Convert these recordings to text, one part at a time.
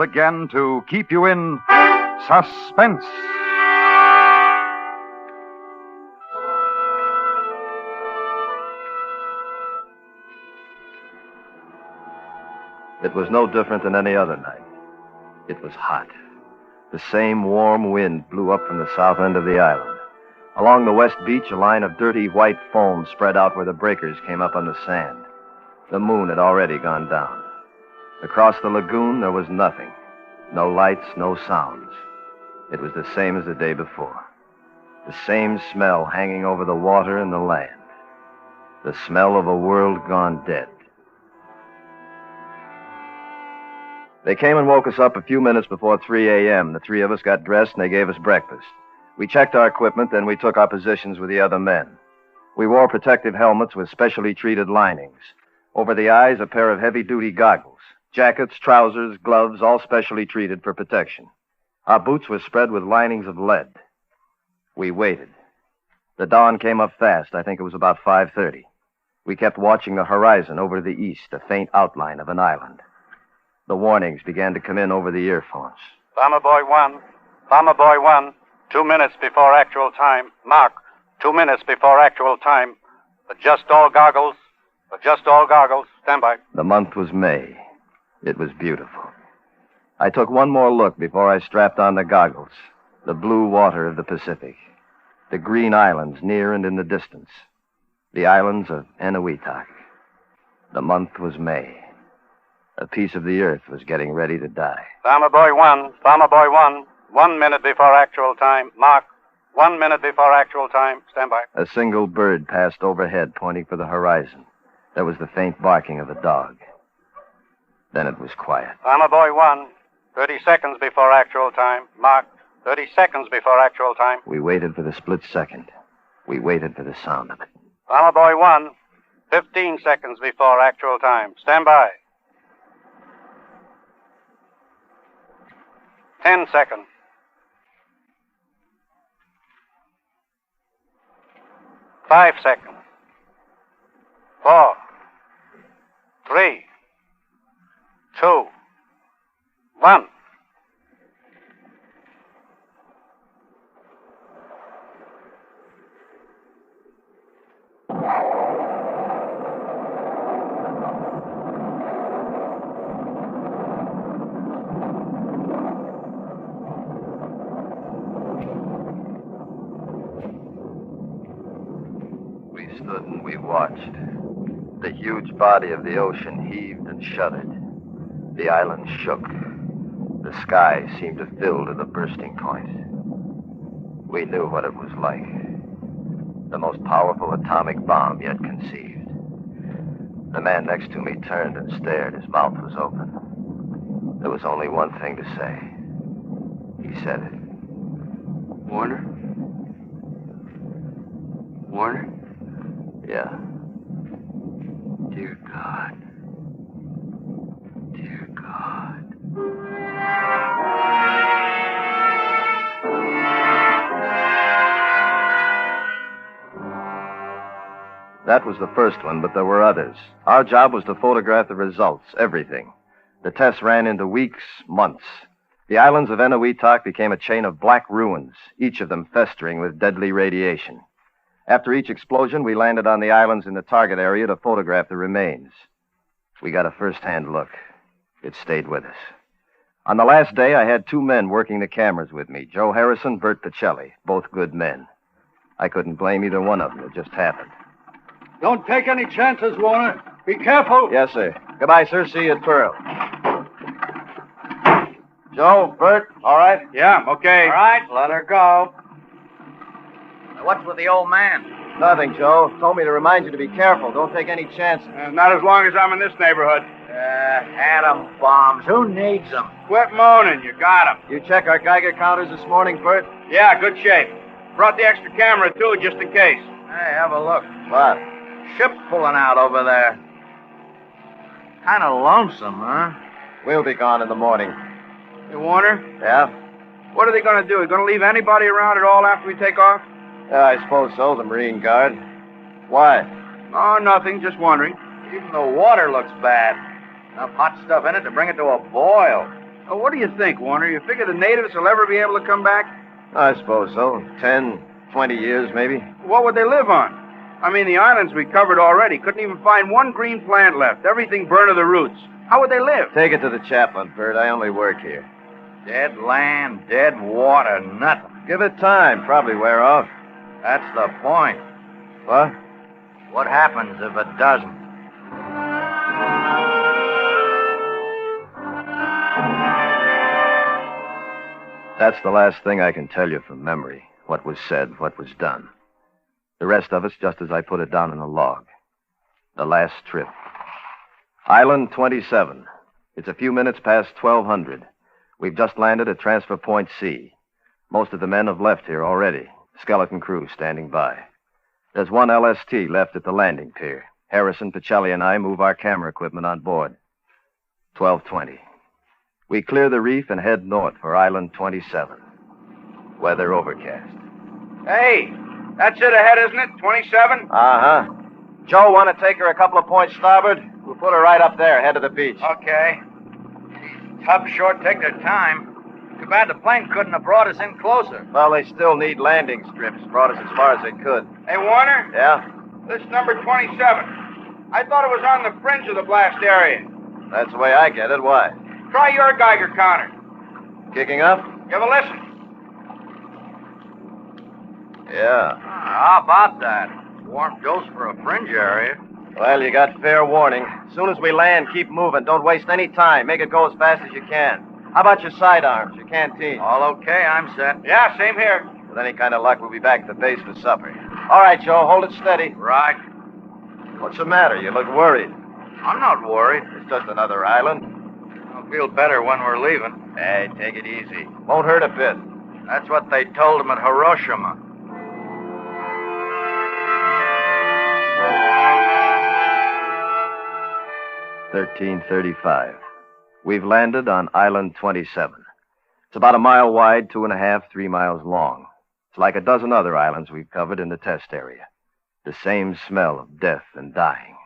Again to keep you in suspense. It was no different than any other night. It was hot. The same warm wind blew up from the south end of the island. Along the west beach, a line of dirty white foam spread out where the breakers came up on the sand. The moon had already gone down. Across the lagoon, there was nothing. No lights, no sounds. It was the same as the day before. The same smell hanging over the water and the land. The smell of a world gone dead. They came and woke us up a few minutes before 3 a.m. The three of us got dressed and they gave us breakfast. We checked our equipment, then we took our positions with the other men. We wore protective helmets with specially treated linings. Over the eyes, a pair of heavy-duty goggles. Jackets, trousers, gloves, all specially treated for protection. Our boots were spread with linings of lead. We waited. The dawn came up fast. I think it was about 5:30. We kept watching the horizon over the east, a faint outline of an island. The warnings began to come in over the earphones. Bomber Boy 1, 2 minutes before actual time. Mark, 2 minutes before actual time. Adjust all goggles. Stand by. The month was May. It was beautiful. I took one more look before I strapped on the goggles. The blue water of the Pacific. The green islands near and in the distance. The islands of Eniwetok. The month was May. A piece of the earth was getting ready to die. Bomber Boy 1, 1 minute before actual time. Mark, 1 minute before actual time. Stand by. A single bird passed overhead, pointing for the horizon. There was the faint barking of a dog. Then it was quiet. Bomber Boy 1, 30 seconds before actual time. Mark, 30 seconds before actual time. We waited for the split second. We waited for the sound of it. Bomber Boy 1, 15 seconds before actual time. Stand by. 10 seconds. 5 seconds. 4, 3, 2, 1. We stood and we watched. The huge body of the ocean heaved and shuddered. The island shook. The sky seemed to fill to the bursting point. We knew what it was like. The most powerful atomic bomb yet conceived. The man next to me turned and stared. His mouth was open. There was only one thing to say. He said it. Warner? Warner? Yeah. Dear God. Dear God. That was the first one, but there were others. Our job was to photograph the results, everything. The tests ran into weeks, months. The islands of Eniwetok became a chain of black ruins, each of them festering with deadly radiation. After each explosion, we landed on the islands in the target area to photograph the remains. We got a first-hand look. It stayed with us. On the last day, I had two men working the cameras with me, Joe Harrison, Bert Pacelli, both good men. I couldn't blame either one of them. It just happened. Don't take any chances, Warner. Be careful. Yes, sir. Goodbye, sir. See you at Pearl. Joe, Bert, all right? Yeah, okay. All right, let her go. What's with the old man? Nothing, Joe. Told me to remind you to be careful. Don't take any chances. Not as long as I'm in this neighborhood. Atom bombs. Who needs them? Quit moaning. You got 'em. You check our Geiger counters this morning, Bert? Yeah, good shape. Brought the extra camera, too, just in case. Hey, have a look. What? Ship pulling out over there. Kind of lonesome, huh? We'll be gone in the morning. Hey, Warner, Yeah? what are they going to do? Going to leave anybody around at all after we take off? Yeah, I suppose so, the Marine Guard. Why? Oh, nothing. Just wondering. Even the water looks bad. Enough hot stuff in it to bring it to a boil. What do you think, Warner? You figure the natives will ever be able to come back? I suppose so. 10, 20 years, maybe. What would they live on? I mean, the islands we covered already. Couldn't even find one green plant left. Everything burned to the roots. How would they live? Take it to the chaplain, Bert. I only work here. Dead land, dead water, nothing. Give it time. Probably wear off. That's the point. What? What happens if it doesn't? That's the last thing I can tell you from memory. What was said, what was done. The rest of it's just as I put it down in the log. The last trip. Island 27. It's a few minutes past 1200. We've just landed at Transfer Point C. Most of the men have left here already. Skeleton crew standing by. There's one LST left at the landing pier. Harrison, Pacelli, and I move our camera equipment on board. 12:20. We clear the reef and head north for Island 27. Weather overcast. Hey, that's it ahead, isn't it? 27? Uh-huh. Joe, want to take her a couple of points starboard? We'll put her right up there, head of the beach. Okay. These tubs sure take their time. Too bad the plane couldn't have brought us in closer. Well, they still need landing strips. Brought us as far as they could. Hey, Warner? Yeah? This number 27. I thought it was on the fringe of the blast area. That's the way I get it. Why? Try your Geiger counter. Kicking up? Give a listen. Yeah. How about that? Warm dose for a fringe area. Well, you got fair warning. As soon as we land, keep moving. Don't waste any time. Make it go as fast as you can. How about your sidearms, your canteen? All okay, I'm set. Yeah, same here. With any kind of luck, we'll be back at the base for supper. All right, Joe, hold it steady. Right. What's the matter? You look worried. I'm not worried. It's just another island. I'll feel better when we're leaving. Hey, take it easy. Won't hurt a bit. That's what they told him at Hiroshima. $13:35. We've landed on Island 27. It's about a mile wide, 2.5, 3 miles long. It's like a dozen other islands we've covered in the test area. The same smell of death and dying.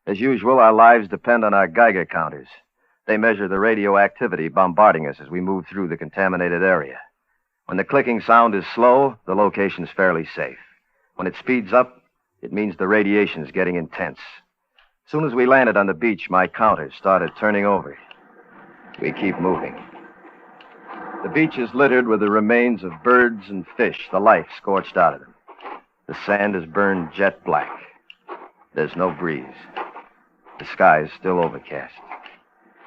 As usual, our lives depend on our Geiger counters. They measure the radioactivity bombarding us as we move through the contaminated area. When the clicking sound is slow, the location's fairly safe. When it speeds up, it means the radiation's getting intense. As soon as we landed on the beach, my counters started turning over. We keep moving. The beach is littered with the remains of birds and fish, the life scorched out of them. The sand is burned jet black. There's no breeze. The sky is still overcast.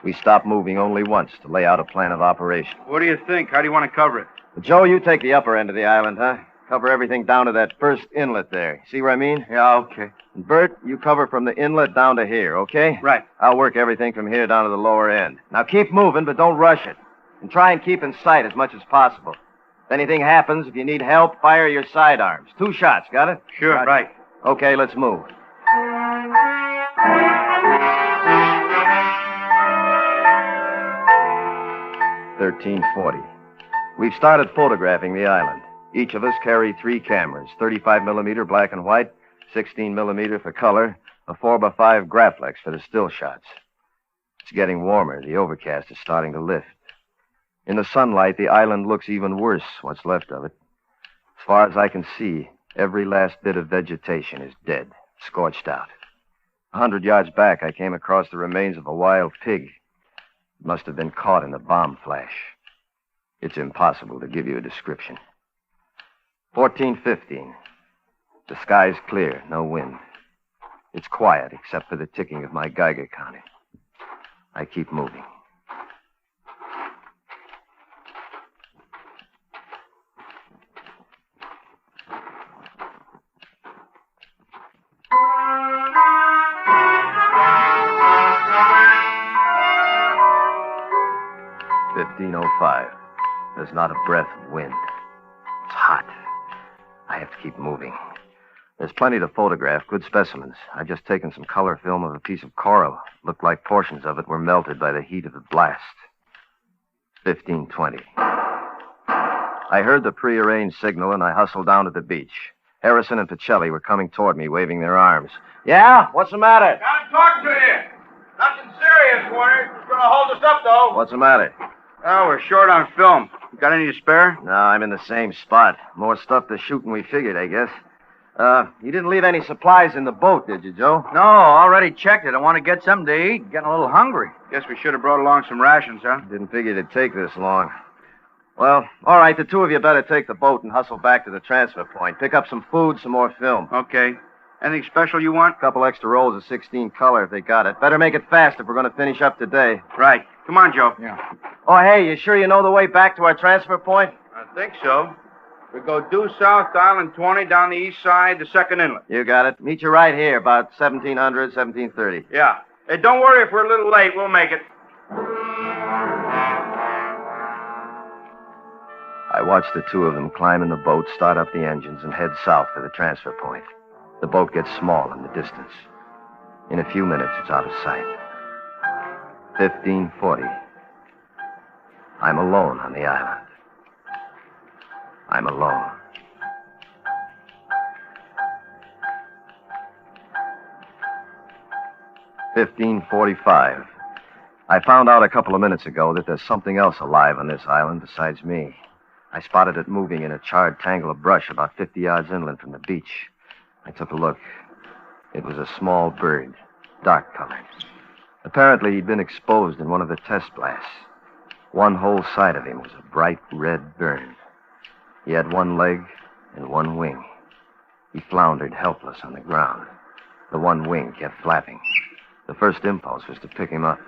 We stop moving only once to lay out a plan of operation. What do you think? How do you want to cover it? Joe, you take the upper end of the island, huh? Cover everything down to that first inlet there. See what I mean? Yeah, okay. And Bert, you cover from the inlet down to here, okay? Right. I'll work everything from here down to the lower end. Now keep moving, but don't rush it. And try and keep in sight as much as possible. If anything happens, if you need help, fire your sidearms. 2 shots, got it? Sure, right. Okay, let's move. $13:40. We've started photographing the island. Each of us carry 3 cameras, 35mm black and white, 16mm for color, a 4x5 Graflex for the still shots. It's getting warmer. The overcast is starting to lift. In the sunlight, the island looks even worse, what's left of it. As far as I can see, every last bit of vegetation is dead, scorched out. 100 yards back, I came across the remains of a wild pig. It must have been caught in a bomb flash. It's impossible to give you a description. 14:15. The sky's clear, no wind. It's quiet except for the ticking of my Geiger counter. I keep moving. $15:05. There's not a breath of wind. It's hot. I have to keep moving. There's plenty to photograph, good specimens. I've just taken some color film of a piece of coral. Looked like portions of it were melted by the heat of the blast. 15:20. I heard the prearranged signal, and I hustled down to the beach. Harrison and Pacelli were coming toward me, waving their arms. Yeah? What's the matter? Gotta talk to you. Nothing serious, Warner. It's gonna hold us up, though. What's the matter? Oh, we're short on film. You got any to spare? No, I'm in the same spot. More stuff to shoot than we figured, I guess. You didn't leave any supplies in the boat, did you, Joe? No, already checked it. I want to get something to eat. Getting a little hungry. Guess we should have brought along some rations, huh? Didn't figure it'd take this long. Well, all right, the two of you better take the boat and hustle back to the transfer point. Pick up some food, some more film. Okay. Anything special you want? A couple extra rolls of 16 color if they got it. Better make it fast if we're going to finish up today. Right. Come on, Joe. Yeah. Oh, hey, you sure you know the way back to our transfer point? I think so. We go due south to Island 20, down the east side, the second inlet. You got it. Meet you right here, about 1700, 1730. Yeah. Hey, don't worry if we're a little late. We'll make it. I watched the two of them climb in the boat, start up the engines, and head south to the transfer point. The boat gets small in the distance. In a few minutes, it's out of sight. 1540. I'm alone on the island. I'm alone. $15:45. I found out a couple of minutes ago that there's something else alive on this island besides me. I spotted it moving in a charred tangle of brush about 50 yards inland from the beach. I took a look. It was a small bird, dark colored. Apparently, he'd been exposed in one of the test blasts. One whole side of him was a bright red burn. He had one leg and one wing. He floundered helpless on the ground. The one wing kept flapping. The first impulse was to pick him up.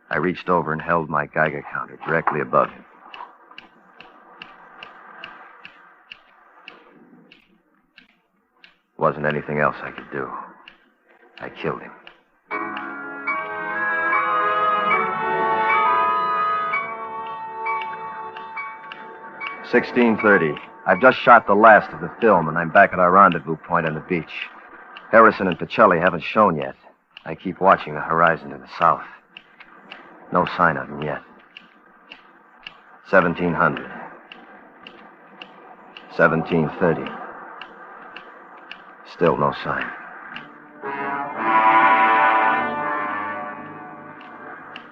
I reached over and held my Geiger counter directly above him. Wasn't anything else I could do. I killed him. $16:30. I've just shot the last of the film, and I'm back at our rendezvous point on the beach. Harrison and Pacelli haven't shown yet. I keep watching the horizon to the south. No sign of him yet. 1700. 1730. Still no sign.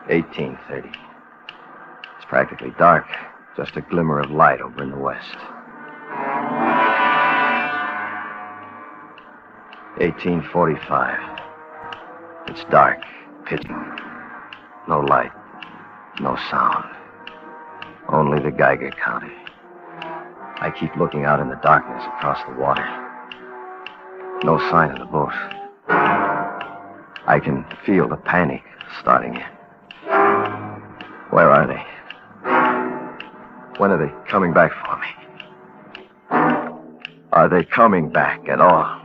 1830. It's practically dark. Just a glimmer of light over in the west. 1845. It's dark, pitching. No light, no sound. Only the Geiger counter. I keep looking out in the darkness across the water. No sign of the boat. I can feel the panic starting in. Where are they? When are they coming back for me? Are they coming back at all?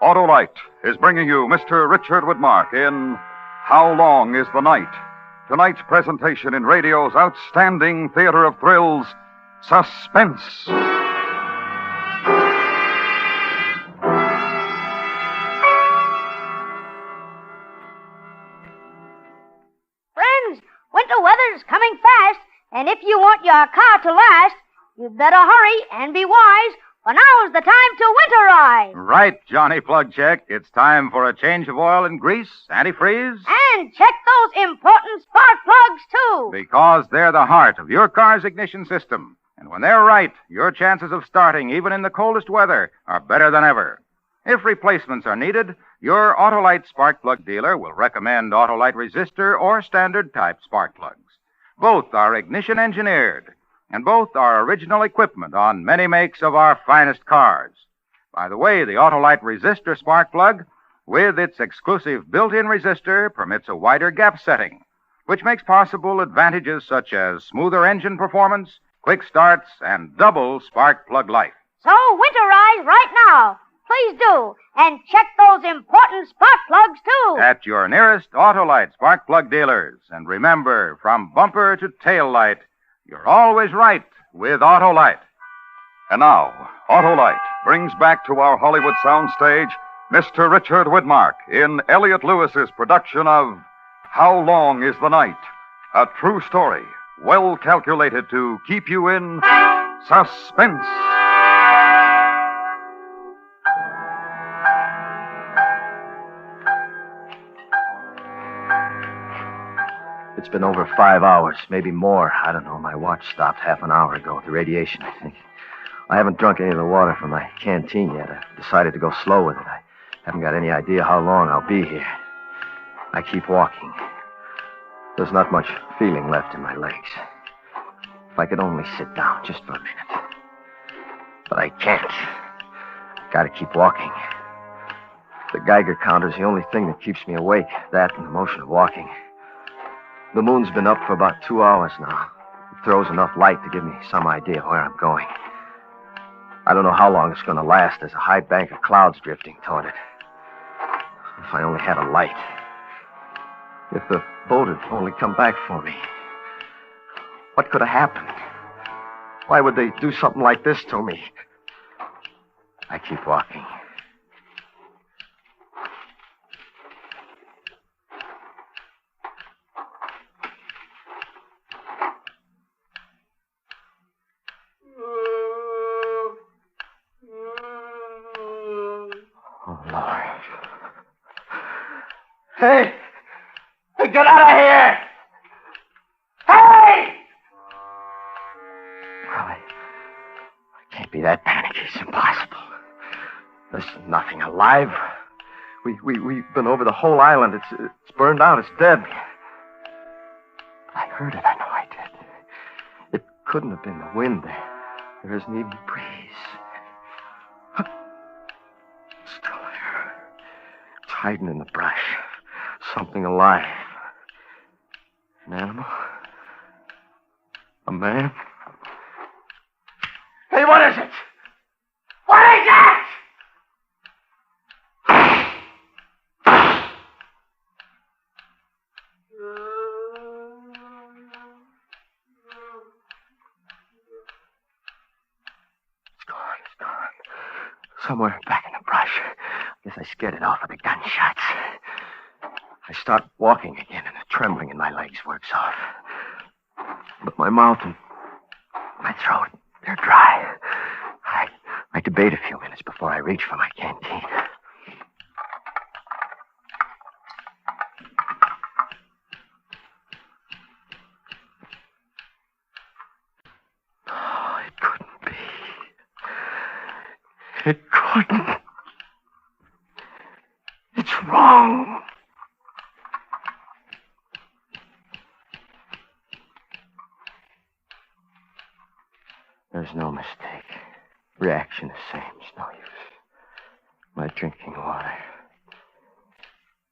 Autolite is bringing you Mr. Richard Woodmark in How Long is the Night? Tonight's presentation in radio's outstanding theater of thrills, Suspense. Friends, winter weather's coming fast, and if you want your car to last, you'd better hurry and be wise, for now's the time to winterize. Right, Johnny Plugcheck. It's time for a change of oil and grease, antifreeze. And check those important spark plugs, too. Because they're the heart of your car's ignition system. And when they're right, your chances of starting, even in the coldest weather, are better than ever. If replacements are needed, your Autolite spark plug dealer will recommend Autolite resistor or standard type spark plugs. Both are ignition engineered, and both are original equipment on many makes of our finest cars. By the way, the Autolite resistor spark plug, with its exclusive built-in resistor, permits a wider gap setting, which makes possible advantages such as smoother engine performance, quick starts, and double spark plug life. So winterize right now. Please do. And check those important spark plugs, too. At your nearest Autolite spark plug dealers. And remember, from bumper to tail light, you're always right with Autolite. And now, Autolite brings back to our Hollywood soundstage Mr. Richard Woodmark in Elliot Lewis's production of How Long is the Night? A true story, well calculated to keep you in suspense. It's been over 5 hours, maybe more. I don't know. My watch stopped half an hour ago with the radiation, I think. I haven't drunk any of the water from my canteen yet. I decided to go slow with it. I haven't got any idea how long I'll be here. I keep walking. There's not much feeling left in my legs. If I could only sit down just for a minute. But I can't. Gotta keep walking. The Geiger counter's the only thing that keeps me awake. That and the motion of walking. The moon's been up for about 2 hours now. It throws enough light to give me some idea where I'm going. I don't know how long it's going to last. There's a high bank of clouds drifting toward it. If I only had a light. If the boat had only come back for me. What could have happened? Why would they do something like this to me? I keep walking. Oh, Lord. Hey! Hey, get out of here! Hey! Well, I can't be that panicky. It's impossible. There's nothing alive. We've been over the whole island. It's burned out. It's dead. I heard it. I know I did. It couldn't have been the wind. There isn't even a breeze. Still there. It's hiding in the brush. Something alive. An animal? A man? Hey, what is it? What is it? It's gone. Somewhere back in the brush. I guess I scared it off with the gunshots. I start walking again, and the trembling in my legs works off. But my mouth and my throat, they're dry. I debate a few minutes before I reach for my canteen. Oh, it couldn't be. It couldn't. It's wrong. There's no mistake. Reaction the same. It's no use. My drinking water.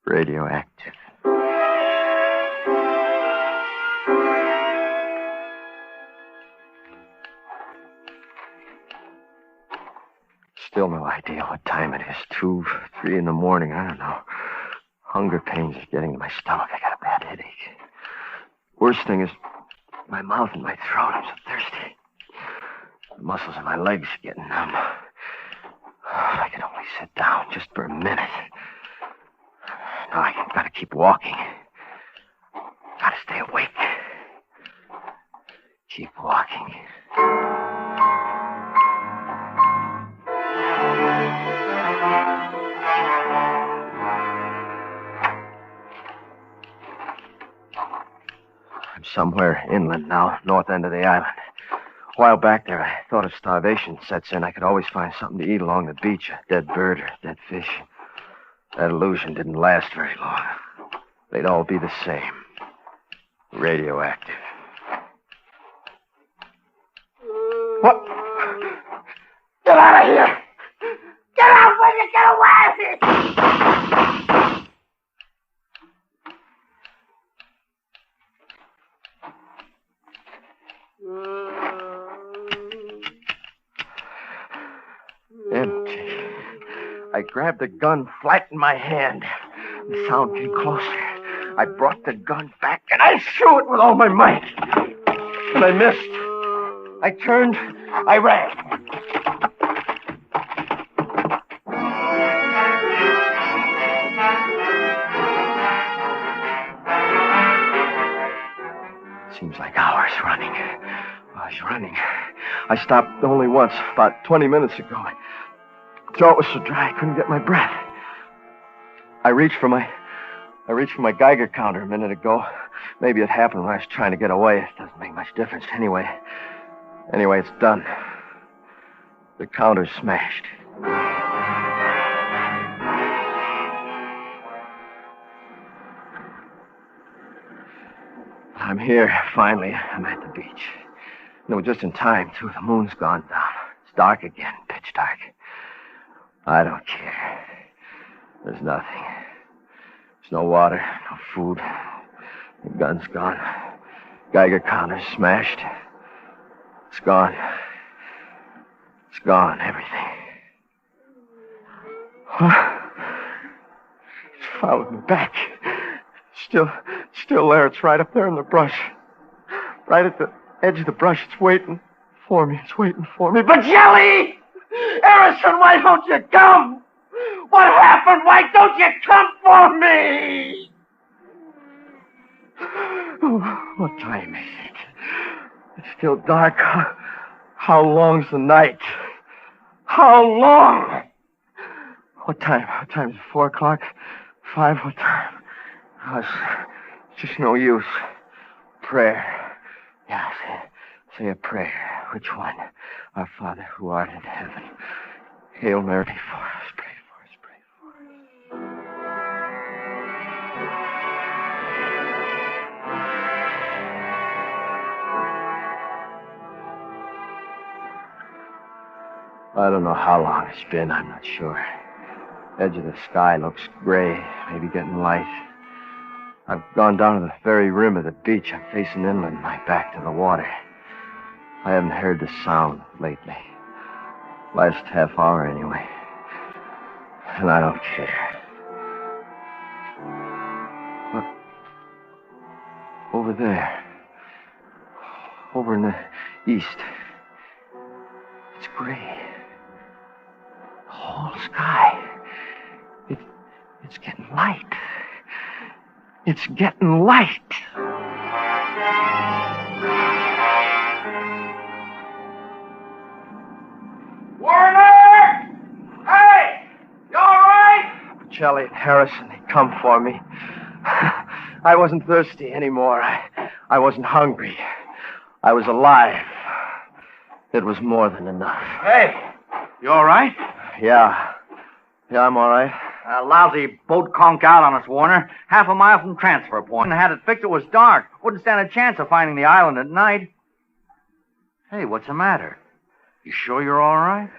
Radioactive. Still no idea what time it is. 2, 3 in the morning. I don't know. Hunger pains are getting to my stomach. I got a bad headache. Worst thing is my mouth and my throat. I'm so thirsty. The muscles in my legs are getting numb. If I could only sit down just for a minute. No, I gotta keep walking. Gotta stay awake. Keep walking. I'm somewhere inland now, north end of the island. A while back there, I thought if starvation sets in, I could always find something to eat along the beach. A dead bird or a dead fish. That illusion didn't last very long. They'd all be the same. Radioactive. What? Get out of here! Get out when you get away! Empty. I grabbed the gun flat in my hand. The sound came closer. I brought the gun back and I threw it with all my might. And I missed. I turned. I ran. Seems like hours running. I was running. I stopped only once, about 20 minutes ago. My throat was so dry I couldn't get my breath. I reached for my Geiger counter a minute ago. Maybe it happened when I was trying to get away. It doesn't make much difference. Anyway, it's done. The counter's smashed. I'm here, finally. I'm at the beach. No, just in time, too. The moon's gone down. It's dark again, pitch dark. I don't care. There's nothing. There's no water, no food. The gun's gone. Geiger counter's smashed. It's gone. It's gone, everything. It's followed me back. Still there. It's right up there in the brush. Right at the edge of the brush. It's waiting for me. It's waiting for me. But Jelly! Harrison, why don't you come? What happened? Why don't you come for me? What time is it? It's still dark. How long's the night? How long? What time? What time is it? 4 o'clock? 5? What time? Oh, it's just no use. Prayer. Yeah, say a prayer. Which one? Our Father who art in heaven. Hail Mary, pray for us, pray for us, pray for us. I don't know how long it's been. I'm not sure. Edge of the sky looks gray, maybe getting light. I've gone down to the very rim of the beach. I'm facing inland, my back to the water. I haven't heard the sound lately. Last half hour, anyway. And I don't care. Look. Over there. Over in the east. It's gray. The whole sky. It's getting light. It's getting light. Warner! Hey! You all right? Shelley and Harrison, they come for me. I wasn't thirsty anymore. I wasn't hungry. I was alive. It was more than enough. Hey, you all right? Yeah. Yeah, I'm all right. A lousy boat conked out on us, Warner. Half a mile from transfer point. And had it fixed, it was dark. Wouldn't stand a chance of finding the island at night. Hey, what's the matter? You sure you're all right?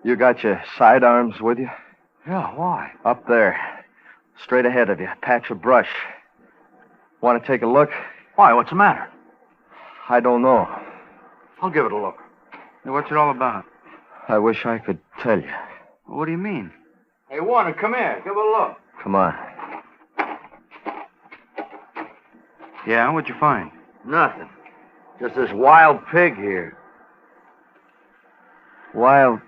You got your sidearms with you? Yeah, why? Up there. Straight ahead of you. Patch of brush. Want to take a look? Why, what's the matter? I don't know. I'll give it a look. Hey, what's it all about? I wish I could tell you. What do you mean? Hey, Warner, come here. Give it a look. Come on. Yeah, what'd you find? Nothing. Just this wild pig here. Wild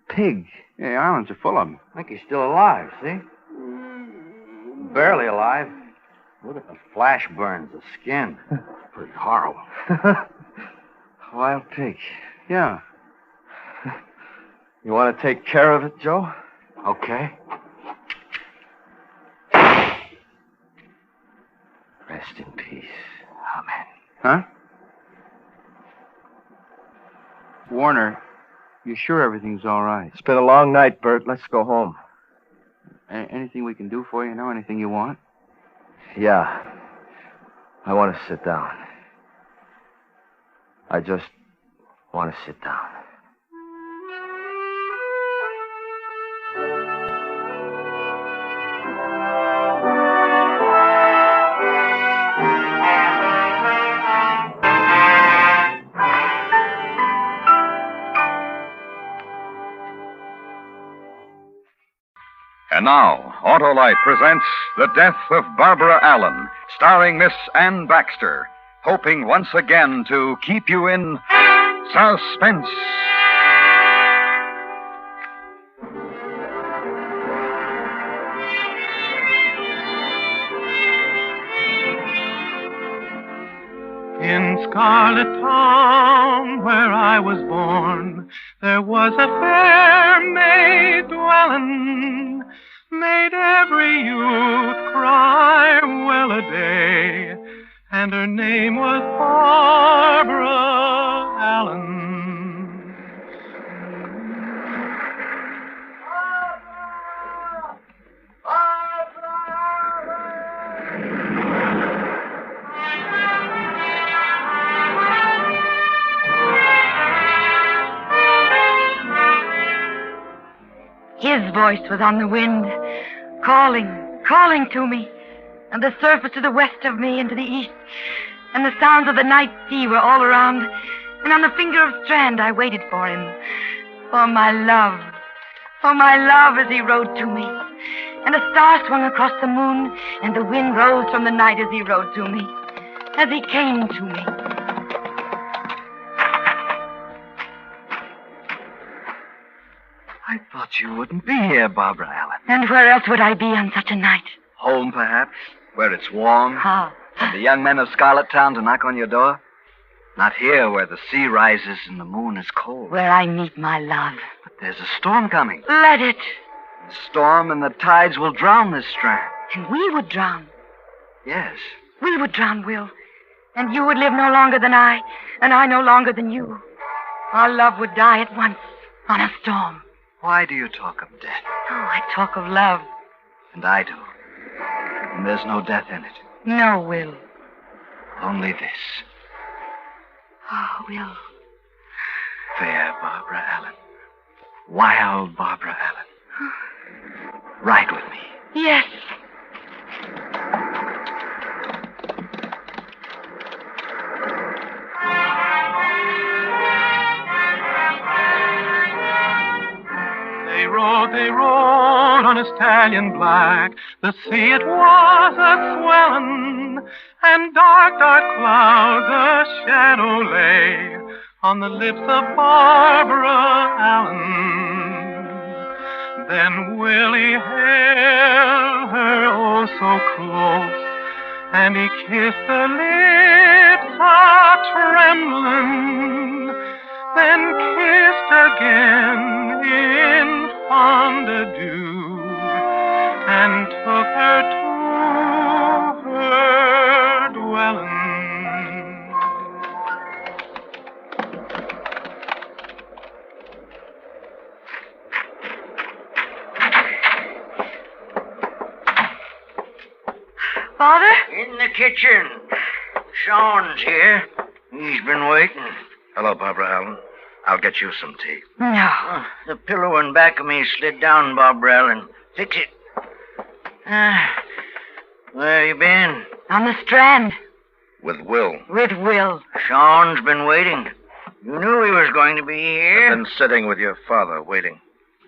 pig. Yeah, the islands are full of them. I think he's still alive, see? Barely alive. Look at the flash burns, the skin. Pretty horrible. Wild pig. Yeah. You want to take care of it, Joe? Okay. Rest in peace. Amen. Huh? Warner, you sure everything's all right? It's been a long night, Bert. Let's go home. Anything we can do for you now? Anything you want? Yeah. I want to sit down. I just want to sit down. And now, Autolite presents The Death of Barbara Allen, starring Miss Ann Baxter, hoping once again to keep you in suspense. In Scarlet Town, where I was born, there was a fair maid dwelling, made every youth cry well-a-day, and her name was Barbara Allen. His voice was on the wind, calling to me, and the surface to the west of me and to the east, and the sounds of the night sea were all around, and on the finger of strand I waited for him, for my love as he rode to me, and a star swung across the moon, and the wind rose from the night as he rode to me, as he came to me. I thought you wouldn't be here, Barbara Allen. And where else would I be on such a night? Home, perhaps, where it's warm. How? And the young men of Scarlet Town to knock on your door. Not here, where the sea rises and the moon is cold. Where I meet my love. But there's a storm coming. Let it. The storm and the tides will drown this strand. And we would drown. Yes. We would drown, Will. And you would live no longer than I, and I no longer than you. Our love would die at once on a storm. Why do you talk of death? Oh, I talk of love. And I do. And there's no death in it. No, Will. Only this. Oh, Will. Fair Barbara Allen. Wild Barbara Allen. Ride with me. Yes. They rode on a stallion black. The sea it was a-swellin', and dark clouds a shadow lay on the lips of Barbara Allen. Then Willie held her oh so close, and he kissed the lips a-tremblin', then kissed again in fond adieu, and took her to her dwelling. Father? In the kitchen. Sean's here. He's been waiting. Hello, Barbara Allen. I'll get you some tea. No. The pillow in back of me slid down, Barbara Allen. Fix it. Where you been? On the strand. With Will. With Will. Sean's been waiting. You knew he was going to be here. I've been sitting with your father, waiting,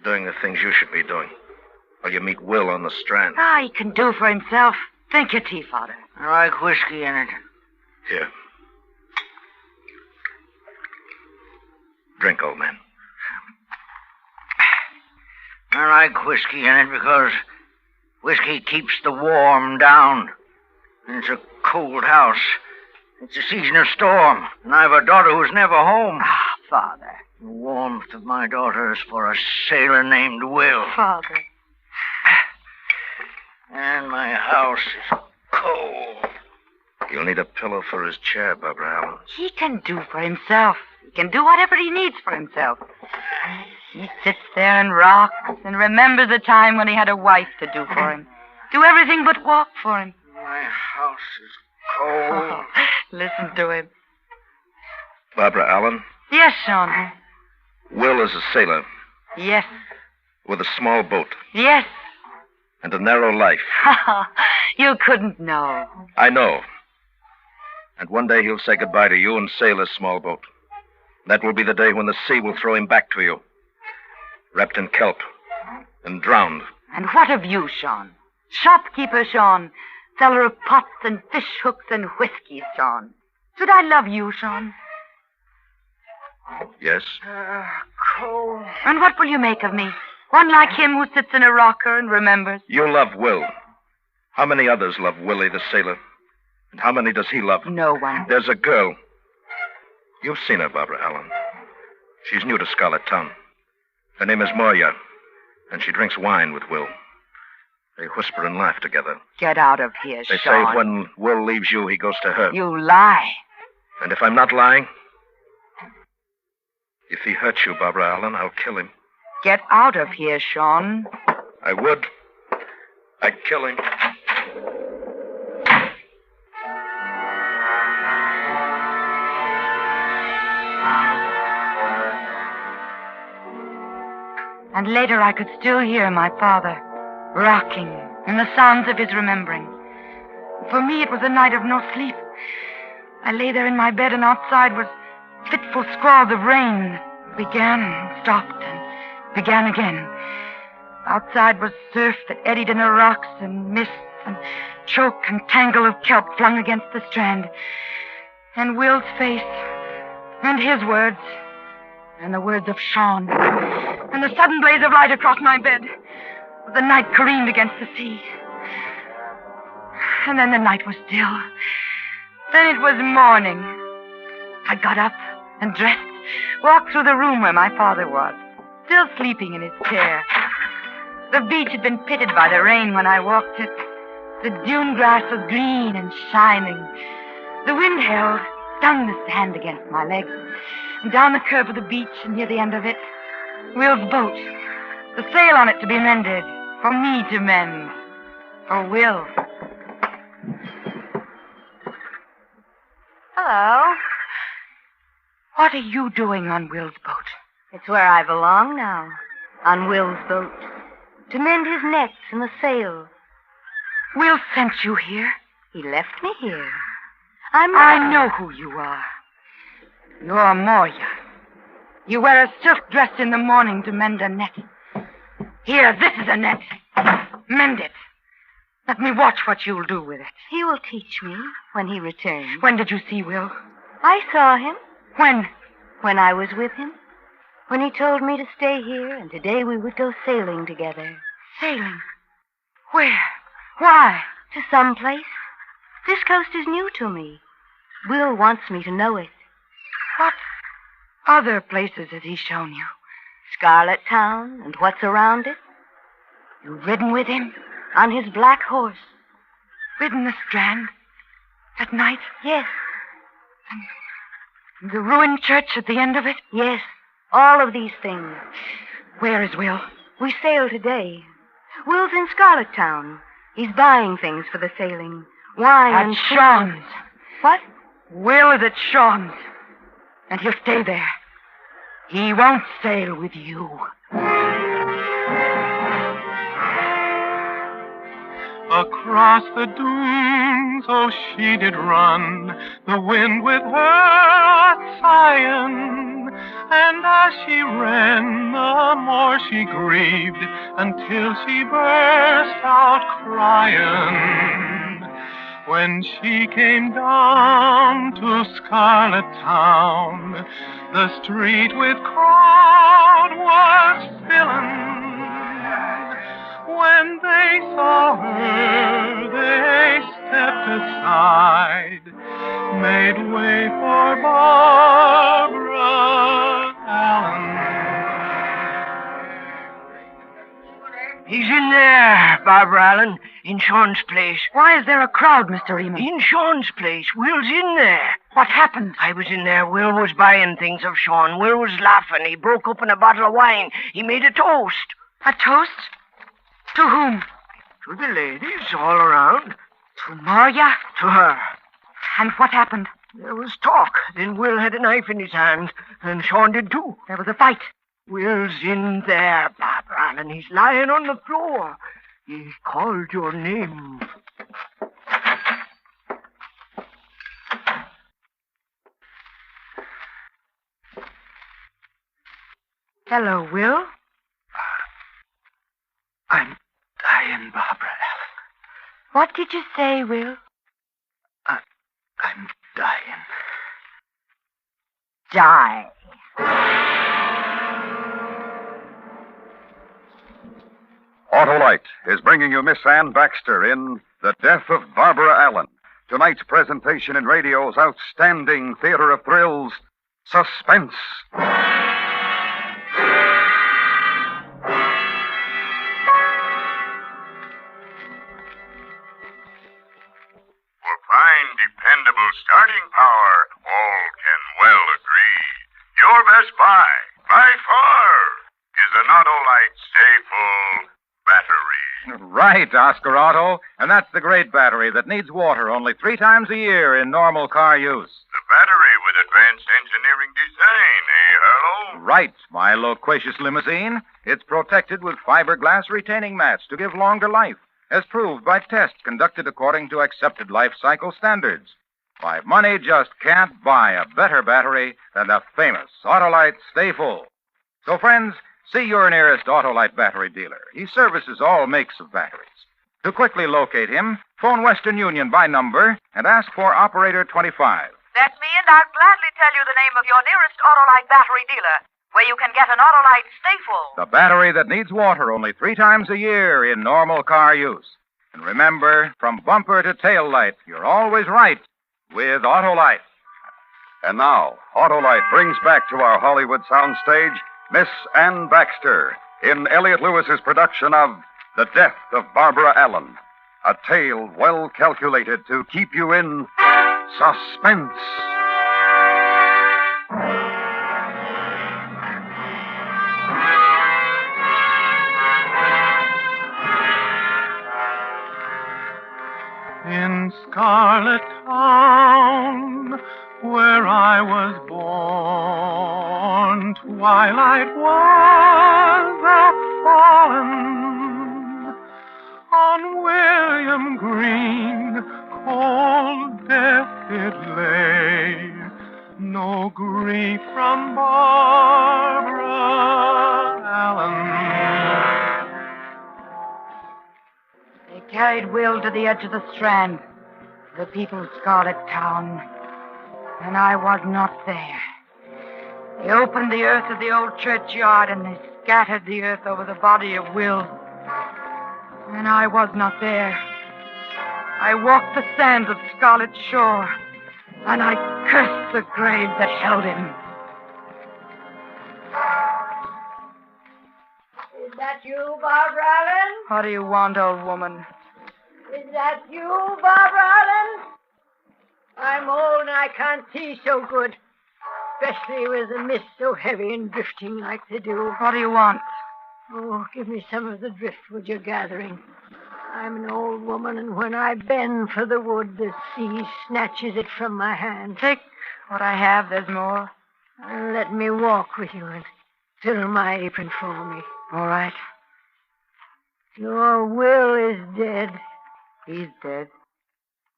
doing the things you should be doing. While you meet Will on the strand. Ah, he can do for himself. Drink your tea, Father. I like whiskey in it. Here. Drink, old man. I like whiskey in it because whiskey keeps the warm down. And it's a cold house. It's a season of storm, and I have a daughter who's never home. Ah, Father. The warmth of my daughter is for a sailor named Will. Father. And my house is cold. You'll need a pillow for his chair, Barbara Allen. He can do for himself. He can do whatever he needs for himself. He sits there and rocks and remembers the time when he had a wife to do for him. Do everything but walk for him. My house is cold. Oh, listen to him. Barbara Allen, Yes, Sean. Will is a sailor Yes. with a small boat Yes. and a narrow life. You couldn't know. I know. And one day he'll say goodbye to you and sail his small boat. That will be the day when the sea will throw him back to you, wrapped in kelp and drowned. And what of you, Sean? Shopkeeper Sean, seller of pots and fish hooks and whiskey, Sean. Should I love you, Sean? Yes? Cold. And what will you make of me? One like him who sits in a rocker and remembers. You love Will. How many others love Willie the sailor? And how many does he love? No one. There's a girl. You've seen her, Barbara Allen. She's new to Scarlet Town. Her name is Murieta, and she drinks wine with Will. They whisper and laugh together. Get out of here, They Sean. say when Will leaves you, he goes to her. You lie. And if I'm not lying, if he hurts you, Barbara Allen, I'll kill him. Get out of here, Sean. I would. I'd kill him. And later I could still hear my father rocking in the sounds of his remembering. For me, it was a night of no sleep. I lay there in my bed, and outside was fitful squalls of rain. Began and stopped and began again. Outside was surf that eddied in the rocks and mist and choke and tangle of kelp flung against the strand. And Will's face and his words and the words of Sean and the sudden blaze of light across my bed. The night careened against the sea. And then the night was still. Then it was morning. I got up and dressed, walked through the room where my father was, still sleeping in his chair. The beach had been pitted by the rain when I walked it. The dune grass was green and shining. The wind held, stung the sand against my legs. And down the curve of the beach and near the end of it, Will's boat. The sail on it to be mended. For me to mend. For Will. Hello. What are you doing on Will's boat? It's where I belong now. On Will's boat. To mend his nets and the sail. Will sent you here? He left me here. I know who you are. You're Moria. You wear a silk dress in the morning to mend a net. Here, this is a net. Mend it. Let me watch what you'll do with it. He will teach me when he returns. When did you see Will? I saw him. When? When I was with him. When he told me to stay here, and today we would go sailing together. Sailing? Where? Why? To some place. This coast is new to me. Will wants me to know it. What other places has he shown you? Scarlet Town and what's around it. You've ridden with him? On his black horse. Ridden the Strand? At night? Yes. And the ruined church at the end of it? Yes. All of these things. Where is Will? We sail today. Will's in Scarlet Town. He's buying things for the sailing. Wine at and... Sean's. What? Will is at Sean's. And he'll stay there. He won't sail with you. Across the dunes, oh, she did run, the wind with her sighing. And as she ran, the more she grieved, until she burst out crying. When she came down to Scarlet Town, the street with crowd was filling. When they saw her, they stepped aside, made way for Barbara Allen. He's in there, Barbara Allen, in Sean's place. Why is there a crowd, Mr. Eamon? In Sean's place. Will's in there. What happened? I was in there. Will was buying things of Sean. Will was laughing. He broke open a bottle of wine. He made a toast. A toast? To whom? To the ladies all around. To Moria? To her. And what happened? There was talk. Then Will had a knife in his hand, and Sean did too. There was a fight. Will's in there, Barbara Allen. He's lying on the floor. He called your name. Hello, Will. I'm dying, Barbara Allen. What did you say, Will? I'm dying. Die. Autolite is bringing you Miss Ann Baxter in The Death of Barbara Allen. Tonight's presentation in radio's outstanding theater of thrills, Suspense. us by far, is an Autolite Stay-Full battery. Right, Oscar Otto. And that's the great battery that needs water only 3 times a year in normal car use. The battery with advanced engineering design, Harlow? Right, my loquacious limousine. It's protected with fiberglass retaining mats to give longer life, as proved by tests conducted according to accepted life cycle standards. Why, money just can't buy a better battery than the famous Autolite Stay Full. So, friends, see your nearest Autolite battery dealer. He services all makes of batteries. To quickly locate him, phone Western Union by number and ask for Operator 25. That's me, and I'll gladly tell you the name of your nearest Autolite battery dealer, where you can get an Autolite Stay Full. The battery that needs water only 3 times a year in normal car use. And remember, from bumper to tail light, you're always right with Autolite. And now, Autolite brings back to our Hollywood soundstage Miss Ann Baxter in Elliot Lewis's production of The Death of Barbara Allen, a tale well calculated to keep you in suspense. In Scarlet Town, where I was born, twilight was a-fallen. On William Green, cold death it lay, no grief from Barbara Allen. They carried Will to the edge of the Strand, the people's Scarlet Town, and I was not there. They opened the earth of the old churchyard, and they scattered the earth over the body of Will, and I was not there. I walked the sands of Scarlet Shore, and I cursed the grave that held him. Is that you, Barbara Allen? What do you want, old woman? Is that you, Barbara Allen? I'm old and I can't see so good, especially with the mist so heavy and drifting like they do. What do you want? Oh, give me some of the driftwood you're gathering. I'm an old woman, and when I bend for the wood, the sea snatches it from my hand. Take what I have, there's more. Let me walk with you and fill my apron for me. All right. Your Will is dead. He's dead.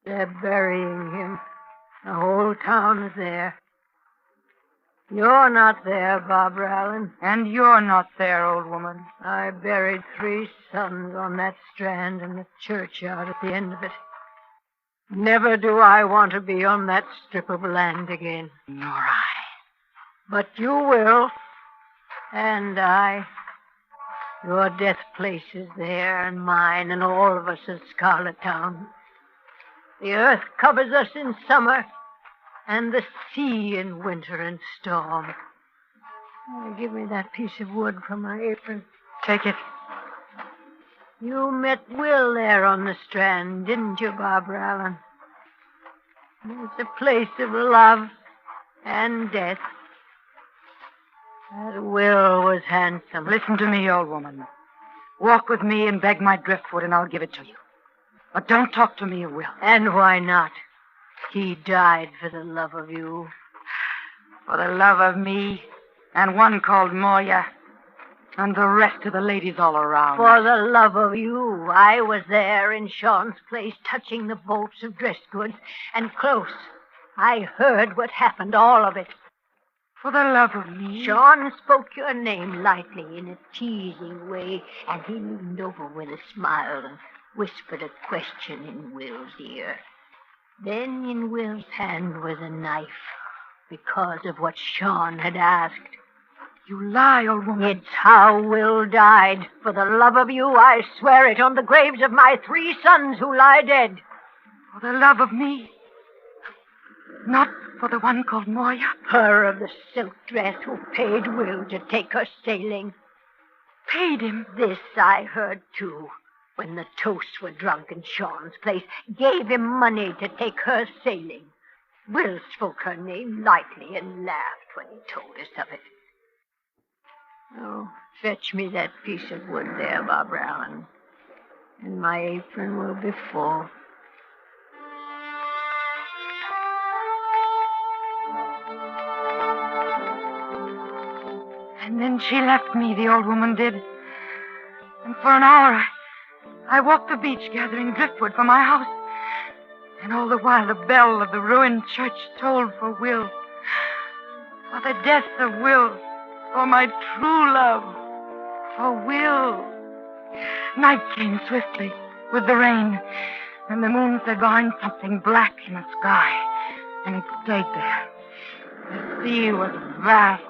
They're burying him. The whole town is there. You're not there, Barbara Allen. And you're not there, old woman. I buried 3 sons on that strand in the churchyard at the end of it. Never do I want to be on that strip of land again. Nor I. But you will. And I. Your death place is there, and mine, and all of us in Scarlet Town. The earth covers us in summer, and the sea in winter and storm. Oh, give me that piece of wood from my apron. Take it. You met Will there on the strand, didn't you, Barbara Allen? It's a place of love and death. That Will was handsome. Listen to me, old woman. Walk with me and beg my driftwood, and I'll give it to you. But don't talk to me of Will. And why not? He died for the love of you. For the love of me, and one called Moya, and the rest of the ladies all around. For the love of you. I was there in Sean's place, touching the bolts of dress goods, and close. I heard what happened, all of it. For the love of me. Sean spoke your name lightly in a teasing way, and he leaned over with a smile and whispered a question in Will's ear. Then in Will's hand was a knife, because of what Sean had asked. You lie, old woman. It's how Will died. For the love of you, I swear it on the graves of my 3 sons who lie dead. For the love of me. Not for the one called Moya. Her of the silk dress who paid Will to take her sailing. Paid him? This I heard, too, when the toasts were drunk in Sean's place. Gave him money to take her sailing. Will spoke her name lightly and laughed when he told us of it. Oh, fetch me that piece of wood there, Barbara Allen. And my apron will be full. And then she left me, the old woman did. And for an hour, I walked the beach gathering driftwood for my house. And all the while, the bell of the ruined church tolled for Will. For the death of Will. For my true love. For Will. Night came swiftly with the rain. And the moon slid behind something black in the sky. And it stayed there. The sea was vast.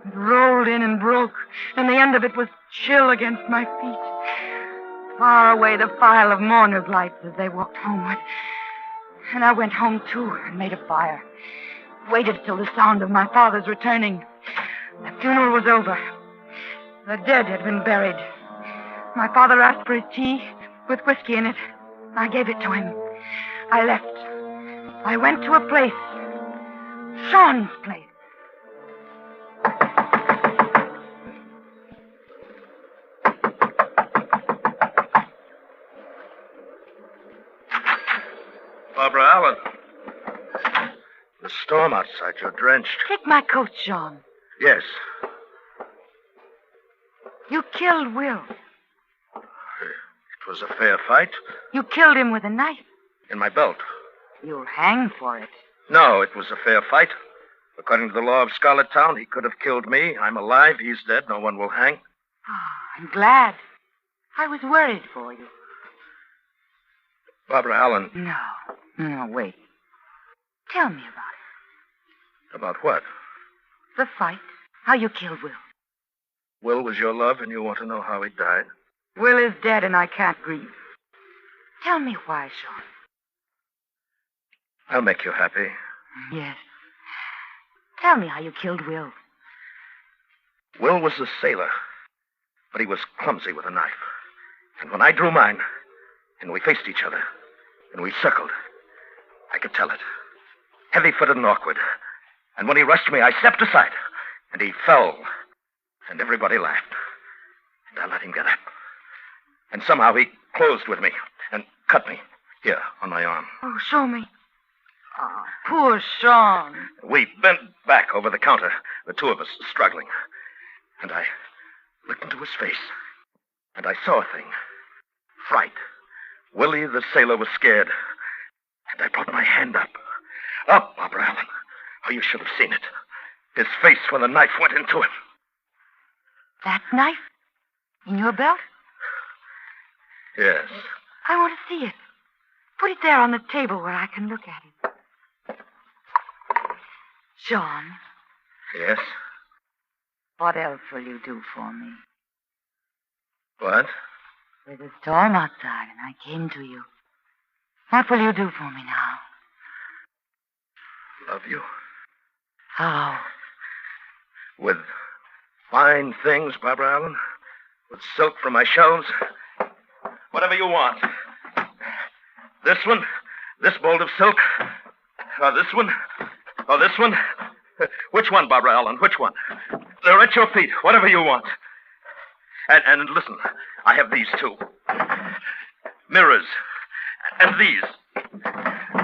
It rolled in and broke, and the end of it was chill against my feet. Far away the file of mourners' lights as they walked homeward. And I went home, too, and made a fire. Waited till the sound of my father's returning. The funeral was over. The dead had been buried. My father asked for his tea with whiskey in it. I gave it to him. I left. I went to a place. Sean's place. Barbara Allen. The storm outside. You're drenched. Take my coat, Sean. Yes. You killed Will. It was a fair fight. You killed him with a knife. In my belt. You'll hang for it. No, it was a fair fight. According to the law of Scarlet Town, he could have killed me. I'm alive. He's dead. No one will hang. Oh, I'm glad. I was worried for you. Barbara Allen. No, wait. Tell me about it. About what? The fight. How you killed Will. Will was your love, and you want to know how he died? Will is dead, and I can't grieve. Tell me why, Sean. I'll make you happy. Yes. Tell me how you killed Will. Will was a sailor, but he was clumsy with a knife. And when I drew mine, and we faced each other, and we circled, I could tell it. Heavy-footed and awkward. And when he rushed me, I stepped aside, and he fell, and everybody laughed. And I let him get up. And somehow he closed with me and cut me here on my arm. Oh, show me. Oh, poor Sean. We bent back over the counter, the two of us struggling. And I looked into his face, and I saw a thing. Fright. Willie the sailor was scared. And I brought my hand up. Up, Barbara Allen. Oh, you should have seen it. His face when the knife went into him. That knife? In your belt? Yes. I want to see it. Put it there on the table where I can look at it. Sean. Yes? What else will you do for me? What? There's a storm outside, and I came to you. What will you do for me now? Love you. How? With fine things, Barbara Allen. With silk from my shelves. Whatever you want. This one, this bolt of silk. Or this one, or this one. Which one, Barbara Allen? Which one? They're at your feet. Whatever you want. And listen, I have these too. Mirrors. And these.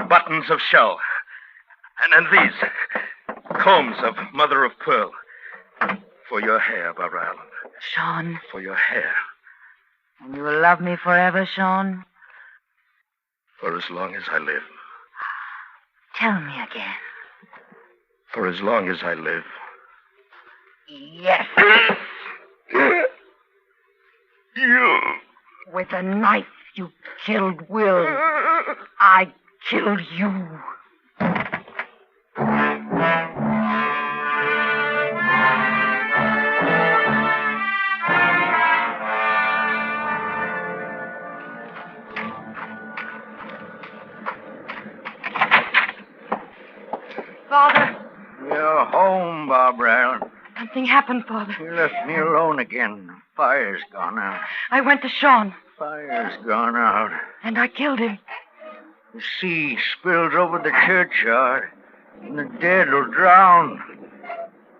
Buttons of shell. And these. Combs of mother of pearl. For your hair, Barbara Allen. Sean. For your hair. And you will love me forever, Sean? For as long as I live. Tell me again. For as long as I live. Yes. You. With a knife, you killed Will. I killed you. Father. You're home, Barbara Allen. Something happened, Father. You left me alone again. The fire's gone out. I went to Sean. Fire's gone out. And I killed him. The sea spills over the churchyard, and the dead will drown.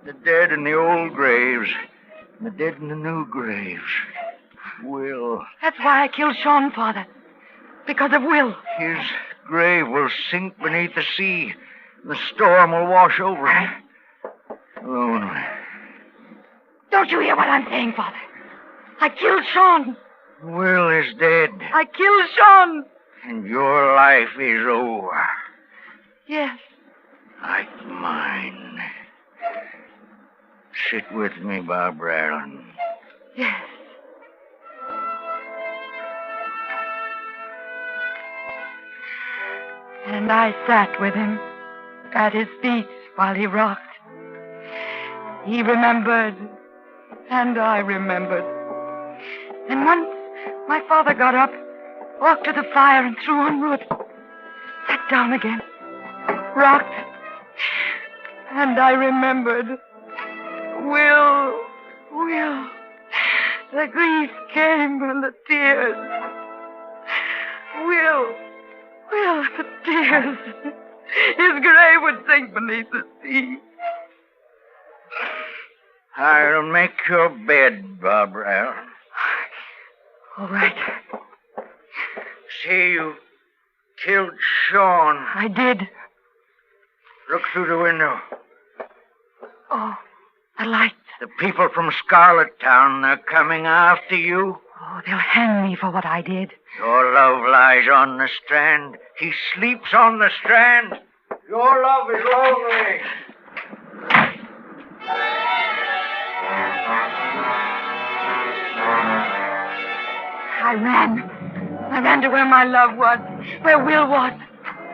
The dead in the old graves. The dead in the new graves. Will. That's why I killed Sean, Father. Because of Will. His grave will sink beneath the sea. The storm will wash over it. Lonely. Don't you hear what I'm saying, Father? I killed Sean. Will is dead. I killed Sean. And your life is over. Yes. Like mine. Sit with me, Barbara Allen. Yes. And I sat with him at his feet while he rocked. He remembered, and I remembered. And once my father got up, walked to the fire and threw on wood, sat down again, rocked, and I remembered. Will, the grief came and the tears. Will, the tears. His grave would sink beneath the sea. I'll make your bed, Barbara. All right. Say you killed Sean. I did. Look through the window. Oh, the lights. The people from Scarlet Town, they're coming after you. Oh, they'll hang me for what I did. Your love lies on the strand. He sleeps on the strand. Your love is lonely. I ran to where my love was, where Will was.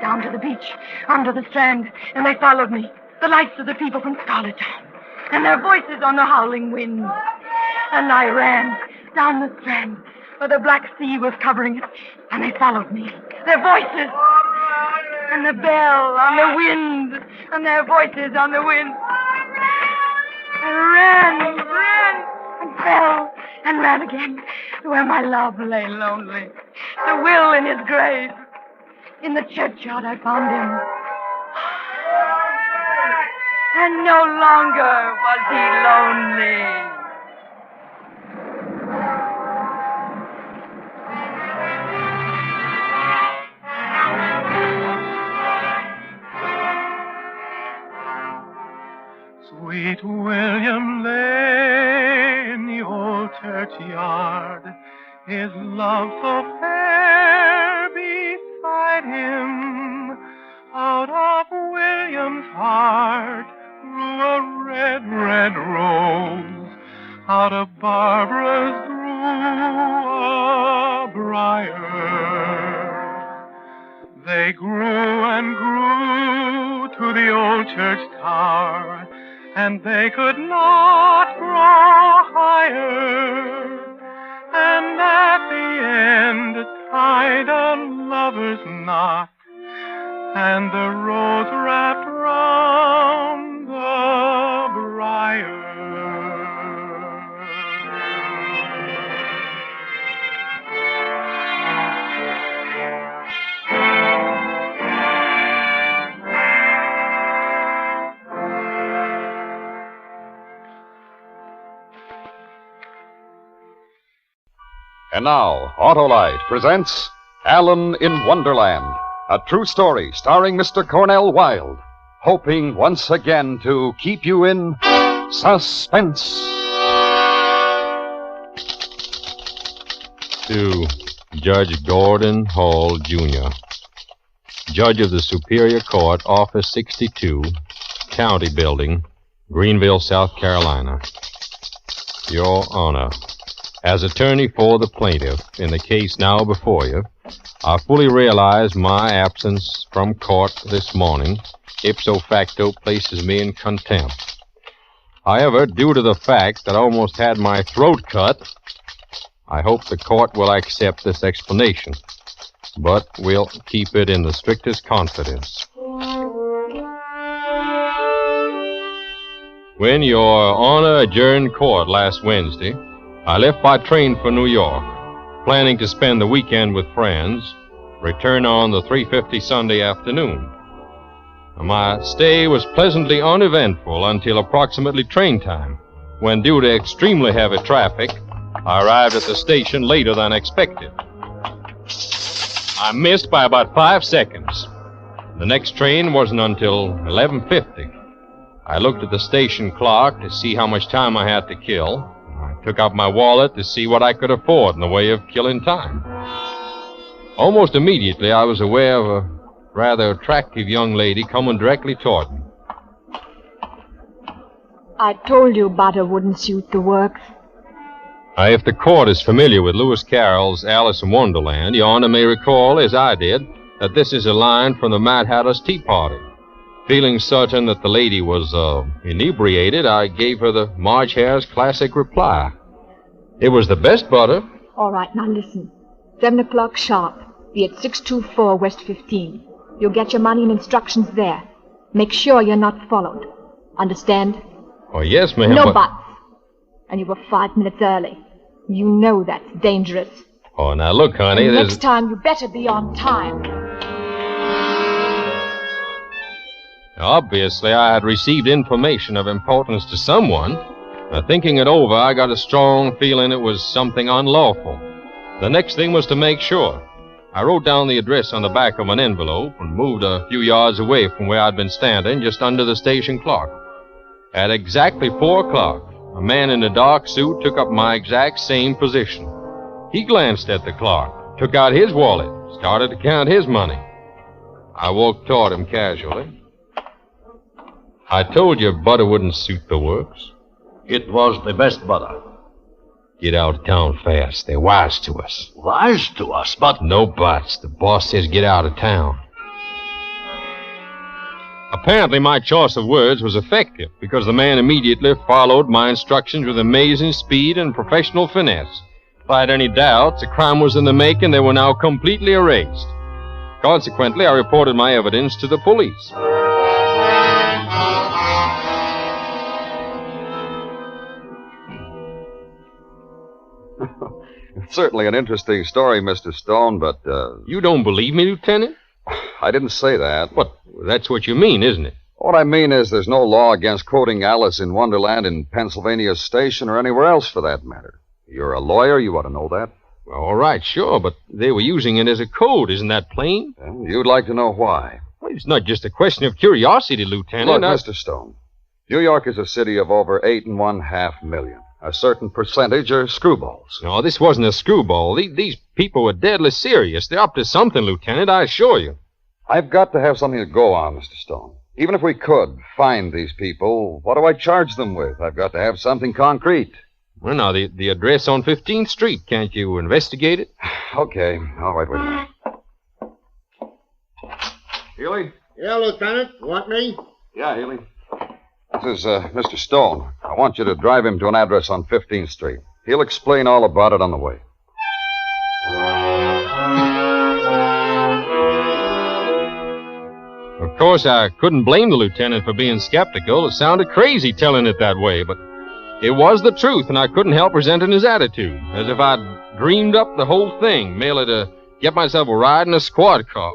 Down to the beach, onto the strand, and they followed me. The lights of the people from Scarlet Town, and their voices on the howling wind. And I ran down the strand, where the black sea was covering it, and they followed me. Their voices, and the bell on the wind, and their voices on the wind. I ran, and fell, and ran again to where my love lay lonely. The Will in his grave. In the churchyard I found him. And no longer was he lonely. Sweet William lay in the old churchyard, his love so fair beside him. Out of William's heart grew a red, red rose. Out of Barbara's grew a briar. They grew and grew to the old church tower, and they could not grow higher. And at the end tied a lover's knot, and the rose wrapped round the briar. And now, Autolite presents Alan in Wonderland, a true story starring Mr. Cornell Wilde, hoping once again to keep you in suspense. To Judge Gordon Hall, Jr., Judge of the Superior Court, Office 62, County Building, Greenville, South Carolina. Your Honor, as attorney for the plaintiff in the case now before you, I fully realize my absence from court this morning ipso facto places me in contempt. However, due to the fact that I almost had my throat cut, I hope the court will accept this explanation, but we'll keep it in the strictest confidence. When Your Honor adjourned court last Wednesday, I left by train for New York, planning to spend the weekend with friends, return on the 3:50 Sunday afternoon. My stay was pleasantly uneventful until approximately train time, when, due to extremely heavy traffic, I arrived at the station later than expected. I missed by about 5 seconds. The next train wasn't until 11:50. I looked at the station clock to see how much time I had to kill. I took out my wallet to see what I could afford in the way of killing time. Almost immediately, I was aware of a rather attractive young lady coming directly toward me. I told you butter wouldn't suit the works. If the court is familiar with Lewis Carroll's Alice in Wonderland, Your Honor may recall, as I did, that this is a line from the Mad Hatter's Tea Party. Feeling certain that the lady was inebriated, I gave her the Marge Hare's classic reply. It was the best butter. All right, now listen. 7 o'clock sharp. Be at 624 West 15. You'll get your money and instructions there. Make sure you're not followed. Understand? Oh, yes, ma'am. No buts. And you were 5 minutes early. You know that's dangerous. Oh, now look, honey, and next time you better be on time. Obviously, I had received information of importance to someone. Thinking it over, I got a strong feeling it was something unlawful. The next thing was to make sure. I wrote down the address on the back of an envelope and moved a few yards away from where I'd been standing, just under the station clock. At exactly 4 o'clock, a man in a dark suit took up my exact same position. He glanced at the clock, took out his wallet, started to count his money. I walked toward him casually. I told you butter wouldn't suit the works. It was the best butter. Get out of town fast. They're wise to us. Wise to us, but... No buts. The boss says get out of town. Apparently, my choice of words was effective because the man immediately followed my instructions with amazing speed and professional finesse. If I had any doubts the crime was in the making, they were now completely erased. Consequently, I reported my evidence to the police. It's certainly an interesting story, Mr. Stone, but, You don't believe me, Lieutenant? I didn't say that. But that's what you mean, isn't it? What I mean is there's no law against quoting Alice in Wonderland in Pennsylvania Station or anywhere else for that matter. You're a lawyer, you ought to know that. All right, sure, but they were using it as a code. Isn't that plain? Well, you'd like to know why. Well, it's not just a question of curiosity, Lieutenant. Look, Mr. Stone, New York is a city of over 8.5 million. A certain percentage are screwballs. No, this wasn't a screwball. These people were deadly serious. They're up to something, Lieutenant, I assure you. I've got to have something to go on, Mr. Stone. Even if we could find these people, what do I charge them with? I've got to have something concrete. Well, now, the address on 15th Street. Can't you investigate it? Okay. All right, wait a minute. Healy? Yeah, Lieutenant. You want me? Yeah, Healy. This is Mr. Stone. I want you to drive him to an address on 15th Street. He'll explain all about it on the way. Of course, I couldn't blame the lieutenant for being skeptical. It sounded crazy telling it that way, but it was the truth, and I couldn't help resenting his attitude, as if I'd dreamed up the whole thing, merely to get myself a ride in a squad car.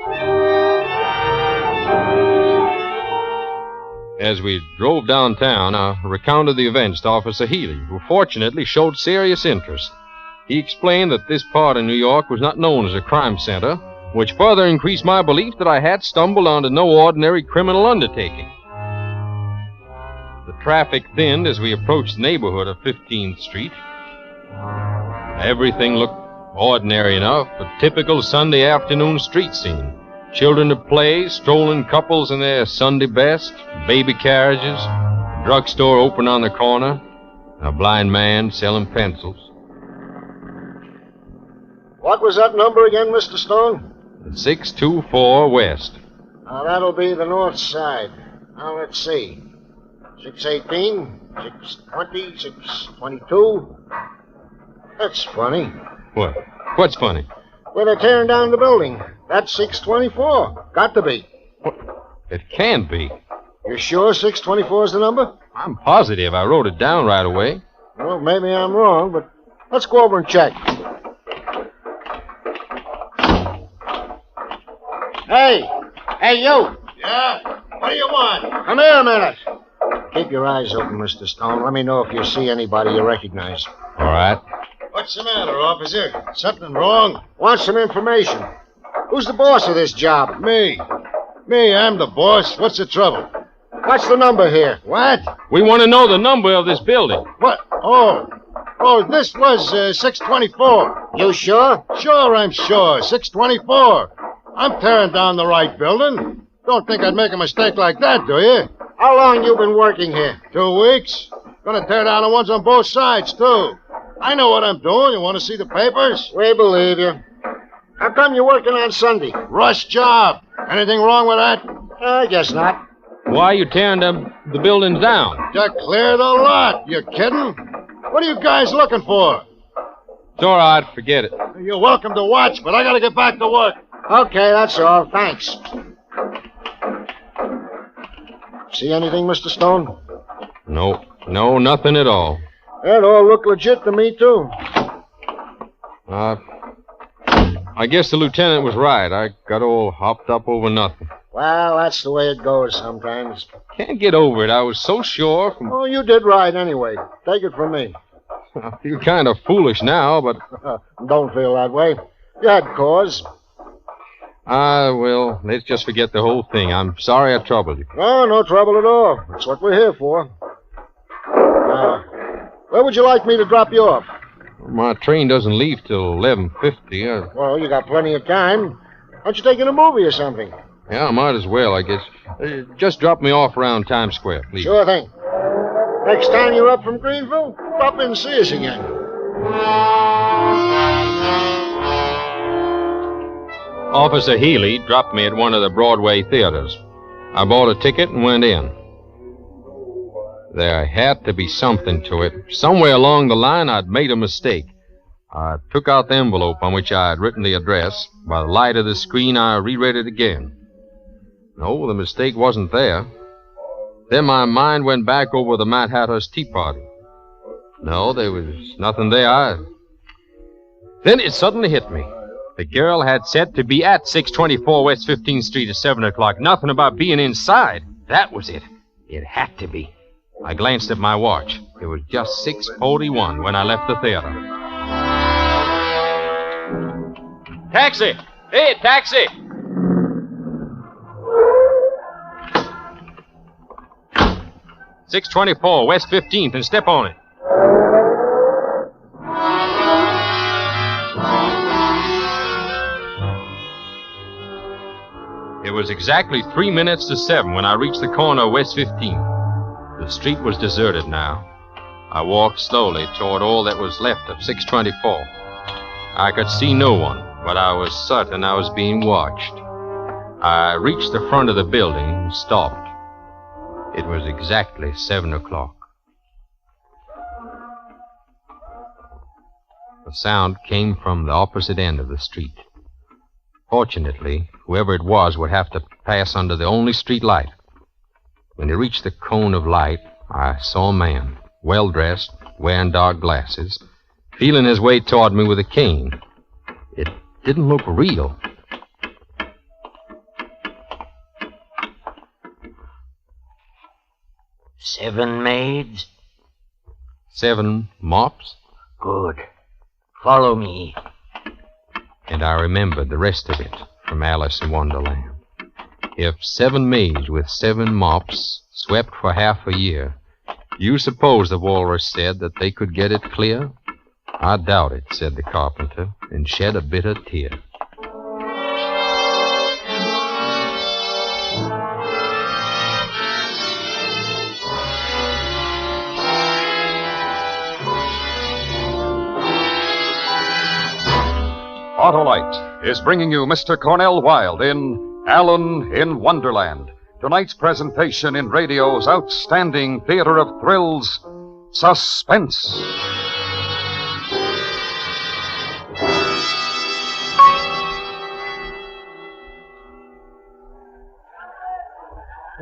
As we drove downtown, I recounted the events to Officer Healy, who fortunately showed serious interest. He explained that this part of New York was not known as a crime center, which further increased my belief that I had stumbled onto no ordinary criminal undertaking. The traffic thinned as we approached the neighborhood of 15th Street. Everything looked ordinary enough, a typical Sunday afternoon street scene. Children at play, strolling couples in their Sunday best, baby carriages, a drugstore open on the corner, and a blind man selling pencils. What was that number again, Mr. Stone? 624 West. Now, that'll be the north side. Now, let's see. 618, 620, 622. That's funny. What? What's funny? Well, they're tearing down the building. That's 624. Got to be. It can't be. You sure 624 is the number? I'm positive. I wrote it down right away. Well, maybe I'm wrong, but let's go over and check. Hey! Hey, you! Yeah? What do you want? Come here a minute. Keep your eyes open, Mr. Stone. Let me know if you see anybody you recognize. All right. What's the matter, officer? Something wrong? Want some information. Who's the boss of this job? Me. I'm the boss. What's the trouble? What's the number here? What? We want to know the number of this building. What? Oh, this was 624. You sure? Sure, I'm sure. 624. I'm tearing down the right building. Don't think I'd make a mistake like that, do you? How long you been working here? 2 weeks. Gonna tear down the ones on both sides, too. I know what I'm doing. You want to see the papers? We believe you. How come you're working on Sunday? Rush job. Anything wrong with that? I guess not. Why are you tearing the buildings down? To clear the lot. You kidding? What are you guys looking for? It's all right. Forget it. You're welcome to watch, but I gotta get back to work. Okay, that's all. Thanks. See anything, Mr. Stone? No, nothing at all. That all looked legit to me, too. I guess the lieutenant was right. I got all hopped up over nothing. Well, that's the way it goes sometimes. Can't get over it. I was so sure from... Oh, you did right anyway. Take it from me. I feel kind of foolish now, but... Don't feel that way. You had cause. Well, let's just forget the whole thing. I'm sorry I troubled you. Oh, no trouble at all. That's what we're here for. Where would you like me to drop you off? My train doesn't leave till 11:50. Well, you got plenty of time. Aren't you taking a movie or something? Yeah, I might as well, I guess. Just drop me off around Times Square, please. Sure thing. Next time you're up from Greenville, stop in and see us again. Officer Healy dropped me at one of the Broadway theaters. I bought a ticket and went in. There had to be something to it. Somewhere along the line, I'd made a mistake. I took out the envelope on which I had written the address. By the light of the screen, I reread it again. No, the mistake wasn't there. Then my mind went back over the Mad Hatter's Tea Party. No, there was nothing there either. Then it suddenly hit me. The girl had said to be at 624 West 15th Street at 7 o'clock. Nothing about being inside. That was it. It had to be. I glanced at my watch. It was just 6:41 when I left the theater. Taxi! Hey, taxi! $624 West 15th, and step on it. It was exactly 3 minutes to 7 when I reached the corner of West 15th. The street was deserted now. I walked slowly toward all that was left of 624. I could see no one, but I was certain I was being watched. I reached the front of the building and stopped. It was exactly 7 o'clock. The sound came from the opposite end of the street. Fortunately, whoever it was would have to pass under the only street light. When he reached the cone of light, I saw a man, well-dressed, wearing dark glasses, feeling his way toward me with a cane. It didn't look real. Seven maids? 7 mops? Good. Follow me. And I remembered the rest of it from Alice in Wonderland. If 7 maids with 7 mops swept for half a year, you suppose the walrus said that they could get it clear? I doubt it, said the carpenter, and shed a bitter tear. Autolite is bringing you Mr. Cornell Wilde in Alan in Wonderland. Tonight's presentation in radio's outstanding theater of thrills, Suspense.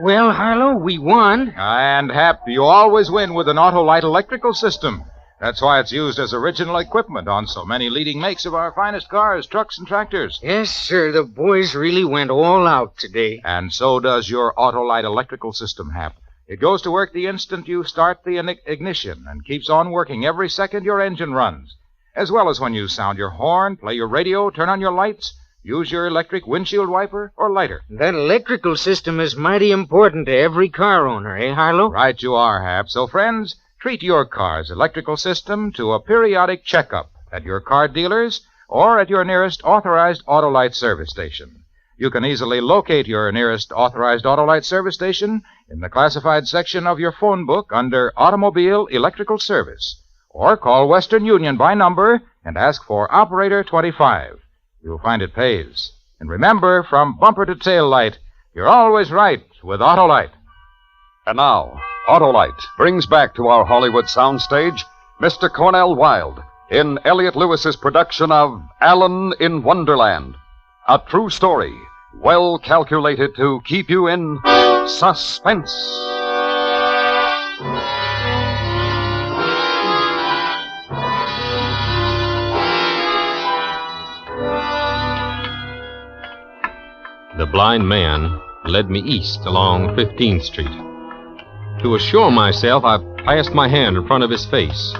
Well, Harlow, we won. And Hap, you always win with an Autolite electrical system. That's why it's used as original equipment on so many leading makes of our finest cars, trucks, and tractors. Yes, sir. The boys really went all out today. And so does your Autolite electrical system, Hap. It goes to work the instant you start the ignition and keeps on working every second your engine runs, as well as when you sound your horn, play your radio, turn on your lights, use your electric windshield wiper, or lighter. That electrical system is mighty important to every car owner, eh, Harlow? Right you are, Hap. So, friends, treat your car's electrical system to a periodic checkup at your car dealers or at your nearest authorized Autolite service station. You can easily locate your nearest authorized Autolite service station in the classified section of your phone book under Automobile Electrical Service, or call Western Union by number and ask for Operator 25. You'll find it pays. And remember, from bumper to tail light, you're always right with Autolite. And now, Autolite brings back to our Hollywood soundstage Mr. Cornell Wilde in Elliot Lewis's production of Alan in Wonderland. A true story, well calculated to keep you in suspense. The blind man led me east along 15th Street. To assure myself, I passed my hand in front of his face.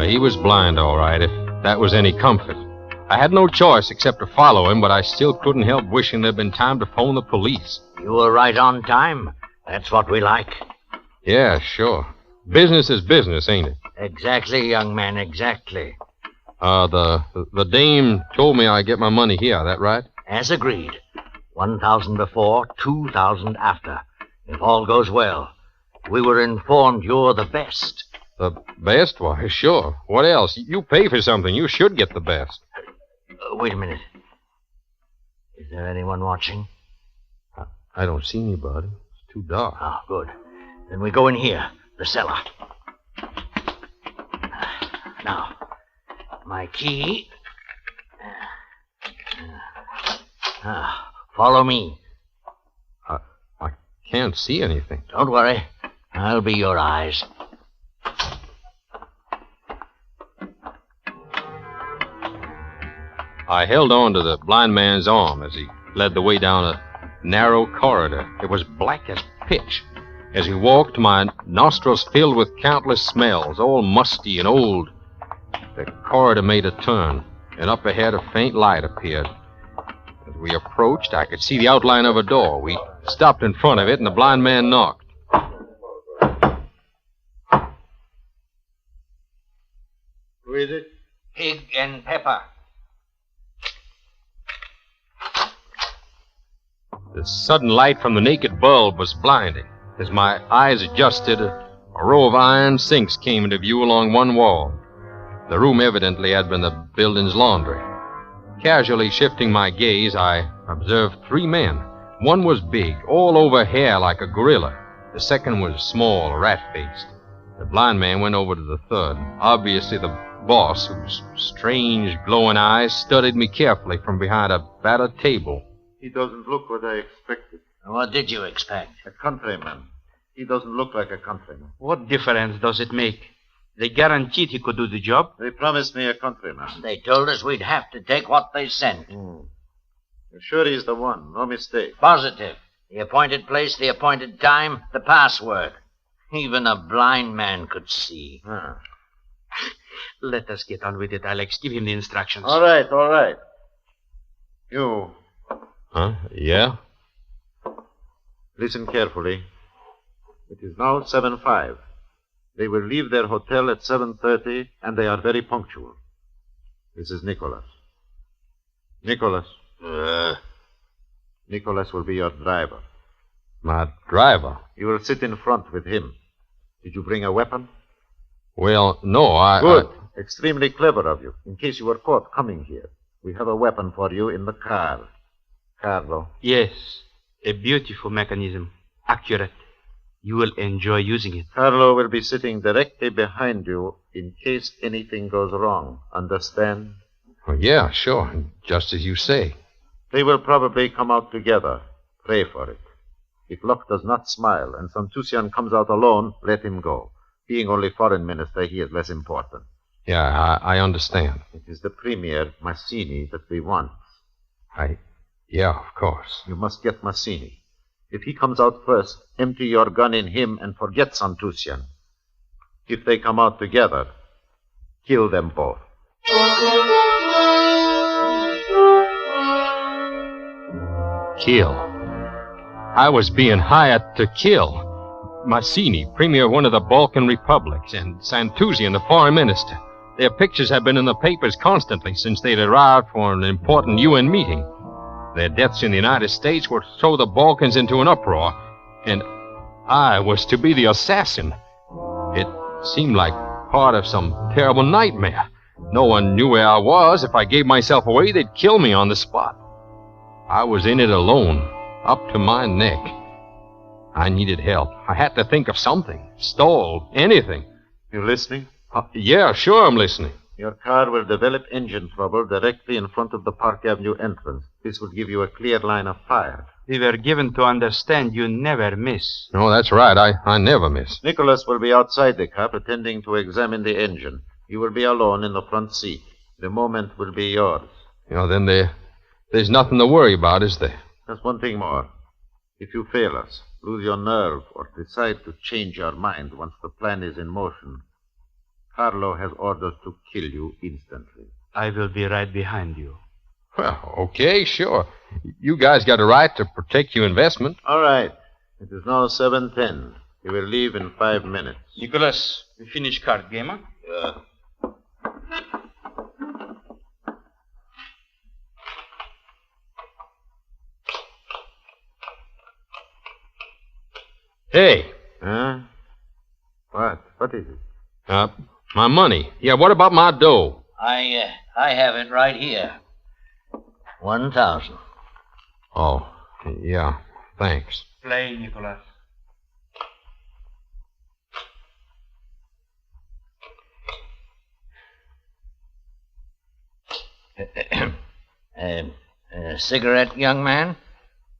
He was blind, all right, if that was any comfort. I had no choice except to follow him, but I still couldn't help wishing there'd been time to phone the police. You were right on time. That's what we like. Yeah, sure. Business is business, ain't it? Exactly, young man, exactly. The dame told me I'd get my money here, that right? As agreed. 1,000 before, 2,000 after. If all goes well. We were informed you're the best. The best? Why, sure. What else? You pay for something. You should get the best. Wait a minute. Is there anyone watching? I don't see anybody. It's too dark. Oh, good. Then we go in here, the cellar. Now, my key. Follow me. I can't see anything. Don't worry. I'll be your eyes. I held on to the blind man's arm as he led the way down a narrow corridor. It was black as pitch. As he walked, my nostrils filled with countless smells, all musty and old. The corridor made a turn, and up ahead a faint light appeared. As we approached, I could see the outline of a door. We stopped in front of it, and the blind man knocked. Who is it? Pig and Pepper. The sudden light from the naked bulb was blinding. As my eyes adjusted, a row of iron sinks came into view along one wall. The room evidently had been the building's laundry. Casually shifting my gaze, I observed three men. One was big, all over hair like a gorilla. The second was small, rat-faced. The blind man went over to the third, obviously the boss, whose strange, glowing eyes studied me carefully from behind a battered table. He doesn't look what I expected. What did you expect? A countryman. He doesn't look like a countryman. What difference does it make? They guaranteed he could do the job. They promised me a countryman. They told us we'd have to take what they sent. You're sure he's the one? No mistake. Positive. The appointed place, the appointed time, the password. Even a blind man could see. Let us get on with it, Alex. Give him the instructions. All right. You. Huh? Yeah? Listen carefully. It is now 7:05. They will leave their hotel at 7:30, and they are very punctual. This is Nicholas. Nicholas. Nicholas will be your driver. My driver? You will sit in front with him. Did you bring a weapon? Well, no, Good. Extremely clever of you. In case you were caught coming here, we have a weapon for you in the car. Carlo. Yes. A beautiful mechanism. Accurate. You will enjoy using it. Carlo will be sitting directly behind you in case anything goes wrong. Understand? Oh, yeah, sure. Just as you say. They will probably come out together. Pray for it. If luck does not smile and Santusian comes out alone, let him go. Being only foreign minister, he is less important. Yeah, I understand. It is the Premier, Massini, that we want. Yeah, of course. You must get Massini. If he comes out first, empty your gun in him and forget Santusian. If they come out together, kill them both. Kill. I was being hired to kill. Mazzini, premier of one of the Balkan republics, and Santusian, the foreign minister. Their pictures have been in the papers constantly since they'd arrived for an important UN meeting. Their deaths in the United States would throw the Balkans into an uproar, and I was to be the assassin. It seemed like part of some terrible nightmare. No one knew where I was. If I gave myself away, they'd kill me on the spot. I was in it alone, up to my neck. I needed help. I had to think of something. Stall, anything. You listening? Yeah, sure I'm listening. Your car will develop engine trouble directly in front of the Park Avenue entrance. This will give you a clear line of fire. We were given to understand you never miss. No, that's right. I never miss. Nicholas will be outside the car pretending to examine the engine. You will be alone in the front seat. The moment will be yours. Then there's nothing to worry about, is there? Just one thing more. If you fail us, lose your nerve, or decide to change your mind once the plan is in motion, Carlo has orders to kill you instantly. I will be right behind you. Well, okay, sure. You guys got a right to protect your investment. All right. It is now 7:10. We will leave in 5 minutes. Nicholas, we finish card game, huh? Yeah. Hey. Huh? What? What is it? My money. Yeah, what about my dough? I have it right here. 1,000. Oh, yeah, thanks. Play, Nicholas. Cigarette, young man?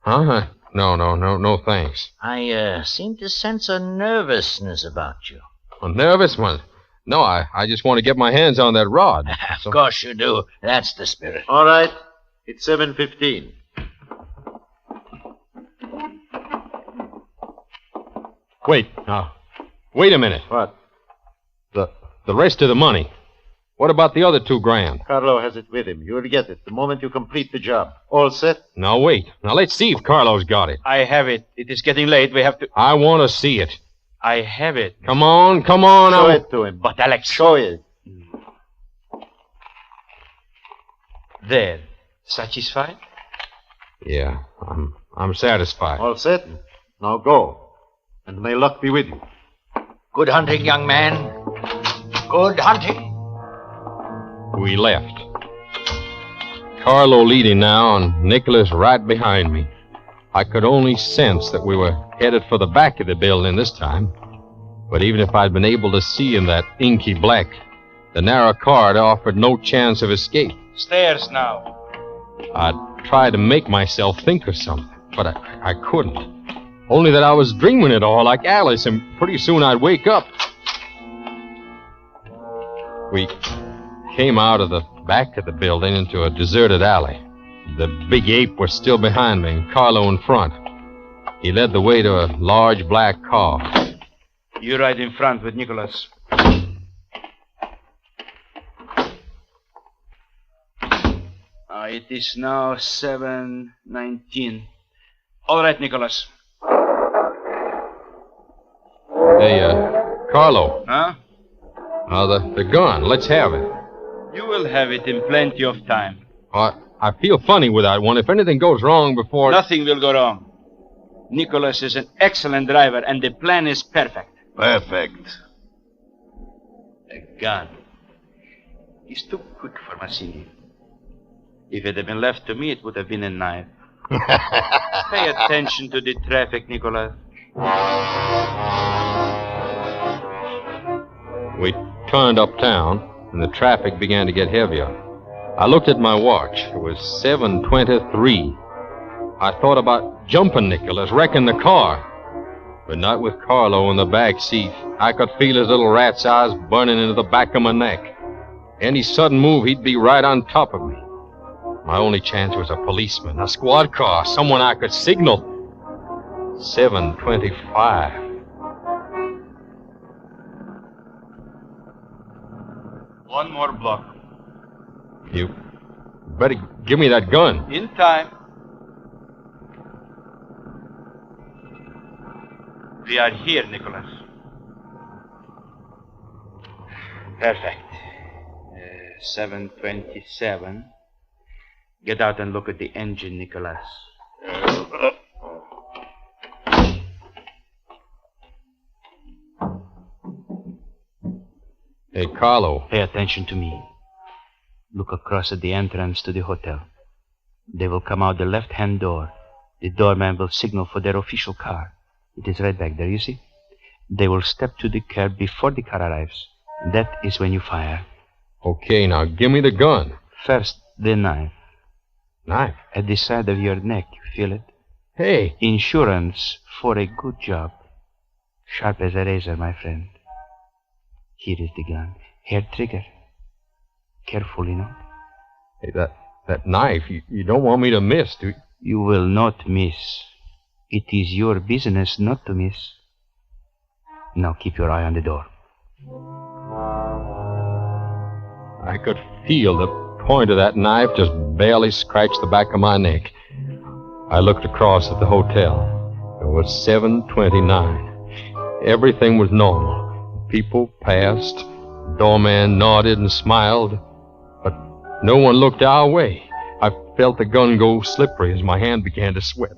Huh? No, thanks. I seem to sense a nervousness about you. A nervous one? No, I just want to get my hands on that rod. Of course you do. That's the spirit. All right. It's 7:15. Wait a minute. What? The rest of the money. What about the other $2,000? Carlo has it with him. You will get it the moment you complete the job. All set? Now, wait. Now, let's see if Carlo's got it. I have it. It is getting late. We have to... I want to see it. I have it. Come on. Show it to him. But, Alex... Show it. There. Satisfied? Yeah, I'm satisfied. All set? Now go. And may luck be with you. Good hunting, young man. Good hunting. We left. Carlo leading now, and Nicholas right behind me. I could only sense that we were headed for the back of the building this time. But even if I'd been able to see in that inky black, the narrow corridor offered no chance of escape. Stairs now. I'd tried to make myself think of something, but I couldn't. Only that I was dreaming it all like Alice, and pretty soon I'd wake up. We came out of the back of the building into a deserted alley. The big ape was still behind me, and Carlo in front. He led the way to a large black car. You ride in front with Nicholas. It is now 7:19. All right, Nicholas. Hey, Carlo. Huh? The gun. Let's have it. You will have it in plenty of time. I feel funny without one. If anything goes wrong before... Nothing will go wrong. Nicholas is an excellent driver, and the plan is perfect. Perfect. A gun. He's too quick for Mazzini. If it had been left to me, it would have been a knife. Pay attention to the traffic, Nicholas. We turned uptown, and the traffic began to get heavier. I looked at my watch. It was 7:23. I thought about jumping Nicholas, wrecking the car. But not with Carlo in the back seat. I could feel his little rat's eyes burning into the back of my neck. Any sudden move, he'd be right on top of me. My only chance was a policeman, a squad car, someone I could signal. 7:25. One more block. You better give me that gun. In time. We are here, Nicholas. Perfect. 7:27. Get out and look at the engine, Nicholas. Hey, Carlo. Pay attention to me. Look across at the entrance to the hotel. They will come out the left-hand door. The doorman will signal for their official car. It is right back there, you see? They will step to the curb before the car arrives. That is when you fire. Okay, now give me the gun. First, the knife. Knife? At the side of your neck. You feel it? Hey. Insurance for a good job. Sharp as a razor, my friend. Here is the gun. Hair trigger. Careful, you know. Hey, that knife, you don't want me to miss, do you? You will not miss. It is your business not to miss. Now keep your eye on the door. I could feel the point of that knife just barely scratch the back of my neck. I looked across at the hotel. It was 7:29. Everything was normal. People passed. The doorman nodded and smiled. But no one looked our way. I felt the gun go slippery as my hand began to sweat.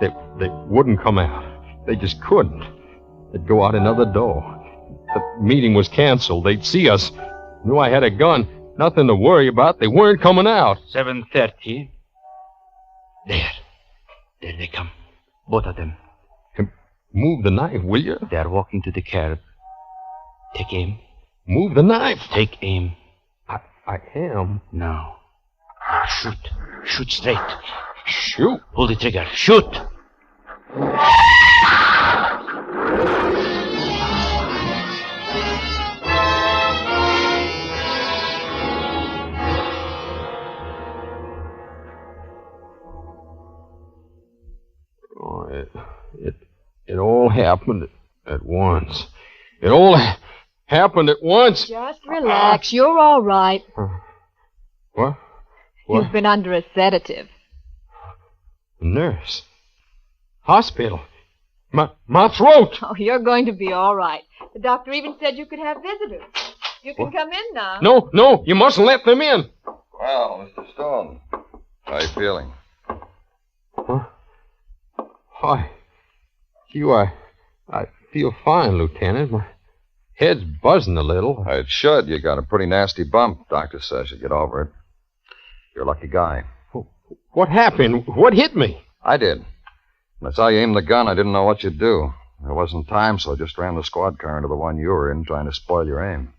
They wouldn't come out. They just couldn't. They'd go out another door. The meeting was canceled. They'd see us. Knew I had a gun. Nothing to worry about. They weren't coming out. 7:30. There they come. Both of them. Move the knife, will you? They are walking to the curb. Take aim. Move the knife. Take aim. I am. Now. Shoot. Shoot straight. Shoot. Pull the trigger. Shoot. Oh, it all happened at once. It all happened at once. Just relax. You're all right. What? You've been under a sedative. Nurse. Hospital. My throat. Oh, you're going to be all right. The doctor even said you could have visitors. You can come in now. No, you mustn't let them in. Well, Mr. Stone, how are you feeling? Huh? I feel fine, Lieutenant. My head's buzzing a little. It should. You got a pretty nasty bump. Doctor says you get over it. You're a lucky guy. What happened? What hit me? I did. When I saw you aim the gun, I didn't know what you'd do. There wasn't time, so I just ran the squad car into the one you were in, trying to spoil your aim.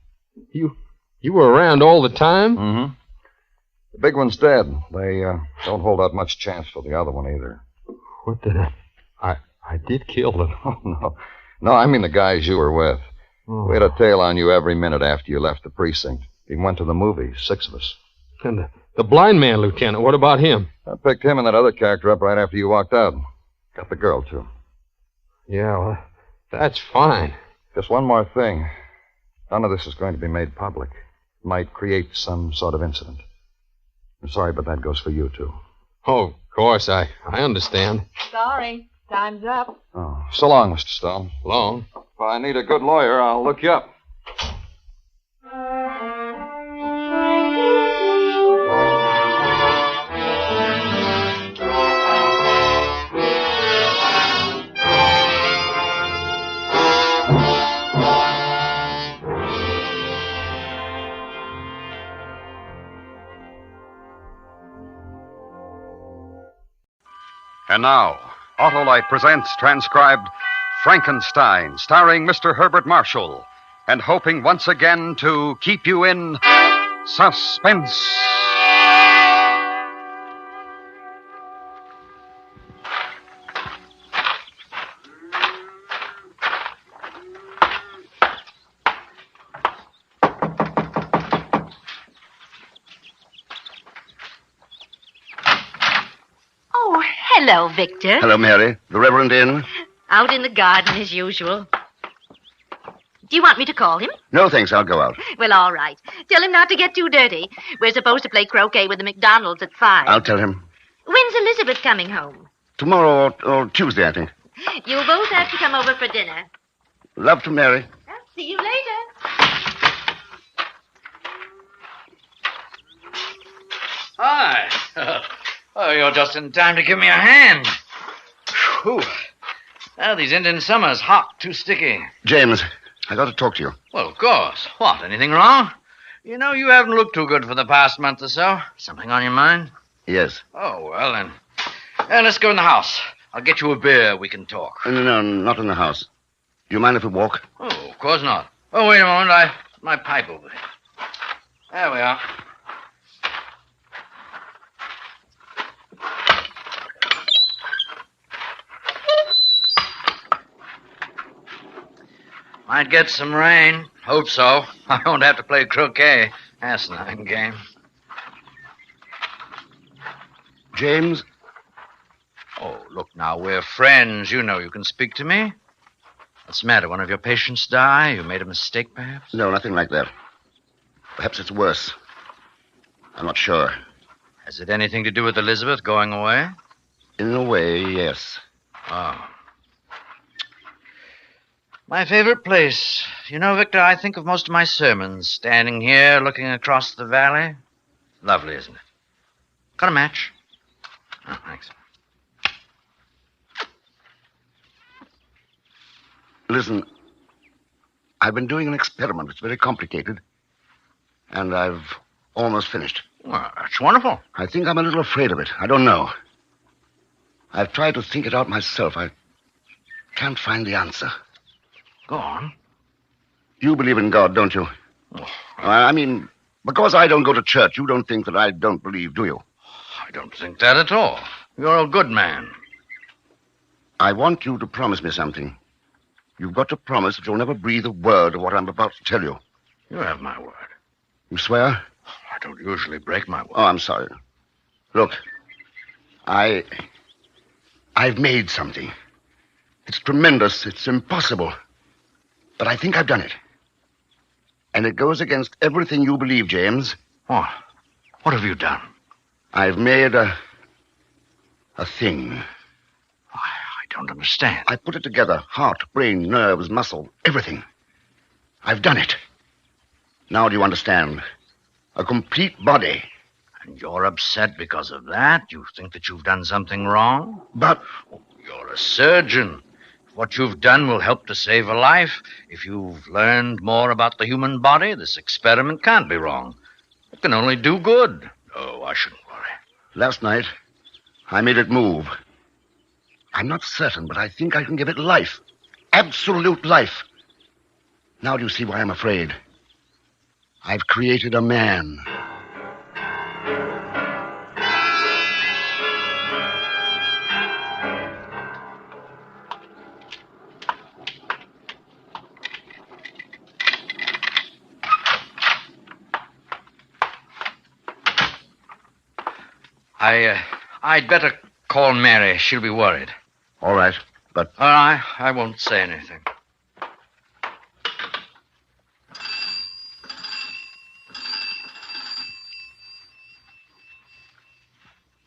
You were around all the time? Mm-hmm. The big one's dead. They don't hold out much chance for the other one either. What did I did kill them. Oh, no. No, I mean the guys you were with. Oh. We had a tail on you every minute after you left the precinct. We went to the movies, 6 of us. And the blind man, Lieutenant, what about him? I picked him and that other character up right after you walked out. Got the girl, too. Yeah, well, that's fine. Just one more thing. None of this is going to be made public. It might create some sort of incident. I'm sorry, but that goes for you, too. Oh, of course, I understand. Sorry. Time's up. Oh, so long, Mr. Stone. Long. If I need a good lawyer, I'll look you up. And now, Autolite presents transcribed Frankenstein, starring Mr. Herbert Marshall, and hoping once again to keep you in suspense. Oh, Hello, Victor. Hello, Mary. The Reverend in? Out in the garden as usual. Do you want me to call him? No, thanks. I'll go out. Well, all right. Tell him not to get too dirty. We're supposed to play croquet with the McDonalds at 5. I'll tell him. When's Elizabeth coming home? Tomorrow or Tuesday, I think. You'll both have to come over for dinner. Love to Mary. See you later. Hi. Oh, you're just in time to give me a hand. Whew. Oh, these Indian summers, hot, too sticky. James, I got to talk to you. Well, of course. What, anything wrong? You know, you haven't looked too good for the past month or so. Something on your mind? Yes. Oh, well, then. Let's go in the house. I'll get you a beer. We can talk. No, not in the house. Do you mind if we walk? Oh, of course not. Oh, wait a moment. My pipe over here. There we are. Might get some rain. Hope so. I won't have to play croquet. Asinine game. James? Oh, look now, we're friends. You know you can speak to me. What's the matter? One of your patients die? You made a mistake, perhaps? No, nothing like that. Perhaps it's worse. I'm not sure. Has it anything to do with Elizabeth going away? In a way, yes. Oh. My favorite place. You know, Victor, I think of most of my sermons standing here looking across the valley. Lovely, isn't it? Got a match? Oh, thanks. Listen, I've been doing an experiment. It's very complicated. And I've almost finished. Well, that's wonderful. I think I'm a little afraid of it. I don't know. I've tried to think it out myself. I can't find the answer. Go on. You believe in God, don't you? Oh, I mean, because I don't go to church, you don't think that I don't believe, do you? I don't think that at all. You're a good man. I want you to promise me something. You've got to promise that you'll never breathe a word of what I'm about to tell you. You have my word. You swear? I don't usually break my word. Oh, I'm sorry. Look, I've made something. It's tremendous. It's impossible. But I think I've done it. And it goes against everything you believe, James. What? What have you done? I've made a thing. I don't understand. I put it together. Heart, brain, nerves, muscle, everything. I've done it. Now do you understand? A complete body. And you're upset because of that? You think that you've done something wrong? But... You're a surgeon. What you've done will help to save a life. If you've learned more about the human body, this experiment can't be wrong. It can only do good. Oh, I shouldn't worry. Last night, I made it move. I'm not certain, but I think I can give it life. Absolute life. Now do you see why I'm afraid? I've created a man. I'd better call Mary. She'll be worried. All right, but... I won't say anything.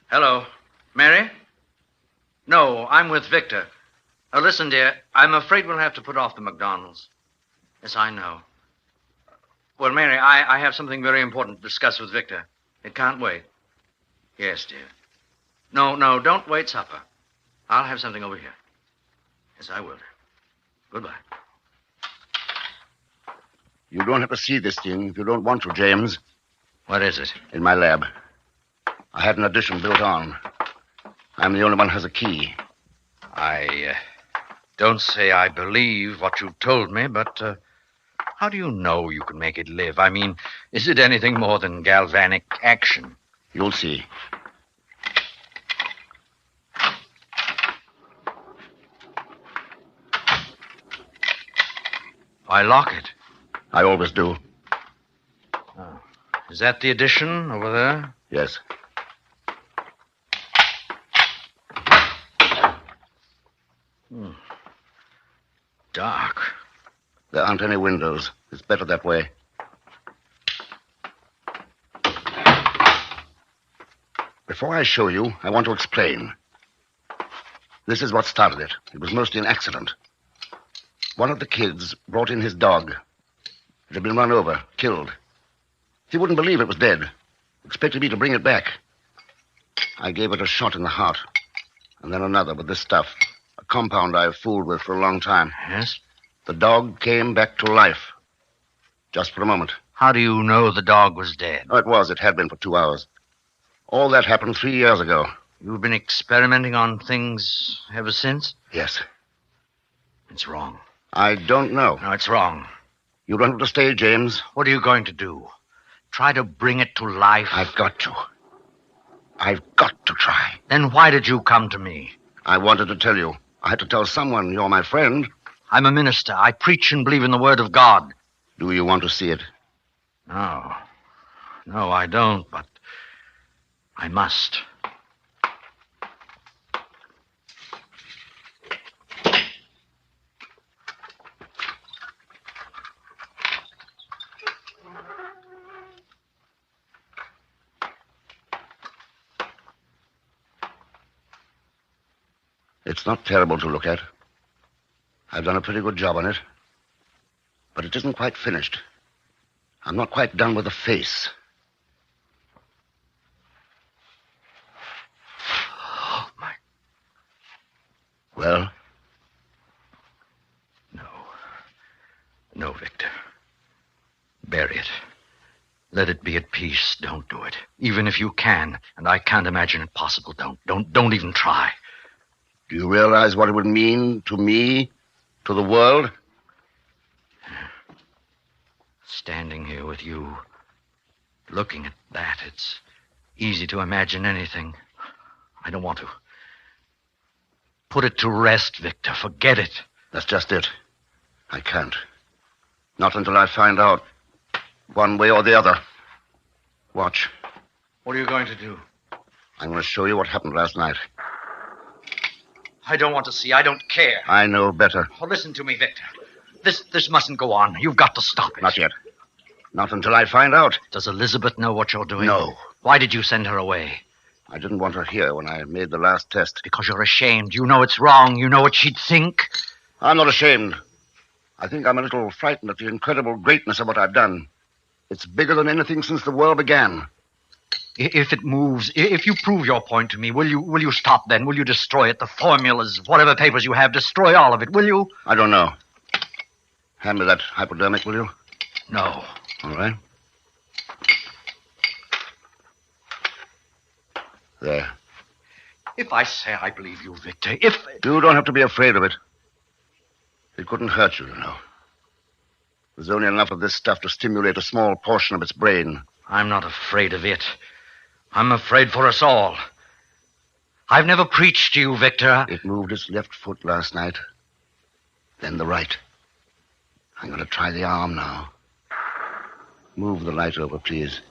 Hello. Mary? No, I'm with Victor. Listen, dear, I'm afraid we'll have to put off the McDonald's. Yes, I know. Well, Mary, I have something very important to discuss with Victor. It can't wait. Yes, dear. No, don't wait supper. I'll have something over here. Yes, I will. Goodbye. You don't have to see this thing if you don't want to, James. What is it? In my lab. I had an addition built on. I'm the only one who has a key. I don't say I believe what you've told me, but how do you know you can make it live? I mean, is it anything more than galvanic action? You'll see. Why lock it? I always do. Oh. Is that the addition over there? Yes. Dark. There aren't any windows. It's better that way. Before I show you, I want to explain. This is what started it. It was mostly an accident. One of the kids brought in his dog. It had been run over, killed. He wouldn't believe it was dead. Expected me to bring it back. I gave it a shot in the heart. And then another with this stuff. A compound I've fooled with for a long time. Yes? The dog came back to life. Just for a moment. How do you know the dog was dead? Oh, it was. It had been for 2 hours. All that happened 3 years ago. You've been experimenting on things ever since? Yes. It's wrong. I don't know. No, it's wrong. You don't have to stay, James. What are you going to do? Try to bring it to life? I've got to. I've got to try. Then why did you come to me? I wanted to tell you. I had to tell someone. You're my friend. I'm a minister. I preach and believe in the word of God. Do you want to see it? No. No, I don't, but I must. It's not terrible to look at. I've done a pretty good job on it. But it isn't quite finished. I'm not quite done with the face. Oh, my. Well? No. No, Victor. Bury it. Let it be at peace. Don't do it. Even if you can, and I can't imagine it possible, don't even try. Do you realize what it would mean to me, to the world? Standing here with you, looking at that, it's easy to imagine anything. I don't want to. Put it to rest, Victor. Forget it. That's just it. I can't. Not until I find out one way or the other. Watch. What are you going to do? I'm going to show you what happened last night. I don't want to see. I don't care. I know better. Oh, listen to me, Victor. This mustn't go on. You've got to stop it. Not yet. Not until I find out. Does Elizabeth know what you're doing? No. Why did you send her away? I didn't want her here when I made the last test. Because you're ashamed. You know it's wrong. You know what she'd think. I'm not ashamed. I think I'm a little frightened at the incredible greatness of what I've done. It's bigger than anything since the world began. If it moves, if you prove your point to me, will you stop then? Will you destroy it? The formulas, whatever papers you have, destroy all of it, will you? I don't know. Hand me that hypodermic, will you? No. All right. There. If I say I believe you, Victor, if... You don't have to be afraid of it. It couldn't hurt you, you know. There's only enough of this stuff to stimulate a small portion of its brain. I'm not afraid of it. I'm afraid for us all. I've never preached to you, Victor. It moved its left foot last night. Then the right. I'm going to try the arm now. Move the light over, please.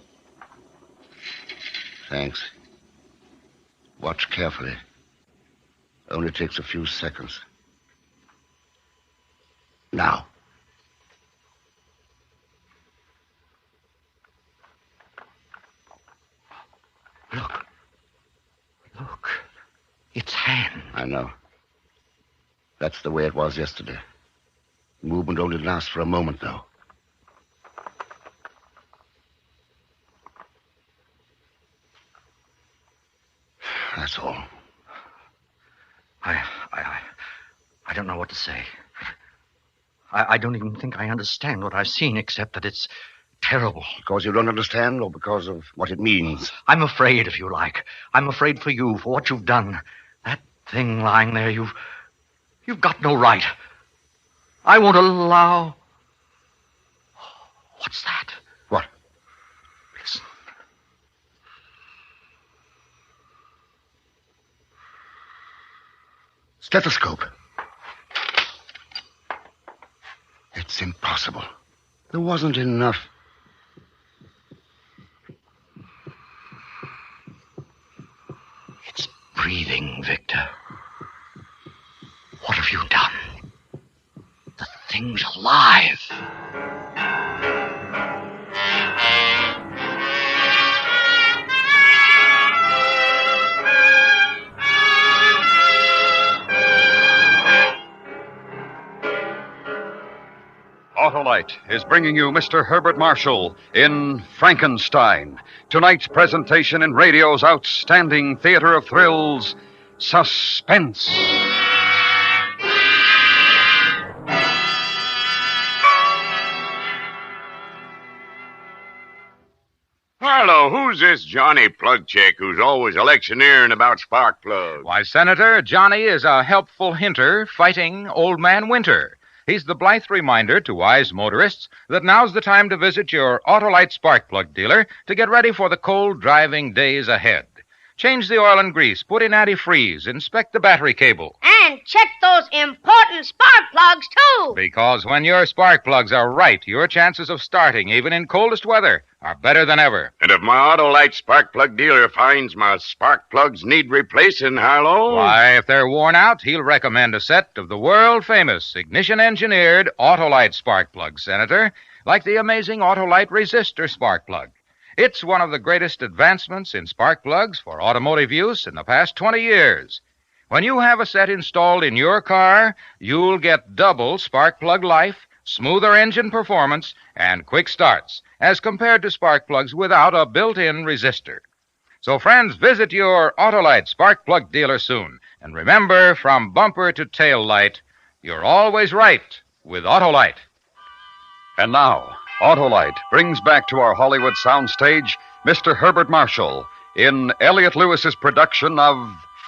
Thanks. Watch carefully. Only takes a few seconds. Now. Look. Its hand. I know. That's the way it was yesterday. Movement only lasts for a moment, though. That's all. I don't know what to say. I don't even think I understand what I've seen, except that it's terrible. Because you don't understand, or because of what it means? I'm afraid, if you like. I'm afraid for you, for what you've done. That thing lying there, you've got no right. I won't allow... What's that? What? Listen. Stethoscope. It's impossible. There wasn't enough. It's breathing, Victor. What have thing's alive. Autolite is bringing you Mr. Herbert Marshall in Frankenstein. Tonight's presentation in radio's outstanding theater of thrills, Suspense. Harlow, who's this Johnny Plugcheck who's always electioneering about spark plugs? Why, Senator, Johnny is a helpful hinter fighting Old Man Winter. He's the blithe reminder to wise motorists that now's the time to visit your Autolite spark plug dealer to get ready for the cold driving days ahead. Change the oil and grease, put in antifreeze, inspect the battery cable. And check those important spark plugs, too. Because when your spark plugs are right, your chances of starting, even in coldest weather, are better than ever. And if my Autolite spark plug dealer finds my spark plugs need replacing, Harlow? Why, if they're worn out, he'll recommend a set of the world-famous ignition-engineered Autolite spark plugs, Senator, like the amazing Autolite resistor spark plug. It's one of the greatest advancements in spark plugs for automotive use in the past 20 years. When you have a set installed in your car, you'll get double spark plug life, smoother engine performance, and quick starts, as compared to spark plugs without a built-in resistor. So, friends, visit your Autolite spark plug dealer soon. And remember, from bumper to tail light, you're always right with Autolite. And now, Autolite brings back to our Hollywood soundstage Mr. Herbert Marshall in Elliot Lewis's production of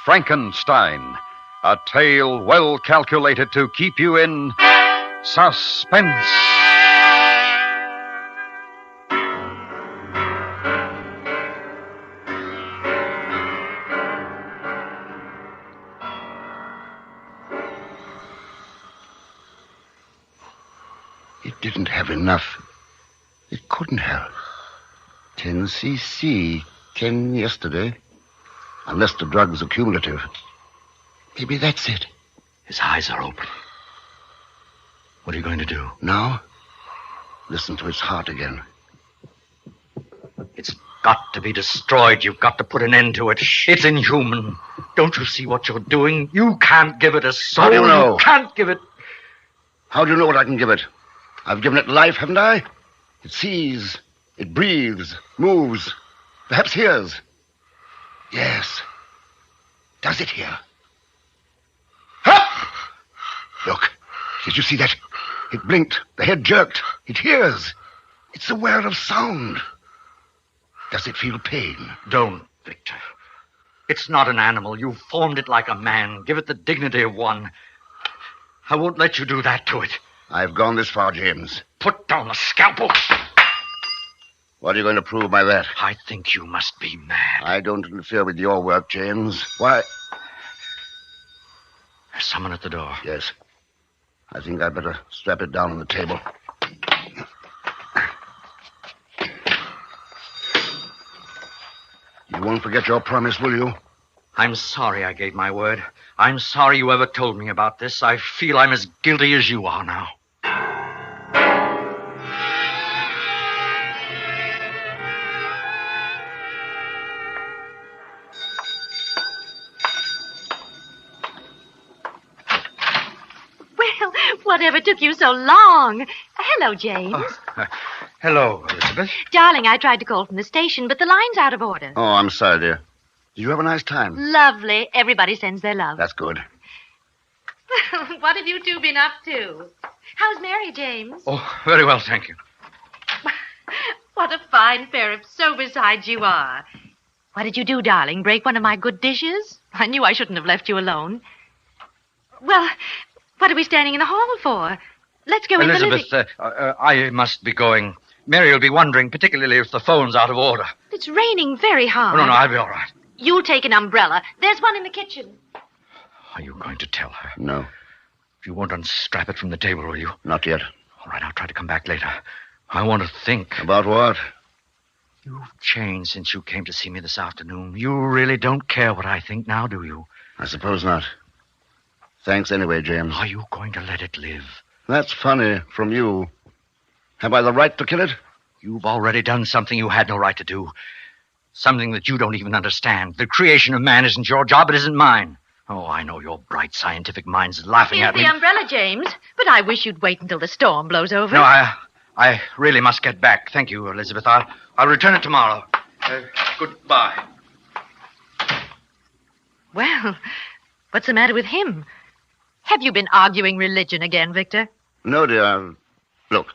Frankenstein, a tale well calculated to keep you in suspense. It didn't have enough. It couldn't have. 10 cc. 10 yesterday. Unless the drug's accumulative. Maybe that's it. His eyes are open. What are you going to do? Now, listen to his heart again. It's got to be destroyed. You've got to put an end to it. It's inhuman. Don't you see what you're doing? You can't give it a soul. How do you know? You can't give it... How do you know what I can give it? I've given it life, haven't I? It sees, it breathes, moves, perhaps hears. Yes. Does it hear? Ha! Look, did you see that? It blinked, the head jerked. It hears. It's aware of sound. Does it feel pain? Don't, Victor. It's not an animal. You've formed it like a man. Give it the dignity of one. I won't let you do that to it. I've gone this far, James. Put down the scalpel. What are you going to prove by that? I think you must be mad. I don't interfere with your work, James. Why? There's someone at the door. Yes. I think I'd better strap it down on the table. You won't forget your promise, will you? I'm sorry I gave my word. I'm sorry you ever told me about this. I feel I'm as guilty as you are now. Well, whatever took you so long? Hello, James. Hello, Elizabeth. Darling, I tried to call from the station, but the line's out of order. Oh, I'm sorry, dear. Did you have a nice time? Lovely. Everybody sends their love. That's good. What have you two been up to? How's Mary, James? Oh, very well, thank you. What a fine pair of sober-sides you are. What did you do, darling? Break one of my good dishes? I knew I shouldn't have left you alone. Well, what are we standing in the hall for? Let's go in Elizabeth, I must be going. Mary will be wondering, particularly if the phone's out of order. It's raining very hard. Oh, no, I'll be all right. You'll take an umbrella. There's one in the kitchen. Are you going to tell her? No. You won't unstrap it from the table, will you? Not yet. All right, I'll try to come back later. I want to think. About what? You've changed since you came to see me this afternoon. You really don't care what I think now, do you? I suppose not. Thanks anyway, James. Are you going to let it live? That's funny from you. Have I the right to kill it? You've already done something you had no right to do. Something that you don't even understand. The creation of man isn't your job, it isn't mine. Oh, I know your bright scientific mind's laughing Here's at me. the umbrella, James. But I wish you'd wait until the storm blows over. No, I really must get back. Thank you, Elizabeth. I'll return it tomorrow. Goodbye. Well, what's the matter with him? Have you been arguing religion again, Victor? No, dear. Look,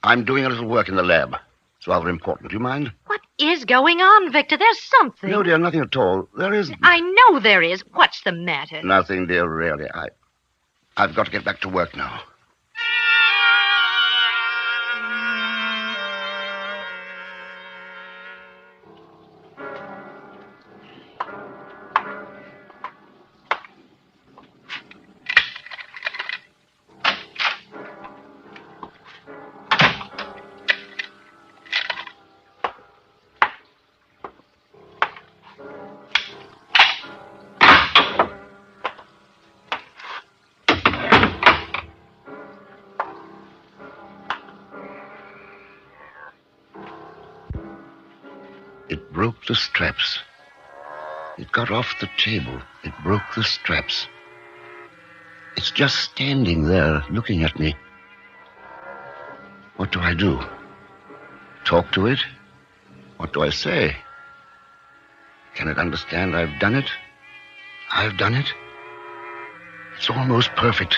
I'm doing a little work in the lab. It's rather important. Do you mind? What is going on, Victor? There's something. No, dear, nothing at all. There isn't. I know there is. What's the matter? Nothing, dear, really. I've got to get back to work now. It broke the straps. It got off the table. It broke the straps. It's just standing there looking at me. What do I do? Talk to it? What do I say? Can it understand I've done it? I've done it? It's almost perfect.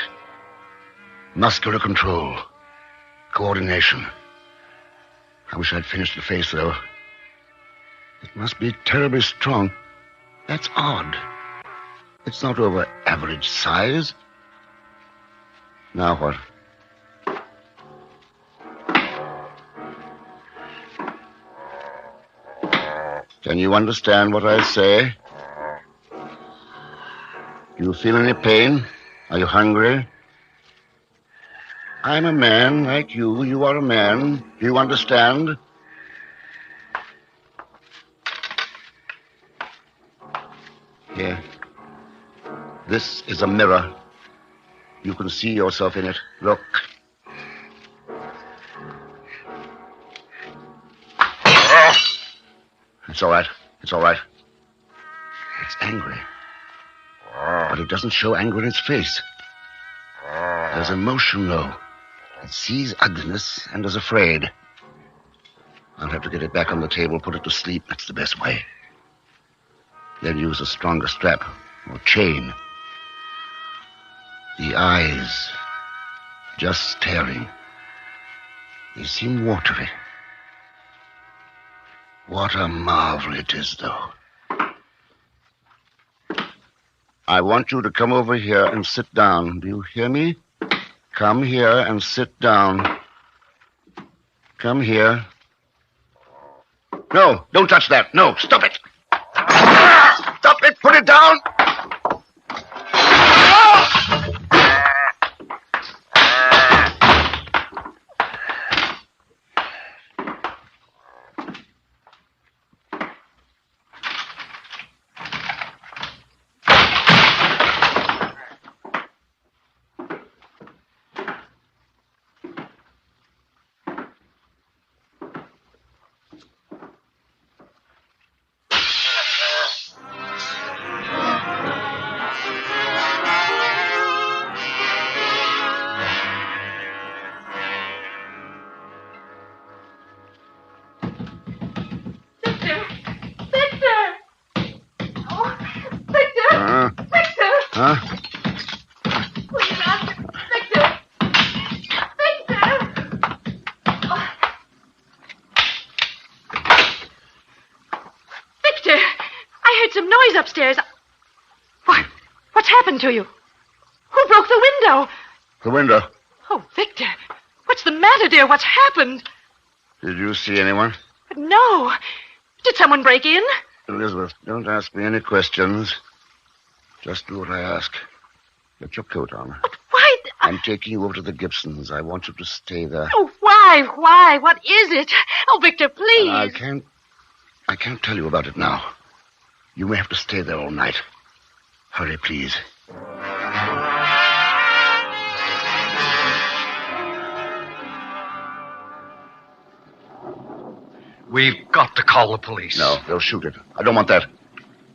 Muscular control. Coordination. I wish I'd finished the face, though. It must be terribly strong. That's odd. It's not over average size. Now what? Can you understand what I say? Do you feel any pain? Are you hungry? I'm a man like you. You are a man. Do you understand? Here. This is a mirror. You can see yourself in it. Look. It's all right. It's all right. It's angry. But it doesn't show anger in its face. There's emotion, though. It sees ugliness and is afraid. I'll have to get it back on the table, put it to sleep. That's the best way. Then use a stronger strap or chain. The eyes, just staring. They seem watery. What a marvel it is, though. I want you to come over here and sit down. Do you hear me? Come here and sit down. Come here. No, don't touch that. No, stop it. Stop it. Put it down. Upstairs. What's happened to you? Who broke the window? The window. Oh, Victor. What's the matter, dear? What's happened? Did you see anyone? No. Did someone break in? Elizabeth, don't ask me any questions. Just do what I ask. Get your coat on. But why? I'm taking you over to the Gibsons. I want you to stay there. Oh, why? Why? What is it? Oh, Victor, please. I can't tell you about it now. You may have to stay there all night. Hurry, please. We've got to call the police. No, they'll shoot it. I don't want that.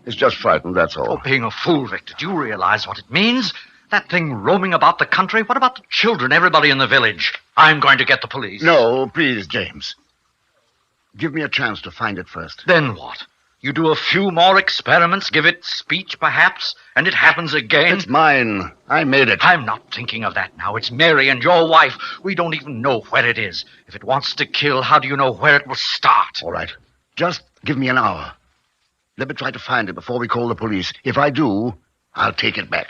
It's just frightened, that's all. Oh, being a fool, Victor. Do you realize what it means? That thing roaming about the country? What about the children, everybody in the village? I'm going to get the police. No, please, James. Give me a chance to find it first. Then what? You do a few more experiments, give it speech, perhaps, and it happens again? It's mine. I made it. I'm not thinking of that now. It's Mary and your wife. We don't even know where it is. If it wants to kill, how do you know where it will start? All right. Just give me an hour. Let me try to find it before we call the police. If I do, I'll take it back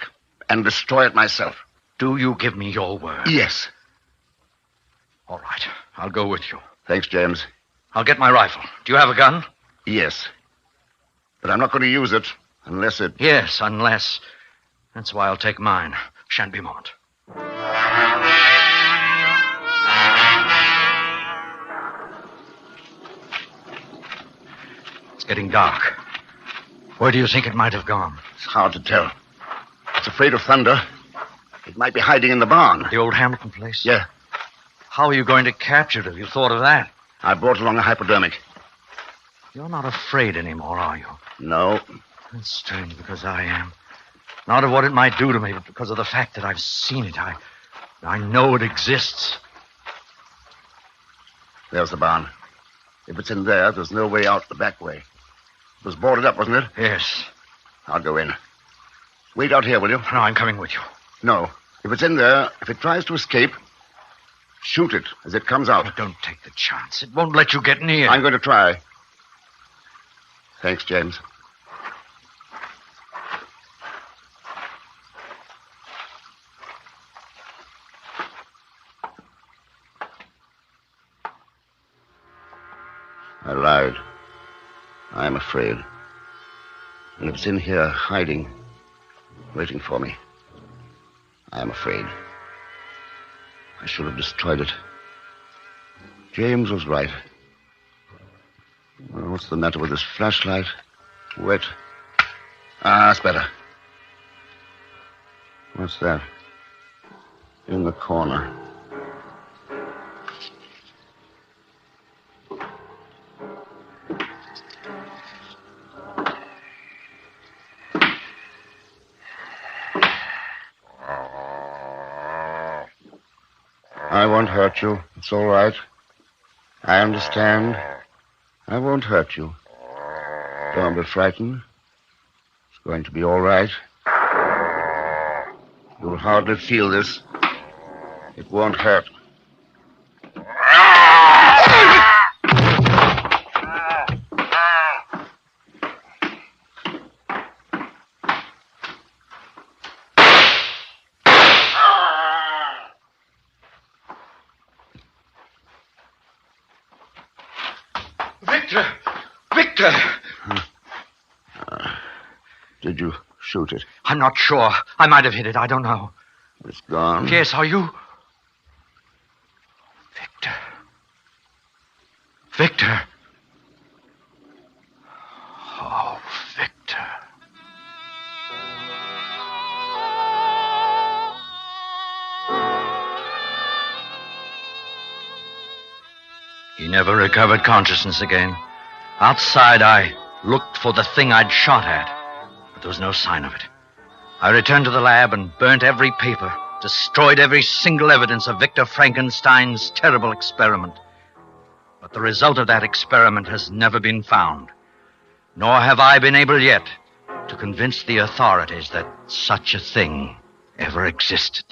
and destroy it myself. Do you give me your word? Yes. All right. I'll go with you. Thanks, James. I'll get my rifle. Do you have a gun? Yes. But I'm not going to use it unless it... Yes, unless. That's why I'll take mine. Shan't be a moment. It's getting dark. Where do you think it might have gone? It's hard to tell. It's afraid of thunder. It might be hiding in the barn. The old Hamilton place? Yeah. How are you going to capture it? Have you thought of that? I brought along a hypodermic. You're not afraid anymore, are you? No. That's strange, because I am. Not of what it might do to me, but because of the fact that I've seen it. I know it exists. There's the barn. If it's in there, there's no way out the back way. It was boarded up, wasn't it? Yes. I'll go in. Wait out here, will you? No, I'm coming with you. No. If it's in there, if it tries to escape, shoot it as it comes out. But don't take the chance. It won't let you get near. I'm going to try. Thanks, James. I lied. I'm afraid. And if it's in here, hiding, waiting for me, I'm afraid. I should have destroyed it. James was right. Well, what's the matter with this flashlight? Wet. Ah, that's better. What's that? In the corner. I won't hurt you. It's all right. I understand. I won't hurt you. Don't be frightened. It's going to be all right. You'll hardly feel this. It won't hurt. Victor! Did you shoot it? I'm not sure. I might have hit it. I don't know. It's gone? Yes, are you? Victor. Victor. Oh, Victor. He never recovered consciousness again. Outside, I looked for the thing I'd shot at, but there was no sign of it. I returned to the lab and burnt every paper, destroyed every single evidence of Victor Frankenstein's terrible experiment. But the result of that experiment has never been found, nor have I been able yet to convince the authorities that such a thing ever existed.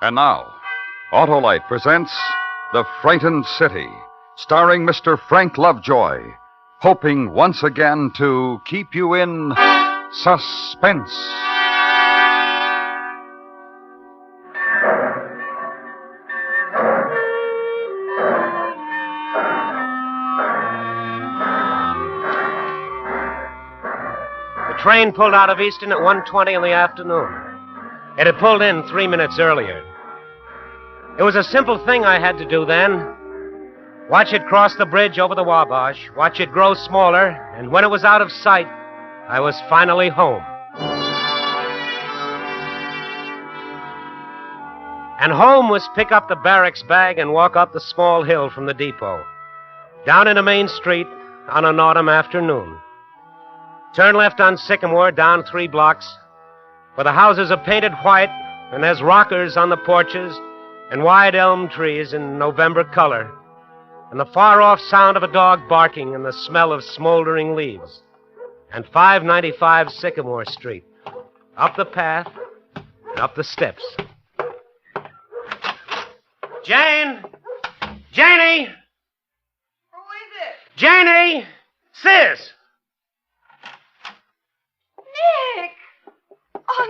And now, Autolite presents The Frightened City, starring Mr. Frank Lovejoy, hoping once again to keep you in suspense. The train pulled out of Easton at 1:20 in the afternoon. It had pulled in 3 minutes earlier. It was a simple thing I had to do then. Watch it cross the bridge over the Wabash, watch it grow smaller, and when it was out of sight, I was finally home. And home was pick up the barracks bag and walk up the small hill from the depot, down into Main Street on an autumn afternoon. Turn left on Sycamore, down 3 blocks, where the houses are painted white, and there's rockers on the porches and wide elm trees in November color, and the far-off sound of a dog barking and the smell of smoldering leaves, and 595 Sycamore Street, up the path and up the steps. Jane! Janie! Who is it? Janie! Sis! Nick! Oh,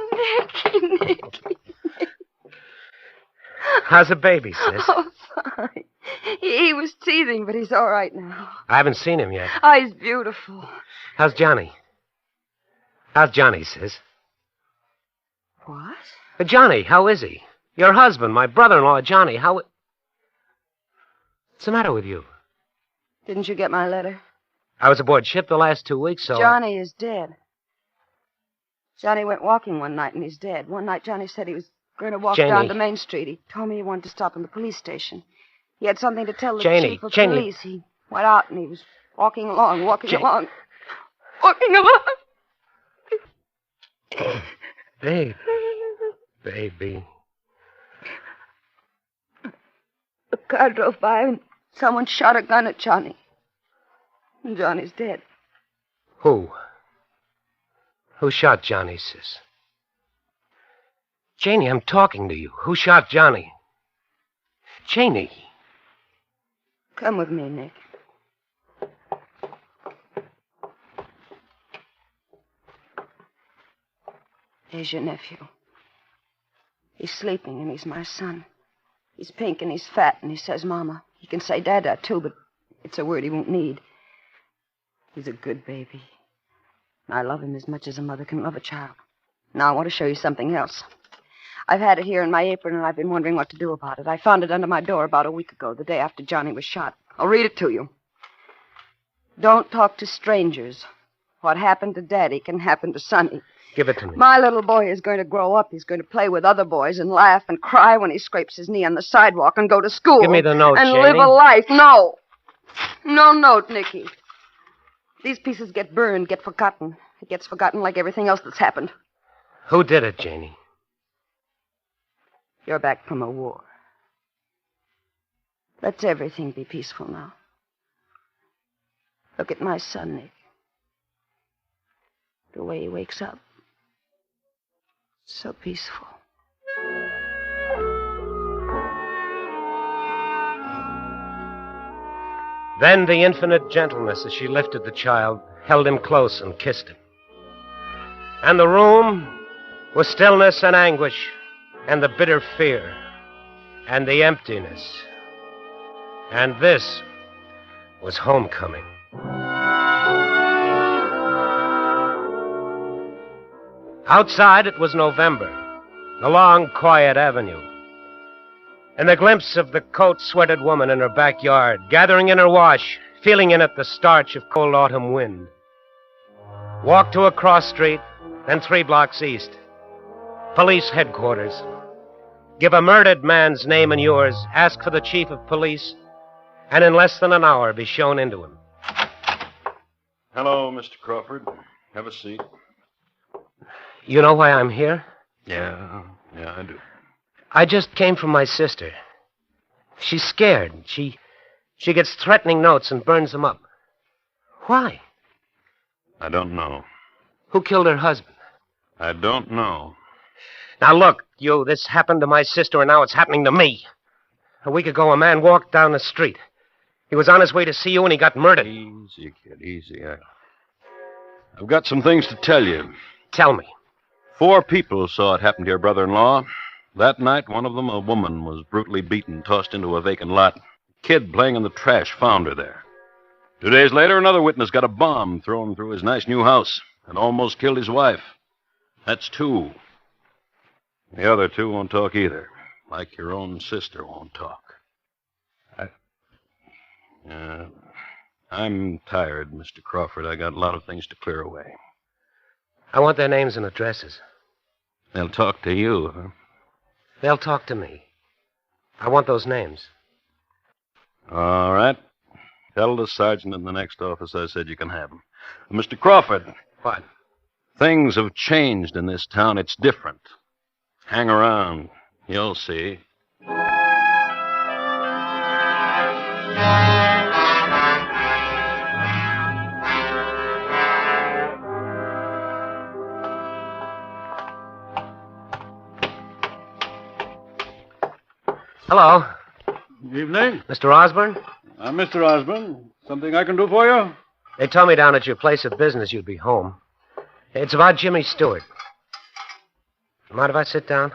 Nicky. How's the baby, sis? Oh, fine. He was teething, but he's all right now. I haven't seen him yet. Oh, he's beautiful. How's Johnny? How's Johnny, sis? What? Johnny, how is he? Your husband, my brother-in-law, Johnny, how... What's the matter with you? Didn't you get my letter? I was aboard ship the last 2 weeks, so... Johnny is dead. Johnny went walking one night, and he's dead. One night, Johnny said he was going to walk down to Main Street. He told me he wanted to stop in the police station. He had something to tell the chief of police. He went out, and he was walking along. Baby. The car drove by, and someone shot a gun at Johnny. And Johnny's dead. Who? Who shot Johnny, sis? Janie, I'm talking to you. Who shot Johnny? Janie. Come with me, Nick. There's your nephew. He's sleeping, and he's my son. He's pink, and he's fat, and he says Mama. He can say Dada, too, but it's a word he won't need. He's a good baby. I love him as much as a mother can love a child. Now, I want to show you something else. I've had it here in my apron, and I've been wondering what to do about it. I found it under my door about a week ago, the day after Johnny was shot. I'll read it to you. Don't talk to strangers. What happened to Daddy can happen to Sonny. Give it to me. My little boy is going to grow up. He's going to play with other boys and laugh and cry when he scrapes his knee on the sidewalk and go to school. Give me the note, and Janie. Live a life. No. No note, Nicky. These pieces get burned, get forgotten. It gets forgotten like everything else that's happened. Who did it, Janie? You're back from a war. Let's everything be peaceful now. Look at my son, Nick. The way he wakes up. So peaceful. Then the infinite gentleness as she lifted the child, held him close and kissed him. And the room was stillness and anguish and the bitter fear and the emptiness. And this was homecoming. Outside, it was November, the long, quiet avenue, and the glimpse of the coat-sweated woman in her backyard, gathering in her wash, feeling in it the starch of cold autumn wind. Walk to a cross street, then 3 blocks east. Police headquarters. Give a murdered man's name and yours, ask for the chief of police, and in less than an hour be shown into him. Hello, Mr. Crawford. Have a seat. You know why I'm here? Yeah, I do. I just came from my sister. She's scared. She gets threatening notes and burns them up. Why? I don't know. Who killed her husband? I don't know. Now, look, you, this happened to my sister, and now it's happening to me. A week ago, a man walked down the street. He was on his way to see you, and he got murdered. Easy, kid, easy. I've got some things to tell you. Tell me. 4 people saw it happen to your brother-in-law. That night, one of them, a woman, was brutally beaten, tossed into a vacant lot. A kid playing in the trash found her there. 2 days later, another witness got a bomb thrown through his nice new house. and almost killed his wife. That's 2. The other 2 won't talk either, like your own sister won't talk. I'm tired, Mr. Crawford. I got a lot of things to clear away. I want their names and addresses. They'll talk to you, huh? They'll talk to me. I want those names. All right. Tell the sergeant in the next office I said you can have them. Mr. Crawford. What? Things have changed in this town. It's different. Hang around. You'll see. Hello. Evening. Mr. Osborne? Mr. Osborne. Something I can do for you? They told me down at your place of business you'd be home. It's about Jimmy Stewart. Mind if I sit down?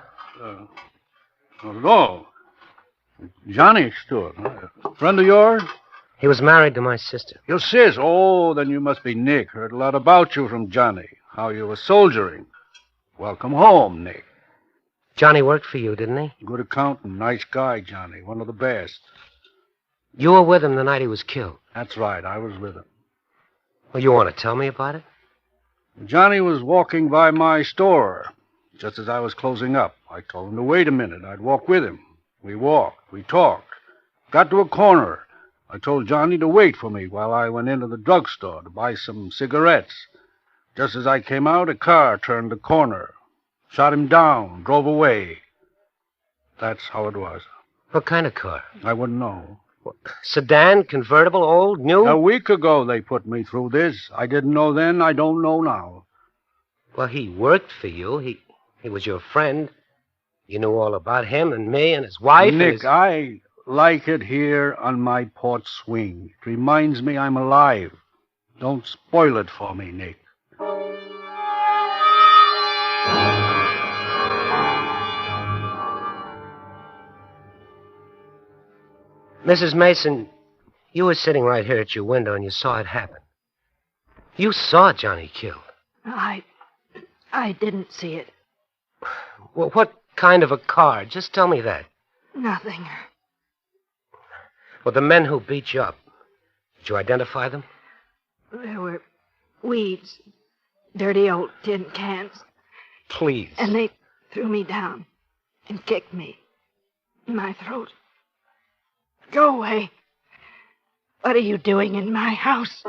Not at all. Johnny Stewart, huh? A friend of yours? He was married to my sister. Your sis? Oh, then you must be Nick. Heard a lot about you from Johnny. How you were soldiering. Welcome home, Nick. Johnny worked for you, didn't he? Good accountant, nice guy, Johnny. One of the best. You were with him the night he was killed. That's right, I was with him. Well, you want to tell me about it? Johnny was walking by my store just as I was closing up. I told him to wait a minute. I'd walk with him. We walked. We talked. Got to a corner. I told Johnny to wait for me while I went into the drugstore to buy some cigarettes. Just as I came out, a car turned the corner. Shot him down, drove away. That's how it was. What kind of car? I wouldn't know. What, sedan, convertible, old, new? A week ago they put me through this. I didn't know then, I don't know now. Well, he worked for you. He was your friend. You knew all about him and me and his wife. Nick, I like it here on my porch swing. It reminds me I'm alive. Don't spoil it for me, Nick. Mrs. Mason, you were sitting right here at your window and you saw it happen. You saw Johnny killed. I didn't see it. Well, what kind of a car? Just tell me that. Nothing. Well, the men who beat you up, did you identify them? There were weeds, dirty old tin cans. Please. And they threw me down and kicked me in my throat. Go away. What are you doing in my house?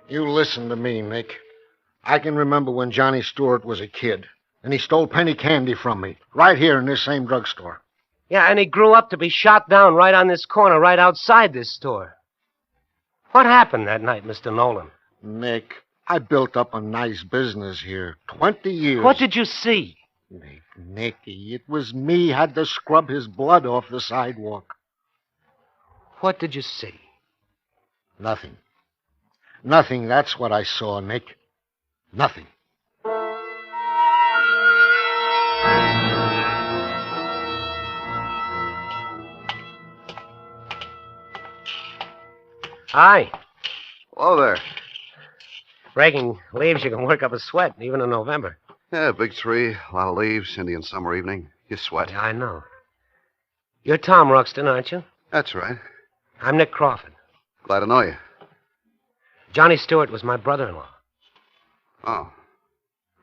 You listen to me, Nick. I can remember when Johnny Stewart was a kid, and he stole penny candy from me, right here in this same drugstore. Yeah, and he grew up to be shot down right on this corner, right outside this store. What happened that night, Mr. Nolan? Nick, I built up a nice business here. 20 years. What did you see? Nicky, it was me had to scrub his blood off the sidewalk. What did you see? Nothing. Nothing, that's what I saw, Nick. Nothing. Hi. Hello there. Breaking leaves, you can work up a sweat, even in November. Yeah, big tree, a lot of leaves, Indian summer evening. You sweat. Yeah, I know. You're Tom Ruxton, aren't you? That's right. I'm Nick Crawford. Glad to know you. Johnny Stewart was my brother-in-law. Oh.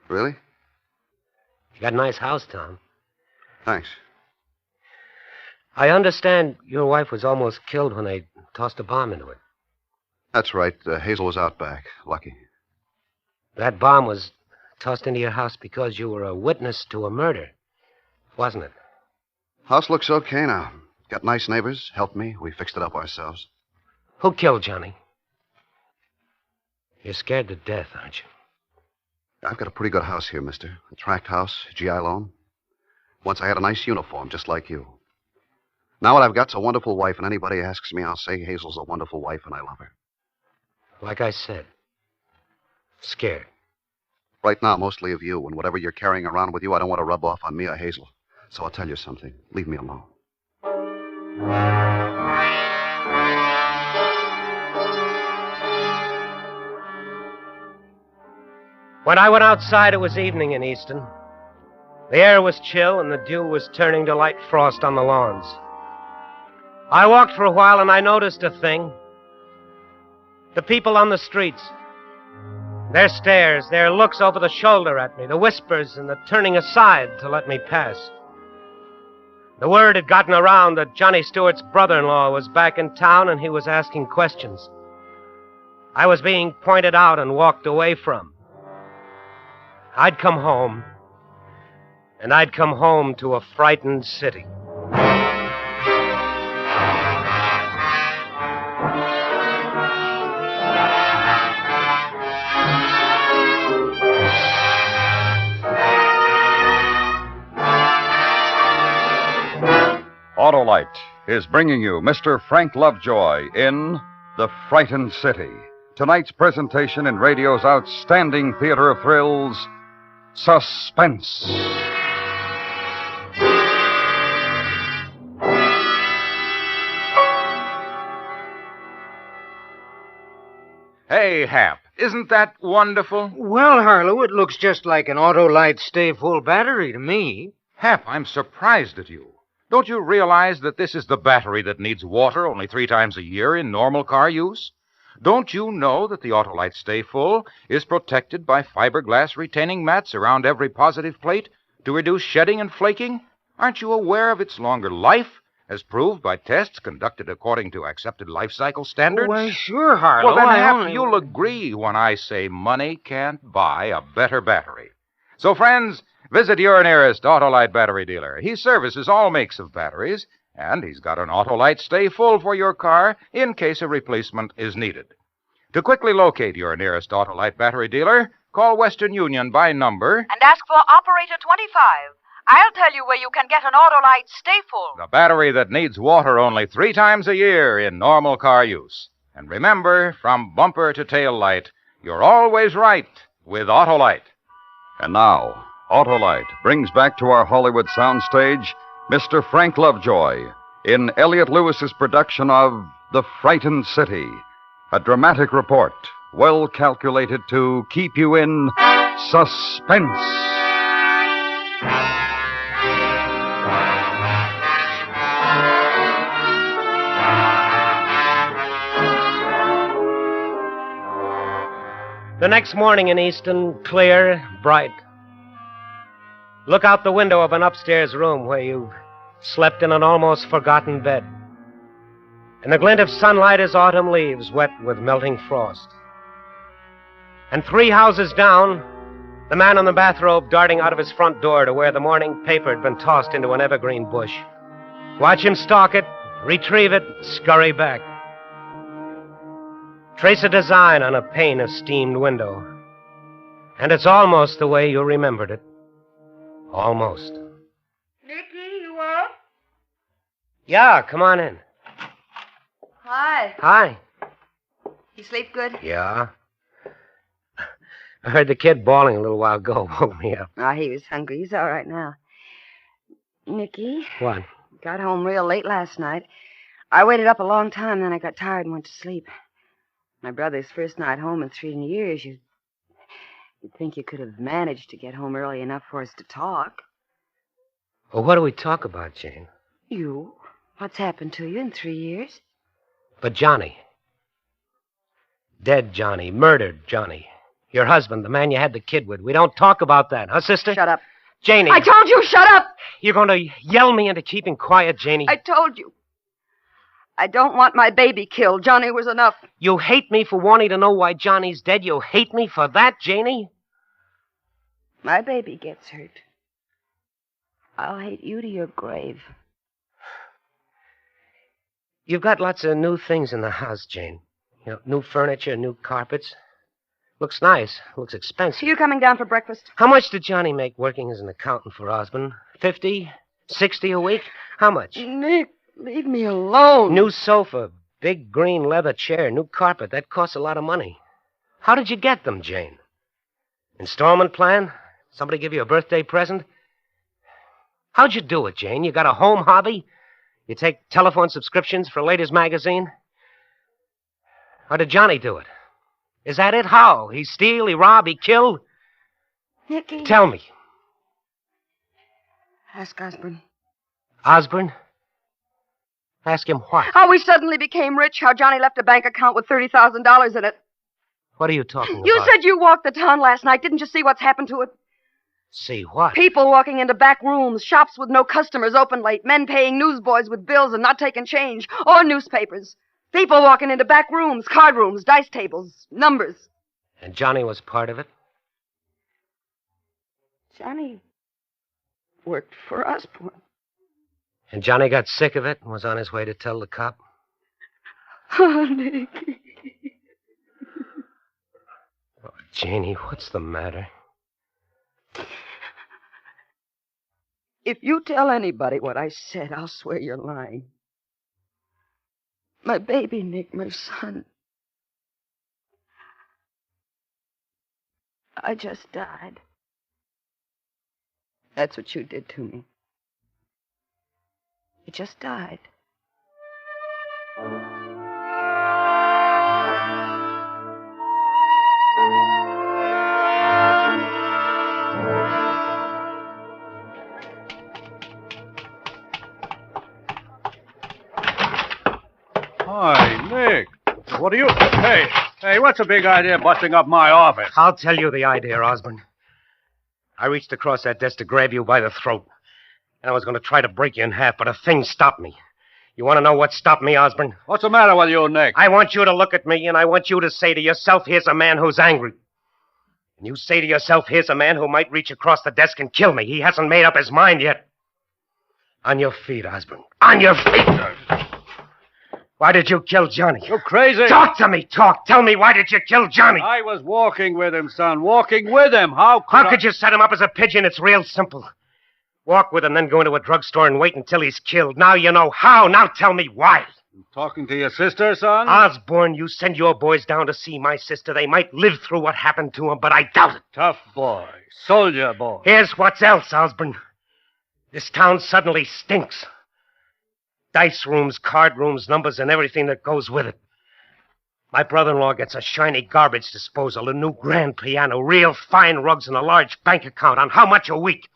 Really? You got a nice house, Tom. Thanks. I understand your wife was almost killed when they tossed a bomb into it. That's right. Hazel was out back. Lucky. That bomb was tossed into your house because you were a witness to a murder, wasn't it? House looks okay now. Got nice neighbors. Helped me. We fixed it up ourselves. Who killed Johnny? You're scared to death, aren't you? I've got a pretty good house here, mister. A tract house, GI loan. Once I had a nice uniform, just like you. Now what I've got's a wonderful wife, and anybody asks me, I'll say Hazel's a wonderful wife, and I love her. Like I said, scared. Right now, mostly of you, and whatever you're carrying around with you, I don't want to rub off on me or Hazel. So I'll tell you something. Leave me alone. When I went outside, it was evening in Easton. The air was chill, and the dew was turning to light frost on the lawns. I walked for a while, and I noticed a thing. The people on the streets. Their stares, their looks over the shoulder at me, the whispers and the turning aside to let me pass. The word had gotten around that Johnny Stewart's brother-in-law was back in town, and he was asking questions. I was being pointed out and walked away from. I'd come home, and I'd come home to a frightened city. Autolite is bringing you Mr. Frank Lovejoy in The Frightened City. Tonight's presentation in radio's outstanding theater of thrills, Suspense. Hey, Hap, isn't that wonderful? Well, Harlow, it looks just like an Autolite Stay Full battery to me. Hap, I'm surprised at you. Don't you realize that this is the battery that needs water only 3 times a year in normal car use? Don't you know that the Autolite Stay Full is protected by fiberglass retaining mats around every positive plate to reduce shedding and flaking? Aren't you aware of its longer life, as proved by tests conducted according to accepted life cycle standards? Why, sure, Harlow. Well, then, Hap, only... you'll agree when I say money can't buy a better battery. So, friends, visit your nearest Autolite battery dealer. He services all makes of batteries, and he's got an Autolite Stay Full for your car in case a replacement is needed. To quickly locate your nearest Autolite battery dealer, call Western Union by number and ask for Operator 25. I'll tell you where you can get an Autolite Stay Full. the battery that needs water only 3 times a year in normal car use. And remember, from bumper to tail light, you're always right with Autolite. And now, Autolite brings back to our Hollywood soundstage Mr. Frank Lovejoy in Elliot Lewis's production of The Frightened City, a dramatic report well calculated to keep you in suspense. The next morning in Easton, clear, bright. Look out the window of an upstairs room where you've slept in an almost forgotten bed. And the glint of sunlight is autumn leaves wet with melting frost. And 3 houses down, the man in the bathrobe darting out of his front door to where the morning paper had been tossed into an evergreen bush. Watch him stalk it, retrieve it, scurry back. Trace a design on a pane of steamed window. And it's almost the way you remembered it. Almost. Nicky, you up? Yeah, come on in. Hi. Hi. You sleep good? Yeah. I heard the kid bawling a little while ago. Woke me up. Oh, he was hungry. He's all right now. Nicky. What? Got home real late last night. I waited up a long time, then I got tired and went to sleep. My brother's first night home in 3 years. You'd think you could have managed to get home early enough for us to talk. Well, what do we talk about, Jane? You? What's happened to you in 3 years? But Johnny. Dead Johnny. Murdered Johnny. Your husband, the man you had the kid with. We don't talk about that, huh, sister? Shut up. Janie. I told you, shut up! You're going to yell me into keeping quiet, Janie. I told you. I don't want my baby killed. Johnny was enough. You hate me for wanting to know why Johnny's dead? You hate me for that, Janie? My baby gets hurt. I'll hate you to your grave. You've got lots of new things in the house, Jane. You know, new furniture, new carpets. Looks nice. Looks expensive. You coming down for breakfast? How much did Johnny make working as an accountant for Osmond? 50? 60 a week? How much? Nick, leave me alone. New sofa, big green leather chair, new carpet. That costs a lot of money. How did you get them, Jane? Installment plan? Somebody give you a birthday present? How'd you do it, Jane? You got a home hobby? You take telephone subscriptions for a ladies' magazine? Or did Johnny do it? Is that it? How? He steal, he rob, he kill? Nicky. Tell me. Ask Osborne. Osborne? Ask him what? How we suddenly became rich, how Johnny left a bank account with $30,000 in it. What are you talking about? You said you walked the town last night. Didn't you see what's happened to it? See what? People walking into back rooms, shops with no customers open late, men paying newsboys with bills and not taking change, or newspapers. People walking into back rooms, card rooms, dice tables, numbers. And Johnny was part of it? Johnny worked for Osborne. And Johnny got sick of it and was on his way to tell the cop? Oh, Nicky. Oh, Janie, what's the matter? If you tell anybody what I said, I'll swear you're lying. My baby, Nick, my son. I just died. That's what you did to me. You just died. Hi, Nick. What are you... Hey, what's the big idea busting up my office? I'll tell you the idea, Osborne. I reached across that desk to grab you by the throat. And I was going to try to break you in half, but a thing stopped me. You want to know what stopped me, Osborne? What's the matter with you, Nick? I want you to look at me, and I want you to say to yourself, here's a man who's angry. And you say to yourself, here's a man who might reach across the desk and kill me. He hasn't made up his mind yet. On your feet, Osborne. On your feet! Why did you kill Johnny? You're crazy. Talk to me, talk. Tell me, why did you kill Johnny? I was walking with him, son. Walking with him. How could you set him up as a pigeon? It's real simple. Walk with him, then go into a drugstore and wait until he's killed. Now you know how. Now tell me why. You talking to your sister, son? Osborne, you send your boys down to see my sister. They might live through what happened to him, but I doubt it. Tough boy. Soldier boy. Here's what's else, Osborne. This town suddenly stinks. Dice rooms, card rooms, numbers, and everything that goes with it. My brother-in-law gets a shiny garbage disposal, a new grand piano, real fine rugs, and a large bank account. On how much a week?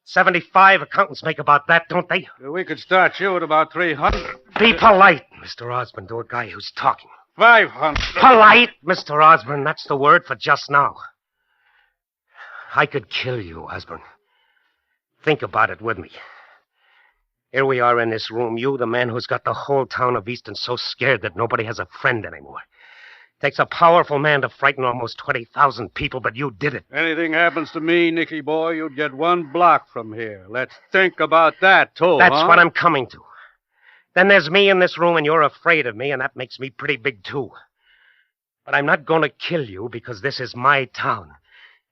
75 accountants make about that, don't they? We could start you at about 300. Be polite, Mr. Osborne, to a guy who's talking. 500. Polite, Mr. Osborne. That's the word for just now. I could kill you, Osborne. Think about it with me. Here we are in this room. You, the man who's got the whole town of Easton so scared that nobody has a friend anymore. Takes a powerful man to frighten almost 20,000 people, but you did it. Anything happens to me, Nicky boy, you'd get 1 block from here. Let's think about that, too, That's what I'm coming to. Then there's me in this room, and you're afraid of me, and that makes me pretty big, too. But I'm not going to kill you because this is my town.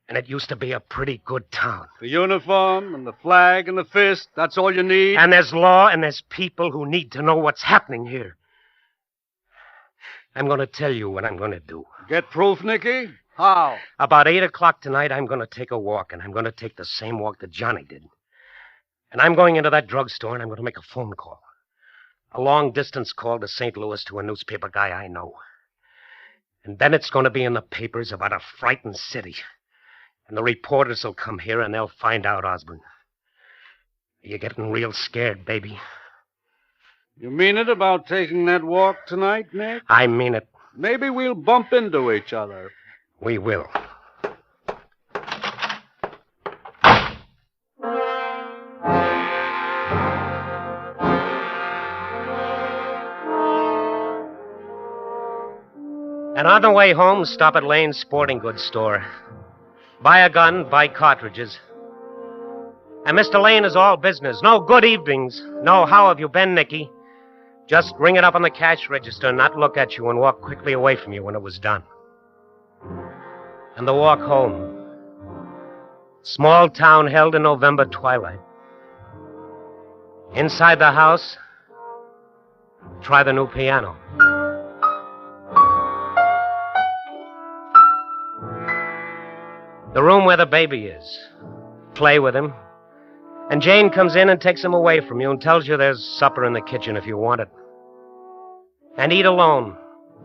And it used to be a pretty good town. The uniform and the flag and the fist, that's all you need? And there's law and there's people who need to know what's happening here. I'm going to tell you what I'm going to do. Get proof, Nicky? How? About 8 o'clock tonight, I'm going to take a walk, and I'm going to take the same walk that Johnny did. And I'm going into that drugstore, and I'm going to make a phone call. A long-distance call to St. Louis to a newspaper guy I know. And then it's going to be in the papers about a frightened city. And the reporters will come here and they'll find out, Osborne. You're getting real scared, baby. You mean it about taking that walk tonight, Nick? I mean it. Maybe we'll bump into each other. We will. And on the way home, stop at Lane's sporting goods store. Buy a gun, buy cartridges. And Mr. Lane is all business. No good evenings. No, how have you been, Nicky? Just ring it up on the cash register, not look at you, and walk quickly away from you when it was done. And the walk home. Small town held in November twilight. Inside the house, try the new piano. The room where the baby is. Play with him. And Jane comes in and takes him away from you and tells you there's supper in the kitchen if you want it. And eat alone,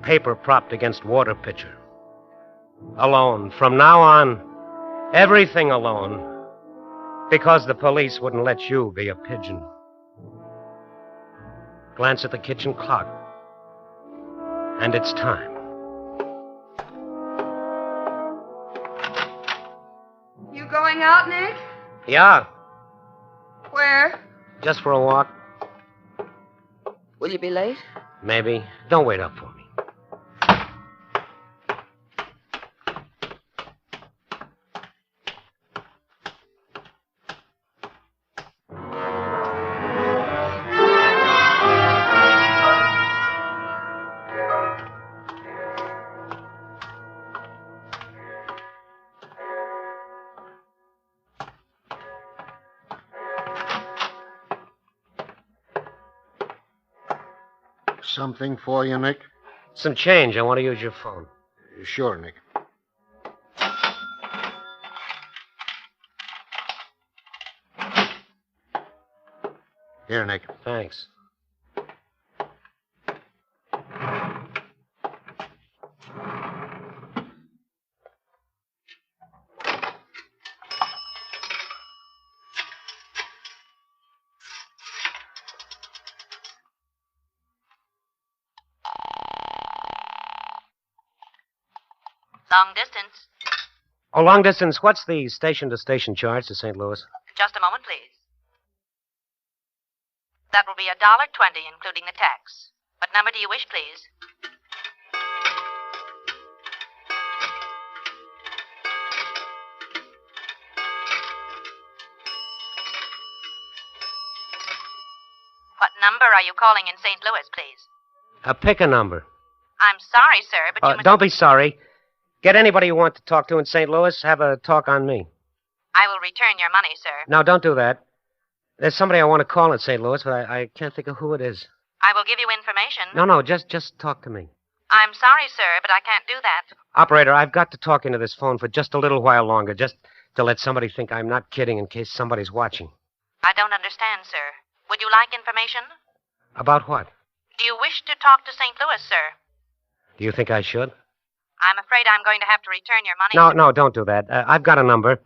paper propped against water pitcher. Alone. From now on, everything alone. Because the police wouldn't let you be a pigeon. Glance at the kitchen clock. And it's time. You going out, Nick? Yeah, Where? just for a walk. Will you be late? Maybe. Don't wait up for me. Something for you, Nick? Some change. I want to use your phone. Sure, Nick. Here, Nick. Thanks. Long distance. Oh, long distance. What's the station-to-station charge to St. Louis? Just a moment, please. That will be $1.20, including the tax. What number do you wish, please? What number are you calling in St. Louis, please? Pick a number. I'm sorry, sir, but you must... Don't be sorry. Get anybody you want to talk to in St. Louis. Have a talk on me. I will return your money, sir. No, don't do that. There's somebody I want to call in St. Louis, but I can't think of who it is. I will give you information. No, just talk to me. I'm sorry, sir, but I can't do that. Operator, I've got to talk into this phone for just a little while longer, just to let somebody think I'm not kidding in case somebody's watching. I don't understand, sir. Would you like information? About what? Do you wish to talk to St. Louis, sir? Do you think I should? I'm afraid I'm going to have to return your money. No, don't do that. I've got a number.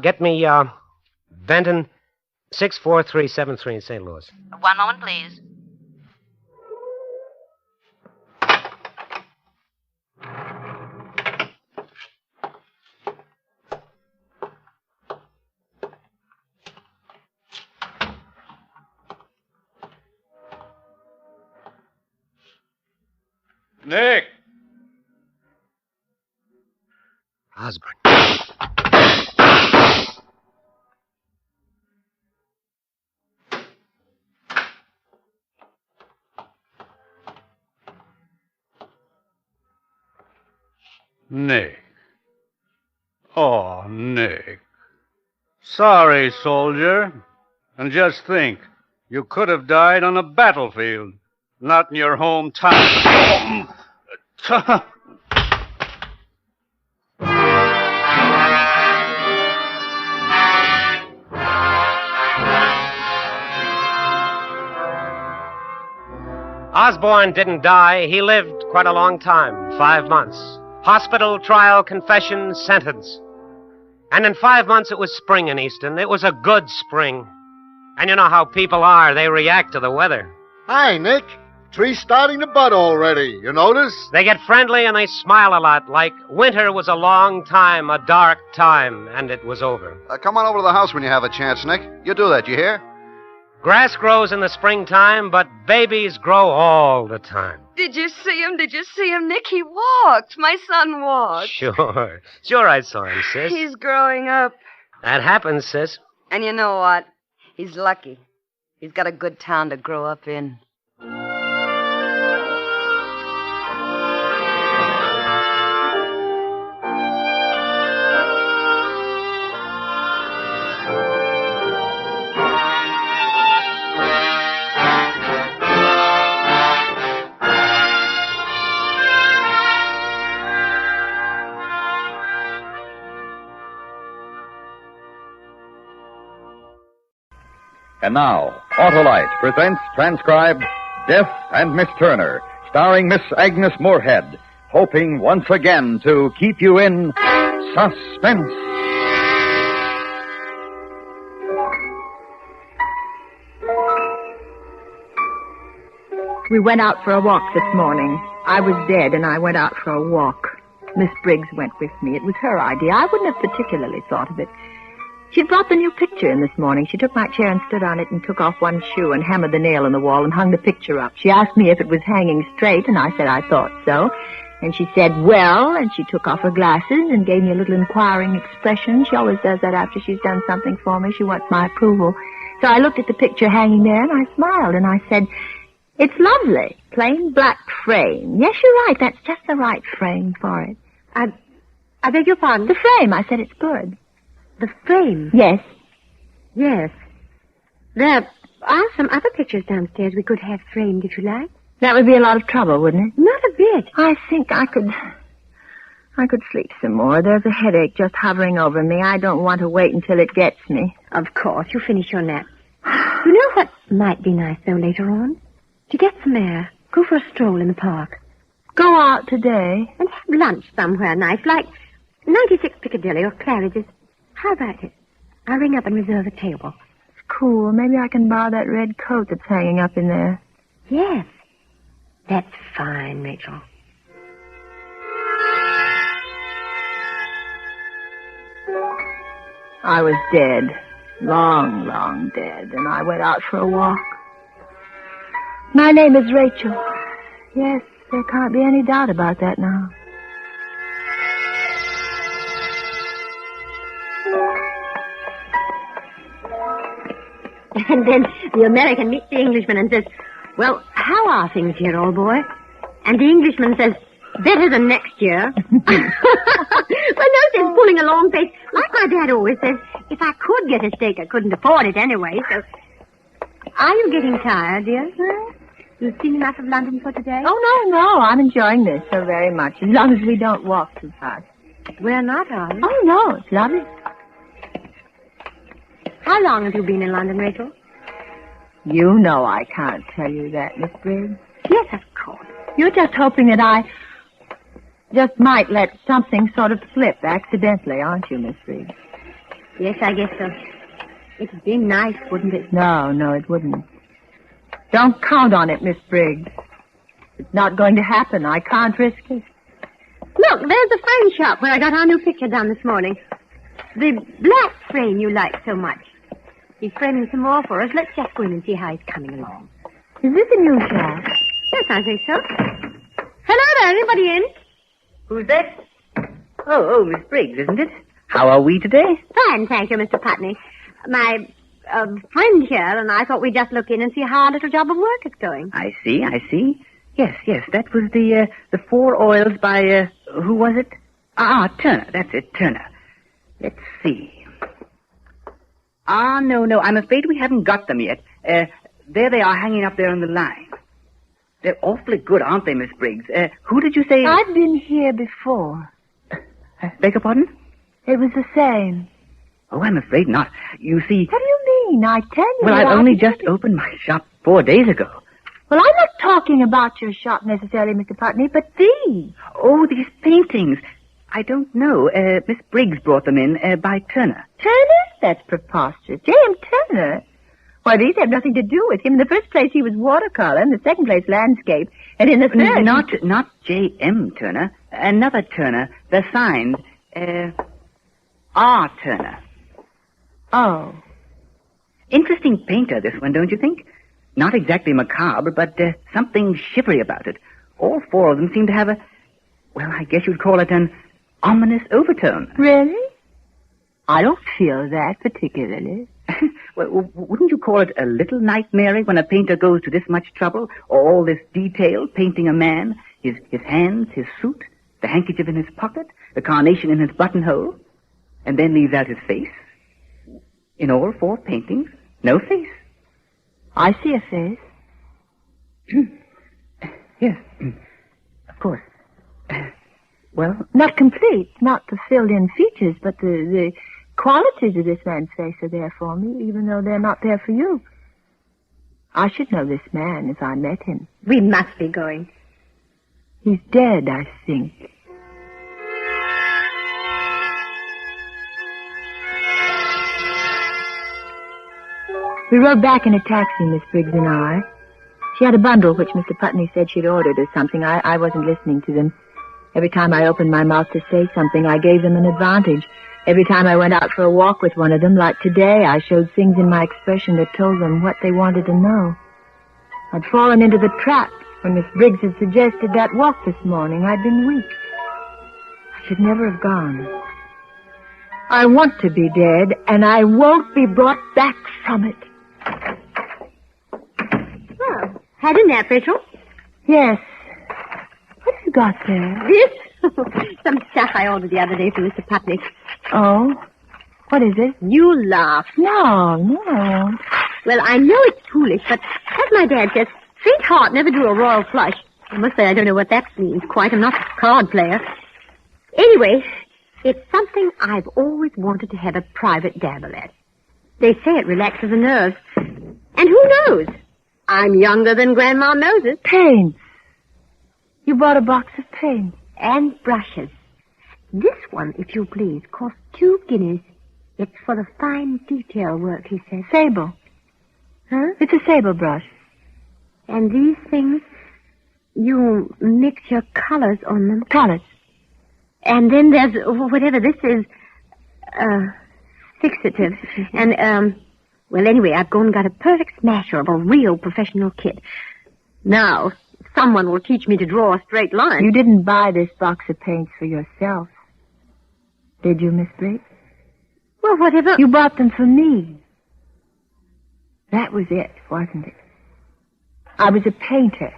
Get me, Benton 64373 in St. Louis. One moment, please. Nick! Osborne. Nick. Oh, Nick. Sorry, soldier. And just think, you could have died on a battlefield, not in your hometown. Osborne didn't die. He lived quite a long time, 5 months. Hospital, trial, confession, sentence. And in 5 months, it was spring in Easton. It was a good spring. And you know how people are. They react to the weather. Hi, Nick. Tree's starting to bud already. You notice? They get friendly and they smile a lot, like winter was a long time, a dark time, and it was over. Come on over to the house when you have a chance, Nick. You do that, you hear? Grass grows in the springtime, but babies grow all the time. Did you see him? Did you see him, Nick? He walked. My son walked. Sure I saw him, sis. He's growing up. That happens, sis. And you know what? He's lucky. He's got a good town to grow up in. And now, Autolite presents transcribed Death and Miss Turner, starring Miss Agnes Moorehead, hoping once again to keep you in suspense. We went out for a walk this morning. I was dead, and I went out for a walk. Miss Briggs went with me. It was her idea. I wouldn't have particularly thought of it. She'd brought the new picture in this morning. She took my chair and stood on it and took off one shoe and hammered the nail in the wall and hung the picture up. She asked me if it was hanging straight, and I said I thought so. And she said, well, and she took off her glasses and gave me a little inquiring expression. She always does that after she's done something for me. She wants my approval. So I looked at the picture hanging there, and I smiled, and I said, it's lovely. Plain black frame. Yes, you're right. That's just the right frame for it. I beg your pardon? The frame. I said it's good. The frame? Yes. Yes. There are some other pictures downstairs we could have framed, if you like. That would be a lot of trouble, wouldn't it? Not a bit. I think I could sleep some more. There's a headache just hovering over me. I don't want to wait until it gets me. Of course. You finish your nap. You know what might be nice, though, later on? To get some air. Go for a stroll in the park. Go out today? And have lunch somewhere nice, like 96 Piccadilly or Claridge's. How about it? I'll ring up and reserve a table. It's cool. Maybe I can borrow that red coat that's hanging up in there. Yes. That's fine, Rachel. I was dead. Long, long dead. And I went out for a walk. My name is Rachel. Yes, there can't be any doubt about that now. And then the American meets the Englishman and says, well, how are things here, old boy? And the Englishman says, better than next year. Well, no sense pulling a long face. Like my dad always says, if I could get a steak, I couldn't afford it anyway, so... Are you getting tired, dear? You've seen enough of London for today? Oh, no. I'm enjoying this so very much, as long as we don't walk too fast. We're not, are we? Oh, no, it's lovely. How long have you been in London, Rachel? You know I can't tell you that, Miss Briggs. Yes, of course. You're just hoping that I just might let something sort of slip accidentally, aren't you, Miss Briggs? Yes, I guess so. It'd be nice, wouldn't it? No, it wouldn't. Don't count on it, Miss Briggs. It's not going to happen. I can't risk it. Look, there's the frame shop where I got our new picture done this morning. The black frame you like so much. He's framing some more for us. Let's just go in and see how he's coming along. Is this a new shop? Yes, I think so. Hello there, anybody in? Who's that? Oh, Miss Briggs, isn't it? How are we today? Fine, thank you, Mr. Putney. My friend here and I thought we'd just look in and see how our little job of work is going. I see. Yes, that was the 4 oils by, who was it? Turner, that's it, Turner. Let's see. No, I'm afraid we haven't got them yet. There they are, hanging up there on the line. They're awfully good, aren't they, Miss Briggs? Who did you say... I've been here before. Beg your pardon? It was the same. Oh, I'm afraid not. You see... What do you mean? I tell you... Well, I've only just opened my shop 4 days ago. Well, I'm not talking about your shop necessarily, Mr. Putney, but these. Oh, these paintings. I don't know. Miss Briggs brought them in by Turner. Turner? That's preposterous. J.M. Turner? Why, these have nothing to do with him. In the first place, he was watercolor. In the second place, landscape. And in the third... Not J.M. Turner. Another Turner. They're signed. R. Turner. Oh. Interesting painter, this one, don't you think? Not exactly macabre, but something shivery about it. All 4 of them seem to have I guess you'd call it an ominous overtone. Really? I don't feel that particularly. Well, wouldn't you call it a little nightmare when a painter goes to this much trouble, all this detail, painting a man, his hands, his suit, the handkerchief in his pocket, the carnation in his buttonhole, and then leaves out his face? In all 4 paintings, no face. I see a face. Yes, of course. Well, not complete, not the filled-in features, but the qualities of this man's face are there for me, even though they're not there for you. I should know this man if I met him. We must be going. He's dead, I think. We rode back in a taxi, Miss Briggs and I. She had a bundle which Mr. Putney said she'd ordered or something. I wasn't listening to them. Every time I opened my mouth to say something, I gave them an advantage. Every time I went out for a walk with one of them, like today, I showed things in my expression that told them what they wanted to know. I'd fallen into the trap when Miss Briggs had suggested that walk this morning. I'd been weak. I should never have gone. I want to be dead, and I won't be brought back from it. Well, had a nap, Rachel? Yes. What have you got there? This? Some stuff I ordered the other day from Mr. Putney. Oh? What is it? You laugh. No. Well, I know it's foolish, but as my dad says, faint heart never drew a royal flush. I must say I don't know what that means quite. I'm not a card player. Anyway, it's something I've always wanted to have a private dabble at. They say it relaxes the nerves. And who knows? I'm younger than Grandma Moses. Paints. You bought a box of paints. And brushes. This one, if you please, cost 2 guineas. It's for the fine detail work, he says. Sable. Huh? It's a sable brush. And these things, you mix your colors on them. Colors. And then there's whatever this is, fixative. And, well, anyway, I've gone and got a perfect smasher of a real professional kit. Now, someone will teach me to draw a straight line. You didn't buy this box of paints for yourself, did you, Miss Briggs? Well, whatever. You bought them for me. That was it, wasn't it? I was a painter.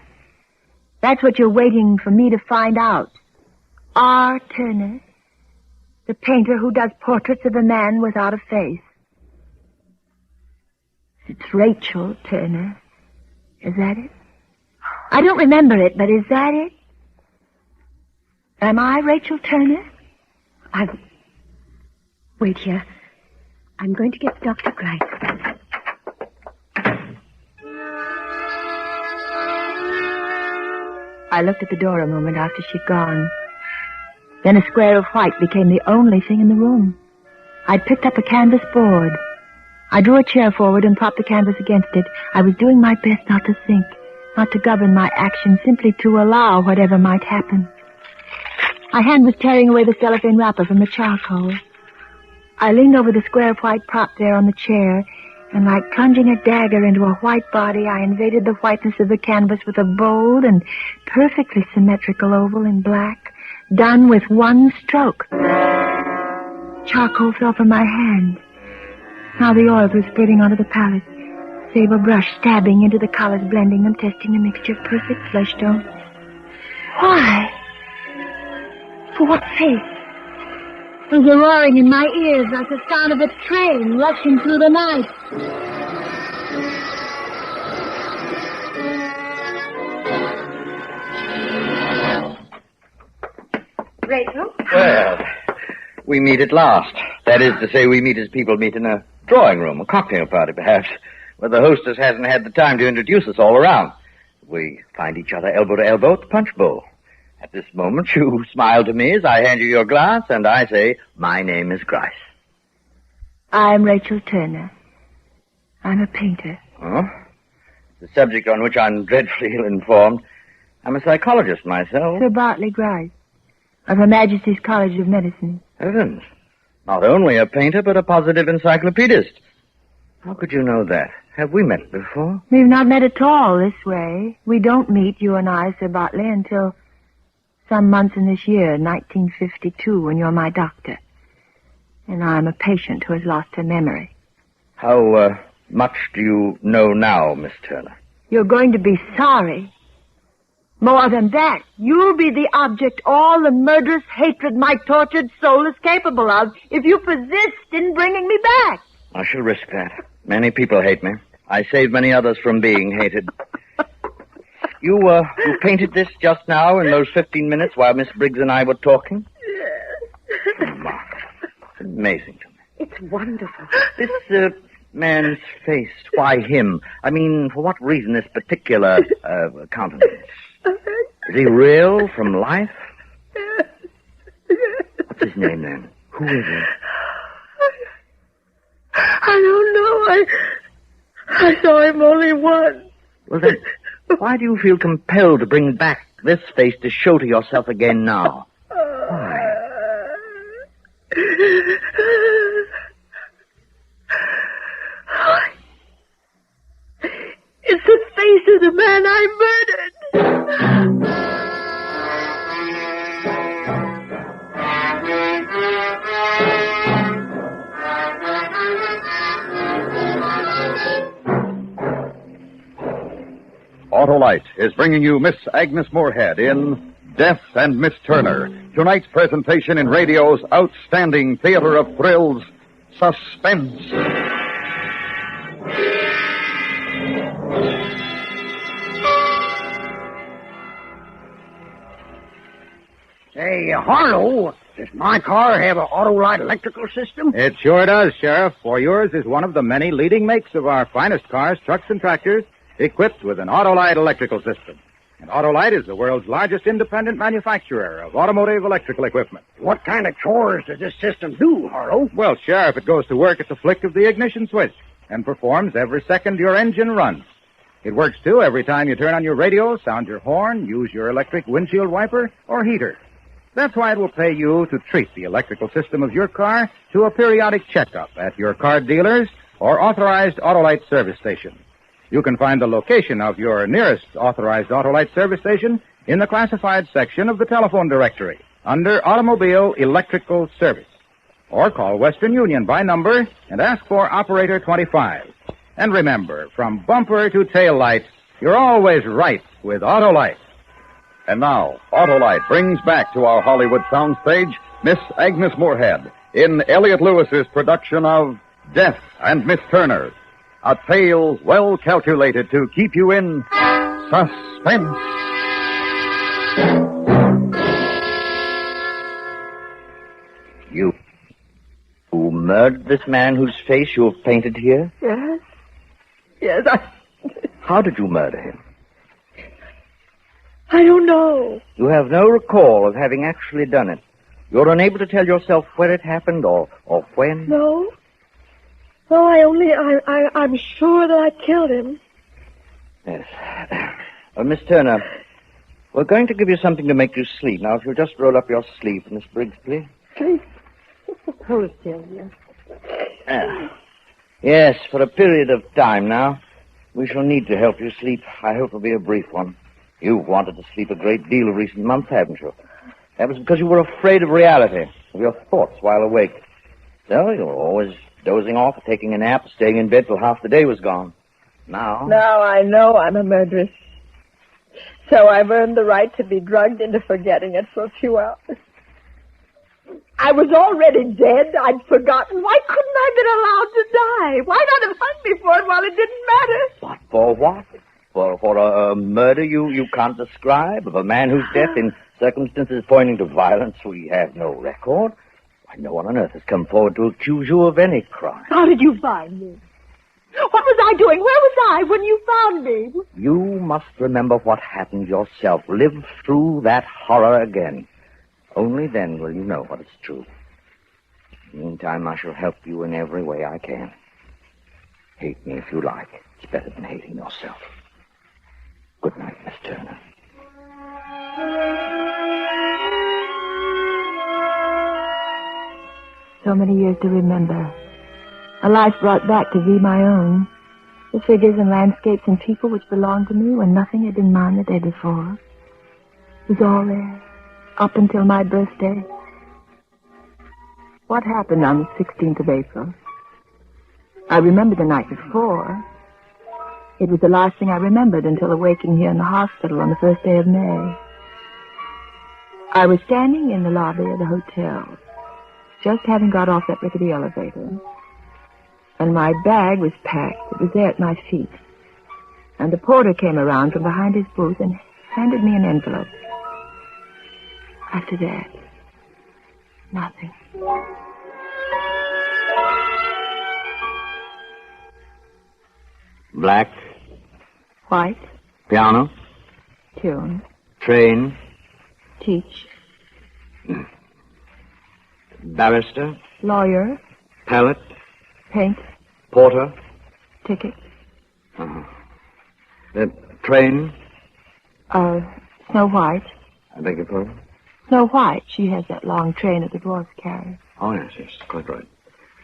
That's what you're waiting for me to find out. R. Turner, the painter who does portraits of a man without a face. It's Rachel Turner. Is that it? I don't remember it, but is that it? Am I Rachel Turner? Wait here. I'm going to get Dr. Grice. I looked at the door a moment after she'd gone. Then a square of white became the only thing in the room. I'd picked up a canvas board. I drew a chair forward and propped the canvas against it. I was doing my best not to think, not to govern my actions, simply to allow whatever might happen. My hand was tearing away the cellophane wrapper from the charcoal. I leaned over the square of white prop there on the chair, and like plunging a dagger into a white body, I invaded the whiteness of the canvas with a bold and perfectly symmetrical oval in black, done with one stroke. Charcoal fell from my hand. Now the oils were spreading onto the palette. Sable brush stabbing into the colors, blending them, testing the mixture. Perfect flesh tone. Why? For what sake? There's a roaring in my ears like the sound of a train rushing through the night. Rachel? Well, we meet at last. That is to say, we meet as people meet in a drawing room, a cocktail party, perhaps, where the hostess hasn't had the time to introduce us all around. We find each other elbow to elbow at the punch bowl. At this moment, you smile to me as I hand you your glass, and I say, my name is Grice. I'm Rachel Turner. I'm a painter. Oh? The subject on which I'm dreadfully ill-informed. I'm a psychologist myself. Sir Bartley Grice, of Her Majesty's College of Medicine. Heavens. Not only a painter, but a positive encyclopedist. How could you know that? Have we met before? We've not met at all this way. We don't meet, you and I, Sir Bartley, until some months in this year, 1952, when you're my doctor. And I'm a patient who has lost her memory. How much do you know now, Miss Turner? You're going to be sorry. More than that, you'll be the object all the murderous hatred my tortured soul is capable of if you persist in bringing me back. I shall risk that. Many people hate me. I save many others from being hated. You painted this just now in those 15 minutes while Miss Briggs and I were talking? Yes. Marvelous. It's amazing to me. It's wonderful. This Man's face. Why him? I mean, for what reason this particular countenance? Is he real from life? What's his name, then? Who is he? I don't know. I saw him only once. Well, then, why do you feel compelled to bring back this face to show to yourself again now? Why? It's the face of the man I murdered. Autolite is bringing you Miss Agnes Moorehead in Death and Miss Turner, tonight's presentation in radio's outstanding theater of thrills, Suspense. Hey, Harlow, does my car have an Autolite electrical system? It sure does, Sheriff, for yours is one of the many leading makes of our finest cars, trucks, and tractors equipped with an Autolite electrical system. And Autolite is the world's largest independent manufacturer of automotive electrical equipment. What kind of chores does this system do, Harlow? Well, Sheriff, it goes to work at the flick of the ignition switch and performs every second your engine runs. It works, too, every time you turn on your radio, sound your horn, use your electric windshield wiper, or heater. That's why it will pay you to treat the electrical system of your car to a periodic checkup at your car dealers or authorized Autolite service station. You can find the location of your nearest authorized Autolite service station in the classified section of the telephone directory under Automobile Electrical Service. Or call Western Union by number and ask for Operator 25. And remember, from bumper to tail light, you're always right with Autolite. And now, Autolite brings back to our Hollywood soundstage Miss Agnes Moorehead in Elliot Lewis's production of Death and Miss Turner, a tale well calculated to keep you in suspense. You murdered this man whose face you have painted here? Yes. Yes, How did you murder him? I don't know. You have no recall of having actually done it. You're unable to tell yourself where it happened or when? No. No, I'm sure that I killed him. Yes. Miss Turner, we're going to give you something to make you sleep. Now, if you'll just roll up your sleeve, Miss Briggs, please. Sleep? Hold still, yes. Yes, for a period of time now. We shall need to help you sleep. I hope it'll be a brief one. You've wanted to sleep a great deal of recent months, haven't you? That was because you were afraid of reality, of your thoughts while awake. So you were always dozing off, taking a nap, staying in bed till half the day was gone. Now I know I'm a murderess. So I've earned the right to be drugged into forgetting it for a few hours. I was already dead. I'd forgotten. Why couldn't I have been allowed to die? Why not have hung me for it while it didn't matter? What, for what? For a murder you can't describe, of a man whose death in circumstances pointing to violence we have no record? Why, no one on earth has come forward to accuse you of any crime. How did you find me? What was I doing? Where was I when you found me? You must remember what happened yourself. Live through that horror again. Only then will you know what is true. Meantime, I shall help you in every way I can. Hate me if you like. It's better than hating yourself. Good night, Miss Turner. So many years to remember. A life brought back to be my own. The figures and landscapes and people which belonged to me when nothing had been mine the day before. It was all there, up until my birthday. What happened on the 16th of April? I remember the night before. It was the last thing I remembered until awaking here in the hospital on the first day of May. I was standing in the lobby of the hotel, just having got off that rickety elevator. And my bag was packed. It was there at my feet. And the porter came around from behind his booth and handed me an envelope. After that, nothing. Black. White. Piano. Tune. Train. Teach. Barrister. Lawyer. Pallet. Paint. Porter. Ticket. Train. Snow White. I beg your pardon? Snow White. She has that long train that the dwarfs carry. Oh, yes, quite right.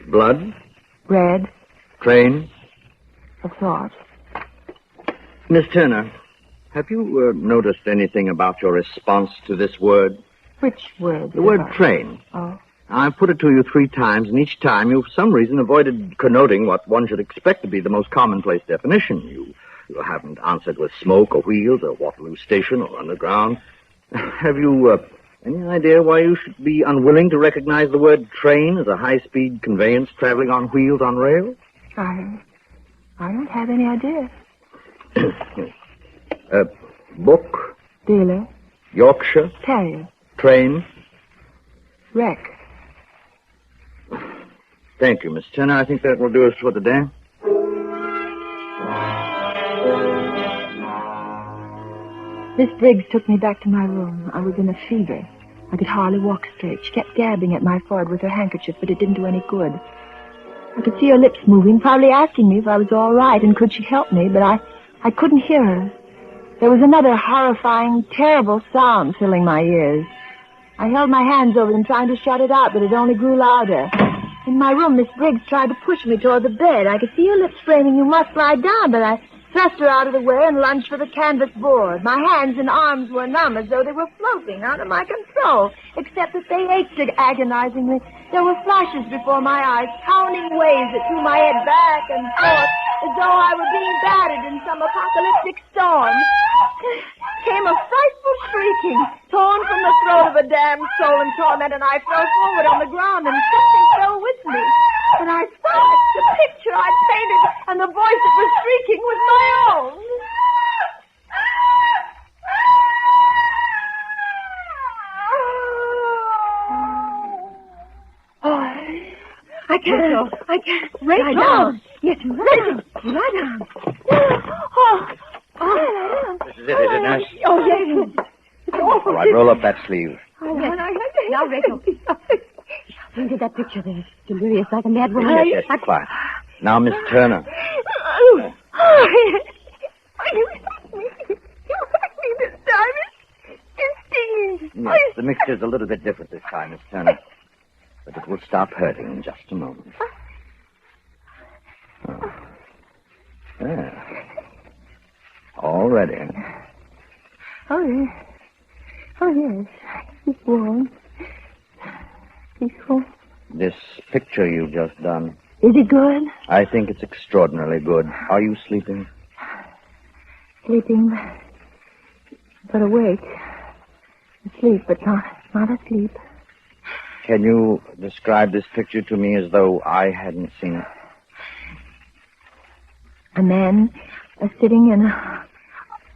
Blood. Red. Train. Of thought. Miss Turner, have you noticed anything about your response to this word? Which word? The word train. Oh. I've put it to you 3 times, and each time you, for some reason, avoided connoting what one should expect to be the most commonplace definition. You haven't answered with smoke or wheels or Waterloo Station or underground. Have you any idea why you should be unwilling to recognize the word train as a high-speed conveyance traveling on wheels on rails? I don't have any idea. Book. Dealer. Yorkshire. Terrier. Train. Wreck. Thank you, Miss Turner. I think that will do us for the day. Miss Briggs took me back to my room. I was in a fever. I could hardly walk straight. She kept dabbing at my forehead with her handkerchief, but it didn't do any good. I could see her lips moving, probably asking me if I was all right and could she help me, but I couldn't hear her. There was another horrifying, terrible sound filling my ears. I held my hands over them, trying to shut it out, but it only grew louder. In my room, Miss Briggs tried to push me toward the bed. I could see her lips framing, "You must lie down," but I thrust her out of the way and lunged for the canvas board. My hands and arms were numb, as though they were floating out of my control, except that they ached agonizingly. There were flashes before my eyes, pounding waves that threw my head back and forth, as though I were being battered in some apocalyptic storm. Came a frightful shrieking, torn from the throat of a damned soul in torment, and I fell forward on the ground, and something fell with me. And I saw it, the picture I'd painted, and the voice that was shrieking was my own. I can't. Lie down. Yes, lie down. This is it, is it, nurse? Oh, yes. It's awful. All right, roll up that sleeve. Now, Rachel. Painted that picture there. Delirious like a mad woman. Yes, quiet. Now, Miss Turner. You hurt me this time. It's stinging. Yes, the mixture's a little bit different this time, Miss Turner. But it will stop hurting in just a moment. Oh. There. All ready. Oh, yes. Oh, yes. It's warm. Peaceful. This picture you've just done. Is it good? I think it's extraordinarily good. Are you sleeping? Sleeping, but awake. Asleep, but not asleep. Can you describe this picture to me as though I hadn't seen it? A man sitting in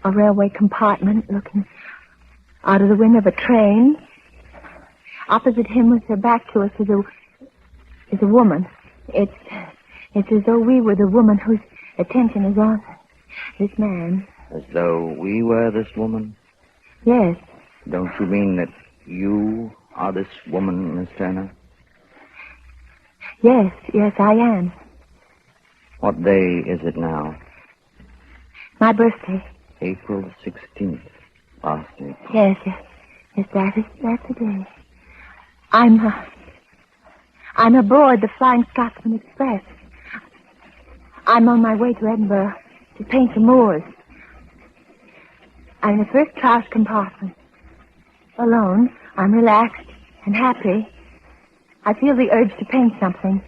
a railway compartment looking out of the window of a train. Opposite him with her back to us is a woman. It's as though we were the woman whose attention is on this man. As though we were this woman? Yes. Don't you mean that you are this woman, Miss Turner? Yes, I am. What day is it now? My birthday. April 16th. Last April. Yes, that's the day. I'm aboard the Flying Scotsman Express. I'm on my way to Edinburgh to paint the moors. I'm in the first class compartment. Alone, I'm relaxed and happy. I feel the urge to paint something.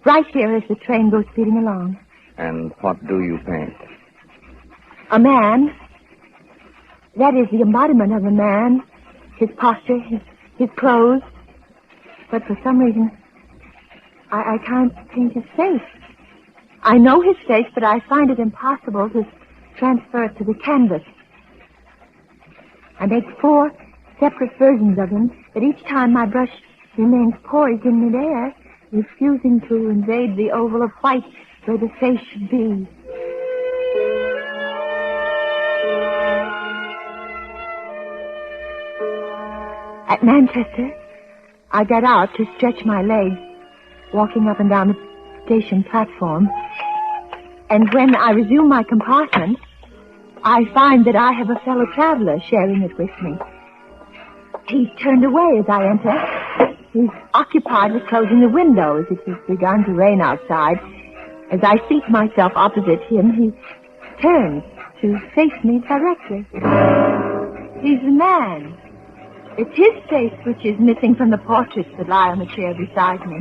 Right here as the train goes speeding along. And what do you paint? A man. That is the embodiment of a man. His posture, his clothes. But for some reason, I can't paint his face. I know his face, but I find it impossible to transfer it to the canvas. I make 4 separate versions of him, but each time my brush remains poised in midair, refusing to invade the oval of white where the face should be. At Manchester, I got out to stretch my legs, walking up and down the station platform. And when I resume my compartment, I find that I have a fellow traveler sharing it with me. He's turned away as I enter. He's occupied with closing the windows. It has begun to rain outside. As I seat myself opposite him, he turns to face me directly. He's the man. It's his face which is missing from the portraits that lie on the chair beside me.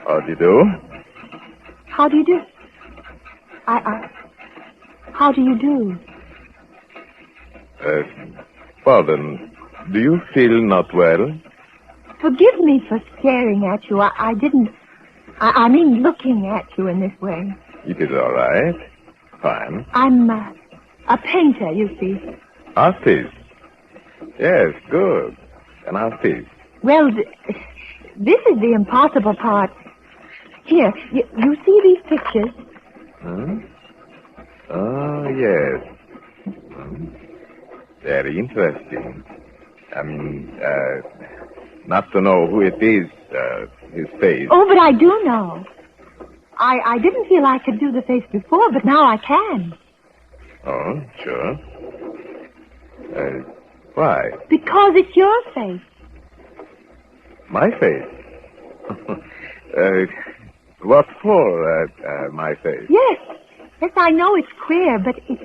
How do you do? How do you do? How do you do? Pardon. Do you feel not well? Forgive me for staring at you. I mean looking at you in this way. It is all right. Fine. I'm a painter, you see. Artist. Yes, good. An artist. Well, this is the impossible part. Here, you see these pictures? Hmm? Oh, yes. Very interesting. I mean, not to know who it is, his face. Oh, but I do know. I didn't feel I could do the face before, but now I can. Oh, sure. Why? Because it's your face. My face? What for, my face? Yes. Yes, I know it's queer, but it...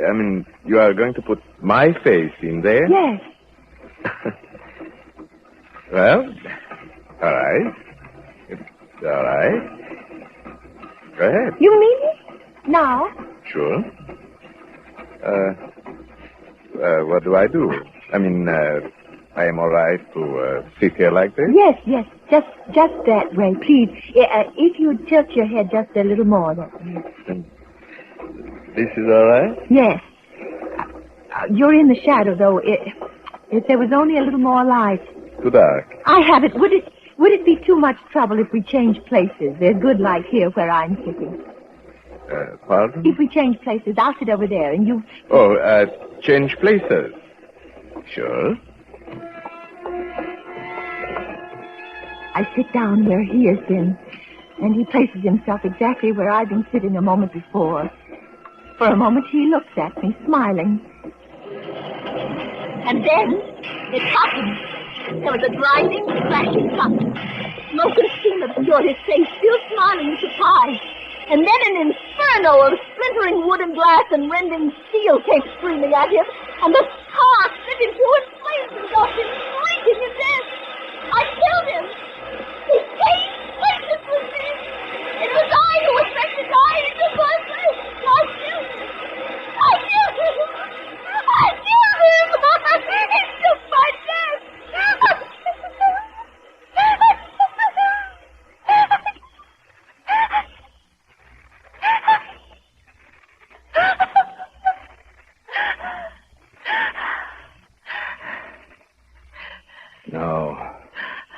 I mean, you are going to put my face in there? Yes. Well, all right. It's all right. Go ahead. You mean it? Now? Sure. What do I do? I mean, I am all right to sit here like this? Yes. Just that way, please. If you tilt your head just a little more. This is all right? Yes. You're in the shadow, though. If there was only a little more light. Too dark. I have it. Would it be too much trouble if we change places? There's good light here where I'm sitting. Pardon? If we change places, I'll sit over there and you... Oh, change places. Sure. I sit down where he has been, and he places himself exactly where I've been sitting a moment before. For a moment, he looks at me, smiling. And then, it happened. There was a grinding, flashing cut. Smoke and steam obscured his face, still smiling in surprise. And then an inferno of splintering wood and glass and rending steel came screaming at him, and the car split into its flames and got him shrieking in death. I killed him. He changed places with me. It was I who was meant to die in the first place. I killed him. I killed him. He took my death. No,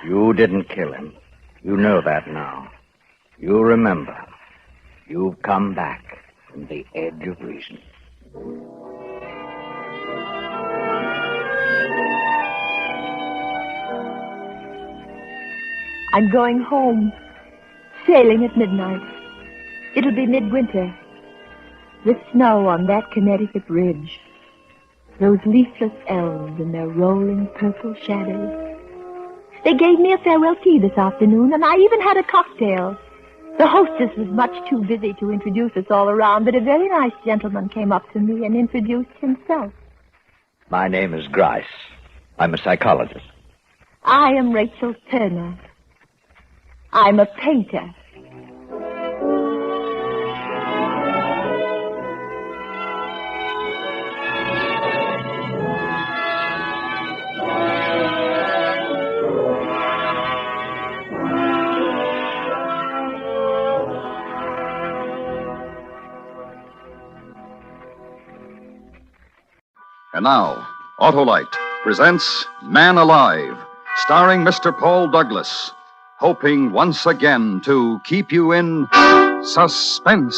you didn't kill him. You know that now. You remember. You've come back from the edge of reason. I'm going home, sailing at midnight. It'll be midwinter. The snow on that Connecticut ridge. Those leafless elms in their rolling purple shadows. They gave me a farewell tea this afternoon, and I even had a cocktail. The hostess was much too busy to introduce us all around, but a very nice gentleman came up to me and introduced himself. My name is Grice. I'm a psychologist. I am Rachel Turner. I'm a painter. And now, Autolite presents Man Alive, starring Mr. Paul Douglas, hoping once again to keep you in suspense.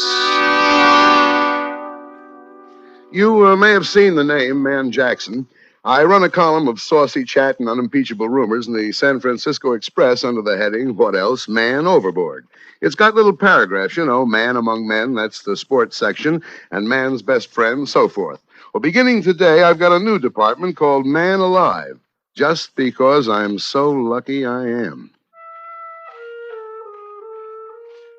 You may have seen the name, Man Jackson. I run a column of saucy chat and unimpeachable rumors in the San Francisco Express under the heading, What Else? Man Overboard. It's got little paragraphs, you know, man among men, that's the sports section, and man's best friend, so forth. Well, beginning today, I've got a new department called Man Alive, just because I'm so lucky I am.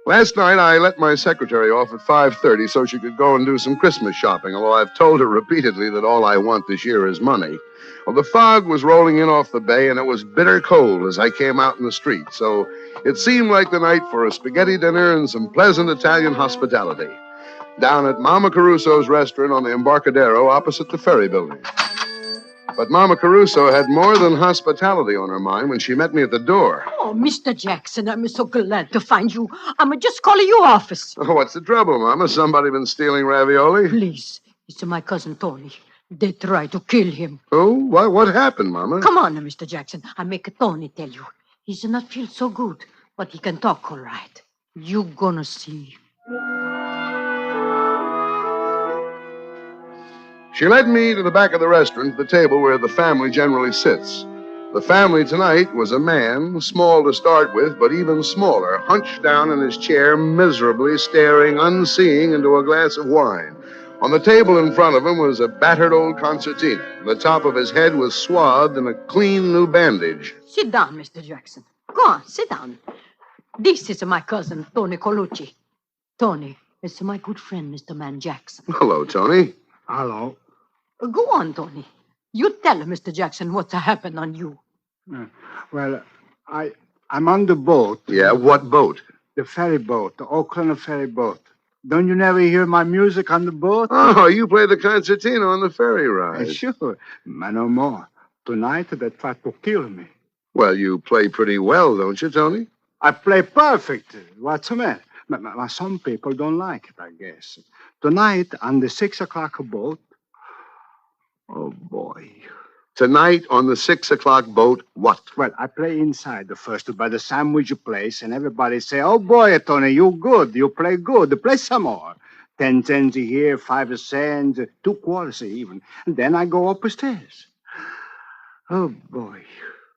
Last night, I let my secretary off at 5:30 so she could go and do some Christmas shopping, although I've told her repeatedly that all I want this year is money. Well, the fog was rolling in off the bay, and it was bitter cold as I came out in the street, so it seemed like the night for a spaghetti dinner and some pleasant Italian hospitality. Down at Mama Caruso's restaurant on the Embarcadero opposite the ferry building. But Mama Caruso had more than hospitality on her mind when she met me at the door. Oh, Mr. Jackson, I'm so glad to find you. I'm just calling your office. Oh, what's the trouble, Mama? Somebody been stealing ravioli? Please, it's my cousin Tony. They tried to kill him. Oh, what happened, Mama? Come on, Mr. Jackson. I make Tony tell you. He does not feel so good, but he can talk all right. You gonna see. She led me to the back of the restaurant, to the table where the family generally sits. The family tonight was a man, small to start with, but even smaller, hunched down in his chair, miserably staring, unseeing, into a glass of wine. On the table in front of him was a battered old concertina. The top of his head was swathed in a clean new bandage. Sit down, Mr. Jackson. Go on, sit down. This is my cousin, Tony Colucci. Tony, this is my good friend, Mr. Man Jackson. Hello, Tony. Hello. Go on, Tony. You tell Mr. Jackson what's happened on you. Well, I'm on the boat. Yeah, what boat? The ferry boat, the Oakland ferry boat. Don't you never hear my music on the boat? Oh, you play the concertina on the ferry ride. Sure. But no more. Tonight they tried to kill me. Well, you play pretty well, don't you, Tony? I play perfect. What's the matter? Some people don't like it, I guess. Tonight, on the 6 o'clock boat, oh, boy. Tonight on the 6 o'clock boat, what? Well, I play inside the first by the sandwich place, and everybody say, oh, boy, Tony, you good. You play good. Play some more. 10 cents here, 5 cents, 2 quarters even. And then I go upstairs. Oh, boy.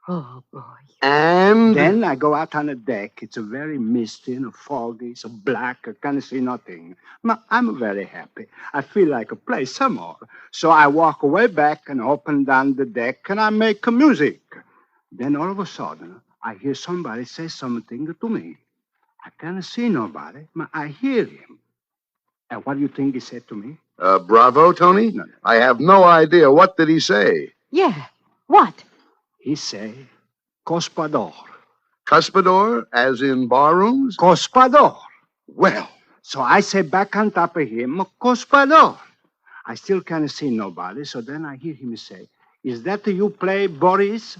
Oh, boy. And? Then I go out on the deck. It's a very misty and foggy. It's black. I can't see nothing. I'm very happy. I feel like I play some more. So I walk way back and open down the deck and I make music. Then all of a sudden, I hear somebody say something to me. I can't see nobody, but I hear him. And what do you think he said to me? Bravo, Tony? No. I have no idea. What did he say? Yeah. What? He say, Cospador. Cuspador, as in barrooms? Cospador. Well, so I say back on top of him, Cospador. I still can't see nobody, so then I hear him say, is that you play Boris?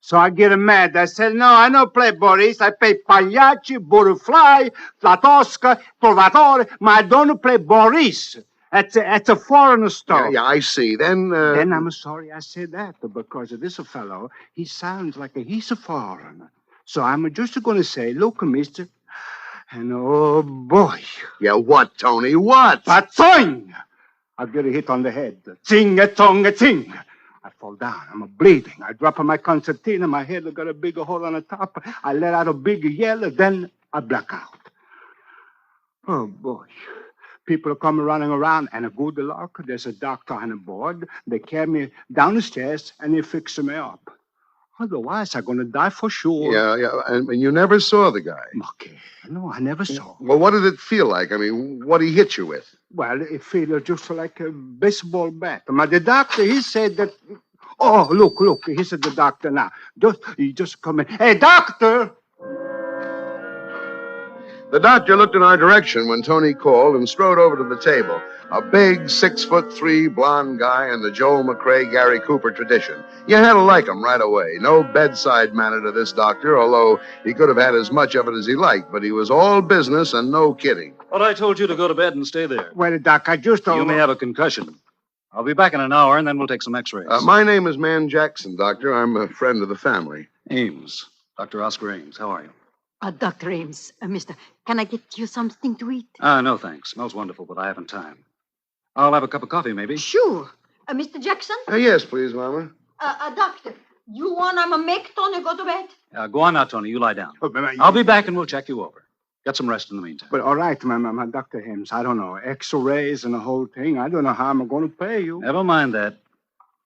So I get mad. I said, no, I don't play Boris. I play Pagliacci, Butterfly, Flatosca, Trovatore, but I don't play Boris. That's a foreign stuff. Yeah, I see. Then I'm sorry I said that, because this fellow, he sounds like he's a foreigner. So I'm just going to say, look, mister, and oh, boy. Yeah, what, Tony, what? Patzoing! I get a hit on the head. Ting-a-tong-a-ting. I fall down. I'm bleeding. I drop my concertina. My head got a big hole on the top. I let out a big yell, then I black out. Oh, boy. People are coming running around, and a good luck, there's a doctor on board. They carry me down the stairs, and they fix me up. Otherwise, I'm going to die for sure. Yeah, and you never saw the guy? Okay. No, I never saw. Well, what did it feel like? I mean, what did he hit you with? Well, it feels just like a baseball bat. But the doctor, he said that... Oh, look, he said the doctor now. He just come in. Hey, doctor! The doctor looked in our direction when Tony called and strode over to the table. A big 6'3" blonde guy in the Joel McRae, Gary Cooper tradition. You had to like him right away. No bedside manner to this doctor, although he could have had as much of it as he liked, but he was all business and no kidding. But I told you to go to bed and stay there. Well, Doc, I just told you may have a concussion. I'll be back in an hour, and then we'll take some x-rays. My name is Man Jackson, Doctor. I'm a friend of the family. Ames. Dr. Oscar Ames. How are you? Dr. Ames, mister, can I get you something to eat? No, thanks. Smells wonderful, but I haven't time. I'll have a cup of coffee, maybe. Sure. Mr. Jackson? Yes, please, Mama. Doctor, you want to make Tony go to bed? Go on now, Tony. You lie down. Oh, but I'll be back and we'll check you over. Get some rest in the meantime. But all right, my Dr. Hims, I don't know. X-rays and the whole thing. I don't know how I'm going to pay you. Never mind that.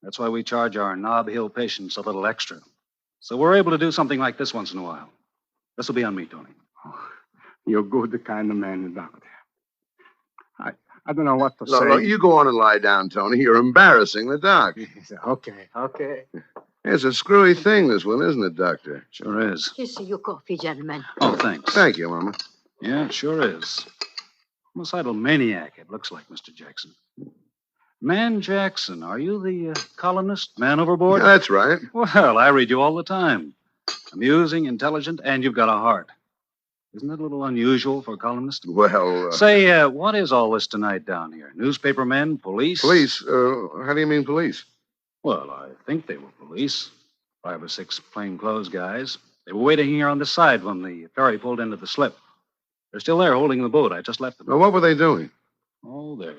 That's why we charge our Nob Hill patients a little extra. So we're able to do something like this once in a while. This will be on me, Tony. Oh, you're good kind of man, Doctor. I don't know what to No, say. no, you go on and lie down, Tony. You're embarrassing the doc. Okay. It's a screwy thing, this one, isn't it, Doctor? Sure is. Here's your coffee, gentlemen. Oh, thanks. Thank you, Mama. Yeah, it sure is. Homicidal maniac, it looks like, Mr. Jackson. Man Jackson, are you the columnist, man overboard? Yeah, that's right. Well, I read you all the time. Amusing, intelligent, and you've got a heart. Isn't that a little unusual for a columnist? Well, Say, what is all this tonight down here? Newspapermen, police? Police? How do you mean police? Well, I think they were police. 5 or 6 plainclothes guys. They were waiting here on the side when the ferry pulled into the slip. They're still there holding the boat. I just left them. Well, what were they doing? Oh, they're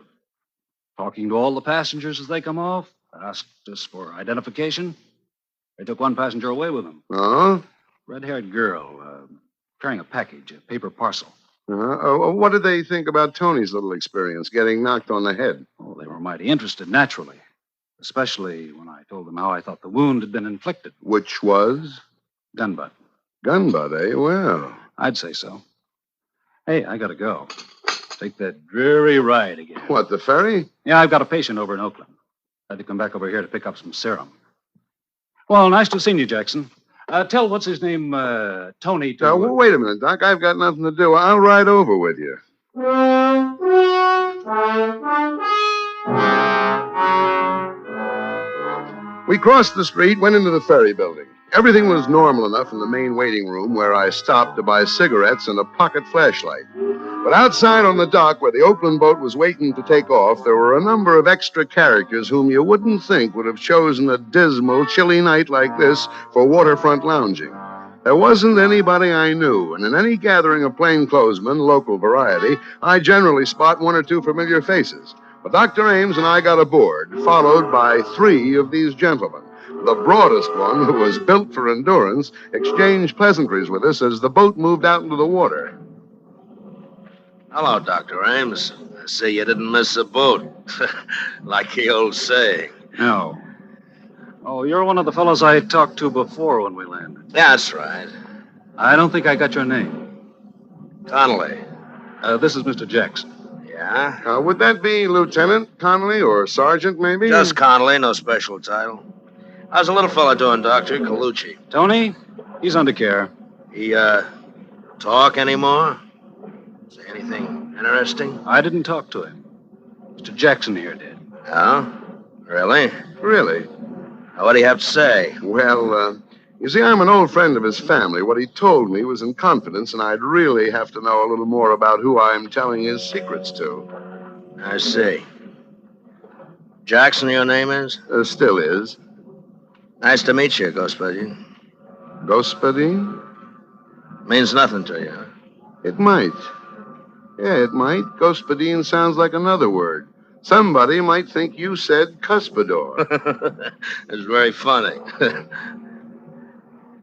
talking to all the passengers as they come off. Asked us for identification. They took one passenger away with them. Oh? Red-haired girl, carrying a package, a paper parcel. What did they think about Tony's little experience, getting knocked on the head? Oh, they were mighty interested, naturally. Especially when I told them how I thought the wound had been inflicted. Which was? Gun butt. Gun butt, eh? Well. I'd say so. Hey, I gotta go. Take that dreary ride again. What, the ferry? Yeah, I've got a patient over in Oakland. Had to come back over here to pick up some serum. Well, nice to see you, Jackson. Tell what's his name, Tony. Well, wait a minute, Doc. I've got nothing to do. I'll ride over with you. We crossed the street, went into the ferry building. Everything was normal enough in the main waiting room where I stopped to buy cigarettes and a pocket flashlight. But outside on the dock where the Oakland boat was waiting to take off, there were a number of extra characters whom you wouldn't think would have chosen a dismal, chilly night like this for waterfront lounging. There wasn't anybody I knew, and in any gathering of plainclothesmen, local variety, I generally spot 1 or 2 familiar faces. But Dr. Ames and I got aboard, followed by 3 of these gentlemen. The broadest one, who was built for endurance, exchanged pleasantries with us as the boat moved out into the water. Hello, Dr. Ames. I see you didn't miss a boat. Like the old saying. No. Oh, you're one of the fellows I talked to before when we landed. Yeah, that's right. I don't think I got your name. Connolly. This is Mr. Jackson. Yeah? Would that be Lieutenant Connolly or Sergeant, maybe? Just Connolly, no special title. How's the little fella doing, Doctor? Colucci. Tony? He's under care. He, talk anymore? Say anything interesting? I didn't talk to him. Mr. Jackson here did. Oh? Really? Really? What do you have to say? Well, you see, I'm an old friend of his family. What he told me was in confidence, and I'd really have to know a little more about who I'm telling his secrets to. I see. Jackson, your name is? Still is. Nice to meet you, Gospodin. Господин? Means nothing to you, huh? It might. Yeah, it might. Господин sounds like another word. Somebody might think you said cuspidor. It's very funny.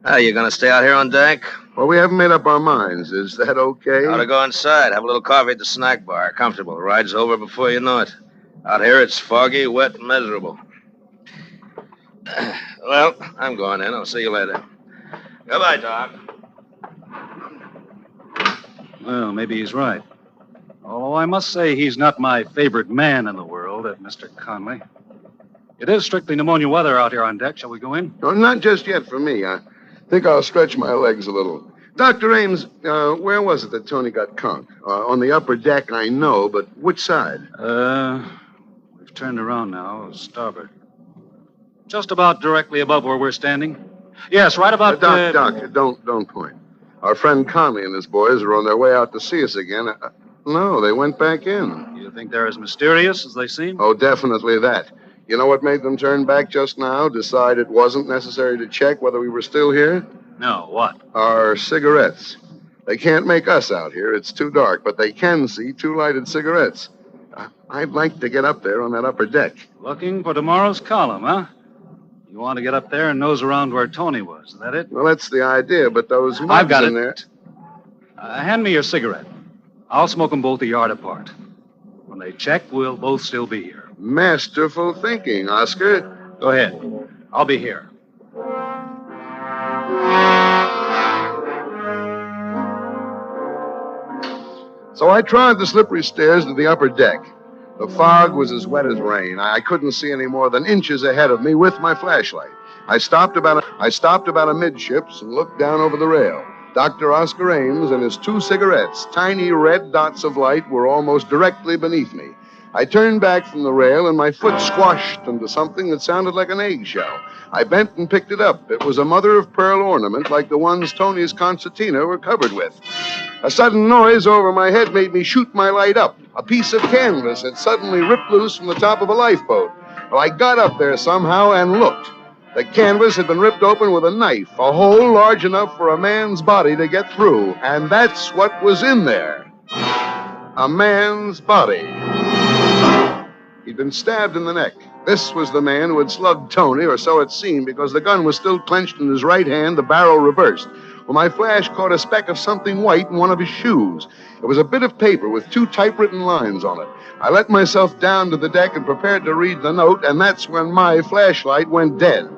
Are you going to stay out here on deck? Well, we haven't made up our minds. Is that okay? Ought to go inside. Have a little coffee at the snack bar. Comfortable. Ride's over before you know it. Out here, it's foggy, wet, and miserable. Well, I'm going in. I'll see you later. Goodbye, Doc. Well, maybe he's right. Although I must say he's not my favorite man in the world, that Mr. Conley. It is strictly pneumonia weather out here on deck. Shall we go in? No, not just yet for me. I think I'll stretch my legs a little. Dr. Ames, where was it that Tony got conked? On the upper deck, I know, but which side? We've turned around now, starboard. Just about directly above where we're standing. Yes, right about... Doc, don't point. Our friend Conley and his boys are on their way out to see us again. No, they went back in. You think they're as mysterious as they seem? Oh, definitely that. You know what made them turn back just now? Decide it wasn't necessary to check whether we were still here? No, what? Our cigarettes. They can't make us out here. It's too dark, but they can see 2 lighted cigarettes. I'd like to get up there on that upper deck. Looking for tomorrow's column, huh? You want to get up there and nose around where Tony was, is that it? Well, that's the idea, but those mugs I've got in it. there... Hand me your cigarette. I'll smoke them both a yard apart. When they check, we'll both still be here. Masterful thinking, Oscar. Go ahead. I'll be here. So I trod the slippery stairs to the upper deck. The fog was as wet as rain. I couldn't see any more than inches ahead of me with my flashlight. I stopped about amidships and looked down over the rail. Dr. Oscar Ames and his 2 cigarettes, tiny red dots of light, were almost directly beneath me. I turned back from the rail, and my foot squashed into something that sounded like an eggshell. I bent and picked it up. It was a mother-of-pearl ornament like the ones Tony's concertina were covered with. A sudden noise over my head made me shoot my light up. A piece of canvas had suddenly ripped loose from the top of a lifeboat. Well, I got up there somehow and looked. The canvas had been ripped open with a knife, a hole large enough for a man's body to get through. And that's what was in there. A man's body. He'd been stabbed in the neck. This was the man who had slugged Tony, or so it seemed, because the gun was still clenched in his right hand, the barrel reversed. Well, my flash caught a speck of something white in one of his shoes. It was a bit of paper with 2 typewritten lines on it. I let myself down to the deck and prepared to read the note, and that's when my flashlight went dead.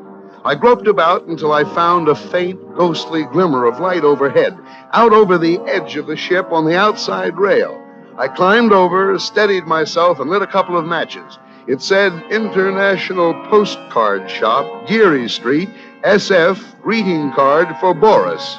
I groped about until I found a faint, ghostly glimmer of light overhead, out over the edge of the ship on the outside rail. I climbed over, steadied myself, and lit a couple of matches. It said International Postcard Shop, Geary Street, SF, greeting card for Boris.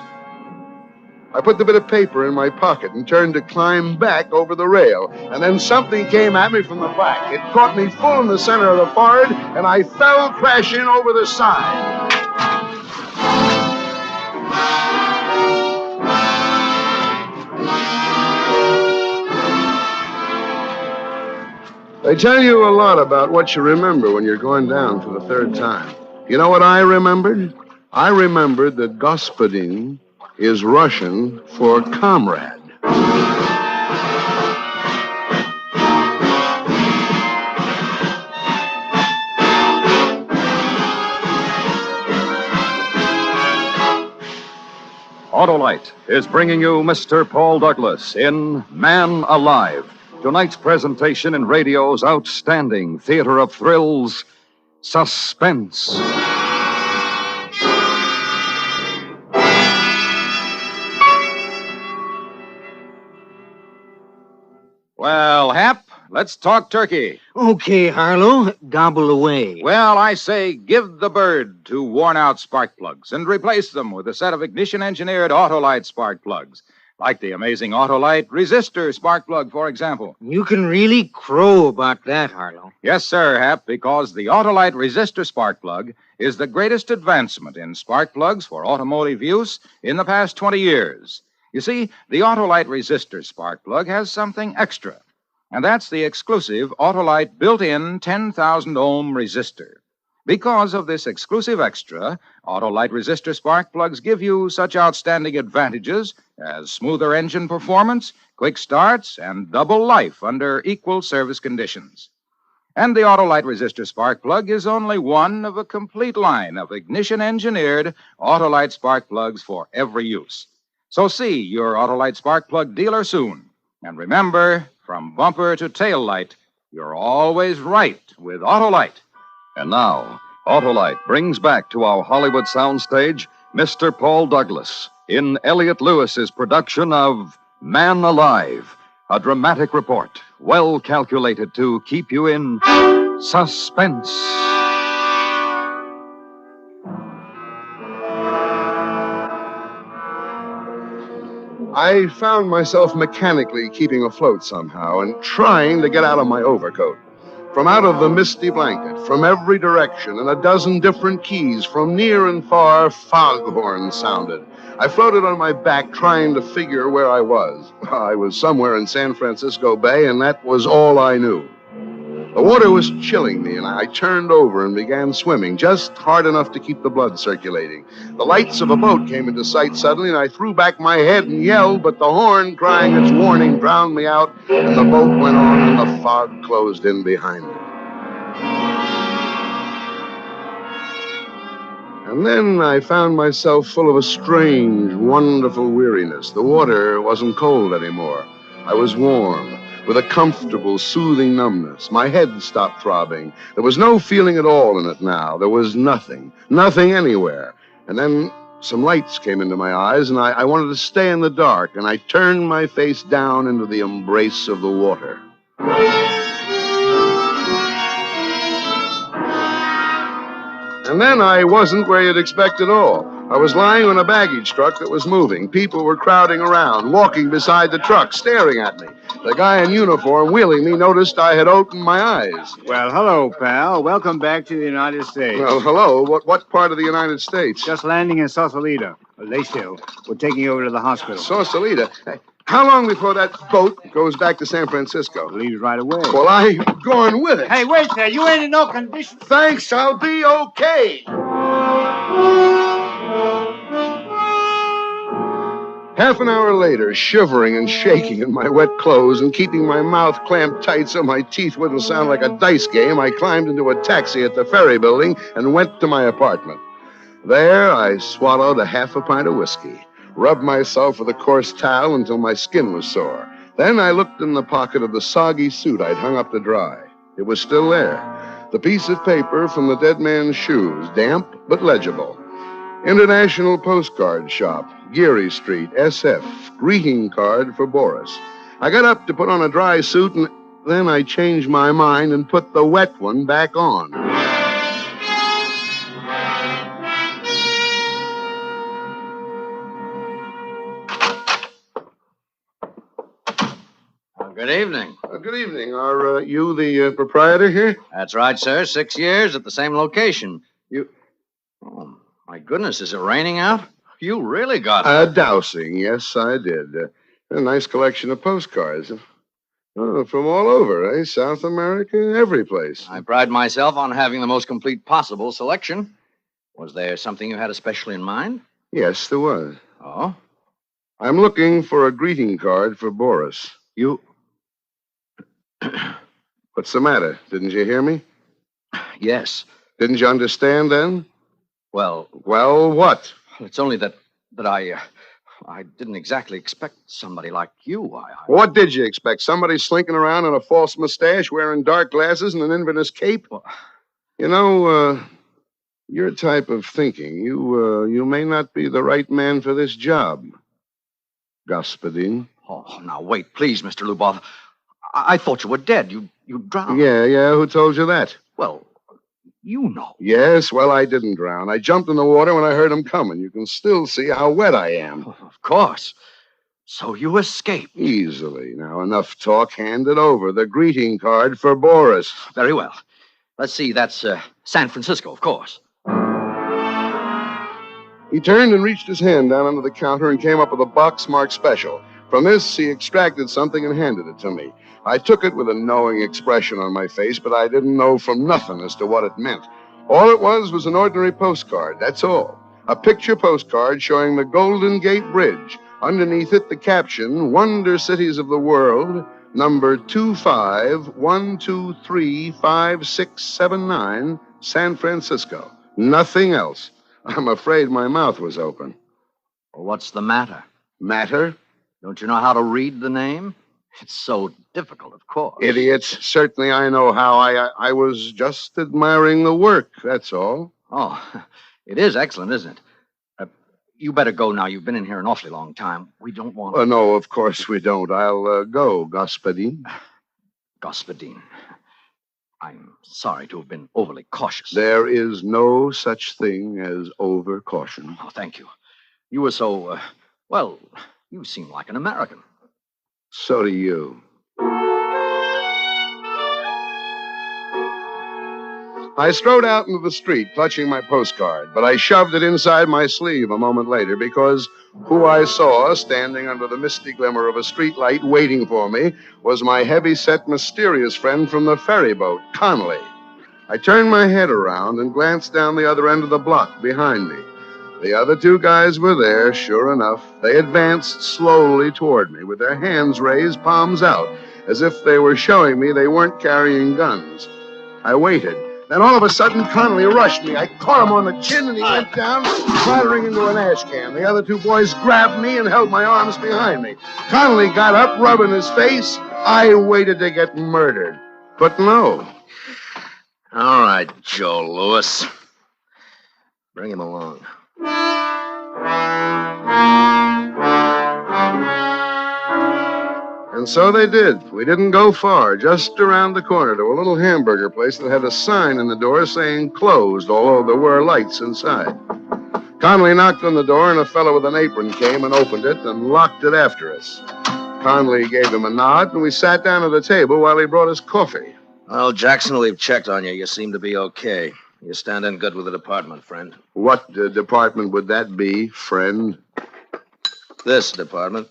I put the bit of paper in my pocket and turned to climb back over the rail, and then something came at me from the back. It caught me full in the center of the forehead, and I fell crashing over the side. They tell you a lot about what you remember when you're going down for the 3rd time. You know what I remembered? I remembered that Господин is Russian for comrade. Autolite is bringing you Mr. Paul Douglas in Man Alive. Tonight's presentation in radio's outstanding theater of thrills, Suspense. Well, Hap, let's talk turkey. Okay, Harlow, gobble away. Well, I say give the bird to worn-out spark plugs and replace them with a set of ignition-engineered Autolite spark plugs. Like the amazing Autolite resistor spark plug, for example. You can really crow about that, Harlow. Yes, sir, Hap, because the Autolite resistor spark plug is the greatest advancement in spark plugs for automotive use in the past 20 years. You see, the Autolite resistor spark plug has something extra, and that's the exclusive Autolite built-in 10,000-ohm resistor. Because of this exclusive extra, Autolite resistor spark plugs give you such outstanding advantages as smoother engine performance, quick starts, and double life under equal service conditions. And the Autolite resistor spark plug is only one of a complete line of ignition-engineered Autolite spark plugs for every use. So see your Autolite spark plug dealer soon. And remember, from bumper to tail light, you're always right with Autolite. And now, Autolite brings back to our Hollywood soundstage Mr. Paul Douglas in Elliot Lewis's production of Man Alive, a dramatic report well calculated to keep you in suspense. I found myself mechanically keeping afloat somehow and trying to get out of my overcoat. From out of the misty blanket, from every direction, in a dozen different keys, from near and far, foghorns sounded. I floated on my back trying to figure where I was. I was somewhere in San Francisco Bay, and that was all I knew. The water was chilling me, and I turned over and began swimming, just hard enough to keep the blood circulating. The lights of a boat came into sight suddenly, and I threw back my head and yelled, but the horn crying its warning drowned me out, and the boat went on, and the fog closed in behind it. And then I found myself full of a strange, wonderful weariness. The water wasn't cold anymore. I was warm, with a comfortable, soothing numbness. My head stopped throbbing. There was no feeling at all in it now. There was nothing anywhere. And then some lights came into my eyes, and I wanted to stay in the dark, and I turned my face down into the embrace of the water. And then I wasn't where you'd expect at all. I was lying on a baggage truck that was moving. People were crowding around, walking beside the truck, staring at me. The guy in uniform wheeling me noticed I had opened my eyes. Well, hello, pal. Welcome back to the United States. Well, hello. What part of the United States? Just landing in Sausalito. Lay still. We're taking you over to the hospital. Sausalito? Hey, how long before that boat goes back to San Francisco? Leaves right away. Well, I'm going with it. Hey, wait there. You ain't in no condition. Thanks. I'll be okay. Half an hour later, shivering and shaking in my wet clothes and keeping my mouth clamped tight so my teeth wouldn't sound like a dice game, I climbed into a taxi at the ferry building and went to my apartment. There, I swallowed a half a pint of whiskey, rubbed myself with a coarse towel until my skin was sore. Then I looked in the pocket of the soggy suit I'd hung up to dry. It was still there. The piece of paper from the dead man's shoes, damp but legible. International Postcard Shop, Geary Street, SF. Greeting card for Boris. I got up to put on a dry suit, and then I changed my mind and put the wet one back on. Good evening. Good evening. Are you the proprietor here? That's right, sir. 6 years at the same location. Oh, my goodness, is it raining out? You really got it. Dowsing. Yes, I did. A nice collection of postcards. From all over, eh? South America, every place. I pride myself on having the most complete possible selection. Was there something you had especially in mind? Yes, there was. Oh? I'm looking for a greeting card for Boris. You... What's the matter? Didn't you hear me? Yes. Didn't you understand then? Well, what? It's only that I didn't exactly expect somebody like you. What did you expect? Somebody slinking around in a false mustache, wearing dark glasses and an Inverness cape? Well, you know, your type of thinking, you may not be the right man for this job, Господин. Oh, now wait, please, Mr. Lubov. I thought you were dead. You drowned. Yeah. Who told you that? Well, you know. Yes, well, I didn't drown. I jumped in the water when I heard him coming. You can still see how wet I am. Of course. So you escaped. Easily. Now, enough talk. Hand it over. The greeting card for Boris. Very well. Let's see. That's San Francisco, of course. He turned and reached his hand down under the counter and came up with a box marked special. From this, he extracted something and handed it to me. I took it with a knowing expression on my face, but I didn't know from nothing as to what it meant. All it was an ordinary postcard, that's all. A picture postcard showing the Golden Gate Bridge. Underneath it, the caption, Wonder Cities of the World, number 2512356679, San Francisco. Nothing else. I'm afraid my mouth was open. Well, what's the matter? Matter? Don't you know how to read the name? It's so difficult, of course. Idiots. Certainly I know how. I was just admiring the work, that's all. Oh, it is excellent, isn't it? You better go now. You've been in here an awfully long time. We don't want... No, of course we don't. I'll go, Господин. Господин. I'm sorry to have been overly cautious. There is no such thing as over-caution. Oh, thank you. You were so, well, you seem like an American. So do you. I strode out into the street, clutching my postcard, but I shoved it inside my sleeve a moment later because who I saw standing under the misty glimmer of a streetlight waiting for me was my heavy-set, mysterious friend from the ferry boat, Conley. I turned my head around and glanced down the other end of the block behind me. The other two guys were there, sure enough. They advanced slowly toward me with their hands raised, palms out, as if they were showing me they weren't carrying guns. I waited. Then all of a sudden, Conley rushed me. I caught him on the chin, and he went down, clattering into an ash can. The other two boys grabbed me and held my arms behind me. Conley got up, rubbing his face. I waited to get murdered. But no. All right, Joe Louis. Bring him along. And so they did. We didn't go far, just around the corner to a little hamburger place that had a sign in the door saying closed, although there were lights inside. Conley knocked on the door, and a fellow with an apron came and opened it and locked it after us. Conley gave him a nod, and we sat down at the table while he brought us coffee. Well, Jackson, we've checked on you. You seem to be okay. You stand in good with the department, friend. What department would that be, friend? This department.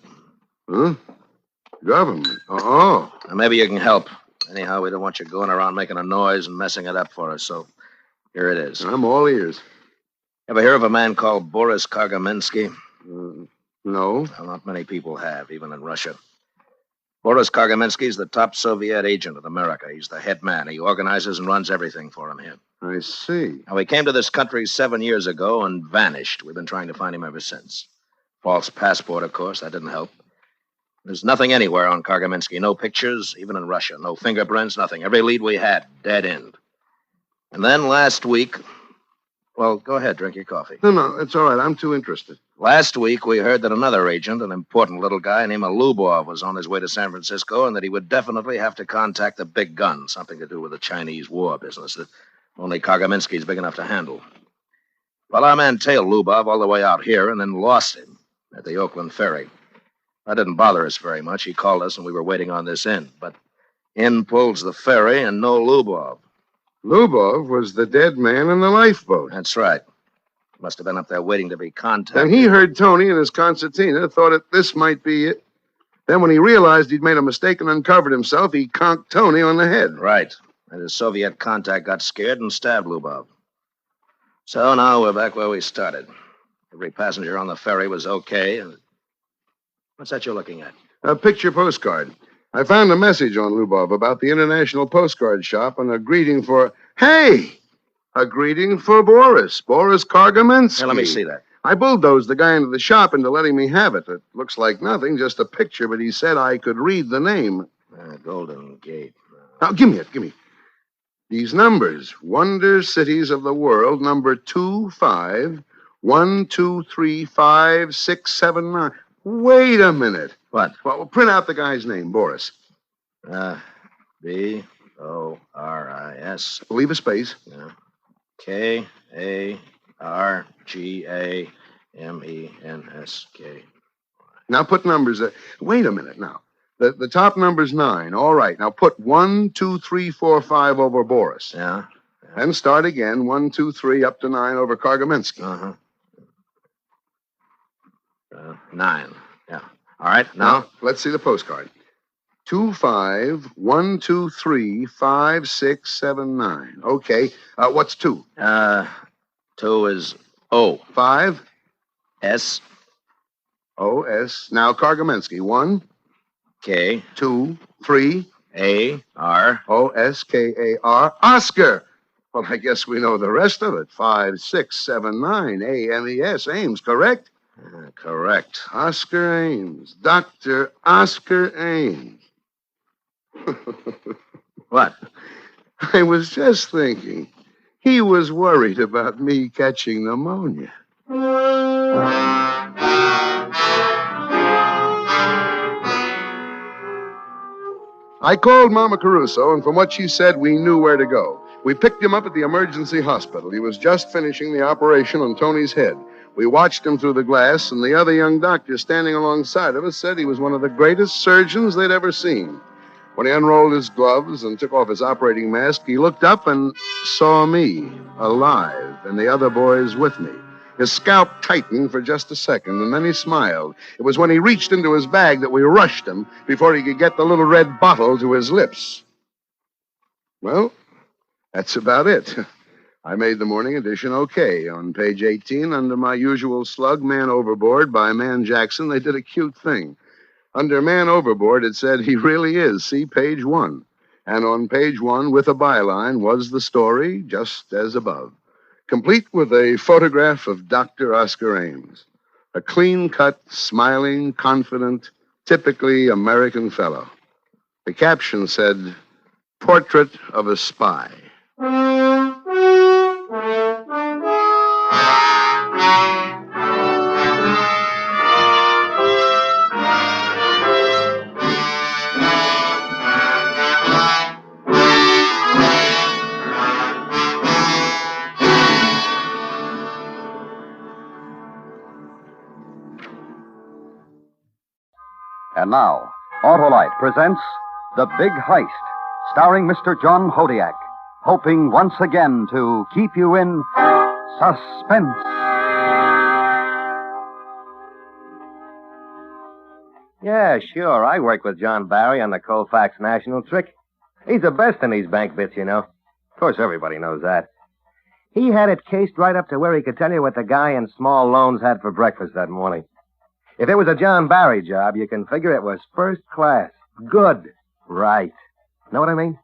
Huh? Government. Oh. Now, maybe you can help. Anyhow, we don't want you going around making a noise and messing it up for us, so here it is. I'm all ears. Ever hear of a man called Boris Kargamensky? No. Well, not many people have, even in Russia. Boris Kargamensky is the top Soviet agent in America. He's the head man. He organizes and runs everything for him here. I see. Now, he came to this country 7 years ago and vanished. We've been trying to find him ever since. False passport, of course. That didn't help. There's nothing anywhere on Kargamensky. No pictures, even in Russia. No fingerprints, nothing. Every lead we had, dead end. And then last week... Well, go ahead, drink your coffee. No, it's all right. I'm too interested. Last week, we heard that another agent, an important little guy named Lubov, was on his way to San Francisco and that he would definitely have to contact the big gun, something to do with the Chinese war business that only Kargamensky's big enough to handle. Well, our man tailed Lubov all the way out here and then lost him at the Oakland ferry. That didn't bother us very much. He called us and we were waiting on this end. But in pulls the ferry and no Lubov. Lubov was the dead man in the lifeboat. That's right. Must have been up there waiting to be contacted. And he heard Tony and his concertina, thought that this might be it. Then when he realized he'd made a mistake and uncovered himself, he conked Tony on the head. Right. And his Soviet contact got scared and stabbed Lubov. So now we're back where we started. Every passenger on the ferry was okay. And what's that you're looking at? A picture postcard. I found a message on Lubov about the International Postcard Shop and a greeting for... Hey! A greeting for Boris Kargamensky. Here, let me see that. I bulldozed the guy into the shop into letting me have it. It looks like nothing, just a picture, but he said I could read the name. Golden Gate. Now, give me. These numbers. Wonder Cities of the World, number 251235679. Wait a minute. What? Well, print out the guy's name, Boris. B-O-R-I-S. Leave a space. Yeah. K-A-R-G-A-M-E-N-S-K. Now put numbers there. Wait a minute now. The top number's 9. All right. Now put 1, 2, 3, 4, 5 over Boris. Yeah. Then start again. 1, 2, 3 up to 9 over Kargamensky. 9. Yeah. All right. Now let's see the postcard. 251235679. Okay. What's 2? 2 is O. 5? S. O-S. Now Kargamensky. 1. K. 2. 3. A. R. O-S-K-A-R. Oscar. Well, I guess we know the rest of it. 5, 6, 7, 9. A-M-E-S. Ames, correct? Correct. Oscar Ames. Dr. Oscar Ames. What? I was just thinking. He was worried about me catching pneumonia. I called Mama Caruso, and from what she said, we knew where to go. We picked him up at the emergency hospital. He was just finishing the operation on Tony's head. We watched him through the glass, and the other young doctor standing alongside of us said he was one of the greatest surgeons they'd ever seen. When he unrolled his gloves and took off his operating mask, he looked up and saw me, alive, and the other boys with me. His scalp tightened for just a second, and then he smiled. It was when he reached into his bag that we rushed him before he could get the little red bottle to his lips. Well, that's about it. I made the morning edition okay. On page 18, under my usual slug, Man Overboard by Man Jackson, they did a cute thing. Under Man Overboard, it said, he really is. See page 1. And on page 1, with a byline, was the story, just as above. Complete with a photograph of Dr. Oscar Ames. A clean-cut, smiling, confident, typically American fellow. The caption said, Portrait of a Spy. And now, Autolite presents The Big Heist, starring Mr. John Hodiak, hoping once again to keep you in suspense. Yeah, sure. I work with John Barry on the Colfax National trick. He's the best in these bank bits, you know. Of course, everybody knows that. He had it cased right up to where he could tell you what the guy in small loans had for breakfast that morning. If it was a John Barry job, you can figure it was first class. Good. Right. Know what I mean?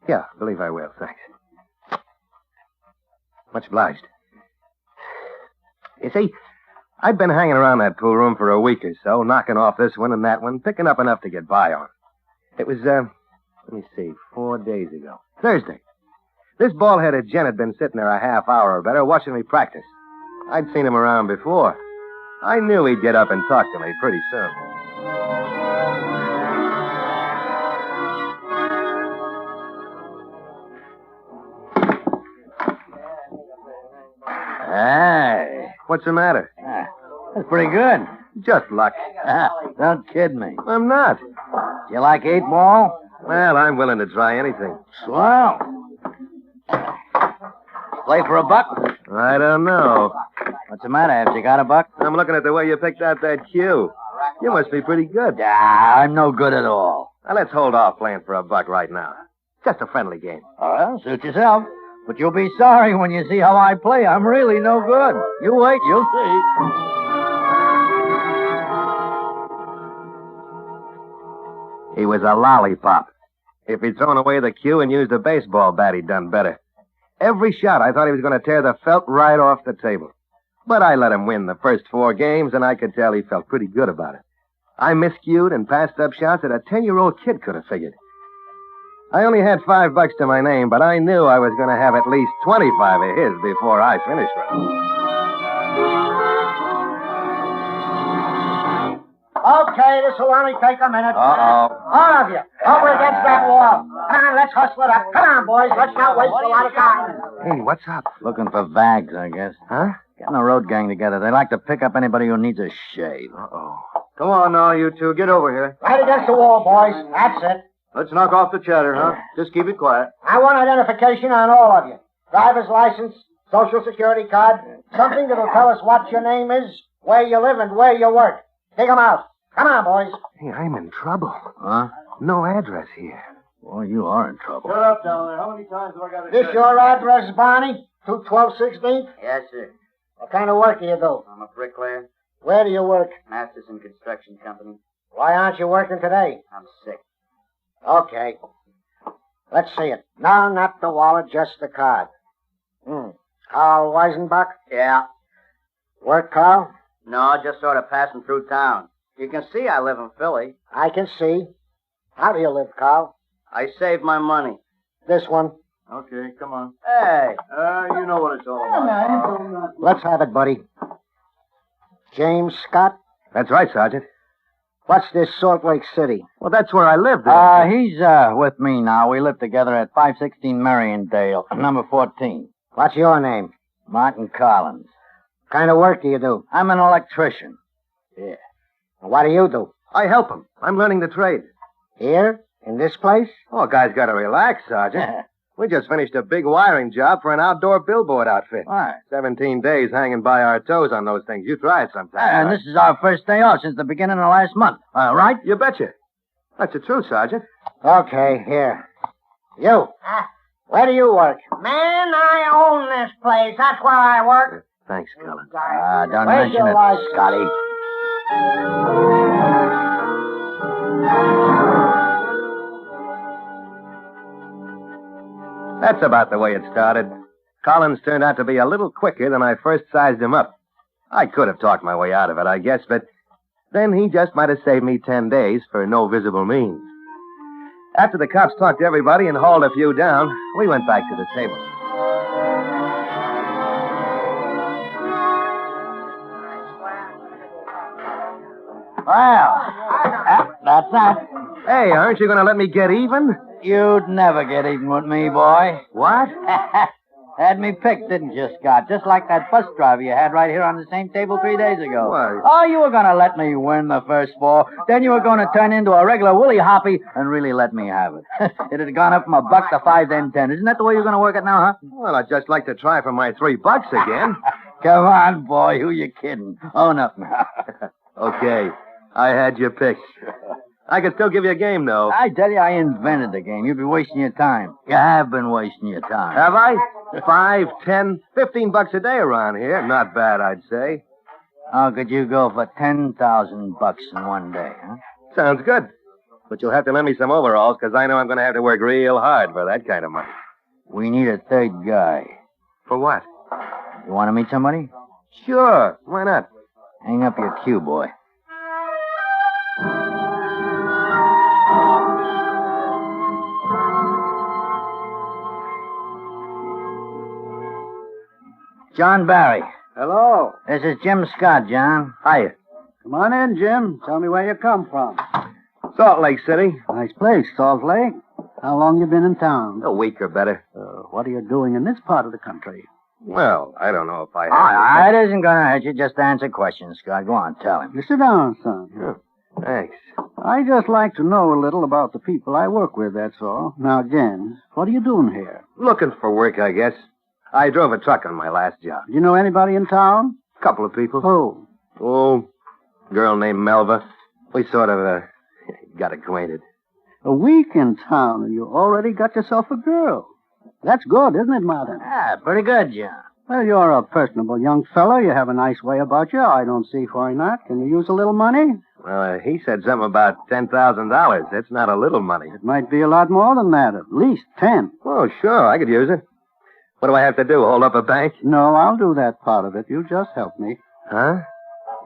Yeah, believe I will. Thanks. Much obliged. You see, I'd been hanging around that pool room for a week or so, knocking off this one and that one, picking up enough to get by on. It was, let me see, 4 days ago. Thursday. This bald-headed gent had been sitting there a half hour or better watching me practice. I'd seen him around before. I knew he'd get up and talk to me pretty soon. Hey. What's the matter? That's pretty good. Just luck. Don't kid me. I'm not. You like 8-ball? Well, I'm willing to try anything. Swell. Play for a buck? I don't know. What's the matter? Have you got a buck? I'm looking at the way you picked out that cue. You must be pretty good. I'm no good at all. Now, let's hold off playing for a buck right now. Just a friendly game. Well, suit yourself. But you'll be sorry when you see how I play. I'm really no good. You wait, you'll see. He was a lollipop. If he'd thrown away the cue and used a baseball bat, he'd done better. Every shot, I thought he was going to tear the felt right off the table. But I let him win the first 4 games, and I could tell he felt pretty good about it. I miscued and passed up shots that a 10-year-old kid could have figured. I only had $5 to my name, but I knew I was going to have at least 25 of his before I finished with him. Okay, this will only take a minute. Uh-oh. All of you, over against that wall. Come on, let's hustle it up. Come on, boys, let's not waste a lot of time. Hey, what's up? Looking for vags, I guess. Huh? Getting a road gang together. They like to pick up anybody who needs a shave. Uh-oh. Come on now, you two. Get over here. Right against the wall, boys. That's it. Let's knock off the chatter, huh? Just keep it quiet. I want identification on all of you. Driver's license, social security card, something that'll tell us what your name is, where you live, and where you work. Dig 'em out. Come on, boys. Hey, I'm in trouble. Huh? No address here. Boy, you are in trouble. Shut up down there. How many times have I got to This say? your address, Barney? 212-16th? Yes, sir. What kind of work do you do? I'm a bricklayer. Where do you work? Masterson Construction Company. Why aren't you working today? I'm sick. Okay. Let's see it. No, not the wallet, just the card. Carl Weisenbach? Yeah. Work, Carl? No, just sort of passing through town. You can see I live in Philly. I can see. How do you live, Carl? I save my money. This one. Okay, come on. Hey. You know what it's all about. Let's have it, buddy. James Scott? That's right, Sergeant. What's this Salt Lake City? Well, that's where I lived. He's with me now. We live together at 516 Mariondale, number 14. What's your name? Martin Collins. What kind of work do you do? I'm an electrician. Yeah. What do you do? I help him. I'm learning the trade. Here? In this place? Oh, guys got to relax, Sergeant. We just finished a big wiring job for an outdoor billboard outfit. Why? 17 days hanging by our toes on those things. You try it sometime. And this is our first day off since the beginning of last month. Right? You betcha. That's the truth, Sergeant. Okay, here. You. Where do you work? Man, I own this place. That's where I work. Thanks, Cullen. Don't Where's mention your it, license? Scotty. That's about the way it started. Collins turned out to be a little quicker than I first sized him up. I could have talked my way out of it, I guess, but then he just might have saved me 10 days for no visible means. After the cops talked to everybody and hauled a few down, we went back to the table. Well, that's that. Hey, aren't you going to let me get even? You'd never get even with me, boy. What? Had me picked, didn't you, Scott? Just like that bus driver you had right here on the same table 3 days ago. What? Oh, you were going to let me win the first 4. Then you were going to turn into a regular woolly hoppy and really let me have it. It had gone up from $1 to 5, then 10. Isn't that the way you're going to work it now, huh? Well, I'd just like to try for my $3 again. Come on, boy. Who you kidding? Own up now. Okay. I had you picked. I could still give you a game, though. I tell you, I invented the game. You'd be wasting your time. You have been wasting your time. Have I? 5, 10, $15 a day around here. Not bad, I'd say. How could you go for $10,000 in one day, huh? Sounds good. But you'll have to lend me some overalls, because I know I'm going to have to work real hard for that kind of money. We need a third guy. For what? You want to meet somebody? Sure. Why not? Hang up your cue, boy. John Barry. Hello. This is Jim Scott, John. Hiya. Come on in, Jim. Tell me where you come from. Salt Lake City. Nice place, Salt Lake. How long you been in town? A week or better. What are you doing in this part of the country? Well, I don't know if I have... It isn't going to hurt you. Just answer questions, Scott. Go on, tell him. You sit down, son. Sure. Thanks. I just like to know a little about the people I work with, that's all. Now, again, what are you doing here? Looking for work, I guess. I drove a truck on my last job. Do you know anybody in town? Couple of people. Who? Oh, girl named Melva. We sort of, got acquainted. A week in town, and you already got yourself a girl. That's good, isn't it, Martin? Pretty good, John. Well, you're a personable young fellow. You have a nice way about you. I don't see why not. Can you use a little money? Well, he said something about $10,000. That's not a little money. It might be a lot more than that. At least 10. Oh, sure. I could use it. What do I have to do? Hold up a bank? No, I'll do that part of it. You just help me. Huh?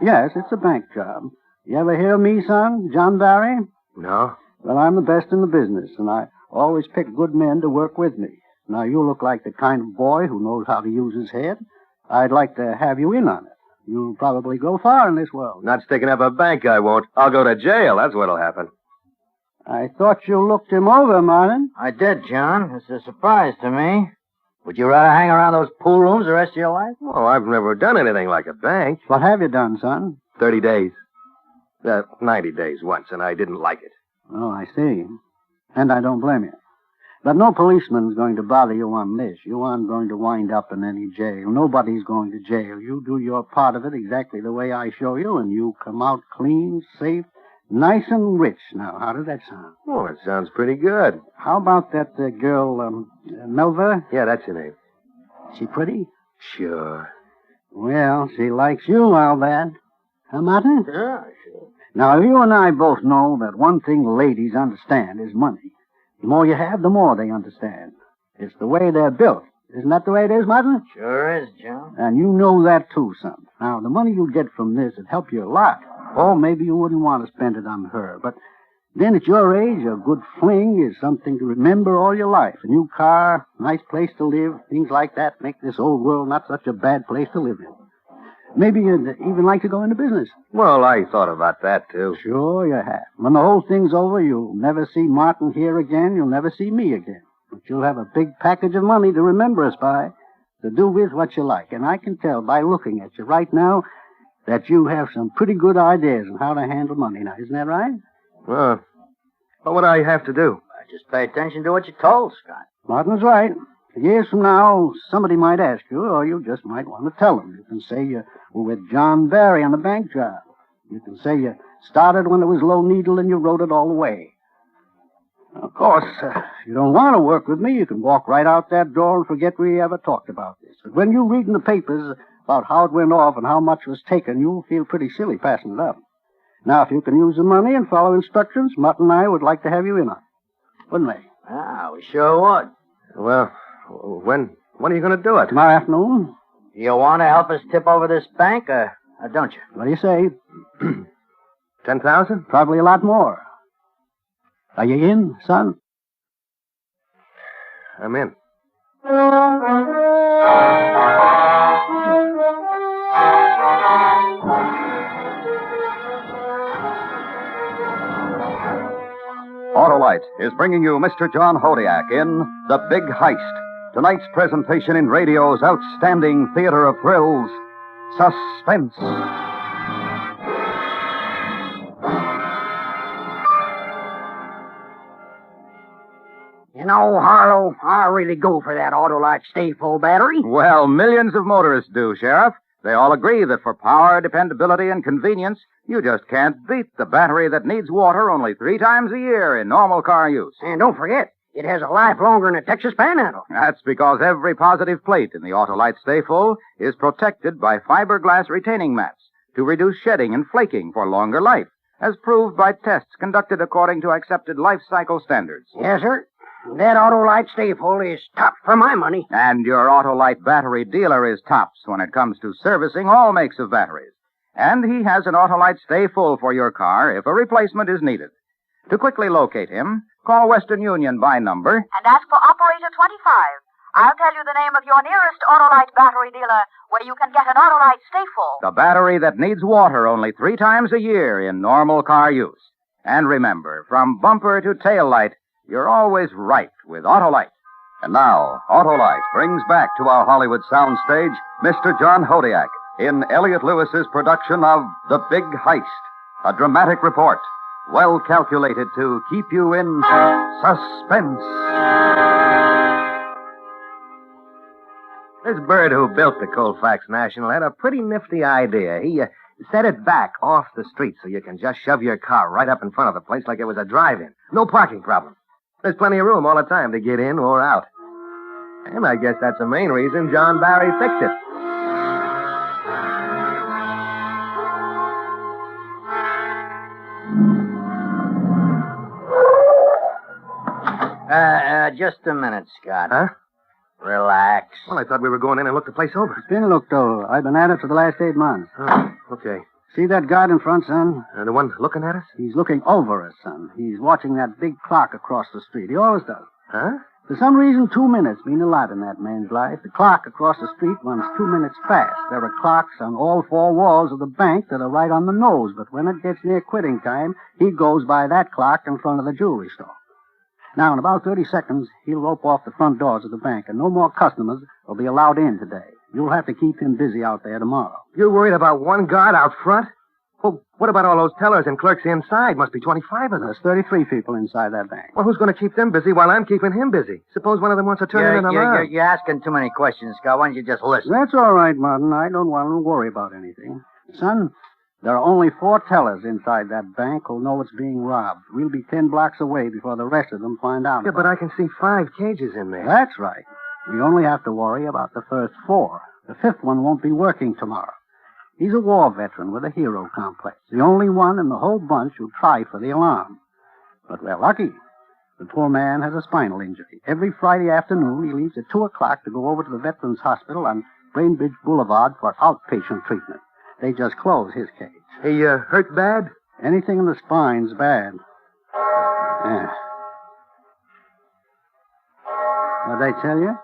Yes, it's a bank job. You ever hear of me, son? John Barry? No. Well, I'm the best in the business, and I always pick good men to work with me. Now, you look like the kind of boy who knows how to use his head. I'd like to have you in on it. You'll probably go far in this world. Not sticking up a bank, I won't. I'll go to jail. That's what'll happen. I thought you looked him over, Martin. I did, John. It's a surprise to me. Would you rather hang around those pool rooms the rest of your life? Oh, I've never done anything like a bank. What have you done, son? 30 days. 90 days once, and I didn't like it. Oh, I see. And I don't blame you. But no policeman's going to bother you on this. You aren't going to wind up in any jail. Nobody's going to jail. You do your part of it exactly the way I show you, and you come out clean, safe, nice and rich. Now, how does that sound? Oh, it sounds pretty good. How about that girl, Melva? Yeah, that's her name. She pretty? Sure. Well, she likes you, I'll bet. Huh, Martin? Sure. Now, you and I both know that one thing ladies understand is money. The more you have, the more they understand. It's the way they're built. Isn't that the way it is, Martin? Sure is, John. And you know that, too, son. Now, the money you get from this would help you a lot. Or maybe you wouldn't want to spend it on her. But then at your age, a good fling is something to remember all your life. A new car, nice place to live, things like that make this old world not such a bad place to live in. Maybe you'd even like to go into business. Well, I thought about that, too. Sure you have. When the whole thing's over, you'll never see Martin here again. You'll never see me again. But you'll have a big package of money to remember us by, to do with what you like. And I can tell by looking at you right now that you have some pretty good ideas on how to handle money now. Isn't that right? Well, What would I have to do? Just pay attention to what you're told, Scott. Martin's right. Years from now, somebody might ask you, or you just might want to tell them. You can say you were with John Barry on the bank job. You can say you started when it was low needle and you rode it all the way. Of course, if you don't want to work with me, you can walk right out that door and forget we ever talked about this. But when you read in the papers about how it went off and how much was taken, you'll feel pretty silly passing it up. Now, if you can use the money and follow instructions, Mutt and I would like to have you in on it. Wouldn't we? Ah, we sure would. Well, when are you going to do it? Tomorrow afternoon. Do you want to help us tip over this bank, or don't you? What do you say? 10,000? Probably a lot more. Are you in, son? I'm in. Autolite is bringing you Mr. John Hodiak in The Big Heist, tonight's presentation in radio's outstanding theater of thrills, Suspense. You know, Harlow, I really go for that Autolite Stay Full battery. Well, millions of motorists do, Sheriff. They all agree that for power, dependability, and convenience, you just can't beat the battery that needs water only 3 times a year in normal car use. And don't forget, it has a life longer than a Texas Panhandle. That's because every positive plate in the Autolite Stay Full is protected by fiberglass retaining mats to reduce shedding and flaking for longer life, as proved by tests conducted according to accepted life cycle standards. Yes, sir. That Autolite Stay Full is top for my money. And your Autolite battery dealer is tops when it comes to servicing all makes of batteries. And he has an Autolite Stay Full for your car if a replacement is needed. To quickly locate him, call Western Union by number and ask for Operator 25. I'll tell you the name of your nearest Autolite battery dealer where you can get an Autolite Stay Full. the battery that needs water only 3 times a year in normal car use. And remember, from bumper to tail light, you're always right with Autolite. And now, Autolite brings back to our Hollywood soundstage Mr. John Hodiak in Elliot Lewis's production of The Big Heist, a dramatic report well calculated to keep you in suspense. This bird who built the Colfax National had a pretty nifty idea. He set it back off the street so you can just shove your car right up in front of the place like it was a drive-in. No parking problem. There's plenty of room all the time to get in or out. And I guess that's the main reason John Barry fixed it. Just a minute, Scott. Huh? Relax. Well, I thought we were going in and look the place over. It's been looked over. I've been at it for the last 8 months. Oh, okay. See that guard in front, son? The one looking at us? He's looking over us, son. He's watching that big clock across the street. He always does. Huh? For some reason, 2 minutes mean a lot in that man's life. The clock across the street runs 2 minutes fast. There are clocks on all 4 walls of the bank that are right on the nose, but when it gets near quitting time, he goes by that clock in front of the jewelry store. Now, in about 30 seconds, he'll rope off the front doors of the bank, and no more customers will be allowed in today. You'll have to keep him busy out there tomorrow. You're worried about one guard out front? Well, what about all those tellers and clerks inside? Must be 25 of them. There's 33 people inside that bank. Well, who's going to keep them busy while I'm keeping him busy? Suppose one of them wants to turn in an alarm. You're asking too many questions, Scott. Why don't you just listen? That's all right, Martin. I don't want to worry about anything. Son, there are only 4 tellers inside that bank who'll know it's being robbed. We'll be 10 blocks away before the rest of them find out. Yeah, but I can see 5 cages in there. That's right. We only have to worry about the first 4. The 5th one won't be working tomorrow. He's a war veteran with a hero complex. The only one in the whole bunch who'll try for the alarm. But we're lucky. The poor man has a spinal injury. Every Friday afternoon, he leaves at 2 o'clock to go over to the Veterans Hospital on Bainbridge Boulevard for outpatient treatment. They just closed his cage. He hurt bad? Anything in the spine's bad. Yeah. What'd they tell you?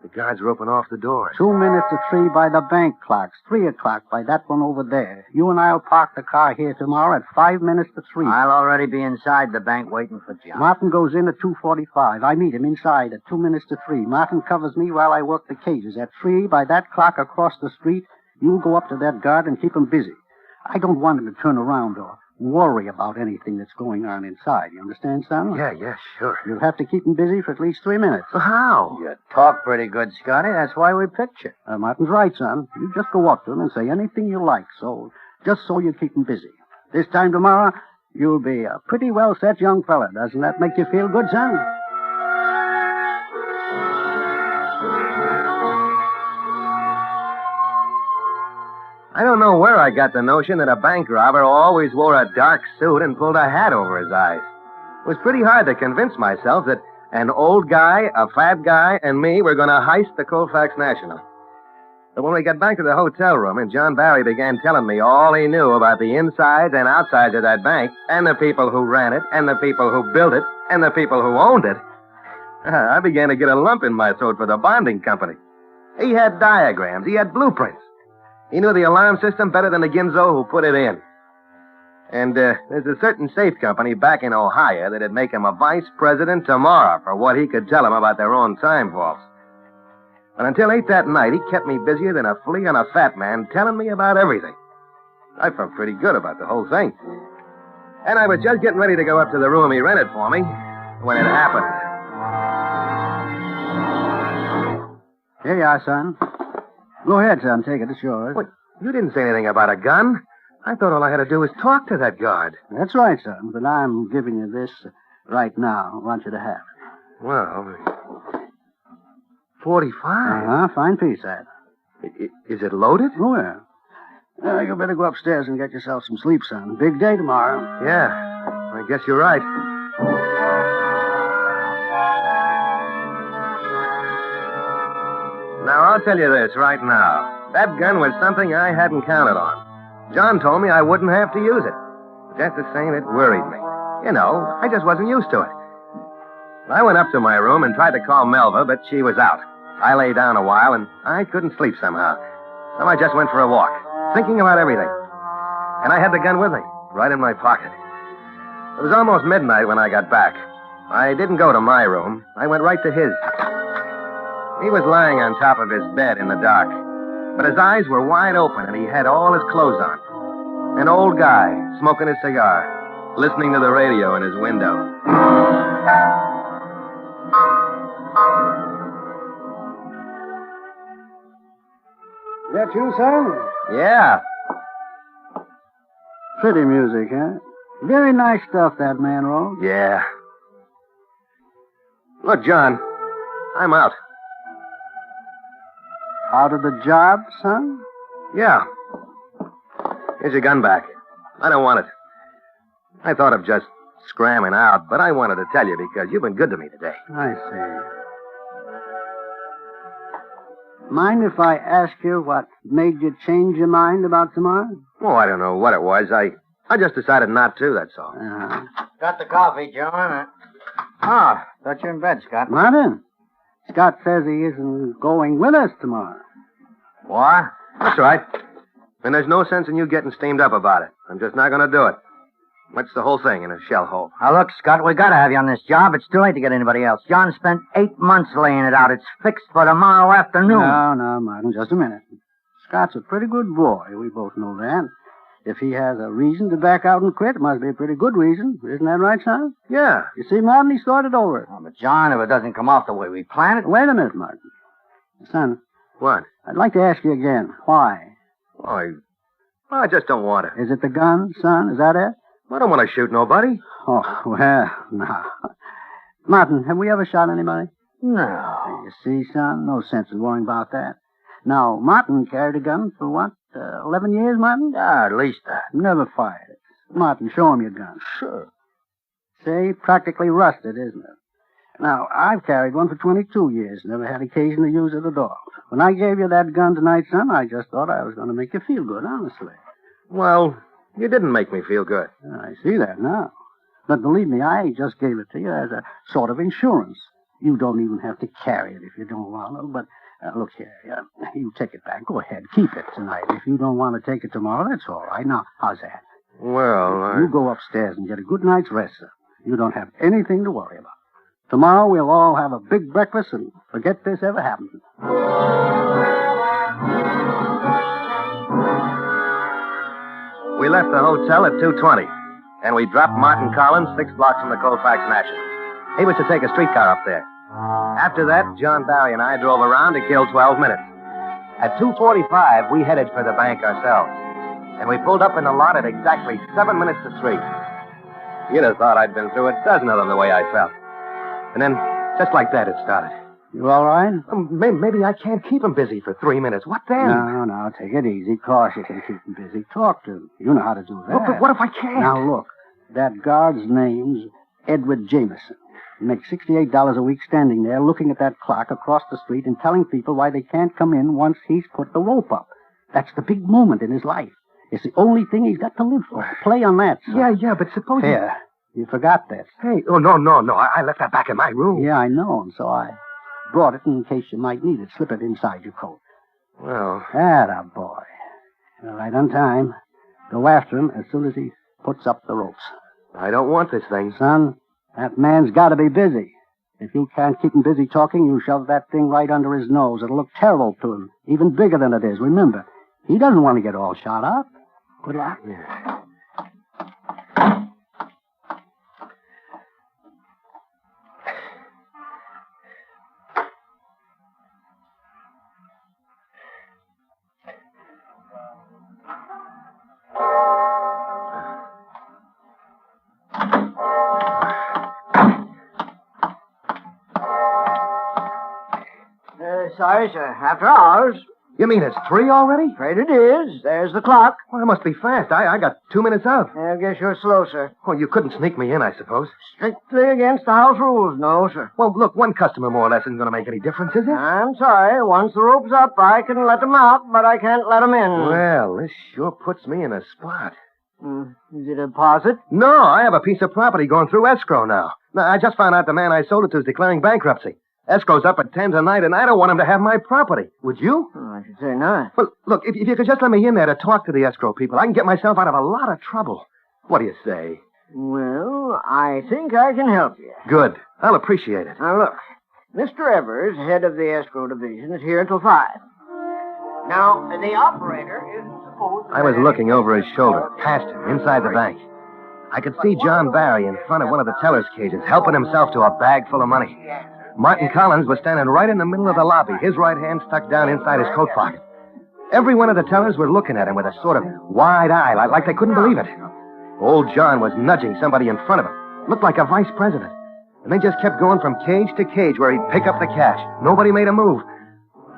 The guards are open off the doors. 2 minutes to 3 by the bank clocks. 3 o'clock by that one over there. You and I'll park the car here tomorrow at 5 minutes to 3. I'll already be inside the bank waiting for John. Martin goes in at 2:45. I meet him inside at 2 minutes to 3. Martin covers me while I work the cages. At 3, by that clock across the street, you'll go up to that guard and keep him busy. I don't want him to turn around or worry about anything that's going on inside. You understand, son? Yeah, sure. You'll have to keep him busy for at least 3 minutes. How? You talk pretty good, Scotty. That's why we picked you. Martin's right, son. You just go up to him and say anything you like, just so you keep him busy. This time tomorrow, you'll be a pretty well-set young fella. Doesn't that make you feel good, son? I don't know where I got the notion that a bank robber always wore a dark suit and pulled a hat over his eyes. It was pretty hard to convince myself that an old guy, a fat guy, and me were going to heist the Colfax National. But when we got back to the hotel room and John Barry began telling me all he knew about the insides and outsides of that bank, and the people who ran it, and the people who built it, and the people who owned it, I began to get a lump in my throat for the bonding company. He had diagrams. He had blueprints. He knew the alarm system better than the Ginzo who put it in. And there's a certain safe company back in Ohio that'd make him a vice president tomorrow for what he could tell them about their own time vaults. But until 8 that night, he kept me busier than a flea on a fat man, telling me about everything. I felt pretty good about the whole thing. And I was just getting ready to go up to the room he rented for me when it happened. Here you are, son. Go ahead, son. Take it. It's yours. Wait, you didn't say anything about a gun. I thought all I had to do was talk to that guard. That's right, son. But I'm giving you this right now. I want you to have it. Well, 45. Fine piece, that. Is it loaded? Oh, yeah. You better go upstairs and get yourself some sleep, son. Big day tomorrow. Yeah, I guess you're right. Now, I'll tell you this right now. That gun was something I hadn't counted on. John told me I wouldn't have to use it. Just the same, it worried me. You know, I just wasn't used to it. I went up to my room and tried to call Melva, but she was out. I lay down a while, and I couldn't sleep somehow. So I just went for a walk, thinking about everything. And I had the gun with me, right in my pocket. It was almost midnight when I got back. I didn't go to my room. I went right to his. He was lying on top of his bed in the dark, but his eyes were wide open and he had all his clothes on. An old guy, smoking his cigar, listening to the radio in his window. Is that you, son? Yeah. Pretty music, huh? Very nice stuff that man wrote. Yeah. Look, John, I'm out. Out of the job, son? Yeah. Here's your gun back. I don't want it. I thought of just scramming out, but I wanted to tell you because you've been good to me today. I see. Mind if I ask you what made you change your mind about tomorrow? Oh, I don't know what it was. I just decided not to, that's all. Got the coffee, John. Thought you're in bed, Scott. Martin, Scott says he isn't going with us tomorrow. What? That's right. And there's no sense in you getting steamed up about it. I'm just not going to do it. That's the whole thing in a shell hole. Now, look, Scott, we got to have you on this job. It's too late to get anybody else. John spent 8 months laying it out. It's fixed for tomorrow afternoon. No, Martin, just a minute. Scott's a pretty good boy. We both know that. If he has a reason to back out and quit, it must be a pretty good reason. Isn't that right, son? Yeah. You see, Martin, he started over. Oh, but, John, if it doesn't come off the way we planned it... Wait a minute, Martin. Son. What? I'd like to ask you again. Why? I just don't want it. Is it the gun, son? Is that it? I don't want to shoot nobody. Oh, well, no. Martin, have we ever shot anybody? No. You see, son, no sense in worrying about that. Now, Martin carried a gun for what, 11 years, Martin? Yeah, at least that. Never fired it. Martin, show him your gun. Sure. See, practically rusted, isn't it? Now, I've carried one for 22 years, never had occasion to use it at all. When I gave you that gun tonight, son, I just thought I was going to make you feel good, honestly. Well, you didn't make me feel good. I see that now. But believe me, I just gave it to you as a sort of insurance. You don't even have to carry it if you don't want to, but look here, you take it back. Go ahead, keep it tonight. If you don't want to take it tomorrow, that's all right. Now, how's that? Well, You go upstairs and get a good night's rest, sir. You don't have anything to worry about. Tomorrow we'll all have a big breakfast and forget this ever happened. We left the hotel at 2:20. and we dropped Martin Collins 6 blocks from the Colfax National. He was to take a streetcar up there. After that, John Barry and I drove around to kill 12 minutes. At 2:45, we headed for the bank ourselves, and we pulled up in the lot at exactly 7 minutes to 3. You'd have thought I'd been through a dozen of them the way I felt. And then, just like that, it started. You all right? Maybe I can't keep him busy for 3 minutes. What then? No, take it easy. Of course you can keep him busy. Talk to him. You know how to do that. But what if I can't? Now, look, that guard's name's Edwin Jameson. He makes $68 a week standing there looking at that clock across the street and telling people why they can't come in once he's put the rope up. That's the big moment in his life. It's the only thing he's got to live for. Play on that, son. Yeah, but suppose... Here, you forgot this. Hey, no. I left that back in my room. Yeah, I know, and so I brought it in case you might need it. Slip it inside your coat. Well... Atta boy. All right, on time. Go after him as soon as he puts up the ropes. I don't want this thing. Son, that man's got to be busy. If you can't keep him busy talking, you shove that thing right under his nose. It'll look terrible to him, even bigger than it is. Remember, he doesn't want to get all shot up. Good luck. Yeah. Sorry, sir. After hours. You mean it's 3 already? Afraid it is. There's the clock. Well, it must be fast. I got 2 minutes out. I guess you're slow, sir. Well, you couldn't sneak me in, I suppose. Strictly against the house rules, no, sir. Well, look, one customer more or less isn't going to make any difference, is it? I'm sorry. Once the rope's up, I can let them out, but I can't let them in. Well, this sure puts me in a spot. Is it a deposit? No, I have a piece of property going through escrow now. I just found out the man I sold it to is declaring bankruptcy. Escrow's up at 10 tonight, and I don't want him to have my property. Would you? I should say not. Well, look, if you could just let me in there to talk to the escrow people, I can get myself out of a lot of trouble. What do you say? Well, I think I can help you. Good. I'll appreciate it. Now, look. Mr. Evers, head of the escrow division, is here until 5. Now, the operator isn't supposed to... I was looking over his shoulder, past him, inside the bank. I could see John Barry in front of one of the teller's cages, helping himself to a bag full of money. Martin Collins was standing right in the middle of the lobby, his right hand stuck down inside his coat pocket. Every one of the tellers were looking at him with a sort of wide eye, like they couldn't believe it. Old John was nudging somebody in front of him. Looked like a vice president. And they just kept going from cage to cage where he'd pick up the cash. Nobody made a move.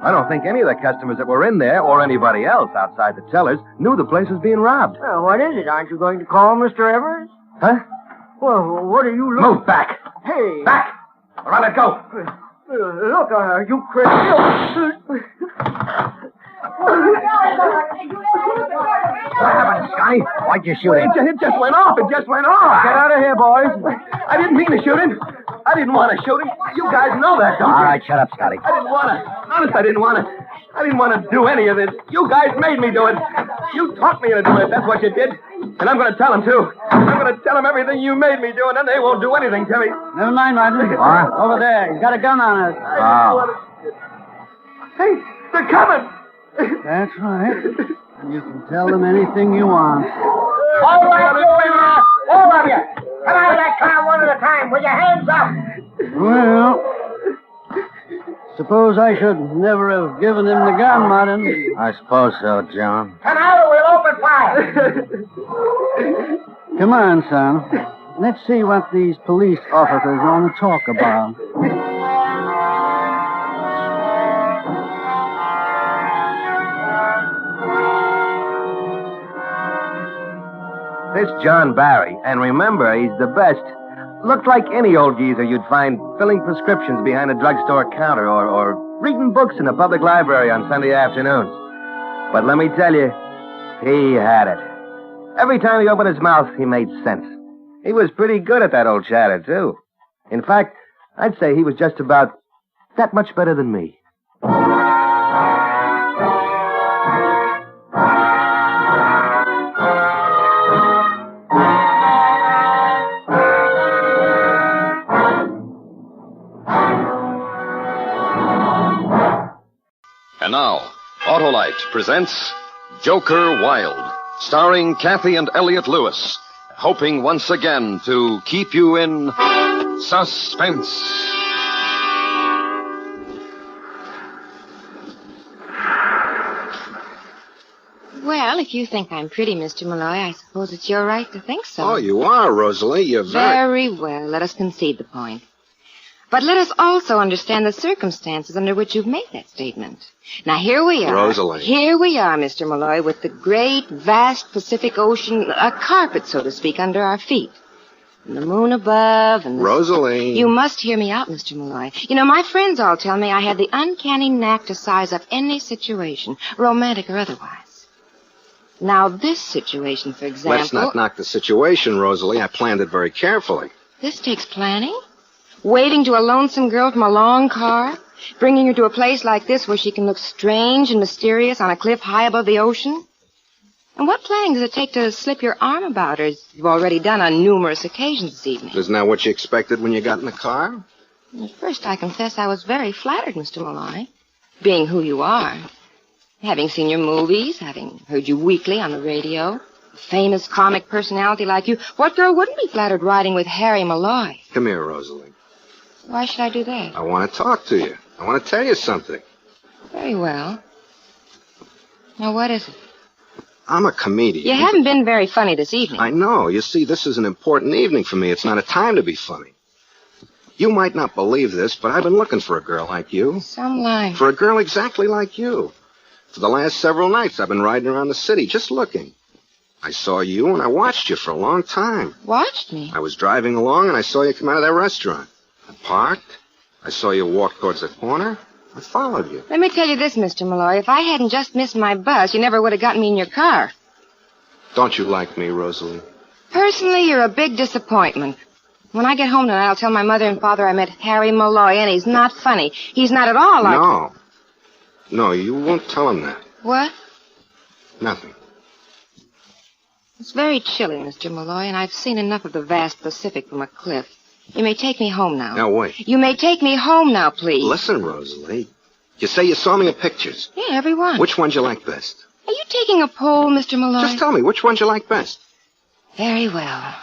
I don't think any of the customers that were in there, or anybody else outside the tellers, knew the place was being robbed. Well, what is it? Aren't you going to call Mr. Evers? Huh? Well, what are you looking... Move back! Hey! Back! Or I'll let go! Look, are you crazy? What happened, Scotty? Why'd you shoot him? It just went off. It just went off. Get out of here, boys. I didn't mean to shoot him. I didn't want to shoot him. You guys know that, don't you? All right, shut up, Scotty. I didn't want to. Honest, I didn't want to. I didn't want to do any of this. You guys made me do it. You taught me to do it. That's what you did. And I'm going to tell them, too. I'm going to tell them everything you made me do, and then they won't do anything to me. Never mind, Martin. Over there. He's got a gun on us. Hey, they're coming. That's right. You can tell them anything you want. All right, all of you. Come out of that car one at a time with your hands up. Well, suppose I should never have given him the gun, Martin. I suppose so, John. Come out or we'll open fire. Come on, son. Let's see what these police officers want to talk about. This John Barry, and remember, he's the best. Looked like any old geezer you'd find filling prescriptions behind a drugstore counter or reading books in a public library on Sunday afternoons. But let me tell you, he had it. Every time he opened his mouth, he made sense. He was pretty good at that old chatter, too. In fact, I'd say he was just about that much better than me. And now, Autolite presents Joker Wild, starring Kathy and Elliot Lewis. hoping once again to keep you in suspense. Well, if you think I'm pretty, Mr. Malloy, I suppose it's your right to think so. Oh, you are, Rosalie. You're Very well. Let us concede the point. But let us also understand the circumstances under which you've made that statement. Now, here we are. Rosalie. Here we are, Mr. Malloy, with the great, vast Pacific Ocean, a carpet, so to speak, under our feet. And the moon above, and Rosalie. You must hear me out, Mr. Malloy. You know, my friends all tell me I have the uncanny knack to size up any situation, romantic or otherwise. Now, this situation, for example... Let's not knock the situation, Rosalie. I planned it very carefully. This takes planning? Waving to a lonesome girl from a long car? Bringing her to a place like this where she can look strange and mysterious on a cliff high above the ocean? And what planning does it take to slip your arm about her, as you've already done on numerous occasions this evening? Isn't that what you expected when you got in the car? At first, I confess I was very flattered, Mr. Malloy, being who you are. Having seen your movies, having heard you weekly on the radio, a famous comic personality like you, what girl wouldn't be flattered riding with Harry Malloy? Come here, Rosalie. Why should I do that? I want to talk to you. I want to tell you something. Very well. Now, what is it? I'm a comedian. You haven't been very funny this evening. I know. You see, this is an important evening for me. It's not a time to be funny. You might not believe this, but I've been looking for a girl like you. Some line. For a girl exactly like you. For the last several nights, I've been riding around the city just looking. I saw you, and I watched you for a long time. Watched me? I was driving along, and I saw you come out of that restaurant. I parked. I saw you walk towards the corner. I followed you. Let me tell you this, Mr. Malloy. If I hadn't just missed my bus, you never would have gotten me in your car. Don't you like me, Rosalie? Personally, you're a big disappointment. When I get home tonight, I'll tell my mother and father I met Harry Malloy, and he's not funny. He's not at all like... No. No, you won't tell him that. What? Nothing. It's very chilly, Mr. Malloy, and I've seen enough of the vast Pacific from a cliff. You may take me home now. Now, wait. You may take me home now, please. Listen, Rosalie. You say you saw me in pictures. Yeah, every one. Which ones you like best? Are you taking a poll, Mr. Malloy? Just tell me, which ones you like best? Very well.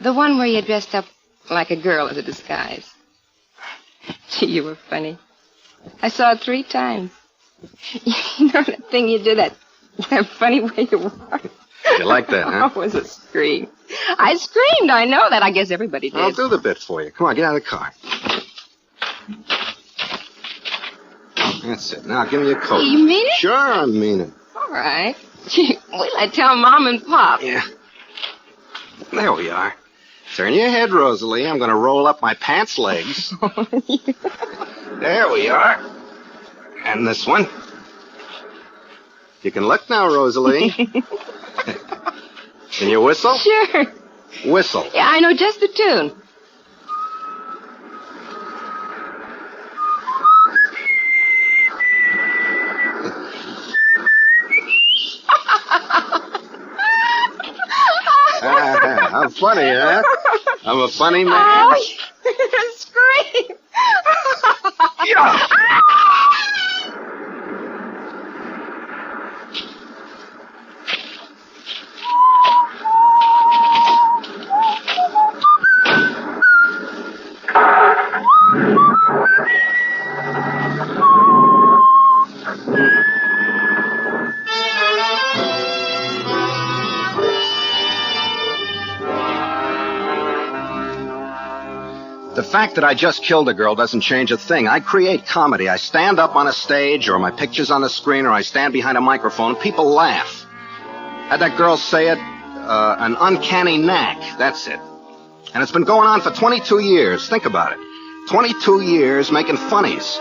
The one where you dressed up like a girl as a disguise. Gee, you were funny. I saw it 3 times. You know that thing you did, that funny way you walked? You like that, huh? Oh, it was a scream. I screamed, I know that. I guess everybody did. I'll do the bit for you. Come on, get out of the car. That's it. Now, give me your coat. You mean it? Sure, I mean it. All right. Gee, wait till I tell Mom and Pop. Yeah. There we are. Turn your head, Rosalie. I'm going to roll up my pants legs. There we are. And this one. You can look now, Rosalie. Can you whistle? Sure. Whistle. Yeah, I know just the tune. I'm funny, huh? I'm a funny man. Oh, scream! Yeah. The fact that I just killed a girl doesn't change a thing. I create comedy. I stand up on a stage, or my picture's on the screen, or I stand behind a microphone. People laugh. Had that girl say it, an uncanny knack. That's it. And it's been going on for 22 years. Think about it. 22 years making funnies.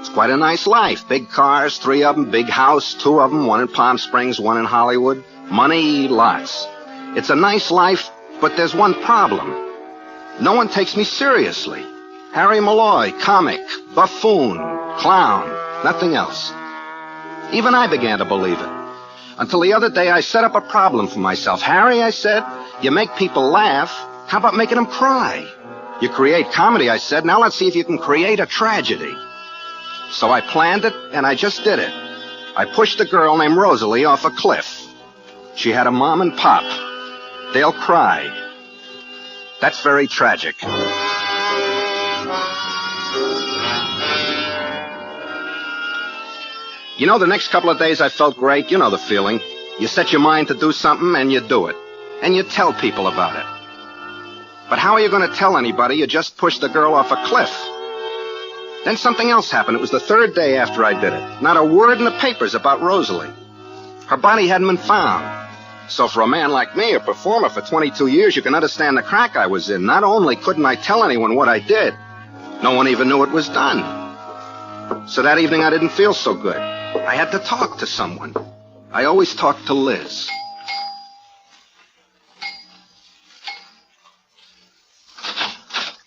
It's quite a nice life. Big cars, 3 of them, big house, 2 of them, 1 in Palm Springs, 1 in Hollywood. Money, lots. It's a nice life, but there's one problem. No one takes me seriously. Harry Malloy, comic, buffoon, clown, nothing else. Even I began to believe it. Until the other day, I set up a problem for myself. Harry, I said, you make people laugh. How about making them cry? You create comedy, I said. Now let's see if you can create a tragedy. So I planned it, and I just did it. I pushed a girl named Rosalie off a cliff. She had a mom and pop. They'll cry. That's very tragic. You know, the next couple of days I felt great. You know the feeling. You set your mind to do something, and you do it. And you tell people about it. But how are you going to tell anybody you just pushed the girl off a cliff? Then something else happened. It was the third day after I did it. Not a word in the papers about Rosalie. Her body hadn't been found. So for a man like me, a performer for 22 years, you can understand the crack I was in. Not only couldn't I tell anyone what I did, no one even knew it was done. So that evening I didn't feel so good. I had to talk to someone. I always talk to Liz.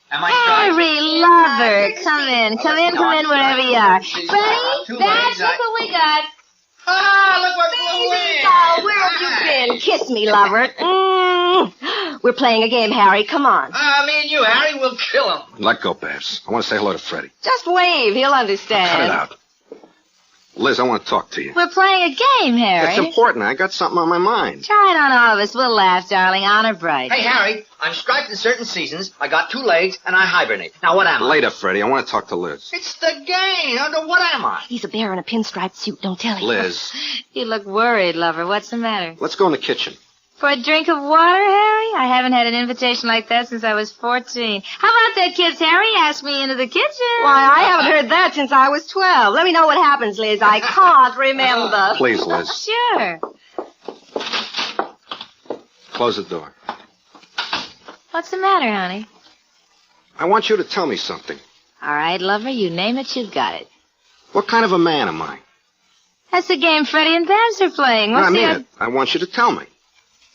Harry, lover, come in, wherever you are. Freddie, Dad, look what we got. Ah, look what flew in. Oh, where have you been? Kiss me, lover. We're playing a game, Harry. Come on. Me and you, Harry, will kill him. Let go, Babs. I want to say hello to Freddie. Just wave. He'll understand. Cut it out. Liz, I want to talk to you. We're playing a game, Harry. It's important. I got something on my mind. Try it on all of us. We'll laugh, darling. Honor bright. Hey, Harry, I'm striped in certain seasons. I got 2 legs, and I hibernate. Now, what am I? Later, Freddie. I want to talk to Liz. It's the game. Under what am I? He's a bear in a pinstriped suit. Don't tell him. Liz. You look worried, lover. What's the matter? Let's go in the kitchen. For a drink of water, Harry? I haven't had an invitation like that since I was 14. How about that, kids? Harry asked me into the kitchen. Why, I haven't heard that since I was 12. Let me know what happens, Liz. I can't remember. Please, Liz. Sure. Close the door. What's the matter, honey? I want you to tell me something. All right, lover, you name it, you've got it. What kind of a man am I? That's the game Freddie and Babs are playing. I mean it. I want you to tell me.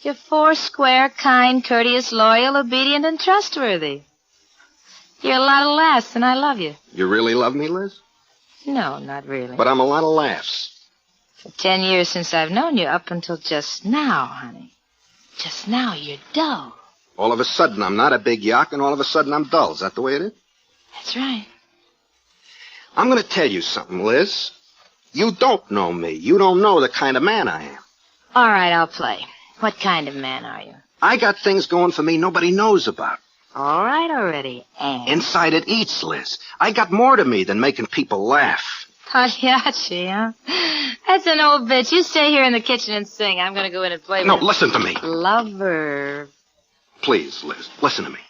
You're 4 square, kind, courteous, loyal, obedient, and trustworthy. You're a lot of laughs, and I love you. You really love me, Liz? No, not really. But I'm a lot of laughs. For 10 years since I've known you, up until just now, honey. Just now, you're dull. All of a sudden, I'm not a big yak, and all of a sudden, I'm dull. Is that the way it is? That's right. I'm going to tell you something, Liz. You don't know me. You don't know the kind of man I am. All right, I'll play. What kind of man are you? I got things going for me nobody knows about. All right already, and? Inside it eats, Liz. I got more to me than making people laugh. Pagliacci, huh? That's an old bitch. You stay here in the kitchen and sing. I'm going to go in and play with No, listen to me. Lover. Please, Liz, listen to me.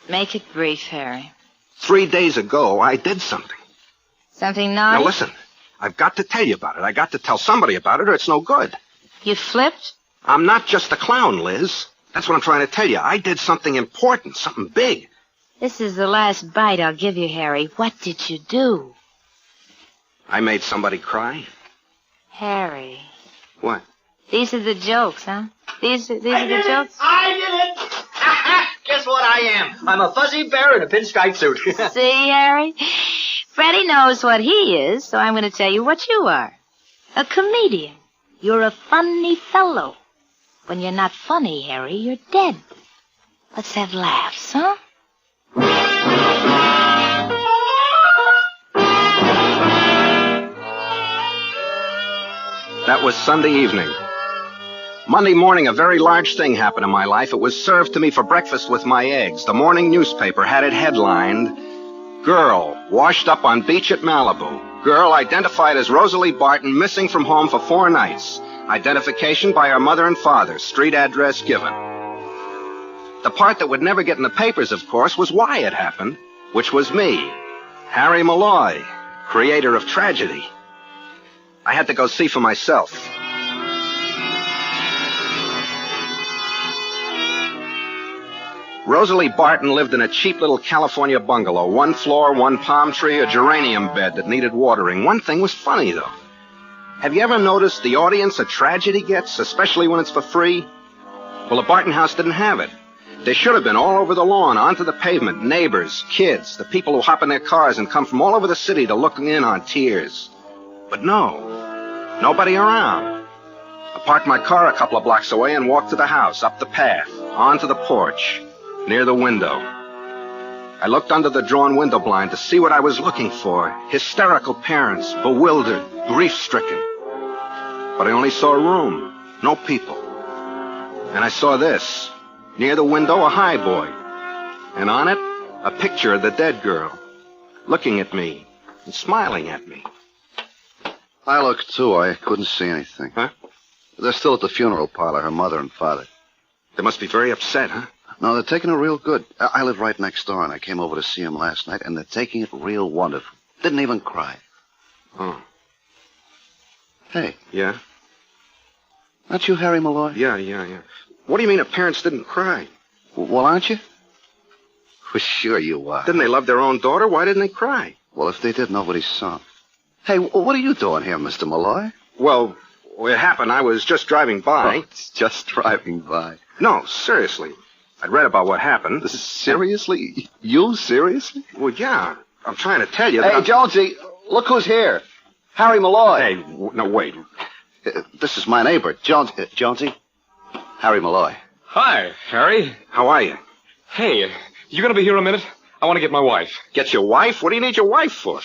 Make it brief, Harry. 3 days ago, I did something. Something naughty? Now, listen. I've got to tell you about it. I got to tell somebody about it, or it's no good. You flipped? I'm not just a clown, Liz. That's what I'm trying to tell you. I did something important, something big. This is the last bite I'll give you, Harry. what did you do? I made somebody cry. Harry. What? These are the jokes, huh? These are the jokes? I did it! Guess what I am? I'm a fuzzy bear in a pinstripe suit. See, Harry? Freddie knows what he is, so I'm going to tell you what you are. A comedian. You're a funny fellow. When you're not funny, Harry, you're dead. Let's have laughs, huh? That was Sunday evening. Monday morning, a very large thing happened in my life. It was served to me for breakfast with my eggs. The morning newspaper had it headlined, Girl washed up on beach at Malibu. Girl identified as Rosalie Barton, missing from home for 4 nights. Identification by her mother and father. Street address given. The part that would never get in the papers, of course, was why it happened, which was me, Harry Malloy, creator of tragedy. I had to go see for myself. Rosalie Barton lived in a cheap little California bungalow. 1 floor, 1 palm tree, a geranium bed that needed watering. One thing was funny, though. Have you ever noticed the audience a tragedy gets, especially when it's for free? Well, the Barton house didn't have it. There should have been all over the lawn, onto the pavement, neighbors, kids, the people who hop in their cars and come from all over the city to look in on tears. But no, nobody around. I parked my car a couple of blocks away and walked to the house, up the path, onto the porch, near the window. I looked under the drawn window blind to see what I was looking for. Hysterical parents, bewildered, grief-stricken. But I only saw a room, no people. And I saw this. Near the window, a high boy. And on it, a picture of the dead girl. Looking at me and smiling at me. I looked, too. I couldn't see anything. Huh? They're still at the funeral parlor, her mother and father. They must be very upset, huh? No, they're taking her real good. I live right next door, and I came over to see them last night, and they're taking it real wonderful. Didn't even cry. Oh. Hey. Yeah? Aren't you Harry Malloy? Yeah. What do you mean the parents didn't cry? Well, aren't you? Well, sure you are. Didn't they love their own daughter? Why didn't they cry? Well, if they did, nobody saw 'em. Hey, what are you doing here, Mr. Malloy? Well, it happened. I was just driving by. Oh, it's just driving by. No, seriously. I'd read about what happened. Seriously? You seriously? Well, yeah. I'm trying to tell you Hey, that Jonesy, look who's here. Harry Malloy. Hey, no, wait. This is my neighbor, Jonesy. Harry Malloy. Hi, Harry. How are you? Hey, you gonna be here a minute? I want to get my wife. Get your wife? What do you need your wife for?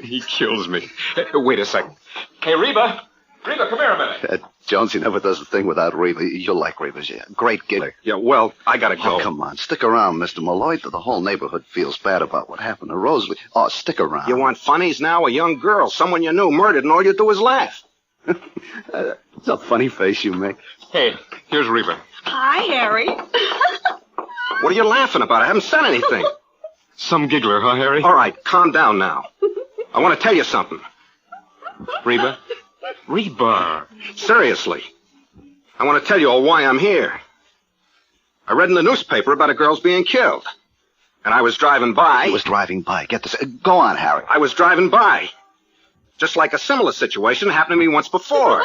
He kills me. Wait a second. Hey, Reba. Reba, come here a minute. Jonesy never does a thing without Reba. You'll like Reba. Yeah. Great giggler. Yeah, well, I gotta go. Oh, come on. Stick around, Mr. Malloy. The whole neighborhood feels bad about what happened to Rosalie. Oh, stick around. You want funnies now? A young girl, someone you knew, murdered, and all you do is laugh. It's a funny face you make. Hey, here's Reba. Hi, Harry. What are you laughing about? I haven't said anything. Some giggler, huh, Harry? All right, calm down now. I want to tell you something. Reba? Reba. Seriously. I want to tell you all why I'm here. I read in the newspaper about a girl's being killed. And I was driving by. He was driving by. Get this. Go on, Harry. I was driving by. Just like a similar situation happened to me once before.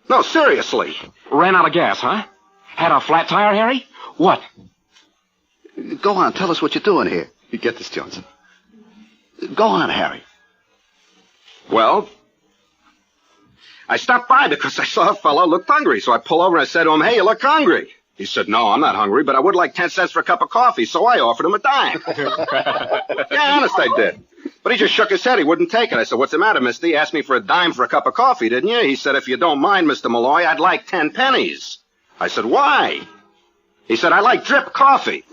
No, seriously. Ran out of gas, huh? Had a flat tire, Harry? What? Go on. Tell us what you're doing here. You get this, Johnson. Go on, Harry. Well, I stopped by because I saw a fellow looked hungry. So I pulled over and I said to him, hey, you look hungry. He said, no, I'm not hungry, but I would like 10 cents for a cup of coffee. So I offered him a dime. Yeah, honest, I did. But he just shook his head. He wouldn't take it. I said, what's the matter, mister? You asked me for a dime for a cup of coffee, didn't you? He said, if you don't mind, Mr. Malloy, I'd like 10 pennies. I said, why? He said, I like drip coffee.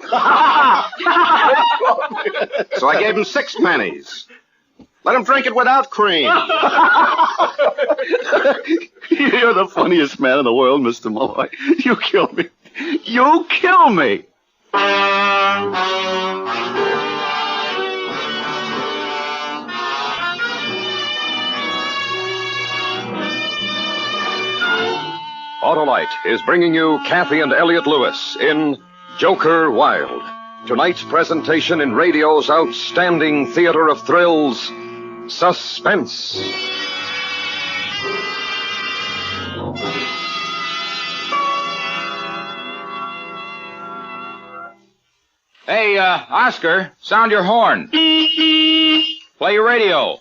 So I gave him 6 pennies. Let him drink it without cream. You're the funniest man in the world, Mr. Malloy. You kill me. You kill me. Autolite is bringing you Kathy and Elliot Lewis in Joker Wild. Tonight's presentation in radio's outstanding theater of thrills, Suspense. Hey, Oscar, sound your horn. Play your radio.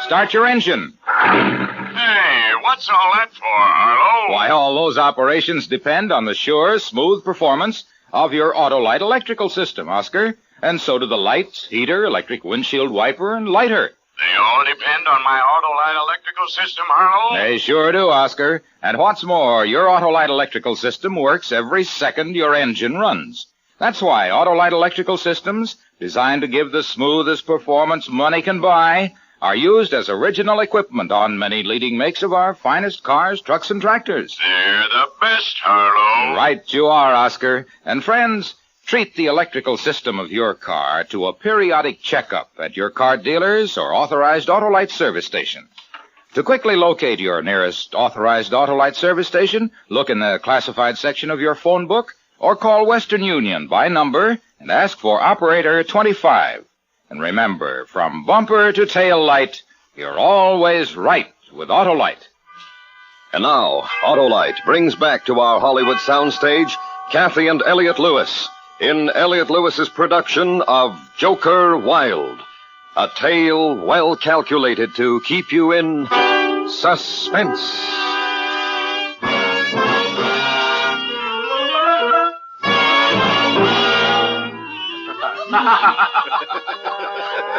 Start your engine. Hey, what's all that for, Harlow? Why, all those operations depend on the sure, smooth performance of your Autolite electrical system, Oscar. And so do the lights, heater, electric windshield wiper, and lighter. They all depend on my Autolite electrical system, Harlow? They sure do, Oscar. And what's more, your Autolite electrical system works every second your engine runs. That's why Autolite electrical systems, designed to give the smoothest performance money can buy, are used as original equipment on many leading makes of our finest cars, trucks, and tractors. They're the best, Harlow. Right you are, Oscar. And friends, treat the electrical system of your car to a periodic checkup at your car dealers or authorized Autolite service station. To quickly locate your nearest authorized Autolite service station, look in the classified section of your phone book or call Western Union by number and ask for Operator 25. And remember, from bumper to tail light, you're always right with Autolite. And now, Autolite brings back to our Hollywood soundstage Kathy and Elliot Lewis in Elliot Lewis's production of Joker Wild, a tale well calculated to keep you in suspense.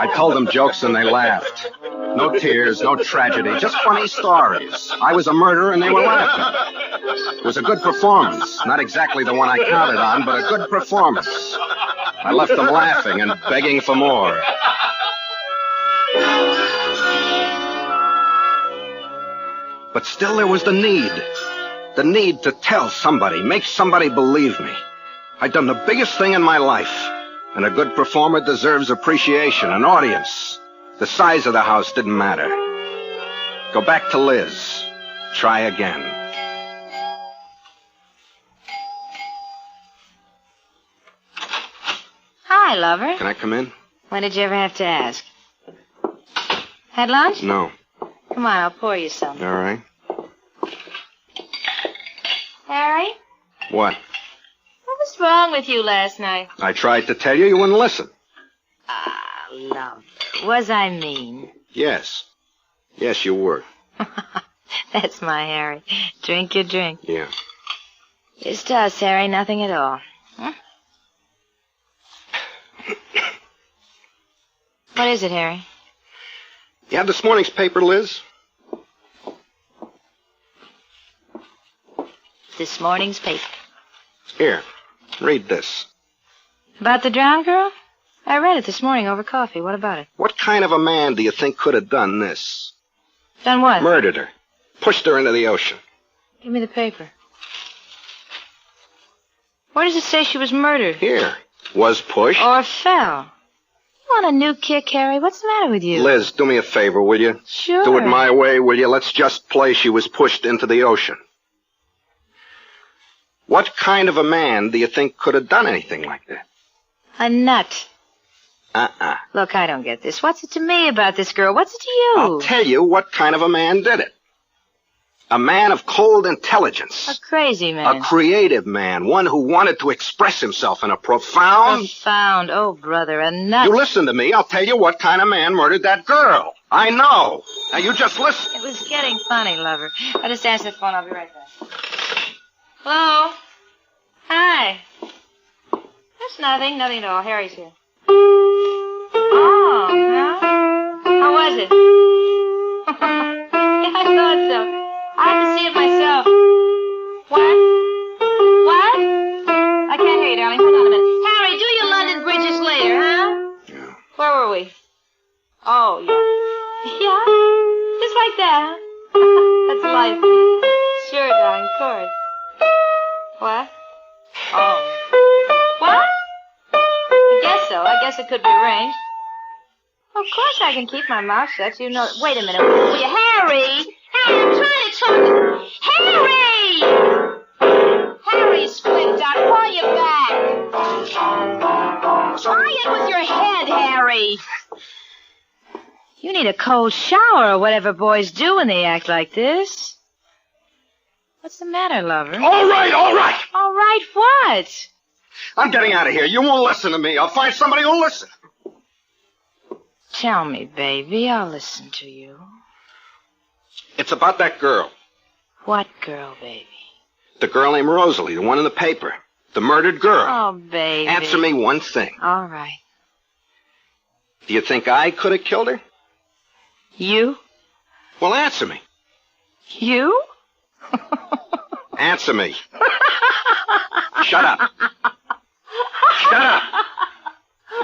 I told them jokes and they laughed. No tears, no tragedy, just funny stories. I was a murderer and they were laughing. It was a good performance. Not exactly the one I counted on, but a good performance. I left them laughing and begging for more. But still there was the need. The need to tell somebody, make somebody believe me. I'd done the biggest thing in my life. And a good performer deserves appreciation, an audience. The size of the house didn't matter. Go back to Liz. Try again. Hi, lover. Can I come in? When did you ever have to ask? Had lunch? No. Come on, I'll pour you some. All right. Harry? What? What was wrong with you last night? I tried to tell you, you wouldn't listen. Love. Was I mean? Yes. Yes, you were. That's my Harry. Drink your drink. Yeah. Just us, Harry, nothing at all. Huh? What is it, Harry? You have this morning's paper, Liz? This morning's paper. Here, read this. About the drowned girl? I read it this morning over coffee. What about it? What kind of a man do you think could have done this? Done what? Murdered her. Pushed her into the ocean. Give me the paper. Where does it say she was murdered? Here. Was pushed. Or fell. You want a new kick, Harry? What's the matter with you? Liz, do me a favor, will you? Sure. Do it my way, will you? Let's just play she was pushed into the ocean. What kind of a man do you think could have done anything like that? A nut. Uh-uh. Look, I don't get this. What's it to me about this girl? What's it to you? I'll tell you what kind of a man did it. A man of cold intelligence. A crazy man. A creative man. One who wanted to express himself in a profound... Profound. Oh, brother, a nut. You listen to me. I'll tell you what kind of man murdered that girl. I know. Now, you just listen. It was getting funny, lover. I just answered the phone. I'll be right back. Hello? Hi. That's nothing. Nothing at all. Harry's here. Oh, huh? How was it? Yeah, I thought so. I have to see it myself. What? What? I can't hear you, darling. Hold on a minute. Harry, do your London bridges later, huh? Yeah. Where were we? Oh, yeah. Yeah? Just like that, huh? That's life. Sure, darling, of course. What? Oh. What? I guess so. I guess it could be arranged. Of course I can keep my mouth shut. You know. Wait a minute. Will you, Harry? Harry, I'm trying to talk. Harry! Harry, squint out. Call you back. Try it with your head, Harry. You need a cold shower or whatever boys do when they act like this. What's the matter, lover? All right, all right. All right, what? I'm getting out of here. You won't listen to me. I'll find somebody who'll listen. Tell me, baby. I'll listen to you. It's about that girl. What girl, baby? The girl named Rosalie, the one in the paper. The murdered girl. Oh, baby. Answer me one thing. All right. Do you think I could have killed her? You? Well, answer me. You? Answer me. Shut up. Shut up.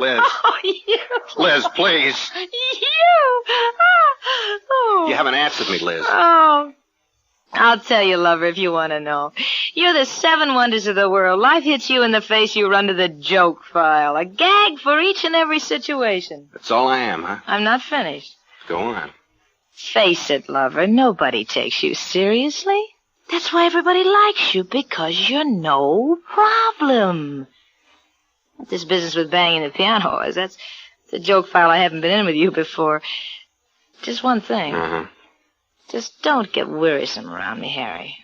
Liz. Oh, you. Liz, please. You. Oh. You haven't answered me, Liz. Oh. I'll tell you, lover, if you want to know. You're the 7 wonders of the world. Life hits you in the face, you run to the joke file. A gag for each and every situation. That's all I am, huh? I'm not finished. Go on. Face it, lover, nobody takes you seriously. That's why everybody likes you, because you're no problem. What this business with banging the piano is, that's the joke file. I haven't been in with you before. Just one thing. Uh-huh. Just don't get wearisome around me, Harry.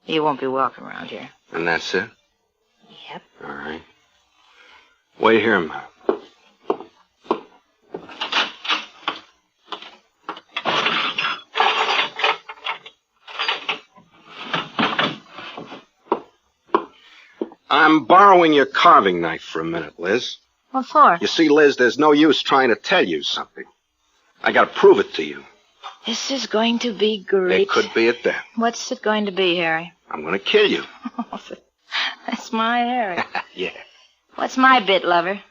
You won't be welcome around here. And that's it? Yep. All right. Wait here, Ma. I'm borrowing your carving knife for a minute, Liz. What for? You see, Liz, there's no use trying to tell you something. I gotta prove it to you. This is going to be great. It could be at that. What's it going to be, Harry? I'm gonna kill you. That's my Harry. Yeah. What's my bit, lover?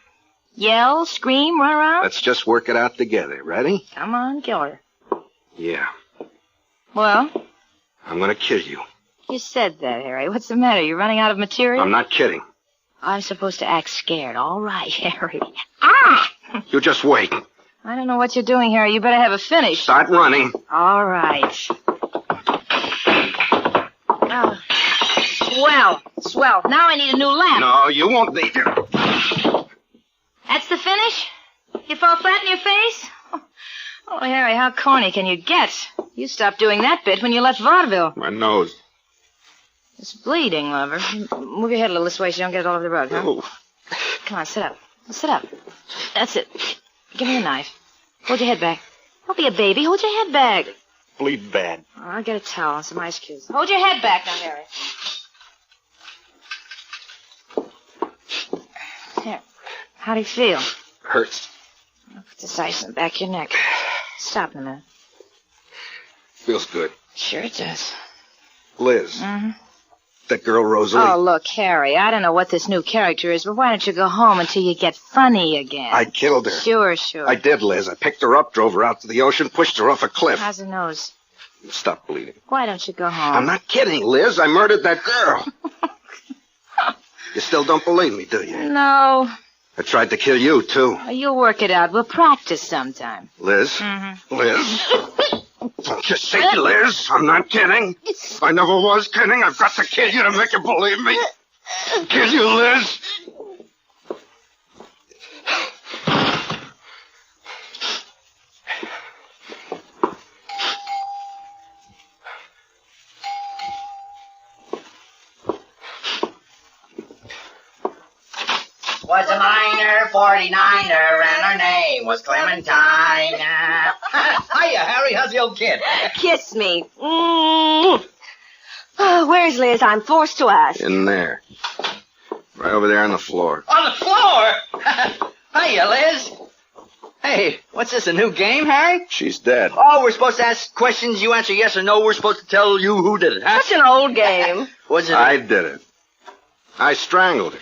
Yell, scream, run around? Let's just work it out together. Ready? Come on, kill her. Yeah. Well? I'm gonna kill you. You said that, Harry. What's the matter? You're running out of material? I'm not kidding. I'm supposed to act scared. All right, Harry. Ah! You just wait. I don't know what you're doing, Harry. You better have a finish. Start running. All right. Oh. Swell. Now I need a new lamp. No, you won't need it. That's the finish? You fall flat in your face? Oh, Harry, how corny can you get? You stopped doing that bit when you left vaudeville. My nose. It's bleeding, lover. Move your head a little this way so you don't get it all over the rug, huh? Oh. Come on, sit up. Sit up. That's it. Give me a knife. Hold your head back. Don't be a baby. Hold your head back. Bleed bad. Oh, I'll get a towel and some ice cubes. Hold your head back now, Harry. Here. How do you feel? Hurts. I'll put this ice in the back of your neck. Stop in a minute. Feels good. Sure it does. Liz. Mm-hmm. That girl Rosalie. Oh, look, Harry, I don't know what this new character is, but why don't you go home until you get funny again? I killed her. Sure. I did, Liz. I picked her up, drove her out to the ocean, pushed her off a cliff. How's her nose? Stop bleeding. Why don't you go home? I'm not kidding, Liz. I murdered that girl. You still don't believe me, do you? No. I tried to kill you, too. Well, you'll work it out. We'll practice sometime. Liz? Mm-hmm. Liz? Don't you see, Liz? I'm not kidding. I never was kidding. I've got to kill you to make you believe me. Kill you, Liz. Was a minor, 49er, and her name was Clementine. Hiya, Harry. How's the old kid? Kiss me. Oh, where's Liz? I'm forced to ask. In there. Right over there on the floor. On the floor? Hiya, Liz. Hey, what's this, a new game, Harry? She's dead. Oh, we're supposed to ask questions. You answer yes or no. We're supposed to tell you who did it, huh? Such an old game. What's it? I did it. I strangled her.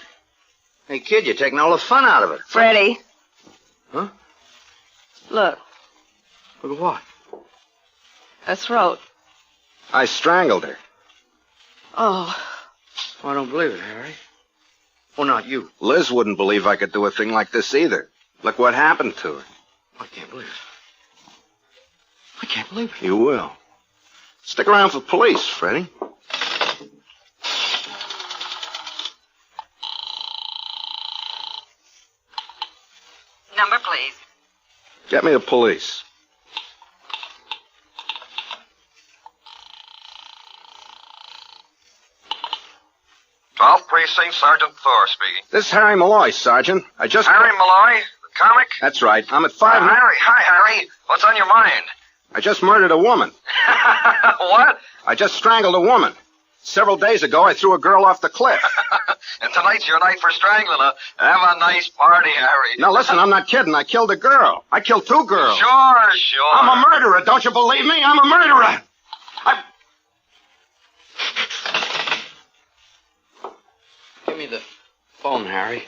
Hey, kid, you're taking all the fun out of it. Freddie. Huh? Look. Look at what? Her throat. I strangled her. Oh. I don't believe it, Harry. Oh, not you. Liz wouldn't believe I could do a thing like this either. Look what happened to her. I can't believe it. I can't believe it. You will. Stick around for police, Freddie. Number, please. Get me the police. Precinct, Sergeant Thor speaking. This is Harry Malloy, Sergeant. I just... Harry Malloy? The comic? That's right. I'm at 5... Harry. Hi, Harry. What's on your mind? I just murdered a woman. What? I just strangled a woman. Several days ago, I threw a girl off the cliff. And tonight's your night for strangling her. Have a nice party, Harry. Now, listen, I'm not kidding. I killed a girl. I killed 2 girls. Sure. I'm a murderer. Don't you believe me? I'm a murderer. Give me the phone, Harry.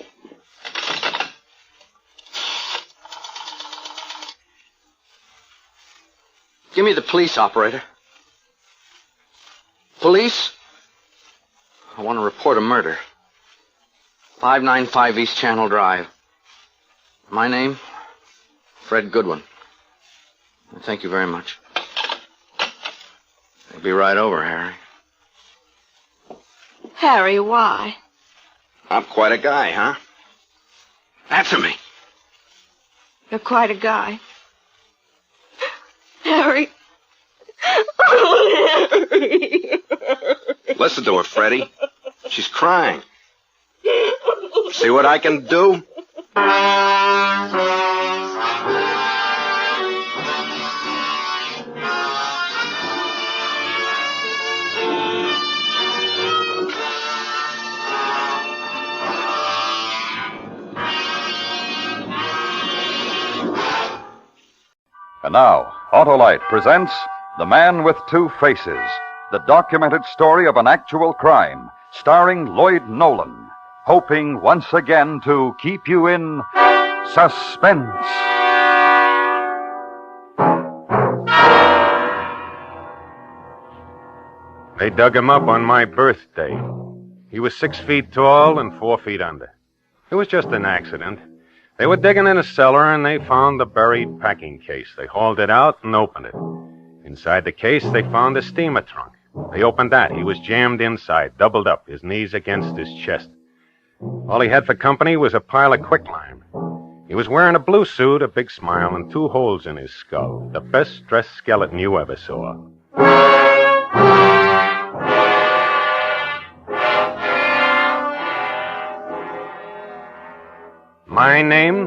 Give me the police, operator. Police? I want to report a murder. 595 East Channel Drive. My name? Fred Goodwin. Thank you very much. I'll be right over, Harry. Harry, why? I'm quite a guy, huh? Answer me. You're quite a guy. Harry. Oh, Harry. Listen to her, Freddie. She's crying. See what I can do? Now, Autolite presents The Man with Two Faces, the documented story of an actual crime, starring Lloyd Nolan, hoping once again to keep you in suspense. They dug him up on my birthday. He was 6 feet tall and 4 feet under. It was just an accident. They were digging in a cellar and they found the buried packing case. They hauled it out and opened it. Inside the case, they found a steamer trunk. They opened that. He was jammed inside, doubled up, his knees against his chest. All he had for company was a pile of quicklime. He was wearing a blue suit, a big smile, and 2 holes in his skull. The best dressed skeleton you ever saw. My name,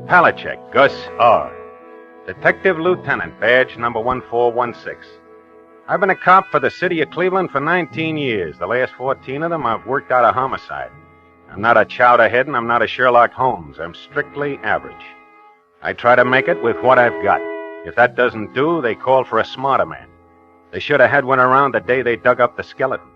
Palachek, Gus R. Detective Lieutenant, badge number 1416. I've been a cop for the city of Cleveland for 19 years. The last 14 of them, I've worked out a homicide. I'm not a chowderhead and I'm not a Sherlock Holmes. I'm strictly average. I try to make it with what I've got. If that doesn't do, they call for a smarter man. They should have had one around the day they dug up the skeleton.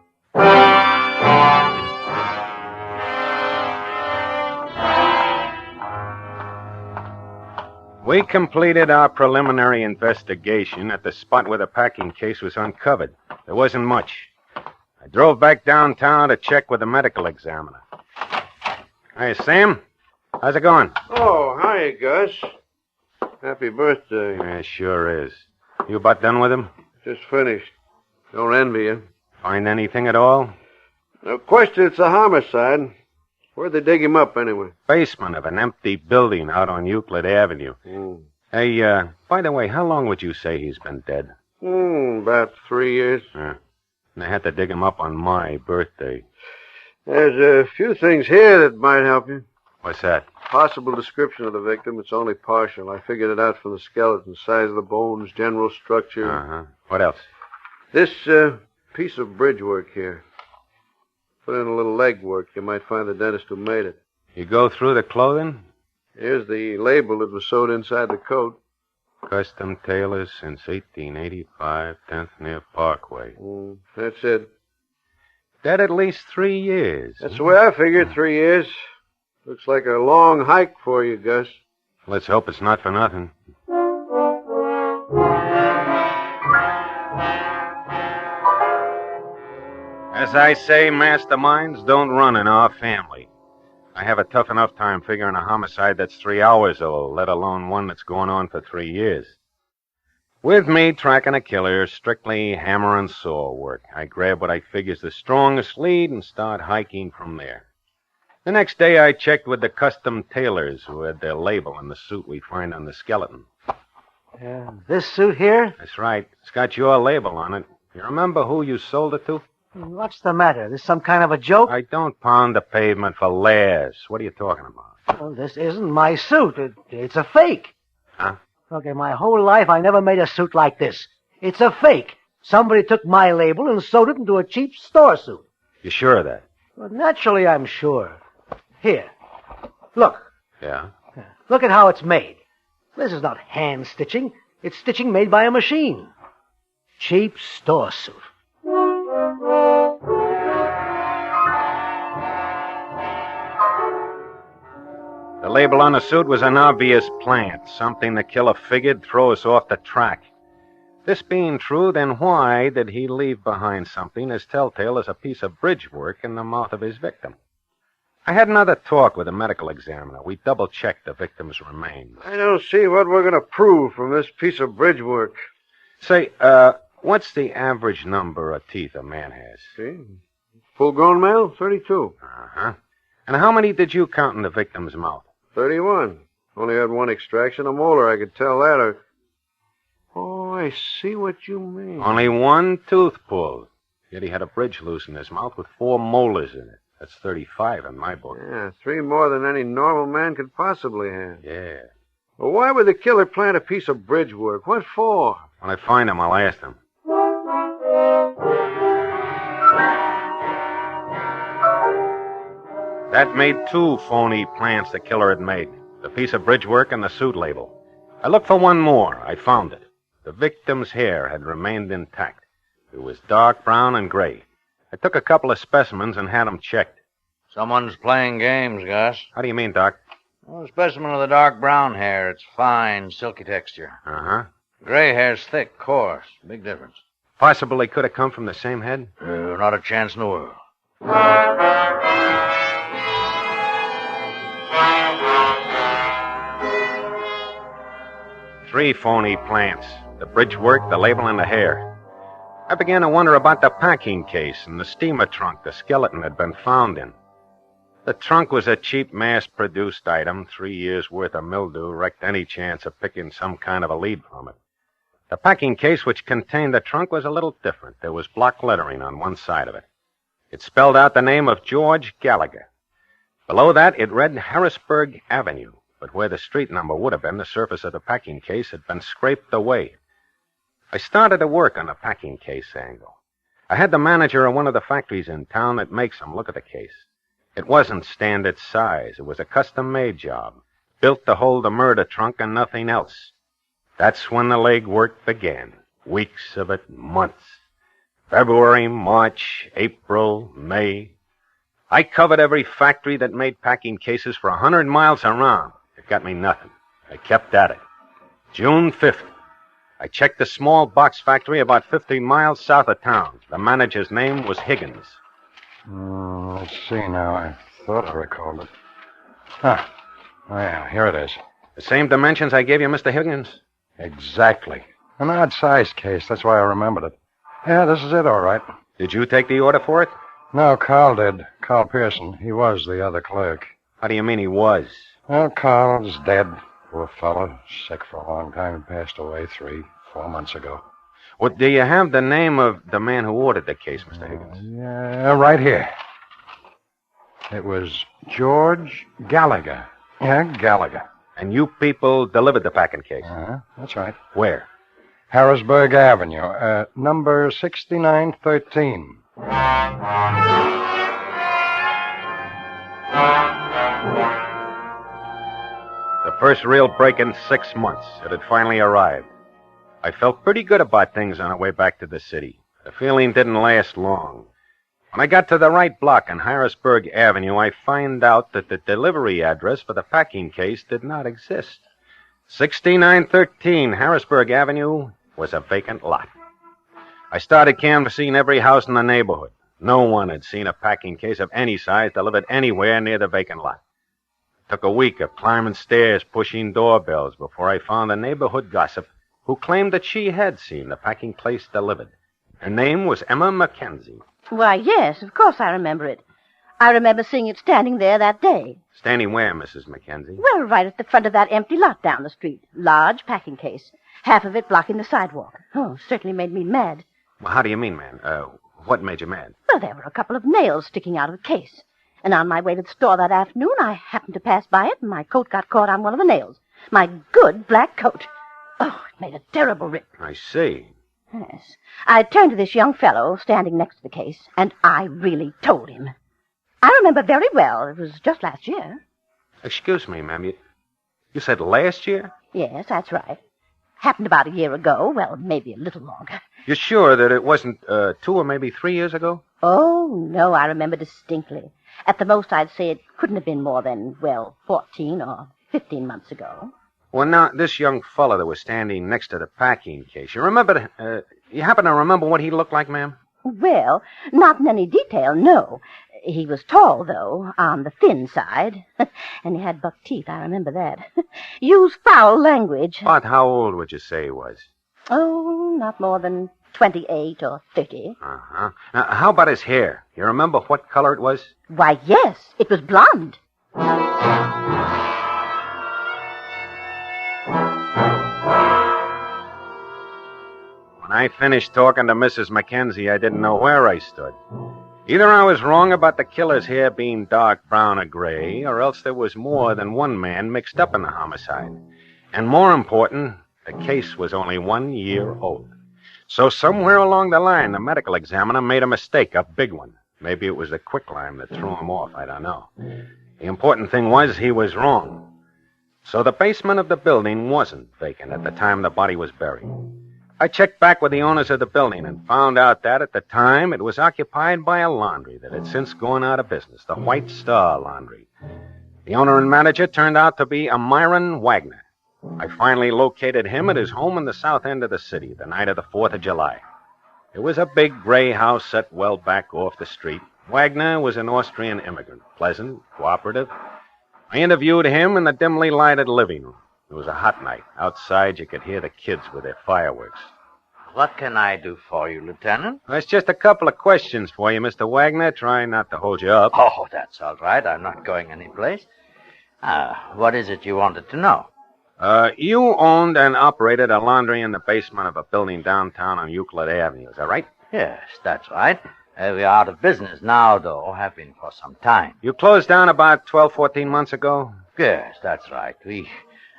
We completed our preliminary investigation at the spot where the packing case was uncovered. There wasn't much. I drove back downtown to check with the medical examiner. Hey, Sam. How's it going? Oh, hi, Gus. Happy birthday. Yeah, sure is. You about done with him? Just finished. Don't envy you. Find anything at all? No question it's a homicide. Where'd they dig him up, anyway? Basement of an empty building out on Euclid Avenue. Hey, by the way, how long would you say he's been dead? About 3 years. And they had to dig him up on my birthday. There's a few things here that might help you. What's that? Possible description of the victim. It's only partial. I figured it out from the skeleton, size of the bones, general structure. Uh-huh. What else? This piece of bridge work here. Put in a little leg work. You might find the dentist who made it. You go through the clothing? Here's the label that was sewed inside the coat. Custom tailors since 1885, 10th near Parkway. That's it. Dead at least 3 years. That's the way I figured, 3 years. Looks like a long hike for you, Gus. Let's hope it's not for nothing. As I say, masterminds don't run in our family. I have a tough enough time figuring a homicide that's 3 hours old, let alone one that's going on for 3 years. With me, tracking a killer, strictly hammer and saw work. I grab what I figure's the strongest lead and start hiking from there. The next day, I checked with the custom tailors who had their label on the suit we find on the skeleton. This suit here? That's right. It's got your label on it. You remember who you sold it to? What's the matter? This some kind of a joke? I don't pound the pavement for laughs. What are you talking about? Well, this isn't my suit. It's a fake. Huh? Look, in my whole life, I never made a suit like this. It's a fake. Somebody took my label and sewed it into a cheap store suit. You sure of that? Well, naturally, I'm sure. Here. Look. Yeah? Look at how it's made. This is not hand stitching. It's stitching made by a machine. Cheap store suit. The label on the suit was an obvious plant, something the killer figured throw us off the track. This being true, then why did he leave behind something as telltale as a piece of bridge work in the mouth of his victim? I had another talk with the medical examiner. We double-checked the victim's remains. I don't see what we're going to prove from this piece of bridge work. Say, what's the average number of teeth a man has? See? Full-grown male, 32. Uh-huh. And how many did you count in the victim's mouth? 31. Only had one extraction, a molar, I could tell that. Oh, I see what you mean. Only one tooth pulled. Yet he had a bridge loose in his mouth with 4 molars in it. That's 35 in my book. Yeah, 3 more than any normal man could possibly have. Yeah. Well, why would the killer plant a piece of bridge work? What for? When I find him, I'll ask him. That made 2 phony plants the killer had made. The piece of bridge work and the suit label. I looked for one more. I found it. The victim's hair had remained intact. It was dark brown and gray. I took a couple of specimens and had them checked. Someone's playing games, Gus. How do you mean, Doc? Well, a specimen of the dark brown hair. It's fine, silky texture. Uh-huh. Gray hair's thick, coarse. Big difference. Possibly could have come from the same head? Not a chance in the world. 3 phony plants. The bridge work, the label, and the hair. I began to wonder about the packing case and the steamer trunk the skeleton had been found in. The trunk was a cheap, mass-produced item. 3 years' worth of mildew wrecked any chance of picking some kind of a lead from it. The packing case which contained the trunk was a little different. There was block lettering on one side of it. It spelled out the name of George Gallagher. Below that, it read Harrisburg Avenue, but where the street number would have been, the surface of the packing case had been scraped away. I started to work on the packing case angle. I had the manager of one of the factories in town that makes them look at the case. It wasn't standard size. It was a custom-made job, built to hold the murder trunk and nothing else. That's when the legwork began. Weeks of it, months. February, March, April, May. I covered every factory that made packing cases for 100 miles around. It got me nothing. I kept at it. June 5th. I checked a small box factory about 15 miles south of town. The manager's name was Higgins. Let's see now. I thought I recalled it. Oh, yeah, here it is. The same dimensions I gave you, Mr. Higgins? Exactly. An odd-sized case. That's why I remembered it. Yeah, this is it, all right. Did you take the order for it? No, Carl did. Carl Pearson. He was the other clerk. How do you mean he was? Well, Carl is dead. Poor fellow. Sick for a long time. He passed away 3-4 months ago. Well, do you have the name of the man who ordered the case, Mr. Higgins? Yeah, right here. It was George Gallagher. Yeah, Gallagher. And you people delivered the packing case? Uh-huh, that's right. Where? Harrisburg Avenue, number 6913. The first real break in 6 months. It had finally arrived. I felt pretty good about things on our way back to the city. The feeling didn't last long. When I got to the right block on Harrisburg Avenue, I find out that the delivery address for the packing case did not exist. 6913 Harrisburg Avenue was a vacant lot. I started canvassing every house in the neighborhood. No one had seen a packing case of any size delivered anywhere near the vacant lot. It took a week of climbing stairs, pushing doorbells, before I found a neighborhood gossip who claimed that she had seen the packing case delivered. Her name was Emma Mackenzie. Why, yes, of course I remember it. I remember seeing it standing there that day. Standing where, Mrs. Mackenzie? Well, right at the front of that empty lot down the street. Large packing case. Half of it blocking the sidewalk. Oh, certainly made me mad. Well, how do you mean, man? What made you mad? Well, there were a couple of nails sticking out of the case. And on my way to the store that afternoon, I happened to pass by it, and my coat got caught on one of the nails. My good black coat. Oh, it made a terrible rip. I see. Yes. I turned to this young fellow standing next to the case, and I really told him. I remember very well. It was just last year. Excuse me, ma'am. You said last year? Yes, that's right. Happened about a year ago. Well, maybe a little longer. You're sure that it wasn't 2 or maybe 3 years ago? Oh, no, I remember distinctly. At the most, I'd say it couldn't have been more than, 14 or 15 months ago. Well, now, this young fellow that was standing next to the packing case, you happen to remember what he looked like, ma'am? Well, not in any detail, no. He was tall, though, on the thin side. And he had buck teeth, I remember that. Used foul language. About how old would you say he was? Oh, not more than 28 or 30. Uh-huh. Now, how about his hair? You remember what color it was? Why, yes, it was blonde. When I finished talking to Mrs. Mackenzie, I didn't know where I stood. Either I was wrong about the killer's hair being dark brown or gray, or else there was more than one man mixed up in the homicide. And more important, the case was only 1 year old. So somewhere along the line, the medical examiner made a mistake, a big one. Maybe it was the quicklime that threw him off, I don't know. The important thing was he was wrong. So the basement of the building wasn't vacant at the time the body was buried. I checked back with the owners of the building and found out that at the time it was occupied by a laundry that had since gone out of business, the White Star Laundry. The owner and manager turned out to be a Myron Wagner. I finally located him at his home in the south end of the city the night of the 4th of July. It was a big gray house set well back off the street. Wagner was an Austrian immigrant, pleasant, cooperative. I interviewed him in the dimly lighted living room. It was a hot night. Outside, you could hear the kids with their fireworks. What can I do for you, Lieutenant? There's just a couple of questions for you, Mr. Wagner. Try not to hold you up. Oh, that's all right. I'm not going anyplace. What is it you wanted to know? You owned and operated a laundry in the basement of a building downtown on Euclid Avenue. Is that right? Yes, that's right. We're out of business now, though. Have been for some time. You closed down about 12, 14 months ago? Yes, that's right. We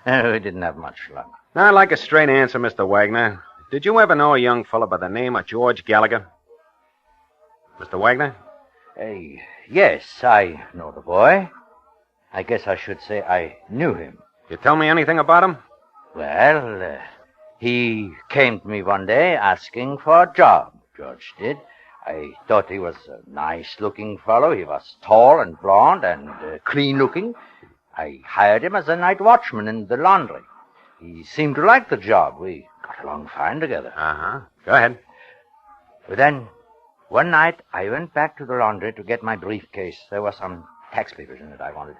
didn't have much luck. Now, I'd like a straight answer, Mr. Wagner. Did you ever know a young fellow by the name of George Gallagher? Mr. Wagner? Yes, I know the boy. I guess I should say I knew him. You tell me anything about him? Well, he came to me one day asking for a job, George did. I thought he was a nice-looking fellow. He was tall and blond and clean-looking. I hired him as a night watchman in the laundry. He seemed to like the job. We got along fine together. Uh-huh. Go ahead. But then, one night, I went back to the laundry to get my briefcase. There were some tax papers in it I wanted.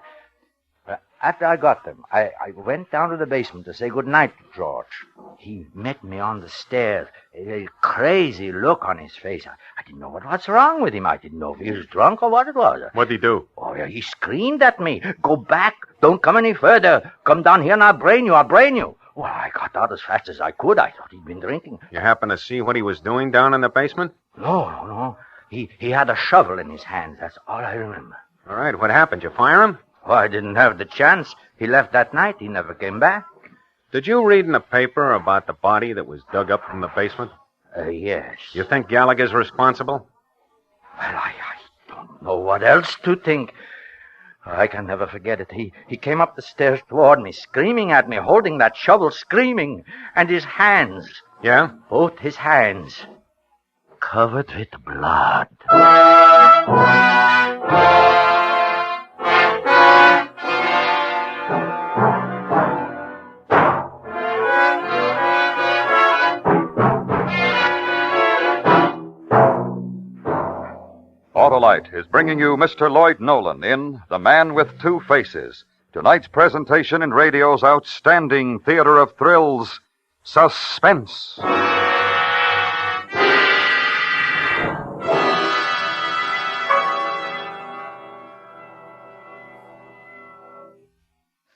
After I got them, I went down to the basement to say goodnight to George. He met me on the stairs, a crazy look on his face. I didn't know what's wrong with him. I didn't know if he was drunk or what it was. What'd he do? Oh, yeah, he screamed at me. Go back. Don't come any further. Come down here and I'll brain you. I'll brain you. Well, I got out as fast as I could. I thought he'd been drinking. You happen to see what he was doing down in the basement? No. He had a shovel in his hand. That's all I remember. All right, what happened? You fire him? Oh, I didn't have the chance. He left that night. He never came back. Did you read in the paper about the body that was dug up from the basement? Yes. You think Gallagher's responsible? Well, I don't know what else to think. I can never forget it. He came up the stairs toward me, screaming at me, holding that shovel, screaming. And his hands. Yeah? Both his hands. Covered with blood. Autolite is bringing you Mr. Lloyd Nolan in The Man with Two Faces. Tonight's presentation in radio's outstanding theater of thrills, Suspense.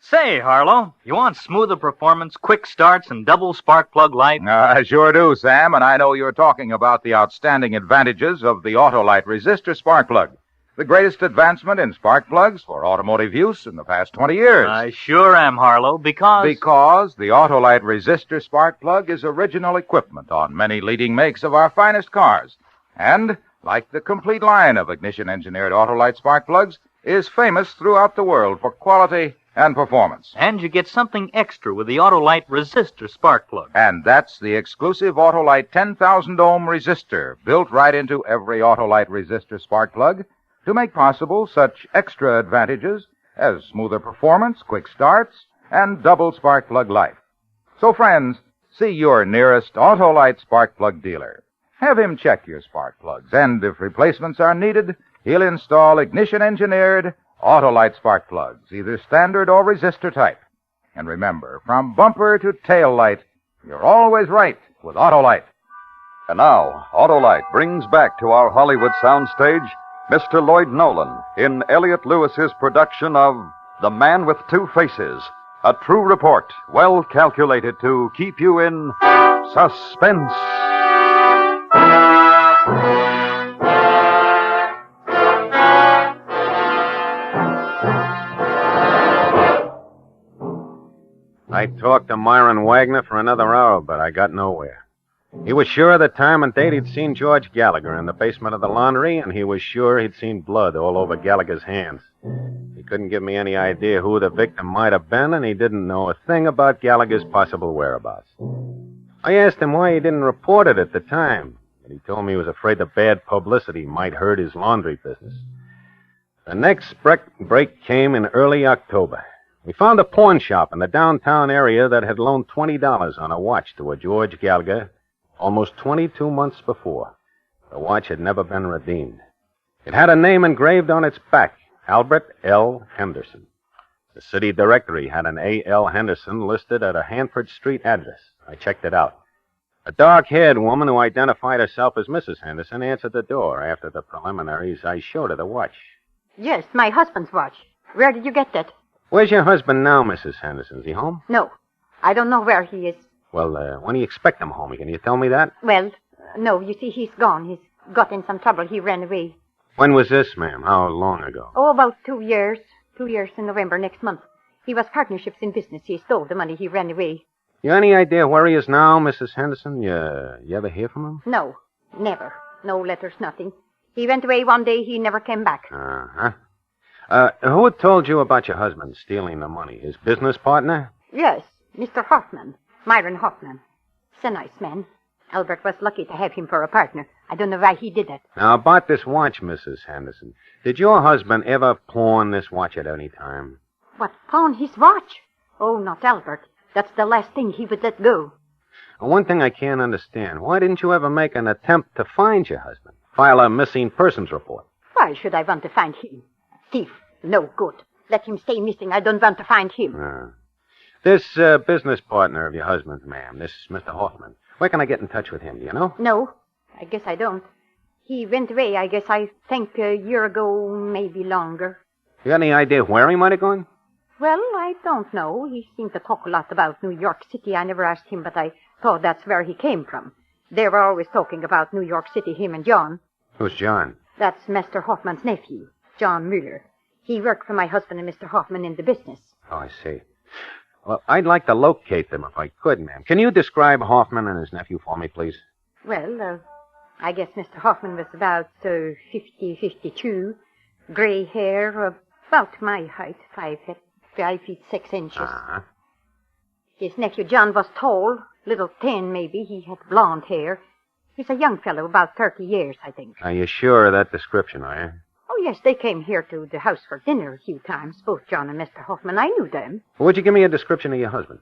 Say, Harlow, you want smoother performance, quick starts, and double spark plug light? I sure do, Sam, and I know you're talking about the outstanding advantages of the Autolite resistor spark plug. The greatest advancement in spark plugs for automotive use in the past 20 years. I sure am, Harlow, because... Because the Autolite resistor spark plug is original equipment on many leading makes of our finest cars. And, like the complete line of ignition-engineered Autolite spark plugs, is famous throughout the world for quality and performance. And you get something extra with the Autolite resistor spark plug. And that's the exclusive Autolite 10,000 ohm resistor, built right into every Autolite resistor spark plug to make possible such extra advantages as smoother performance, quick starts, and double spark plug life. So, friends, see your nearest Autolite spark plug dealer. Have him check your spark plugs, and if replacements are needed, he'll install ignition-engineered Autolite spark plugs, either standard or resistor type. And remember, from bumper to tail light, you're always right with Autolite. And now, Autolite brings back to our Hollywood soundstage Mr. Lloyd Nolan in Elliot Lewis's production of The Man with Two Faces, a true report well calculated to keep you in suspense. I talked to Myron Wagner for another hour, but I got nowhere. He was sure of the time and date he'd seen George Gallagher in the basement of the laundry, and he was sure he'd seen blood all over Gallagher's hands. He couldn't give me any idea who the victim might have been, and he didn't know a thing about Gallagher's possible whereabouts. I asked him why he didn't report it at the time, and he told me he was afraid the bad publicity might hurt his laundry business. The next break came in early October. We found a pawn shop in the downtown area that had loaned $20 on a watch to a George Gallagher almost 22 months before. The watch had never been redeemed. It had a name engraved on its back, Albert L. Henderson. The city directory had an A.L. Henderson listed at a Hanford Street address. I checked it out. A dark-haired woman who identified herself as Mrs. Henderson answered the door. After the preliminaries, I showed her the watch. Yes, my husband's watch. Where did you get that? Where's your husband now, Mrs. Henderson? Is he home? No. I don't know where he is. Well, when do you expect him home? Can you tell me that? Well, no, you see, he's gone. He's got in some trouble. He ran away. When was this, ma'am? How long ago? Oh, about 2 years. 2 years in November next month. He was partnerships in business. He stole the money. He ran away. You any idea where he is now, Mrs. Henderson? You ever hear from him? No, never. No letters, nothing. He went away one day. He never came back. Uh-huh. Who had told you about your husband stealing the money? His business partner? Yes, Mr. Hoffman. Myron Hoffman. He's a nice man. Albert was lucky to have him for a partner. I don't know why he did that. Now, about this watch, Mrs. Henderson. Did your husband ever pawn this watch at any time? What, pawn his watch? Oh, not Albert. That's the last thing he would let go. One thing I can't understand. Why didn't you ever make an attempt to find your husband? File a missing persons report? Why should I want to find him? Thief. No good. Let him stay missing. I don't want to find him. This business partner of your husband's, ma'am, this Mr. Hoffman, where can I get in touch with him? Do you know? No, I guess I don't. He went away, I guess, I think a year ago, maybe longer. You got any idea where he might have gone? Well, I don't know. He seemed to talk a lot about New York City. I never asked him, but I thought that's where he came from. They were always talking about New York City, him and John. Who's John? That's Mr. Hoffman's nephew, John Mueller. He worked for my husband and Mr. Hoffman in the business. Oh, I see. Well, I'd like to locate them if I could, ma'am. Can you describe Hoffman and his nephew for me, please? Well, I guess Mr. Hoffman was about 50, 52, gray hair, about my height, 5 feet 6 inches. Uh-huh. His nephew John was tall, little thin maybe. He had blonde hair. He's a young fellow, about 30 years, I think. Are you sure of that description, are you? Oh, yes, they came here to the house for dinner a few times, both John and Mr. Hoffman. I knew them. Would you give me a description of your husband?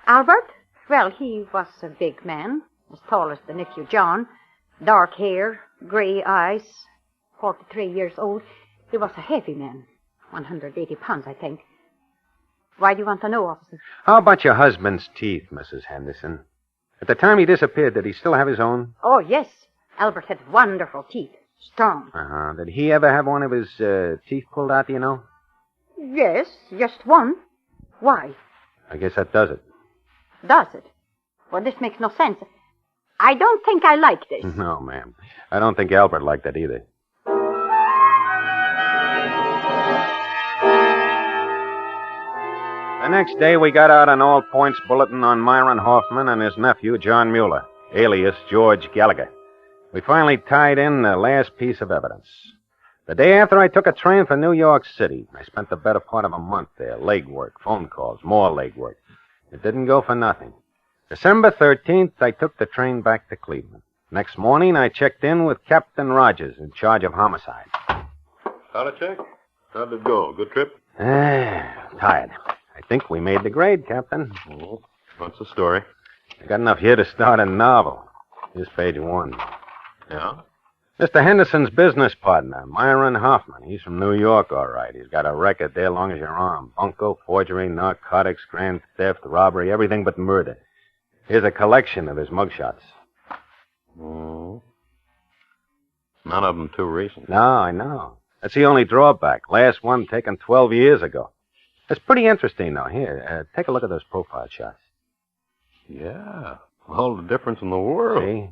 Albert? Well, he was a big man, as tall as the nephew John. Dark hair, gray eyes, 43 years old. He was a heavy man, 180 pounds, I think. Why do you want to know, officer? How about your husband's teeth, Mrs. Henderson? At the time he disappeared, did he still have his own? Oh, yes. Albert had wonderful teeth. Strong. Uh-huh. Did he ever have one of his teeth pulled out, do you know? Yes, just one. Why? I guess that does it. Does it? Well, this makes no sense. I don't think I like this. No, ma'am. I don't think Albert liked that either. The next day, we got out an all-points bulletin on Myron Hoffman and his nephew, John Mueller, alias George Gallagher. We finally tied in the last piece of evidence. The day after, I took a train for New York City. I spent the better part of a month there. Legwork, phone calls, more legwork. It didn't go for nothing. December 13th, I took the train back to Cleveland. Next morning, I checked in with Captain Rogers in charge of homicide. Check? How'd it go? Good trip? Tired. I think we made the grade, Captain. Oh, what's the story? I got enough here to start a novel. Here's page 1. Yeah? Mr. Henderson's business partner, Myron Hoffman. He's from New York, all right. He's got a record there long as your arm. Bunco, forgery, narcotics, grand theft, robbery, everything but murder. Here's a collection of his mugshots. Oh. None of them too recent. No, I know. That's the only drawback. Last one taken 12 years ago. It's pretty interesting, though. Here, take a look at those profile shots. Yeah. All the difference in the world. See?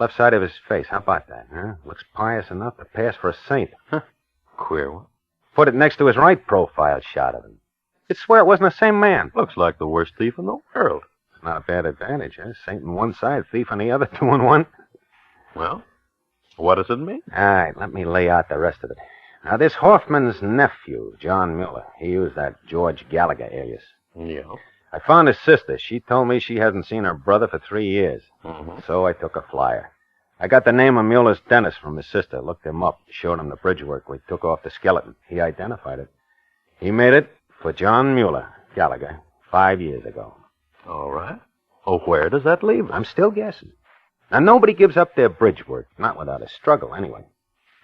Left side of his face. How about that, huh? Looks pious enough to pass for a saint. Huh. Queer one. Put it next to his right profile shot of him. You'd swear it wasn't the same man. Looks like the worst thief in the world. Not a bad advantage, huh? Saint on one side, thief on the other, 2 in 1. Well, what does it mean? All right, let me lay out the rest of it. Now, this Hoffman's nephew, John Mueller, he used that George Gallagher alias. Yeah. I found his sister. She told me she hasn't seen her brother for 3 years. Mm-hmm. So I took a flyer. I got the name of Mueller's dentist from his sister, looked him up, showed him the bridge work. We took off the skeleton. He identified it. He made it for John Mueller, Gallagher, 5 years ago. All right. Oh, where does that leave us? I'm still guessing. Now, nobody gives up their bridge work, not without a struggle, anyway.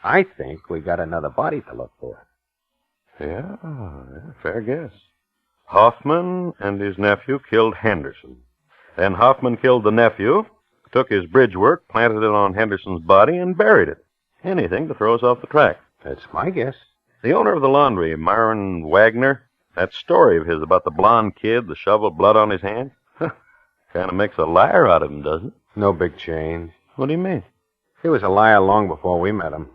I think we got another body to look for. Yeah, fair guess. Hoffman and his nephew killed Henderson. Then Hoffman killed the nephew, took his bridge work, planted it on Henderson's body, and buried it. Anything to throw us off the track. That's my guess. The owner of the laundry, Myron Wagner, that story of his about the blonde kid, the shovel, blood on his hand, kind of makes a liar out of him, doesn't it? No big change. What do you mean? He was a liar long before we met him.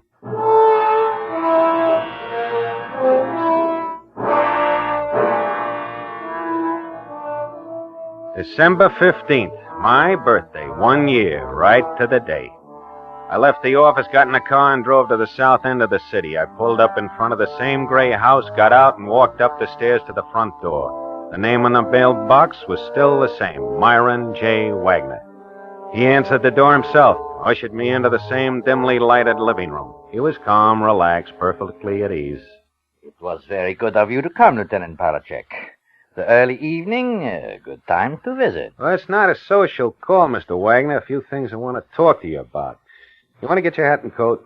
December 15th, my birthday, 1 year, right to the day. I left the office, got in a car, and drove to the south end of the city. I pulled up in front of the same gray house, got out, and walked up the stairs to the front door. The name on the mailbox was still the same, Myron J. Wagner. He answered the door himself, ushered me into the same dimly lighted living room. He was calm, relaxed, perfectly at ease. It was very good of you to come, Lieutenant Palachek. The early evening, good time to visit. Well, it's not a social call, Mr. Wagner. A few things I want to talk to you about. You want to get your hat and coat?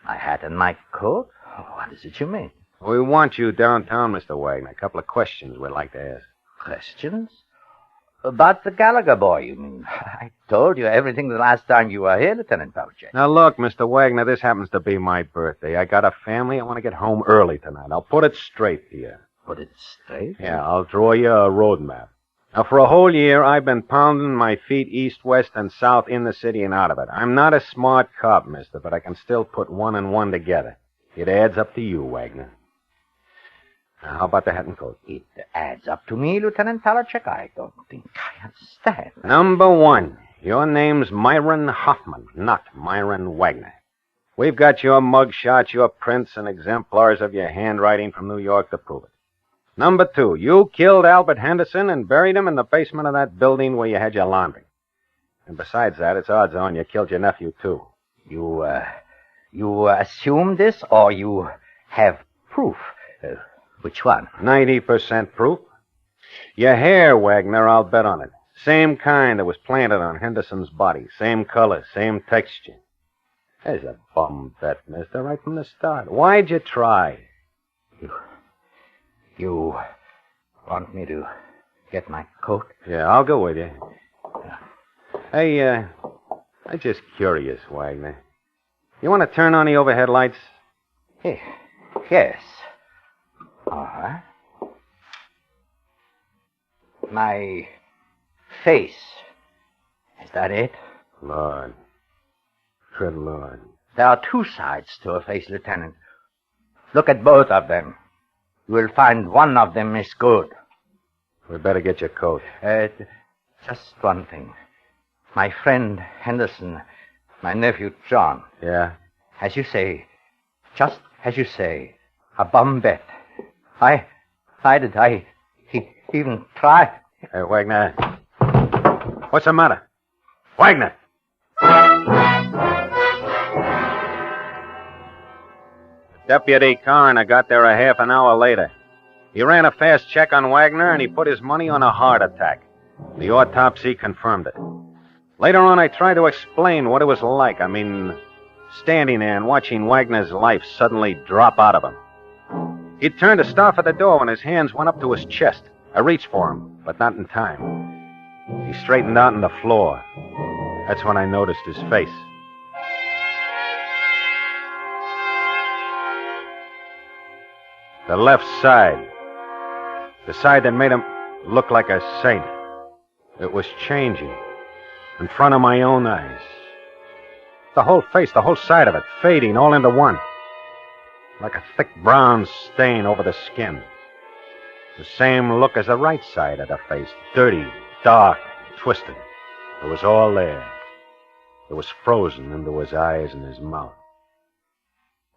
My hat and my coat? Oh, what is it you mean? We want you downtown, Mr. Wagner. A couple of questions we'd like to ask. Questions? About the Gallagher boy, you mean? I told you everything the last time you were here, Lieutenant Palachek. Now, look, Mr. Wagner, this happens to be my birthday. I got a family. I want to get home early tonight. I'll put it straight to you. Put it straight? Yeah, I'll draw you a road map. Now, for a whole year, I've been pounding my feet east, west, and south in the city and out of it. I'm not a smart cop, mister, but I can still put 1 and 1 together. It adds up to you, Wagner. Now, how about the hat and coat? It adds up to me, Lieutenant Palachek. I don't think I understand. Number 1, your name's Myron Hoffman, not Myron Wagner. We've got your mug shots, your prints, and exemplars of your handwriting from New York to prove it. Number 2, you killed Albert Henderson and buried him in the basement of that building where you had your laundry. And besides that, it's odds on you killed your nephew, too. You assume this, or you have proof? Which one? 90% proof. Your hair, Wagner, I'll bet on it. Same kind that was planted on Henderson's body. Same color, same texture. There's a bum bet, mister, right from the start. Why'd you try? You want me to get my coat? Yeah, I'll go with you. Hey, I'm just curious, Wagner. You want to turn on the overhead lights? Hey, yes. All right. My face. Is that it? Lord. Good Lord. There are 2 sides to a face, Lieutenant. Look at both of them. You will find one of them is good. We better get your coat. Just one thing. My friend Henderson, my nephew John. Yeah? As you say, just as you say, a bum bet. I even try. Hey, Wagner. What's the matter? Wagner! Deputy Coroner got there a half an hour later. He ran a fast check on Wagner, and he put his money on a heart attack. The autopsy confirmed it. Later on, I tried to explain what it was like. I mean, standing there and watching Wagner's life suddenly drop out of him. He turned to stop at the door when his hands went up to his chest. I reached for him, but not in time. He straightened out on the floor. That's when I noticed his face. The left side. The side that made him look like a saint. It was changing. In front of my own eyes. The whole face, the whole side of it, fading all into one. Like a thick brown stain over the skin. The same look as the right side of the face. Dirty, dark, twisted. It was all there. It was frozen into his eyes and his mouth.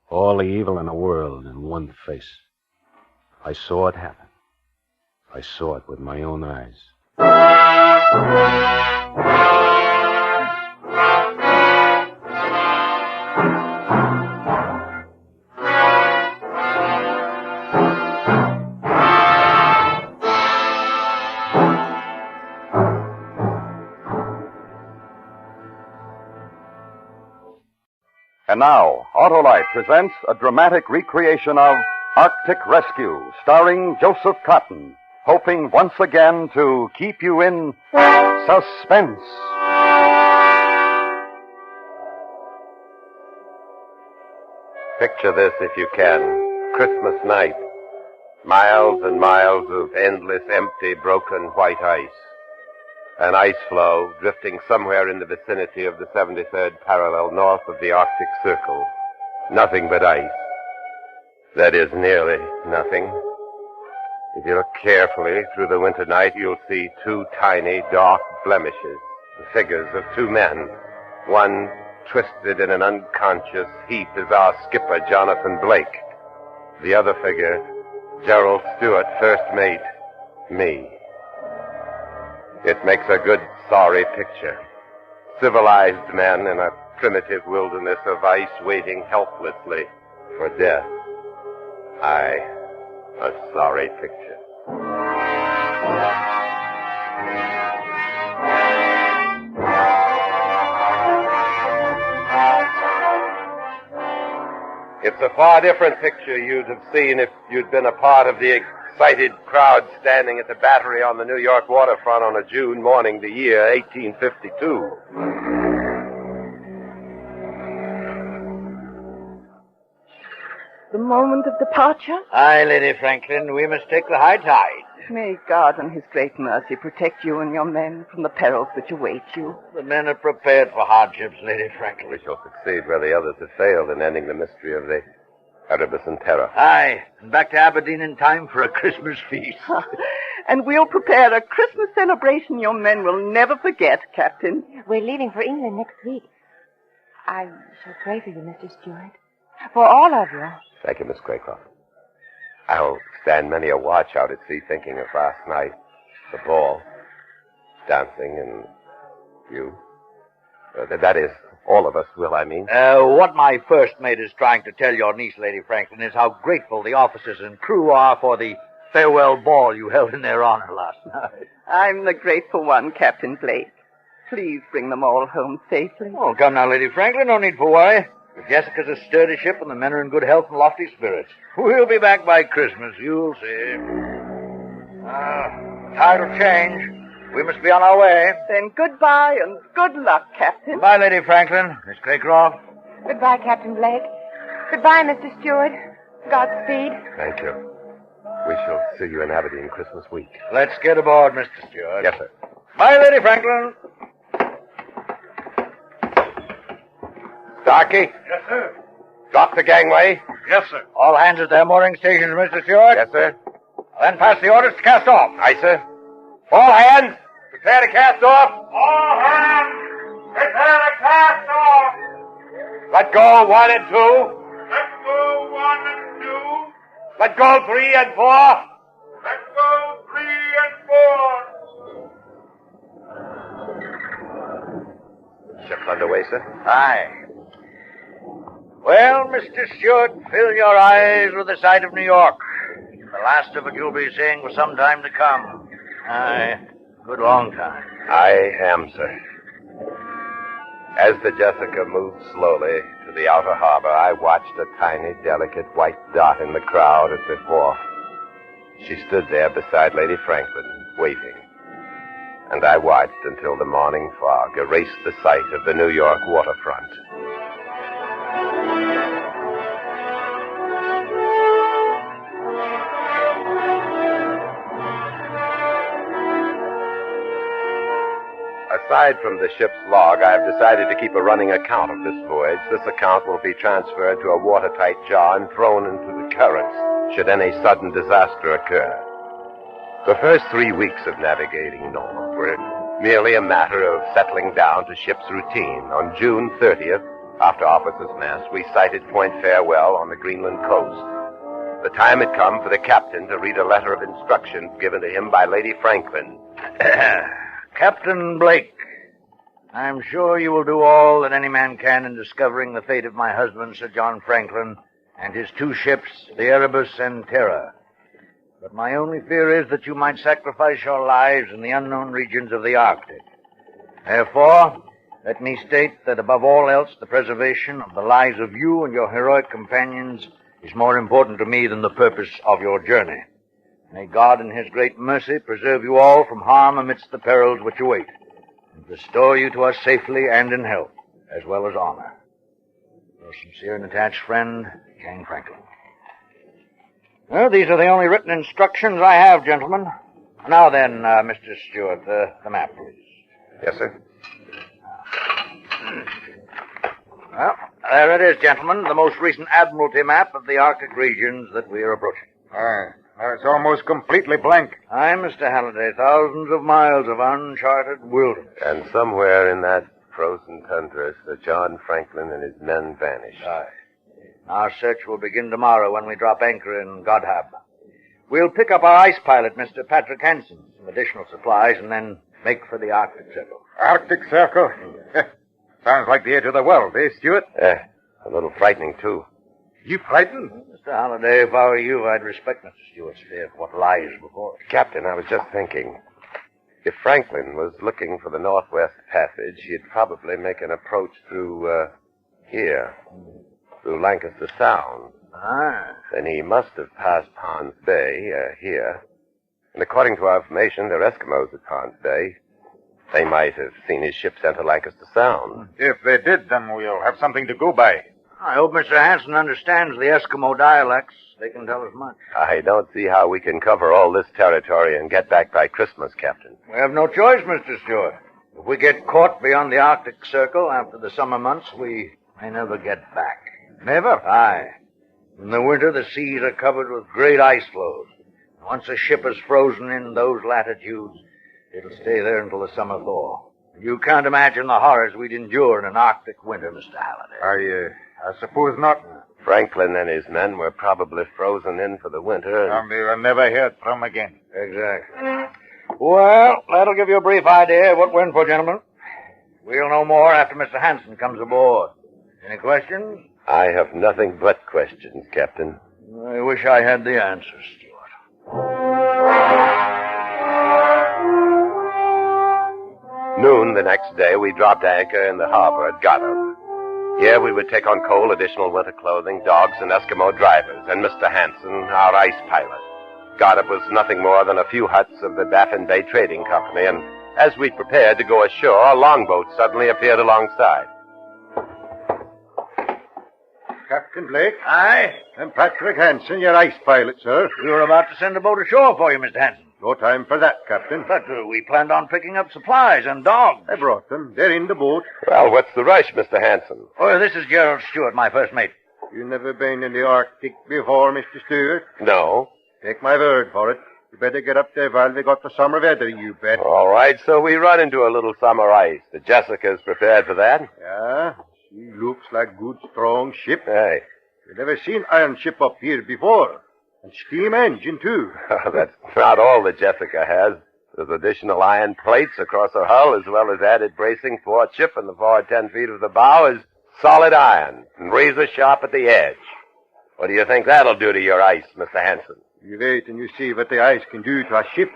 All the evil in the world in one face. I saw it happen. I saw it with my own eyes. And now, Autolite presents a dramatic recreation of Arctic Rescue, starring Joseph Cotton, hoping once again to keep you in suspense. Picture this if you can. Christmas night. Miles and miles of endless, empty, broken white ice. An ice floe drifting somewhere in the vicinity of the 73rd parallel north of the Arctic Circle. Nothing but ice. That is, nearly nothing. If you look carefully through the winter night, you'll see two tiny, dark blemishes, the figures of two men. One twisted in an unconscious heap is our skipper, Jonathan Blake. The other figure, Gerald Stewart, first mate, me. It makes a good, sorry picture. Civilized men in a primitive wilderness of ice waiting helplessly for death. Aye, a sorry picture. It's a far different picture you'd have seen if you'd been a part of the excited crowd standing at the battery on the New York waterfront on a June morning, the year 1852. The moment of departure? Aye, Lady Franklin, we must take the high tide. May God in his great mercy protect you and your men from the perils which await you. The men are prepared for hardships, Lady Franklin. We shall succeed where the others have failed in ending the mystery of the Erebus and Terror. Aye, and back to Aberdeen in time for a Christmas feast. And we'll prepare a Christmas celebration your men will never forget, Captain. We're leaving for England next week. I shall pray for you, Mr. Stewart. For all of you. Thank you, Miss Craycroft. I'll stand many a watch out at sea thinking of last night, the ball, dancing, and you. That is, all of us will, I mean. What my first mate is trying to tell your niece, Lady Franklin, is how grateful the officers and crew are for the farewell ball you held in their honor last night. I'm the grateful one, Captain Blake. Please bring them all home safely. Oh, come now, Lady Franklin, no need for worry. The Jessica's a sturdy ship and the men are in good health and lofty spirits. We'll be back by Christmas, you'll see. Tide will change. We must be on our way. Then goodbye and good luck, Captain. Goodbye, Lady Franklin. Miss Craycroft. Goodbye, Captain Blake. Goodbye, Mr. Stewart. Godspeed. Thank you. We shall see you in Aberdeen Christmas week. Let's get aboard, Mr. Stewart. Yes, sir. Bye, Lady Franklin. Starkey? Yes, sir. Drop the gangway. Yes, sir. All hands at their mooring stations, Mr. Stewart. Yes, sir. Then pass the orders to cast off. Aye, sir. All hands, prepare to cast off. All hands, prepare to cast off. Let go 1 and 2. Let go 1 and 2. Let go 3 and 4. Let go 3 and 4. Ship's underway, sir. Aye. Well, Mr. Stewart, fill your eyes with the sight of New York. The last of it you'll be seeing for some time to come. Aye, good long time. I am, sir. As the Jessica moved slowly to the outer harbor, I watched a tiny, delicate white dot in the crowd at the wharf. She stood there beside Lady Franklin, waiting. And I watched until the morning fog erased the sight of the New York waterfront. Aside from the ship's log, I have decided to keep a running account of this voyage. This account will be transferred to a watertight jar and thrown into the currents should any sudden disaster occur. The first 3 weeks of navigating north were Merely a matter of settling down to ship's routine. On June 30th, after officers' mess, we sighted Point Farewell on the Greenland coast. The time had come for the captain to read a letter of instructions given to him by Lady Franklin. Captain Blake, I'm sure you will do all that any man can in discovering the fate of my husband, Sir John Franklin, and his 2 ships, the Erebus and Terror. But my only fear is that you might sacrifice your lives in the unknown regions of the Arctic. Therefore, let me state that above all else, the preservation of the lives of you and your heroic companions is more important to me than the purpose of your journey. May God in his great mercy preserve you all from harm amidst the perils which await, and restore you to us safely and in health, as well as honor. Your sincere and attached friend, King Franklin. Well, these are the only written instructions I have, gentlemen. Now then, Mr. Stewart, the map, please. Yes, sir. Well, there it is, gentlemen, the most recent Admiralty map of the Arctic regions that we are approaching. It's almost completely blank. Aye, Mr. Halliday, thousands of miles of uncharted wilderness. And somewhere in that frozen tundra, Sir John Franklin and his men vanished. Aye. Our search will begin tomorrow when we drop anchor in Godhab. We'll pick up our ice pilot, Mr. Patrick Hansen, some additional supplies, and then make for the Arctic Circle. Arctic Circle? Sounds like the edge of the world, eh, Stewart? A little frightening, too. You frightened? Mr. Halliday, if I were you, I'd respect Mr. Stewart's fear for what lies before us. Captain, I was just thinking. If Franklin was looking for the Northwest Passage, he'd probably make an approach through, here. Through Lancaster Sound. Ah. Then he must have passed Ponds Bay, here. And according to our information, they're Eskimos at Ponds Bay. They might have seen his ship enter Lancaster Sound. If they did, then we'll have something to go by. I hope Mr. Hansen understands the Eskimo dialects. They can tell us much. I don't see how we can cover all this territory and get back by Christmas, Captain. We have no choice, Mr. Stewart. If we get caught beyond the Arctic Circle after the summer months, we may never get back. Never? Aye. In the winter, the seas are covered with great ice floes. Once a ship is frozen in those latitudes, it'll stay there until the summer thaw. You can't imagine the horrors we'd endure in an Arctic winter, Mr. Halliday. I suppose not. Franklin and his men were probably frozen in for the winter. And they were never heard from again. Exactly. Well, that'll give you a brief idea of what we're in for, gentlemen. We'll know more after Mr. Hansen comes aboard. Any questions? I have nothing but questions, Captain. I wish I had the answers, Stewart. Noon the next day, we dropped anchor in the harbor at Godhab. Here we would take on coal, additional winter clothing, dogs, and Eskimo drivers, and Mr. Hansen, our ice pilot. Godhab was nothing more than a few huts of the Baffin Bay Trading Company, and as we prepared to go ashore, a longboat suddenly appeared alongside. Captain Blake? Aye? I'm Patrick Hansen, your ice pilot, sir. We were about to send a boat ashore for you, Mr. Hansen. No time for that, Captain. But we planned on picking up supplies and dogs. I brought them. They're in the boat. Well, what's the rush, Mr. Hansen? Oh, this is Gerald Stewart, my first mate. You never been in the Arctic before, Mr. Stewart? No. Take my word for it. You better get up there while they got the summer weather, you bet. All right, so we run into a little summer ice. The Jessica's prepared for that? Yeah, she looks like good, strong ship. Hey. You've never seen iron ship up here before. And steam engine, too. That's not all the Jessica has. There's additional iron plates across her hull, as well as added bracing foreship, and the forward 10 feet of the bow is solid iron and razor sharp at the edge. What do you think that'll do to your ice, Mr. Hansen? You wait and you see what the ice can do to a ship.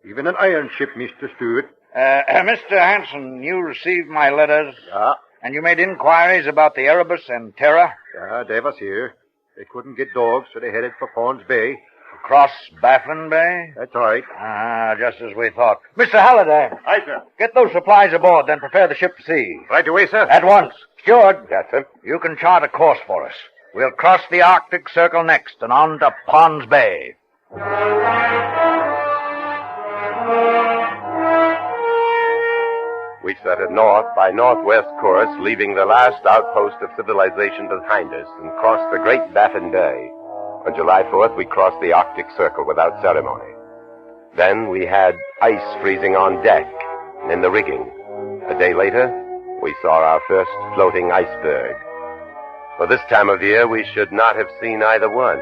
Even an iron ship, Mr. Stewart. Mr. Hansen, you received my letters. Yeah. And you made inquiries about the Erebus and Terror? Yeah, they was here. They couldn't get dogs, so they headed for Ponds Bay. Across Baffin Bay? That's right. Just as we thought. Mr. Halliday. Aye, sir. Get those supplies aboard, then prepare the ship to sea. Right away, sir. At once. Steward. That's it. You can chart a course for us. We'll cross the Arctic Circle next and on to Ponds Bay. We set a north by northwest course, leaving the last outpost of civilization behind us, and crossed the great Baffin Bay. On July 4th, we crossed the Arctic Circle without ceremony. Then we had ice freezing on deck, in the rigging. A day later, we saw our first floating iceberg. For this time of year, we should not have seen either one.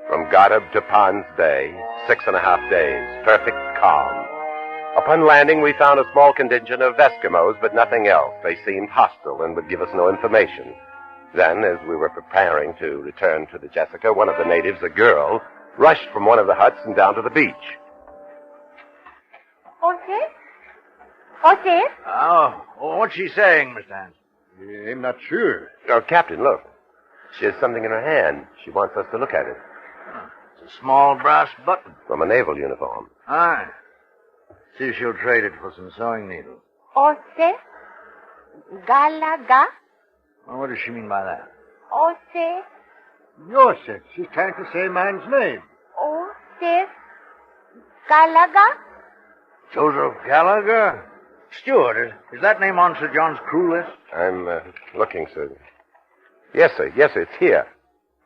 From Goddard to Ponds Bay, 6.5 days, perfect calm. Upon landing, we found a small contingent of Eskimos, but nothing else. They seemed hostile and would give us no information. Then, as we were preparing to return to the Jessica, one of the natives, a girl, rushed from one of the huts and down to the beach. What's it? Oh, what's she saying, Mr. Hanson? I'm not sure. Oh, Captain, look. She has something in her hand. She wants us to look at it. It's a small brass button. From a naval uniform. Aye. See if she'll trade it for some sewing needles. Ose? Galaga? Well, what does she mean by that? Ose? Joseph. She's trying to say man's name. Ose? Galaga? Joseph Gallagher? Steward, is that name on Sir John's crew list? I'm looking, sir. Yes, sir. Yes, sir. It's here.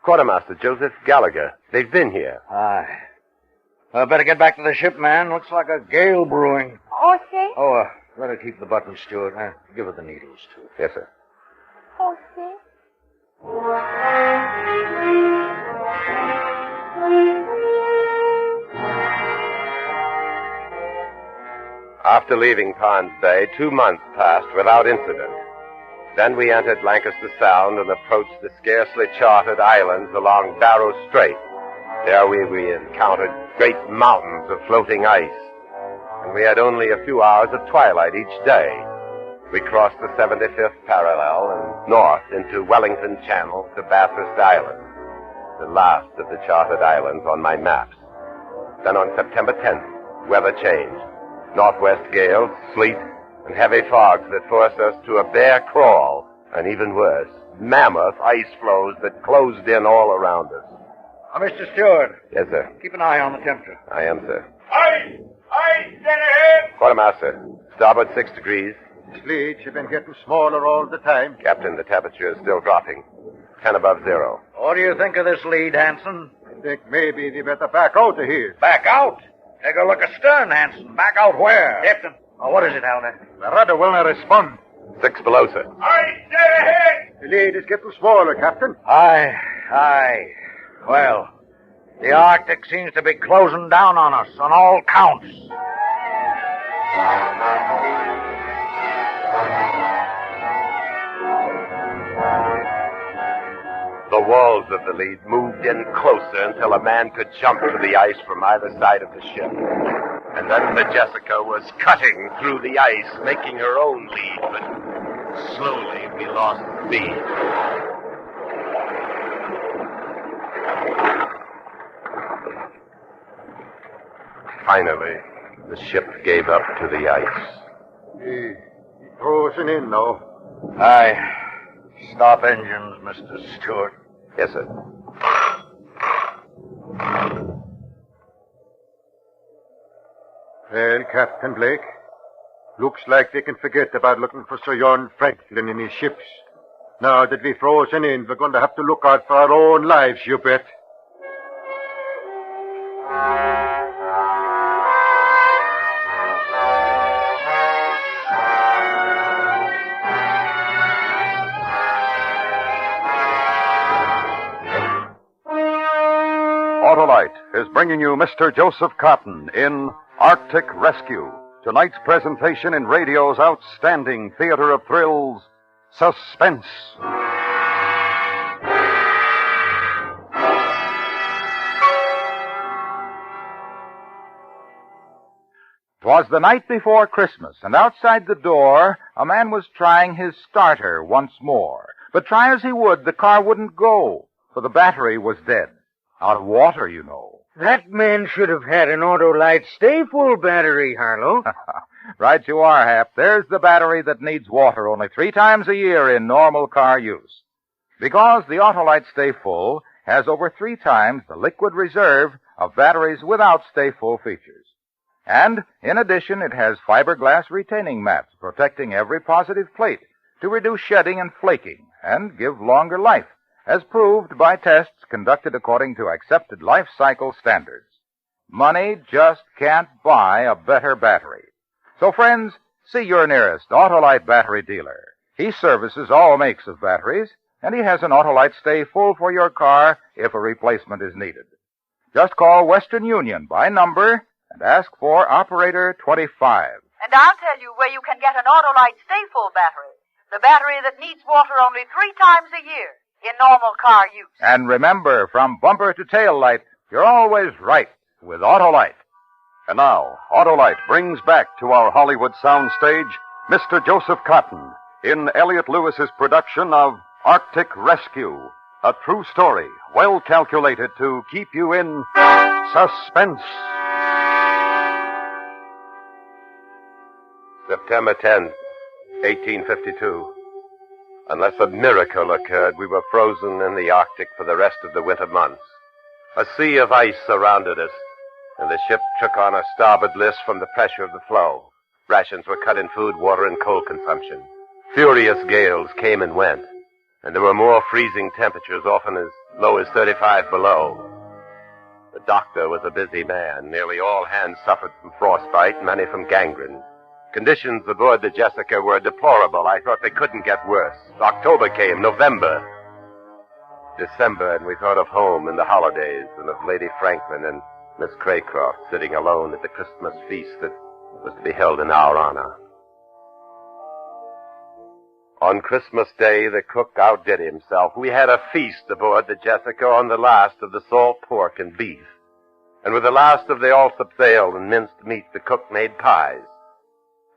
Quartermaster Joseph Gallagher. They've been here. Aye. Well, better get back to the ship, man. Looks like a gale brewing. Ose? Oh, let her keep the button, Steward. Give her the needles, too. Yes, sir. Ose? After leaving Ponds Bay, 2 months passed without incident. Then we entered Lancaster Sound and approached the scarcely charted islands along Barrow Strait. There we encountered great mountains of floating ice, and we had only a few hours of twilight each day. We crossed the 75th parallel and north into Wellington Channel to Bathurst Island, the last of the charted islands on my maps. Then on September 10th, weather changed. Northwest gales, sleet, and heavy fogs that forced us to a bare crawl, and even worse, mammoth ice floes that closed in all around us. Mr. Steward. Yes, sir. Keep an eye on the temperature. I am, sir. Ice! Ice! Dead ahead! Quartermaster, starboard 6 degrees. Sleet, you've been getting smaller all the time. Captain, the temperature is still dropping. 10 above zero. What do you think of this lead, Hanson? I think maybe they better back out of here. Back out? Take a look astern, Hanson. Back out where? Captain. Oh, what is it, Halder? The rudder will not respond. 6 below, sir. Ice! Dead ahead! The lead is getting smaller, Captain. Aye. Well, the Arctic seems to be closing down on us on all counts. The walls of the lead moved in closer until a man could jump to the ice from either side of the ship. And then the Jessica was cutting through the ice, making her own lead, but slowly we lost speed. Finally, the ship gave up to the ice. He's frozen in now. Aye. Stop engines, Mr. Stewart. Yes, sir. Well, Captain Blake, looks like they can forget about looking for Sir John Franklin in his ships. Now that we're frozen in, we're going to have to look out for our own lives, you bet. Autolite is bringing you Mr. Joseph Cotton in Arctic Rescue, tonight's presentation in radio's outstanding theater of thrills, Suspense. 'Twas the night before Christmas, and outside the door, a man was trying his starter once more. But try as he would, the car wouldn't go, for the battery was dead. Out of water, you know. That man should have had an Autolite stay-full battery, Harlow. Right you are, Hap. There's the battery that needs water only 3 times a year in normal car use. Because the Autolite Stay Full has over 3 times the liquid reserve of batteries without Stay Full features. And, in addition, it has fiberglass retaining mats protecting every positive plate to reduce shedding and flaking and give longer life. as proved by tests conducted according to accepted life cycle standards. Money just can't buy a better battery. So, friends, see your nearest Autolite battery dealer. He services all makes of batteries, and he has an Autolite stay full for your car if a replacement is needed. Just call Western Union by number and ask for Operator 25. And I'll tell you where you can get an Autolite Stay Full battery. The battery that needs water only 3 times a year in normal car use. And remember, from bumper to tail light, you're always right with Autolite. And now, Autolite brings back to our Hollywood soundstage Mr. Joseph Cotton in Elliot Lewis's production of Arctic Rescue, a true story well calculated to keep you in suspense. September 10th, 1852. Unless a miracle occurred, we were frozen in the Arctic for the rest of the winter months. A sea of ice surrounded us, and the ship took on a starboard list from the pressure of the floe. Rations were cut in food, water, and coal consumption. Furious gales came and went, and there were more freezing temperatures, often as low as 35 below. The doctor was a busy man. Nearly all hands suffered from frostbite, many from gangrene. Conditions aboard the Jessica were deplorable. I thought they couldn't get worse. October came, November, December, and we thought of home and the holidays and of Lady Franklin and Miss Craycroft sitting alone at the Christmas feast that was to be held in our honor. On Christmas Day, the cook outdid himself. We had a feast aboard the Jessica on the last of the salt pork and beef. And with the last of the Alsop's ale and minced meat, the cook made pies.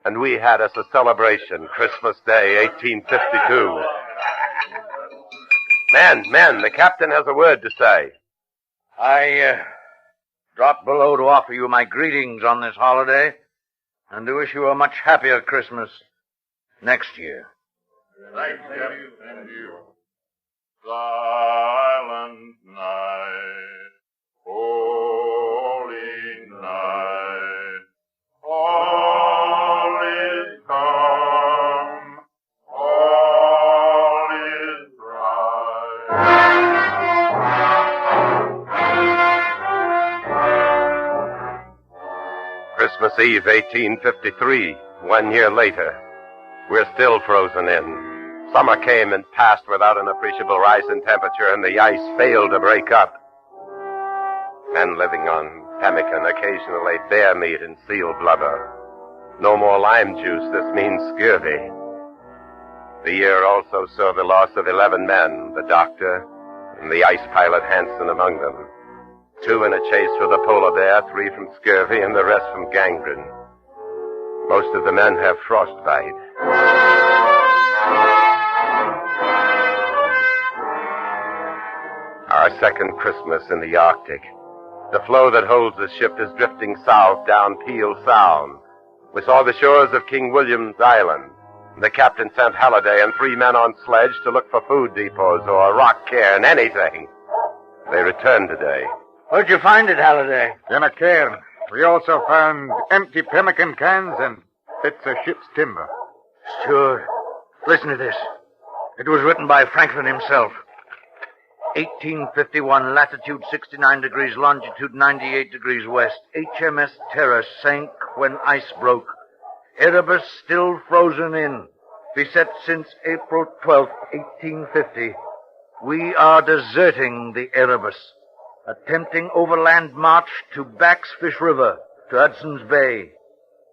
And we had us a celebration, Christmas Day, 1852. Men, the captain has a word to say. I dropped below to offer you my greetings on this holiday and to wish you a much happier Christmas next year. Thank you. And you. Silent night, holy night, all is calm, all is bright. Christmas Eve, 1853, 1 year later. We're still frozen in. Summer came and passed without an appreciable rise in temperature, and the ice failed to break up. Men living on pemmican, occasionally bear meat and seal blubber. No more lime juice, this means scurvy. The year also saw the loss of 11 men, the doctor and the ice pilot Hansen among them. 2 in a chase through the polar bear, 3 from scurvy, and the rest from gangrene. Most of the men have frostbite. Our second Christmas in the Arctic. The floe that holds the ship is drifting south down Peel Sound. We saw the shores of King William's Island. The captain sent Halliday and 3 men on sledge to look for food depots or rock cairn, anything. They returned today. Where'd you find it, Halliday? In a cairn. We also found empty pemmican cans and bits of ship's timber. Sure. Listen to this. It was written by Franklin himself. 1851, latitude 69 degrees, longitude 98 degrees west. HMS Terror sank when ice broke. Erebus still frozen in. Beset since April 12th, 1850. We are deserting the Erebus. Attempting overland march to Baxfish River, to Hudson's Bay.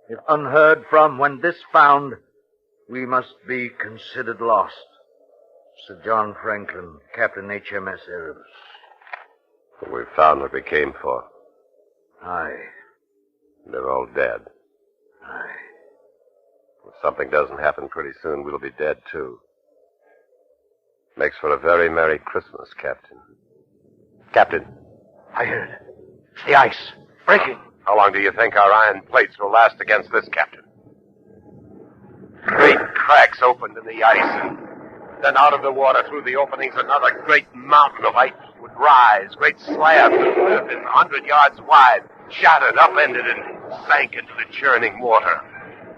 If unheard from when this found, we must be considered lost. Sir John Franklin, Captain HMS Erebus. We've found what we came for. Aye. They're all dead. Aye. If something doesn't happen pretty soon, we'll be dead, too. Makes for a very Merry Christmas, Captain. Captain. I heard it. It's the ice. Breaking. How long do you think our iron plates will last against this, Captain? Great cracks opened in the ice, and then out of the water through the openings another great mountain of ice would rise. Great slabs that would have been 100 yards wide, shattered, upended, and sank into the churning water.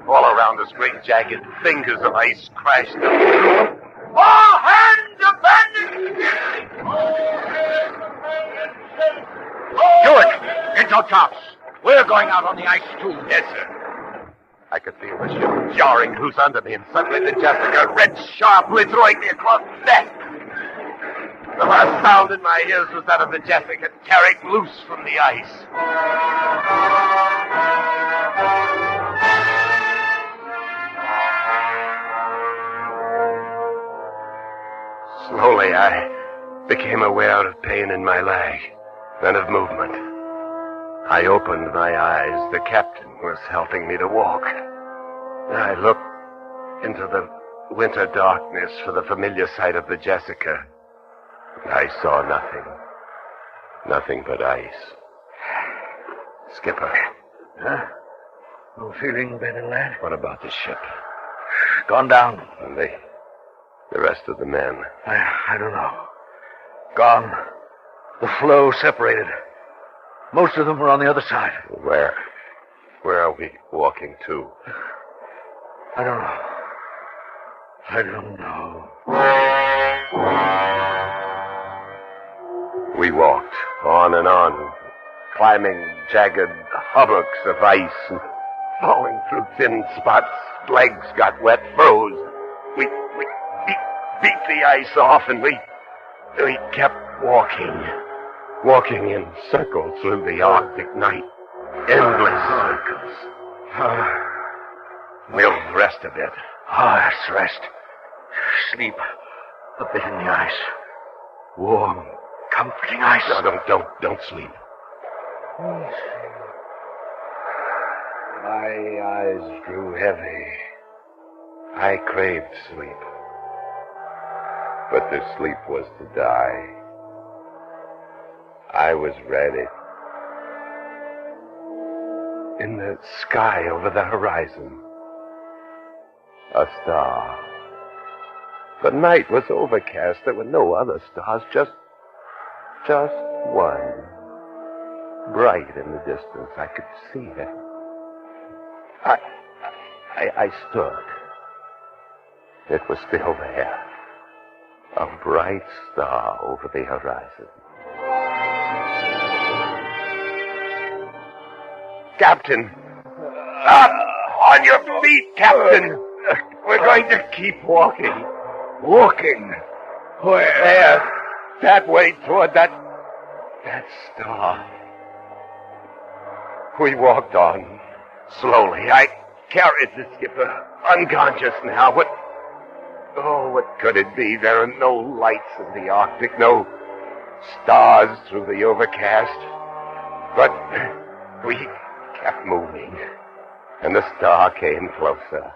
All around us, great jagged fingers of ice crashed up. All hands abandon! Stewart, get your chops. We're going out on the ice, too. Yes, sir. I could feel the ship jarring loose under me, and suddenly the Jessica read sharply, throwing me across the deck. The last sound in my ears was that of the Jessica tearing loose from the ice. Slowly, I became aware of pain in my leg, then of movement. I opened my eyes. The captain was helping me to walk. I looked into the winter darkness for the familiar sight of the Jessica. I saw nothing. Nothing but ice. Skipper. Huh? No feeling better, lad? What about the ship? Gone down. And the rest of the men? I don't know. Gone. The floe separated. Most of them were on the other side. Where? Where are we walking to? I don't know. I don't know. We walked on and on, climbing jagged hummocks of ice and falling through thin spots. Legs got wet, froze. We beat the ice off, and we kept walking in circles through the Arctic night. Endless circles. We'll rest a bit. Yes, rest. Sleep a bit in the ice. Warm, comforting ice. No, don't sleep. My eyes grew heavy. I craved sleep. But the sleep was to die. I was ready. In the sky over the horizon, a star. The night was overcast. There were no other stars, just one. Bright in the distance. I could see it. I stood. It was still there. A bright star over the horizon. Captain! Up! On your feet, Captain! We're going to keep walking. Walking? Where? There. That way toward that star. We walked on, slowly. I carried the skipper, unconscious now. What could it be? There are no lights in the Arctic, no stars through the overcast. But we kept moving, and the star came closer.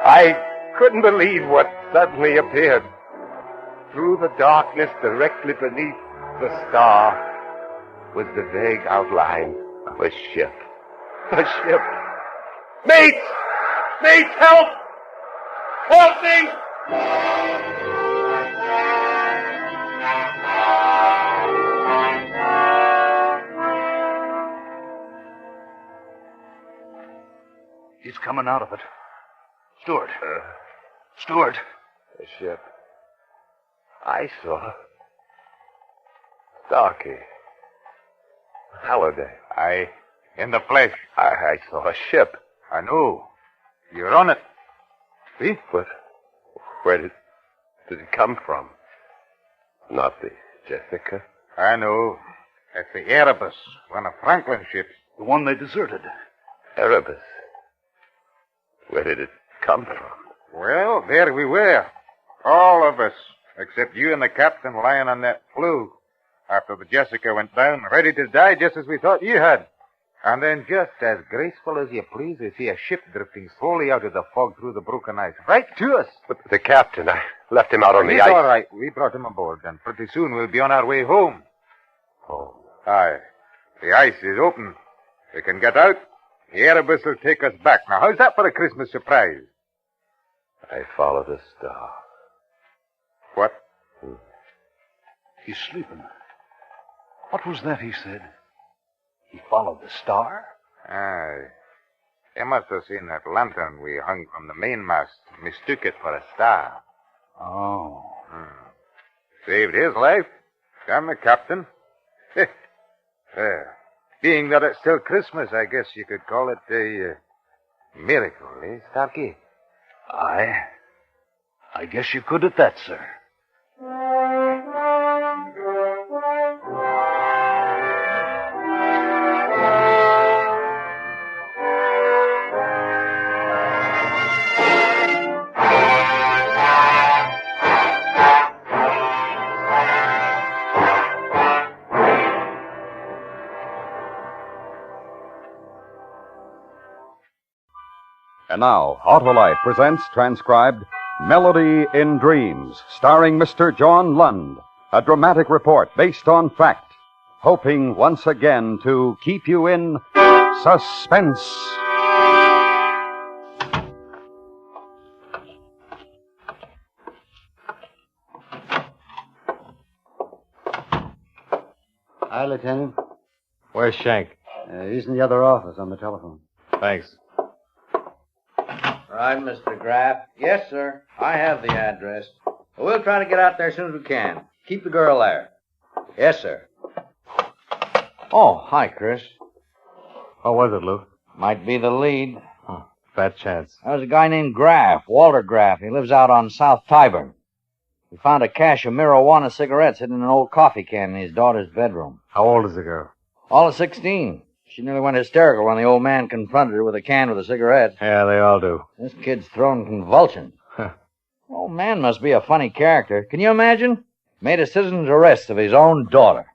I couldn't believe what suddenly appeared. Through the darkness directly beneath the star was the vague outline of a ship. A ship. Mates! Mates, help! Help me! He's coming out of it. Stewart. Stewart. The ship. I saw Starkey. Halliday. In the flesh. I saw a ship. I know. You're on it. See? But where did it come from? Not the Jessica? I know. That's the Erebus, one of Franklin's ships. The one they deserted. Erebus? Where did it come from? Well, there we were. All of us, except you and the captain lying on that flue. After the Jessica went down, ready to die just as we thought you had. And then just as graceful as you please, we see a ship drifting slowly out of the fog through the broken ice. Right to us. But the captain, I left him out on the He's ice. all right. We brought him aboard, and pretty soon we'll be on our way home. Home? Aye. The ice is open. We can get out. The Erebus will take us back. Now, how's that for a Christmas surprise? I followed a star. What? He's sleeping. What was that he said? He followed the star? Aye. They must have seen that lantern we hung from the mainmast and mistook it for a star. Oh. Saved his life. Damn the captain. Being that it's still Christmas, I guess you could call it a miracle, eh, Starkey? I guess you could at that, sir. And now, Autolite presents transcribed Melody in Dreams, starring Mr. John Lund, a dramatic report based on fact, hoping once again to keep you in suspense. Hi, Lieutenant. Where's Shank? He's in the other office on the telephone. Thanks. Right, Mr. Graff. Yes, sir. I have the address. We'll try to get out there as soon as we can. Keep the girl there. Yes, sir. Oh, hi, Chris. What was it, Lou? Might be the lead. Fat chance. There was a guy named Graff, Walter Graff. He lives out on South Tyburn. We found a cache of marijuana cigarettes hidden in an old coffee can in his daughter's bedroom. How old is the girl? All of 16. She nearly went hysterical when the old man confronted her with a can with the cigarettes. Yeah, they all do. This kid's throwing convulsions. Old man must be a funny character. Can you imagine? Made a citizen's arrest of his own daughter.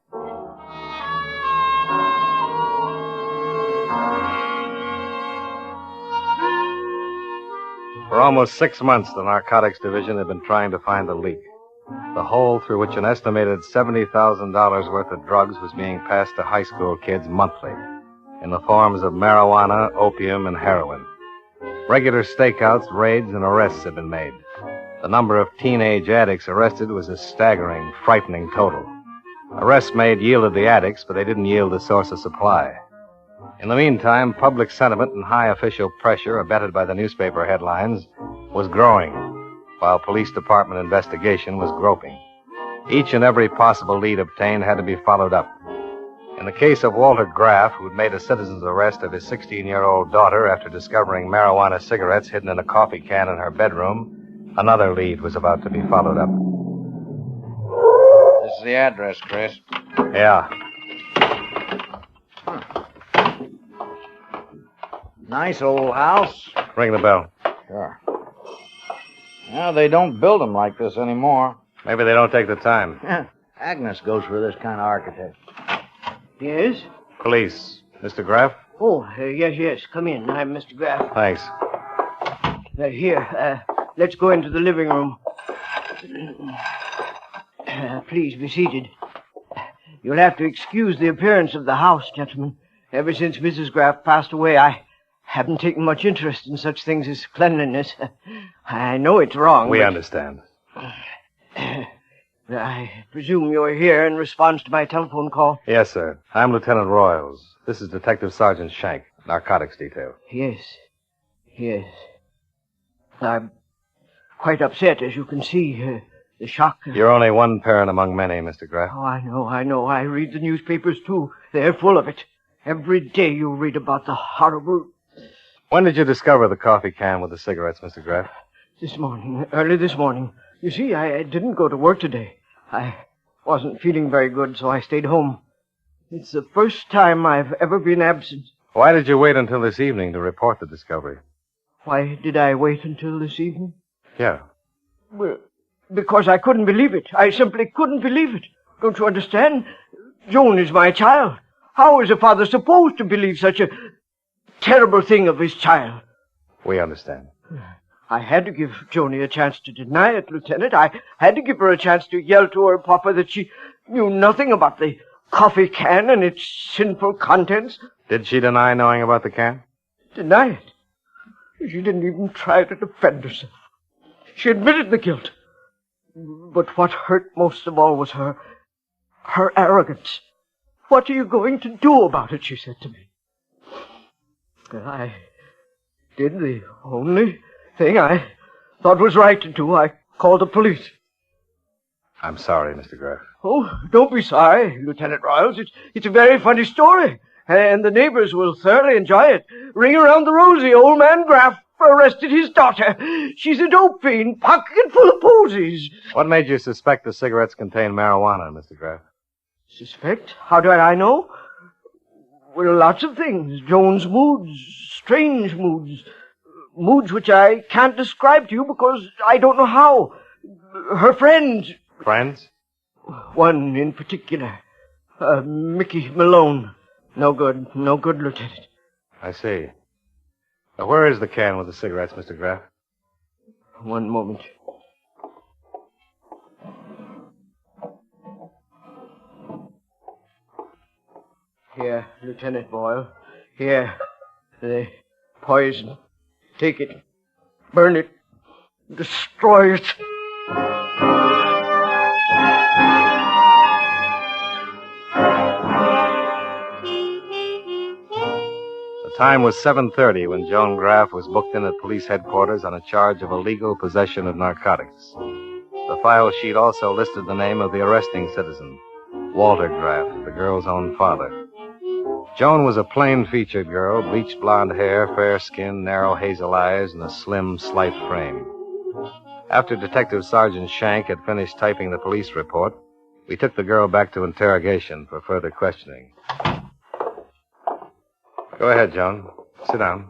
For almost 6 months, the Narcotics Division had been trying to find the leak. The hole through which an estimated $70,000 worth of drugs was being passed to high school kids monthly, in the forms of marijuana, opium, and heroin. Regular stakeouts, raids, and arrests had been made. The number of teenage addicts arrested was a staggering, frightening total. Arrests made yielded the addicts, but they didn't yield the source of supply. In the meantime, public sentiment and high official pressure, abetted by the newspaper headlines, was growing, while police department investigation was groping. Each and every possible lead obtained had to be followed up. In the case of Walter Graff, who'd made a citizen's arrest of his 16-year-old daughter after discovering marijuana cigarettes hidden in a coffee can in her bedroom, another lead was about to be followed up. This is the address, Chris. Yeah. Nice old house. Ring the bell. Sure. Well, they don't build them like this anymore. Maybe they don't take the time. Agnes goes for this kind of architect. Yes? Police. Mr. Graff? Oh, yes. Come in. I'm Mr. Graff. Thanks. Here, let's go into the living room. Please be seated. You'll have to excuse the appearance of the house, gentlemen. Ever since Mrs. Graff passed away, I haven't taken much interest in such things as cleanliness. I know it's wrong. We understand. I presume you're here in response to my telephone call? Yes, sir. I'm Lieutenant Royals. This is Detective Sergeant Shank, Narcotics Detail. Yes. I'm quite upset, as you can see. The shock. You're only one parent among many, Mr. Graff. Oh, I know. I read the newspapers, too. They're full of it. Every day you read about the horrible... When did you discover the coffee can with the cigarettes, Mr. Graff? This morning. Early this morning. You see, I didn't go to work today. I wasn't feeling very good, so I stayed home. It's the first time I've ever been absent. Why did you wait until this evening to report the discovery? Why did I wait until this evening? Yeah. Well, because I couldn't believe it. I simply couldn't believe it. Don't you understand? Joan is my child. How is a father supposed to believe such a terrible thing of his child? We understand. I had to give Joni a chance to deny it, Lieutenant. I had to give her a chance to yell to her papa that she knew nothing about the coffee can and its sinful contents. Did she deny knowing about the can? Deny it? She didn't even try to defend herself. She admitted the guilt. But what hurt most of all was her arrogance. What are you going to do about it, she said to me. did the only thing I thought was right to do. I called the police. I'm sorry, Mr. Graff. Oh, don't be sorry, Lieutenant Royals. It's a very funny story, and the neighbors will thoroughly enjoy it. Ring around the rosy, old man Graff arrested his daughter. She's a dope fiend, pocket full of posies. What made you suspect the cigarettes contained marijuana, Mr. Graff? Suspect? How do I know? Well, lots of things. Joan's moods, strange moods. Moods which I can't describe to you because I don't know how. Her friends. Friends? One in particular. Mickey Malone. No good, Lieutenant. I see. Now, where is the can with the cigarettes, Mr. Graff? One moment. Here, Lieutenant Boyle. Here. The poison. Take it. Burn it. Destroy it. The time was 7:30 when Joan Graff was booked in at police headquarters on a charge of illegal possession of narcotics. The file sheet also listed the name of the arresting citizen, Walter Graff, the girl's own father. Joan was a plain-featured girl, bleached blonde hair, fair skin, narrow hazel eyes, and a slim, slight frame. After Detective Sergeant Shank had finished typing the police report, we took the girl back to interrogation for further questioning. Go ahead, Joan. Sit down.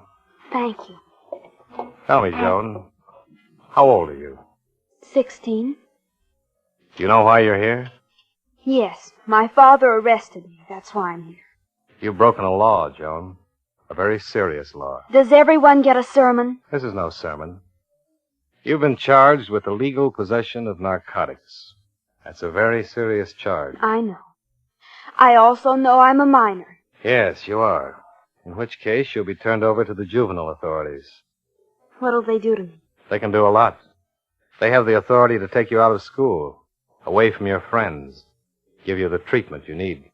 Thank you. Tell me, Joan, how old are you? 16. Do you know why you're here? Yes, my father arrested me. That's why I'm here. You've broken a law, Joan. A very serious law. Does everyone get a sermon? This is no sermon. You've been charged with illegal possession of narcotics. That's a very serious charge. I know. I also know I'm a minor. Yes, you are. In which case, you'll be turned over to the juvenile authorities. What'll they do to me? They can do a lot. They have the authority to take you out of school, away from your friends, give you the treatment you need.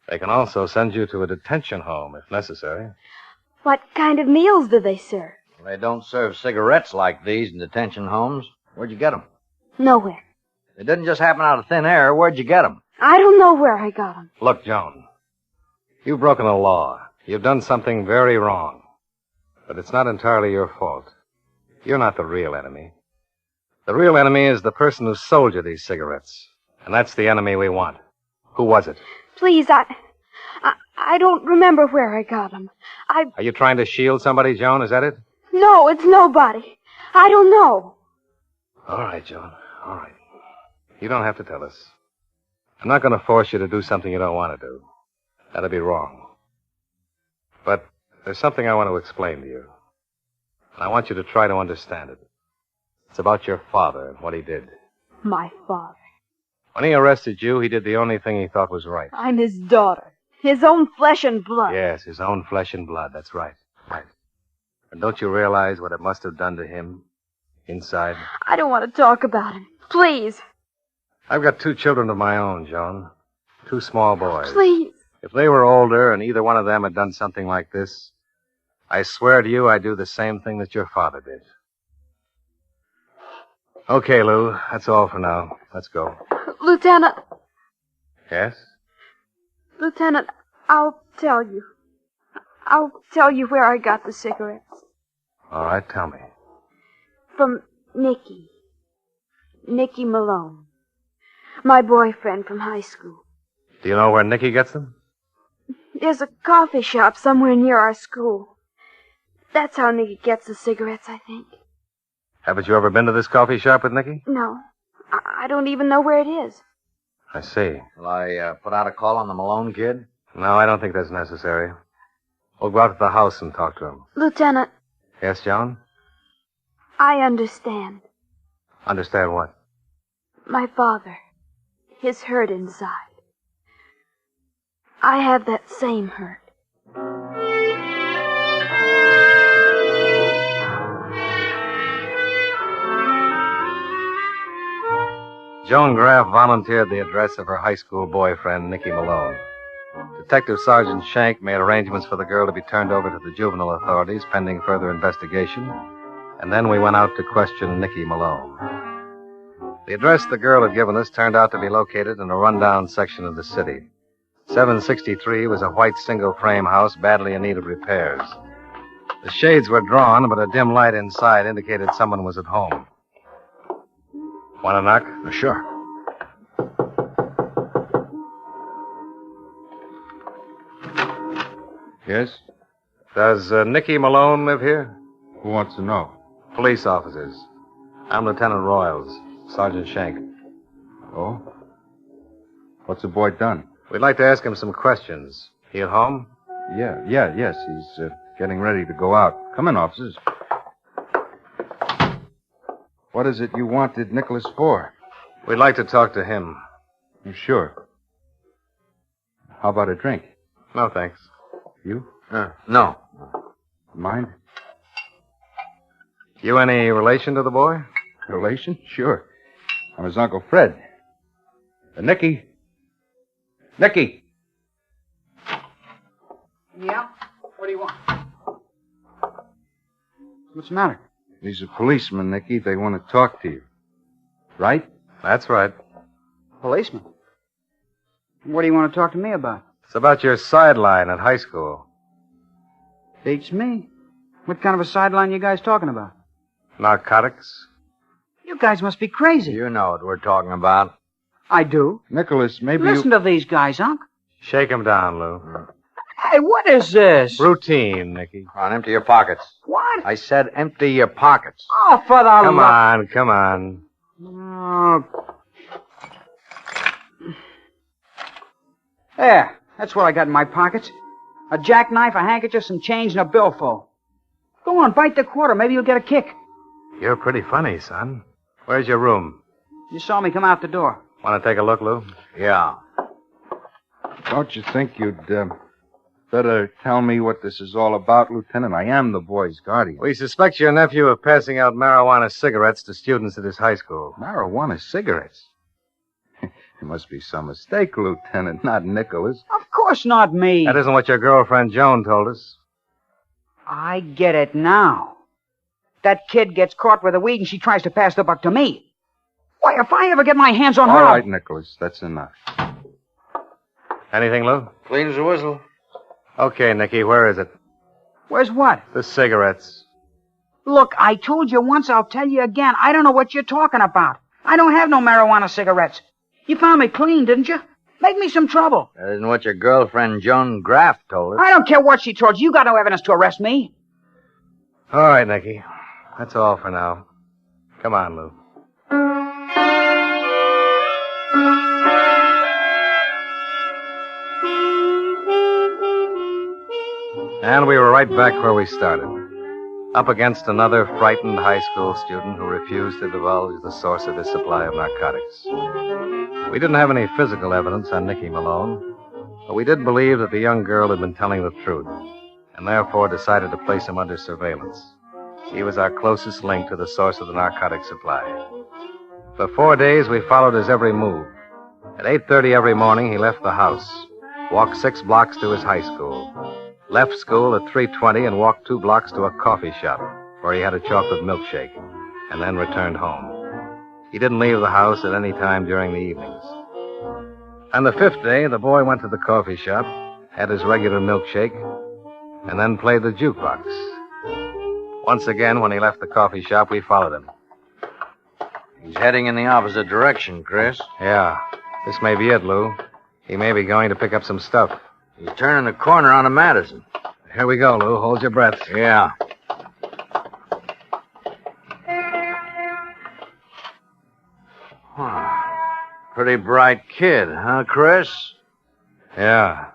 They can also send you to a detention home if necessary. What kind of meals do they serve? They don't serve cigarettes like these in detention homes. Where'd you get them? Nowhere. They didn't just happen out of thin air. Where'd you get them? I don't know where I got them. Look, Joan, you've broken a law. You've done something very wrong. But it's not entirely your fault. You're not the real enemy. The real enemy is the person who sold you these cigarettes. And that's the enemy we want. Who was it? Please, I don't remember where I got them. Are you trying to shield somebody, Joan? Is that it? No, it's nobody. I don't know. All right, Joan. All right. You don't have to tell us. I'm not going to force you to do something you don't want to do. That'd be wrong. But there's something I want to explain to you. And I want you to try to understand it. It's about your father and what he did. My father. When he arrested you, he did the only thing he thought was right. I'm his daughter. His own flesh and blood. Yes, his own flesh and blood. That's right. Right. And don't you realize what it must have done to him inside? I don't want to talk about him. Please. I've got 2 children of my own, Joan. 2 small boys. Please. If they were older and either one of them had done something like this, I swear to you I'd do the same thing that your father did. Okay, Lou. That's all for now. Let's go. Lieutenant. Yes? Lieutenant, I'll tell you. I'll tell you where I got the cigarettes. All right, tell me. From Nicky. Nicky Malone. My boyfriend from high school. Do you know where Nicky gets them? There's a coffee shop somewhere near our school. That's how Nicky gets the cigarettes, I think. Haven't you ever been to this coffee shop with Nicky? No. I don't even know where it is. I see. Will I put out a call on the Malone kid? No, I don't think that's necessary. We'll go out to the house and talk to him. Lieutenant. Yes, Joan? I understand. Understand what? My father. His hurt inside. I have that same hurt. Joan Graff volunteered the address of her high school boyfriend, Nicky Malone. To Detective Sergeant Shank made arrangements for the girl to be turned over to the juvenile authorities pending further investigation, and then we went out to question Nicky Malone. The address the girl had given us turned out to be located in a rundown section of the city. 763 was a white single-frame house badly in need of repairs. The shades were drawn, but a dim light inside indicated someone was at home. Want to knock? Sure. Yes? Does Nicky Malone live here? Who wants to know? Police officers. I'm Lieutenant Royals, Sergeant Shank. Oh? What's the boy done? We'd like to ask him some questions. He at home? Yes. He's getting ready to go out. Come in, officers. What is it you wanted Nicholas for? We'd like to talk to him. Sure. How about a drink? No, thanks. You? No. Mind? You any relation to the boy? Relation? Sure. I'm his Uncle Fred. Nicky. Nicky! Yeah? What do you want? What's the matter? He's a policeman, Nicky. They want to talk to you. Right? That's right. Policeman? What do you want to talk to me about? It's about your sideline at high school. Beats me. What kind of a sideline you guys talking about? Narcotics? You guys must be crazy. You know what we're talking about. I do. Nicholas, maybe Listen to these guys, Unc. Shake him down, Lou. Hey, what is this? Routine, Nicky. Come on, empty your pockets. What? I said empty your pockets. Oh, for the Come on. Oh. There. That's what I got in my pockets. A jackknife, a handkerchief, some change, and a billfold. Go on, bite the quarter. Maybe you'll get a kick. You're pretty funny, son. Where's your room? You saw me come out the door. Want to take a look, Lou? Yeah. Don't you think you'd better tell me what this is all about, Lieutenant? I am the boy's guardian. We suspect your nephew of passing out marijuana cigarettes to students at his high school. Marijuana cigarettes? There must be some mistake, Lieutenant, not Nicholas. Of course not me. That isn't what your girlfriend Joan told us. I get it now. That kid gets caught with the weed and she tries to pass the buck to me. Why, if I ever get my hands on her... All right, Nicholas, that's enough. Anything, Lou? Clean as a whistle. Okay, Nicky, where is it? Where's what? The cigarettes. Look, I told you once, I'll tell you again. I don't know what you're talking about. I don't have no marijuana cigarettes. You found me clean, didn't you? Make me some trouble. That isn't what your girlfriend Joan Graff told us. I don't care what she told you. You got no evidence to arrest me. All right, Nicky. That's all for now. Come on, Lou. And we were right back where we started. Up against another frightened high school student who refused to divulge the source of his supply of narcotics. We didn't have any physical evidence on Nicky Malone, but we did believe that the young girl had been telling the truth, and therefore decided to place him under surveillance. He was our closest link to the source of the narcotic supply. For 4 days, we followed his every move. At 8:30 every morning, he left the house, walked 6 blocks to his high school, left school at 3:20 and walked 2 blocks to a coffee shop where he had a chocolate milkshake, and then returned home. He didn't leave the house at any time during the evenings. On the 5th day, the boy went to the coffee shop, had his regular milkshake, and then played the jukebox. Once again, when he left the coffee shop, we followed him. He's heading in the opposite direction, Chris. Yeah, this may be it, Lou. He may be going to pick up some stuff. He's turning the corner onto Madison. Here we go, Lou. Hold your breath. Yeah. Pretty bright kid, huh, Chris? Yeah.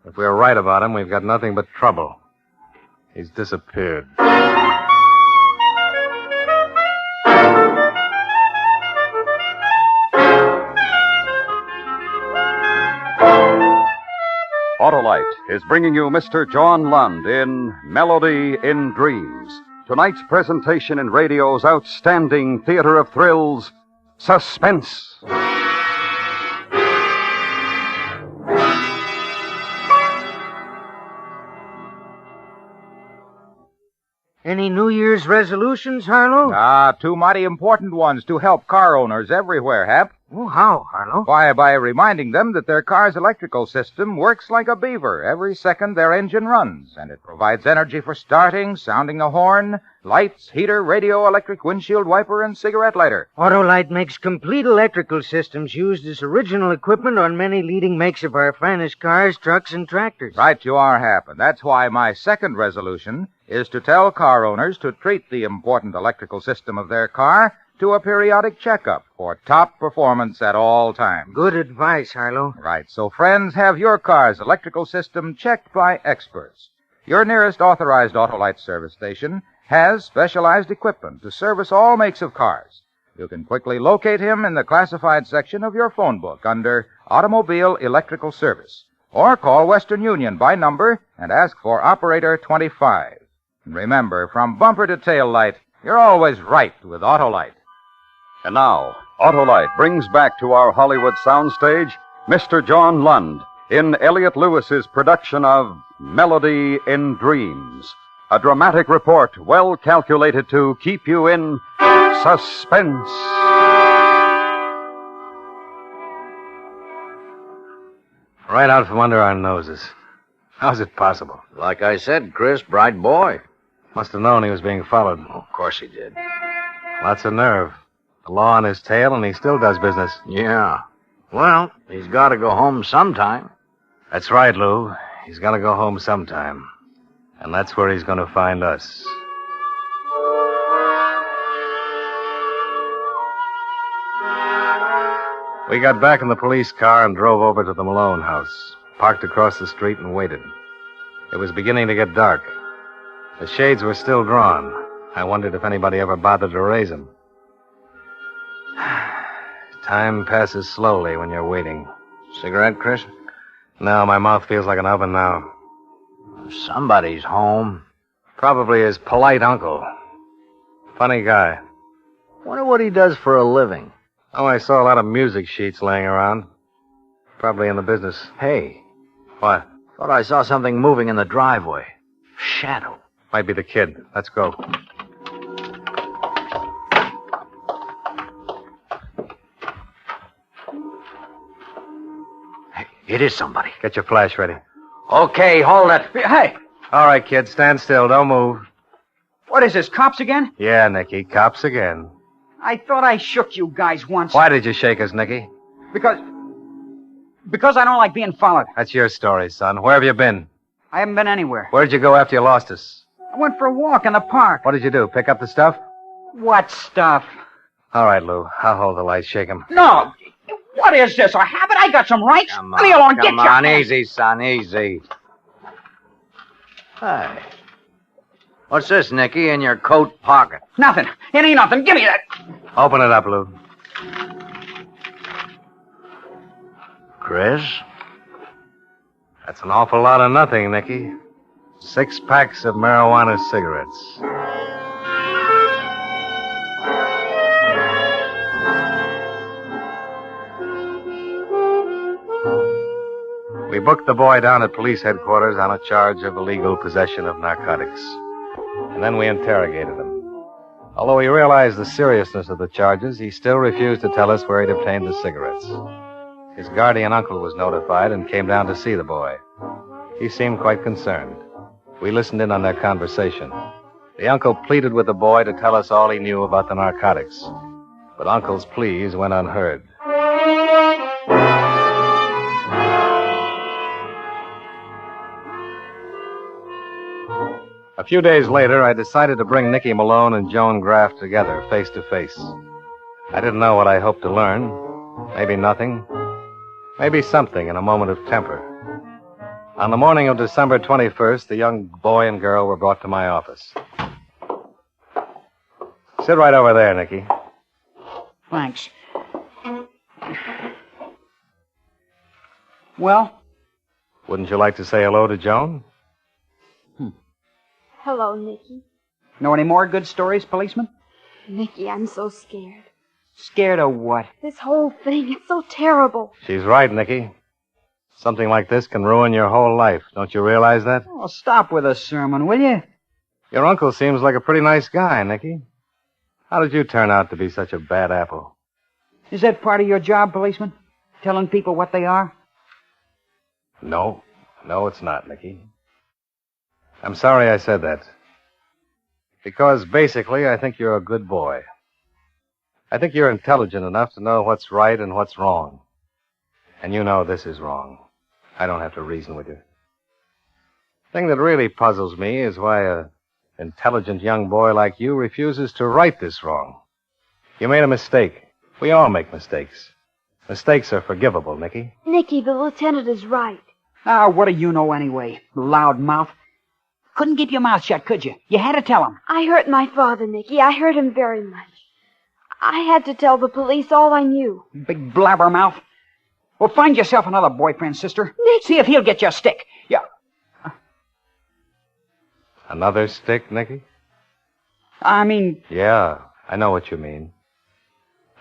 If we're right about him, we've got nothing but trouble. He's disappeared. Autolite is bringing you Mr. John Lund in Melody in Dreams. Tonight's presentation in radio's outstanding theater of thrills, Suspense. Any New Year's resolutions, Harlow? Two mighty important ones to help car owners everywhere, Hap. Oh, how, Harlow? Why, by reminding them that their car's electrical system works like a beaver every second their engine runs, and it provides energy for starting, sounding the horn, lights, heater, radio, electric windshield wiper, and cigarette lighter. Autolite makes complete electrical systems used as original equipment on many leading makes of our finest cars, trucks, and tractors. Right you are, Hap, and that's why my second resolution is to tell car owners to treat the important electrical system of their car to a periodic checkup for top performance at all times. Good advice, Harlow. Right. So, friends, have your car's electrical system checked by experts. Your nearest authorized Autolite service station has specialized equipment to service all makes of cars. You can quickly locate him in the classified section of your phone book under Automobile Electrical Service. Or call Western Union by number and ask for Operator 25. And remember, from bumper to tail light, you're always right with Autolite. And now, Autolite brings back to our Hollywood soundstage Mr. John Lund in Elliot Lewis's production of Melody in Dreams, a dramatic report well calculated to keep you in suspense. Right out from under our noses. How's it possible? Like I said, Chris, bright boy. Must have known he was being followed. Oh, of course he did. Lots of nerve. The law on his tail, and he still does business. Yeah. Well, he's got to go home sometime. That's right, Lou. He's got to go home sometime. And that's where he's going to find us. We got back in the police car and drove over to the Malone house, parked across the street and waited. It was beginning to get dark. The shades were still drawn. I wondered if anybody ever bothered to raise them. Time passes slowly when you're waiting. Cigarette, Chris? No, my mouth feels like an oven now. Somebody's home. Probably his polite uncle. Funny guy. Wonder what he does for a living. Oh, I saw a lot of music sheets laying around. Probably in the business. Hey. What? Thought I saw something moving in the driveway. Shadow. Might be the kid. Let's go. It is somebody. Get your flash ready. Okay, hold it. Hey! All right, kid, stand still. Don't move. What is this, cops again? Yeah, Nicky, cops again. I thought I shook you guys once. Why did you shake us, Nicky? Because I don't like being followed. That's your story, son. Where have you been? I haven't been anywhere. Where'd you go after you lost us? I went for a walk in the park. What did you do, pick up the stuff? What stuff? All right, Lou. I'll hold the light. Shake him. No! What is this, a habit? I got some rights. Come Leave me alone. Get Come on, easy, son, easy. Hey. What's this, Nicky, in your coat pocket? Nothing. It ain't nothing. Give me that. Open it up, Lou. Chris? That's an awful lot of nothing, Nicky. 6 packs of marijuana cigarettes. We booked the boy down at police headquarters on a charge of illegal possession of narcotics. And then we interrogated him. Although he realized the seriousness of the charges, he still refused to tell us where he'd obtained the cigarettes. His guardian uncle was notified and came down to see the boy. He seemed quite concerned. We listened in on their conversation. The uncle pleaded with the boy to tell us all he knew about the narcotics. But Uncle's pleas went unheard. A few days later, I decided to bring Nicky Malone and Joan Graff together, face to face. I didn't know what I hoped to learn. Maybe nothing. Maybe something in a moment of temper. On the morning of December 21st, the young boy and girl were brought to my office. Sit right over there, Nicky. Thanks. Well? Wouldn't you like to say hello to Joan? Hello, Nicky. Know any more good stories, policeman? Nicky, I'm so scared. Scared of what? This whole thing, it's so terrible. She's right, Nicky. Something like this can ruin your whole life. Don't you realize that? Oh, stop with a sermon, will you? Your uncle seems like a pretty nice guy, Nicky. How did you turn out to be such a bad apple? Is that part of your job, policeman? Telling people what they are? No. No, it's not, Nicky. I'm sorry I said that. Because basically, I think you're a good boy. I think you're intelligent enough to know what's right and what's wrong. And you know this is wrong. I don't have to reason with you. The thing that really puzzles me is why an intelligent young boy like you refuses to right this wrong. You made a mistake. We all make mistakes. Mistakes are forgivable, Nicky. Nicky, the lieutenant is right. Ah, what do you know anyway, loud mouth? Couldn't keep your mouth shut, could you? You had to tell him. I hurt my father, Nicky. I hurt him very much. I had to tell the police all I knew. Big blabbermouth. Well, find yourself another boyfriend, sister. Nicky. See if he'll get you a stick. Yeah. Another stick, Nicky? I mean... Yeah, I know what you mean.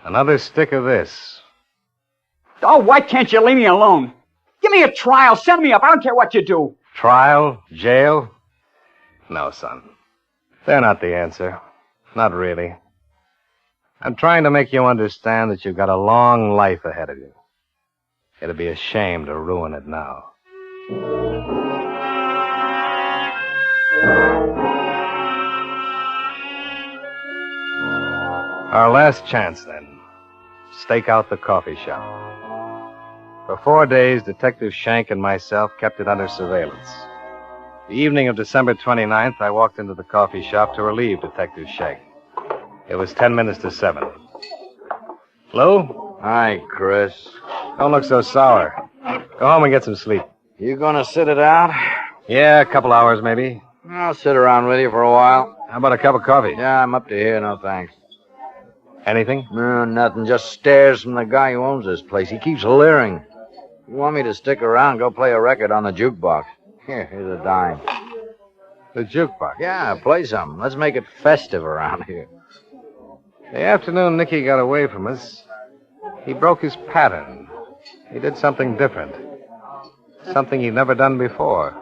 Another stick of this. Oh, why can't you leave me alone? Give me a trial. Send me up. I don't care what you do. Trial? Jail? No, son. They're not the answer. Not really. I'm trying to make you understand that you've got a long life ahead of you. It'd be a shame to ruin it now. Our last chance, then. Stake out the coffee shop. For 4 days, Detective Shank and myself kept it under surveillance. The evening of December 29th, I walked into the coffee shop to relieve Detective Shank. It was 10 minutes to 7. Lou? Hi, Chris. Don't look so sour. Go home and get some sleep. You gonna sit it out? Yeah, a couple hours, maybe. I'll sit around with you for a while. How about a cup of coffee? Yeah, I'm up to here, no thanks. Anything? No, nothing. Just stares from the guy who owns this place. He keeps leering. You want me to stick around, go play a record on the jukebox. Here's a dime. The jukebox? Yeah, play something. Let's make it festive around here. The afternoon Nicky got away from us, he broke his pattern. He did something different. Something he'd never done before.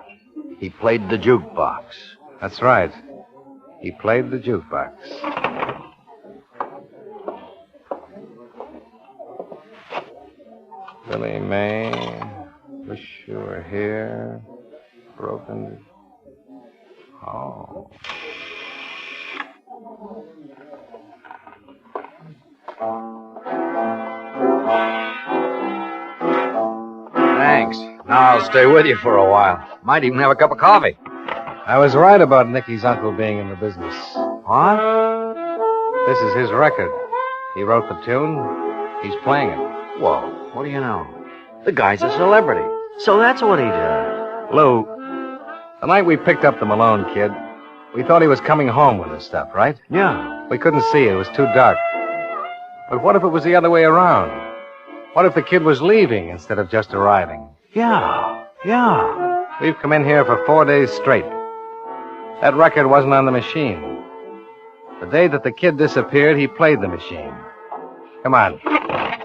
He played the jukebox. That's right. He played the jukebox. Billy May, wish you were here. Broken. Oh. Thanks. Now I'll stay with you for a while. Might even have a cup of coffee. I was right about Nicky's uncle being in the business. What? This is his record. He wrote the tune. He's playing it. Whoa, what do you know? The guy's a celebrity. So that's what he does. Lou, the night we picked up the Malone kid, we thought he was coming home with his stuff, right? Yeah. We couldn't see it. It was too dark. But what if it was the other way around? What if the kid was leaving instead of just arriving? Yeah. We've come in here for 4 days straight. That record wasn't on the machine. The day that the kid disappeared, he played the machine. Come on.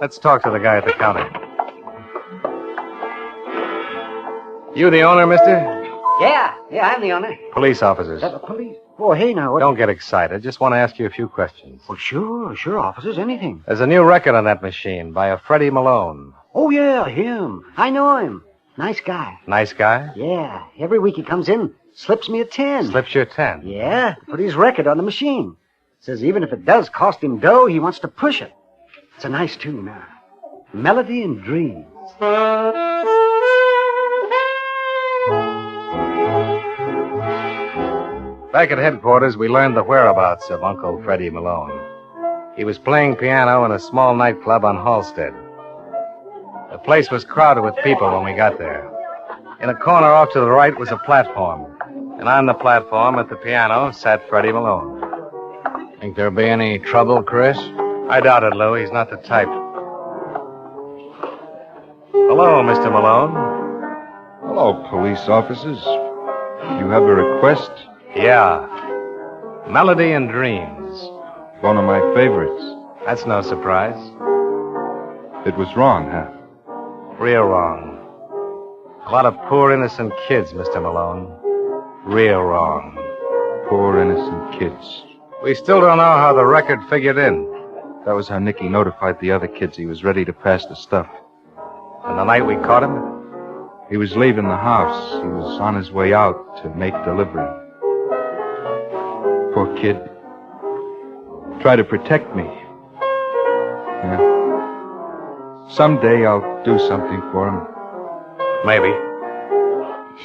Let's talk to the guy at the counter. You the owner, mister? Yeah, I'm the owner. Police officers. Police? Oh, hey, now, what? Don't get excited. Just want to ask you a few questions. Well, sure, officers, anything. There's a new record on that machine by a Freddie Malone. Oh, yeah, him. I know him. Nice guy. Nice guy? Yeah, every week he comes in, slips me a 10. Slips you a 10? Yeah, put his record on the machine. Says even if it does cost him dough, he wants to push it. It's a nice tune, Melody and Dreams. Back at headquarters, we learned the whereabouts of Uncle Freddie Malone. He was playing piano in a small nightclub on Halstead. The place was crowded with people when we got there. In a corner off to the right was a platform. And on the platform at the piano sat Freddie Malone. Think there'll be any trouble, Chris? I doubt it, Lou. He's not the type. Hello, Mr. Malone. Hello, police officers. You have a request? Yeah. Melody and Dreams. One of my favorites. That's no surprise. It was wrong, huh? Real wrong. A lot of poor innocent kids, Mr. Malone. Real wrong. poor innocent kids. We still don't know how the record figured in. That was how Nicky notified the other kids he was ready to pass the stuff. And the night we caught him? He was leaving the house. He was on his way out to make delivery. Poor kid. Try to protect me. Yeah. Someday I'll do something for him. Maybe.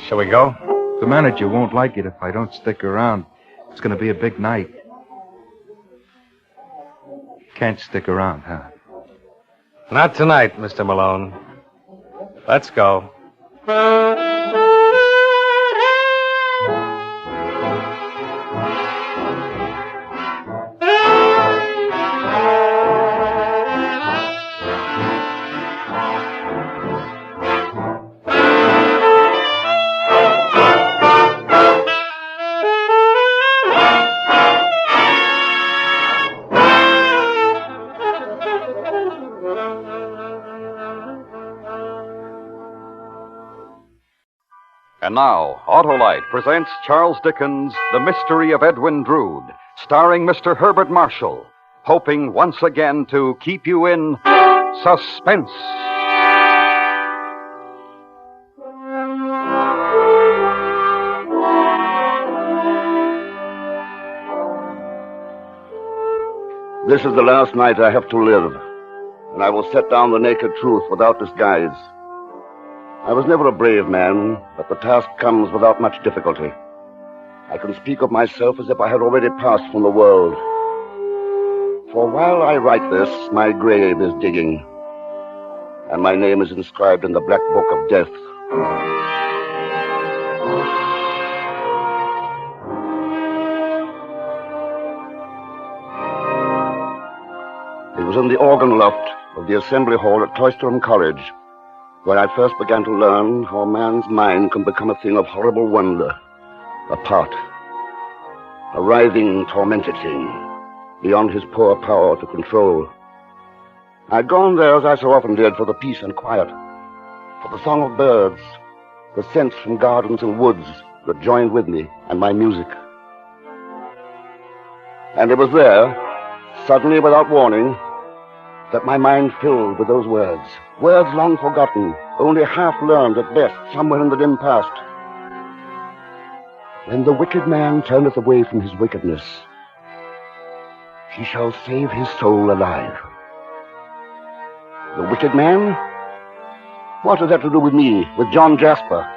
Shall we go? The manager won't like it if I don't stick around. It's going to be a big night. Can't stick around, huh? Not tonight, Mr. Malone. Let's go. And now, Autolite presents Charles Dickens' The Mystery of Edwin Drood, starring Mr. Herbert Marshall, hoping once again to keep you in suspense. This is the last night I have to live, and I will set down the naked truth without disguise. I was never a brave man, but the task comes without much difficulty. I can speak of myself as if I had already passed from the world. For while I write this, my grave is digging, and my name is inscribed in the black book of death. It was in the organ loft of the assembly hall at Cloisterham College where I first began to learn how a man's mind can become a thing of horrible wonder, a part, a writhing, tormented thing, beyond his poor power to control. I'd gone there, as I so often did, for the peace and quiet, for the song of birds, the scents from gardens and woods that joined with me, and my music. And it was there, suddenly, without warning, that my mind filled with those words long forgotten, only half learned at best, somewhere in the dim past. When the wicked man turneth away from his wickedness, he shall save his soul alive. The wicked man? What has that to do with me, with John Jasper,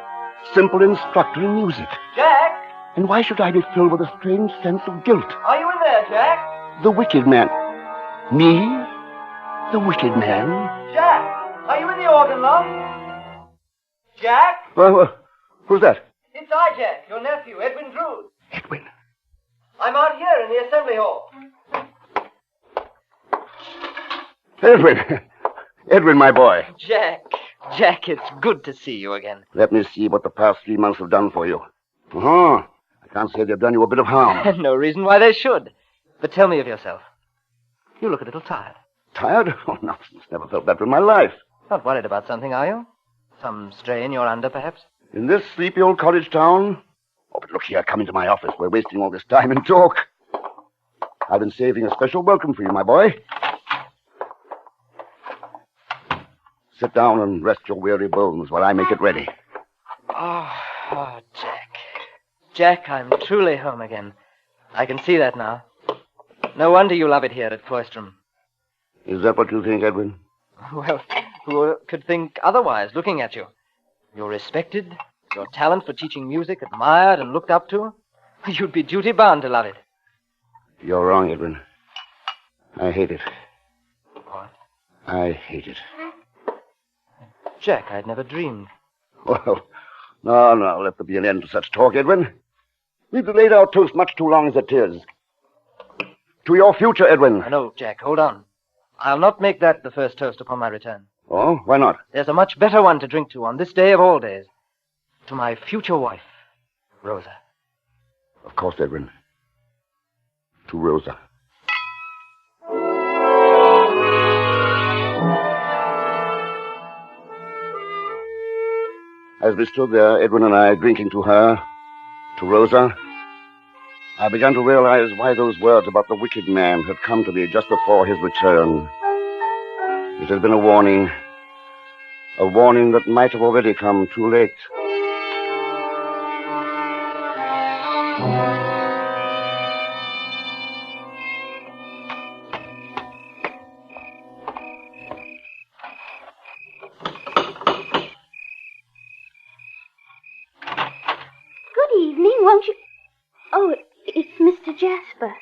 simple instructor in music? Jack? And why should I be filled with a strange sense of guilt? Are you in there, Jack? The wicked man. Me? The wicked man? Jack, are you in the organ loft? Jack? Who's that? It's I, Jack, your nephew, Edwin Drood. Edwin? I'm out here in the assembly hall. Edwin! Edwin, my boy. Jack, it's good to see you again. Let me see what the past 3 months have done for you. I can't say they've done you a bit of harm. No reason why they should. But tell me of yourself. You look a little tired. Tired? Oh, nonsense. Never felt better in my life. Not worried about something, are you? Some strain you're under, perhaps? In this sleepy old college town? Oh, but look here, come into my office. We're wasting all this time in talk. I've been saving a special welcome for you, my boy. Sit down and rest your weary bones while I make it ready. Oh, Jack. Jack, I'm truly home again. I can see that now. No wonder you love it here at Cloisterham. Is that what you think, Edwin? Well, who could think otherwise, looking at you? You're respected, your talent for teaching music admired and looked up to. You'd be duty-bound to love it. You're wrong, Edwin. I hate it. What? I hate it. Jack, I'd never dreamed. Well, no, let there be an end to such talk, Edwin. We've delayed our toast much too long as it is. To your future, Edwin. No, Jack, hold on. I'll not make that the first toast upon my return. Oh, why not? There's a much better one to drink to on this day of all days. To my future wife, Rosa. Of course, Edwin. To Rosa. As we stood there, Edwin and I, drinking to her, to Rosa, I began to realize why those words about the wicked man had come to me just before his return. It had been a warning that might have already come too late. Good evening, won't you? Oh, it's Mr. Jasper.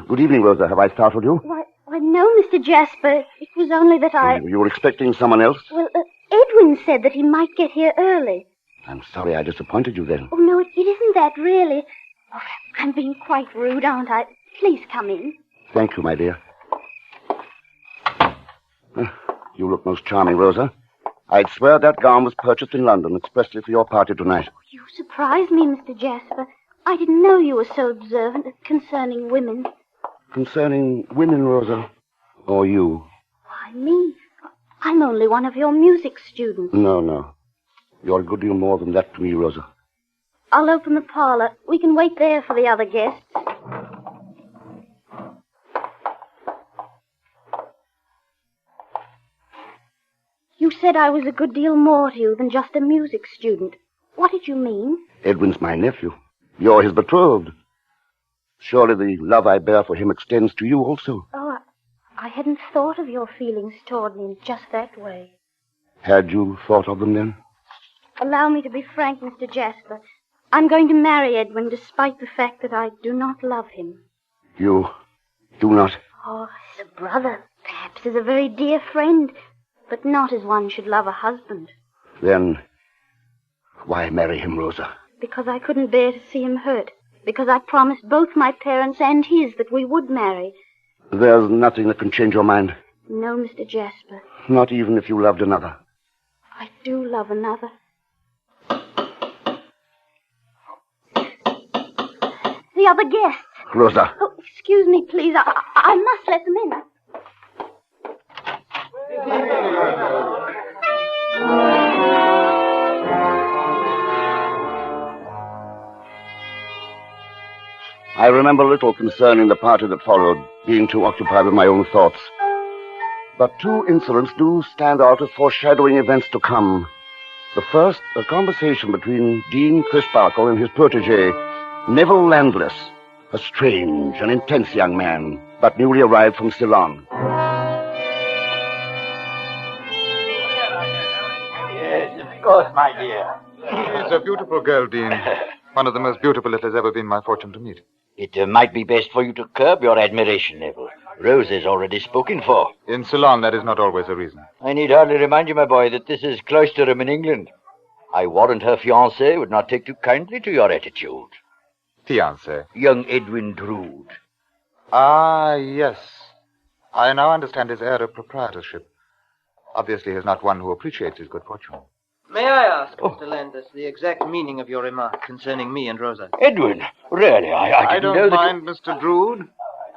Good evening, Rosa. Have I startled you? Why, no, Mr. Jasper. It was only that You were expecting someone else? Well, Edwin said that he might get here early. I'm sorry I disappointed you then. Oh, no, it isn't that, really. Oh, I'm being quite rude, aren't I? Please come in. Thank you, my dear. You look most charming, Rosa. I'd swear that gown was purchased in London expressly for your party tonight. You surprised me, Mr. Jasper. I didn't know you were so observant concerning women. Concerning women, Rosa? Or you? Why, me? I'm only one of your music students. No. You're a good deal more than that to me, Rosa. I'll open the parlor. We can wait there for the other guests. You said I was a good deal more to you than just a music student. What did you mean? Edwin's my nephew. You're his betrothed. Surely the love I bear for him extends to you also. Oh, I hadn't thought of your feelings toward me in just that way. Had you thought of them then? Allow me to be frank, Mr. Jasper. I'm going to marry Edwin despite the fact that I do not love him. You do not? Oh, as a brother, perhaps as a very dear friend, but not as one should love a husband. Then why marry him, Rosa? Because I couldn't bear to see him hurt. Because I promised both my parents and his that we would marry. There's nothing that can change your mind? No, Mr. Jasper. Not even if you loved another? I do love another. The other guests. Rosa. Oh, excuse me, please. I must let them in. I remember little concerning the party that followed, being too occupied with my own thoughts. But two incidents do stand out as foreshadowing events to come. The first, a conversation between Dean Crisparkle and his protege, Neville Landless, a strange and intense young man, but newly arrived from Ceylon. Yes, of course, my dear. She's a beautiful girl, Dean. One of the most beautiful it has ever been my fortune to meet. It might be best for you to curb your admiration, Neville. Rose is already spoken for. In Ceylon, that is not always a reason. I need hardly remind you, my boy, that this is Cloisterham in England. I warrant her fiancé would not take too kindly to your attitude. Fiancé? Young Edwin Drood. Ah, yes. I now understand his air of proprietorship. Obviously, he is not one who appreciates his good fortune. May I ask, Mr. Landis, the exact meaning of your remark concerning me and Rosa? Edwin, really, I didn't know don't mind, Mr. Drood.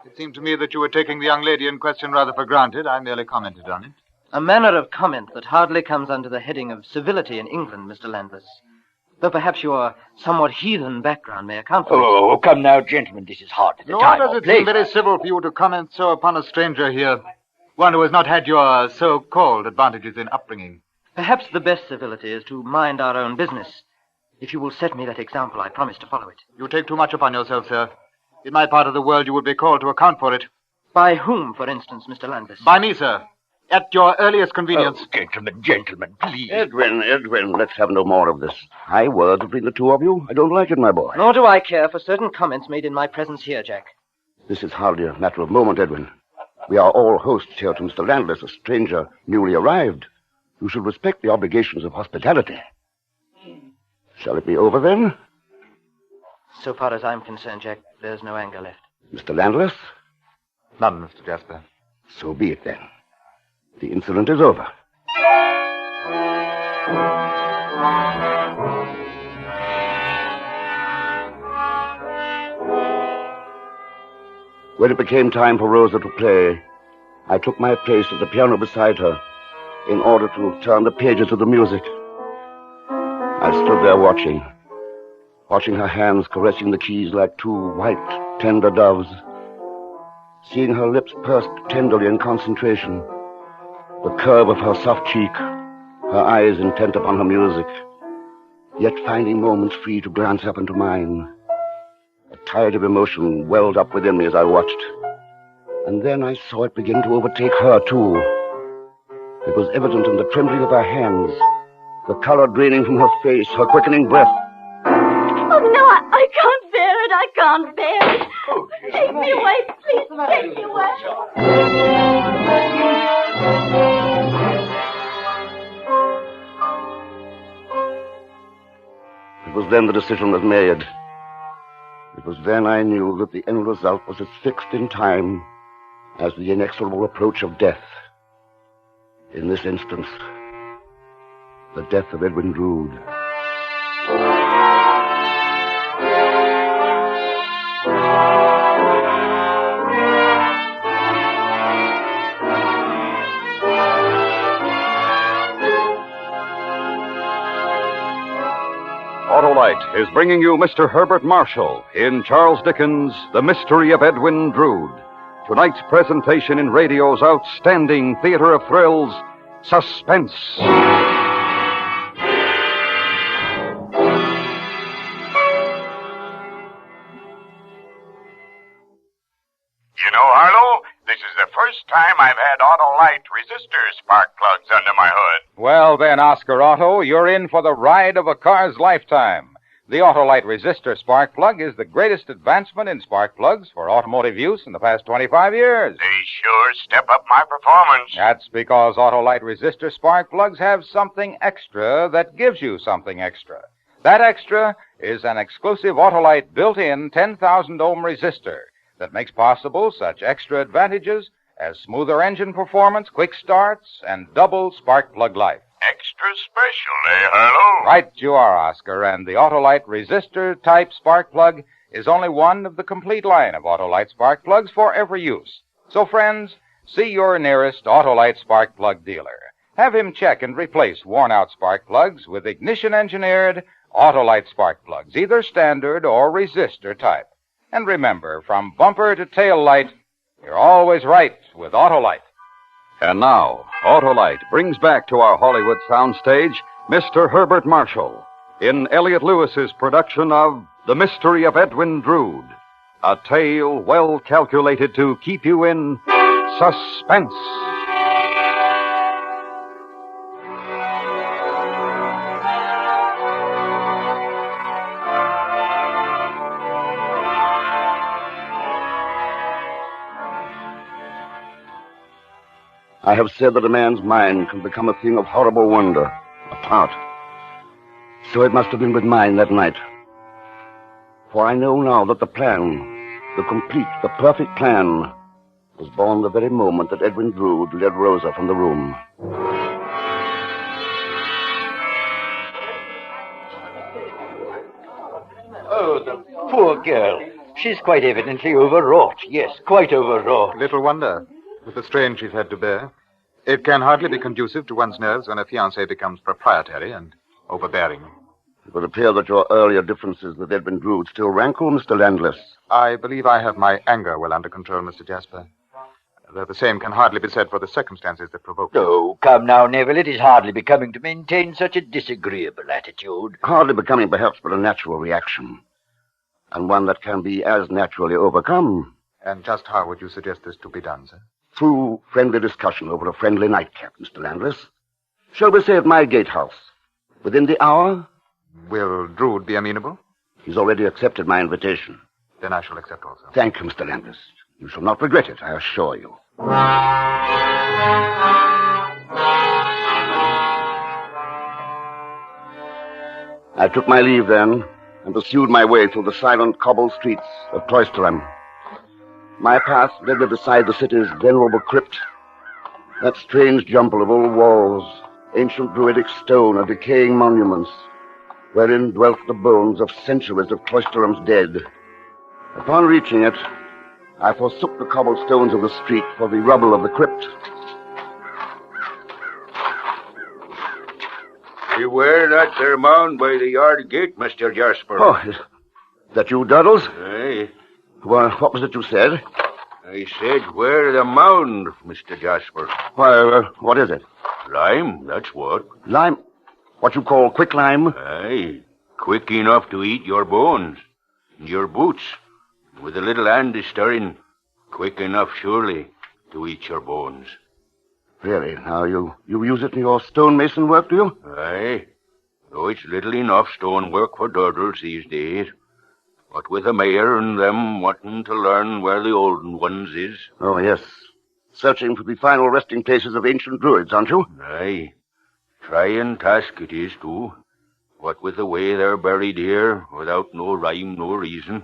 It seemed to me that you were taking the young lady in question rather for granted. I merely commented on it. A manner of comment that hardly comes under the heading of civility in England, Mr. Landis. Though perhaps your somewhat heathen background may account for it. Oh, come now, gentlemen, this is hardly the Nor time. does it seem very civil for you to comment so upon a stranger here. One who has not had your so-called advantages in upbringing. Perhaps the best civility is to mind our own business. If you will set me that example, I promise to follow it. You take too much upon yourself, sir. In my part of the world, you would be called to account for it. By whom, for instance, Mr. Landis? By me, sir. At your earliest convenience. Oh, gentlemen, please. Edwin, let's have no more of this. High words between the two of you. I don't like it, my boy. Nor do I care for certain comments made in my presence here, Jack. This is hardly a matter of moment, Edwin. We are all hosts here to Mr. Landless, a stranger newly arrived. You should respect the obligations of hospitality. Shall it be over, then? So far as I'm concerned, Jack, there's no anger left. Mr. Landless? None, Mr. Jasper. So be it, then. The incident is over. When it became time for Rosa to play, I took my place at the piano beside her in order to turn the pages of the music. I stood there watching, watching her hands caressing the keys like two white, tender doves, seeing her lips pursed tenderly in concentration, the curve of her soft cheek, her eyes intent upon her music, yet finding moments free to glance up into mine. A tide of emotion welled up within me as I watched. And then I saw it begin to overtake her, too. It was evident in the trembling of her hands, the color draining from her face, her quickening breath. Oh, no, I can't bear it. I can't bear it. Take me away, please. Take me away. It was then the decision was made. It was then I knew that the end result was as fixed in time as the inexorable approach of death. In this instance, the death of Edwin Drood. Autolite is bringing you Mr. Herbert Marshall in Charles Dickens' The Mystery of Edwin Drood. Tonight's presentation in radio's outstanding theater of thrills, Suspense. You know, Harlow, this is the first time I've had Autolite resistor spark plugs under my hood. Well, then, Oscar Otto, you're in for the ride of a car's lifetime. The Autolite resistor spark plug is the greatest advancement in spark plugs for automotive use in the past 25 years. They sure step up my performance. That's because Autolite resistor spark plugs have something extra that gives you something extra. That extra is an exclusive Autolite built-in 10,000 ohm resistor that makes possible such extra advantages as smoother engine performance, quick starts, and double spark plug life. Extra special, eh, Harlow? Right you are, Oscar, and the Autolite resistor-type spark plug is only one of the complete line of Autolite spark plugs for every use. So, friends, see your nearest Autolite spark plug dealer. Have him check and replace worn-out spark plugs with ignition-engineered Autolite spark plugs, either standard or resistor type. And remember, from bumper to tail light, you're always right with Autolite. And now, Autolite brings back to our Hollywood soundstage Mr. Herbert Marshall in Elliot Lewis's production of The Mystery of Edwin Drood, a tale well calculated to keep you in suspense. I have said that a man's mind can become a thing of horrible wonder, a part. So it must have been with mine that night. For I know now that the plan, the complete, the perfect plan, was born the very moment that Edwin Drood led Rosa from the room. Oh, the poor girl. She's quite evidently overwrought. Yes, quite overwrought. Little wonder, with the strain she's had to bear. It can hardly be conducive to one's nerves when a fiancé becomes proprietary and overbearing. It would appear that your earlier differences with Edwin Drood still rankle, Mr. Landless. I believe I have my anger well under control, Mr. Jasper. Though the same can hardly be said for the circumstances that provoked it. Oh, come now, Neville. It is hardly becoming to maintain such a disagreeable attitude. Hardly becoming, perhaps, but a natural reaction. And one that can be as naturally overcome. And just how would you suggest this to be done, sir? Through friendly discussion over a friendly nightcap, Mr. Landless. Shall we say at my gatehouse? Within the hour? Will Drood be amenable? He's already accepted my invitation. Then I shall accept also. Thank you, Mr. Landless. You shall not regret it, I assure you. I took my leave then, and pursued my way through the silent cobbled streets of Cloisterham. My path led me beside the city's venerable crypt, that strange jumble of old walls, ancient druidic stone, and decaying monuments, wherein dwelt the bones of centuries of Cloisterham's dead. Upon reaching it, I forsook the cobblestones of the street for the rubble of the crypt. Beware that there mound by the yard gate, Mr. Jasper. Oh, is that you, Doddles? Aye. Well, what was it you said? I said, where the mound, Mr. Jasper? Why, what is it? Lime, that's what. Lime? What you call quick lime? Aye. Quick enough to eat your bones and your boots. With a little hand stirring, quick enough, surely, to eat your bones. Really? Now, you use it in your stonemason work, do you? Aye. Though it's little enough stonework for Doddles these days. But with the mayor and them wanting to learn where the olden ones is. Oh, yes. Searching for the final resting places of ancient druids, aren't you? Aye. Trying task it is, too. What with the way they're buried here, without no rhyme, no reason.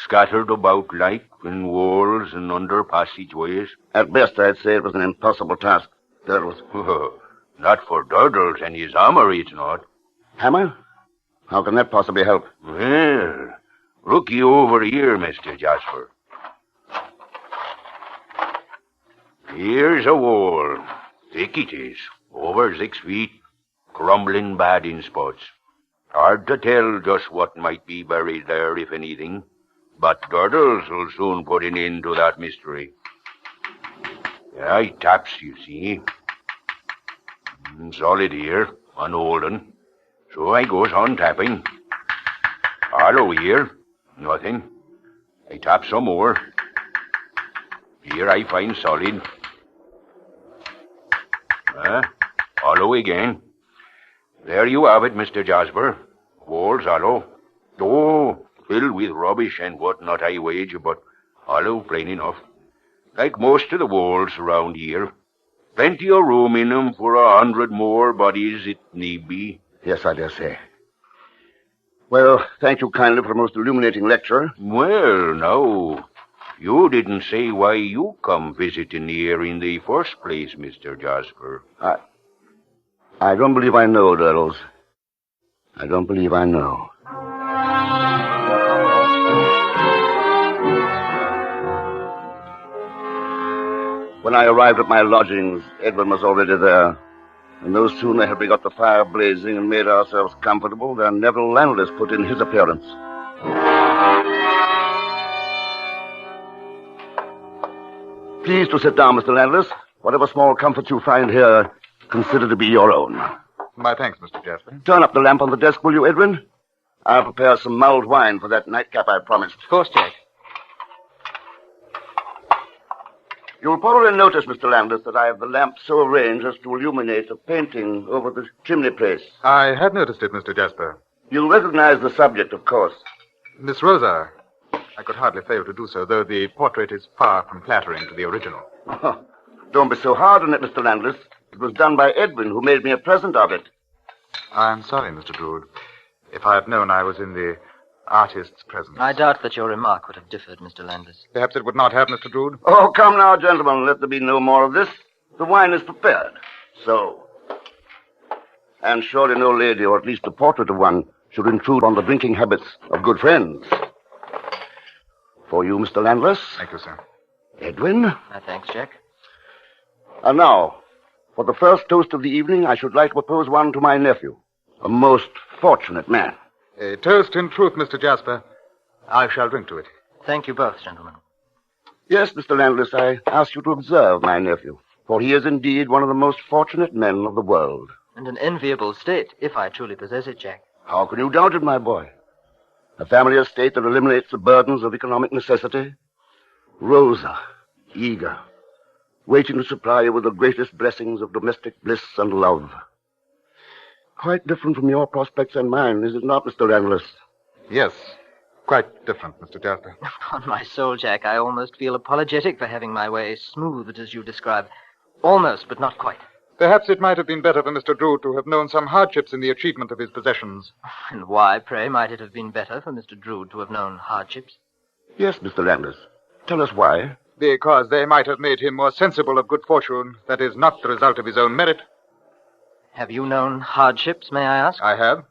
Scattered about like in walls and under passageways. At best, I'd say it was an impossible task. Doddles. Not for Doddles and his hammer, it's not. Hammer? How can that possibly help? Well, look you over here, Mr. Jasper. Here's a wall. Thick it is. Over 6 feet. Crumbling bad in spots. Hard to tell just what might be buried there, if anything. But Doddles will soon put an end to that mystery. It taps, you see. Solid here, unholden. So I goes on tapping. Hollow here. Nothing. I tap some more. Here I find solid. Hollow again. There you have it, Mr. Jasper. Wall's hollow. Oh, filled with rubbish and whatnot, I wager, but hollow plain enough. Like most of the walls around here. Plenty of room in 'em for 100 more bodies it need be. Yes, I dare say. Well, thank you kindly for a most illuminating lecture. Well, now, you didn't say why you come visiting here in the first place, Mr. Jasper. I don't believe I know, Doddles. I don't believe I know. When I arrived at my lodgings, Edwin was already there. And no sooner had we got the fire blazing and made ourselves comfortable than Neville Landless put in his appearance. Please to sit down, Mr. Landless. Whatever small comforts you find here, consider to be your own. My thanks, Mr. Jasper. Turn up the lamp on the desk, will you, Edwin? I'll prepare some mulled wine for that nightcap I promised. Of course, Jack. You'll probably notice, Mr. Landless, that I have the lamp so arranged as to illuminate a painting over the chimney place. I had noticed it, Mr. Jasper. You'll recognize the subject, of course. Miss Rosa. I could hardly fail to do so, though the portrait is far from flattering to the original. Oh, don't be so hard on it, Mr. Landless. It was done by Edwin, who made me a present of it. I'm sorry, Mr. Drood. If I had known I was in the artist's presence. I doubt that your remark would have differed, Mr. Landless. Perhaps it would not have, Mr. Drood? Oh, come now, gentlemen. Let there be no more of this. The wine is prepared. So. And surely no lady, or at least a portrait of one, should intrude on the drinking habits of good friends. For you, Mr. Landless. Thank you, sir. Edwin. Thanks, Jack. And now, for the first toast of the evening, I should like to propose one to my nephew. A most fortunate man. A toast in truth, Mr. Jasper. I shall drink to it. Thank you both, gentlemen. Yes, Mr. Landless, I ask you to observe my nephew, for he is indeed one of the most fortunate men of the world. And an enviable state, if I truly possess it, Jack. How can you doubt it, my boy? A family estate that eliminates the burdens of economic necessity. Rosa, eager, waiting to supply you with the greatest blessings of domestic bliss and love. Quite different from your prospects and mine, is it not, Mr. Landless? Yes, quite different, Mr. Jasper. Upon my soul, Jack, I almost feel apologetic for having my way smoothed as you describe. Almost, but not quite. Perhaps it might have been better for Mr. Drood to have known some hardships in the achievement of his possessions. And why, pray, might it have been better for Mr. Drood to have known hardships? Yes, Mr. Landless. Tell us why. Because they might have made him more sensible of good fortune that is not the result of his own merit. Have you known hardships, may I ask? I have.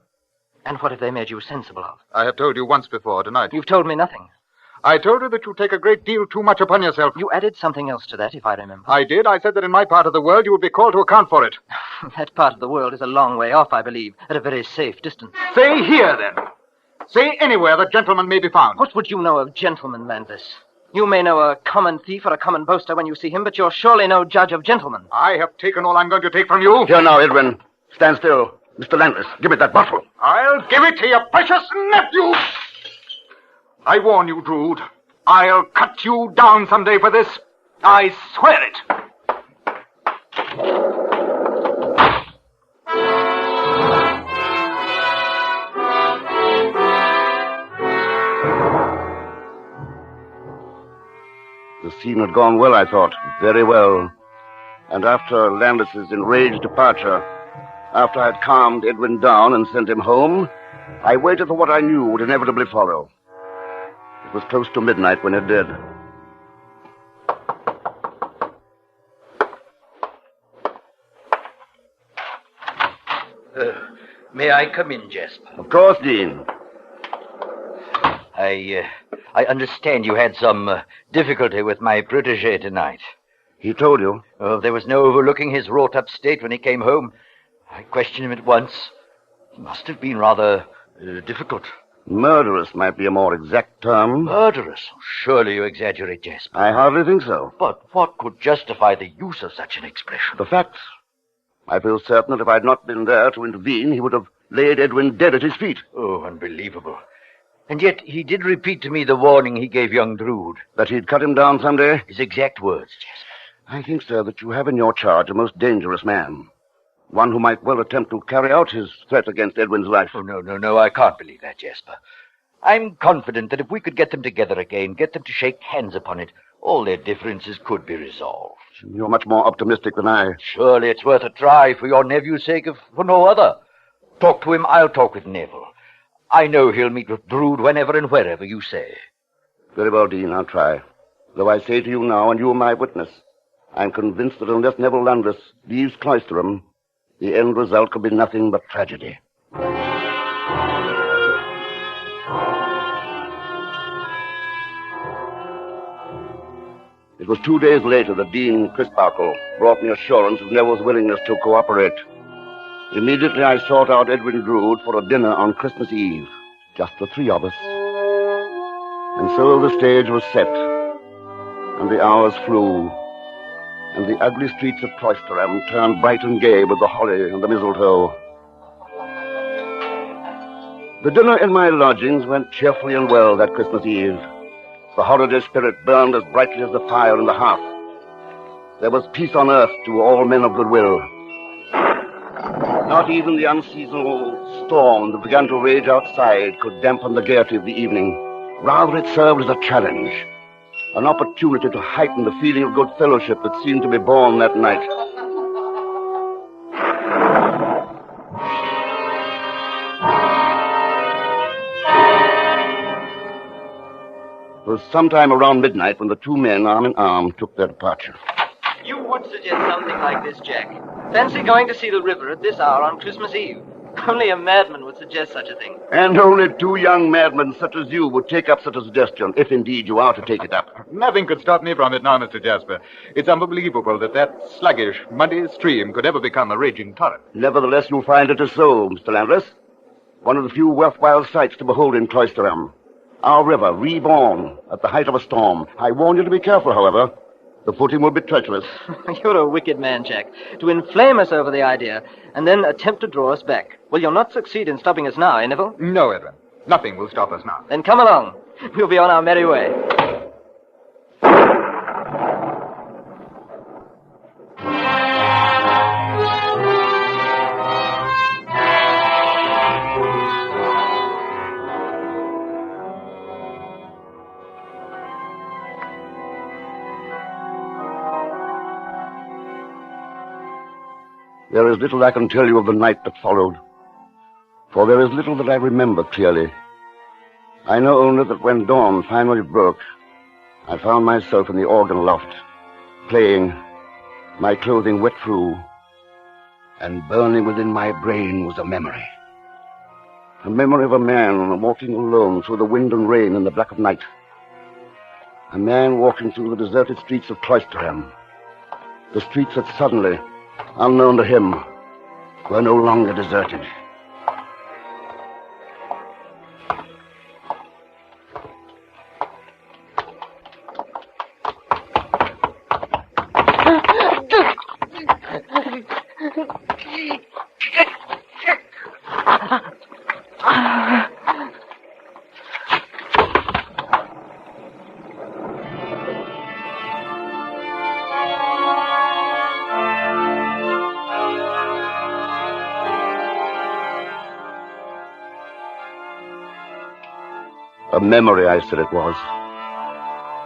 And what have they made you sensible of? I have told you once before tonight. You've told me nothing. I told her that you take a great deal too much upon yourself. You added something else to that, if I remember. I did. I said that in my part of the world you would be called to account for it. That part of the world is a long way off, I believe, at a very safe distance. Say here, then. Say anywhere that gentleman may be found. What would you know of gentlemen, Landless? You may know a common thief or a common boaster when you see him, but you're surely no judge of gentlemen. I have taken all I'm going to take from you. Here now, Edwin. Stand still. Mr. Landless, give me that bottle. I'll give it to your precious nephew. I warn you, Drood. I'll cut you down someday for this. I swear it. The scene had gone well, I thought. Very well. And after Landless's enraged departure, after I had calmed Edwin down and sent him home, I waited for what I knew would inevitably follow. It was close to midnight when it did. May I come in, Jasper? Of course, Dean. I understand you had some difficulty with my protege tonight. He told you? Oh, there was no overlooking his wrought-up state when he came home. I questioned him at once. He must have been rather difficult. Murderous might be a more exact term. Murderous? Surely you exaggerate, Jasper. I hardly think so. But what could justify the use of such an expression? The facts. I feel certain that if I had not been there to intervene, he would have laid Edwin dead at his feet. Oh, unbelievable. And yet he did repeat to me the warning he gave young Drood. That he'd cut him down someday? His exact words, Jasper. I think, sir, that you have in your charge a most dangerous man. One who might well attempt to carry out his threat against Edwin's life. Oh, no, I can't believe that, Jasper. I'm confident that if we could get them together again, get them to shake hands upon it, all their differences could be resolved. You're much more optimistic than I. Surely it's worth a try for your nephew's sake, if for no other. Talk to him, I'll talk with Neville. I know he'll meet with Drood whenever and wherever you say. Very well, Dean, I'll try. Though I say to you now, and you are my witness, I'm convinced that unless Neville Landless leaves Cloisterham, the end result could be nothing but tragedy. It was 2 days later that Dean Crisparkle brought me assurance of Neville's willingness to cooperate. Immediately I sought out Edwin Drood for a dinner on Christmas Eve, just the three of us. And so the stage was set, and the hours flew, and the ugly streets of Cloisterham turned bright and gay with the holly and the mistletoe. The dinner in my lodgings went cheerfully and well that Christmas Eve. The holiday spirit burned as brightly as the fire in the hearth. There was peace on earth to all men of goodwill. Not even the unseasonal storm that began to rage outside could dampen the gaiety of the evening. Rather, it served as a challenge, an opportunity to heighten the feeling of good fellowship that seemed to be born that night. It was sometime around midnight when the two men, arm in arm, took their departure. You would suggest something like this, Jack. Fancy going to see the river at this hour on Christmas Eve. Only a madman would suggest such a thing. And only two young madmen such as you would take up such a suggestion, if indeed you are to take it up. Nothing could stop me from it now, Mr. Jasper. It's unbelievable that sluggish, muddy stream could ever become a raging torrent. Nevertheless, you'll find it is so, Mr. Landless. One of the few worthwhile sights to behold in Cloisterham. Our river, reborn at the height of a storm. I warn you to be careful, however. The footing will be treacherous. You're a wicked man, Jack. To inflame us over the idea, and then attempt to draw us back. Well, you'll not succeed in stopping us now, eh, Neville? No, Edwin. Nothing will stop us now. Then come along. We'll be on our merry way. There is little I can tell you of the night that followed, for there is little that I remember clearly. I know only that when dawn finally broke, I found myself in the organ loft, playing, my clothing wet through, and burning within my brain was a memory. A memory of a man walking alone through the wind and rain in the black of night, A man walking through the deserted streets of Cloisterham. The streets that suddenly, unknown to him, were no longer deserted. A memory, I said it was.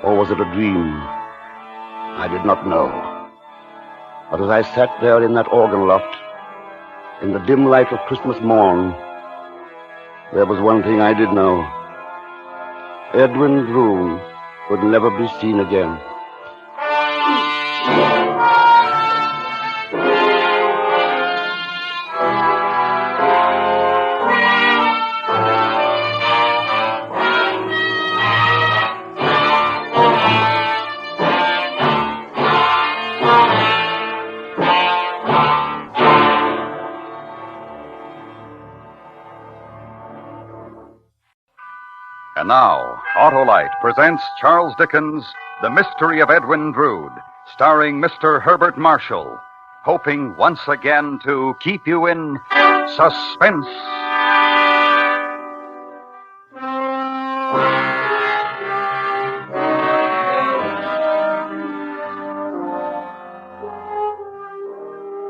Or was it a dream? I did not know. But as I sat there in that organ loft, in the dim light of Christmas morn, there was one thing I did know. Edwin Drood would never be seen again. And now, Autolite presents Charles Dickens' The Mystery of Edwin Drood, starring Mr. Herbert Marshall, hoping once again to keep you in suspense.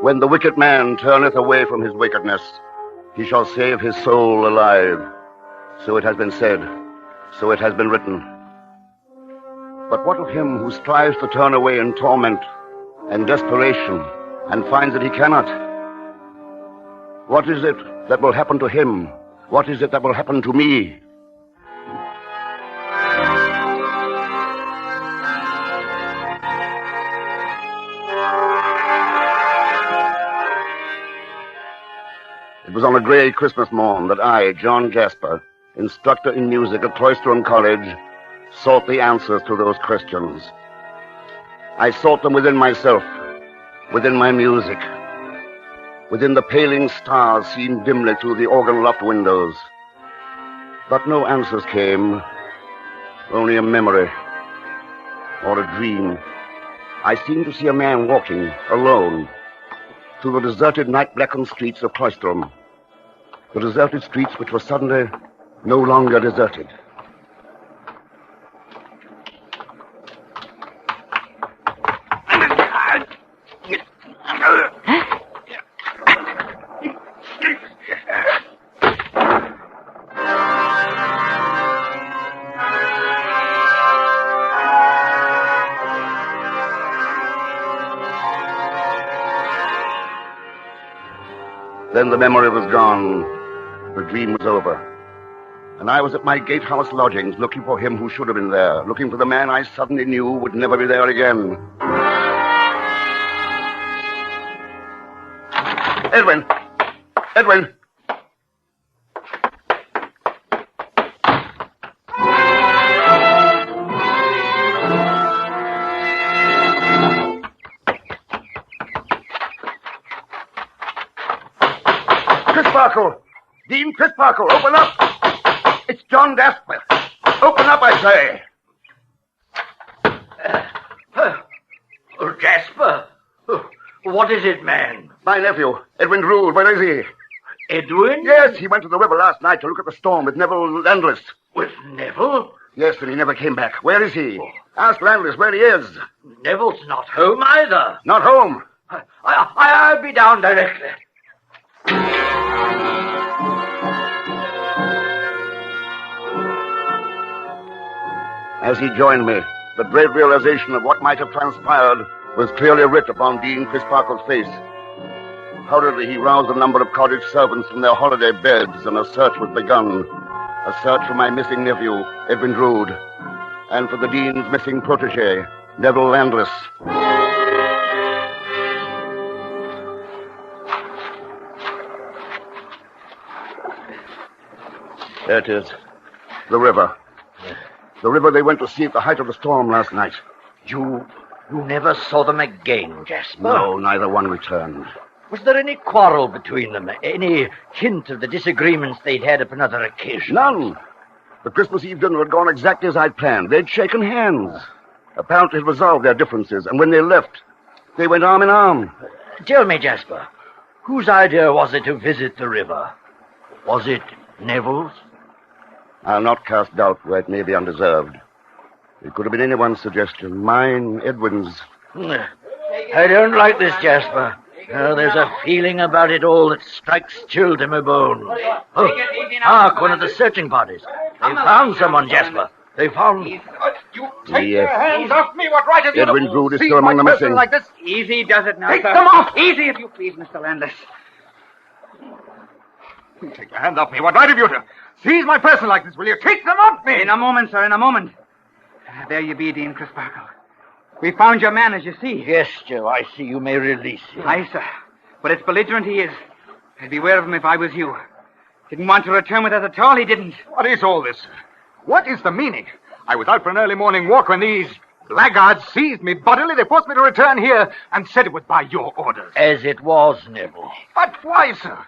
When the wicked man turneth away from his wickedness, he shall save his soul alive. So it has been said. So it has been written. But what of him who strives to turn away in torment and desperation and finds that he cannot? What is it that will happen to him? What is it that will happen to me? It was on a gray Christmas morn that I, John Jasper, instructor in music at Cloisterham College, sought the answers to those questions. I sought them within myself, within my music, within the paling stars seen dimly through the organ loft windows. But no answers came, only a memory or a dream. I seemed to see a man walking, alone, through the deserted night-blackened streets of Cloisterham. The deserted streets which were suddenly no longer deserted. Then the memory was gone. The dream was over. And I was at my gatehouse lodgings looking for him who should have been there, looking for the man I suddenly knew would never be there again. Edwin! Edwin! Crisparkle! Dean Crisparkle, open up! It's John Jasper. Open up, I say. Jasper? What is it, man? My nephew, Edwin Drood. Where is he? Edwin? Yes, he went to the river last night to look at the storm with Neville Landless. With Neville? Yes, and he never came back. Where is he? Ask Landless where he is. Neville's not home either. Not home? I'll be down directly. As he joined me, the dread realization of what might have transpired was clearly writ upon Dean Crisparkle's face. Hurriedly, he roused a number of cottage servants from their holiday beds, and a search was begun. A search for my missing nephew, Edwin Drood, and for the Dean's missing protege, Neville Landless. There it is. The river. The river they went to see at the height of the storm last night. You never saw them again, Jasper? No, neither one returned. Was there any quarrel between them? Any hint of the disagreements they'd had upon other occasions? None. The Christmas Eve dinner had gone exactly as I'd planned. They'd shaken hands. Apparently had resolved their differences, and when they left, they went arm in arm. Tell me, Jasper, whose idea was it to visit the river? Was it Neville's? I'll not cast doubt where it may be undeserved. It could have been anyone's suggestion. Mine, Edwin's. I don't like this, Jasper. There's a feeling about it all that strikes chill to my bones. Oh, hark, one of the searching parties. They found someone, Jasper. They found... Take your hands off me. What right have you Edwin Drood is still among the missing. Like this? Easy does it now, Take sir. them off! Easy, if you please, Mr. Landis. Take your hands off me. What right have you to seize my person like this? Will you take them off me? In a moment, sir, in a moment. There you be, Dean Crisparkle. We found your man, as you see. Yes, Joe, I see. You may release him. Aye, sir. But it's belligerent he is. I'd beware of him if I was you. Didn't want to return with us at all, he didn't. What is all this? What is the meaning? I was out for an early morning walk when these blackguards seized me bodily. They forced me to return here and said it was by your orders. As it was, Neville. But why, sir?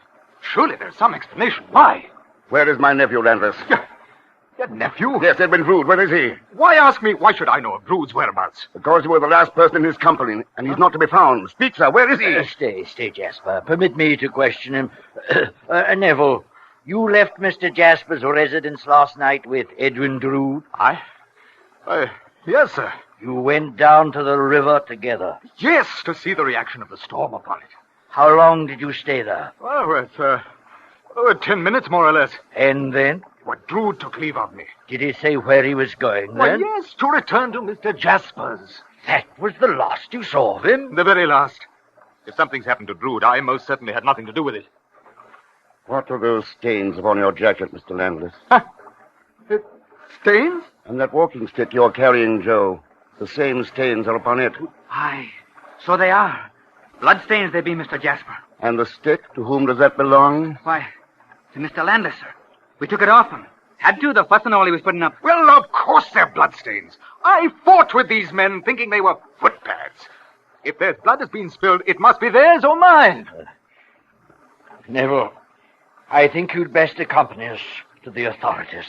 Surely there's some explanation. Why? Where is my nephew, Landis? Your nephew? Yes, Edwin Drood. Where is he? Why ask me? Why should I know of Drood's whereabouts? Because you were the last person in his company, and he's not to be found. Speak, sir. Where is he? Stay, Jasper. Permit me to question him. Neville, you left Mr. Jasper's residence last night with Edwin Drood? Yes, sir. You went down to the river together? Yes, to see the reaction of the storm upon it. How long did you stay there? Well, 10 minutes, more or less. And then? What, Drood took leave of me. Did he say where he was going, then? Well, yes, to return to Mr. Jasper's. That was the last you saw of him? The very last. If something's happened to Drood, I most certainly had nothing to do with it. What are those stains upon your jacket, Mr. Landis? Stains? And that walking stick you're carrying, Joe. The same stains are upon it. Aye, so they are. Bloodstains they be, Mr. Jasper. And the stick, to whom does that belong? Why, to Mr. Landis, sir. We took it off him. Had to, the fuss and all he was putting up. Well, of course they're bloodstains. I fought with these men thinking they were footpads. If there's blood has been spilled, it must be theirs or mine. Neville, I think you'd best accompany us to the authorities.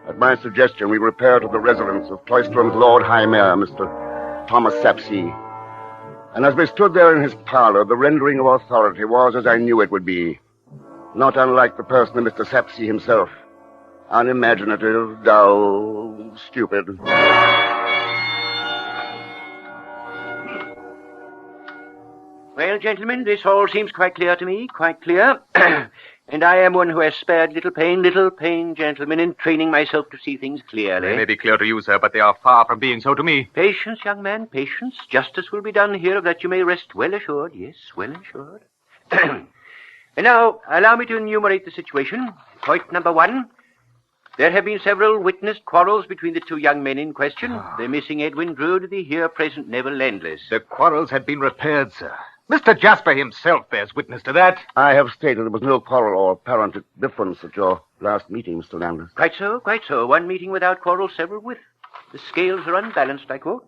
At my suggestion, we repaired to the residence of Cloisterham's Lord High Mayor, Mr. Thomas Sapsea. And as we stood there in his parlor, the rendering of authority was as I knew it would be. Not unlike the person of Mr. Sapsea himself. Unimaginative, dull, stupid. Well, gentlemen, this all seems quite clear to me, quite clear. And I am one who has spared little pain, gentlemen, in training myself to see things clearly. They may be clear to you, sir, but they are far from being so to me. Patience, young man, patience. Justice will be done here, of that you may rest well assured. Yes, well assured. And now, allow me to enumerate the situation. Point number 1. There have been several witnessed quarrels between the two young men in question. The missing Edwin Drood, the here present Neville Landless. The quarrels had been repaired, sir. Mr. Jasper himself bears witness to that. I have stated there was no quarrel or apparent difference at your last meeting, Mr. Landis. Quite so, quite so. One meeting without quarrel, several with. The scales are unbalanced, I quote.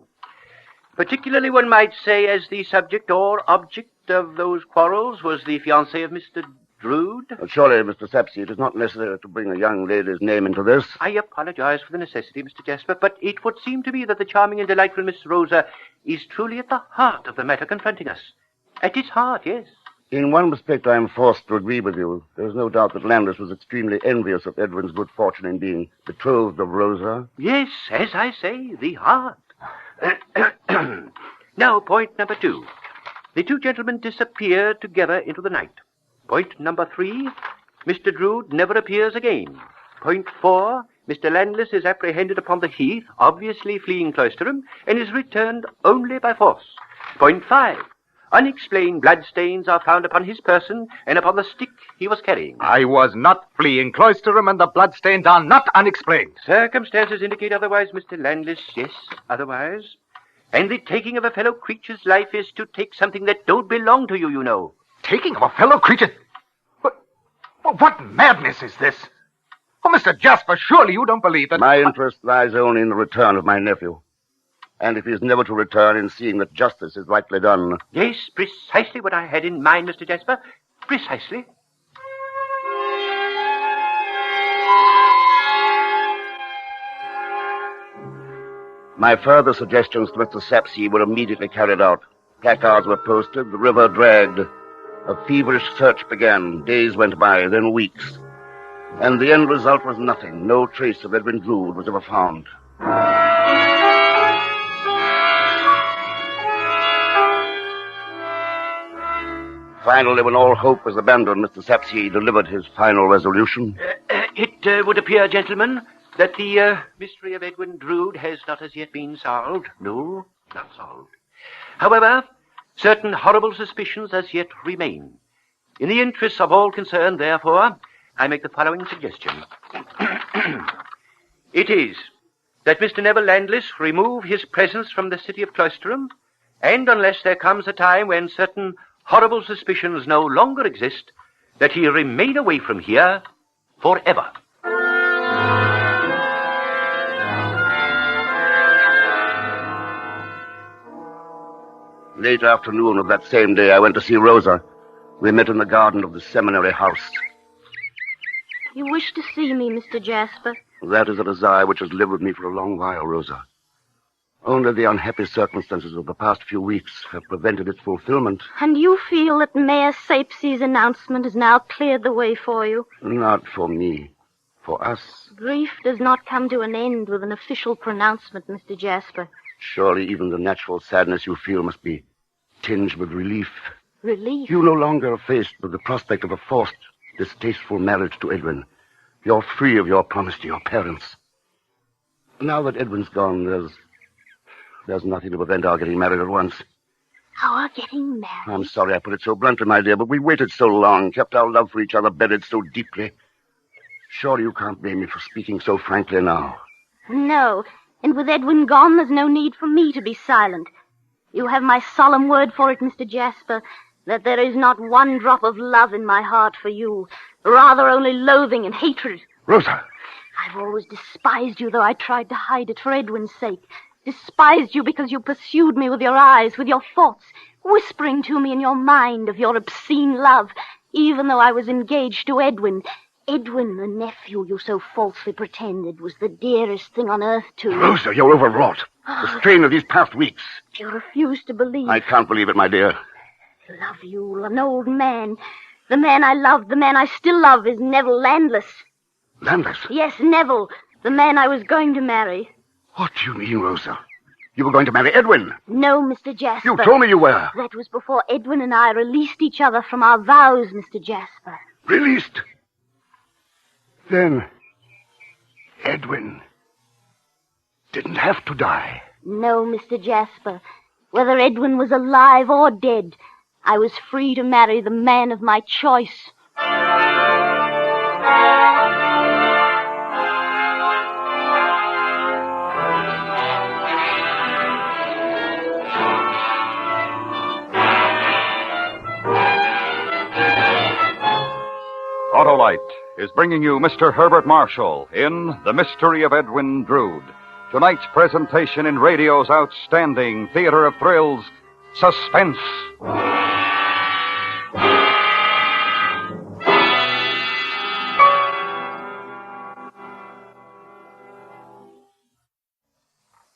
Particularly, one might say, as the subject or object of those quarrels was the fiancée of Mr. Drood. Surely, Mr. Sapsea, it is not necessary to bring a young lady's name into this. I apologize for the necessity, Mr. Jasper, but it would seem to me that the charming and delightful Miss Rosa is truly at the heart of the matter confronting us. At its heart, yes. In one respect, I am forced to agree with you. There is no doubt that Landis was extremely envious of Edwin's good fortune in being betrothed of Rosa. Yes, as I say, the heart. Now, point number 2. The two gentlemen disappeared together into the night. Point number 3. Mr. Drood never appears again. Point 4. Mr. Landless is apprehended upon the heath, obviously fleeing Cloisterham, and is returned only by force. Point 5. Unexplained bloodstains are found upon his person and upon the stick he was carrying. I was not fleeing Cloisterham, and the bloodstains are not unexplained. Circumstances indicate otherwise, Mr. Landless. Yes, otherwise. And the taking of a fellow creature's life is to take something that don't belong to you, you know. taking of a fellow creature? What madness is this? Oh, Mr. Jasper, surely you don't believe that... My interest lies only in the return of my nephew. And if he is never to return, in seeing that justice is rightly done. Yes, precisely what I had in mind, Mr. Jasper. Precisely. My further suggestions to Mr. Sapsea were immediately carried out. Placards were posted, the river dragged. A feverish search began. Days went by, then weeks. And the end result was nothing. No trace of Edwin Drood was ever found. Finally, when all hope was abandoned, Mr. Sapsea delivered his final resolution. It would appear, gentlemen, that the mystery of Edwin Drood has not as yet been solved. No, not solved. However, certain horrible suspicions as yet remain. In the interests of all concerned, therefore, I make the following suggestion. It is that Mr. Neville Landless remove his presence from the city of Cloisterham, and unless there comes a time when certain horrible suspicions no longer exist, that he remain away from here forever. Late afternoon of that same day, I went to see Rosa. We met in the garden of the seminary house. You wish to see me, Mr. Jasper? That is a desire which has lived with me for a long while, Rosa. Only the unhappy circumstances of the past few weeks have prevented its fulfillment. And you feel that Mayor Sapsea's announcement has now cleared the way for you? Not for me. For us. Grief does not come to an end with an official pronouncement, Mr. Jasper. Surely even the natural sadness you feel must be tinged with relief. Relief? You no longer are faced with the prospect of a forced, distasteful marriage to Edwin. You're free of your promise to your parents. Now that Edwin's gone, there's nothing to prevent our getting married at once. Our getting married? I'm sorry I put it so bluntly, my dear, but we waited so long, kept our love for each other buried so deeply. Surely you can't blame me for speaking so frankly now. No, and with Edwin gone, there's no need for me to be silent. You have my solemn word for it, Mr. Jasper, that there is not one drop of love in my heart for you, rather only loathing and hatred. Rosa! I've always despised you, though I tried to hide it for Edwin's sake. Despised you because you pursued me with your eyes, with your thoughts, whispering to me in your mind of your obscene love, even though I was engaged to Edwin. Edwin, the nephew you so falsely pretended, was the dearest thing on earth to you. Rosa, you're overwrought. The strain of these past weeks. You refuse to believe. I can't believe it, my dear. Love you, an old man. The man I loved, the man I still love, is Neville Landless. Landless? Yes, Neville, the man I was going to marry. What do you mean, Rosa? You were going to marry Edwin? No, Mr. Jasper. You told me you were. That was before Edwin and I released each other from our vows, Mr. Jasper. Released? Then Edwin didn't have to die. No, Mr. Jasper. Whether Edwin was alive or dead, I was free to marry the man of my choice. Autolite is bringing you Mr. Herbert Marshall in The Mystery of Edwin Drood. Tonight's presentation in radio's outstanding theater of thrills, Suspense.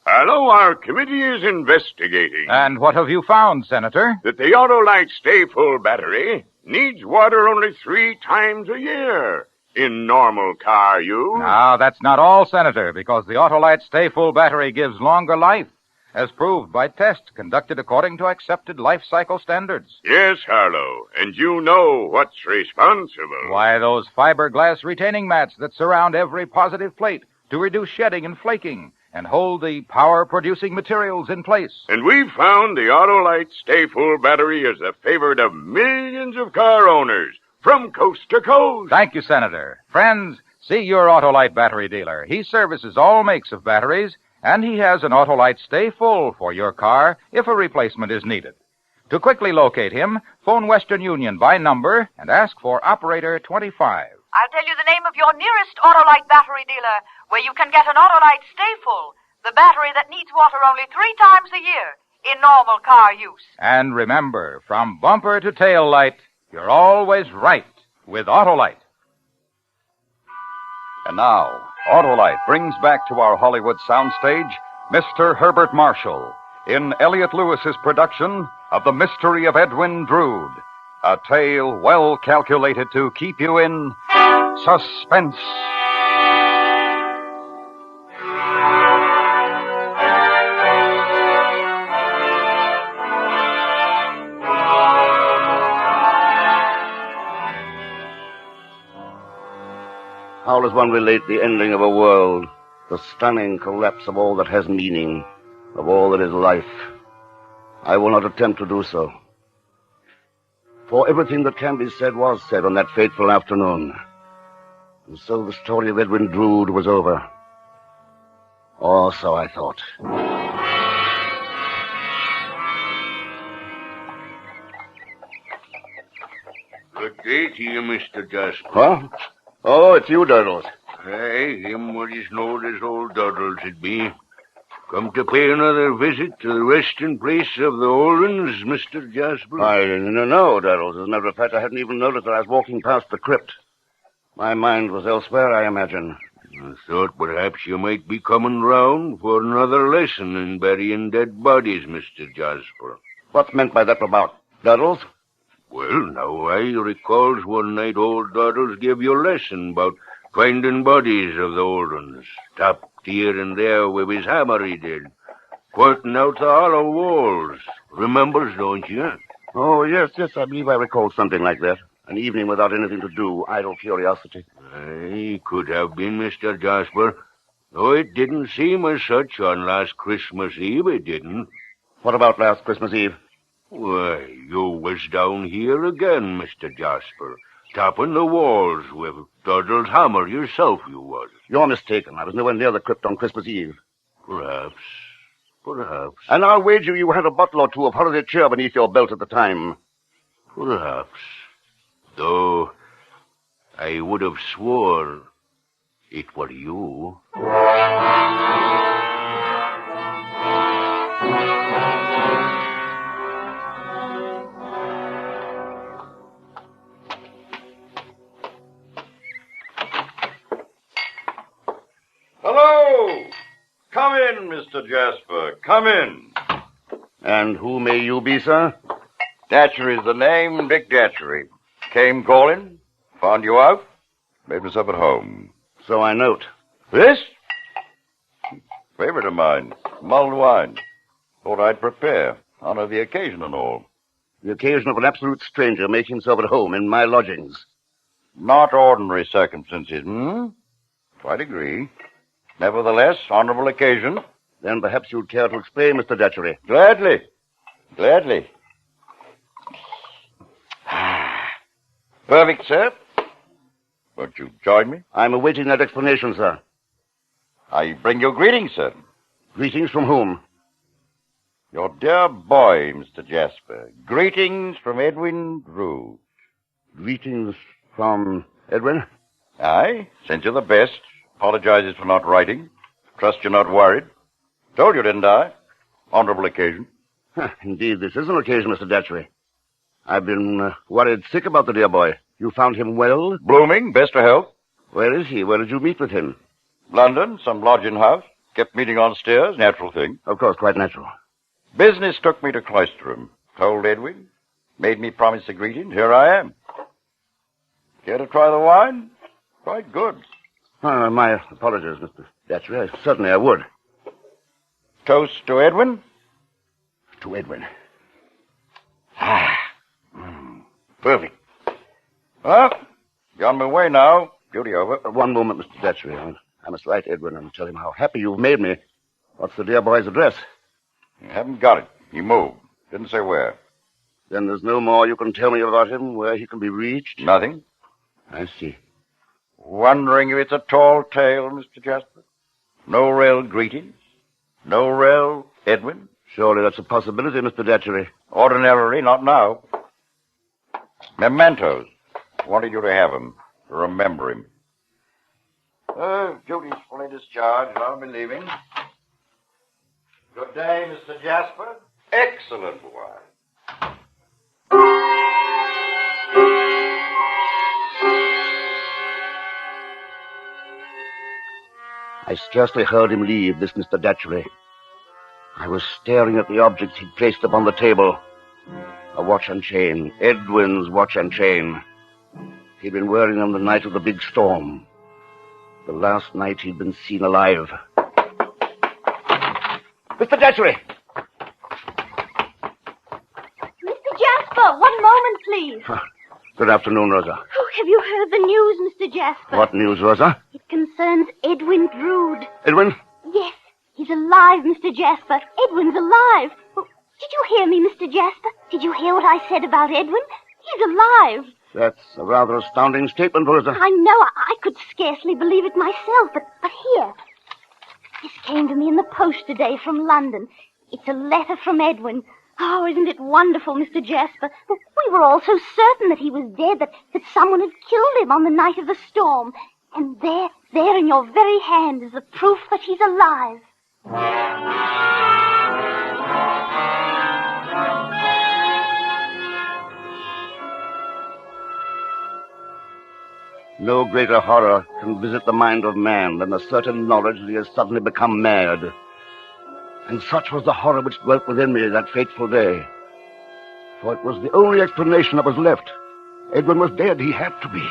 Hello, our committee is investigating. And what have you found, Senator? That the Autolite Stay Full battery needs water only 3 times a year in normal car use. Now, that's not all, Senator, because the Autolite Stay Full battery gives longer life, as proved by tests conducted according to accepted life cycle standards. Yes, Harlow, and you know what's responsible. Why, those fiberglass retaining mats that surround every positive plate to reduce shedding and flaking and hold the power-producing materials in place. And we've found the Autolite Stay Full battery is the favorite of millions of car owners from coast to coast. Thank you, Senator. Friends, see your Autolite battery dealer. He services all makes of batteries, and he has an Autolite Stay Full for your car if a replacement is needed. To quickly locate him, phone Western Union by number and ask for Operator 25. I'll tell you the name of your nearest Autolite battery dealer, where you can get an Autolite Stay Full, the battery that needs water only 3 times a year in normal car use. And remember, from bumper to tail light, you're always right with Autolite. And now, Autolite brings back to our Hollywood soundstage Mr. Herbert Marshall in Elliot Lewis's production of The Mystery of Edwin Drood, a tale well calculated to keep you in suspense. How does one relate the ending of a world, the stunning collapse of all that has meaning, of all that is life? I will not attempt to do so. For everything that can be said was said on that fateful afternoon. And so the story of Edwin Drood was over. Or so I thought. Good day to you, Mr. Jasper. Huh? Oh, it's you, Doddles. Aye, him what is known as old Doddles it be. Come to pay another visit to the resting place of the old ones, Mr. Jasper? I didn't know, Doddles. As a matter of fact, I hadn't even noticed that I was walking past the crypt. My mind was elsewhere, I imagine. I thought perhaps you might be coming round for another lesson in burying dead bodies, Mr. Jasper. What's meant by that about, Doddles? Well, now, I recalls one night old Doddles gave you a lesson about finding bodies of the old ones, tapped here and there with his hammer he did, pointing out the hollow walls. Remembers, don't you? Oh, yes, I believe I recall something like that. An evening without anything to do, idle curiosity. Aye, could have been, Mr. Jasper. Though it didn't seem as such on last Christmas Eve, it didn't. What about last Christmas Eve? Why, you was down here again, Mr. Jasper, tapping the walls with Doddle's hammer yourself, you was. You're mistaken. I was nowhere near the crypt on Christmas Eve. Perhaps. And I'll wager you had a bottle or two of holiday cheer beneath your belt at the time. Perhaps. Though I would have swore it were you. Hello! Come in, Mr. Jasper. Come in. And who may you be, sir? Datchery's the name, Dick Datchery. Came calling, found you out, made myself at home. So I note. This? Favorite of mine, mulled wine. Thought I'd prepare, honor the occasion and all. The occasion of an absolute stranger making himself at home in my lodgings. Not ordinary circumstances, Quite agree. Nevertheless, honorable occasion. Then perhaps you'd care to explain, Mr. Datchery. Gladly. Perfect, sir. Won't you join me? I'm awaiting that explanation, sir. I bring you greetings, sir. Greetings from whom? Your dear boy, Mr. Jasper. Greetings from Edwin Drood. Greetings from Edwin? Aye, sent you the best. Apologizes for not writing. Trust you're not worried. Told you, didn't I? Honorable occasion. Indeed, this is an occasion, Mr. Datchery. I've been worried sick about the dear boy. You found him well? Blooming, best of health. Where is he? Where did you meet with him? London, some lodging house. Kept meeting on stairs, natural thing. Of course, quite natural. Business took me to Cloisterham. Told Edwin. Made me promise a greeting. Here I am. Care to try the wine? Quite good. My apologies, Mr. Datchery. Certainly I would. Toast to Edwin? To Edwin. Perfect. Well, you're on my way now. Duty over. One moment, Mr. Datchery. I must write Edwin and tell him how happy you've made me. What's the dear boy's address? You haven't got it. He moved. Didn't say where. Then there's no more you can tell me about him, where he can be reached? Nothing. I see. Wondering if it's a tall tale, Mr. Jasper? No real greetings? No real Edwin? Surely that's a possibility, Mr. Datchery. Ordinarily, not now. Mementos. Wanted you to have them. To remember him. Duty's fully discharged. I'll be leaving. Good day, Mr. Jasper. Excellent wine. I scarcely heard him leave, this Mr. Datchery. I was staring at the objects he'd placed upon the table. A watch and chain. Edwin's watch and chain. He'd been wearing them the night of the big storm. The last night he'd been seen alive. Mr. Datchery! Mr. Jasper, one moment, please. Good afternoon, Rosa. Oh, have you heard the news, Mr. Jasper? What news, Rosa? It concerns Edwin Drood. Edwin? Yes, he's alive, Mr. Jasper. Edwin's alive. Oh, did you hear me, Mr. Jasper? Did you hear what I said about Edwin? He's alive. That's a rather astounding statement, Rosa. I know. I could scarcely believe it myself, but here. This came to me in the post today from London. It's a letter from Edwin. Oh, isn't it wonderful, Mr. Jasper? We were all so certain that he was dead, that someone had killed him on the night of the storm. And there in your very hand is the proof that he's alive. No greater horror can visit the mind of man than the certain knowledge that he has suddenly become mad. And such was the horror which dwelt within me that fateful day. For it was the only explanation that was left. Edwin was dead. He had to be.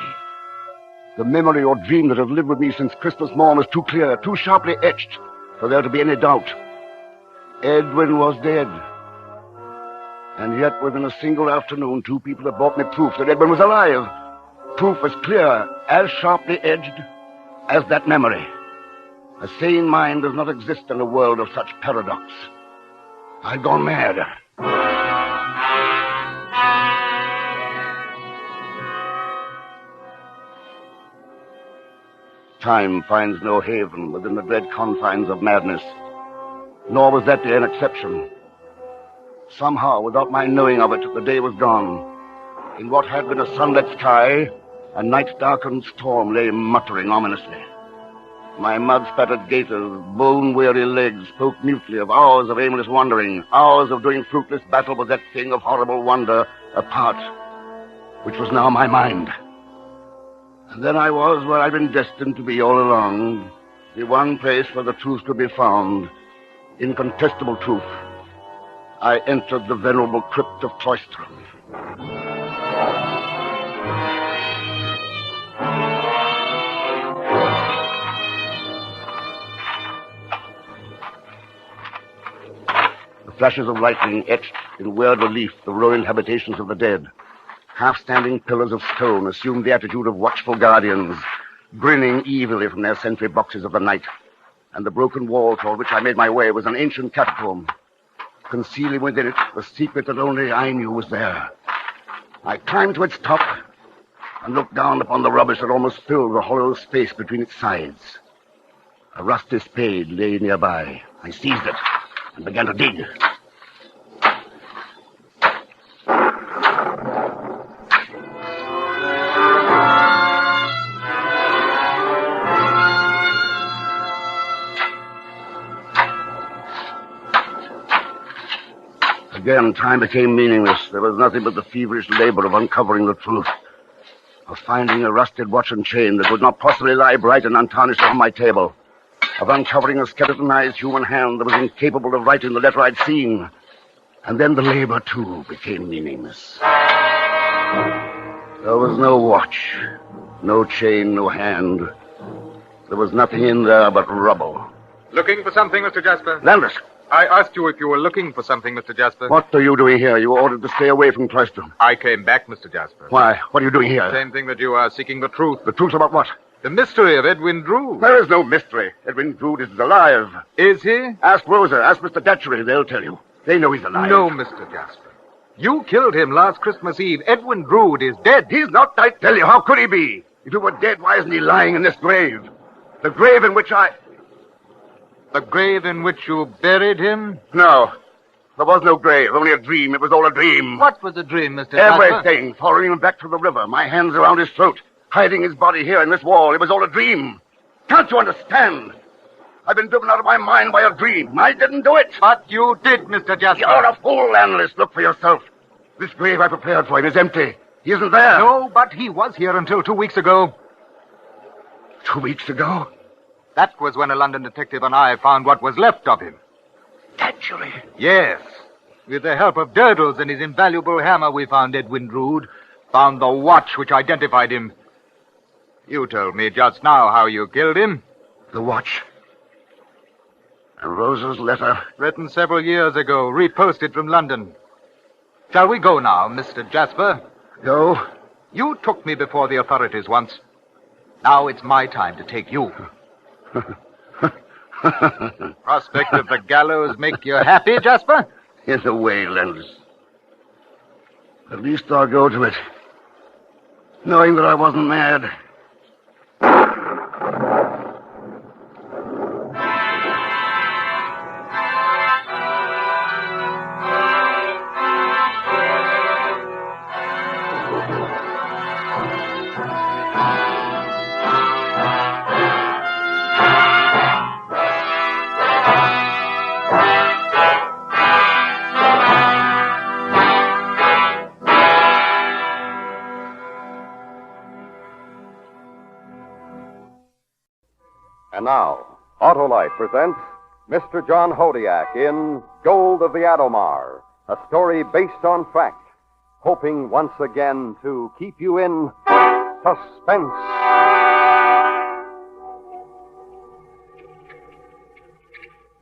The memory or dream that had lived with me since Christmas morn was too clear, too sharply etched, for there to be any doubt. Edwin was dead. And yet, within a single afternoon, two people had brought me proof that Edwin was alive. Proof as clear, as sharply edged, as that memory. A sane mind does not exist in a world of such paradox. I'd gone mad. Time finds no haven within the dread confines of madness. Nor was that day an exception. Somehow, without my knowing of it, the day was gone. In what had been a sunlit sky, a night-darkened storm lay muttering ominously. My mud-spattered gaiters, bone-weary legs spoke mutely of hours of aimless wandering, hours of doing fruitless battle with that thing of horrible wonder, a part, which was now my mind. And then I was where I'd been destined to be all along, the one place where the truth could be found, incontestable truth. I entered the venerable crypt of Cloisterham. Flashes of lightning etched in weird relief the ruined habitations of the dead. Half-standing pillars of stone assumed the attitude of watchful guardians, grinning evilly from their sentry boxes of the night. And the broken wall toward which I made my way was an ancient catacomb, concealing within it the secret that only I knew was there. I climbed to its top and looked down upon the rubbish that almost filled the hollow space between its sides. A rusty spade lay nearby. I seized it and began to dig. Again, time became meaningless. There was nothing but the feverish labor of uncovering the truth, of finding a rusted watch and chain that would not possibly lie bright and untarnished on my table, of uncovering a skeletonized human hand that was incapable of writing the letter I'd seen. And then the labor, too, became meaningless. There was no watch, no chain, no hand. There was nothing in there but rubble. Looking for something, Mr. Jasper? Landers. I asked you if you were looking for something, Mr. Jasper. What are you doing here? You were ordered to stay away from Cloisterham. I came back, Mr. Jasper. Why? What are you doing here? Same thing that you are, seeking the truth. The truth about what? The mystery of Edwin Drood. There is no mystery. Edwin Drood is alive. Is he? Ask Rosa. Ask Mr. Datchery. They'll tell you. They know he's alive. No, Mr. Jasper. You killed him last Christmas Eve. Edwin Drood is dead. He's not, I tell you. How could he be? If he were dead, why isn't he lying in this grave? The grave in which I... The grave in which you buried him? No. There was no grave, only a dream. It was all a dream. What was the dream, Mr. Jasper? Everything. Following him back to the river, my hands around his throat, hiding his body here in this wall. It was all a dream. Can't you understand? I've been driven out of my mind by a dream. I didn't do it. But you did, Mr. Jasper. You're a fool, analyst. Look for yourself. This grave I prepared for him is empty. He isn't there. No, but he was here until 2 weeks ago. 2 weeks ago? That was when a London detective and I found what was left of him. Actually? Yes. With the help of Durdles and his invaluable hammer, we found Edwin Drood, found the watch which identified him. You told me just now how you killed him. The watch? And Rosa's letter? Written several years ago, reposted from London. Shall we go now, Mr. Jasper? Go? You took me before the authorities once. Now it's my time to take you. Prospect of the gallows make you happy, Jasper? In a way, Landis. At least I'll go to it, knowing that I wasn't mad. And now, Autolite presents Mr. John Hodiak in Gold of the Adomar, a story based on fact, hoping once again to keep you in suspense.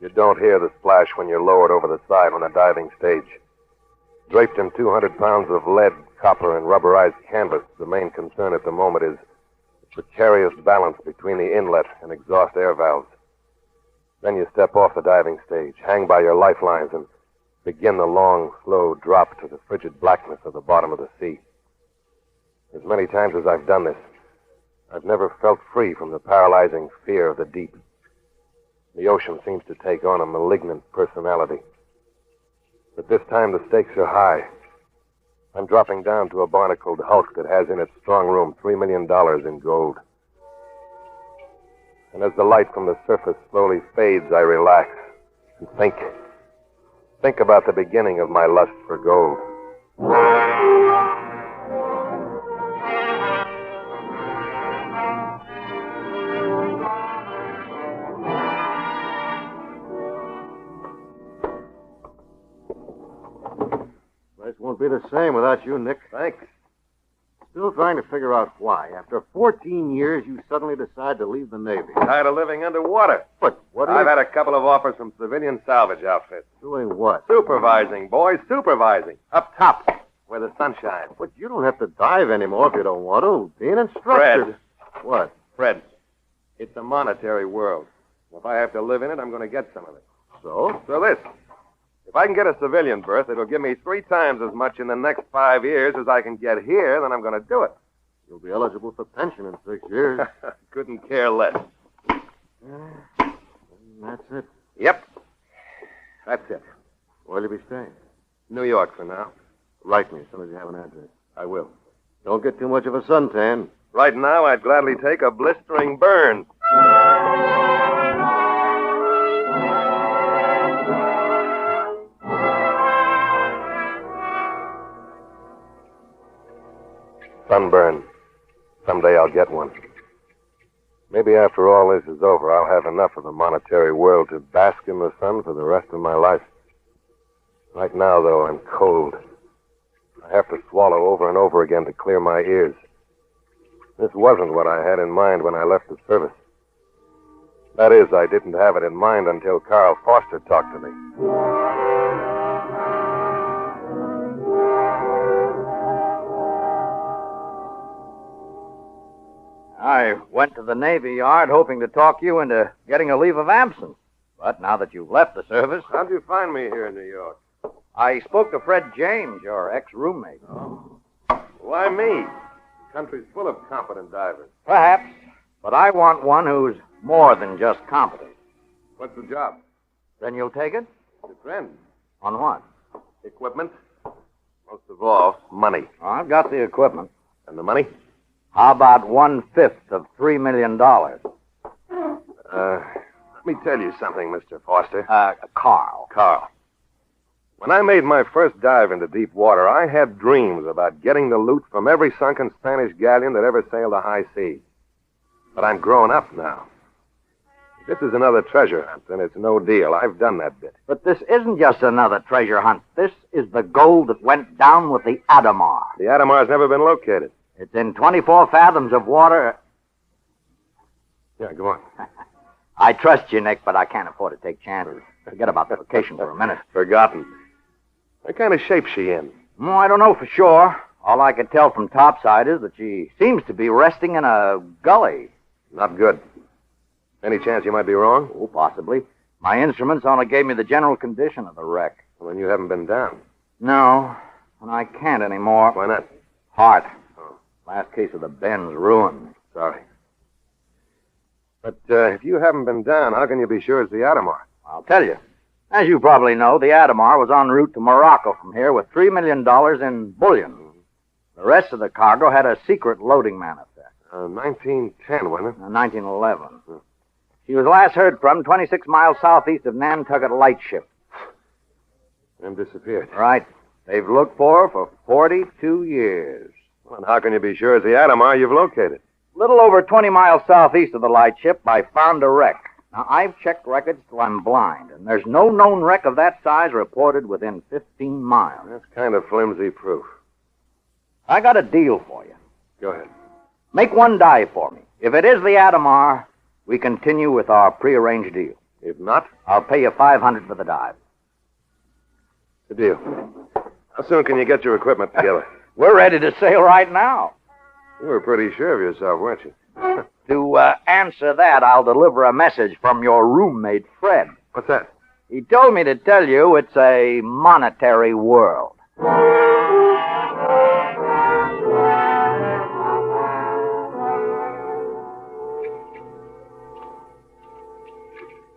You don't hear the splash when you're lowered over the side on the diving stage. Draped in 200 pounds of lead, copper, and rubberized canvas, the main concern at the moment is precarious balance between the inlet and exhaust air valves. Then you step off the diving stage, hang by your lifelines, and begin the long, slow drop to the frigid blackness of the bottom of the sea. As many times as I've done this, I've never felt free from the paralyzing fear of the deep. The ocean seems to take on a malignant personality. But this time the stakes are high. I'm dropping down to a barnacled hulk that has in its strong room $3 million in gold. And as the light from the surface slowly fades, I relax and think. Think about the beginning of my lust for gold. Won't be the same without you, Nick. Thanks. Still trying to figure out why. After 14 years, you suddenly decide to leave the Navy. Tired of living underwater. But what I've had a couple of offers from civilian salvage outfits. Doing what? Supervising, boys, supervising. Up top, where the sun shines. But you don't have to dive anymore if you don't want to. Be an instructor. Fred. What? Fred, it's a monetary world. If I have to live in it, I'm going to get some of it. So? So this. If I can get a civilian berth, it'll give me 3 times as much in the next 5 years as I can get here, then I'm going to do it. You'll be eligible for pension in 6 years. Couldn't care less. That's it. Yep. That's it. Where'll you be staying? New York for now. Write me as soon as you have an address. I will. Don't get too much of a suntan. Right now, I'd gladly take a blistering burn. Sunburn. Someday I'll get one. Maybe after all this is over, I'll have enough of the monetary world to bask in the sun for the rest of my life. Right now, though, I'm cold. I have to swallow over and over again to clear my ears. This wasn't what I had in mind when I left the service. That is, I didn't have it in mind until Carl Foster talked to me. I went to the Navy Yard hoping to talk you into getting a leave of absence. But now that you've left the service... How'd you find me here in New York? I spoke to Fred James, your ex-roommate. Oh. Why me? The country's full of competent divers. Perhaps. But I want one who's more than just competent. What's the job? Then you'll take it? Your friend. On what? Equipment. Most of all, money. Well, I've got the equipment. And the money? How about 1/5 of $3 million? Let me tell you something, Mr. Foster. Carl. Carl. When I made my first dive into deep water, I had dreams about getting the loot from every sunken Spanish galleon that ever sailed the high seas. But I'm grown up now. This is another treasure hunt, and it's no deal. I've done that bit. But this isn't just another treasure hunt. This is the gold that went down with the Adomar. The Adomar's never been located. It's in 24 fathoms of water. Yeah, go on. I trust you, Nick, but I can't afford to take chances. Forget about the location for a minute. Forgotten. What kind of shape's she in? Oh, I don't know for sure. All I can tell from topside is that she seems to be resting in a gully. Not good. Any chance you might be wrong? Oh, possibly. My instruments only gave me the general condition of the wreck. Well, then you haven't been down. No, and I can't anymore. Why not? Heart. Oh. Last case of the bend's ruined. Sorry. But if you haven't been down, how can you be sure it's the Adomar? I'll tell you. As you probably know, the Adomar was en route to Morocco from here with $3 million in bullion. The rest of the cargo had a secret loading manifest. 1910, wasn't it? 1911. She was last heard from 26 miles southeast of Nantucket Lightship. And disappeared. Right. They've looked for her for 42 years. Well, and how can you be sure it's the Adomar you've located? Little over 20 miles southeast of the Lightship, I found a wreck. Now, I've checked records till I'm blind, and there's no known wreck of that size reported within 15 miles. That's kind of flimsy proof. I got a deal for you. Go ahead. Make one dive for me. If it is the Adomar, we continue with our prearranged deal. If not? I'll pay you $500 for the dive. Good deal. How soon can you get your equipment together? We're ready to sail right now. You were pretty sure of yourself, weren't you? To answer that, I'll deliver a message from your roommate, Fred. What's that? He told me to tell you it's a monetary world.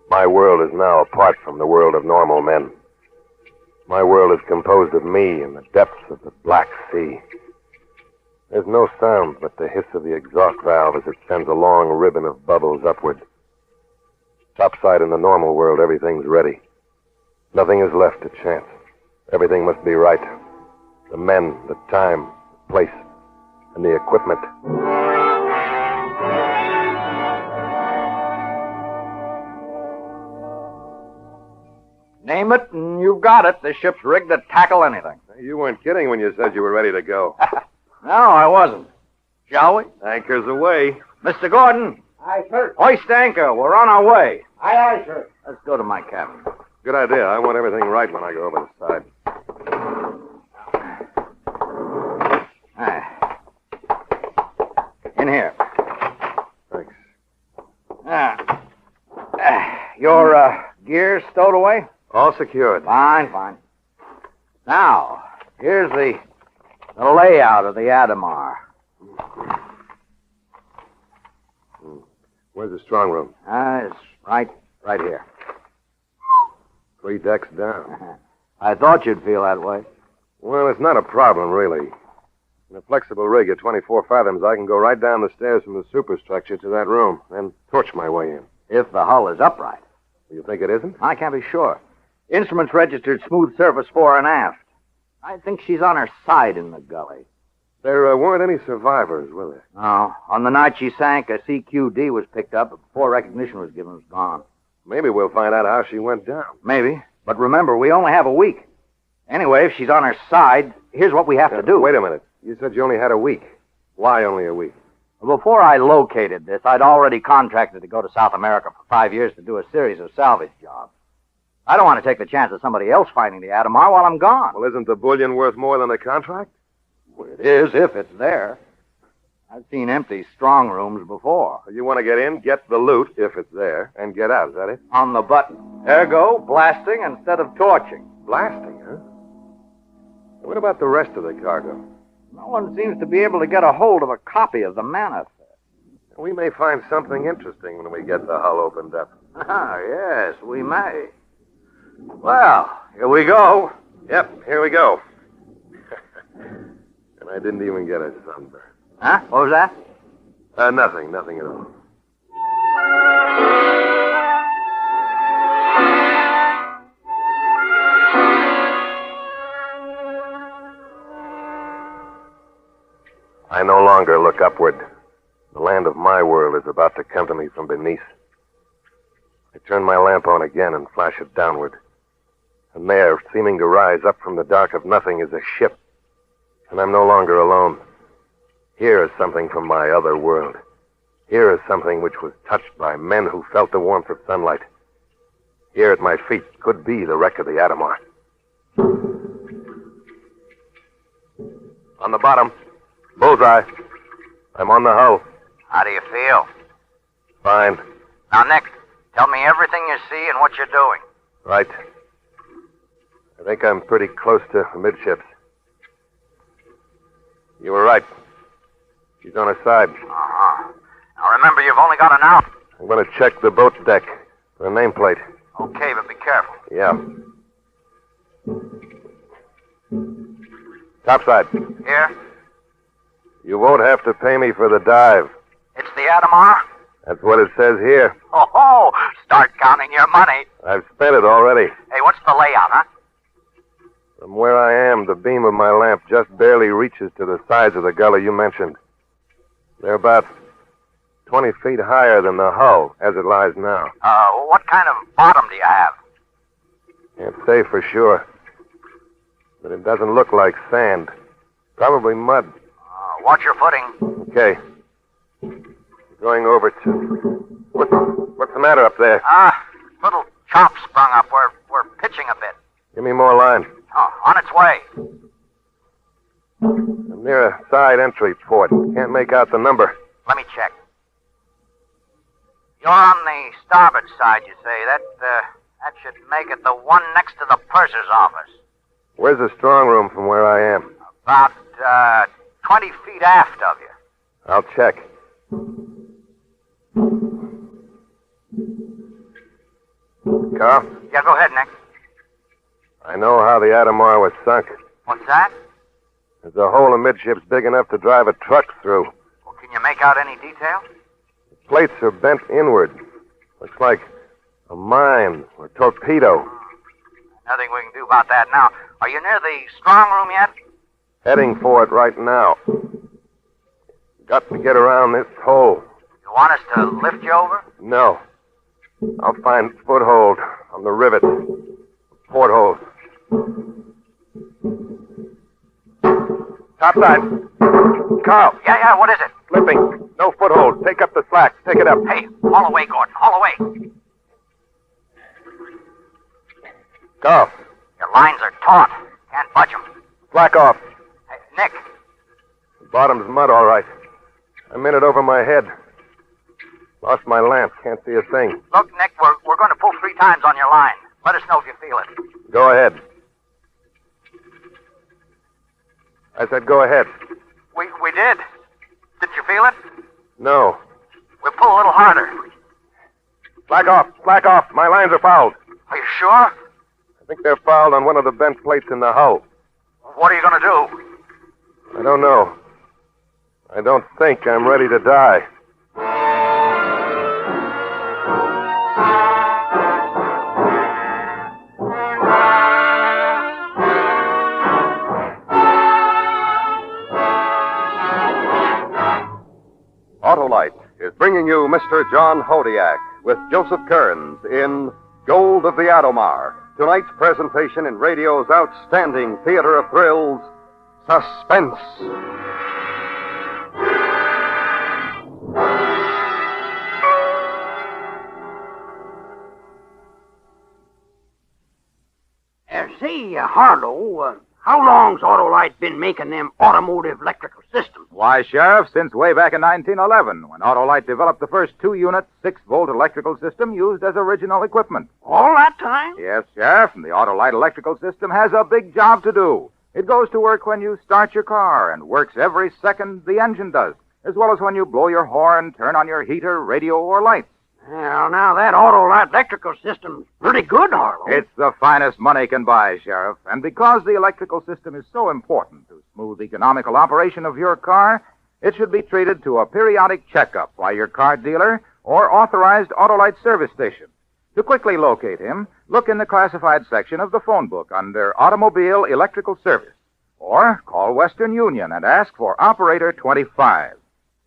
My world is now apart from the world of normal men. My world is composed of me in the depths of the Black Sea. There's no sound but the hiss of the exhaust valve as it sends a long ribbon of bubbles upward. Topside in the normal world, everything's ready. Nothing is left to chance. Everything must be right. The men, the time, the place, and the equipment. Name it, and you've got it. The ship's rigged to tackle anything. You weren't kidding when you said you were ready to go. No, I wasn't. Shall we? Anchor's away. Mr. Gordon. Aye, sir. Hoist anchor. We're on our way. Aye, aye, sir. Let's go to my cabin. Good idea. I want everything right when I go over the side. In here. Thanks. Your gear stowed away? All secured. Fine, fine. Now, here's the layout of the Adomar. Where's the strong room? It's right here. 3 decks down. I thought you'd feel that way. Well, it's not a problem, really. In a flexible rig at 24 fathoms, I can go right down the stairs from the superstructure to that room, then torch my way in. If the hull is upright. You think it isn't? I can't be sure. Instruments registered smooth surface fore and aft. I think she's on her side in the gully. There weren't any survivors, were there? No. On the night she sank, a CQD was picked up, but before recognition was given, it was gone. Maybe we'll find out how she went down. Maybe. But remember, we only have a week. Anyway, if she's on her side, here's what we have to do. Wait a minute. You said you only had a week. Why only a week? Before I located this, I'd already contracted to go to South America for 5 years to do a series of salvage jobs. I don't want to take the chance of somebody else finding the Adomar while I'm gone. Well, isn't the bullion worth more than the contract? Well, it is, if it's there. I've seen empty strong rooms before. You want to get in, get the loot, if it's there, and get out, is that it? On the button. Ergo, blasting instead of torching. Blasting, huh? What about the rest of the cargo? No one seems to be able to get a hold of a copy of the manifest. We may find something interesting when we get the hull opened up. Ah, yes, we may. Well, here we go. Yep, here we go. And I didn't even get a sunburn. Huh? What was that? Nothing at all. I no longer look upward. The land of my world is about to come to me from beneath. I turn my lamp on again and flash it downward. And there, seeming to rise up from the dark of nothing, is a ship. And I'm no longer alone. Here is something from my other world. Here is something which was touched by men who felt the warmth of sunlight. Here at my feet could be the wreck of the Adomar. On the bottom, bullseye. I'm on the hull. How do you feel? Fine. Now, Nick, tell me everything you see and what you're doing. Right. I think I'm pretty close to amidships. You were right. She's on her side. Uh-huh. Now, remember, you've only got an hour. I'm going to check the boat deck for a nameplate. Okay, but be careful. Yeah. Topside. Here? You won't have to pay me for the dive. It's the Adomar? That's what it says here. Oh, start counting your money. I've spent it already. Hey, what's the layout, huh? From where I am, the beam of my lamp just barely reaches to the sides of the gully you mentioned. They're about 20 feet higher than the hull as it lies now. What kind of bottom do you have? Can't say for sure. But it doesn't look like sand. Probably mud. Watch your footing. Okay. Going over to... What's the matter up there? Little chop sprung up. We're pitching a bit. Give me more line. Oh, on its way. I'm near a side entry port. Can't make out the number. Let me check. You're on the starboard side, you say. That should make it the one next to the purser's office. Where's the strong room from where I am? About 20 feet aft of you. I'll check. Carl? Yeah, go ahead, Nick. I know how the Adomar was sunk. What's that? There's a hole amidships big enough to drive a truck through. Well, can you make out any detail? The plates are bent inward. Looks like a mine or torpedo. Nothing we can do about that now. Are you near the strong room yet? Heading for it right now. Got to get around this hole. You want us to lift you over? No. I'll find foothold on the rivet. Portholes. Topside. Carl. Yeah, what is it? Slipping. No foothold. Take up the slack. Take it up. Hey, haul away, Gordon. Haul away. Carl. Your lines are taut. Can't budge them. Slack off. Hey, Nick. The bottom's mud, all right. I'm in it over my head. Lost my lamp. Can't see a thing. Look, Nick, we're going to pull 3 times on your line. Let us know if you feel it. Go ahead. I said go ahead. We did. Didn't you feel it? No. We'll pull a little harder. Slack off. Slack off. My lines are fouled. Are you sure? I think they're fouled on one of the bent plates in the hull. What are you going to do? I don't know. I don't think I'm ready to die. Autolite is bringing you Mr. John Hodiak with Joseph Kearns in Gold of the Adomar, tonight's presentation in radio's outstanding theater of thrills, Suspense. Say, Harlow, how long's Autolite been making them automotive electrical systems? Why, Sheriff, since way back in 1911, when Autolite developed the first 2-unit, 6-volt electrical system used as original equipment. All that time? Yes, Sheriff, and the Autolite electrical system has a big job to do. It goes to work when you start your car and works every second the engine does, as well as when you blow your horn, turn on your heater, radio, or lights. Well, now that Autolite electrical system's pretty good, Harlow. It's the finest money can buy, Sheriff. And because the electrical system is so important to smooth economical operation of your car, it should be treated to a periodic checkup by your car dealer or authorized Autolite service station. To quickly locate him, look in the classified section of the phone book under Automobile Electrical Service. Or call Western Union and ask for Operator 25.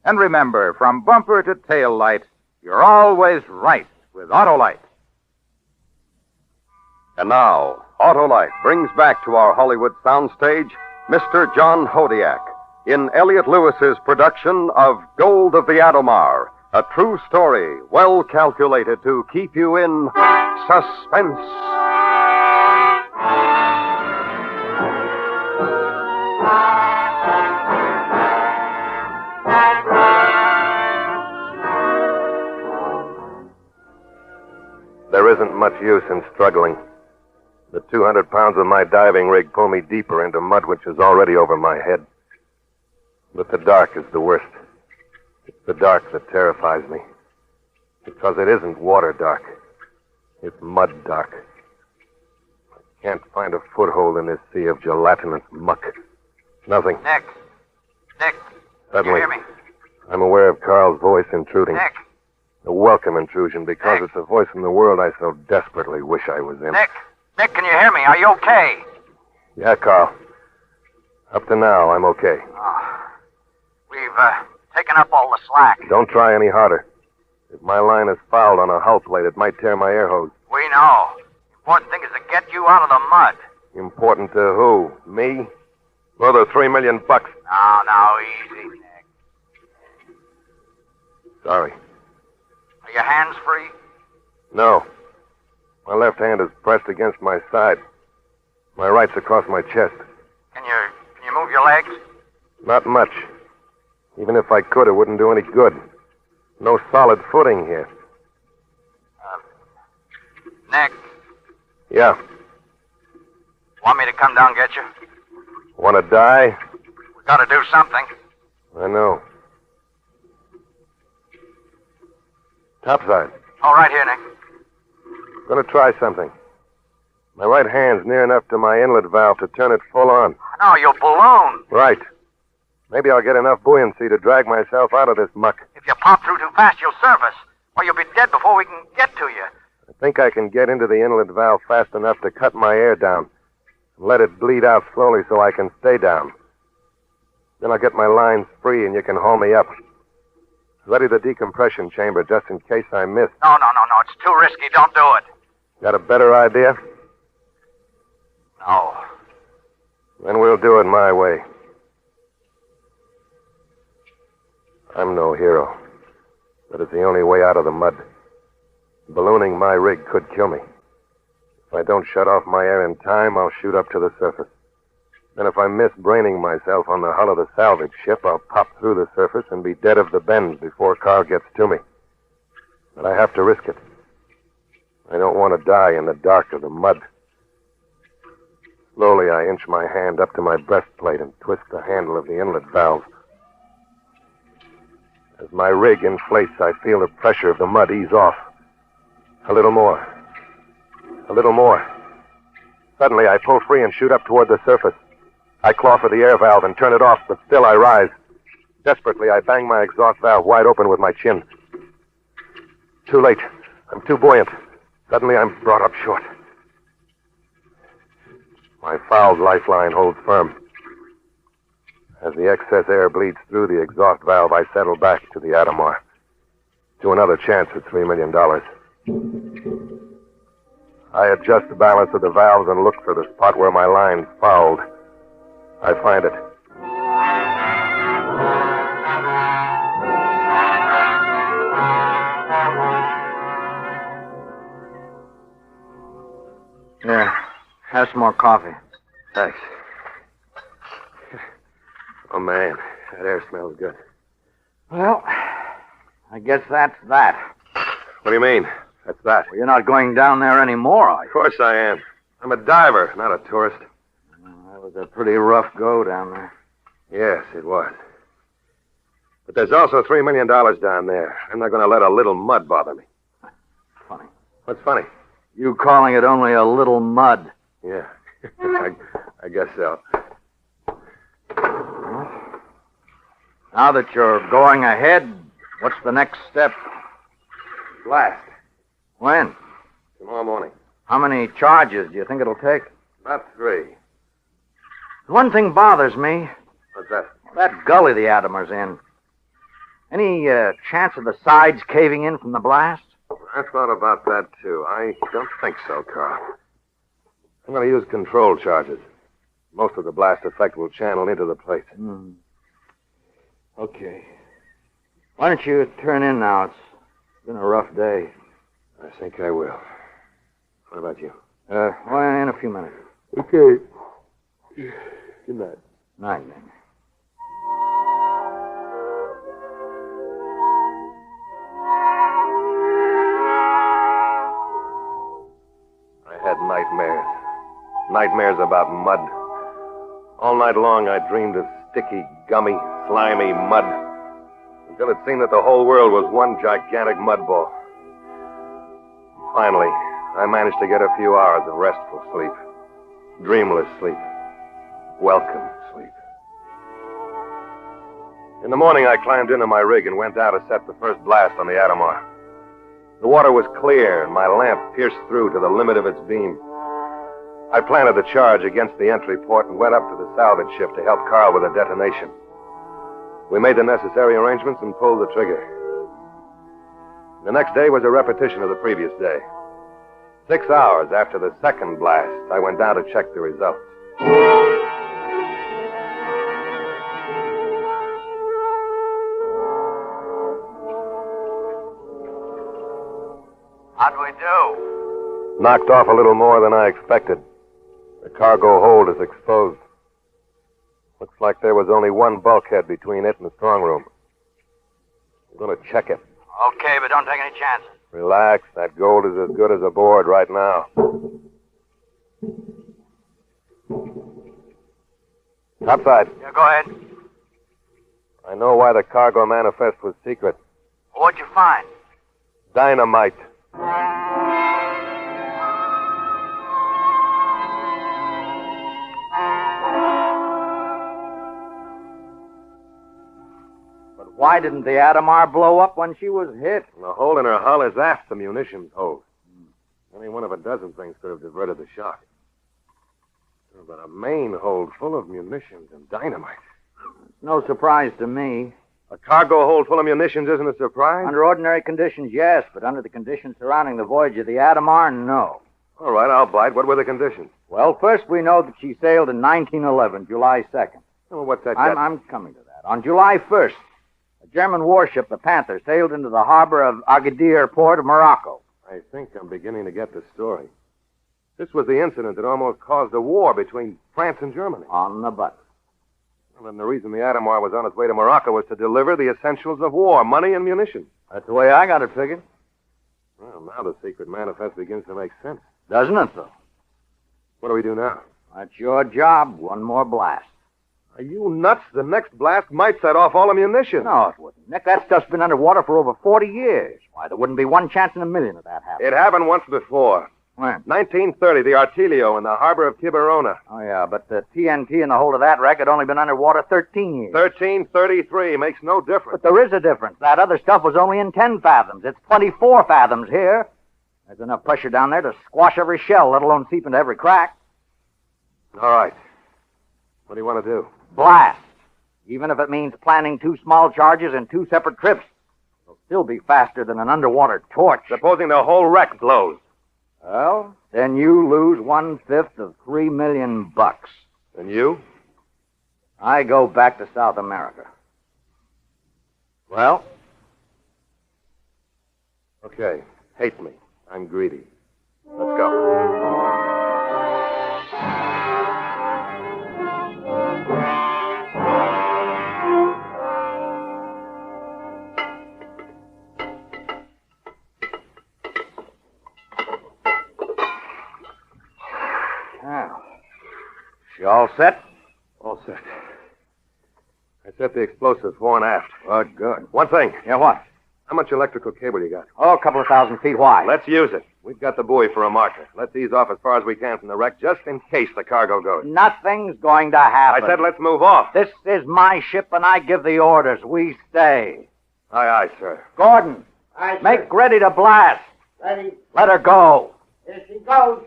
And remember, from bumper to tail light, you're always right with Autolite. And now, Autolite brings back to our Hollywood soundstage Mr. John Hodiak in Elliot Lewis's production of Gold of the Adomar, a true story well calculated to keep you in suspense. There isn't much use in struggling. The 200 pounds of my diving rig pull me deeper into mud which is already over my head. But the dark is the worst. It's the dark that terrifies me. Because it isn't water dark. It's mud dark. I can't find a foothold in this sea of gelatinous muck. Nothing. Nick. Suddenly, you hear me? I'm aware of Carl's voice intruding. Nick. A welcome intrusion because it's a voice from the world I so desperately wish I was in. Nick, can you hear me? Are you okay? Yeah, Carl. Up to now, I'm okay. We've taken up all the slack. Don't try any harder. If my line is fouled on a hull plate, it might tear my air hose. We know. Important thing is to get you out of the mud. Important to who? Me? Or the $3 million? No, easy, Nick. Sorry. Are your hands free? No. My left hand is pressed against my side. My right's across my chest. Can you move your legs? Not much. Even if I could, it wouldn't do any good. No solid footing here. Nick, Yeah. want me to come down and get you? Want to die? We gotta do something. I know. Topside. All right here, Nick. Gonna try something. My right hand's near enough to my inlet valve to turn it full on. No, you'll balloon. Right. Maybe I'll get enough buoyancy to drag myself out of this muck. If you pop through too fast, you'll surface. Or you'll be dead before we can get to you. I think I can get into the inlet valve fast enough to cut my air down. And let it bleed out slowly so I can stay down. Then I'll get my lines free and you can haul me up. Ready the decompression chamber just in case I miss. No. It's too risky. Don't do it. Got a better idea? No. Then we'll do it my way. I'm no hero. But it's the only way out of the mud. Ballooning my rig could kill me. If I don't shut off my air in time, I'll shoot up to the surface. Then if I miss braining myself on the hull of the salvage ship, I'll pop through the surface and be dead of the bends before Carl gets to me. But I have to risk it. I don't want to die in the dark of the mud. Slowly, I inch my hand up to my breastplate and twist the handle of the inlet valve. As my rig inflates, I feel the pressure of the mud ease off. A little more. A little more. Suddenly, I pull free and shoot up toward the surface. I claw for the air valve and turn it off, but still I rise. Desperately, I bang my exhaust valve wide open with my chin. Too late. I'm too buoyant. Suddenly, I'm brought up short. My fouled lifeline holds firm. As the excess air bleeds through the exhaust valve, I settle back to the Adomar. To another chance at $3 million. I adjust the balance of the valves and look for the spot where my line's fouled. I find it. Here, have some more coffee. Thanks. Oh, man, that air smells good. Well, I guess that's that. What do you mean? That's that. Well, you're not going down there anymore, are you? Of course I am. I'm a diver, not a tourist. That was a pretty rough go down there. Yes, it was. But there's also $3 million down there. I'm not going to let a little mud bother me. What's funny? You calling it only a little mud. Yeah, I guess so. Now that you're going ahead, what's the next step? Blast. When? Tomorrow morning. How many charges do you think it'll take? About 3. One thing bothers me. What's that? That gully the Adomar's in. Any chance of the sides caving in from the blast? I thought about that, too. I don't think so, Carl. I'm going to use control charges. Most of the blast effect will channel into the plate. Okay. Why don't you turn in now? It's been a rough day. I think I will. What about you? In a few minutes. Okay. Good night. Night, then. I had nightmares. Nightmares about mud. All night long I dreamed of sticky, gummy, slimy mud. Until it seemed that the whole world was one gigantic mud ball. Finally, I managed to get a few hours of restful sleep. Dreamless sleep. Welcome sleep. In the morning, I climbed into my rig and went out to set the first blast on the Adomar. The water was clear, and my lamp pierced through to the limit of its beam. I planted the charge against the entry port and went up to the salvage ship to help Carl with a detonation. We made the necessary arrangements and pulled the trigger. The next day was a repetition of the previous day. 6 hours after the second blast, I went down to check the results. How'd we do? Knocked off a little more than I expected. The cargo hold is exposed. Looks like there was only one bulkhead between it and the strong room. I'm going to check it. Okay, but don't take any chances. Relax. That gold is as good as aboard right now. Topside. Yeah, go ahead. I know why the cargo manifest was secret. What'd you find? Dynamite. But why didn't the Adomar blow up when she was hit? The hole in her hull is aft the munitions hole. Any one of a dozen things could have diverted the shock. But a main hold full of munitions and dynamite. No surprise to me. A cargo hold full of munitions isn't a surprise? Under ordinary conditions, yes, but under the conditions surrounding the voyage of the Adomar, no. All right, I'll bite. What were the conditions? Well, first we know that she sailed in 1911, July 2nd. Well, what's that? I'm coming to that. On July 1st, a German warship, the Panther, sailed into the harbor of Agadir, port of Morocco. I think I'm beginning to get the story. This was the incident that almost caused a war between France and Germany. On the button. Well, then the reason the Adomar was on its way to Morocco was to deliver the essentials of war, money and munitions. That's the way I got it figured. Well, now the secret manifest begins to make sense. Doesn't it, though? What do we do now? That's your job. One more blast. Are you nuts? The next blast might set off all the munitions. No, it wouldn't. Nick, that stuff's been underwater for over 40 years. Why, there wouldn't be one chance in a million of that happening. It happened once before. When? 1930, the Artilio in the harbor of Tiburona. Oh, yeah, but the TNT in the hold of that wreck had only been underwater 13 years. 1333 makes no difference. But there is a difference. That other stuff was only in 10 fathoms. It's 24 fathoms here. There's enough pressure down there to squash every shell, let alone seep into every crack. All right. What do you want to do? Blast. Even if it means planning 2 small charges and 2 separate trips. It'll still be faster than an underwater torch. Supposing the whole wreck blows. Well, then you lose 1/5 of $3 million. And you? I go back to South America. Well? Okay. Hate me. I'm greedy. Let's go. You all set? All set. I set the explosive fore and aft. Good, good. One thing. Yeah, what? How much electrical cable you got? Oh, a couple of 1,000 feet. Why? Let's use it. We've got the buoy for a marker. Let's ease off as far as we can from the wreck, just in case the cargo goes. Nothing's going to happen. I said let's move off. This is my ship, and I give the orders. We stay. Aye, aye, sir. Gordon, make ready to blast. Ready. Let her go. Here she goes.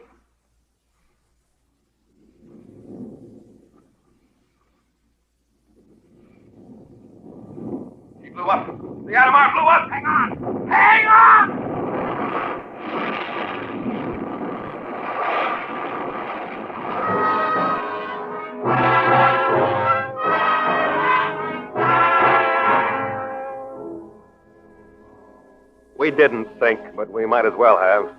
He blew up. The Adomar blew up. Hang on. Hang on! We didn't sink, but we might as well have.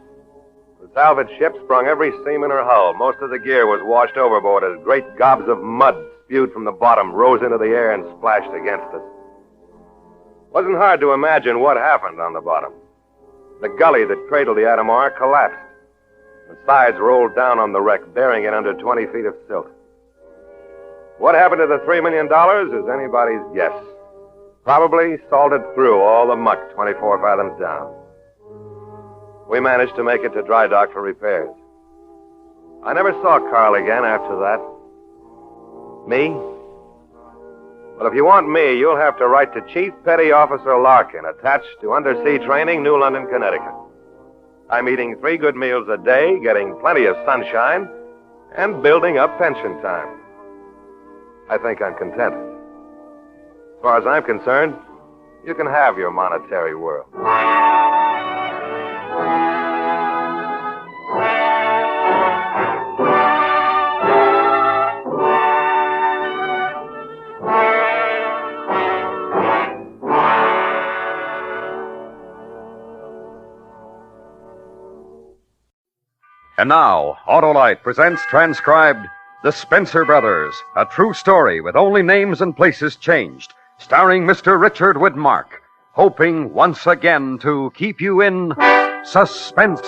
The salvage ship sprung every seam in her hull. Most of the gear was washed overboard as great gobs of mud spewed from the bottom rose into the air and splashed against us. Wasn't hard to imagine what happened on the bottom. The gully that cradled the Adomar collapsed. The sides rolled down on the wreck, burying it under 20 feet of silt. What happened to the $3 million is anybody's guess. Probably salted through all the muck 24 fathoms down. We managed to make it to dry dock for repairs. I never saw Carl again after that. Me? Well, if you want me, you'll have to write to Chief Petty Officer Larkin, attached to Undersea Training, New London, Connecticut. I'm eating 3 good meals a day, getting plenty of sunshine, and building up pension time. I think I'm content. As far as I'm concerned, you can have your monetary world. And now, Autolite presents transcribed The Spencer Brothers, a true story with only names and places changed, starring Mr. Richard Widmark, hoping once again to keep you in suspense.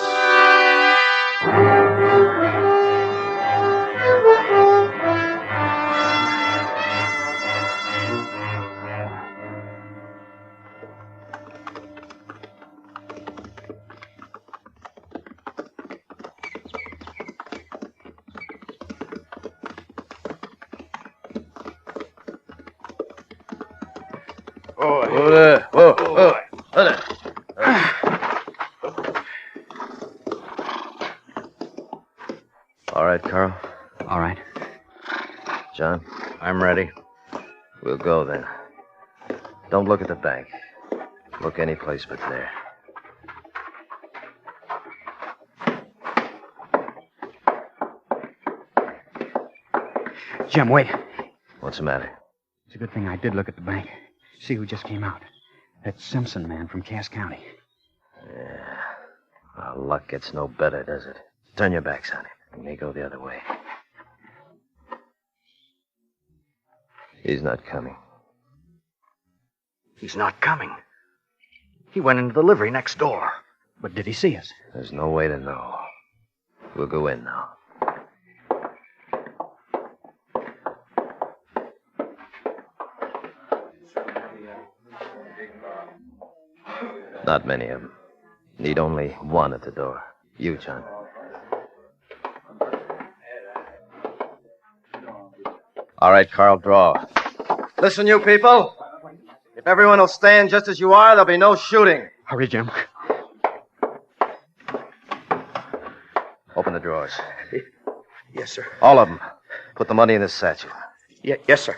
All right, Carl. All right. John, I'm ready. We'll go then. Don't look at the bank. Look any place but there. Jim, wait. What's the matter? It's a good thing I did look at the bank. See who just came out. That Simpson man from Cass County. Yeah. Well, luck gets no better, does it? Turn your backs on him. He may go the other way. He's not coming. He's not coming. He went into the livery next door. But did he see us? There's no way to know. We'll go in now. Not many of them. Need only one at the door. You, John. All right, Carl, draw. Listen, you people. If everyone will stand just as you are, there'll be no shooting. Hurry, Jim. Open the drawers. Yes, sir. All of them. Put the money in this satchel. Yes, sir.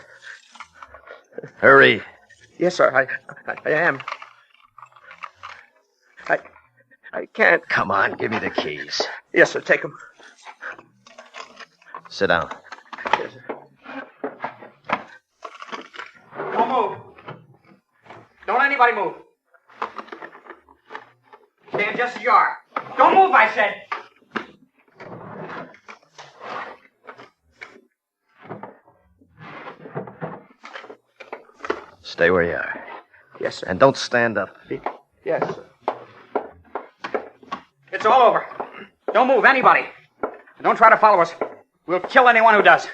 Hurry. Yes, sir. I am. I can't. Come on, give me the keys. Yes, sir. Take them. Sit down. Yes, sir. Don't move. Don't anybody move. Stand just as you are. Don't move, I said. Stay where you are. Yes, sir. And don't stand up. Yes, sir. It's all over. Don't move, anybody. And don't try to follow us. We'll kill anyone who does.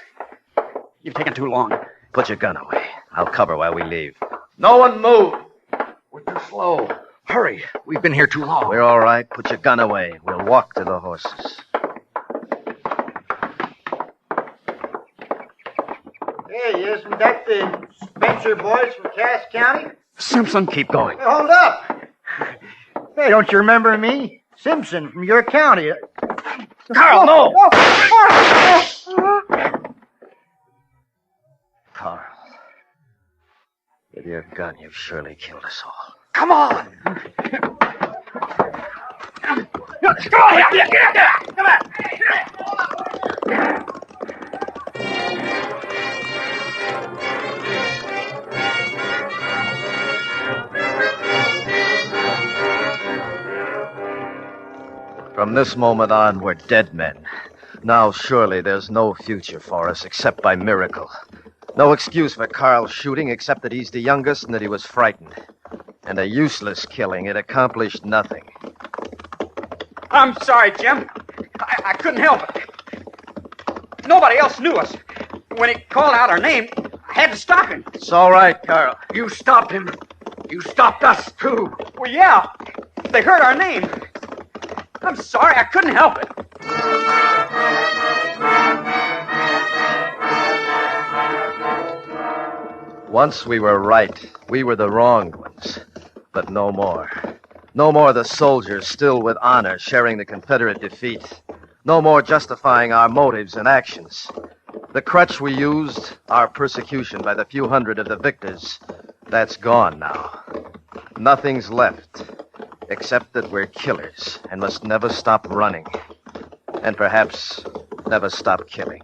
You've taken too long. Put your gun away. I'll cover while we leave. No one move. We're too slow. Hurry. We've been here too long. We're all right. Put your gun away. We'll walk to the horses. Hey, isn't that the Spencer boys from Cass County? Simpson, keep going. Hey, hold up. Hey, don't you remember me? Simpson from your county. Carl, no! Carl, with your gun, you've surely killed us all. Come on! Come on here! Come on! From this moment on, we're dead men. Now, surely there's no future for us except by miracle. No excuse for Carl's shooting except that he's the youngest and that he was frightened. And a useless killing. It accomplished nothing. I'm sorry, Jim. I couldn't help it. Nobody else knew us. When he called out our name, I had to stop him. It's all right, Carl. You stopped him. You stopped us, too. Well, yeah. They heard our name. I'm sorry, I couldn't help it. Once we were right. We were the wronged ones. But no more. No more the soldiers still with honor sharing the Confederate defeat. No more justifying our motives and actions. The crutch we used, our persecution by the few hundred of the victors, that's gone now. Nothing's left. Except that we're killers and must never stop running. And perhaps never stop killing.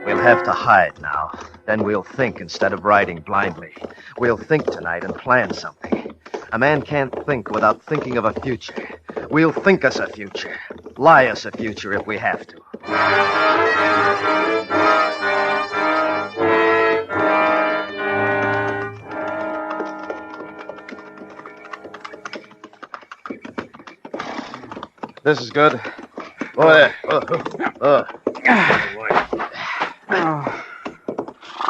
We'll have to hide now. Then we'll think instead of riding blindly. We'll think tonight and plan something. A man can't think without thinking of a future. We'll think us a future. Lie us a future if we have to. This is good. Oh, there.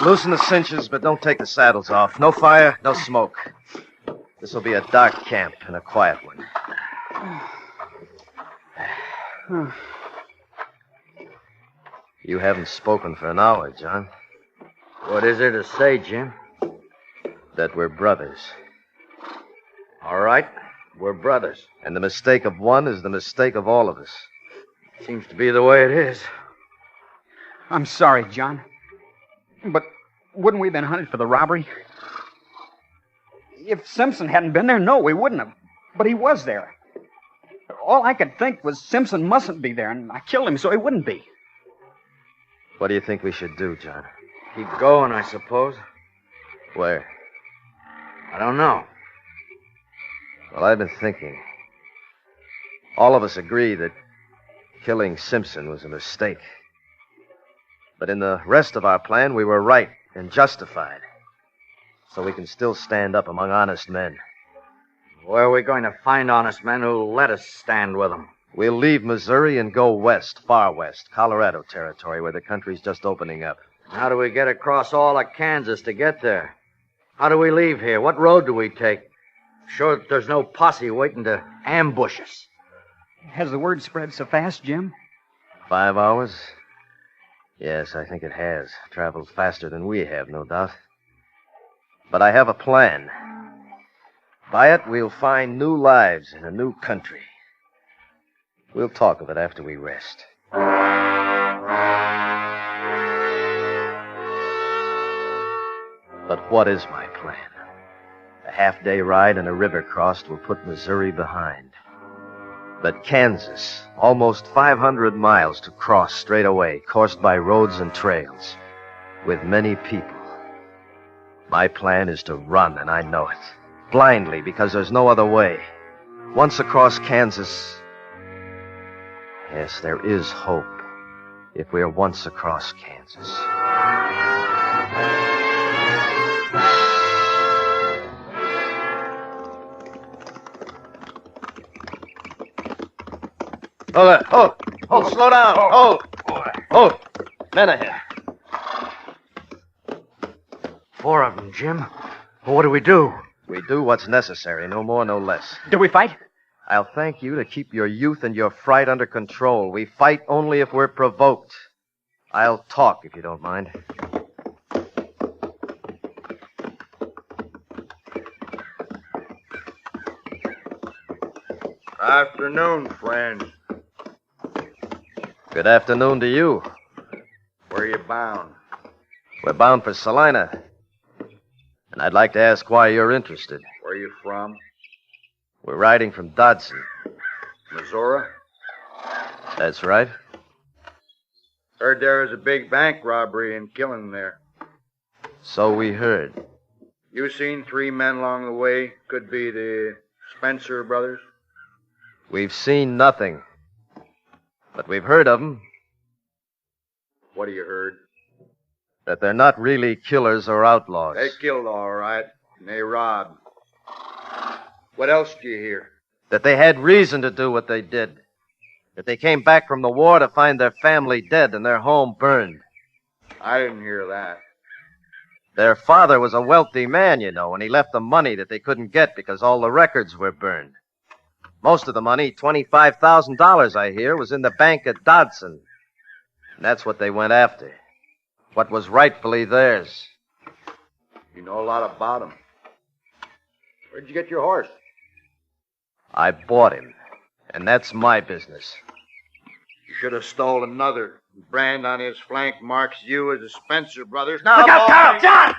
Loosen the cinches, but don't take the saddles off. No fire, no smoke. This will be a dark camp and a quiet one. You haven't spoken for an hour, John. What is there to say, Jim? That we're brothers. All right, we're brothers. And the mistake of one is the mistake of all of us. Seems to be the way it is. I'm sorry, John. But wouldn't we have been hunted for the robbery? If Simpson hadn't been there, no, we wouldn't have. But he was there. All I could think was Simpson mustn't be there, and I killed him so he wouldn't be. What do you think we should do, John? Keep going, I suppose. Where? I don't know. Well, I've been thinking. All of us agree that killing Simpson was a mistake. But in the rest of our plan, we were right and justified. So we can still stand up among honest men. Where are we going to find honest men who'll let us stand with them? We'll leave Missouri and go west, far west, Colorado territory, where the country's just opening up. How do we get across all of Kansas to get there? How do we leave here? What road do we take? Sure that there's no posse waiting to ambush us. Has the word spread so fast, Jim? 5 hours? Yes, I think it has. Traveled faster than we have, no doubt. But I have a plan. By it, we'll find new lives in a new country. We'll talk of it after we rest. But what is my plan? A half-day ride and a river crossed will put Missouri behind. But Kansas, almost 500 miles to cross straight away, coursed by roads and trails, with many people. My plan is to run, and I know it. Blindly, because there's no other way. Once across Kansas... Yes, there is hope if we're once across Kansas. Oh, there. Oh, slow down. Oh. Men ahead. 4 of them, Jim. Well, what do we do? We do what's necessary, no more, no less. Do we fight? I'll thank you to keep your youth and your fright under control. We fight only if we're provoked. I'll talk, if you don't mind. Afternoon, friends. Good afternoon to you. Where you bound? We're bound for Salina. And I'd like to ask why you're interested. Where you from? We're riding from Dodson. Missouri? That's right. Heard there was a big bank robbery and killing there. So we heard. You seen 3 men along the way? Could be the Spencer brothers? We've seen nothing. But we've heard of them. What have you heard? That they're not really killers or outlaws. They killed all right, and they robbed. What else do you hear? That they had reason to do what they did. That they came back from the war to find their family dead and their home burned. I didn't hear that. Their father was a wealthy man, you know, and he left them money that they couldn't get because all the records were burned. Most of the money, $25,000, I hear, was in the bank at Dodson. And that's what they went after. What was rightfully theirs. You know a lot about them. Where'd you get your horse? I bought him. And that's my business. You should have stole another. The brand on his flank marks you as the Spencer brothers. Now, look out, Carl! John!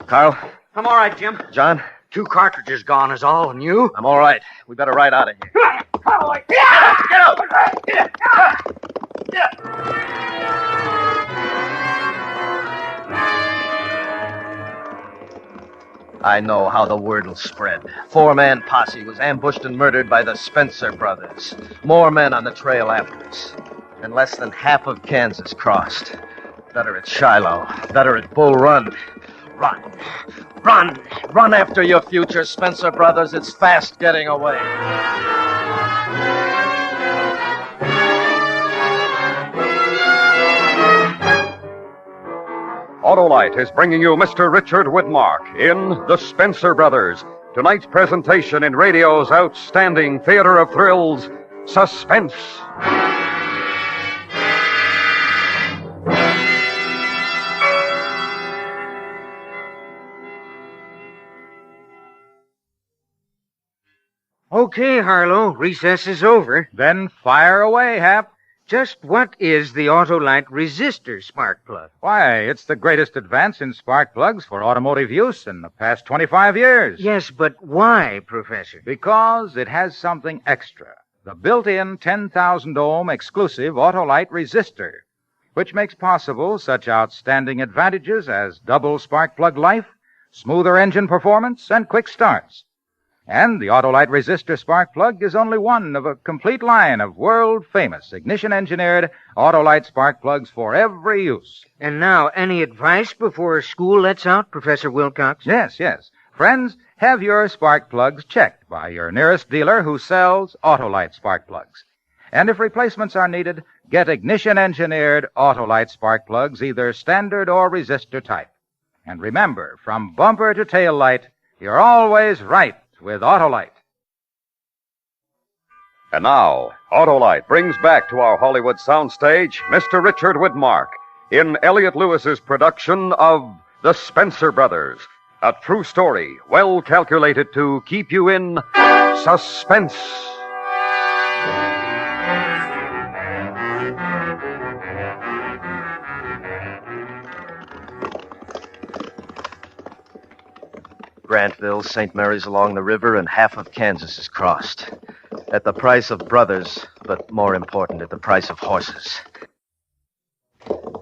Carl? I'm all right, Jim. John? 2 cartridges gone is all, and you? I'm all right. We better ride out of here. Get out! I know how the word will spread. 4-man posse was ambushed and murdered by the Spencer brothers. More men on the trail after us. And less than half of Kansas crossed. Better at Shiloh. Better at Bull Run. Run. Run. Run after your future, Spencer brothers. It's fast getting away. Autolite is bringing you Mr. Richard Widmark in The Spencer Brothers. Tonight's presentation in radio's outstanding theater of thrills, Suspense. Okay, Harlow, recess is over. Then fire away, Hap. Just what is the Autolite resistor spark plug? Why, it's the greatest advance in spark plugs for automotive use in the past 25 years. Yes, but why, Professor? Because it has something extra. The built-in 10,000 ohm exclusive Autolite resistor, which makes possible such outstanding advantages as double spark plug life, smoother engine performance, and quick starts. And the Autolite resistor spark plug is only one of a complete line of world-famous ignition-engineered Autolite spark plugs for every use. And now, any advice before school lets out, Professor Wilcox? Yes. Friends, have your spark plugs checked by your nearest dealer who sells Autolite spark plugs. And if replacements are needed, get ignition-engineered Autolite spark plugs, either standard or resistor type. And remember, from bumper to tail light, you're always right with Autolite. And now, Autolite brings back to our Hollywood soundstage Mr. Richard Widmark in Elliot Lewis's production of The Spencer Brothers, a true story well calculated to keep you in suspense. Grantville, St. Mary's along the river, and half of Kansas is crossed. At the price of brothers, but more important, at the price of horses.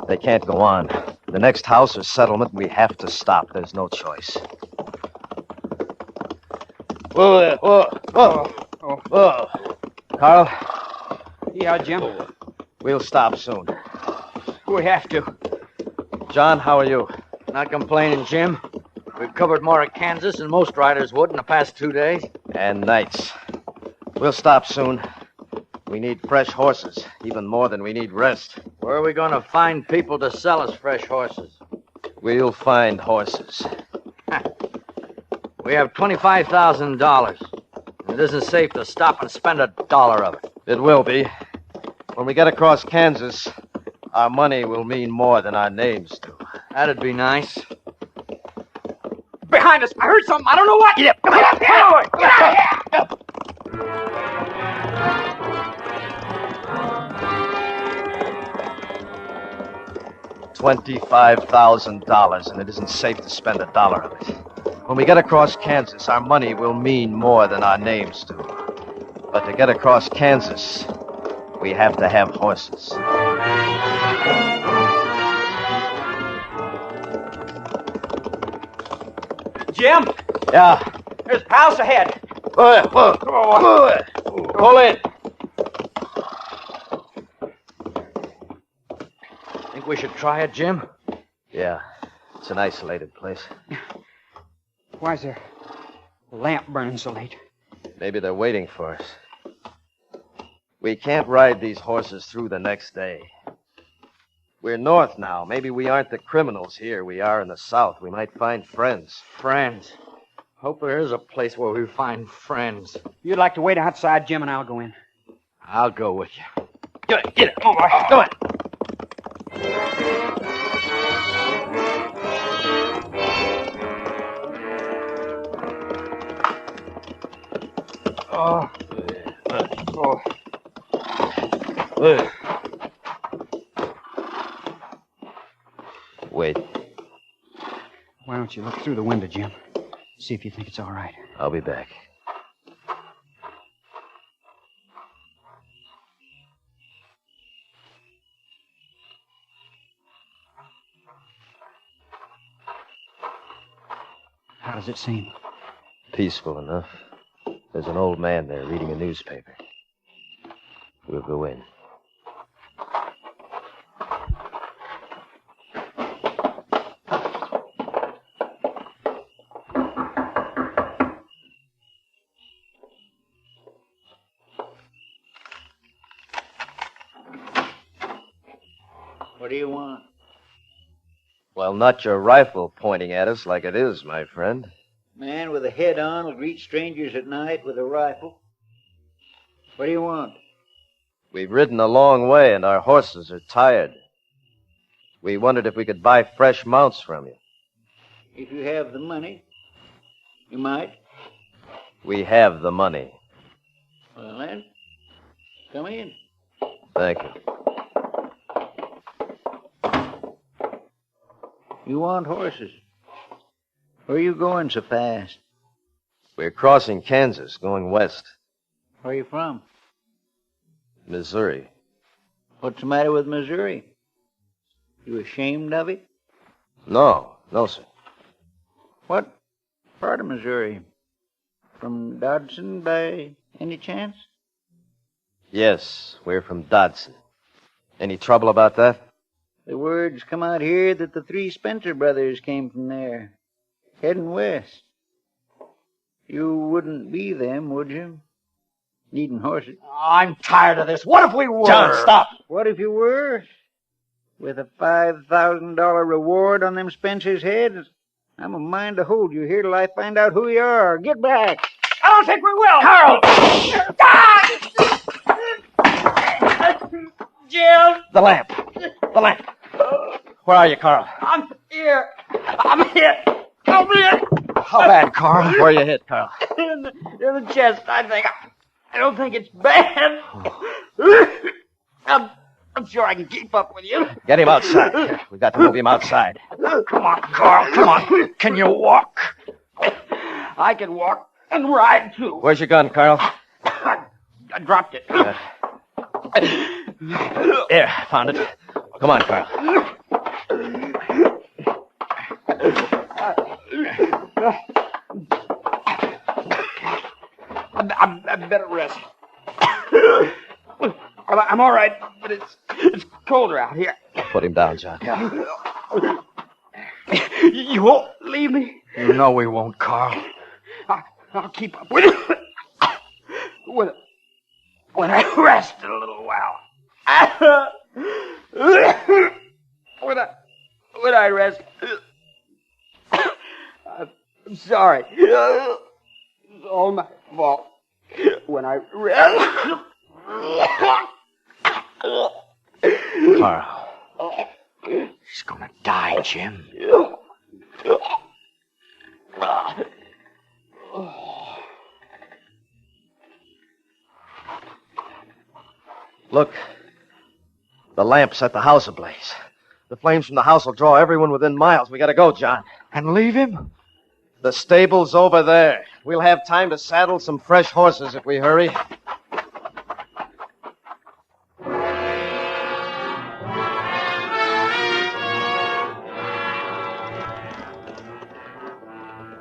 They can't go on. The next house or settlement, we have to stop. There's no choice. Whoa there. Whoa. Carl? Yeah, Jim? We'll stop soon. We have to. John, how are you? Not complaining, Jim. We've covered more of Kansas than most riders would in the past 2 days. And nights. We'll stop soon. We need fresh horses, even more than we need rest. Where are we going to find people to sell us fresh horses? We'll find horses. We have $25,000. It isn't safe to stop and spend $1 of it. It will be. When we get across Kansas, our money will mean more than our names do. That'd be nice. Behind us. I heard something. I don't know what. Come on. Get out of here. $25,000, and it isn't safe to spend $1 of it. When we get across Kansas, our money will mean more than our names do. But to get across Kansas, we have to have horses. Jim? Yeah. There's Pals ahead. Pull in. Think we should try it, Jim? Yeah. It's an isolated place. Why is there a lamp burning so late? Maybe they're waiting for us. We can't ride these horses through the next day. We're north now. Maybe we aren't the criminals here. We are in the south. We might find friends. Friends? Hope there is a place where we find friends. You'd like to wait outside, Jim, and I'll go in. I'll go with you. Get it. Come on, boy. Come on. Oh. Wait. Why don't you look through the window, Jim? See if you think it's all right. I'll be back. How does it seem? Peaceful enough. There's an old man there reading a newspaper. We'll go in. What do you want? Well, not your rifle pointing at us like it is, my friend. Man with a head on will greet strangers at night with a rifle. What do you want? We've ridden a long way and our horses are tired. We wondered if we could buy fresh mounts from you. If you have the money, you might. We have the money. Well, then, come in. Thank you. You want horses? Where are you going so fast? We're crossing Kansas, going west. Where are you from? Missouri. What's the matter with Missouri? You ashamed of it? No, sir. What part of Missouri? From Dodson by any chance? Yes, we're from Dodson. Any trouble about that? The word's come out here that the three Spencer brothers came from there, heading west. You wouldn't be them, would you? Needing horses. I'm tired of this. What if we were? John, stop. What if you were? With a $5,000 reward on them Spencer's heads? I'm a mind to hold you here till I find out who you are. Get back. I don't think we will. Carl! Jim! The lamp. Where are you, Carl? I'm here. Help me. How bad, Carl? Where are you hit, Carl? In the chest, I think. I don't think it's bad. I'm sure I can keep up with you. Get him outside. We've got to move him outside. Come on, Carl. Come on. Can you walk? I can walk and ride, too. Where's your gun, Carl? I dropped it. There, found it. Come on, Carl. I better rest. I'm all right, but it's colder out here. Put him down, John. You won't leave me? You know we won't, Carl. I'll keep up with it. when I rested a little while. When I rest. I'm sorry. It's all my fault. When I rest. Carl. He's gonna die, Jim. Look. The lamps at the house ablaze. The flames from the house will draw everyone within miles. We gotta go, John. And leave him? The stable's over there. We'll have time to saddle some fresh horses if we hurry.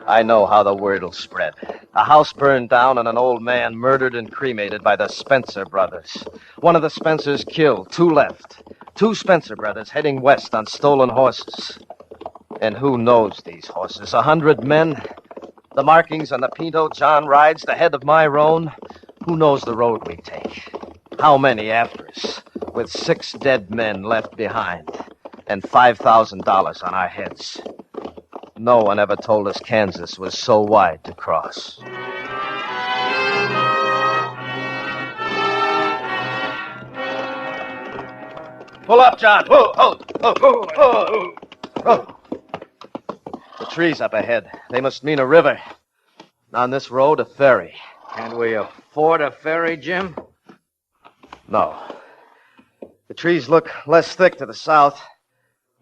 I know how the word'll spread. A house burned down and an old man murdered and cremated by the Spencer brothers. One of the Spencers killed, 2 left. 2 Spencer brothers heading west on stolen horses. And who knows these horses? 100 men? The markings on the Pinto John rides, the head of my roan? Who knows the road we take? How many after us? With 6 dead men left behind. And $5,000 on our heads. No one ever told us Kansas was so wide to cross. Pull up, John. Oh. The trees up ahead. They must mean a river. On this road, a ferry. Can we afford a ferry, Jim? No. The trees look less thick to the south.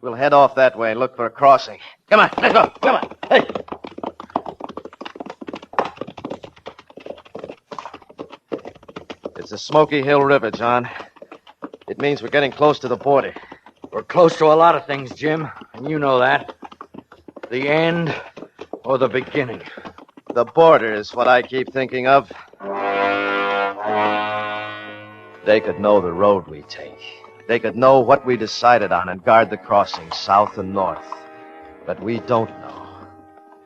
We'll head off that way and look for a crossing. Come on, let's go. Come on. Hey. It's the Smoky Hill River, John. It means we're getting close to the border. We're close to a lot of things, Jim, and you know that. The end or the beginning. The border is what I keep thinking of. They could know the road we take. They could know what we decided on and guard the crossings south and north. But we don't know.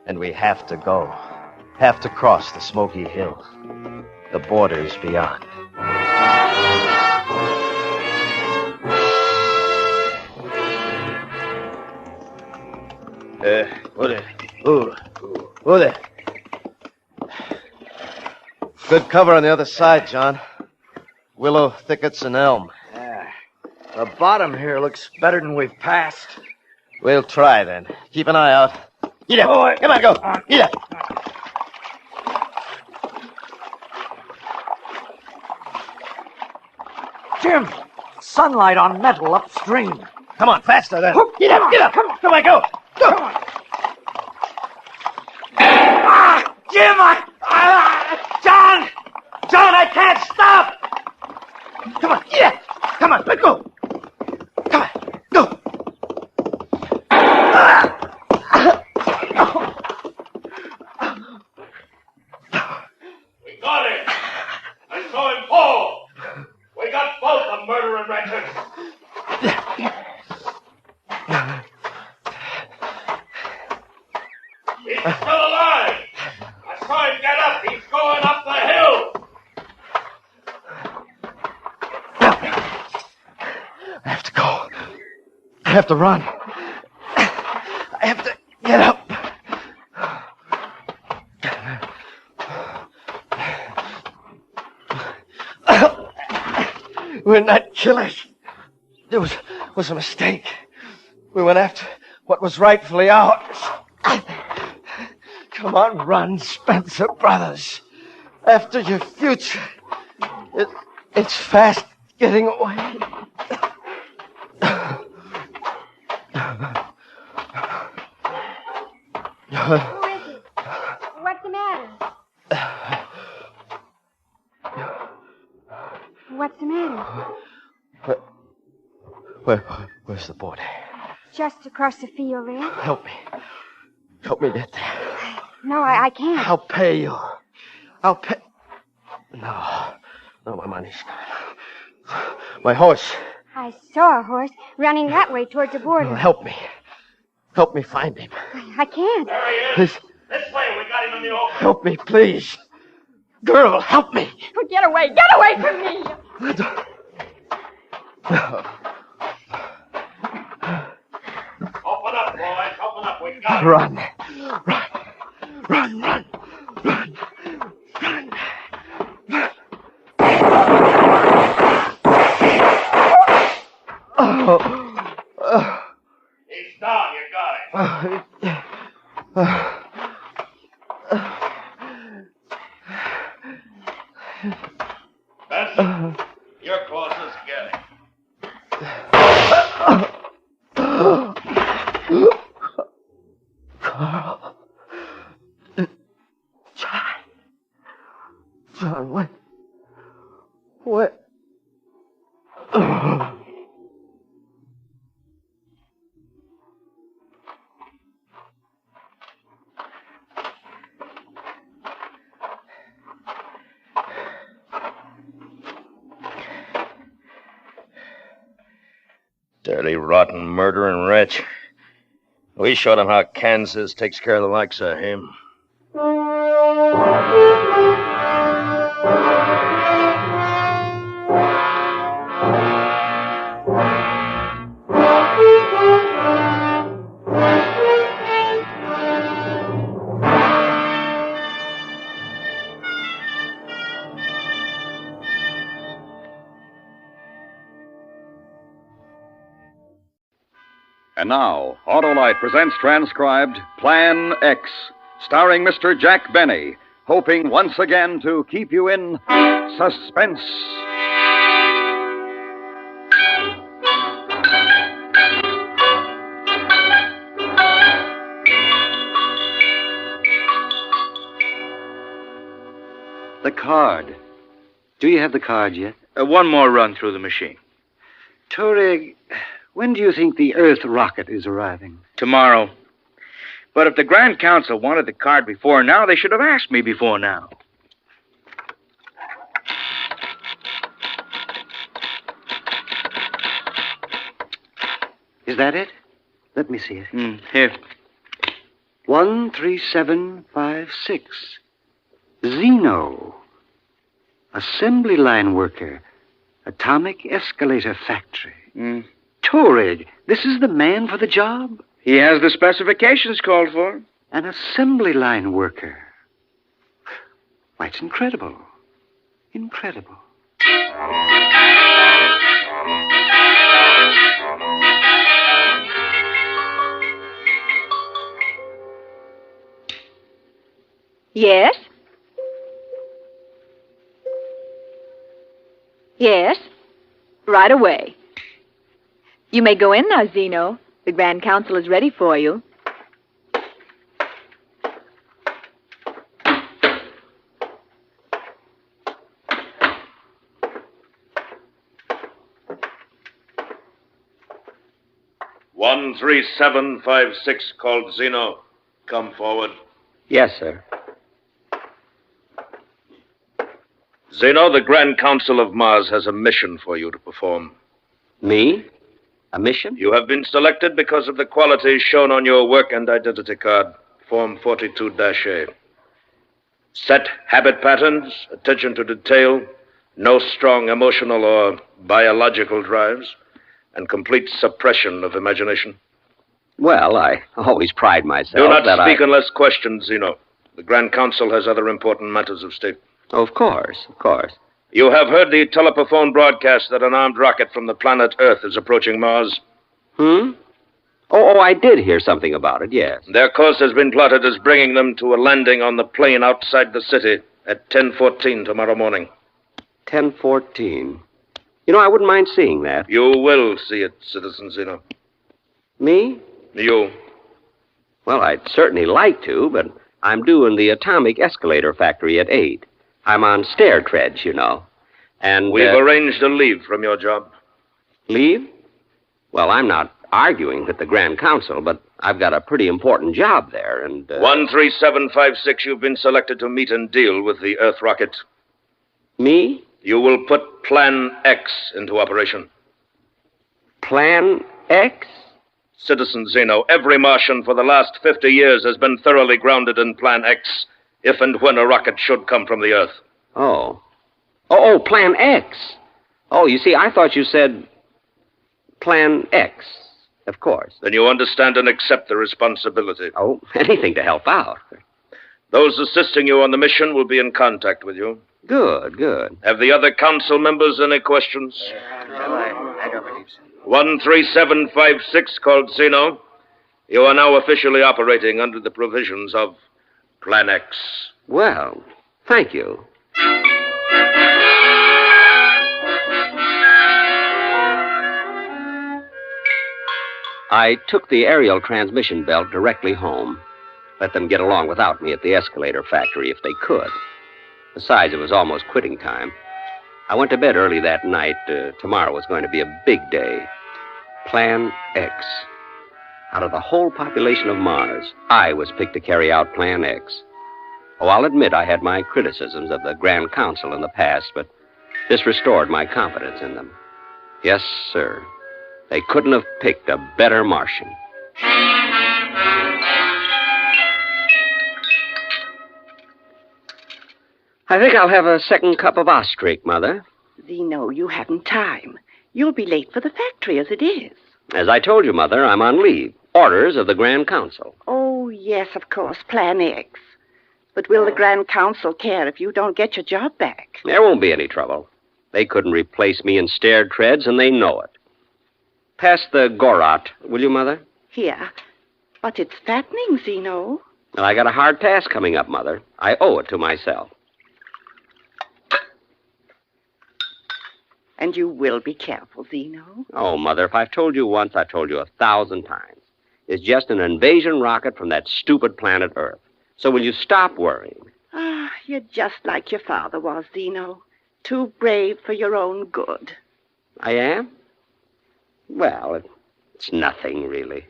And we have to go. Have to cross the Smoky Hill. The border's beyond. Who there? Good cover on the other side, John. Willow, thickets, and elm. The bottom here looks better than we've passed. We'll try, then. Keep an eye out. Get up. Come on, go. Get up. Jim, sunlight on metal upstream. Come on, faster, then. Get up. Come on, go. Go. Come on. Jim, John, I can't stop. Come on, get up. Come on, let go. Come on, go. We got him. I saw him fall. We got both the murdering wretches. He's still alive. I saw him get up. He's going up the hill. I have to go. I have to run. I have to get up. We're not killers. There was a mistake. We went after what was rightfully ours. Come on, run, Spencer Brothers. After your future. It's fast getting away. Who is it? What's the matter? What's the matter? Where's the border? Just across the field there. Help me. Help me get there. No, I can't. I'll pay you. I'll pay. No, my money's gone. My horse. I saw a horse running that way towards the border. Help me. Help me find him. I can't. There he is. Please. This way. We got him in the open. Help me, please. Girl, help me. Get away! Get away from me! Open up, boys. Open up. We got it. Run. Run. He's down. You got it. Benson, you're closest. Get it. Carl. John, what? Dirty, rotten, murdering wretch. We showed him how Kansas takes care of the likes of him. And now, Autolite presents transcribed Plan X, starring Mr. Jack Benny, hoping once again to keep you in suspense. The card. Do you have the card yet? One more run through the machine. Touareg, when do you think the Earth rocket is arriving? Tomorrow. But if the Grand Council wanted the card before now, they should have asked me before now. Is that it? Let me see it. Here. 13756. Zeno. Assembly line worker. Atomic escalator factory. Touareg, this is the man for the job? He has the specifications called for. An assembly line worker. Why, it's incredible. Incredible. Yes? Yes? Right away. You may go in now, Zeno. The Grand Council is ready for you. One 13756 called Zeno. Come forward. Yes, sir. Zeno, the Grand Council of Mars has a mission for you to perform. Me? A mission? You have been selected because of the qualities shown on your work and identity card, Form 42-A. Set habit patterns, attention to detail, no strong emotional or biological drives, and complete suppression of imagination. Well, I always pride myself Do not that speak unless questioned, Zeno. The Grand Council has other important matters of state. Of course, of course. You have heard the telephone broadcast that an armed rocket from the planet Earth is approaching Mars. Oh, I did hear something about it, yes. Their course has been plotted as bringing them to a landing on the plain outside the city at 10:14 tomorrow morning. 10:14. You know, I wouldn't mind seeing that. You will see it, Citizen Zeno. Me? You. Well, I'd certainly like to, but I'm due in the atomic escalator factory at 8. I'm on stair treads, you know. And We've arranged a leave from your job. Leave? Well, I'm not arguing with the Grand Council, but I've got a pretty important job there, and... 13756, you've been selected to meet and deal with the Earth rocket. Me? You will put Plan X into operation. Plan X? Citizen Zeno, every Martian for the last 50 years has been thoroughly grounded in Plan X, if and when a rocket should come from the Earth. Oh. Oh, Plan X. Oh, you see, I thought you said Plan X. Of course. Then you understand and accept the responsibility. Oh, anything to help out. Those assisting you on the mission will be in contact with you. Good, good. Have the other council members any questions? I don't believe so. 13756 called Zeno. You are now officially operating under the provisions of Plan X. Well, thank you. I took the aerial transmission belt directly home. Let them get along without me at the escalator factory if they could. Besides, it was almost quitting time. I went to bed early that night. Tomorrow was going to be a big day. Plan X. Out of the whole population of Mars, I was picked to carry out Plan X. Oh, I'll admit I had my criticisms of the Grand Council in the past, but this restored my confidence in them. Yes, sir. They couldn't have picked a better Martian. I think I'll have a second cup of ostrich, Mother. Zeno, you haven't time. You'll be late for the factory as it is. As I told you, Mother, I'm on leave. Orders of the Grand Council. Oh, yes, of course, Plan X. But will the Grand Council care if you don't get your job back? There won't be any trouble. They couldn't replace me in stair treads, and they know it. Pass the Gorot, will you, Mother? Here. But it's fattening, Zeno. Well, I got a hard task coming up, Mother. I owe it to myself. And you will be careful, Zeno. Oh, Mother, if I've told you once, I've told you 1,000 times. It's just an invasion rocket from that stupid planet Earth. So will you stop worrying? Ah, you're just like your father was, Zeno. Too brave for your own good. I am? Well, it's nothing, really.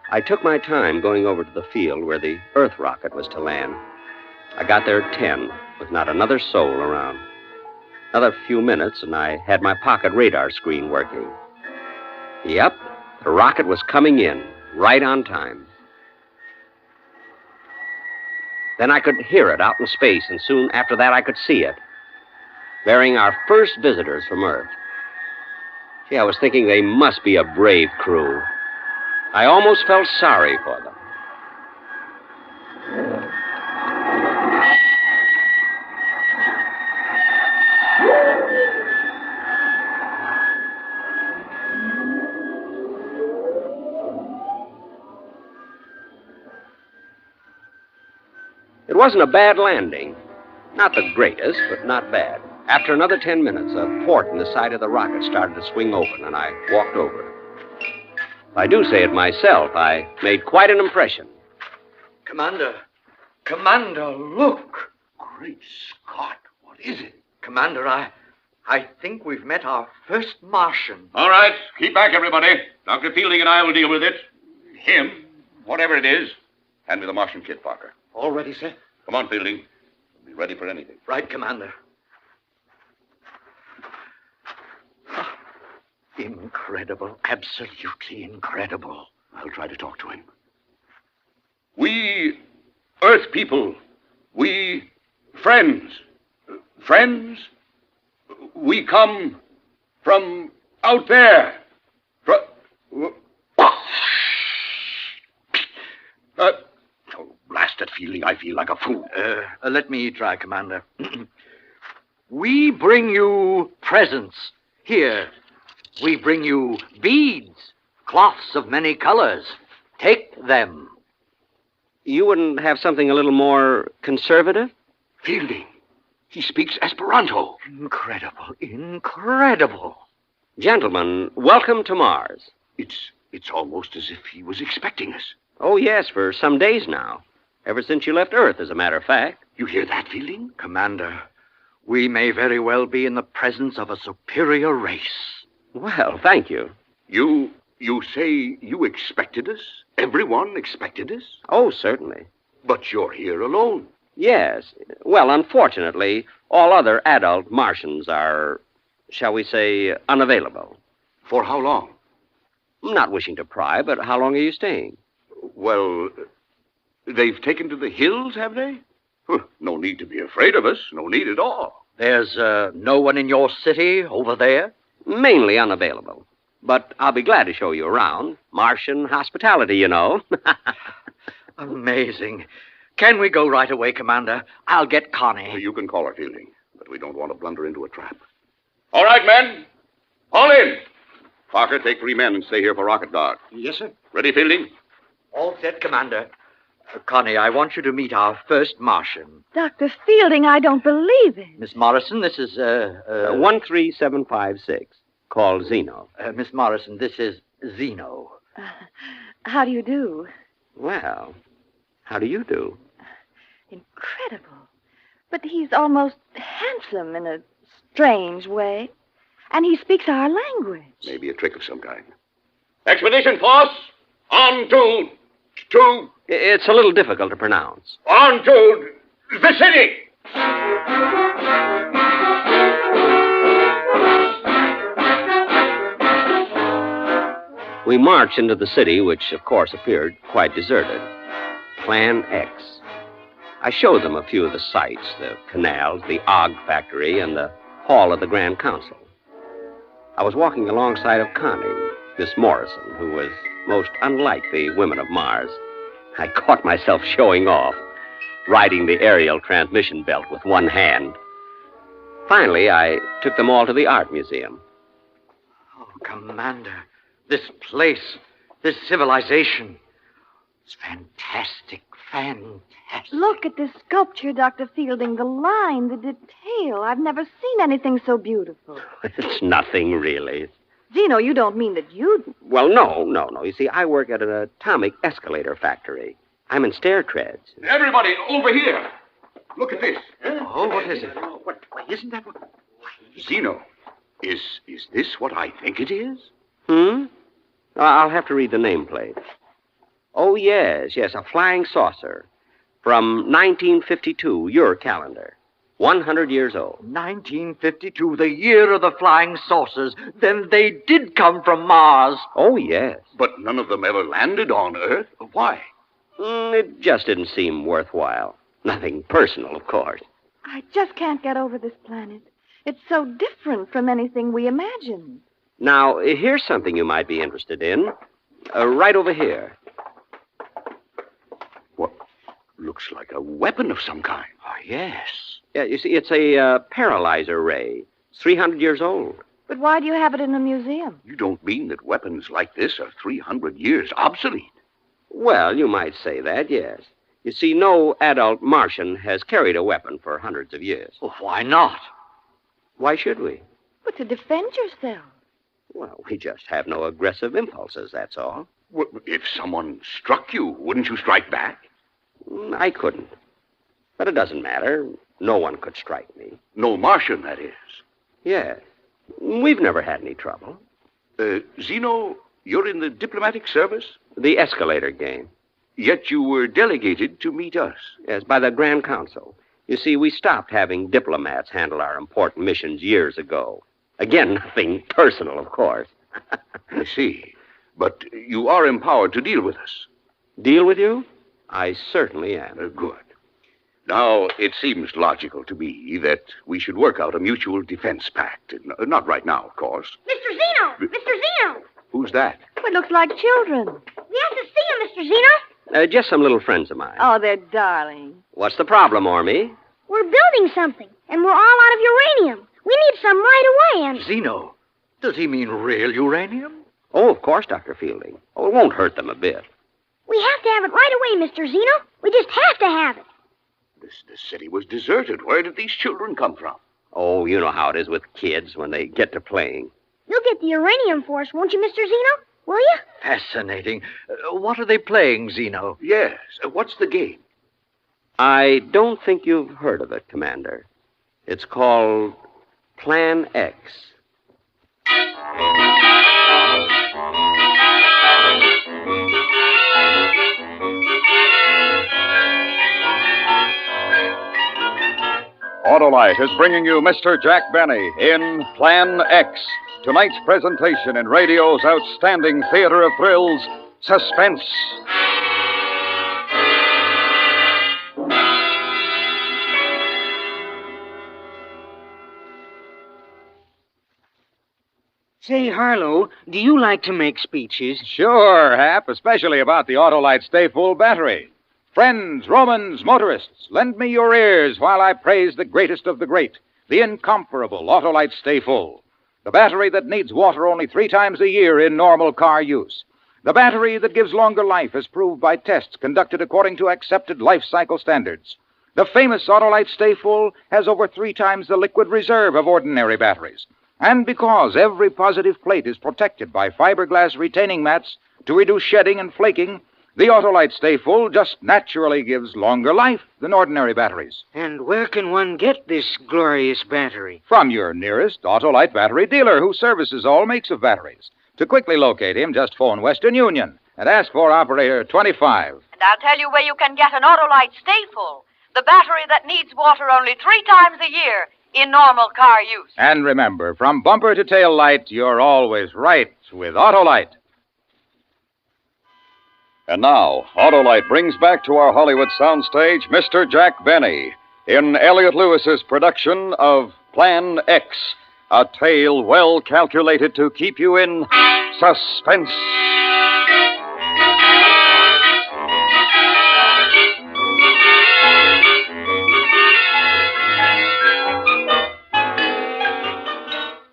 I took my time going over to the field where the Earth rocket was to land. I got there at 10, with not another soul around. Another few minutes, and I had my pocket radar screen working. Yep, the rocket was coming in, right on time. Then I could hear it out in space, and soon after that I could see it, bearing our first visitors from Earth. Gee, I was thinking they must be a brave crew. I almost felt sorry for them. It wasn't a bad landing. Not the greatest, but not bad. After another 10 minutes, a port in the side of the rocket started to swing open, and I walked over. If I do say it myself, I made quite an impression. Commander, look. Great Scott, what is it? Commander, I think we've met our first Martian. All right, keep back, everybody. Dr. Fielding and I will deal with it. Him, whatever it is. Hand me the Martian kit, Parker. All ready, sir? Come on, Fielding. We'll be ready for anything. Right, Commander. Oh, incredible. Absolutely incredible. I'll try to talk to him. We, Earth people, we friends. Friends? We come from out there. Blasted feeling, I feel like a fool. Let me try, Commander. We bring you presents. Here, we bring you beads, cloths of many colors. Take them. You wouldn't have something a little more conservative? Fielding, he speaks Esperanto. Incredible, incredible. Gentlemen, welcome to Mars. It's almost as if he was expecting us. Oh, yes, for some days now. Ever since you left Earth, as a matter of fact. You hear that, Fielding? Commander, we may very well be in the presence of a superior race. Well, thank you. You say you expected us? Everyone expected us? Oh, certainly. But you're here alone. Yes. Well, unfortunately, all other adult Martians are, shall we say, unavailable. For how long? Not wishing to pry, but how long are you staying? Well, They've taken to the hills, have they? No need to be afraid of us. No need at all. There's no one in your city over there? Mainly unavailable. But I'll be glad to show you around. Martian hospitality, you know. Amazing. Can we go right away, Commander? I'll get Connie. You can call her, Fielding, but we don't want to blunder into a trap. All right, men. All in. Parker, take 3 men and stay here for rocket guard. Yes, sir. Ready, Fielding? All set, Commander. Connie, I want you to meet our first Martian. Dr. Fielding, I don't believe it. Miss Morrison, this is, 13756. Called Zeno. Miss Morrison, this is Zeno. How do you do? Well, how do you do? Incredible. But he's almost handsome in a strange way. And he speaks our language. Maybe a trick of some kind. Expedition Force, on to... It's a little difficult to pronounce. On to the city! We marched into the city, which, of course, appeared quite deserted. Plan X. I showed them a few of the sights, the canals, the Og factory, and the hall of the Grand Council. I was walking alongside of Connie, Miss Morrison, who was most unlike the women of Mars. I caught myself showing off, riding the aerial transmission belt with one hand. Finally, I took them all to the art museum. Oh, Commander, this place, this civilization, it's fantastic, fantastic. Look at this sculpture, Dr. Fielding. The line, the detail. I've never seen anything so beautiful. It's nothing, really. Zeno, you don't mean that you... Well, no. You see, I work at an atomic escalator factory. I'm in stair treads. Everybody, over here. Look at this. Oh, what is it? Isn't that what... Zeno, is this what I think it is? I'll have to read the nameplate. Oh, yes, a flying saucer. From 1952, your calendar. 100 years old. 1952, the year of the flying saucers. Then they did come from Mars. Oh, yes. But none of them ever landed on Earth. Why? It just didn't seem worthwhile. Nothing personal, of course. I just can't get over this planet. It's so different from anything we imagined. Now, here's something you might be interested in. Right over here. What? Looks like a weapon of some kind. Oh, yes. Yeah, you see, it's a paralyzer ray. It's 300 years old. But why do you have it in the museum? You don't mean that weapons like this are 300 years obsolete? Well, you might say that, yes. You see, no adult Martian has carried a weapon for hundreds of years. Well, why not? Why should we? But to defend yourself. Well, we just have no aggressive impulses, that's all. Well, if someone struck you, wouldn't you strike back? I couldn't. But it doesn't matter. No one could strike me. No Martian, that is. Yes. We've never had any trouble. Zeno, you're in the diplomatic service? The escalator game. Yet you were delegated to meet us. Yes, by the Grand Council. You see, we stopped having diplomats handle our important missions years ago. Again, nothing personal, of course. I see. But you are empowered to deal with us. Deal with you? I certainly am. Good. Now, it seems logical to me that we should work out a mutual defense pact. Not right now, of course. Mr. Zeno! Mr. Zeno! Who's that? It looks like children. We have to see him, Mr. Zeno. Just some little friends of mine. Oh, they're darling. What's the problem, Ormy? We're building something, and we're all out of uranium. We need some right away, and... Zeno, does he mean real uranium? Oh, of course, Dr. Fielding. Oh, it won't hurt them a bit. We have to have it right away, Mr. Zeno. We just have to have it. This city was deserted. Where did these children come from? Oh, you know how it is with kids when they get to playing. You'll get the uranium for us, won't you, Mr. Zeno? Will you? Fascinating. What are they playing, Zeno? Yes. What's the game? I don't think you've heard of it, Commander. It's called Plan X. Autolite is bringing you Mr. Jack Benny in Plan X, tonight's presentation in radio's outstanding theater of thrills, Suspense. Say, Harlow, do you like to make speeches? Sure, Hap, especially about the Autolite Stay Full battery. Friends, Romans, motorists, lend me your ears while I praise the greatest of the great, the incomparable Autolite Stay Full. The battery that needs water only 3 times a year in normal car use. The battery that gives longer life as proved by tests conducted according to accepted life cycle standards. The famous Autolite Stay Full has over 3 times the liquid reserve of ordinary batteries. And because every positive plate is protected by fiberglass retaining mats to reduce shedding and flaking, the Autolite Stay Full just naturally gives longer life than ordinary batteries. And where can one get this glorious battery? From your nearest Autolite battery dealer who services all makes of batteries. To quickly locate him, just phone Western Union and ask for operator 25. And I'll tell you where you can get an Autolite Stay Full, the battery that needs water only 3 times a year in normal car use. And remember, from bumper to tail light, you're always right with Autolite. And now, Autolite brings back to our Hollywood soundstage Mr. Jack Benny in Elliot Lewis's production of Plan X, a tale well calculated to keep you in suspense.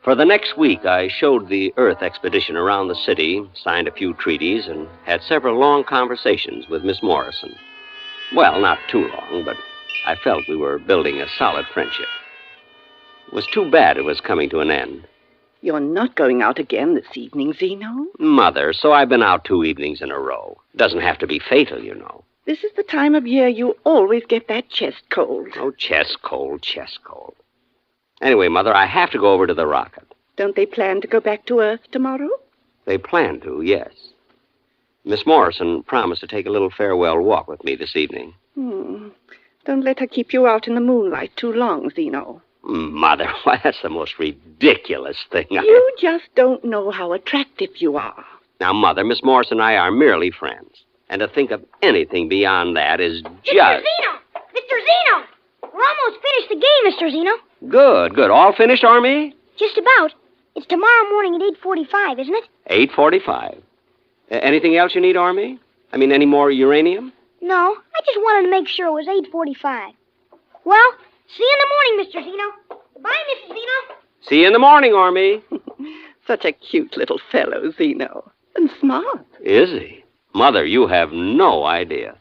For the next week, I showed the Earth expedition around the city, signed a few treaties, and had several long conversations with Miss Morrison. Well, not too long, but I felt we were building a solid friendship. It was too bad it was coming to an end. You're not going out again this evening, Zeno? Mother, so I've been out 2 evenings in a row. Doesn't have to be fatal, you know. This is the time of year you always get that chest cold. Oh, chest cold, chest cold. Anyway, Mother, I have to go over to the rocket. Don't they plan to go back to Earth tomorrow? They plan to, yes. Miss Morrison promised to take a little farewell walk with me this evening. Don't let her keep you out in the moonlight too long, Zeno. Mother, why, that's the most ridiculous thing You just don't know how attractive you are. Now, Mother, Miss Morrison and I are merely friends. And to think of anything beyond that is just... Mr. Zeno! Mr. Zeno! We're almost finished the game, Mr. Zeno. Good, good. All finished, Army? Just about. It's tomorrow morning at 8:45, isn't it? 8:45. Anything else you need, Army? I mean, any more uranium? No, I just wanted to make sure it was 8:45. Well, see you in the morning, Mr. Zeno. Goodbye, Mrs. Zeno. See you in the morning, Army. Such a cute little fellow, Zeno. And smart. Is he? Mother, you have no idea.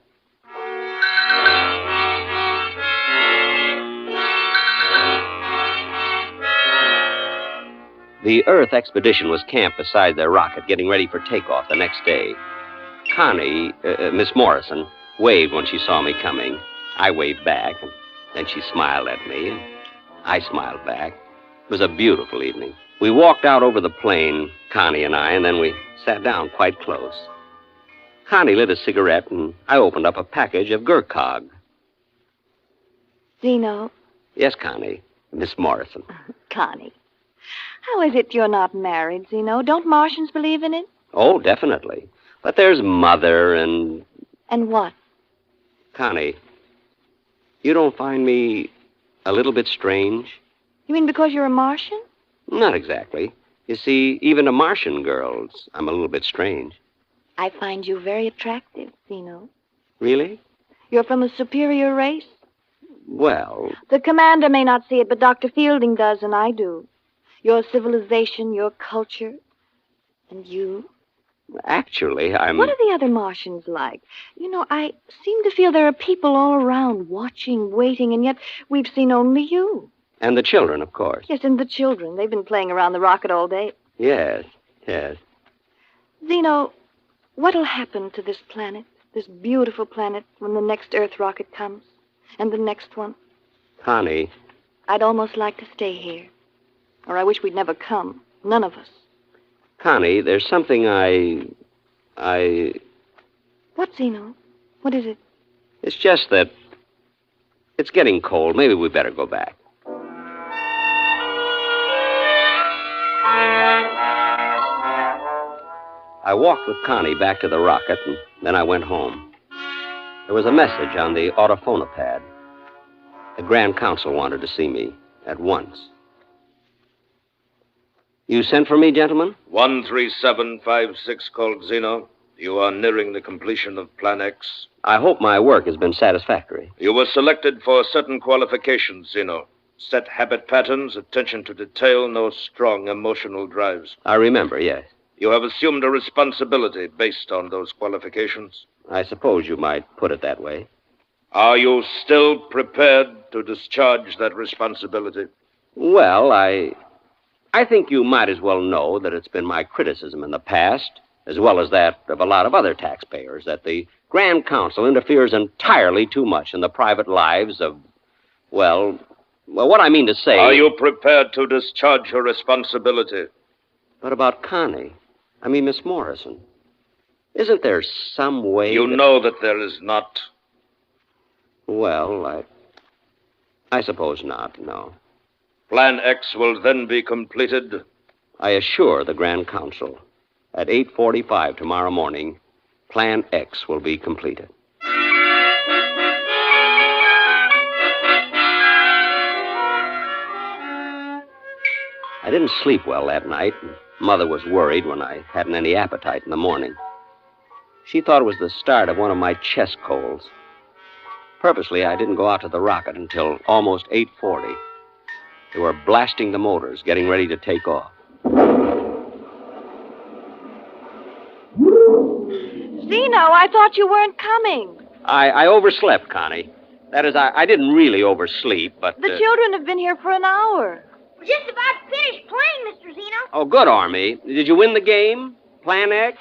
The Earth expedition was camped beside their rocket, getting ready for takeoff the next day. Connie, Miss Morrison, waved when she saw me coming. I waved back, and then she smiled at me, and I smiled back. It was a beautiful evening. We walked out over the plain, Connie and I, and then we sat down quite close. Connie lit a cigarette, and I opened up a package of Gurkhag. Zeno. Yes, Connie. Miss Morrison. Connie. How is it you're not married, Zeno? Don't Martians believe in it? Oh, definitely. But there's Mother and... And what? Connie, you don't find me a little bit strange? You mean because you're a Martian? Not exactly. You see, even to Martian girls, I'm a little bit strange. I find you very attractive, Zeno. Really? You're from a superior race? Well... The commander may not see it, but Dr. Fielding does, and I do. Your civilization, your culture, and you. Actually, I'm... What are the other Martians like? You know, I seem to feel there are people all around, watching, waiting, and yet we've seen only you. And the children, of course. Yes, and the children. They've been playing around the rocket all day. Yes, yes. Zeno, what'll happen to this planet, this beautiful planet, when the next Earth rocket comes? And the next one? Connie. I'd almost like to stay here. Or I wish we'd never come. None of us. Connie, there's something I... What, Zeno? What is it? It's just that it's getting cold. Maybe we better go back. I walked with Connie back to the rocket, and then I went home. There was a message on the autophonopad. The Grand Council wanted to see me at once. You sent for me, gentlemen? 13756 called Zeno. You are nearing the completion of Plan X. I hope my work has been satisfactory. You were selected for certain qualifications, Zeno. Set habit patterns, attention to detail, no strong emotional drives. I remember, yes. You have assumed a responsibility based on those qualifications. I suppose you might put it that way. Are you still prepared to discharge that responsibility? Well, I think you might as well know that it's been my criticism in the past, as well as that of a lot of other taxpayers, that the Grand Council interferes entirely too much in the private lives of, well, what I mean to say... Are you prepared to discharge your responsibility? But about Connie, Miss Morrison, isn't there some way... You know that there is not. Well, I suppose not, no. Plan X will then be completed. I assure the Grand Council, at 8:45 tomorrow morning, Plan X will be completed. I didn't sleep well that night, and Mother was worried when I hadn't any appetite in the morning. She thought it was the start of one of my chest colds. Purposely, I didn't go out to the rocket until almost 8:40. They were blasting the motors, getting ready to take off. Zeno, I thought you weren't coming. I overslept, Connie. That is, I didn't really oversleep, but... The children have been here for an hour. We're just about finished playing, Mr. Zeno. Oh, good, Army. Did you win the game? Plan X?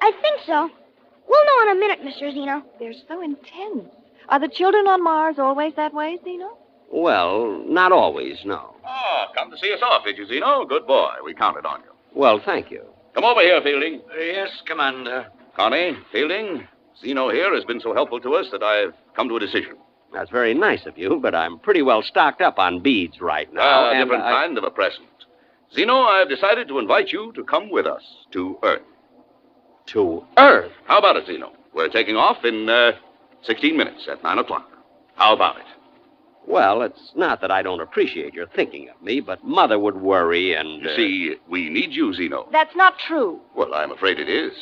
I think so. We'll know in a minute, Mr. Zeno. They're so intense. Are the children on Mars always that way, Zeno? Well, not always, no. Ah, come to see us off, did you, Zeno? Good boy. We counted on you. Well, thank you. Come over here, Fielding. Yes, Commander. Connie, Fielding, Zeno here has been so helpful to us that I've come to a decision. That's very nice of you, but I'm pretty well stocked up on beads right now. A different kind of a present. Zeno, I've decided to invite you to come with us to Earth. To Earth? How about it, Zeno? We're taking off in 16 minutes at 9 o'clock. How about it? Well, it's not that I don't appreciate your thinking of me, but Mother would worry and... You see, we need you, Zeno. That's not true. Well, I'm afraid it is.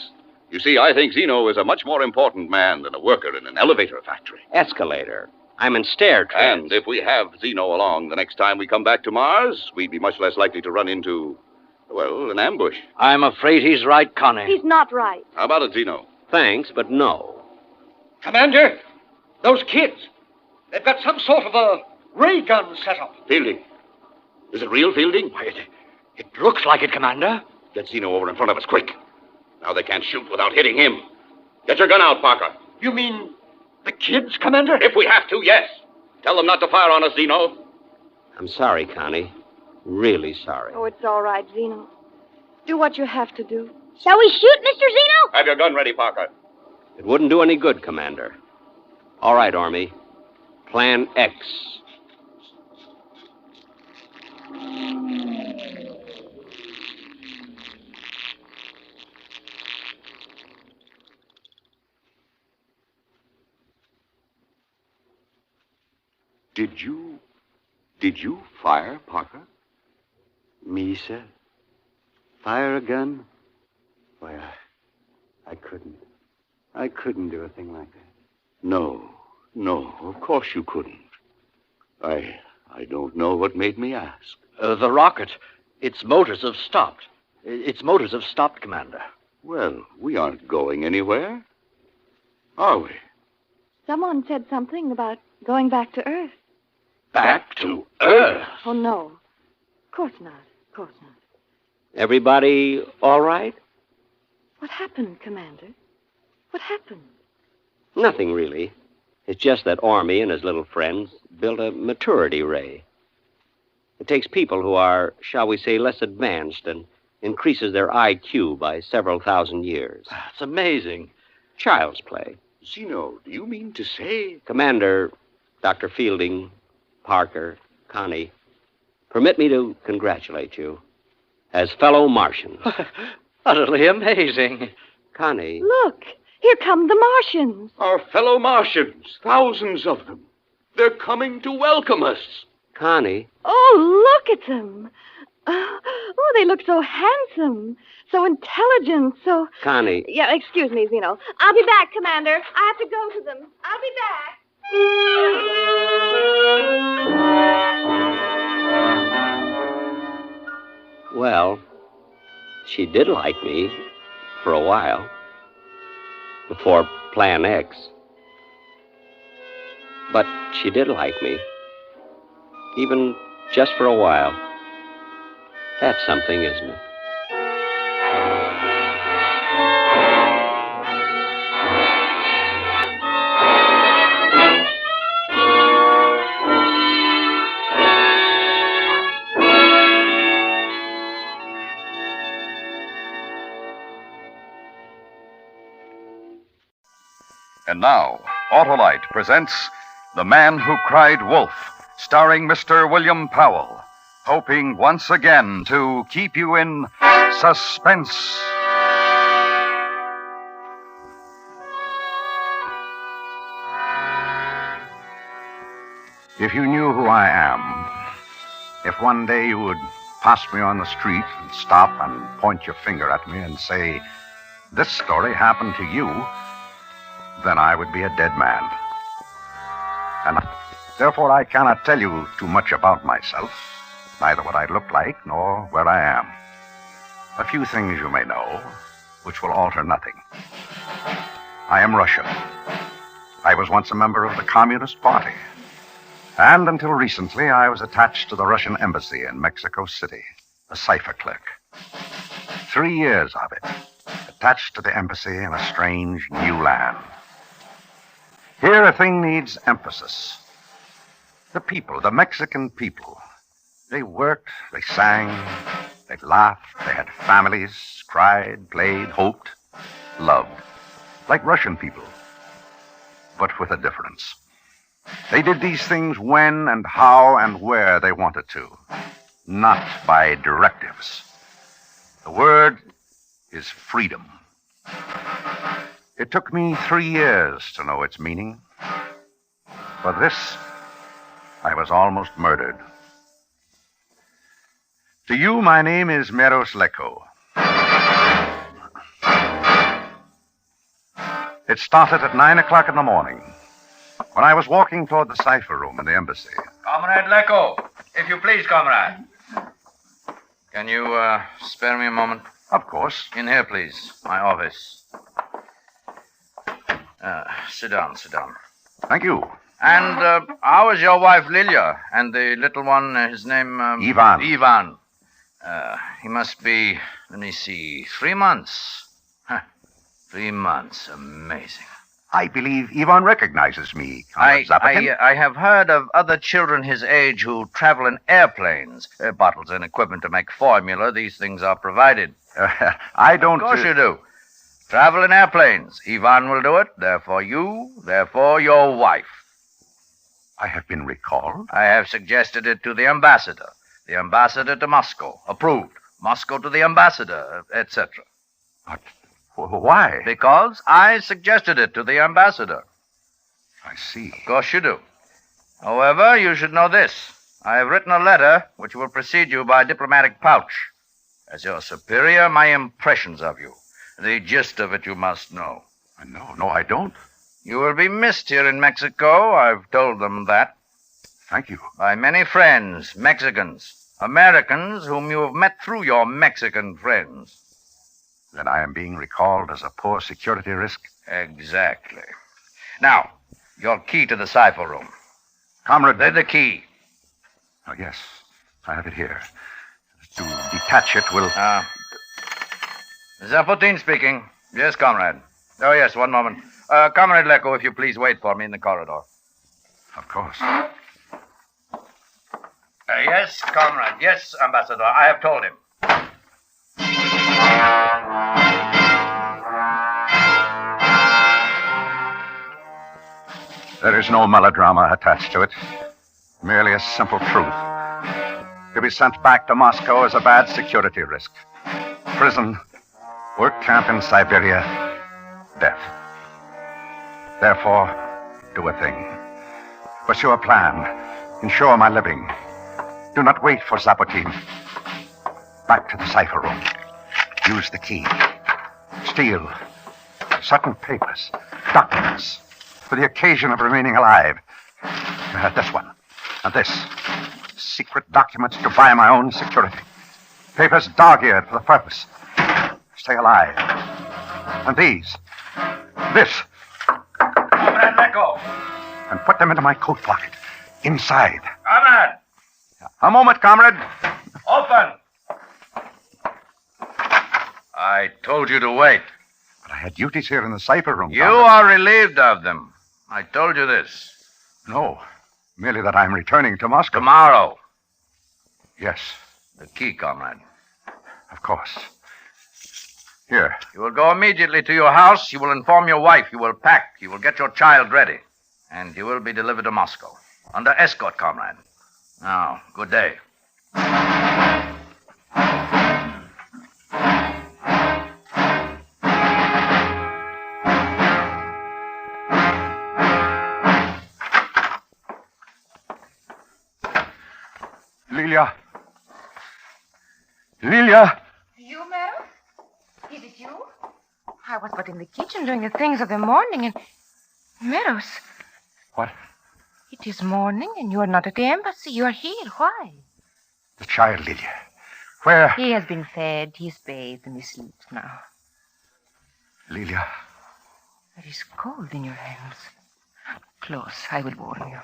You see, I think Zeno is a much more important man than a worker in an elevator factory. Escalator. I'm in stair trams. And if we have Zeno along the next time we come back to Mars, we'd be much less likely to run into, well, an ambush. I'm afraid he's right, Connie. He's not right. How about it, Zeno? Thanks, but no. Commander, those kids, they've got some sort of a ray gun set up. Fielding. Is it real, Fielding? Why, it looks like it, Commander. Get Zeno over in front of us, quick. Now they can't shoot without hitting him. Get your gun out, Parker. You mean the kids, Commander? If we have to, yes. Tell them not to fire on us, Zeno. I'm sorry, Connie. Really sorry. Oh, it's all right, Zeno. Do what you have to do. Shall we shoot, Mr. Zeno? Have your gun ready, Parker. It wouldn't do any good, Commander. All right, Army. Plan X. Did you fire, Parker? Me, sir? Fire a gun? Why, I couldn't. I couldn't do a thing like that. No, of course you couldn't. I don't know what made me ask. The rocket, its motors have stopped. Its motors have stopped, Commander. Well, we aren't going anywhere, are we? Someone said something about going back to Earth. Back to Earth? Oh, no. Of course not. Of course not. Everybody all right? What happened, Commander? What happened? Nothing, really. It's just that Ormy and his little friends built a maturity ray. It takes people who are, shall we say, less advanced and increases their IQ by several thousand years. It's amazing. Child's play. Zeno, do you mean to say... Commander, Dr. Fielding, Parker, Connie, permit me to congratulate you as fellow Martians. Utterly amazing. Connie. Look, here come the Martians. Our fellow Martians, thousands of them. They're coming to welcome us. Connie. Oh, look at them. Oh, they look so handsome, so intelligent, so... Connie. Yeah, excuse me, Zeno. I'll be back, Commander. I have to go to them. I'll be back. Well, she did like me for a while. Before Plan X. But she did like me. Even just for a while. That's something, isn't it? And now, Autolite presents The Man Who Cried Wolf, starring Mr. William Powell, hoping once again to keep you in suspense. If you knew who I am, if one day you would pass me on the street and stop and point your finger at me and say, "This story happened to you," then I would be a dead man. And therefore I cannot tell you too much about myself, neither what I look like nor where I am. A few things you may know, which will alter nothing. I am Russian. I was once a member of the Communist Party. And until recently, I was attached to the Russian embassy in Mexico City, a cipher clerk. 3 years of it, attached to the embassy in a strange new land. Here a thing needs emphasis. The people, the Mexican people, they worked, they sang, they laughed, they had families, cried, played, hoped, loved, like Russian people, but with a difference. They did these things when and how and where they wanted to, not by directives. The word is freedom. It took me 3 years to know its meaning. For this, I was almost murdered. To you, my name is Leko. It started at 9 o'clock in the morning, when I was walking toward the cipher room in the embassy. Comrade Leko, if you please, comrade. Can you spare me a moment? Of course. In here, please. My office. Sit down, sit down. Thank you. And how is your wife, Lilia? And the little one, his name... Ivan. Ivan. He must be, let me see, 3 months. 3 months. Amazing. I believe Ivan recognizes me. I have heard of other children his age who travel in airplanes. Bottles and equipment to make formula. These things are provided. I don't... Of course you do. Travel in airplanes. Ivan will do it. Therefore you, therefore your wife. I have been recalled? I have suggested it to the ambassador. The ambassador to Moscow. Approved. Moscow to the ambassador, etc. But why? Because I suggested it to the ambassador. I see. Of course you do. However, you should know this. I have written a letter which will precede you by diplomatic pouch. As your superior, my impressions of you. The gist of it you must know. No, I don't. You will be missed here in Mexico. I've told them that. Thank you. By many friends, Mexicans, Americans whom you have met through your Mexican friends. Then I am being recalled as a poor security risk? Exactly. Now, your key to the cipher room. Comrade... The key. Oh, yes. I have it here. To detach it will... Zapotin speaking. Yes, comrade. Oh, yes, one moment. Comrade Leko, if you please wait for me in the corridor. Of course. Yes, comrade. Yes, ambassador. I have told him. There is no melodrama attached to it. Merely a simple truth. To be sent back to Moscow is a bad security risk. Prison, work camp in Siberia, death. Therefore, do a thing. Pursue a plan. Ensure my living. Do not wait for Zapotin. back to the cipher room. Use the key. Steal certain papers, documents, for the occasion of remaining alive. This one. And this. Secret documents to buy my own security. Papers dog-eared for the purpose. Stay alive. And these. This. Comrade, let go. And put them into my coat pocket. Inside. Comrade! A moment, comrade. Open! I told you to wait. But I had duties here in the cipher room. You are relieved of them. I told you this. No. Merely that I'm returning to Moscow. Tomorrow. Yes. The key, comrade. Of course. Here. You will go immediately to your house. You will inform your wife. You will pack. You will get your child ready. And you will be delivered to Moscow. Under escort, comrade. Now, good day. Lilia. Lilia! You, Meadows? Is it you? I was but in the kitchen doing the things of the morning and... Meadows. What? It is morning and you are not at the embassy. You are here. Why? The child, Lilia. Where? He has been fed. He is bathed and he sleeps now. Lilia. There is cold in your hands. Close. I will warm you.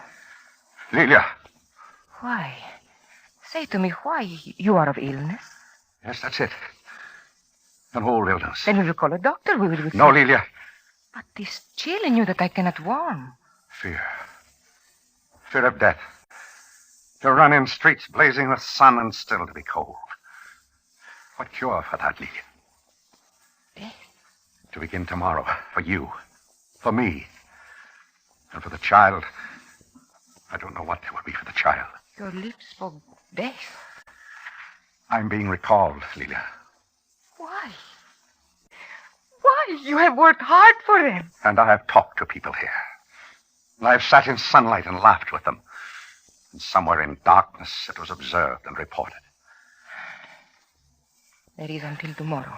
Lilia. Why? Say to me why you are of illness. Yes, that's it. An old illness. Then we will call a doctor. We will... No, Lilia. But this chill in you that I cannot warm. Fear. Fear of death. To run in streets blazing with sun and still to be cold. What cure for that, Lilia? Death? To begin tomorrow. For you. For me. And for the child. I don't know what there will be for the child. Your lips spoke death. I'm being recalled, Lilia. Why? Why? You have worked hard for them. And I have talked to people here. And I have sat in sunlight and laughed with them. And somewhere in darkness it was observed and reported. There is until tomorrow.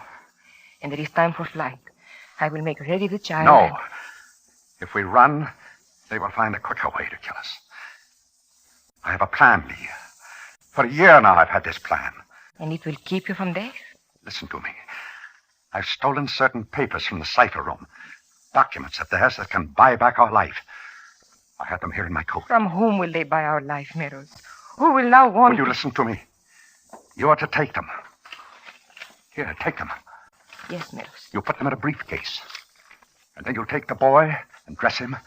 And there is time for flight. I will make ready the child. No. If we run, they will find a quicker way to kill us. I have a plan, Lilia. For a year now I've had this plan. And it will keep you from death? Listen to me. I've stolen certain papers from the cipher room. Documents of theirs that can buy back our life. I had them here in my coat. From whom will they buy our life, Meadows? Who will now want... Will you listen to me? You are to take them. Here, take them. Yes, Meadows. You put them in a briefcase. And then you'll take the boy and dress him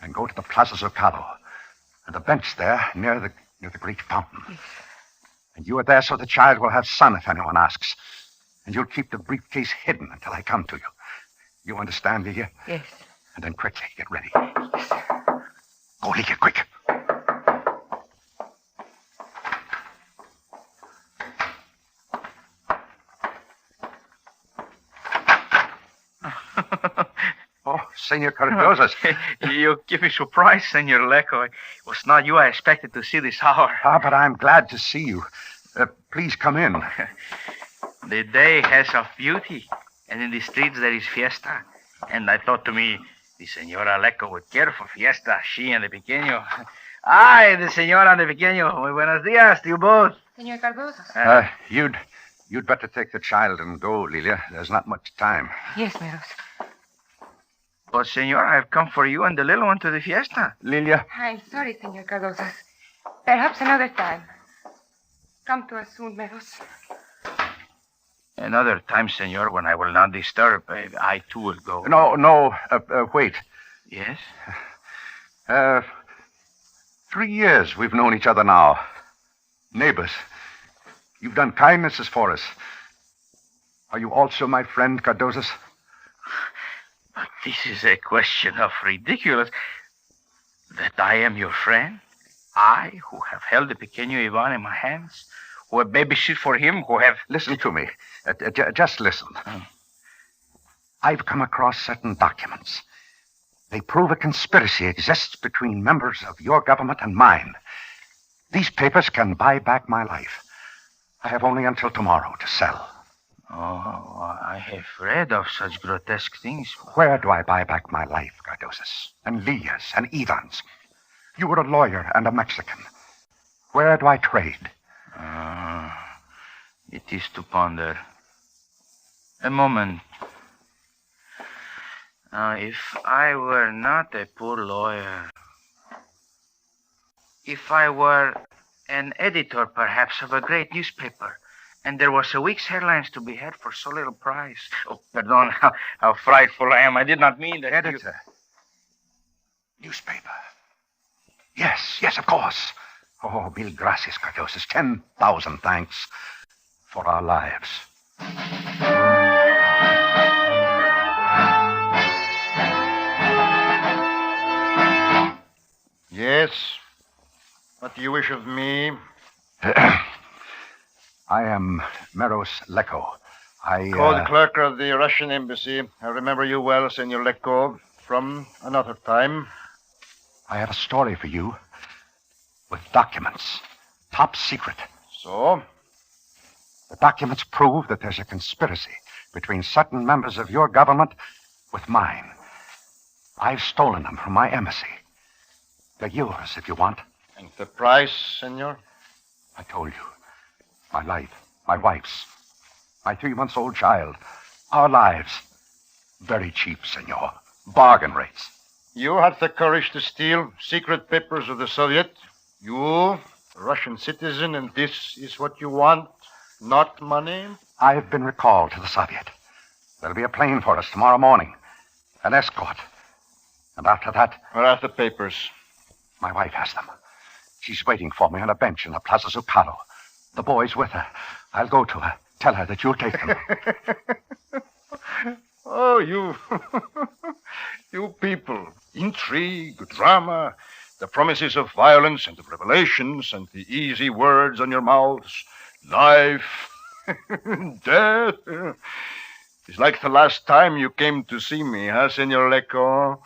and go to the Plaza Zocalo. And the bench there near the great fountain. Yes. And you are there so the child will have sun if anyone asks. And you'll keep the briefcase hidden until I come to you. You understand, Lilia? Yes. And then quickly, get ready. Yes. Go, Lilia, quick. Oh, Senor Cardoza's. You give me surprise, Senor Leco. It was not you I expected to see this hour. But I'm glad to see you. Please come in. The day has of beauty, and in the streets there is fiesta. And I thought to me, the Senora Leco would care for fiesta, she and the pequeño. Ay, the Senora and the pequeño. Muy buenos días to you both. Senor Cardoza. You'd better take the child and go, Lilia. There's not much time. Yes, Meadows. But, Senor, I've come for you and the little one to the fiesta. Lilia. I'm sorry, Senor Cardoza. Perhaps another time. Come to us soon, Meadows. Another time, Senor, when I will not disturb. I, too, will go. No, wait. Yes? 3 years we've known each other now. Neighbors. You've done kindnesses for us. Are you also my friend, Cardozas? But this is a question of ridiculous. That I am your friend? I, who have held the pequeño Ivan in my hands? Who have babysit for him? Who have... Listen to me. Just listen. I've come across certain documents. They prove a conspiracy exists between members of your government and mine. These papers can buy back my life. I have only until tomorrow to sell. Oh, I have read of such grotesque things. Where do I buy back my life, Cardosis? And Lia's and Ivan's? You were a lawyer and a Mexican. Where do I trade? It is to ponder. A moment. Now, if I were not a poor lawyer, if I were an editor, perhaps, of a great newspaper, and there was a week's headlines to be had for so little price. Oh, pardon, how frightful I am. I did not mean that. Editor. Newspaper. Yes, of course. Oh, mil gracias, Cardosis. 10,000 thanks for our lives. Yes? What do you wish of me? I am Meros Leko. Call the clerk of the Russian embassy. I remember you well, Senor Leko, from another time. I have a story for you with documents. Top secret. So? The documents prove that there's a conspiracy between certain members of your government with mine. I've stolen them from my embassy. They're yours if you want. And the price, senor? I told you. My life, my wife's, my 3-month-old child, our lives. Very cheap, senor. Bargain rates. You had the courage to steal secret papers of the Soviet. You, a Russian citizen, and this is what you want? Not money? I've been recalled to the Soviet. There'll be a plane for us tomorrow morning. An escort. And after that... Where are the papers? My wife has them. She's waiting for me on a bench in the Plaza Zucaro. The boy's with her. I'll go to her. Tell her that you'll take them. Oh, you... you people. Intrigue, drama, the promises of violence and of revelations and the easy words on your mouths. Life, death. It's like the last time you came to see me, huh, Senor Leko?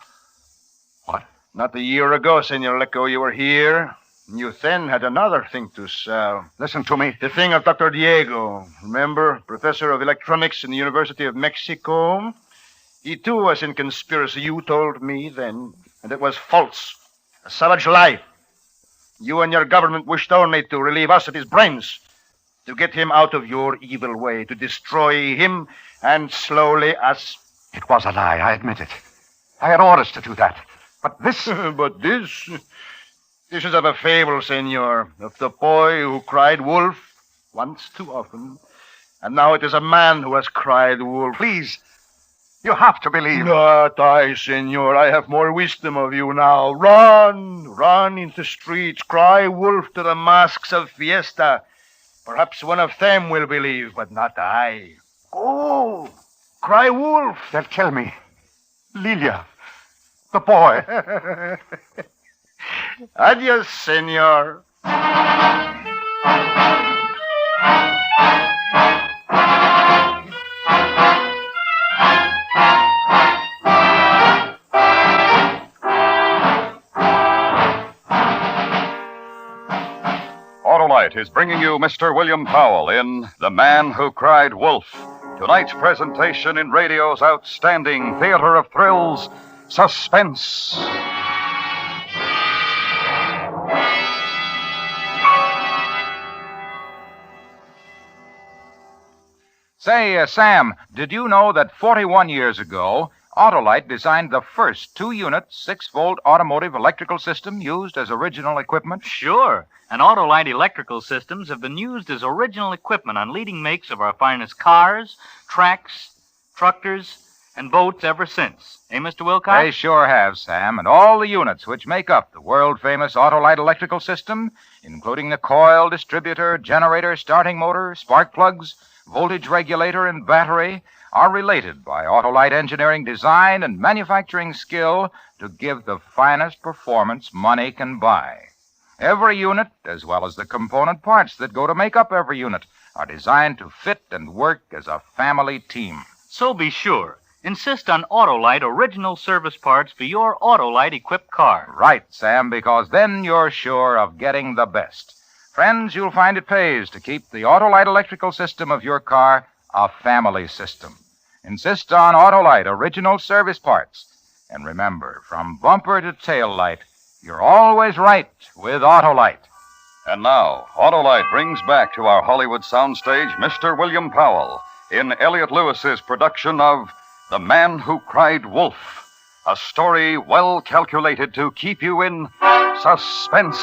What? Not a year ago, Senor Leko, you were here. You then had another thing to sell. Listen to me. The thing of Dr. Diego. Remember? Professor of electronics in the University of Mexico. He, too, was in conspiracy. You told me then. And it was false. A savage lie. You and your government wished only to relieve us of his brains. To get him out of your evil way. To destroy him and slowly us. It was a lie, I admit it. I had orders to do that. But this... But this... This is of a fable, senor, of the boy who cried wolf once too often. And now it is a man who has cried wolf. Please, you have to believe. Not I, senor. I have more wisdom of you now. Run into streets. Cry wolf to the masks of fiesta. Perhaps one of them will believe, but not I. Go. Cry wolf. They'll kill me. Lilia. The boy. Adios, senor. Autolite is bringing you Mr. William Powell in The Man Who Cried Wolf. Tonight's presentation in radio's outstanding theater of thrills, Suspense. Say, Sam, did you know that 41 years ago, Autolite designed the first 2-unit, 6-volt automotive electrical system used as original equipment? Sure. And Autolite electrical systems have been used as original equipment on leading makes of our finest cars, tracks, tractors, and boats ever since. Eh, Mr. Wilcox? They sure have, Sam. And all the units which make up the world-famous Autolite electrical system, including the coil, distributor, generator, starting motor, spark plugs, voltage regulator, and battery, are related by Autolite engineering design and manufacturing skill to give the finest performance money can buy. Every unit, as well as the component parts that go to make up every unit, are designed to fit and work as a family team. So be sure. Insist on Autolite original service parts for your Autolite-equipped car. Right, Sam, because then you're sure of getting the best. Friends, you'll find it pays to keep the Autolite electrical system of your car a family system. Insist on Autolite original service parts. And remember, from bumper to tail light, you're always right with Autolite. And now, Autolite brings back to our Hollywood soundstage Mr. William Powell in Elliot Lewis's production of The Man Who Cried Wolf, a story well calculated to keep you in suspense.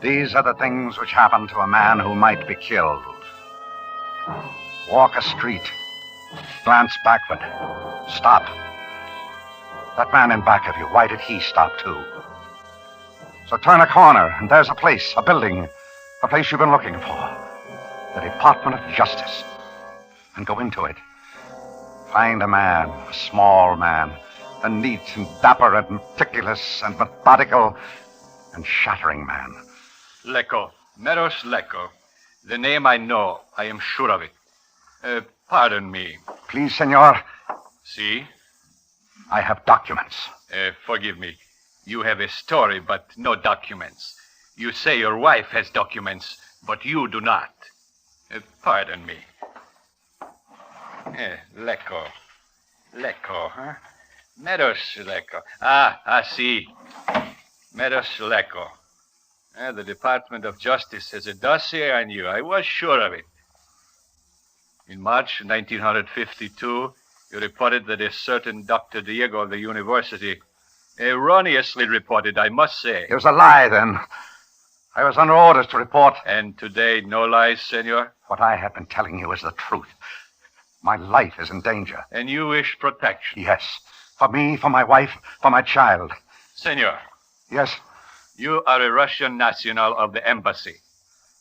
These are the things which happen to a man who might be killed. Walk a street. Glance backward. Stop. That man in back of you, why did he stop too? So turn a corner, and there's a place, a building, a place you've been looking for. The Department of Justice. And go into it. Find a man, a small man, a neat and dapper and meticulous and methodical and shattering man. Lecco. Meadows Lecco. The name I know. I am sure of it. Pardon me. Please, senor. See? I have documents. Forgive me. You have a story, but no documents. You say your wife has documents, but you do not. Pardon me. Lecco. Lecco, huh? Meadows Lecco. I see. Meadows Lecco. The Department of Justice has a dossier on you. I was sure of it. In March 1952, you reported that a certain Dr. Diego of the university, erroneously reported, I must say. It was a lie, then. I was under orders to report. And today, no lies, senor? What I have been telling you is the truth. My life is in danger. And you wish protection? Yes. For me, for my wife, for my child. Senor. Yes? You are a Russian national of the embassy.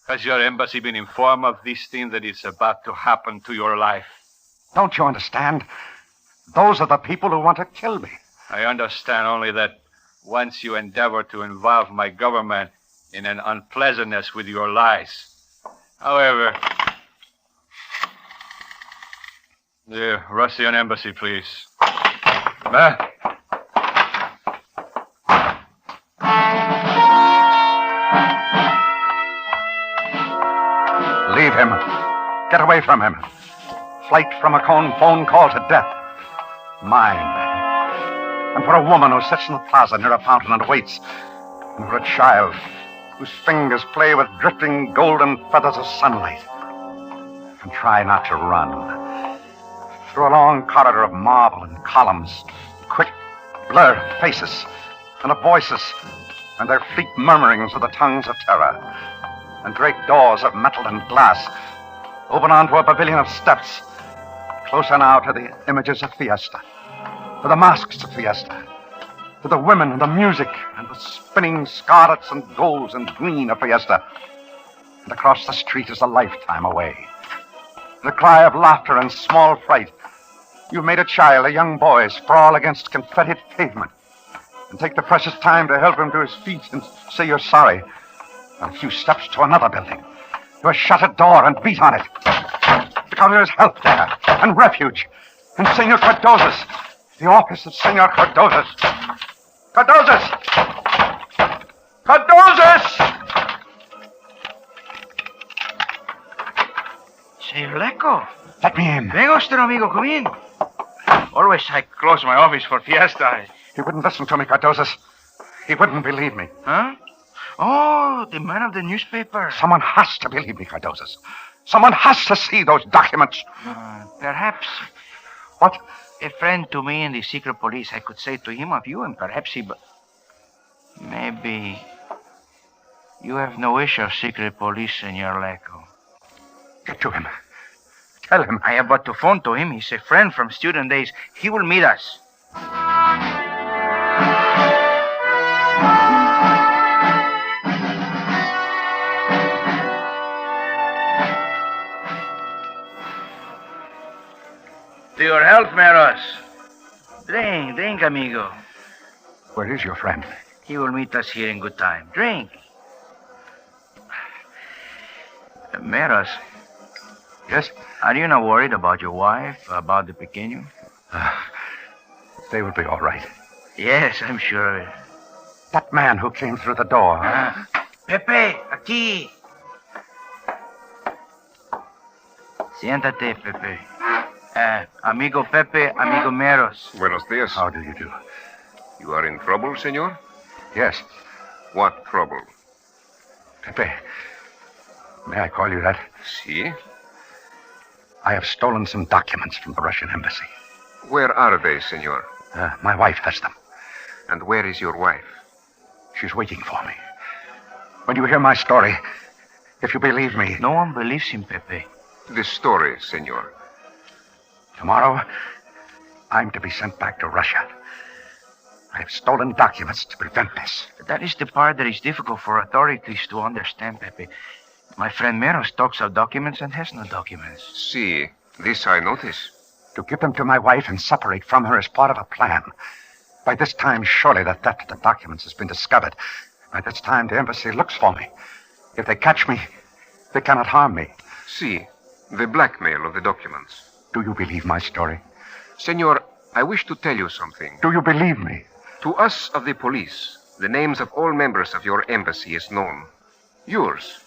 Has your embassy been informed of this thing that is about to happen to your life? Don't you understand? Those are the people who want to kill me. I understand only that once you endeavor to involve my government in an unpleasantness with your lies. However, the Russian embassy, please. Leave him. Get away from him. Flight from a phone call to death. Mine. And for a woman who sits in the plaza near a fountain and waits. And for a child whose fingers play with drifting golden feathers of sunlight. And try not to run. Through a long corridor of marble and columns. Quick, blurred faces. And of voices. And their fleet murmurings of the tongues of terror. And great doors of metal and glass open onto a pavilion of steps. Closer now to the images of Fiesta, to the masks of Fiesta, to the women and the music and the spinning scarlets and golds and green of Fiesta. And across the street is a lifetime away. The cry of laughter and small fright. You've made a child, a young boy, sprawl against confettied pavement and take the precious time to help him to his feet and say you're sorry. A few steps to another building. To a shuttered door and beat on it. Because there's help there and refuge. And Senor Cardoza's. The office of Senor Cardoza's. Cardoza's! Cardoza's! Senor Lecco. Let me in. Venga usted, amigo. Come in. Always I close my office for Fiesta. He wouldn't listen to me, Cardoza's. He wouldn't believe me. Huh? Oh, the man of the newspaper. Someone has to believe me, Cardoza's. Someone has to see those documents. Perhaps. What? A friend to me in the secret police. I could say to him of you, and perhaps he... Maybe... You have no wish of secret police, Senor Lecco. Get to him. Tell him. I have but to phone to him. He's a friend from student days. He will meet us. To your health, Meros. Drink, amigo. Where is your friend? He will meet us here in good time. Drink. Meros. Yes? Are you not worried about your wife, about the pequeño? They will be all right. Yes, I'm sure of it. That man who came through the door. Pepe, aquí. Siéntate, Pepe. Amigo Pepe, amigo Meros. Buenos dias. How do you do? You are in trouble, senor? Yes. What trouble? Pepe, may I call you that? Si? I have stolen some documents from the Russian embassy. Where are they, senor? My wife has them. And where is your wife? She's waiting for me. When you hear my story, if you believe me... No one believes him, Pepe. The story, senor. Tomorrow, I'm to be sent back to Russia. I have stolen documents to prevent this. That is the part that is difficult for authorities to understand, Pepe. My friend Meros talks of documents and has no documents. Si, this I notice. To give them to my wife and separate from her is part of a plan. By this time, surely the theft of the documents has been discovered. By this time, the embassy looks for me. If they catch me, they cannot harm me. Si, the blackmail of the documents. Do you believe my story? Senor, I wish to tell you something. Do you believe me? To us of the police, the names of all members of your embassy is known. Yours.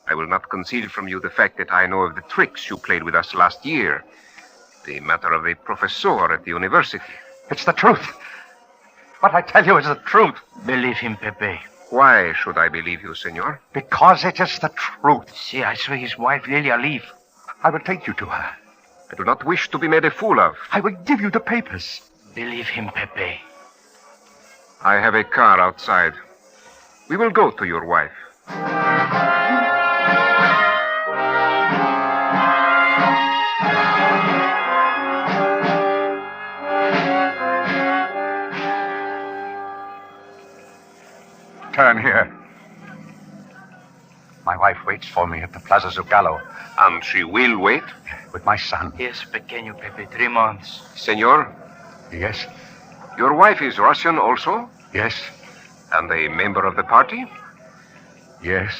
I will not conceal from you the fact that I know of the tricks you played with us last year. The matter of a professor at the university. It's the truth. What I tell you is the truth. Believe him, Pepe. Why should I believe you, senor? Because it is the truth. See, I saw his wife, Lilia, leave. I will take you to her. I do not wish to be made a fool of. I will give you the papers. Believe him, Pepe. I have a car outside. We will go to your wife. Turn here. My wife waits for me at the Plaza Zugallo. And she will wait? With my son. Yes, pequeño Pepe, 3 months. Senor? Yes? Your wife is Russian also? Yes. And a member of the party? Yes.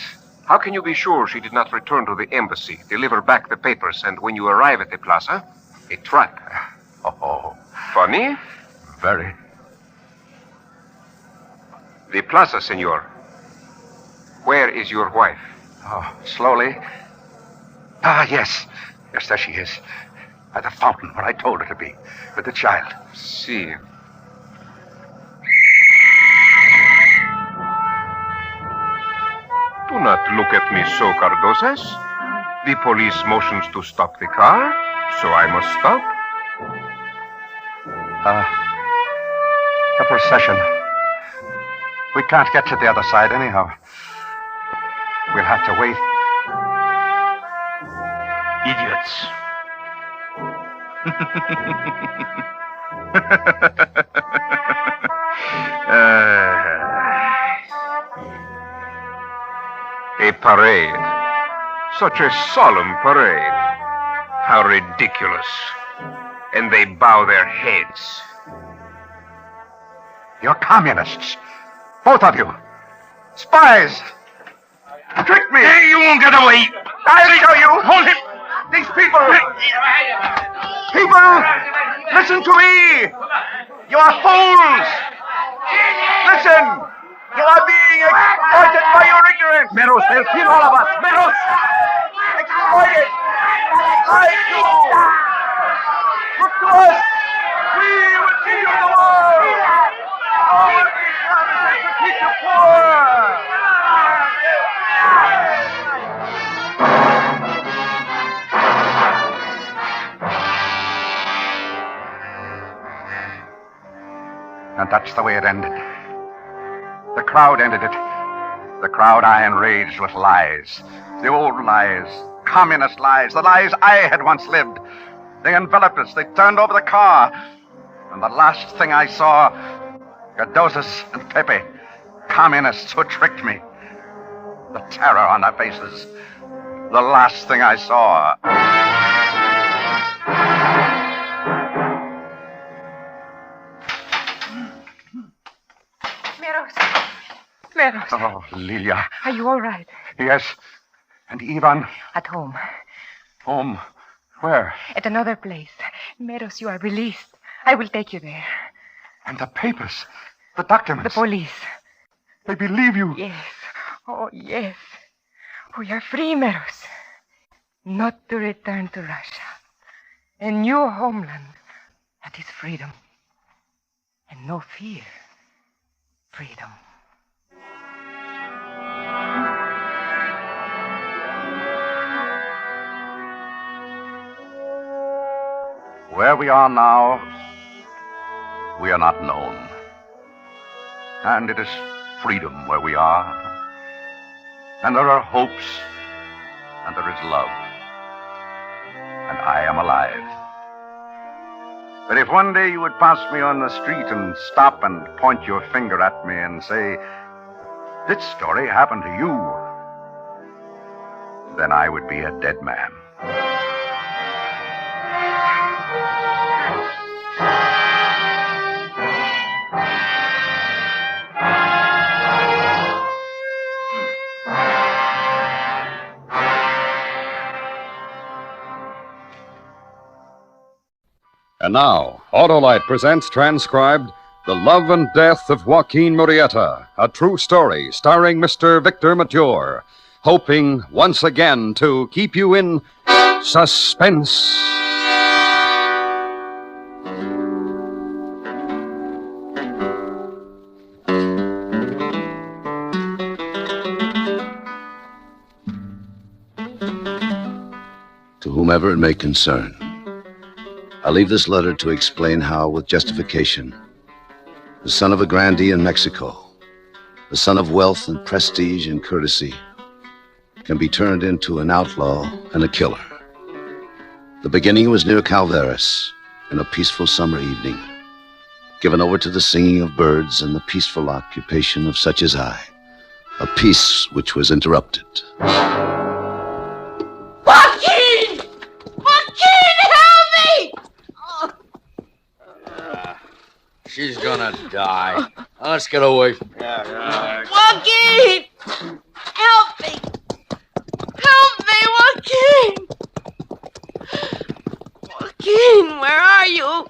How can you be sure she did not return to the embassy, deliver back the papers, and when you arrive at the plaza, a trap? Oh. Funny? Very. The plaza, senor. Where is your wife? Oh, slowly. Yes. Yes, there she is. At the fountain where I told her to be, with the child. See. Do not look at me so, Cardosas. The police motions to stop the car, so I must stop. The procession. We can't get to the other side anyhow. We'll have to wait. Idiots. A parade. Such a solemn parade. How ridiculous. And they bow their heads. You're communists. Both of you. Spies. Tricked me. Hey, you won't get away. I'll show you. Hold him. These people. People, listen to me. You are fools. Listen. You are being exploited by your ignorance. Meros, they'll kill all of us. Meros. Exploited. Lied to. Look to us. We will give you the world. Our promises to keep you poor. And that's the way it ended. The crowd ended it. The crowd I enraged with lies. The old lies. Communist lies. The lies I had once lived. They enveloped us. They turned over the car. And the last thing I saw, Gadosas and Pepe, communists who tricked me. The terror on their faces. The last thing I saw. Meros. Oh, Lilia. Are you all right? Yes. And Ivan? At home. Home? Where? At another place. Meadows, you are released. I will take you there. And the papers? The documents? The police. They believe you? Yes. Oh, yes. We are free, Meadows. Not to return to Russia. A new homeland. That is freedom. And no fear. Freedom. Where we are now, we are not known. And it is freedom where we are. And there are hopes, and there is love. And I am alive. But if one day you would pass me on the street and stop and point your finger at me and say, "This story happened to you," then I would be a dead man. And now, Autolite presents transcribed The Love and Death of Joaquin Murieta, a true story starring Mr. Victor Mature, hoping once again to keep you in suspense. To whomever it may concern, I leave this letter to explain how, with justification, the son of a grandee in Mexico, the son of wealth and prestige and courtesy, can be turned into an outlaw and a killer. The beginning was near Calveras, in a peaceful summer evening, given over to the singing of birds and the peaceful occupation of such as I, a peace which was interrupted. Joaquin! Joaquin, help me! She's gonna die. Let's get away from her. Joaquin! Help me! Help me, Joaquin! Joaquin, where are you?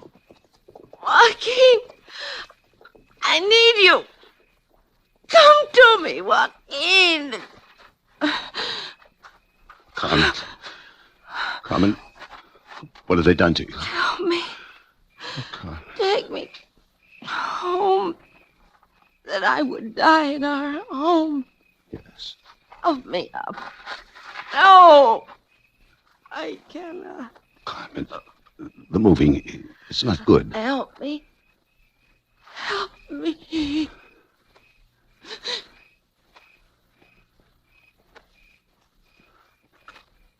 Joaquin! I need you! Come to me, Joaquin! Carmen, what have they done to you? Help me. Take me home. That I would die in our home. Yes. Help me up. No! I cannot. Carmen, the moving is not good. Help me. Help me.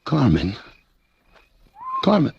Carmen. Carmen.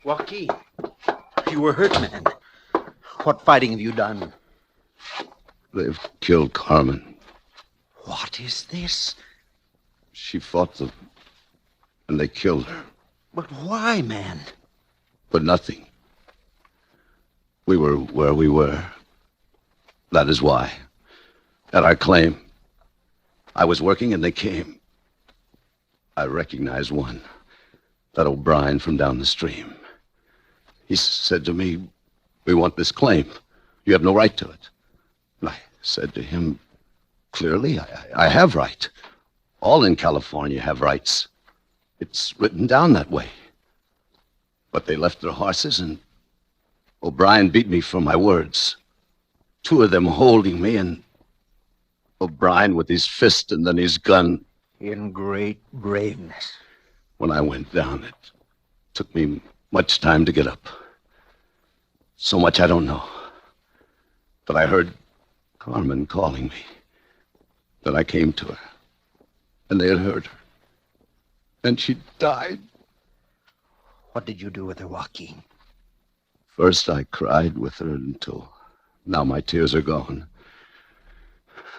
Joaquin, you were hurt, man. What fighting have you done? They've killed Carmen. What is this? She fought them, and they killed her. But why, man? For nothing. We were where we were. That is why. At our claim. I was working and they came. I recognized one. That O'Brien from down the stream. He said to me, "We want this claim. You have no right to it." And I said to him, "Clearly, I have right. All in California have rights. It's written down that way." But they left their horses, and O'Brien beat me for my words. Two of them holding me, and O'Brien with his fist and then his gun. In great braveness. When I went down, it took me much time to get up. So much I don't know. But I heard Carmen calling me. Then I came to her, and they had hurt her. And she died. What did you do with her, Joaquin? First, I cried with her until now my tears are gone.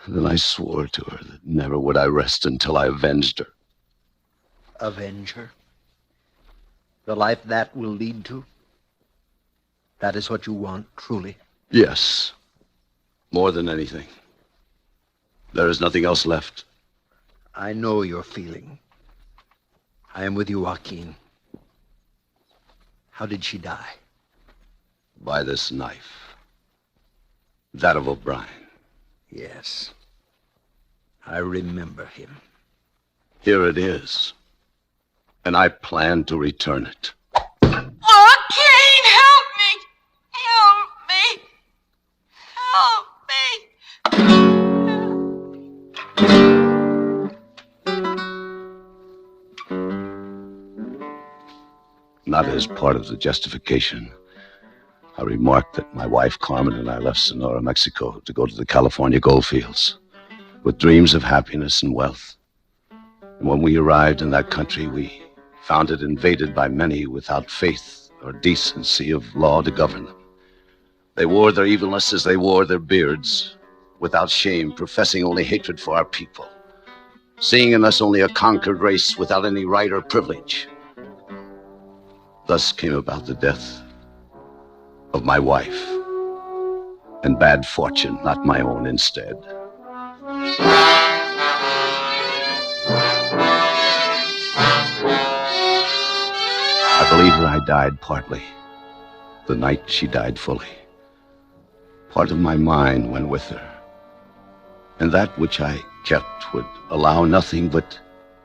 Then I swore to her that never would I rest until I avenged her. Avenge her? The life that will lead to? That is what you want, truly? Yes. More than anything. There is nothing else left. I know your feeling. I am with you, Joaquin. How did she die? By this knife. That of O'Brien. Yes. I remember him. Here it is. And I plan to return it. Joaquin, help me! Help me! Help me! Not as part of the justification. I remarked that my wife Carmen and I left Sonora, Mexico to go to the California goldfields with dreams of happiness and wealth. And when we arrived in that country, we found it invaded by many without faith or decency of law to govern them. They wore their evilness as they wore their beards, without shame, professing only hatred for our people, seeing in us only a conquered race without any right or privilege. Thus came about the death of my wife, and bad fortune, not my own, instead. I believe her I died partly, the night she died fully. Part of my mind went with her, and that which I kept would allow nothing but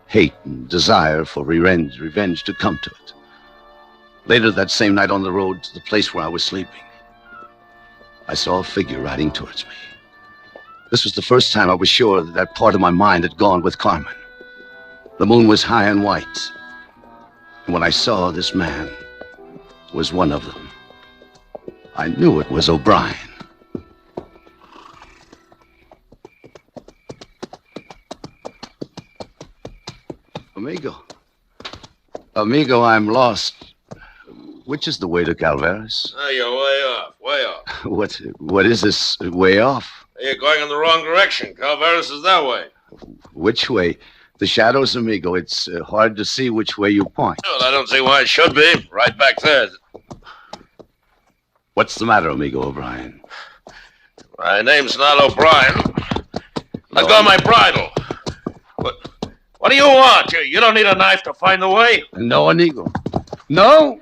hate and desire for revenge to come to it. Later that same night on the road to the place where I was sleeping, I saw a figure riding towards me. This was the first time I was sure that that part of my mind had gone with Carmen. The moon was high and white, and when I saw this man was one of them, I knew it was O'Brien. Amigo, I'm lost. Which is the way to Calveras? Oh, you're way off. What is this way off? You're going in the wrong direction. Calveras is that way. Which way? The shadows, amigo. It's hard to see which way you point. Well, I don't see why it should be. Right back there. What's the matter, amigo O'Brien? My name's not O'Brien. Let go of my bridle. What do you want? You don't need a knife to find the way. No, amigo. No!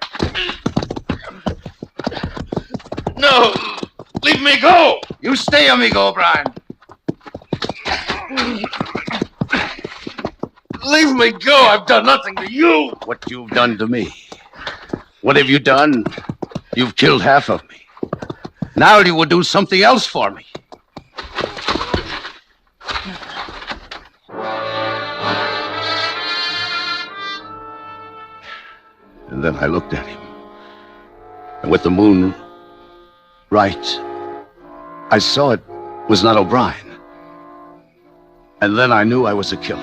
No! Leave me go! You stay, amigo O'Brien. Leave me go! I've done nothing to you! What you've done to me. What have you done? You've killed half of me. Now you will do something else for me. And then I looked at him. And with the moon right, I saw it was not O'Brien. And then I knew I was a killer,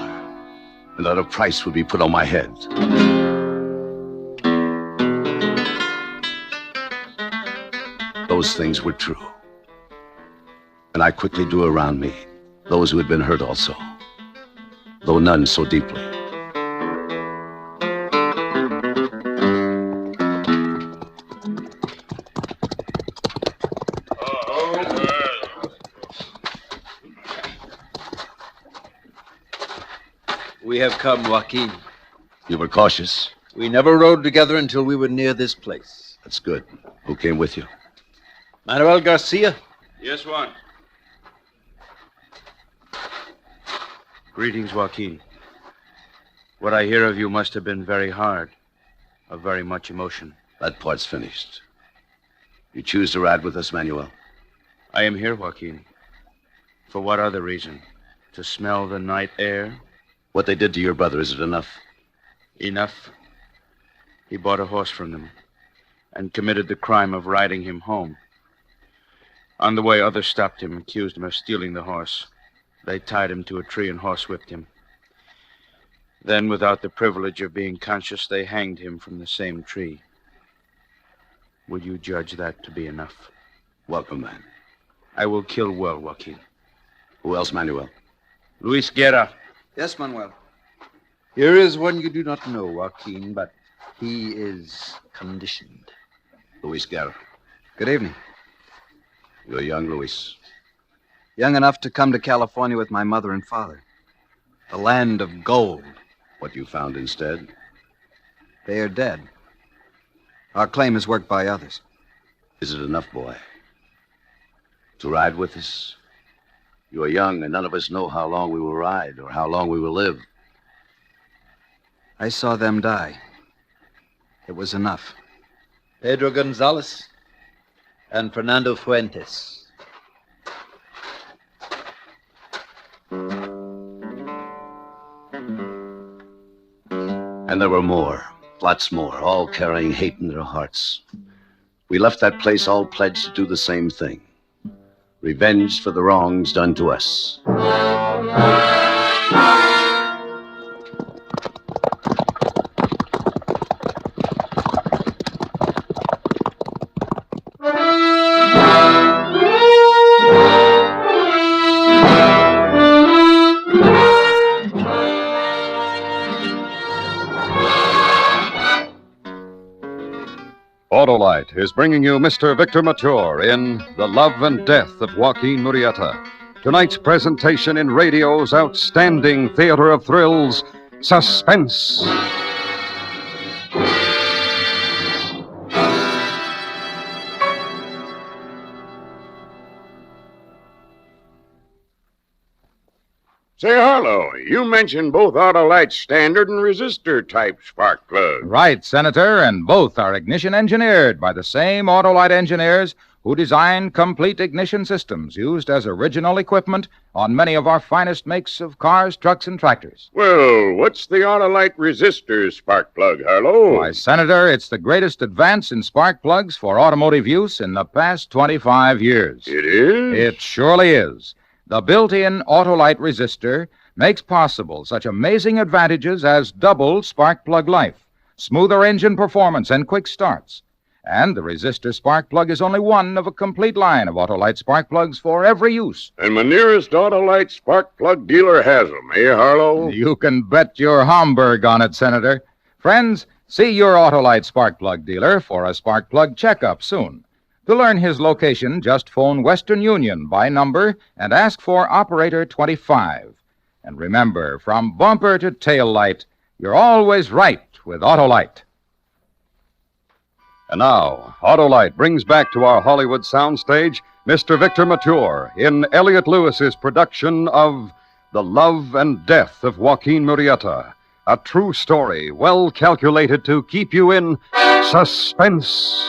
and that a price would be put on my head. Those things were true. And I quickly drew around me those who had been hurt also, though none so deeply. We have come, Joaquin. You were cautious. We never rode together until we were near this place. That's good. Who came with you? Manuel Garcia. Yes, one. Greetings, Joaquin. What I hear of you must have been very hard, of very much emotion. That part's finished. You choose to ride with us, Manuel? I am here, Joaquin. For what other reason? To smell the night air? What they did to your brother, is it enough? Enough. He bought a horse from them and committed the crime of riding him home. On the way, others stopped him and accused him of stealing the horse. They tied him to a tree and horsewhipped him. Then, without the privilege of being conscious, they hanged him from the same tree. Would you judge that to be enough? Welcome, man. I will kill well, Joaquin. Who else, Manuel? Luis Guerra. Yes, Manuel. Here is one you do not know, Joaquin, but he is conditioned. Luis Guerra. Good evening. You're young, Luis. Young enough to come to California with my mother and father. The land of gold. What you found instead? They are dead. Our claim is worked by others. Is it enough, boy? To ride with us? You are young, and none of us know how long we will ride or how long we will live. I saw them die. It was enough. Pedro Gonzalez and Fernando Fuentes. And there were more, lots more, all carrying hate in their hearts. We left that place all pledged to do the same thing. Revenge for the wrongs done to us. Autolite is bringing you Mr. Victor Mature in The Love and Death of Joaquin Murieta. Tonight's presentation in radio's outstanding theater of thrills, Suspense. Say, Harlow, you mentioned both Autolite standard and resistor type spark plugs. Right, Senator, and both are ignition engineered by the same Autolite engineers who designed complete ignition systems used as original equipment on many of our finest makes of cars, trucks, and tractors. Well, what's the Autolite resistor spark plug, Harlow? Why, Senator, it's the greatest advance in spark plugs for automotive use in the past 25 years. It is? It surely is. The built-in Autolite resistor makes possible such amazing advantages as double spark plug life, smoother engine performance, and quick starts. And the resistor spark plug is only one of a complete line of Autolite spark plugs for every use. And my nearest Autolite spark plug dealer has them, eh, Harlow? You can bet your Homburg on it, Senator. Friends, see your Autolite spark plug dealer for a spark plug checkup soon. To learn his location, just phone Western Union by number and ask for Operator 25. And remember, from bumper to tail light, you're always right with Autolite. And now, Autolite brings back to our Hollywood soundstage Mr. Victor Mature in Elliot Lewis's production of The Love and Death of Joaquin Murieta, a true story well calculated to keep you in suspense.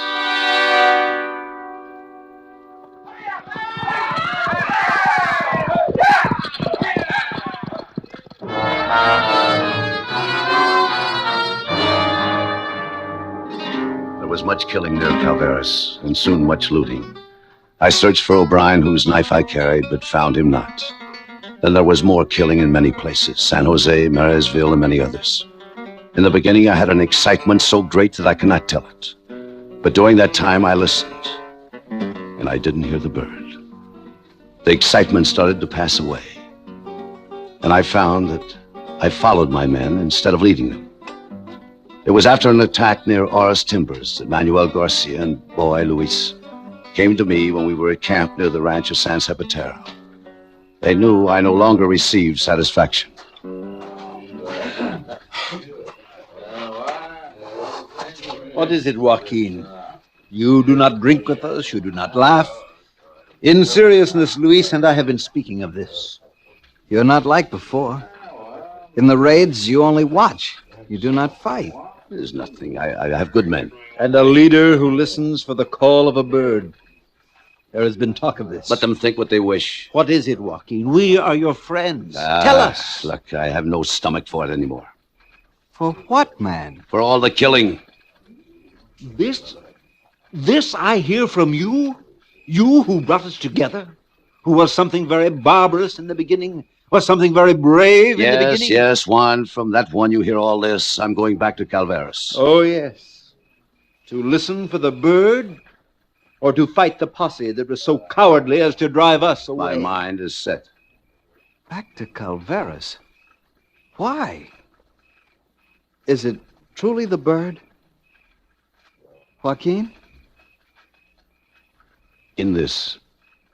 There was much killing near Calveras, and soon much looting. I searched for O'Brien, whose knife I carried, but found him not. Then there was more killing in many places, San Jose, Marysville, and many others. In the beginning, I had an excitement so great that I cannot tell it. But during that time, I listened, and I didn't hear the bird. The excitement started to pass away, and I found that I followed my men instead of leading them. It was after an attack near Oris Timbers that Manuel Garcia and boy Luis came to me when we were at camp near the ranch of San Zapatero. They knew I no longer received satisfaction. What is it, Joaquin? You do not drink with us, you do not laugh. In seriousness, Luis and I have been speaking of this. You're not like before. In the raids, you only watch. You do not fight. There's nothing. I have good men. And a leader who listens for the call of a bird. There has been talk of this. Let them think what they wish. What is it, Joaquin? We are your friends. Tell us. Look, I have no stomach for it anymore. For what, man? For all the killing. This I hear from you? You who brought us together? Who was something very barbarous in the beginning? Was something very brave in the beginning? Yes, Juan. From that one you hear all this. I'm going back to Calveras. Oh, yes. To listen for the bird? Or to fight the posse that was so cowardly as to drive us away? My mind is set. Back to Calveras? Why? Is it truly the bird? Joaquin? In this,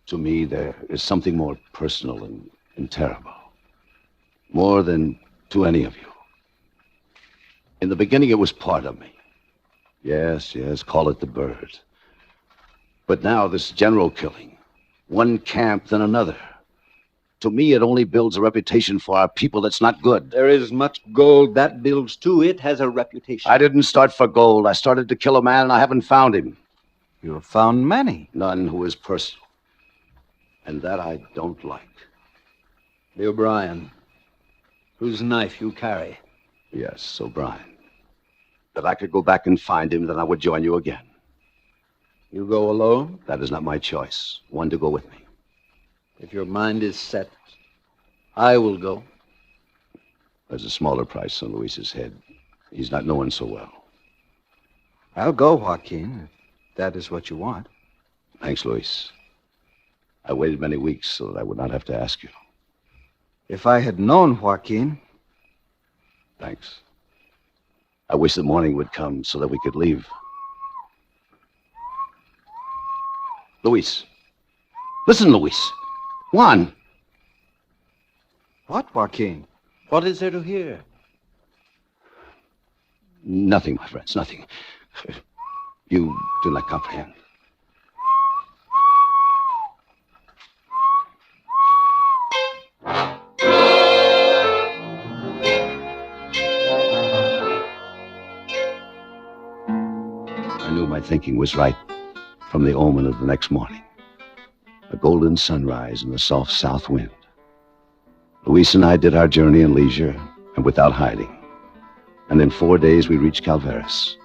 to me, there is something more personal and terrible. More than to any of you. In the beginning, it was part of me. Yes, call it the bird. But now, this general killing, one camp then another. To me, it only builds a reputation for our people that's not good. There is much gold that builds, too. It has a reputation. I didn't start for gold. I started to kill a man, and I haven't found him. You have found many. None who is personal. And that I don't like. The O'Brien, whose knife you carry. Yes, O'Brien. If I could go back and find him, then I would join you again. You go alone? That is not my choice. One to go with me. If your mind is set, I will go. There's a smaller price on Luis's head. He's not known so well. I'll go, Joaquin, if that is what you want. Thanks, Luis. I waited many weeks so that I would not have to ask you. If I had known, Joaquin. Thanks. I wish the morning would come so that we could leave. Luis. Listen, Luis. Juan. What, Joaquin? What is there to hear? Nothing, my friends, nothing. You do not comprehend. I knew my thinking was right from the omen of the next morning. A golden sunrise and a soft south wind. Luis and I did our journey in leisure and without hiding. And in 4 days we reached Calveras,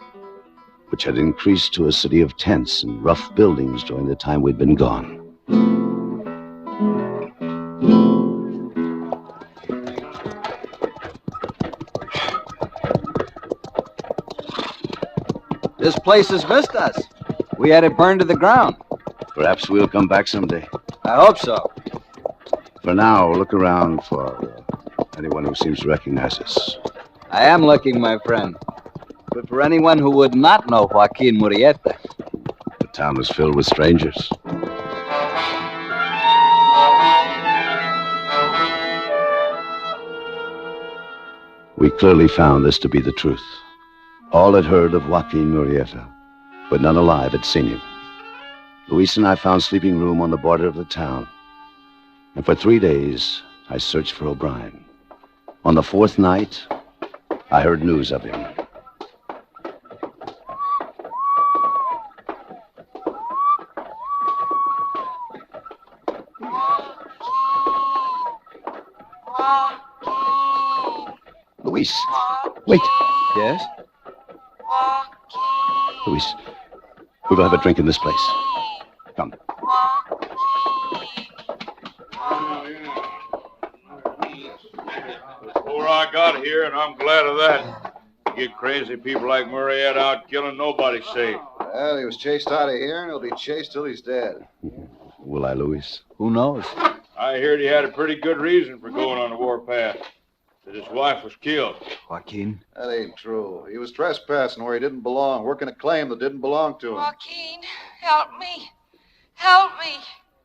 which had increased to a city of tents and rough buildings during the time we'd been gone. This place has missed us. We had it burned to the ground. Perhaps we'll come back someday. I hope so. For now, look around for anyone who seems to recognize us. I am looking, my friend. But for anyone who would not know Joaquin Murieta. The town is filled with strangers. We clearly found this to be the truth. All had heard of Joaquin Murieta, but none alive had seen him. Luis and I found sleeping room on the border of the town. And for 3 days, I searched for O'Brien. On the 4th night, I heard news of him. Luis, wait. Yes? Luis, we will have a drink in this place. Come. Before I got here, and I'm glad of that. You get crazy people like Murieta out killing, nobody's safe. Well, he was chased out of here, and he'll be chased till he's dead. Will I, Luis? Who knows? I heard he had a pretty good reason for going on the warpath. That his wife was killed. Joaquin? That ain't true. He was trespassing where he didn't belong, working a claim that didn't belong to him. Joaquin, help me. Help me.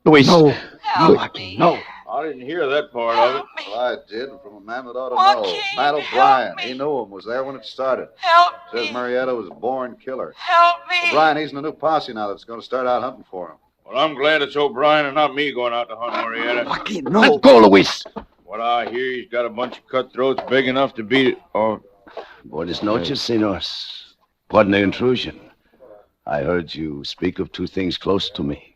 Luis. No. Help Joaquin, me. no. I didn't hear that part of it. Well, I did, from a man that ought to Joaquin, know. Matt O'Brien. He knew him, was there when it started. Help Says me. Murieta was a born killer. Help me. O'Brien, he's in a new posse now that's going to start out hunting for him. Well, I'm glad it's O'Brien and not me going out to hunt Murieta. Joaquin, no. Let go, Luis. What I hear, he's got a bunch of cutthroats big enough to beat it. Oh. Buenas noches, senors. Pardon the intrusion. I heard you speak of 2 things close to me.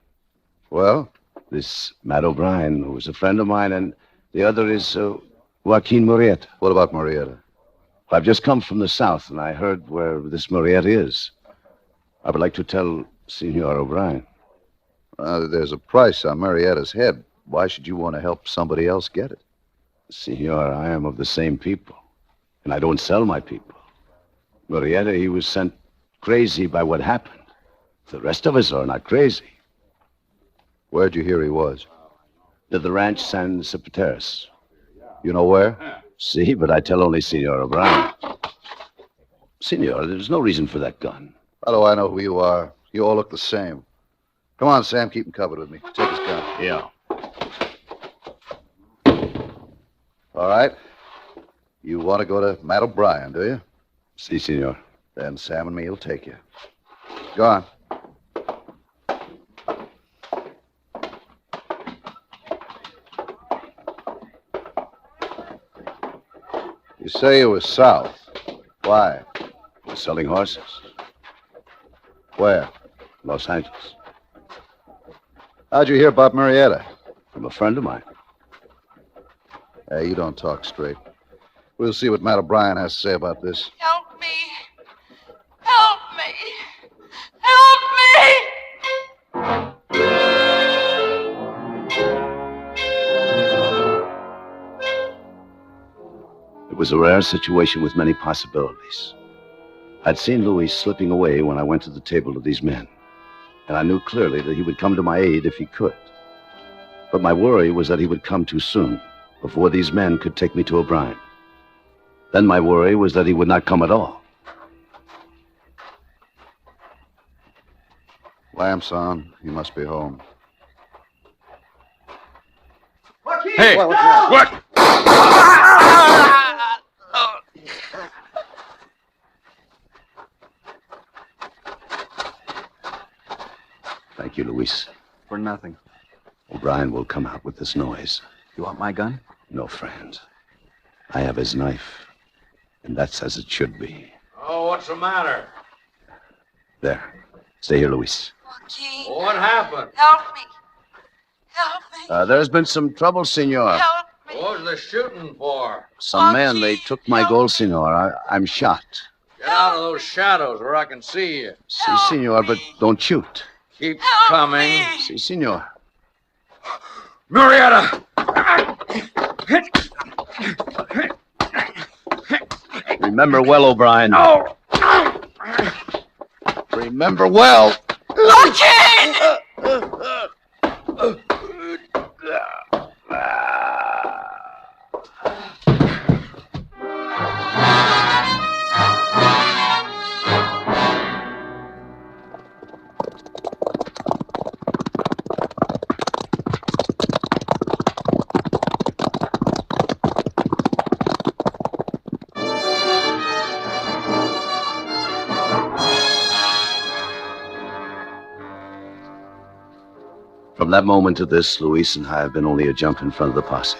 Well? This Matt O'Brien, who is a friend of mine, and the other is Joaquin Murieta. What about Murieta? I've just come from the south, and I heard where this Murieta is. I would like to tell Senor O'Brien. There's a price on Murieta's head. Why should you want to help somebody else get it? Senor, I am of the same people, and I don't sell my people. Murieta, he was sent crazy by what happened. The rest of us are not crazy. Where'd you hear he was? To the ranch San Cipateras. You know where? See, but I tell only Senor O'Brien. Senor, there's no reason for that gun. How do I know who you are? You all look the same. Come on, Sam, keep him covered with me. Take his gun. Yeah. All right. You want to go to Matt O'Brien, do you? Si, senor. Then Sam and me will take you. Go on. You say you were south. Why? We're selling horses. Where? Los Angeles. How'd you hear about Murieta? From a friend of mine. Hey, you don't talk straight. We'll see what Matt O'Brien has to say about this. Help me. Help me. Help me. It was a rare situation with many possibilities. I'd seen Luis slipping away when I went to the table of these men, and I knew clearly that he would come to my aid if he could. But my worry was that he would come too soon, before these men could take me to O'Brien. Then my worry was that he would not come at all. Lamps on. He must be home. Joaquin! Hey! No! What? Thank you, Luis. For nothing. O'Brien will come out with this noise. You want my gun? No, friend. I have his knife, and that's as it should be. Oh, what's the matter? There. Stay here, Luis. Joaquin. Well, what happened? Help me. Help me. There's been some trouble, senor. Help me. What was the shooting for? Some men, they took my gold, senor. I'm shot. Get out of those shadows where I can see you. Si, senor, but don't shoot. Keep coming. Si, senor. Murieta! Remember well, O'Brien. No! Remember well. Joaquin! From that moment to this, Luis and I have been only a jump in front of the posse.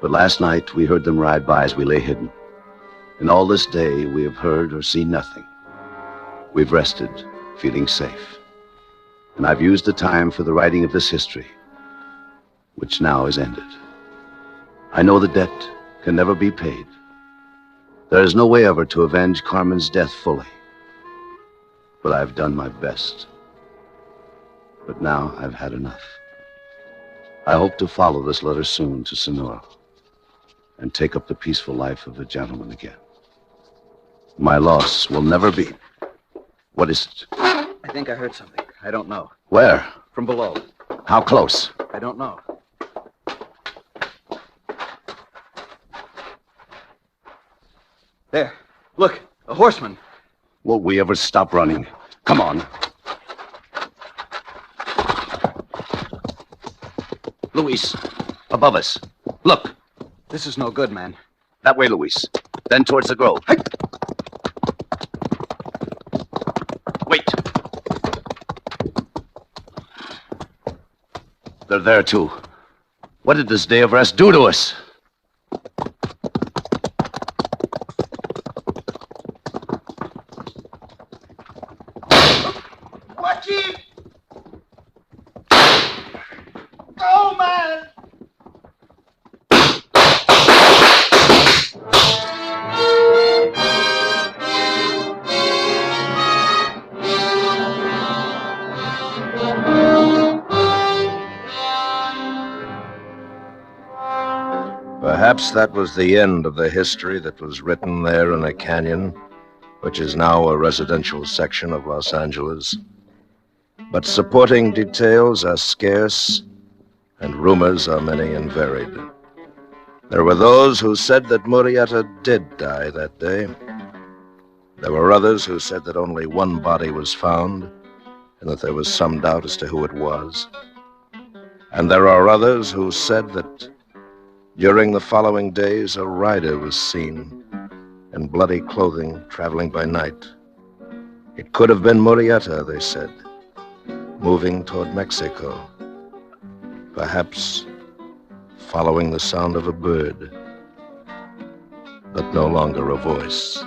But last night, we heard them ride by as we lay hidden. And all this day, we have heard or seen nothing. We've rested, feeling safe. And I've used the time for the writing of this history, which now is ended. I know the debt can never be paid. There is no way ever to avenge Carmen's death fully. But I've done my best. But now I've had enough. I hope to follow this letter soon to Sonora and take up the peaceful life of a gentleman again. My loss will never be. What is it? I think I heard something. I don't know. Where? From below. How close? I don't know. There. Look, a horseman. Will we ever stop running? Come on. Luis, above us. Look. This is no good, man. That way, Luis. Then towards the grove. Hey. Wait. They're there, too. What did this day of rest do to us? Joaquin! Go, man! Perhaps that was the end of the history that was written there in a canyon, which is now a residential section of Los Angeles. But supporting details are scarce, and rumors are many and varied. There were those who said that Murieta did die that day. There were others who said that only one body was found, and that there was some doubt as to who it was. And there are others who said that during the following days, a rider was seen in bloody clothing traveling by night. It could have been Murieta, they said, moving toward Mexico, perhaps following the sound of a bird, but no longer a voice.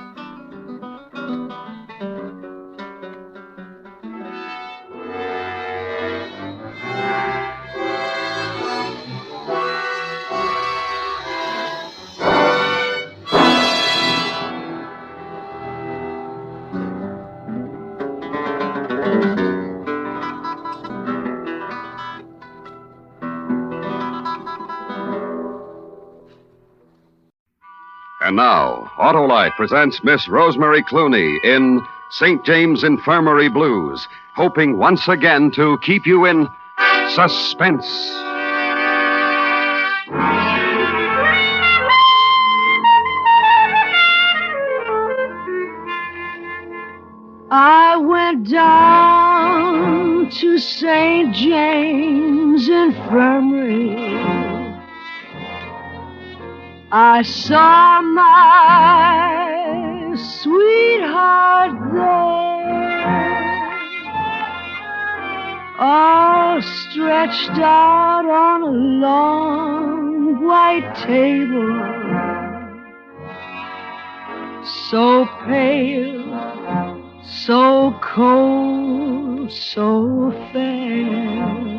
And now, Autolite presents Miss Rosemary Clooney in St. James Infirmary Blues, hoping once again to keep you in suspense. I went down to St. James Infirmary. I saw my sweetheart there, all stretched out on a long white table, so pale, so cold, so fair.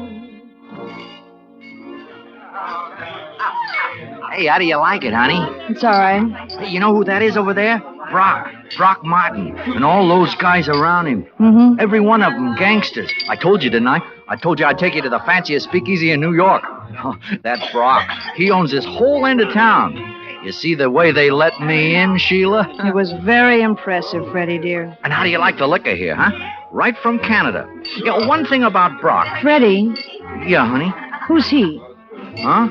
Hey, how do you like it, honey? It's all right. Hey, you know who that is over there? Brock Martin, and all those guys around him. Mm-hmm. Every one of them gangsters. I told you, didn't I? I told you I'd take you to the fanciest speakeasy in New York. Oh, that Brock, he owns this whole end of town. You see the way they let me in, Sheila? It was very impressive, Freddie, dear. And how do you like the liquor here, huh? Right from Canada. You know, one thing about Brock. Freddie? Yeah, honey? Who's he? Huh?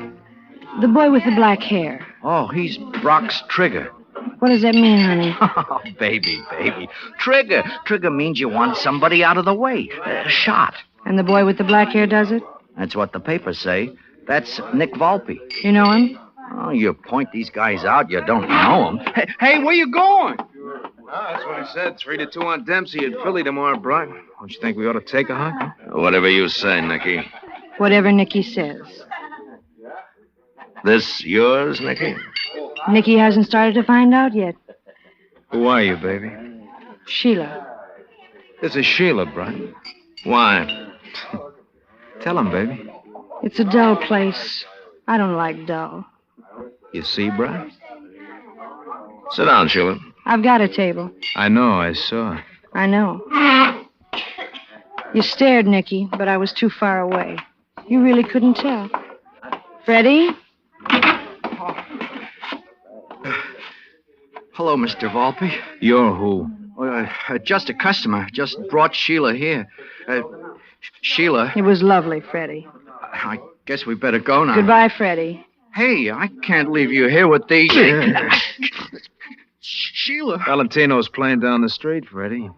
The boy with the black hair. Oh, he's Brock's trigger. What does that mean, honey? Oh, baby. Trigger. Trigger means you want somebody out of the way. Shot. And the boy with the black hair does it? That's what the papers say. That's Nick Volpe. You know him? Oh, you point these guys out, you don't know them. Hey, where you going? That's what he said. 3-2 on Dempsey at Philly tomorrow, Brock. Don't you think we ought to take a hike? Whatever you say, Nicky. Whatever Nicky says. This yours, Nicky? Nicky hasn't started to find out yet. Who are you, baby? Sheila. This is Sheila, Brock. Why? Tell him, baby. It's a dull place. I don't like dull. You see, Brock? Sit down, Sheila. I've got a table. I know, I saw. I know. You stared, Nicky, but I was too far away. You really couldn't tell. Freddie? Hello, Mr. Volpe. You're who? Just a customer. Just brought Sheila here. Sheila. It was lovely, Freddie. I guess we better go now. Goodbye, Freddie. Hey, I can't leave you here with these... Sheila. Valentino's playing down the street, Freddie.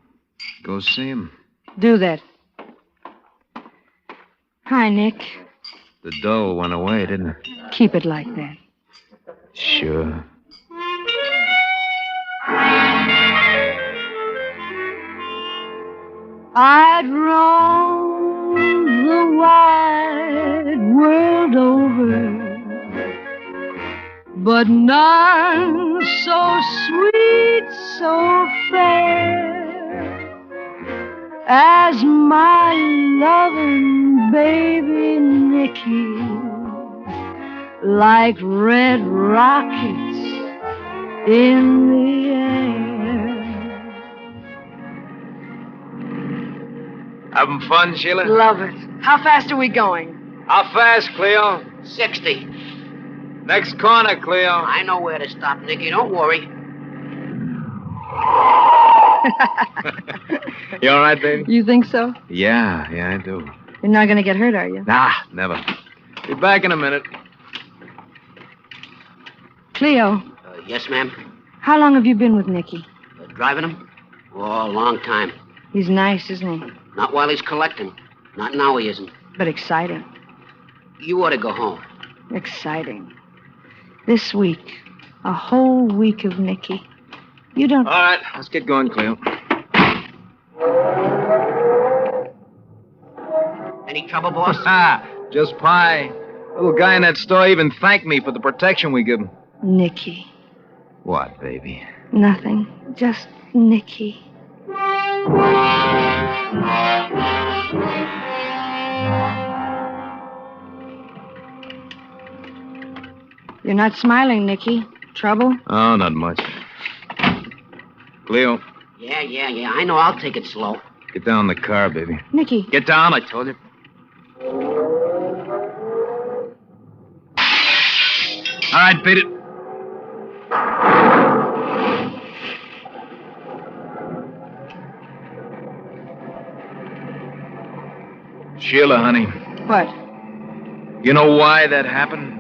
Go see him. Do that. Hi, Nick. The dough went away, didn't it? Keep it like that. Sure. I'd roam the wide world over, but none so sweet, so fair as my loving baby Nicky, like red rockets in the air. Having fun, Sheila? Love it. How fast are we going? How fast, Cleo? 60. Next corner, Cleo. I know where to stop, Nicky. Don't worry. You all right, baby? You think so? Yeah, I do. You're not going to get hurt, are you? Nah, never. Be back in a minute. Cleo, Yes, ma'am? how long have you been with Nicky? Driving him? Oh, a long time. He's nice, isn't he? Not while he's collecting. Not now he isn't. But exciting. You ought to go home. Exciting. This week. A whole week of Nicky. You don't... All right, let's get going, Cleo. Any trouble, boss? Just pie. Little guy in that store even thanked me for the protection we give him. Nicky. What, baby? Nothing. Just Nicky. You're not smiling, Nicky. Trouble? Oh, not much. Cleo, Yeah. I know. I'll take it slow. get down in the car, baby. Nicky. Get down, I told you. All right, beat it. Sheila, honey, What? you know why that happened?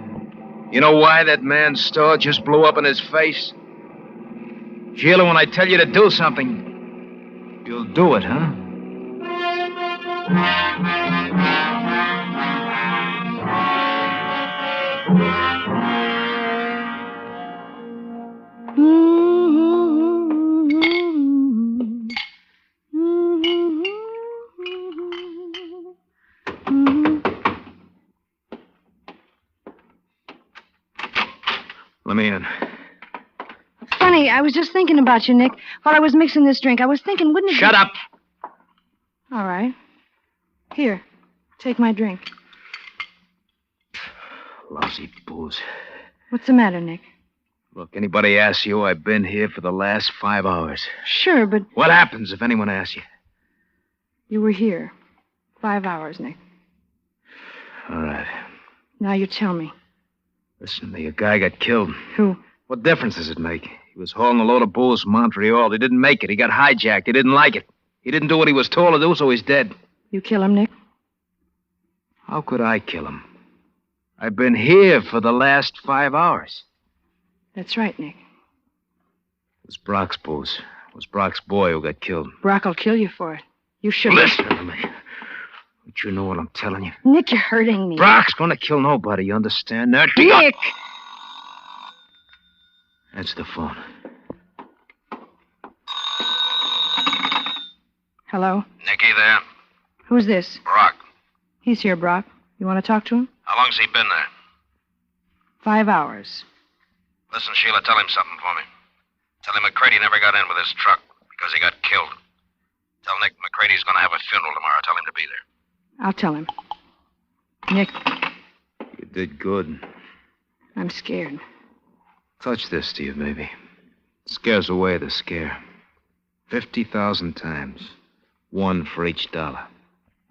You know why that man's store just blew up in his face? Sheila, when I tell you to do something, you'll do it, huh? Let me in. Funny, I was just thinking about you, Nick. While I was mixing this drink, I was thinking, wouldn't it Shut be... up! All right. Here, take my drink. Lousy booze. What's the matter, Nick? Look, anybody asks you, I've been here for the last 5 hours. Sure, but What happens if anyone asks you? you were here. 5 hours, Nick. All right. Now you tell me. Listen, the guy got killed. Who? What difference does it make? He was hauling a load of booze from Montreal. He didn't make it. He got hijacked. He didn't like it. He didn't do what he was told to do, so he's dead. You kill him, Nick? How could I kill him? I've been here for the last 5 hours. That's right, Nick. It was Brock's booze. It was Brock's boy who got killed. Brock will kill you for it. You should... Listen to me. Don't you know what I'm telling you? Nick, you're hurting me. Brock's gonna kill nobody, you understand? Now, Nick! That's the phone. Hello? Nicky there? Who's this? Brock. He's here, Brock. You want to talk to him? How long's he been there? 5 hours. Listen, Sheila, tell him something for me. Tell him McCready never got in with his truck because he got killed. Tell Nick McCready's going to have a funeral tomorrow. Tell him to be there. I'll tell him. Nick, You did good. I'm scared. Touch this to you, baby. Scares away the scare. 50,000 times. One for each dollar.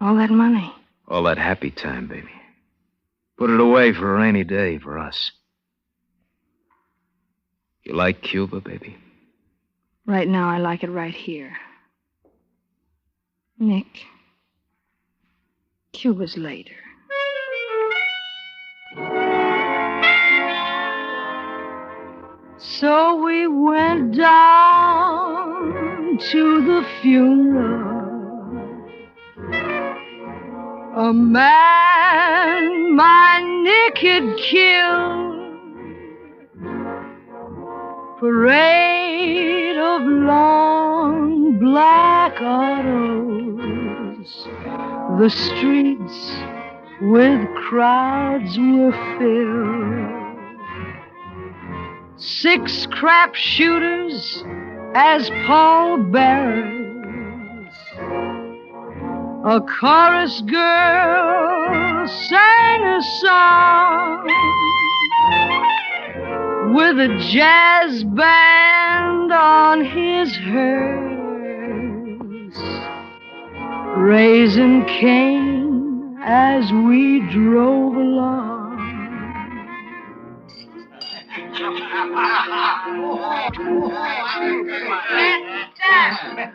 All that money. All that happy time, baby. Put it away for a rainy day for us. You like Cuba, baby? Right now, I like it right here. Nick, Cuba's later. So we went down to the funeral. A man my Nick had killed. Parade of long black autos. The streets with crowds were filled. 6 crap shooters as pallbearers. A chorus girl sang a song with a jazz band on his hearse, raising Cain as we drove along.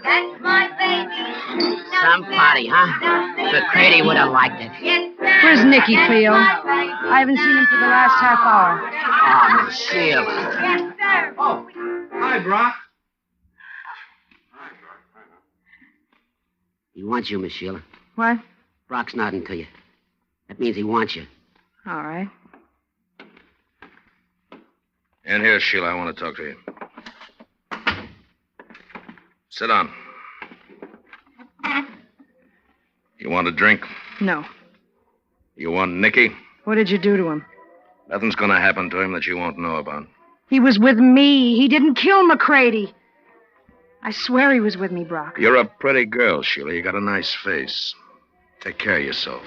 That's my baby. Some party, huh? McCready would have liked it. Where's Nicky, Cleo? I haven't seen him for the last half hour. Oh, Miss Sheila. Yes, sir. Oh, hi, Brock. He wants you, Miss Sheila. What? Brock's nodding to you. That means he wants you. All right. In here, Sheila. I want to talk to you. Sit down. You want a drink? No. You want Nicky? What did you do to him? Nothing's going to happen to him that you won't know about. He was with me. He didn't kill McCready. I swear he was with me, Brock. You're a pretty girl, Sheila. You got a nice face. Take care of yourself.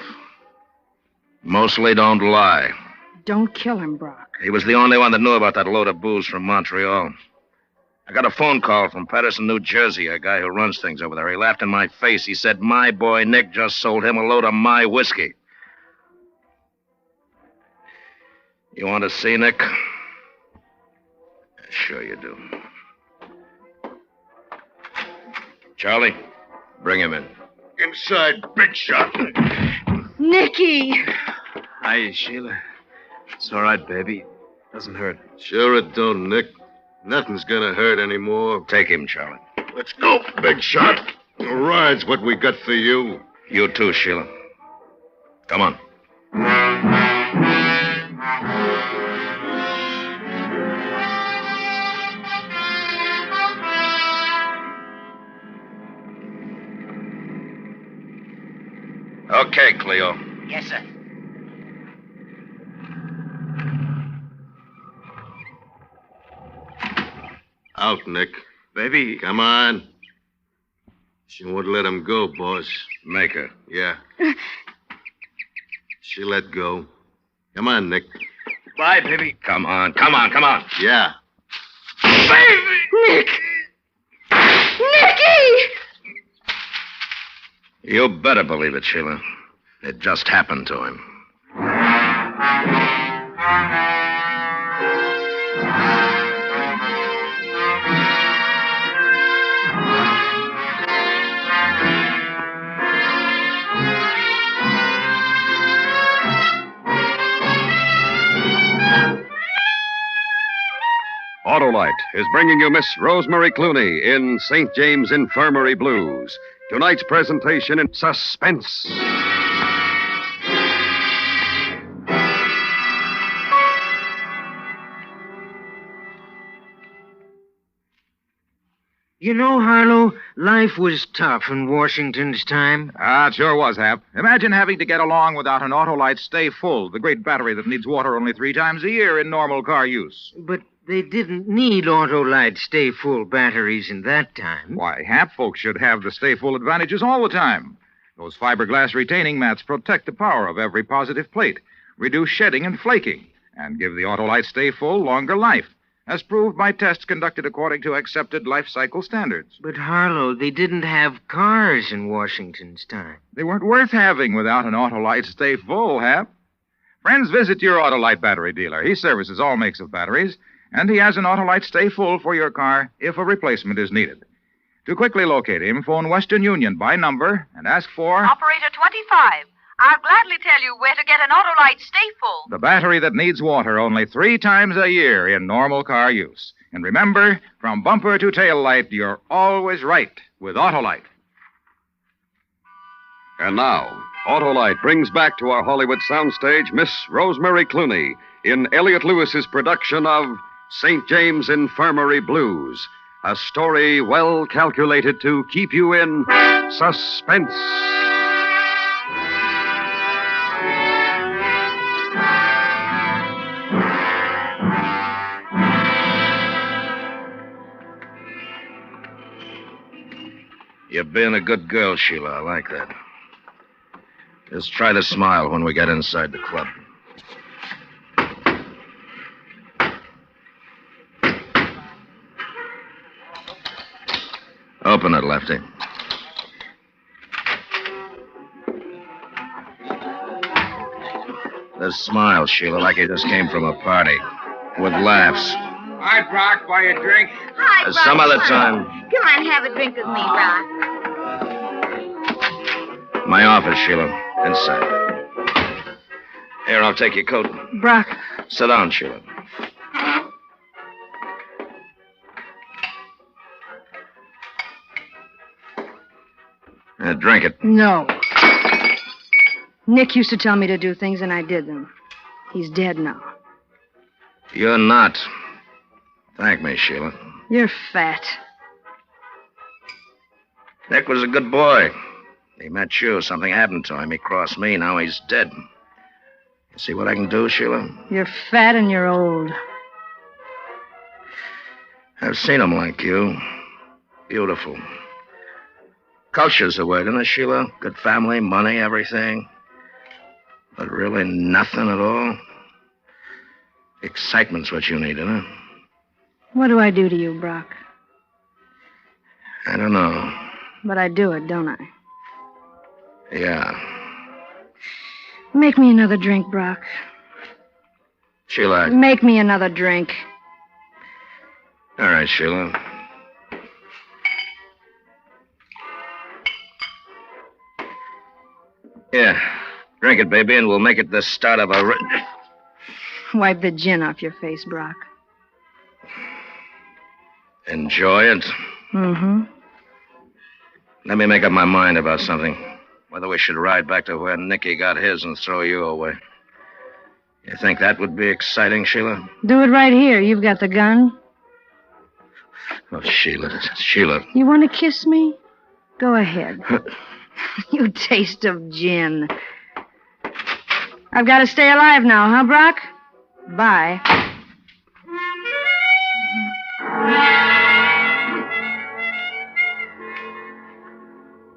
Mostly don't lie. Don't kill him, Brock. He was the only one that knew about that load of booze from Montreal. I got a phone call from Patterson, New Jersey, a guy who runs things over there. He laughed in my face. He said, my boy Nick just sold him a load of my whiskey. You want to see Nick? Sure you do. Charlie, bring him in. Inside, big shot. Nicky! Hi, Sheila. It's all right, baby. Doesn't hurt. Sure it don't, Nick. Nothing's gonna hurt anymore. Take him, Charlie. Let's go, big shot. A ride's what we got for you. You too, Sheila. Come on. Okay, Cleo. Yes, sir. Out, Nick. Baby. Come on. She won't let him go, boss. Make her. Yeah. She let go. Come on, Nick. Bye, baby. Come on, come on, come on. Yeah. Baby! Nick! Nicky! You better believe it, Sheila. It just happened to him. Autolite is bringing you Miss Rosemary Clooney in St. James Infirmary Blues. Tonight's presentation in Suspense. You know, Harlow, life was tough in Washington's time. Ah, it sure was, Hap. Imagine having to get along without an Autolite Stay Full, the great battery that needs water only 3 times a year in normal car use. But they didn't need Autolite Stay Full batteries in that time. Why, Hap, folks should have the Stay Full advantages all the time. Those fiberglass retaining mats protect the power of every positive plate, reduce shedding and flaking, and give the Autolite Stay Full longer life, as proved by tests conducted according to accepted life cycle standards. But, Harlow, they didn't have cars in Washington's time. They weren't worth having without an Autolite Stay Full, Hap. Friends, visit your Autolite battery dealer. He services all makes of batteries, and he has an Autolite Stay Full for your car if a replacement is needed. To quickly locate him, phone Western Union by number and ask for Operator 25. I'll gladly tell you where to get an Autolite Stay Full. the battery that needs water only 3 times a year in normal car use. And remember, from bumper to tail light, you're always right with Autolite. And now, Autolite brings back to our Hollywood soundstage Miss Rosemary Clooney in Elliot Lewis's production of St. James Infirmary Blues, a story well calculated to keep you in suspense. You're being a good girl, Sheila. I like that. Just try to smile when we get inside the club. Open it, Lefty. Just smile, Sheila, like you just came from a party. with laughs. Hi, Brock. Buy a drink? Hi, Brock. Some other Come on. time. Come on, have a drink with me, Brock. My office, Sheila. Inside. Here, I'll take your coat. Brock. Sit down, Sheila. Drink it. No. Nick used to tell me to do things, and I did them. He's dead now. You're not. Thank me, Sheila. You're fat. Nick was a good boy. He met you. Something happened to him. He crossed me. Now he's dead. You see what I can do, Sheila? You're fat and you're old. I've seen him like you. Beautiful. Culture's the word, isn't it, Sheila? Good family, money, everything. But really nothing at all. Excitement's what you need, isn't it? What do I do to you, Brock? I don't know. But I do it, don't I? Yeah. Make me another drink, Brock. Sheila. Make me another drink. All right, Sheila. Yeah. Drink it, baby, and we'll make it the start of a... Wipe the gin off your face, Brock. Enjoy it. Mm-hmm. Let me make up my mind about something. Whether we should ride back to where Nicky got his and throw you away. You think that would be exciting, Sheila? Do it right here. You've got the gun. Oh, Sheila. You want to kiss me? Go ahead. You taste of gin. I've got to stay alive now, huh, Brock? Bye.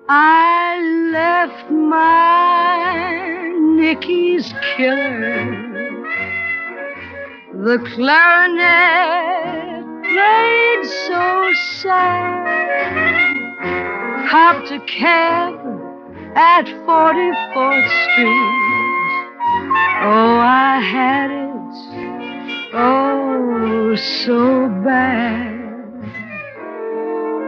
I left my Nicky's killer. The clarinet played so sad. Hopped a cab at 44th Street. Oh, I had it, oh, so bad.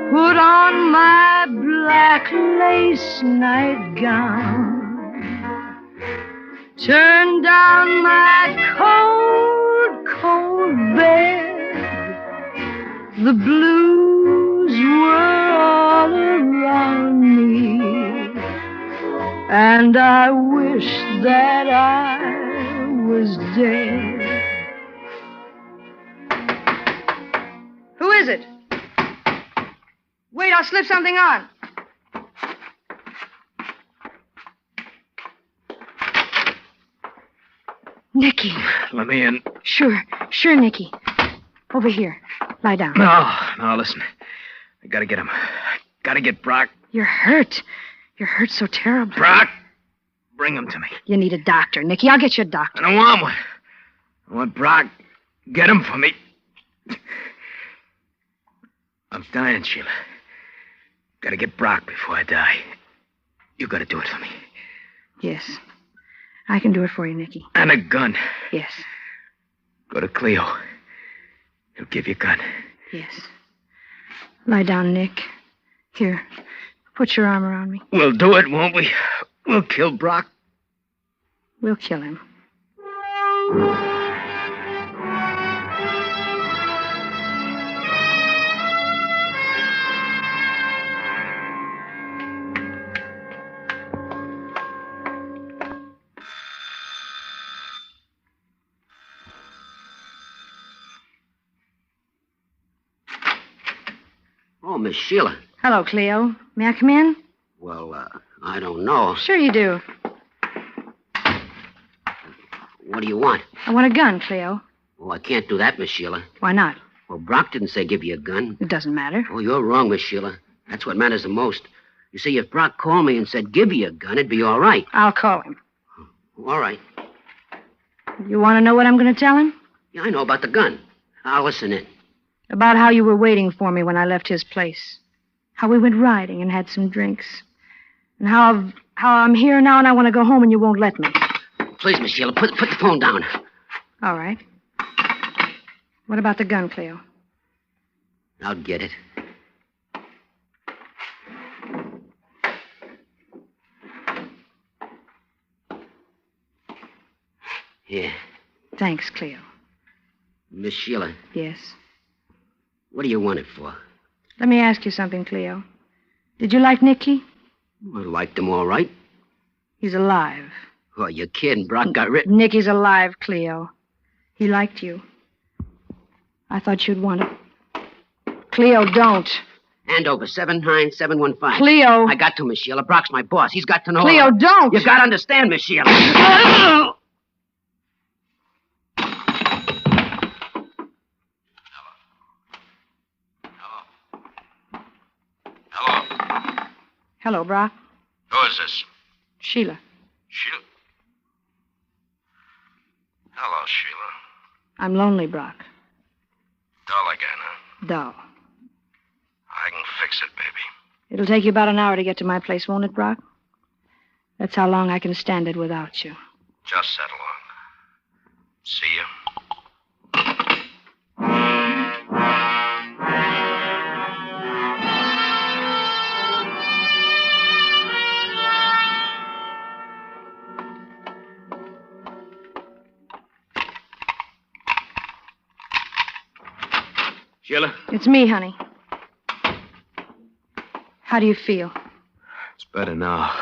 Put on my black lace nightgown. Turned down my cold, cold bed. The blues were all around me. And I wished that I was dead. Who is it? Wait, I'll slip something on. Nicky. Let me in. Sure, Nicky. Over here. Lie down. No, listen. I gotta get him. Gotta get Brock. You're hurt. You're hurt so terribly. Brock, bring him to me. You need a doctor, Nicky. I'll get you a doctor. I don't want one. I want Brock. Get him for me. I'm dying, Sheila. Gotta get Brock before I die. You gotta do it for me. Yes. I can do it for you, Nicky. And a gun. Yes. Go to Cleo. He'll give you a gun. Yes. Lie down, Nick. Here. Put your arm around me. We'll do it, won't we? We'll kill Brock. We'll kill him. Oh, Miss Sheila. Hello, Cleo. May I come in? Well, I don't know. Sure you do. What do you want? I want a gun, Cleo. Oh, I can't do that, Miss Sheila. Why not? Well, Brock didn't say give you a gun. It doesn't matter. Oh, you're wrong, Miss Sheila. That's what matters the most. You see, if Brock called me and said give you a gun, it'd be all right. I'll call him. All right. You want to know what I'm going to tell him? Yeah, I know about the gun. I'll listen in. About how you were waiting for me when I left his place. How we went riding and had some drinks. And how I'm here now and I want to go home and you won't let me. Please, Miss Sheila, put the phone down. All right. What about the gun, Cleo? I'll get it. Here. Thanks, Cleo. Miss Sheila, Yes. what do you want it for? Let me ask you something, Cleo. Did you like Nicky? I liked him all right. He's alive. Oh, you're kidding. Brock got rid... Nicky's alive, Cleo. He liked you. I thought you'd want it. Cleo, don't. Hand over 79715. Cleo. I got to, Miss Sheila. Brock's my boss. He's got to know... Cleo, don't. You gotta understand, Miss Sheila. Hello, Brock. Who is this? Sheila. Sheila? Hello, Sheila. I'm lonely, Brock. Dull again, huh? Dull. I can fix it, baby. It'll take you about an hour to get to my place, won't it, Brock? That's how long I can stand it without you. Just settle on. See you. Sheila? It's me, honey. How do you feel? It's better now.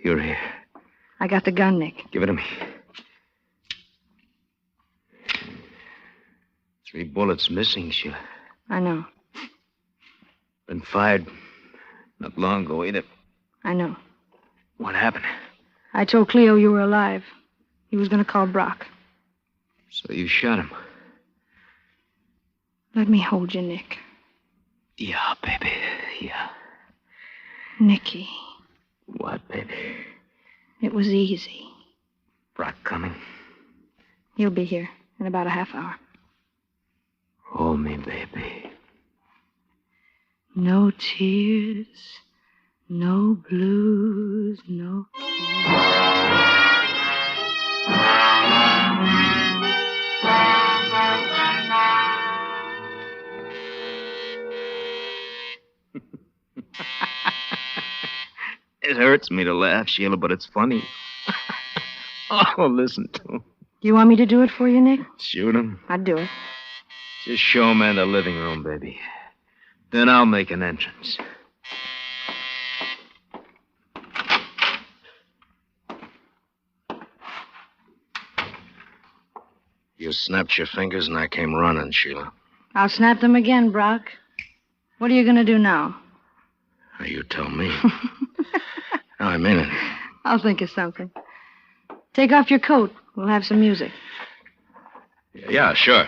You're here. I got the gun, Nick. Give it to me. 3 bullets missing, Sheila. I know. Been fired not long ago either. I know. What happened? I told Cleo you were alive. He was going to call Brock. So you shot him? Let me hold you, Nick. Yeah, baby. Yeah. Nicky. What, baby? It was easy. Brock coming? He'll be here in about a half hour. Hold me, baby. No tears, no blues, no... It hurts me to laugh, Sheila, but it's funny. Oh, listen to him. Do you want me to do it for you, Nick? Shoot him. I'd do it. Just show him in the living room, baby. Then I'll make an entrance. You snapped your fingers and I came running, Sheila. I'll snap them again, Brock. What are you going to do now? You tell me. No, I mean it. I'll think of something. Take off your coat. We'll have some music. Yeah, sure.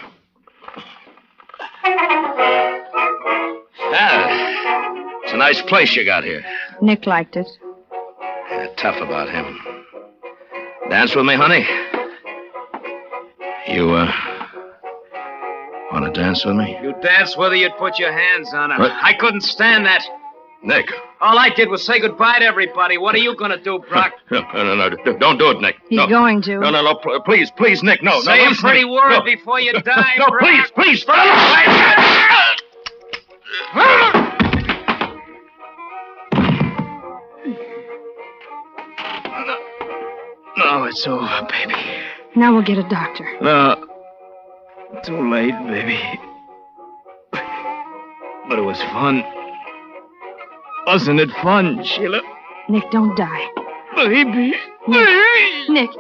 Ah, it's a nice place you got here. Nick liked it. Yeah, tough about him. Dance with me, honey? You, want to dance with me? You dance whether you'd put your hands on her. What? I couldn't stand that. Nick. All I did was say goodbye to everybody. What are you going to do, Brock? No, don't do it, Nick. He's no. going to. No, please, Nick, no. Say no, a pretty word no. before you die, No, Brock. please, for No, it's over, baby. Now we'll get a doctor. No. Too late, baby. But it was fun. Wasn't it fun, Sheila? Nick, don't die. Baby. Nick! Nick!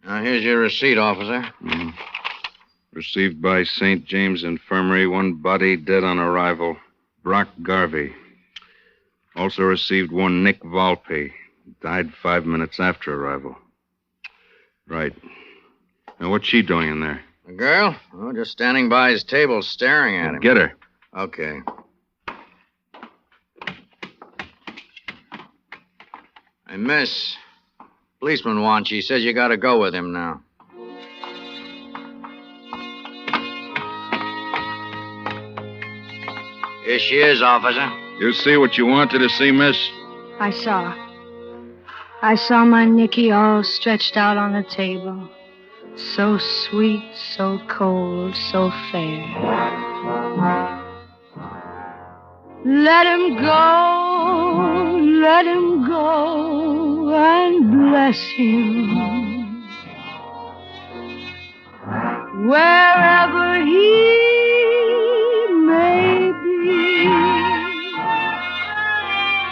Now, here's your receipt, officer. Received by St. James Infirmary, 1 body dead on arrival. Brock Garvey. Also received 1 Nick Volpe. Died 5 minutes after arrival. Right. Now, what's she doing in there? A girl? Oh, just standing by his table staring at him. Get her. Okay. Hey, miss. Policeman wants you. He says you gotta go with him now. Here she is, officer. You see what you wanted to see, miss? I saw. I saw my Nicky all stretched out on the table. So sweet, so cold, so fair. Let him go and bless him. Wherever he may be,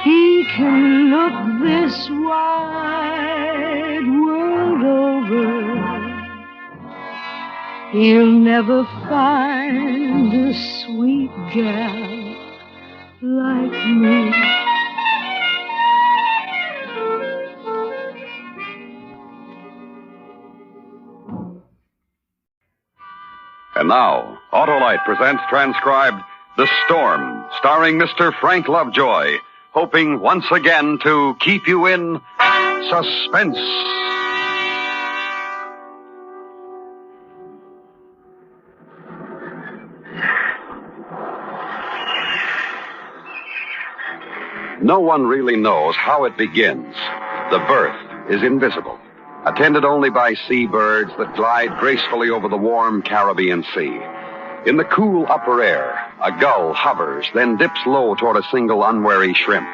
he can look this wide world over. He'll never find a sweet gal like me. And now, Autolite presents transcribed The Storm, starring Mr. Frank Lovejoy, hoping once again to keep you in suspense. No one really knows how it begins. The birth is invisible, attended only by seabirds that glide gracefully over the warm Caribbean Sea. In the cool upper air, a gull hovers, then dips low toward a single unwary shrimp.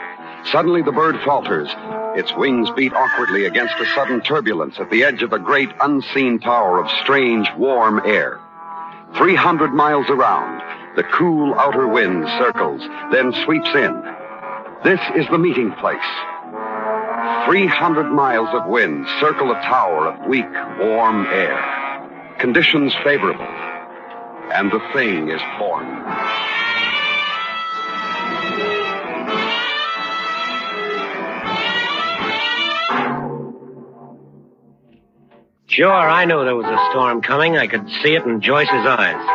Suddenly the bird falters. Its wings beat awkwardly against a sudden turbulence at the edge of a great unseen tower of strange, warm air. 300 miles around, the cool outer wind circles, then sweeps in. This is the meeting place. 300 miles of wind circle a tower of weak, warm air. Conditions favorable. And the thing is born. Sure, I knew there was a storm coming. I could see it in Joyce's eyes.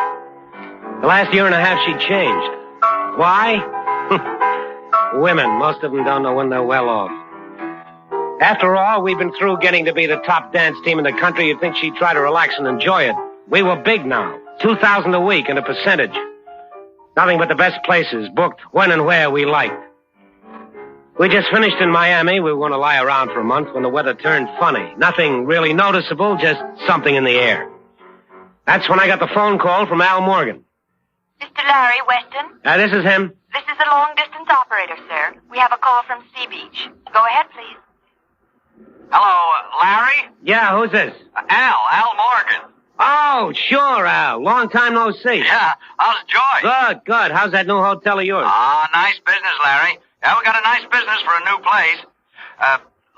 The last year and a half, she'd changed. Why? Women. Most of them don't know when they're well off. After all, we've been through getting to be the top dance team in the country. You'd think she'd try to relax and enjoy it. We were big now. $2,000 a week and a percentage. Nothing but the best places, booked when and where we liked. We just finished in Miami. We were going to lie around for a month when the weather turned funny. Nothing really noticeable, just something in the air. That's when I got the phone call from Al Morgan. Mr. Larry Weston? This is him. This is the long-distance operator, sir. We have a call from Sea Beach. Go ahead, please. Hello, Larry? Yeah, who's this? Al Morgan. Oh, sure, Al. Long time no see. Yeah, how's Joyce? Good. How's that new hotel of yours? Nice business, Larry. Yeah, we got a nice business for a new place.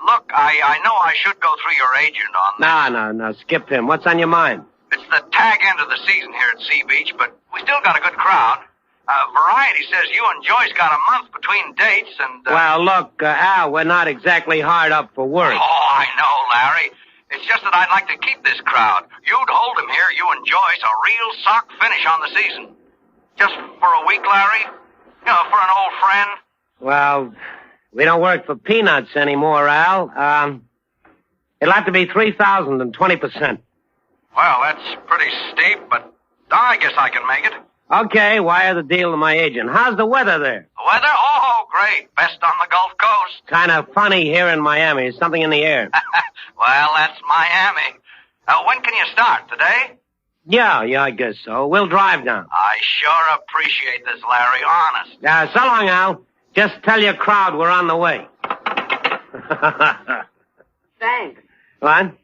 Look, I know I should go through your agent on this. No. Skip him. What's on your mind? It's the tag end of the season here at Sea Beach, but we still got a good crowd. Variety says you and Joyce got a month between dates and... Well, look, Al, we're not exactly hard up for work. Oh, I know, Larry. It's just that I'd like to keep this crowd. You'd hold them here, you and Joyce, a real sock finish on the season. Just for a week, Larry? You know, for an old friend? Well, we don't work for peanuts anymore, Al. It'll have to be 3,000 and 20%. Well, that's pretty steep, but I guess I can make it. Okay, wire the deal to my agent. How's the weather there? The weather? Oh, great. Best on the Gulf Coast. Kind of funny here in Miami. There's something in the air. Well, that's Miami. When can you start? Today? Yeah, I guess so. We'll drive down. I sure appreciate this, Larry. Honest. So long, Al. Just tell your crowd we're on the way. Thanks. What?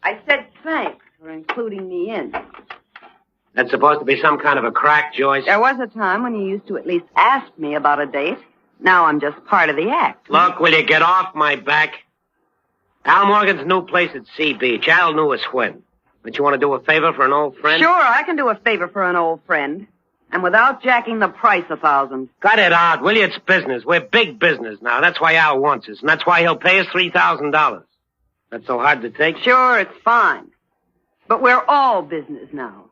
I said thanks for including me in. That's supposed to be some kind of a crack, Joyce. There was a time when you used to at least ask me about a date. Now I'm just part of the act. Look, will you get off my back? Al Morgan's new place at Sea Beach. Al knew us when. Don't you want to do a favor for an old friend? Sure, I can do a favor for an old friend. And without jacking the price 1,000. Cut it out, will you? It's business. We're big business now. That's why Al wants us. And that's why he'll pay us $3,000. That's so hard to take? Sure, it's fine. But we're all business now.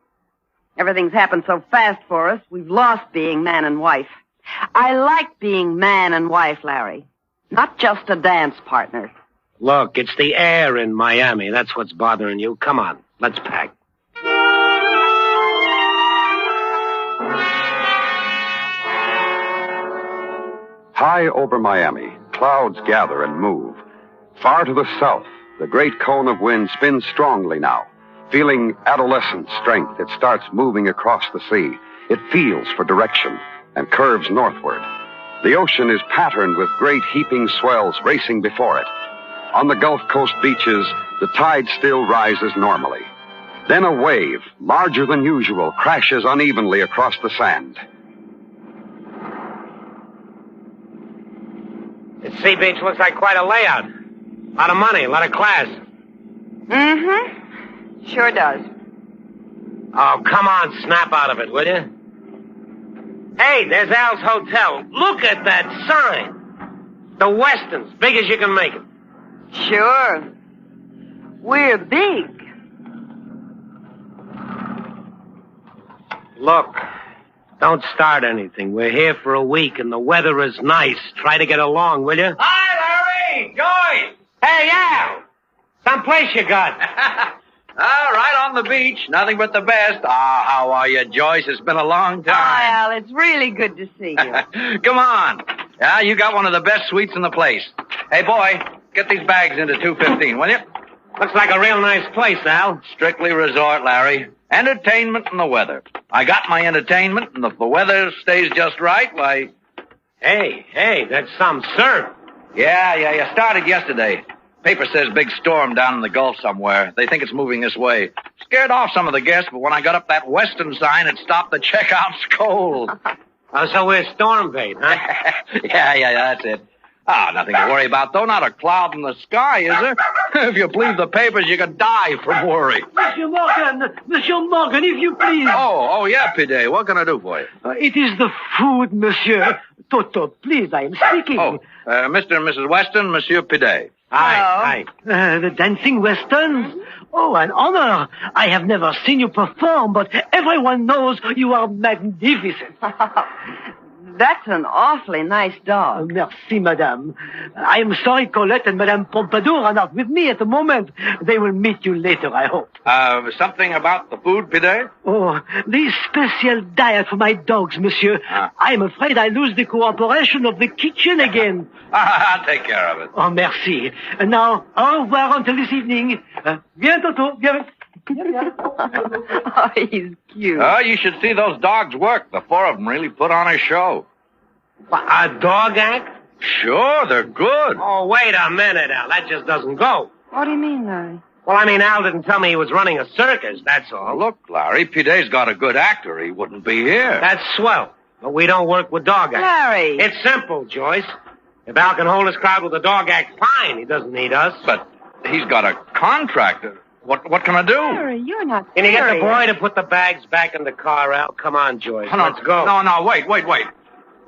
Everything's happened so fast for us, we've lost being man and wife. I like being man and wife, Larry. Not just a dance partner. Look, it's the air in Miami. That's what's bothering you. Come on, let's pack. High over Miami, clouds gather and move. Far to the south, the great cone of wind spins strongly now. Feeling adolescent strength, it starts moving across the sea. It feels for direction and curves northward. The ocean is patterned with great heaping swells racing before it. On the Gulf Coast beaches, the tide still rises normally. Then a wave, larger than usual, crashes unevenly across the sand. This sea beach looks like quite a layout. A lot of money, a lot of class. Mm-hmm. Sure does. Oh, come on, snap out of it, will you? Hey, there's Al's Hotel. Look at that sign. The Weston's, big as you can make it. Sure. We're big. Look, don't start anything. We're here for a week and the weather is nice. Try to get along, will you? Hi, Larry! Joyce! Hey, Al! Someplace you got. All right, on the beach. Nothing but the best. Ah, how are you, Joyce? It's been a long time. Hi, Al. It's really good to see you. Come on. Yeah, you got one of the best suites in the place. Hey, boy, get these bags into 215, will you? Looks like a real nice place, Al. Strictly resort, Larry. Entertainment and the weather. I got my entertainment, and if the weather stays just right, why... Hey, that's some surf. Yeah, started yesterday. Paper says big storm down in the Gulf somewhere. They think it's moving this way. Scared off some of the guests, but when I got up that western sign, it stopped the checkouts cold. Oh, so we're storm bait, huh? Yeah, that's it. Ah, nothing to worry about, though. Not a cloud in the sky, is there? If you believe the papers, you could die from worry. Monsieur Morgan, if you please. Oh, yeah, Pidet. What can I do for you? It is the food, monsieur. Toto, please, I am speaking. Oh, Mr. and Mrs. Weston, Monsieur Pidet. Hi. The dancing westerns? Oh, an honor. I have never seen you perform, but everyone knows you are magnificent. That's an awfully nice dog. Merci, madame. I am sorry Colette and Madame Pompadour are not with me at the moment. They will meet you later, I hope. Something about the food, Pidet? Oh, the special diet for my dogs, monsieur. I am afraid I lose the cooperation of the kitchen again. I'll take care of it. Oh, merci. And now, au revoir until this evening. Viens, Toto, viens. Oh, he's cute. Oh, you should see those dogs work. The four of them really put on a show. A dog act? Sure, they're good. Oh, wait a minute, Al. That just doesn't go. What do you mean, Larry? Well, I mean, Al didn't tell me he was running a circus, that's all. Look, Larry, Pidet's got a good actor. He wouldn't be here. That's swell. But we don't work with dog acts. Larry! It's simple, Joyce. If Al can hold his crowd with a dog act, fine. He doesn't need us. But he's got a contract. What can I do? Larry, you're not Can you get the serious. boy to put the bags back in the car, Al? Come on, Joyce. Let's go. No, wait.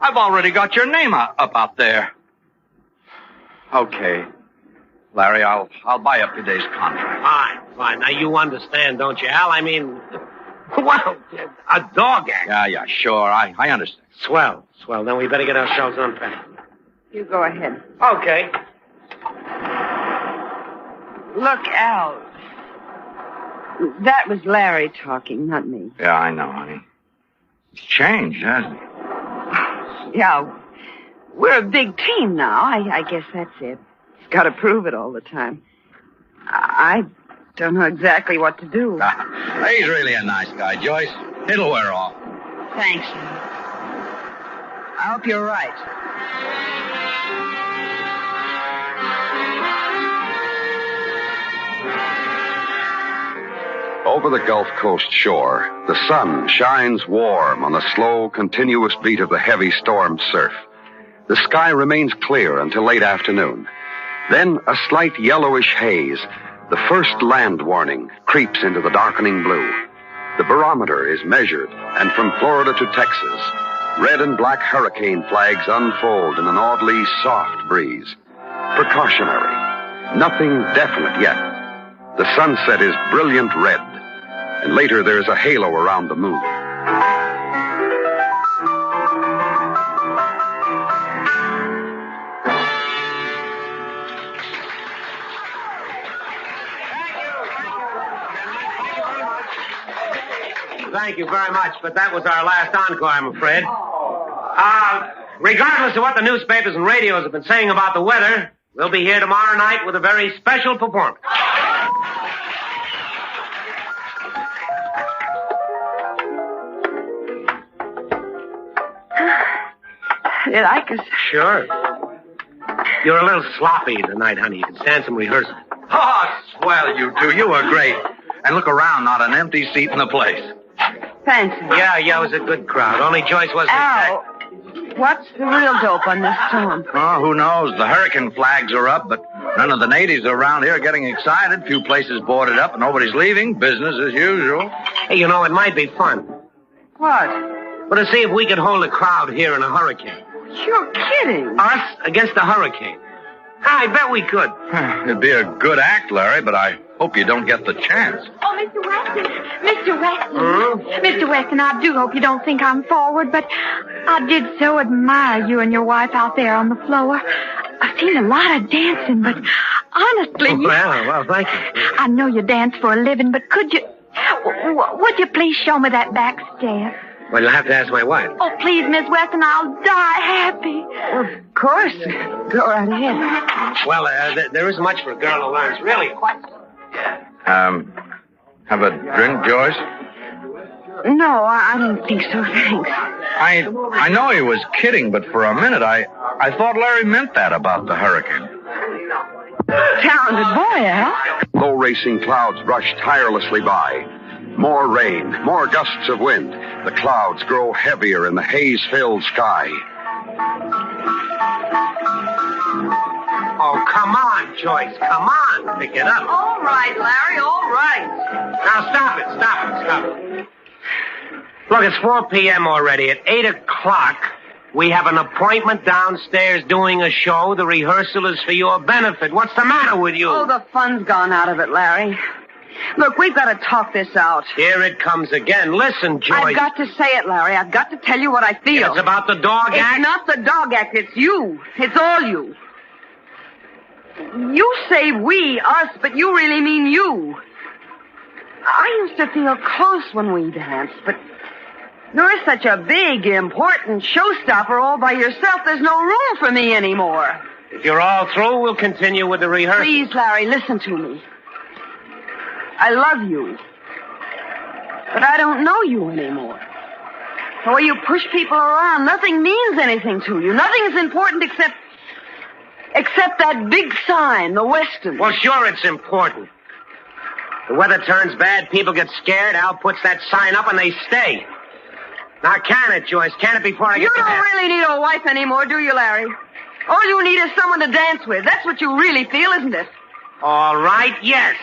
I've already got your name up out there. Okay. Larry, I'll buy up today's contract. Fine. Now, you understand, don't you, Al? I mean, well, a dog act. Yeah, sure. I understand. Swell. Then we better get ourselves unpacked. You go ahead. Okay. Look, Al. That was Larry talking, not me. Yeah, I know, honey. It's changed, hasn't it? Yeah, we're a big team now. I guess that's it. He's got to prove it all the time. I don't know exactly what to do. He's really a nice guy, Joyce. It'll wear off. Thanks. I hope you're right. Over the Gulf Coast shore, the sun shines warm on the slow, continuous beat of the heavy storm surf. The sky remains clear until late afternoon. Then a slight yellowish haze, the first land warning, creeps into the darkening blue. The barometer is measured, and from Florida to Texas, red and black hurricane flags unfold in an oddly soft breeze. Precautionary. Nothing definite yet. The sunset is brilliant red, and later there's a halo around the moon. thank you very much, but that was our last encore, I'm afraid. Regardless of what the newspapers and radios have been saying about the weather, we'll be here tomorrow night with a very special performance. You like us? Sure. You're a little sloppy tonight, honey. You can stand some rehearsal. Oh, swell, you two. You were great. And look around, not an empty seat in the place. Thanks. Yeah, it was a good crowd. Only Joyce wasn't Al, what's the real dope on this storm? Oh, who knows? The hurricane flags are up, but none of the natives around here are getting excited. Few places boarded up, and nobody's leaving. Business as usual. Hey, it might be fun. What? Well, to see if we could hold a crowd here in a hurricane. You're kidding. Us against the hurricane. I bet we could. It'd be a good act, Larry, but I hope you don't get the chance. Oh, Mr. Weston. Mr. Weston. Mr. Weston, I do hope you don't think I'm forward, but I did so admire you and your wife out there on the floor. I've seen a lot of dancing, but honestly... Well, thank you. I know you dance for a living, but could you... Would you please show me that back step? Well, you'll have to ask my wife. Oh, please, Miss Weston, I'll die happy. Of course. Go right ahead. Well, there isn't much for a girl who learns, really. Have a drink, Joyce? No, I don't think so, thanks. I know he was kidding, but for a minute I thought Larry meant that about the hurricane. Talented boy, Al. Low racing clouds rush tirelessly by. More rain, more gusts of wind. The clouds grow heavier in the haze-filled sky. Oh, come on, Joyce. Come on. Pick it up. All right, Larry, all right. Now, stop it. Look, it's 4 p.m. already. At 8 o'clock, we have an appointment downstairs doing a show. The rehearsal is for your benefit. What's the matter with you? Oh, the fun's gone out of it, Larry. Look, we've got to talk this out. Here it comes again. Listen, Joyce. I've got to say it, Larry. I've got to tell you what I feel. It's about the dog act? It's not the dog act. It's you. It's all you. You say we, us, but you really mean you. I used to feel close when we danced, but you're such a big, important showstopper all by yourself. There's no room for me anymore. If you're all through, we'll continue with the rehearsal. Please, Larry, listen to me. I love you. But I don't know you anymore. The way you push people around, nothing means anything to you. Nothing is important except that big sign, the Weston. Well, sure it's important. The weather turns bad, people get scared. Al puts that sign up and they stay. Now, can it, Joyce? Can it before I get You don't really need a wife anymore, do you, Larry? All you need is someone to dance with. That's what you really feel, isn't it? All right, yes.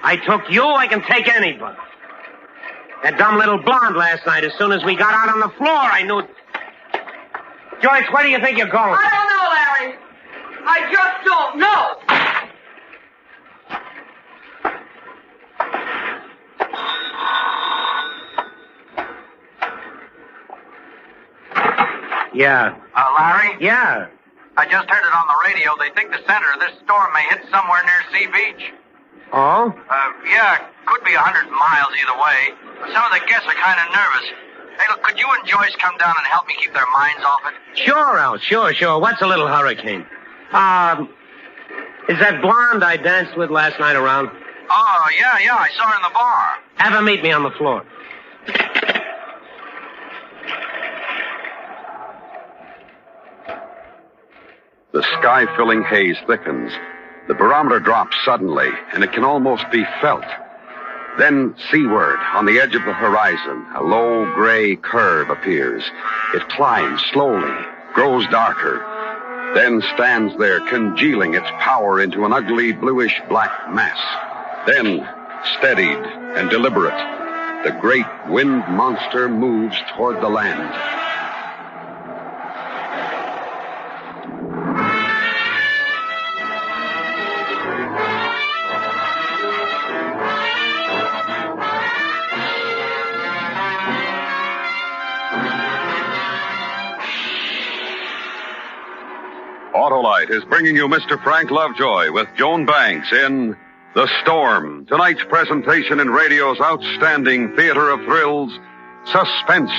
I took you, I can take anybody. That dumb little blonde last night, as soon as we got out on the floor, I knew... Joyce, where do you think you're going? I don't know, Larry. I just don't know. Yeah. Larry? Yeah. I just heard it on the radio. They think the center of this storm may hit somewhere near Sea Beach. Oh? Yeah, could be 100 miles either way. Some of the guests are kind of nervous. Hey, look, could you and Joyce come down and help me keep their minds off it? Sure, Al, sure. What's a little hurricane? Is that blonde I danced with last night around? Oh, yeah, I saw her in the bar. Have her meet me on the floor. The sky-filling haze thickens. The barometer drops suddenly, and it can almost be felt. Then, seaward, on the edge of the horizon, a low gray curve appears. It climbs slowly, grows darker, then stands there, congealing its power into an ugly bluish-black mass. Then, steadied and deliberate, the great wind monster moves toward the land. Autolite is bringing you Mr. Frank Lovejoy with Joan Banks in The Storm, tonight's presentation in radio's outstanding theater of thrills, Suspense.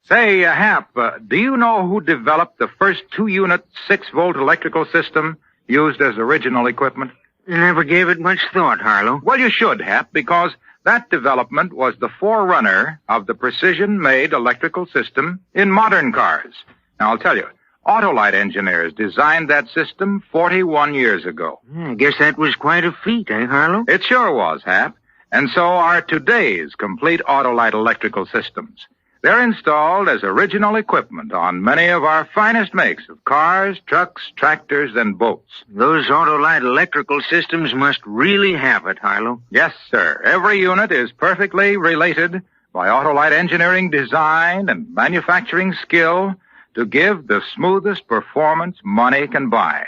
Say, Hap, do you know who developed the first 2-unit 6-volt electrical system used as original equipment? Never gave it much thought, Harlow. Well, you should, Hap, because that development was the forerunner of the precision-made electrical system in modern cars. Now, I'll tell you, Autolite engineers designed that system 41 years ago. I guess that was quite a feat, eh, Harlow? It sure was, Hap. And so are today's complete Autolite electrical systems. They're installed as original equipment on many of our finest makes of cars, trucks, tractors, and boats. Those Autolite electrical systems must really have it, Harlow. Yes, sir. Every unit is perfectly related by Autolite engineering design and manufacturing skill to give the smoothest performance money can buy.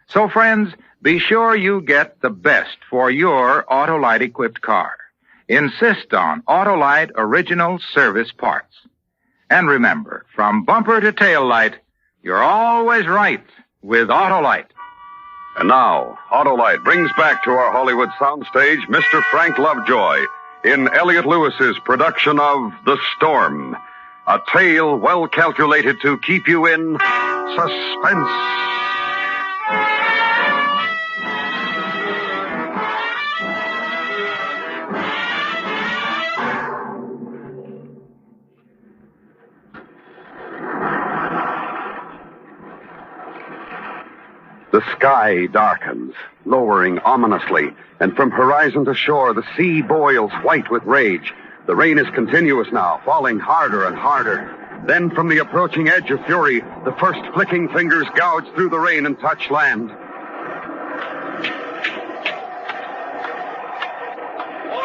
So, friends, be sure you get the best for your Autolite-equipped car. Insist on Autolite original service parts. And remember, from bumper to tail light, you're always right with Autolite. And now, Autolite brings back to our Hollywood soundstage Mr. Frank Lovejoy in Elliot Lewis's production of The Storm, a tale well calculated to keep you in suspense. The sky darkens, lowering ominously, and from horizon to shore, the sea boils white with rage. The rain is continuous now, falling harder and harder. Then, from the approaching edge of fury, the first flicking fingers gouge through the rain and touch land. Over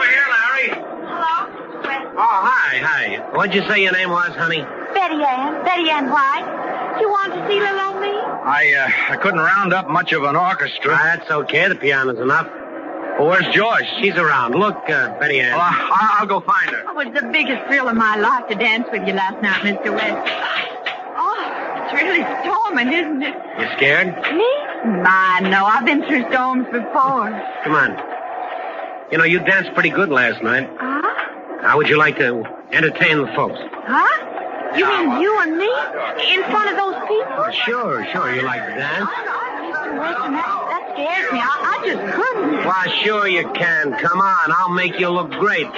here, Larry. Hello? Oh, hi. What'd you say your name was, honey? Betty Ann White. You want to see little old me? I couldn't round up much of an orchestra. That's okay. The piano's enough. Well, where's Joyce? She's around. Look, Betty Ann. Well, I'll go find her. It was the biggest thrill of my life to dance with you last night, Mr. West. Oh, it's really storming, isn't it? You scared? Me? My, no. I've been through storms before. Come on. You know, you danced pretty good last night. Huh? How would you like to entertain the folks? Huh? You mean you and me? In front of those people? Sure. You like to dance? Mr. Weston, that scares me. I just couldn't. Why, sure you can. Come on, I'll make you look great.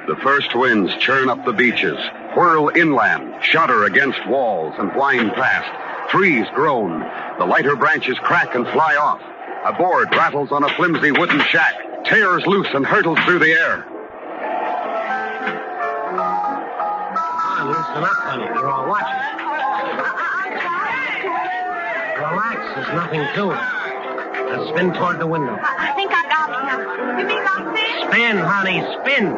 The first winds churn up the beaches, whirl inland, shudder against walls, and whine past. Trees groan. The lighter branches crack and fly off. A board rattles on a flimsy wooden shack, tears loose and hurtles through the air. Listen up, honey. They're all watching. Relax. There's nothing to it. Now spin toward the window. I think I got it now. You mean like this? Spin, honey. Spin.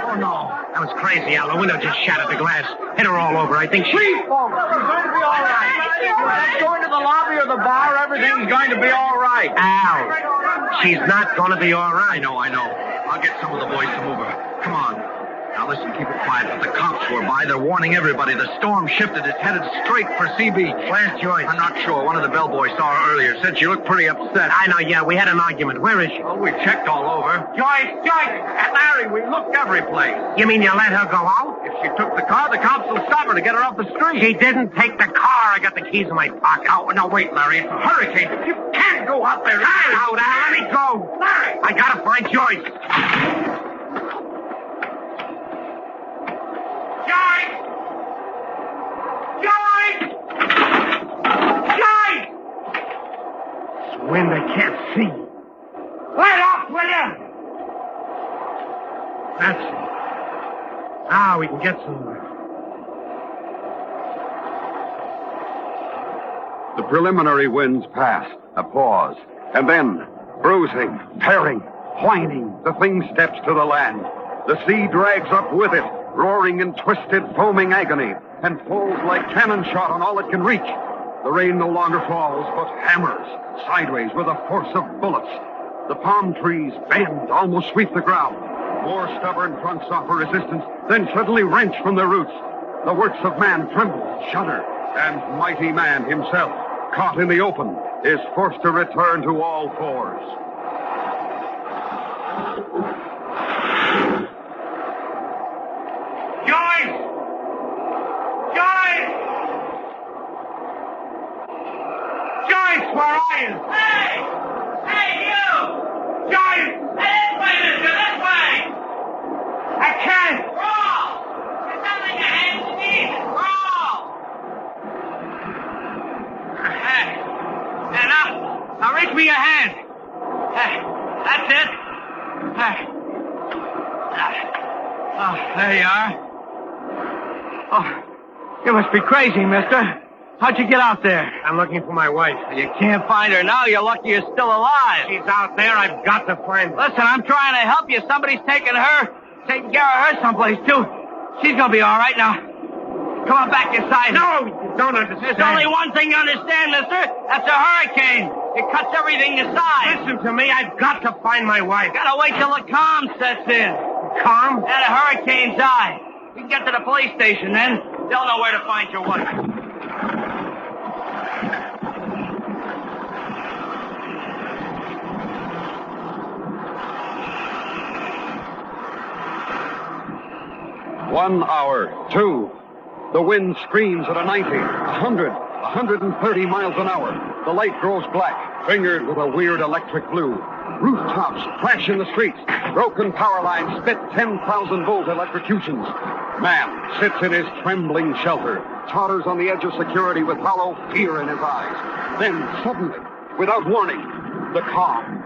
Oh, no. That was crazy, Al. The window just shattered the glass. Hit her all over. I think she... Please, folks. She's going to be all right. Let's go into the lobby or the bar. Everything's going to be all right. Al, she's not going to be all right. I know. I'll get some of the boys to move her. Come on. Now, listen, keep it quiet. But the cops were by. They're warning everybody. The storm shifted. It's headed straight for Sea Beach. Where's Joyce? I'm not sure. One of the bellboys saw her earlier. Said she looked pretty upset. I know, yeah. We had an argument. Where is she? Well, we checked all over. Joyce! And Larry, we looked every place. You mean you let her go out? If she took the car, the cops will stop her to get her off the street. She didn't take the car. I got the keys in my pocket. Oh, now, wait, Larry. It's a hurricane. You can't go out there. Get out, Al. Let me go. Larry! I gotta find Joyce. Wind, I can't see. Let off, will you? That's it. Now we can get somewhere. The preliminary winds pass, a pause, and then, bruising, tearing, whining, the thing steps to the land. The sea drags up with it, roaring in twisted, foaming agony, and falls like cannon shot on all it can reach. The rain no longer falls, but hammers sideways with the force of bullets. The palm trees bend, almost sweep the ground. More stubborn trunks offer resistance, then suddenly wrench from their roots. The works of man tremble, shudder, and mighty man himself, caught in the open, is forced to return to all fours. Joyce! Joyce! Joyce, where are you? Hey! Hey, you! Joyce! Hey, this way, mister, this way! I can't! Crawl! There's nothing your hands need! Crawl! Now reach me your hand. That's it. Oh, there you are. Oh, you must be crazy, mister. How'd you get out there? I'm looking for my wife. You can't find her now. You're lucky you're still alive. She's out there. I've got to find her. Listen, I'm trying to help you. Somebody's taking care of her someplace, too. She's gonna be all right now. Come on back inside. No, you don't understand. There's only one thing you understand, mister. That's a hurricane. It cuts everything aside. Listen to me. I've got to find my wife. Gotta wait till the calm sets in. Calm? And a hurricane's eye. We can get to the police station then. They'll know where to find your wife. One hour, two. The wind screams at a 90, 100, 130 miles an hour. The light grows black, fingered with a weird electric blue. Rooftops flash in the streets. Broken power lines spit 10,000-volt electrocutions. Man sits in his trembling shelter, totters on the edge of security with hollow fear in his eyes. Then, suddenly, without warning, the calm.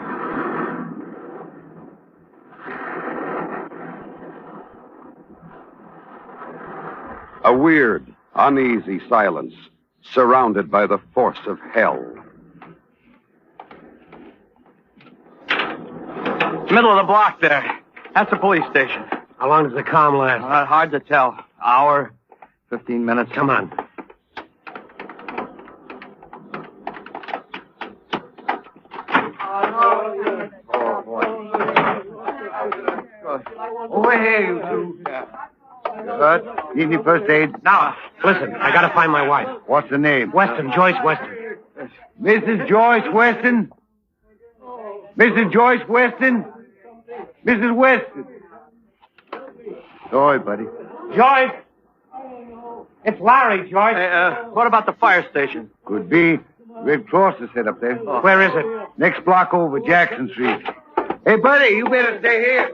A weird, uneasy silence, surrounded by the force of hell. Middle of the block there. That's the police station. How long does the calm last? Hard to tell. Hour, 15 minutes. Come on. Over here, you two. Good. Need any first aid? Now, listen, I gotta find my wife. What's the name? Weston, Joyce Weston. Mrs. Joyce Weston? Mrs. Joyce Weston? Mrs. Weston? Sorry, buddy. Joyce! It's Larry, Joyce. What about the fire station? Could be. Red Cross is set up there. Where is it? Next block over, Jackson Street. Hey, buddy, you better stay here.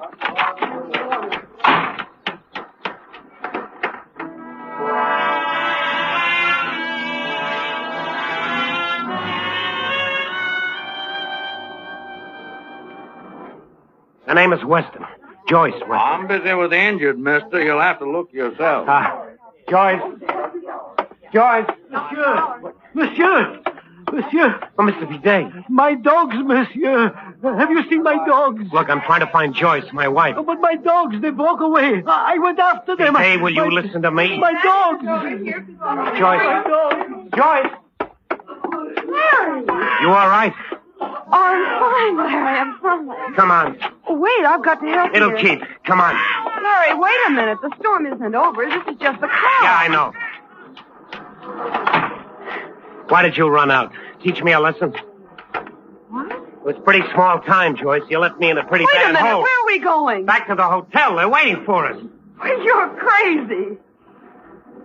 The name is Weston. Joyce Weston. I'm busy with the injured, mister. You'll have to look yourself. Joyce. Joyce. Monsieur. Oh, Mr. Bidet. My dogs, monsieur. Have you seen my dogs? Look, I'm trying to find Joyce, my wife. Oh, but my dogs, they broke away. I went after them. Bidet, will you listen to me? My dogs. Joyce. My dogs. Joyce. Larry. You all right? Oh, I'm fine, Larry. I'm fine. Come on. Wait, I've got to help It'll you. keep. Come on. Larry, wait a minute. The storm isn't over. This is just the car. Yeah, I know. Why did you run out? Teach me a lesson? What? It was pretty small time, Joyce. You left me in a pretty Wait bad a minute. hole. Where are we going? Back to the hotel. They're waiting for us. You're crazy.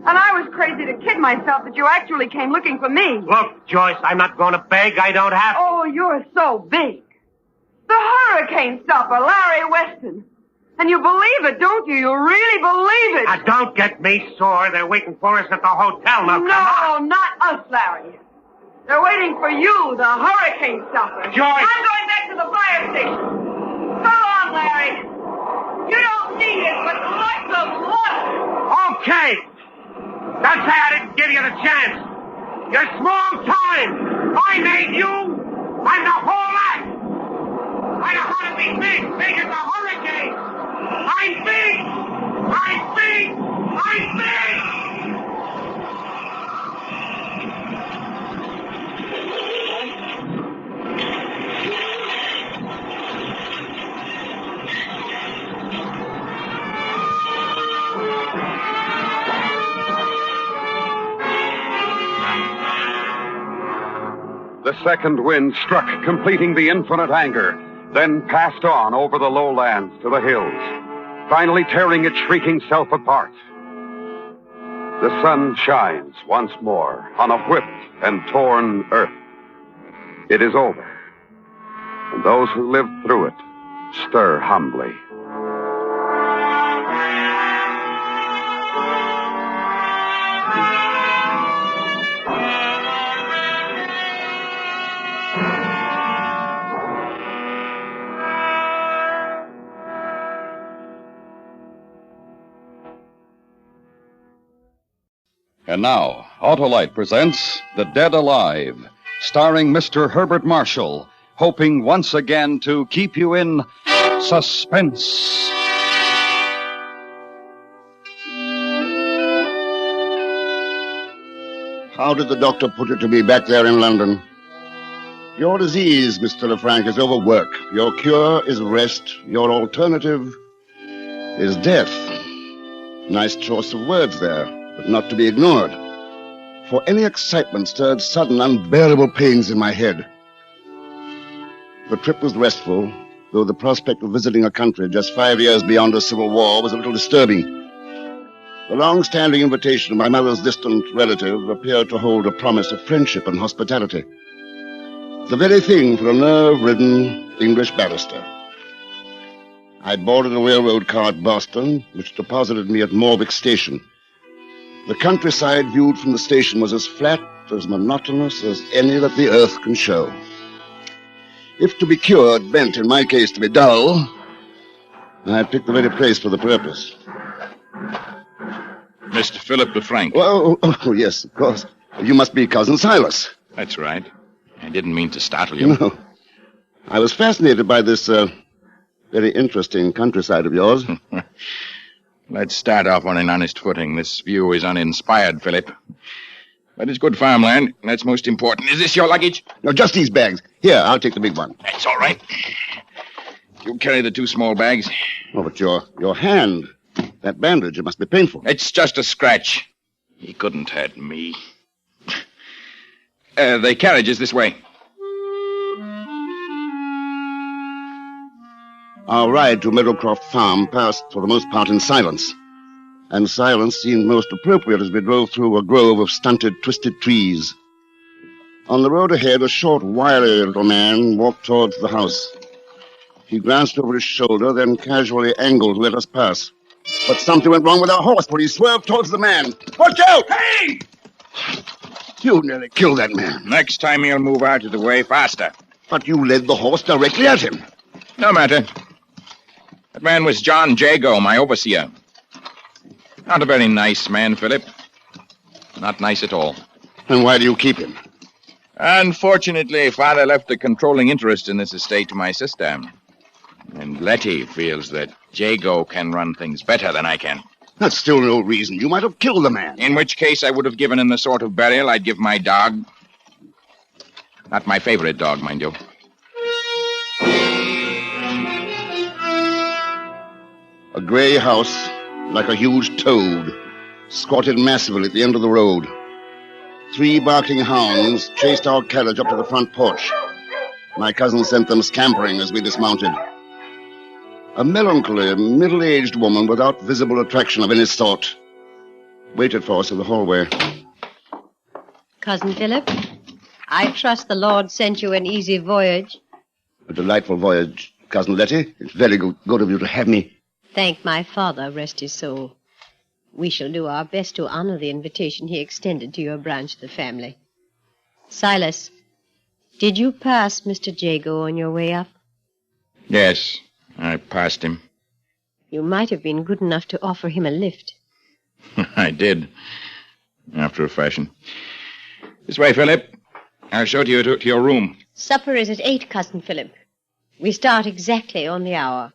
And I was crazy to kid myself that you actually came looking for me. Look, Joyce, I'm not going to beg. I don't have to. Oh, you're so big. The hurricane stopper, Larry Weston. And you believe it, don't you? You really believe it. Now, don't get me sore. They're waiting for us at the hotel. Now, come on. No, not us, Larry. They're waiting for you, the hurricane stopper. Joyce! I'm going back to the fire station. So long, Larry. You don't need it, but lots of luck. Okay. Don't say I didn't give you the chance. You're small time. I made you. I'm the whole lot. I know how to be big as a hurricane. I'm big. I think! The second wind struck, completing the infinite anger, then passed on over the lowlands to the hills, finally tearing its shrieking self apart. The sun shines once more on a whipped and torn earth. It is over, and those who lived through it stir humbly. And now, Autolite presents The Dead Alive, starring Mr. Herbert Marshall, hoping once again to keep you in suspense. How did the doctor put it to me back there in London? Your disease, Mr. Lefranc, is overwork. Your cure is rest. Your alternative is death. Nice choice of words there, but not to be ignored. For any excitement stirred sudden, unbearable pains in my head. The trip was restful, though the prospect of visiting a country just 5 years beyond a civil war was a little disturbing. The long-standing invitation of my mother's distant relative appeared to hold a promise of friendship and hospitality. The very thing for a nerve-ridden English barrister. I boarded a railroad car at Boston, which deposited me at Morvick Station. The countryside viewed from the station was as flat, as monotonous as any that the earth can show. If to be cured meant, in my case, to be dull, I picked the very place for the purpose. Mr. Philip Lefranc. Oh, yes, of course. You must be Cousin Silas. That's right. I didn't mean to startle you. No. I was fascinated by this, very interesting countryside of yours. Let's start off on an honest footing. This view is uninspired, Philip. But it's good farmland. That's most important. Is this your luggage? No, just these bags. Here, I'll take the big one. That's all right. You carry the 2 small bags. Oh, but your hand, that bandage, it must be painful. It's just a scratch. He couldn't hurt me. The carriage is this way. Our ride to Meadowcroft Farm passed, for the most part, in silence. And silence seemed most appropriate as we drove through a grove of stunted, twisted trees. On the road ahead, a short, wiry little man walked towards the house. He glanced over his shoulder, then casually angled to let us pass. But something went wrong with our horse, for he swerved towards the man. Watch out! Hey! You nearly killed that man. Next time he'll move out of the way faster. But you led the horse directly at him. No matter. That man was John Jago, my overseer. Not a very nice man, Philip. Not nice at all. And why do you keep him? Unfortunately, Father left a controlling interest in this estate to my sister. And Letty feels that Jago can run things better than I can. That's still no reason. You might have killed the man. In which case I would have given him the sort of burial I'd give my dog. Not my favorite dog, mind you. A gray house, like a huge toad, squatted massively at the end of the road. 3 barking hounds chased our carriage up to the front porch. My cousin sent them scampering as we dismounted. A melancholy, middle-aged woman without visible attraction of any sort waited for us in the hallway. Cousin Philip, I trust the Lord sent you an easy voyage. A delightful voyage, Cousin Letty. It's very good of you to have me. Thank my father, rest his soul. We shall do our best to honor the invitation he extended to your branch of the family. Silas, did you pass Mr. Jago on your way up? Yes, I passed him. You might have been good enough to offer him a lift. I did, after a fashion. This way, Philip. I'll show you to your room. Supper is at 8, Cousin Philip. We start exactly on the hour.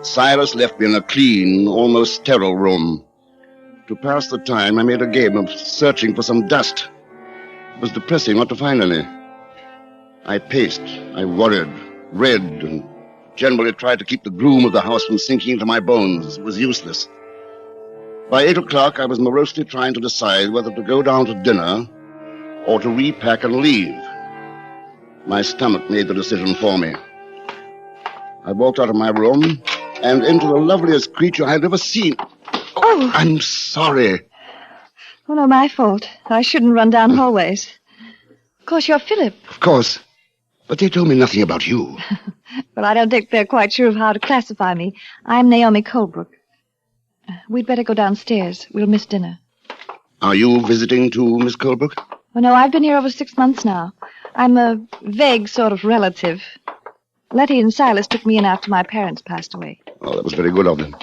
Silas left me in a clean, almost sterile room. To pass the time, I made a game of searching for some dust. It was depressing not to find any. I paced, I worried, read, and generally tried to keep the gloom of the house from sinking into my bones. It was useless. By 8 o'clock, I was morosely trying to decide whether to go down to dinner or to repack and leave. My stomach made the decision for me. I walked out of my room and into the loveliest creature I had ever seen. Oh! I'm sorry. Oh, no, my fault. I shouldn't run down hallways. Of course, you're Philip. Of course. But they told me nothing about you. Well, I don't think they're quite sure of how to classify me. I'm Naomi Colebrook. We'd better go downstairs. We'll miss dinner. Are you visiting too, Miss Colebrook? Oh, no, I've been here over 6 months now. I'm a vague sort of relative. Letty and Silas took me in after my parents passed away. Oh, that was very good of them.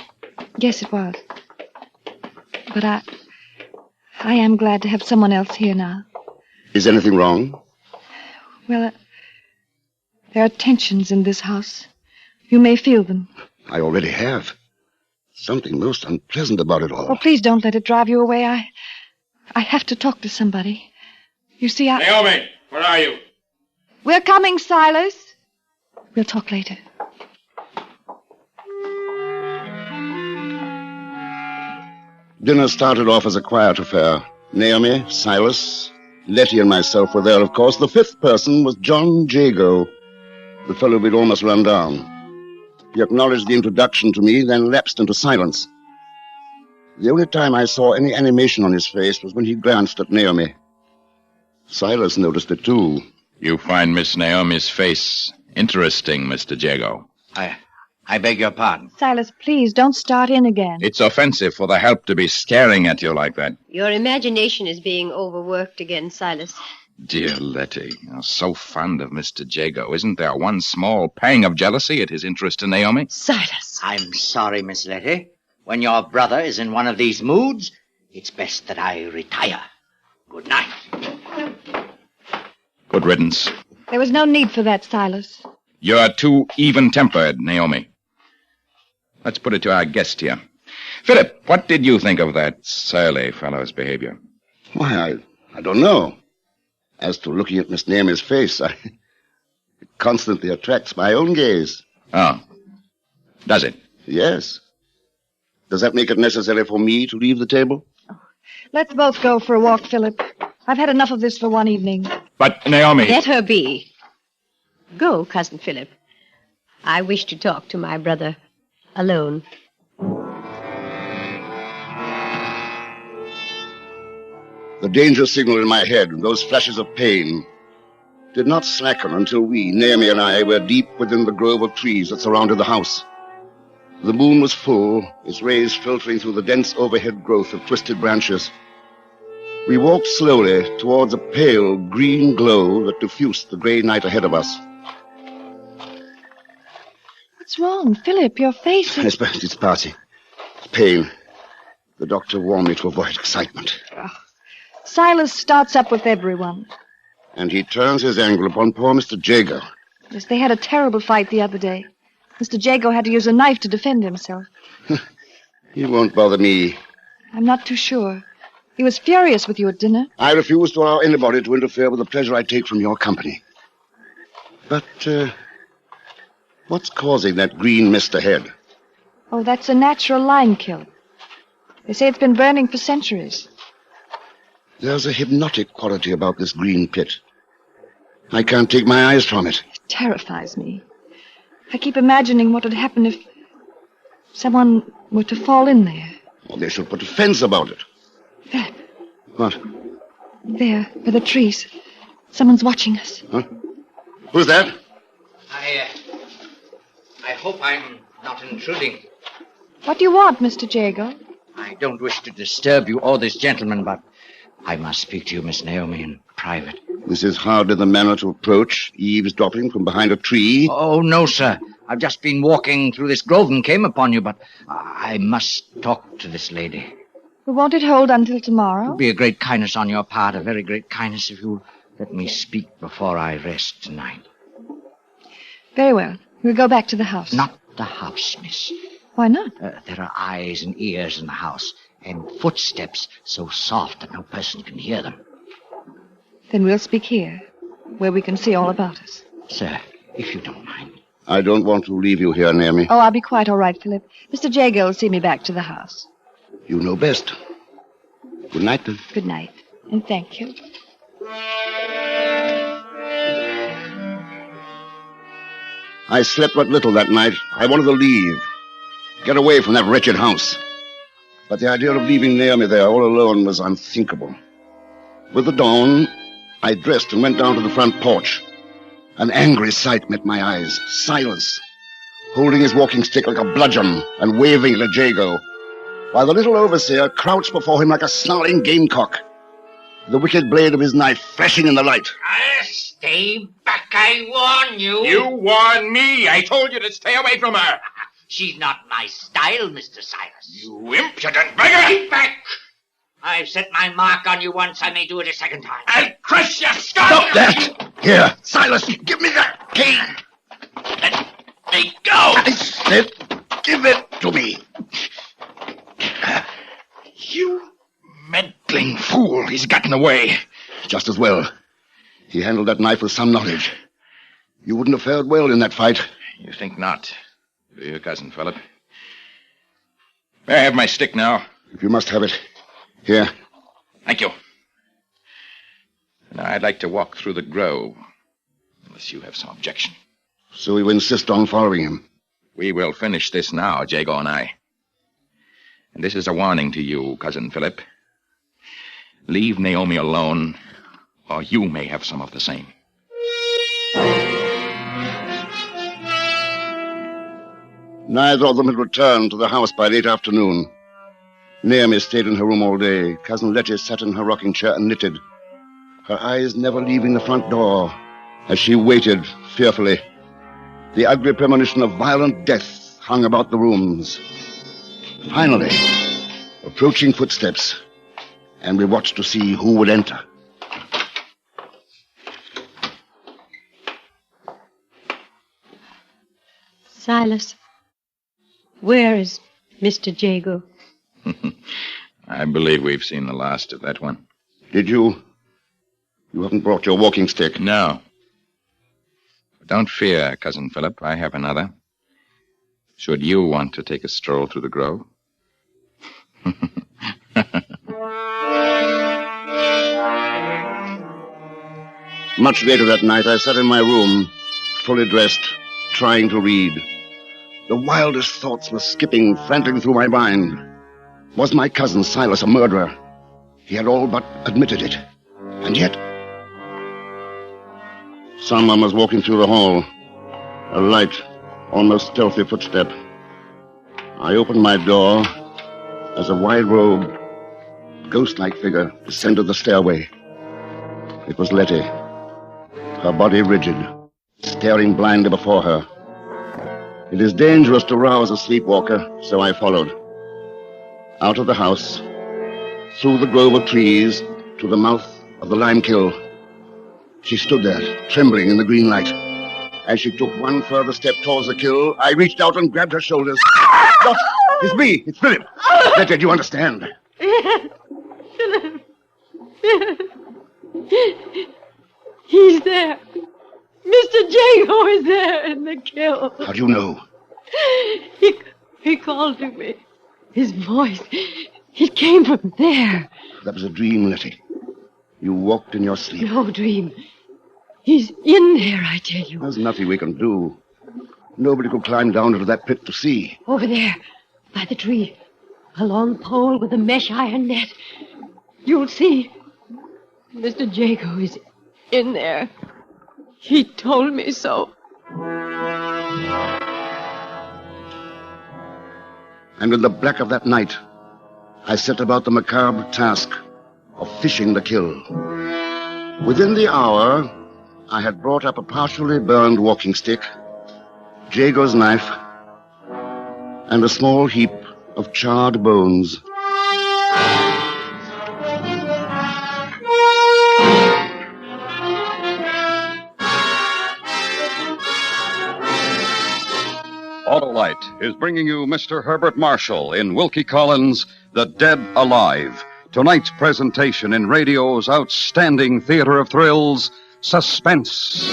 Yes, it was. But I am glad to have someone else here now. Is anything wrong? Well, there are tensions in this house. You may feel them. I already have. Something most unpleasant about it all. Oh, please don't let it drive you away. I have to talk to somebody. You see, Naomi, where are you? We're coming, Silas. We'll talk later. Dinner started off as a quiet affair. Naomi, Silas, Letty, and myself were there, of course. The fifth person was John Jago, the fellow we'd almost run down. He acknowledged the introduction to me, then lapsed into silence. The only time I saw any animation on his face was when he glanced at Naomi. Silas noticed it, too. You find Miss Naomi's face interesting, Mr. Jago. I beg your pardon. Silas, please, don't start in again. It's offensive for the help to be staring at you like that. Your imagination is being overworked again, Silas. Dear Letty, you're so fond of Mr. Jago. Isn't there one small pang of jealousy at his interest in Naomi? Silas. I'm sorry, Miss Letty. When your brother is in one of these moods, it's best that I retire. Good night. Good riddance. There was no need for that, Silas. You're too even-tempered, Naomi. Let's put it to our guest here. Philip, what did you think of that surly fellow's behavior? Why, I don't know. As to looking at Miss Naomi's face, it constantly attracts my own gaze. Oh. Does it? Yes. Does that make it necessary for me to leave the table? Let's both go for a walk, Philip. I've had enough of this for one evening. But, Naomi... Let her be. Go, Cousin Philip. I wish to talk to my brother alone. The danger signal in my head, those flashes of pain, did not slacken until we, Naomi and I, were deep within the grove of trees that surrounded the house. The moon was full, its rays filtering through the dense overhead growth of twisted branches. We walked slowly towards a pale green glow that diffused the gray night ahead of us. What's wrong, Philip? Your face is... It's passing. Pain. The doctor warned me to avoid excitement. Silas starts up with everyone. And he turns his anger upon poor Mr. Jago. Yes, they had a terrible fight the other day. Mr. Jago had to use a knife to defend himself. He won't bother me. I'm not too sure. He was furious with you at dinner. I refuse to allow anybody to interfere with the pleasure I take from your company. But, what's causing that green mist ahead? Oh, that's a natural lime kiln. They say it's been burning for centuries. There's a hypnotic quality about this green pit. I can't take my eyes from it. It terrifies me. I keep imagining what would happen if someone were to fall in there. Well, they should put a fence about it. Philip. What? There, by the trees. Someone's watching us. Huh? Who's that? I hope I'm not intruding. What do you want, Mr. Jago? I don't wish to disturb you or this gentleman, but I must speak to you, Miss Naomi, in private. This is hardly the manner to approach, eavesdropping from behind a tree. Oh, no, sir. I've just been walking through this grove and came upon you, but I must talk to this lady. Well, won't it hold until tomorrow? It would be a great kindness on your part, a very great kindness if you'll let me speak before I rest tonight. Very well. We'll go back to the house. Not the house, miss. Why not? There are eyes and ears in the house, and footsteps so soft that no person can hear them. Then we'll speak here, where we can see all about us. Sir, if you don't mind. I don't want to leave you here, Naomi. Oh, I'll be quite all right, Philip. Mr. Jago will see me back to the house. You know best. Good night, then. Good night, and thank you. I slept but little that night. I wanted to leave. Get away from that wretched house. But the idea of leaving Naomi there all alone was unthinkable. With the dawn, I dressed and went down to the front porch. An angry sight met my eyes. Silas, holding his walking stick like a bludgeon and waving it at Jago, while the little overseer crouched before him like a snarling gamecock, the wicked blade of his knife flashing in the light. Stay back, I warn you. You warned me. I told you to stay away from her. She's not my style, Mr. Silas. You impudent beggar! Keep back! I've set my mark on you once. I may do it a second time. I'll crush your skull! Stop that! Here, Silas, give me that cane. Let me go! I said, give it to me. You meddling fool. He's gotten away. Just as well. He handled that knife with some knowledge. You wouldn't have fared well in that fight. You think not, do you, Cousin Philip? May I have my stick now? If you must have it. Here. Thank you. Now, I'd like to walk through the grove, unless you have some objection. So you insist on following him? We will finish this now, Jago and I. And this is a warning to you, Cousin Philip. Leave Naomi alone, or you may have some of the same. Neither of them had returned to the house by late afternoon. Naomi stayed in her room all day. Cousin Letty sat in her rocking chair and knitted, her eyes never leaving the front door as she waited fearfully. The ugly premonition of violent death hung about the rooms. Finally, approaching footsteps, and we watched to see who would enter. Silas, where is Mr. Jago? I believe we've seen the last of that one. Did you? You haven't brought your walking stick? No. But don't fear, Cousin Philip. I have another. Should you want to take a stroll through the grove? Much later that night, I sat in my room, fully dressed, trying to read. The wildest thoughts were skipping frantically through my mind. Was my cousin Silas a murderer? He had all but admitted it. And yet... Someone was walking through the hall. A light, almost stealthy footstep. I opened my door as a wide-robed, ghost-like figure descended the stairway. It was Letty, her body rigid, staring blindly before her. It is dangerous to rouse a sleepwalker, so I followed. Out of the house, through the grove of trees, to the mouth of the lime kiln. She stood there, trembling in the green light. As she took one further step towards the kiln, I reached out and grabbed her shoulders. Stop! It's me! It's Philip! Letty, do you understand? Philip. He's there. Mr. Jago is there in the kiln. How do you know? He called to me. His voice, it came from there. That was a dream, Letty. You walked in your sleep. No dream. He's in there, I tell you. There's nothing we can do. Nobody could climb down into that pit to see. Over there, by the tree. A long pole with a mesh iron net. You'll see. Mr. Jago is in there. He told me so. And in the black of that night, I set about the macabre task of fishing the kill. Within the hour, I had brought up a partially burned walking stick, Jago's knife, and a small heap of charred bones. Autolite is bringing you Mr. Herbert Marshall in Wilkie Collins' The Dead Alive. Tonight's presentation in radio's outstanding theater of thrills, Suspense.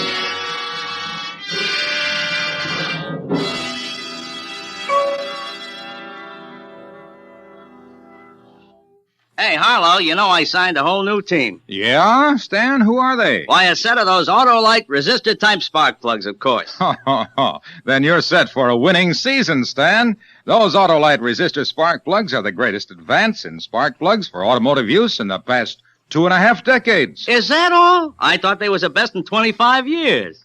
Hey, Harlow, you know I signed a whole new team. Yeah? Stan, who are they? Why, a set of those Autolite resistor-type spark plugs, of course. Then you're set for a winning season, Stan. Those Autolite resistor spark plugs are the greatest advance in spark plugs for automotive use in the past 2.5 decades. Is that all? I thought they was the best in 25 years.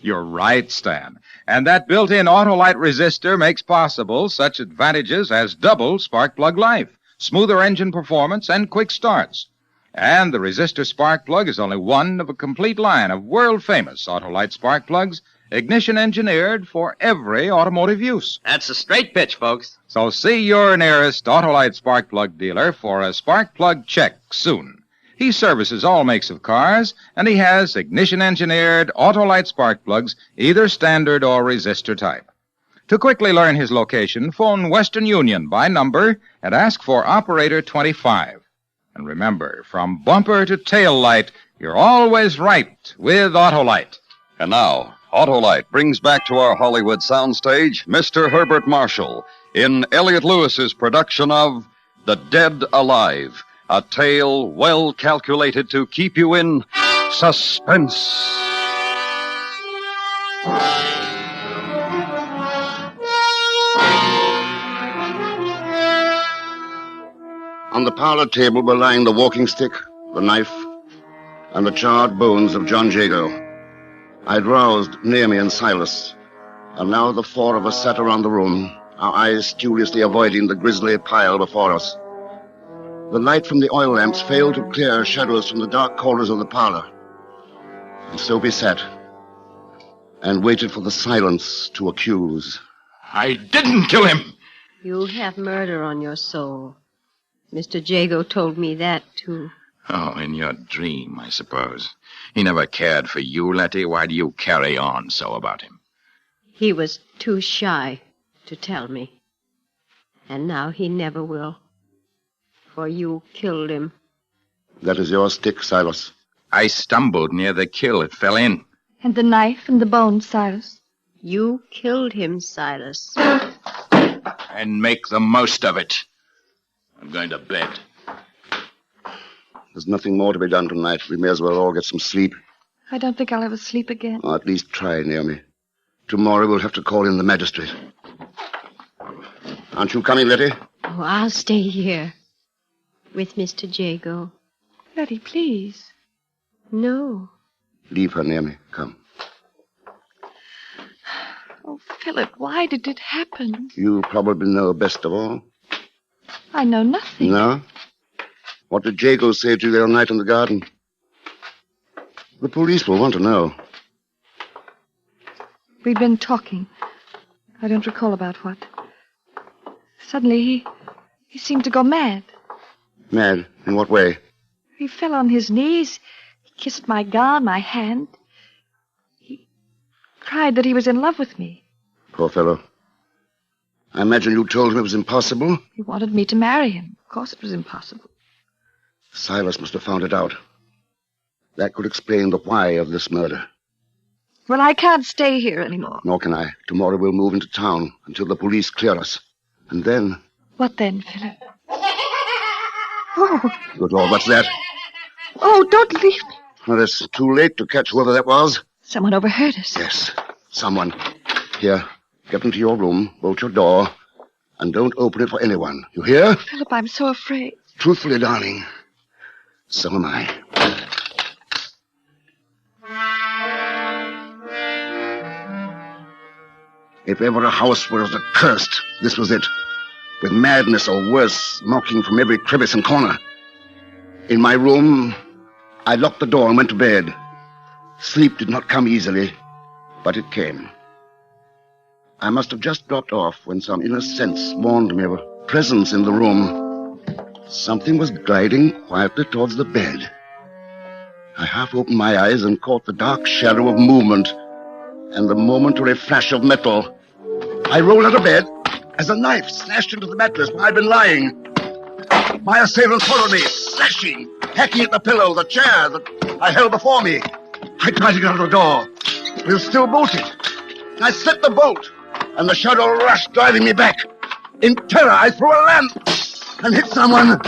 You're right, Stan. And that built-in Autolite resistor makes possible such advantages as double spark plug life, smoother engine performance, and quick starts. And the resistor spark plug is only one of a complete line of world-famous Autolite spark plugs, ignition engineered for every automotive use. That's a straight pitch, folks. So see your nearest Autolite spark plug dealer for a spark plug check soon. He services all makes of cars, and he has ignition engineered Autolite spark plugs, either standard or resistor type. To quickly learn his location, phone Western Union by number and ask for Operator 25. And remember, from bumper to tail light, you're always right with Autolite. And now, Autolite brings back to our Hollywood soundstage Mr. Herbert Marshall in Elliot Lewis's production of The Dead Alive, a tale well calculated to keep you in suspense. On the parlor table were lying the walking stick, the knife, and the charred bones of John Jago. I'd roused Naomi and Silas, and now the four of us sat around the room, our eyes studiously avoiding the grisly pile before us. The light from the oil lamps failed to clear shadows from the dark corners of the parlor. And so we sat and waited for the silence to accuse. I didn't kill him. You have murder on your soul. Mr. Jago told me that, too. Oh, in your dream, I suppose. He never cared for you, Letty. Why do you carry on so about him? He was too shy to tell me. And now he never will. For you killed him. That is your stick, Silas. I stumbled near the kill. It fell in. And the knife and the bones, Silas. You killed him, Silas. And make the most of it. I'm going to bed. There's nothing more to be done tonight. We may as well all get some sleep. I don't think I'll ever sleep again. Or at least try, Naomi. Tomorrow we'll have to call in the magistrate. Aren't you coming, Letty? Oh, I'll stay here. With Mr. Jago. Letty, please. No. Leave her, Naomi. Come. Oh, Philip, why did it happen? You probably know best of all. I know nothing. No? What did Jago say to you the other night in the garden? The police will want to know. We'd been talking. I don't recall about what. Suddenly, he seemed to go mad. Mad? In what way? He fell on his knees. He kissed my gown, my hand. He cried that he was in love with me. Poor fellow. I imagine you told him it was impossible? He wanted me to marry him. Of course it was impossible. Silas must have found it out. That could explain the why of this murder. Well, I can't stay here anymore. Nor can I. Tomorrow we'll move into town until the police clear us. And then... What then, Philip? Oh. Good Lord, what's that? Oh, don't leave me. Well, it's too late to catch whoever that was. Someone overheard us. Yes, someone. Here, get into your room, bolt your door, and don't open it for anyone. You hear? Philip, I'm so afraid. Truthfully, darling, so am I. If ever a house was accursed, this was it. With madness or worse, mocking from every crevice and corner. In my room, I locked the door and went to bed. Sleep did not come easily, but it came. I must have just dropped off when some inner sense warned me of a presence in the room. Something was gliding quietly towards the bed. I half opened my eyes and caught the dark shadow of movement and the momentary flash of metal. I rolled out of bed as a knife slashed into the mattress where I'd been lying. My assailant followed me, slashing, hacking at the pillow, the chair that I held before me. I tried to get out of the door. It was still bolted. I slipped the bolt, and the shadow rushed, driving me back. In terror, I threw a lamp and hit someone.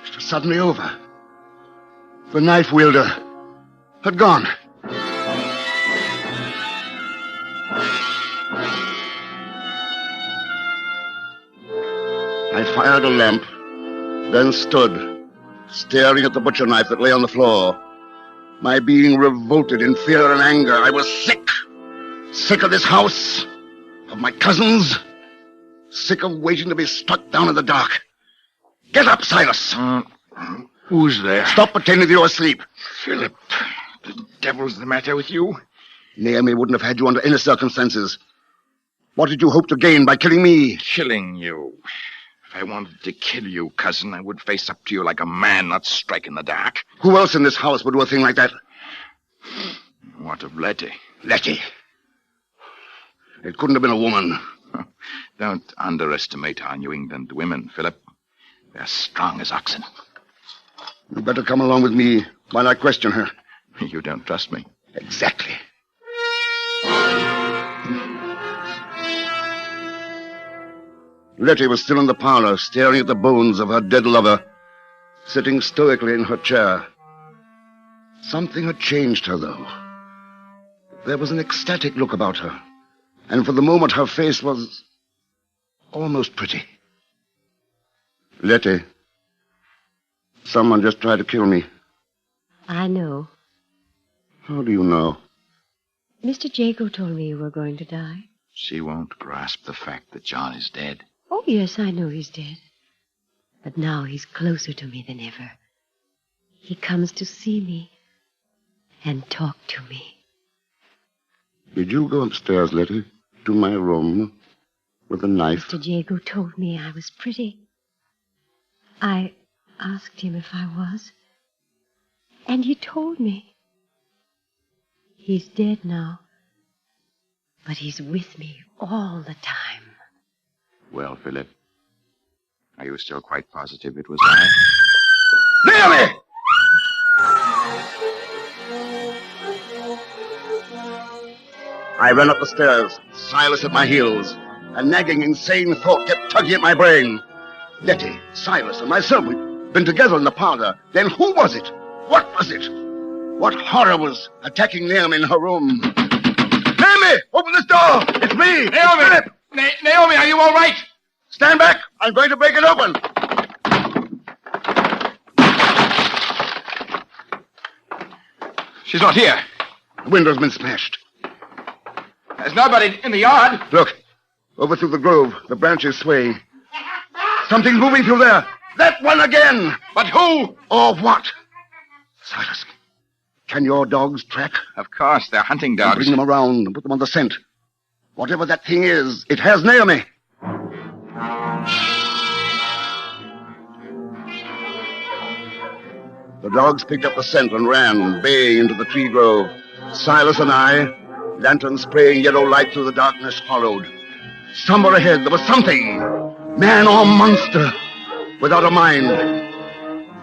It was suddenly over. The knife wielder had gone. I fired a lamp, then stood, staring at the butcher knife that lay on the floor. My being revolted in fear and anger. I was sick. Sick of this house, of my cousins, sick of waiting to be struck down in the dark. Get up, Silas. Who's there? Stop pretending that you're asleep. Philip, the devil's the matter with you? Naomi wouldn't have had you under any circumstances. What did you hope to gain by killing me? Killing you. If I wanted to kill you, cousin, I would face up to you like a man, not strike in the dark. Who else in this house would do a thing like that? What of Letty? Letty. It couldn't have been a woman. Don't underestimate our New England women, Philip. They're strong as oxen. You better come along with me while I question her. You don't trust me? Exactly. Letty was still in the parlor, staring at the bones of her dead lover, sitting stoically in her chair. Something had changed her, though. There was an ecstatic look about her, and for the moment her face was almost pretty. Letty, someone just tried to kill me. I know. How do you know? Mr. Jago told me you were going to die. She won't grasp the fact that John is dead. Oh, yes, I know he's dead. But now he's closer to me than ever. He comes to see me and talk to me. Did you go upstairs, Letty, to my room with a knife? Mr. Jago told me I was pretty. I asked him if I was, and he told me. He's dead now, but he's with me all the time. Well, Philip, are you still quite positive it was I? Naomi! I ran up the stairs, Silas at my heels. A nagging, insane thought kept tugging at my brain. Letty, Silas, and myself, we'd been together in the parlor. Then who was it? What was it? What horror was attacking Naomi in her room? Naomi, open this door! It's me! Naomi! Philip! Naomi, are you all right? Stand back! I'm going to break it open! She's not here. The window's been smashed. There's nobody in the yard. Look, over through the grove, the branches swaying. Something's moving through there. That one again! But who? Or what? Silas, can your dogs track? Of course, they're hunting dogs. Bring them around and put them on the scent. Whatever that thing is, it has Naomi. The dogs picked up the scent and ran, baying into the tree grove. Silas and I, lanterns spraying yellow light through the darkness, followed. Somewhere ahead, there was something, man or monster, without a mind.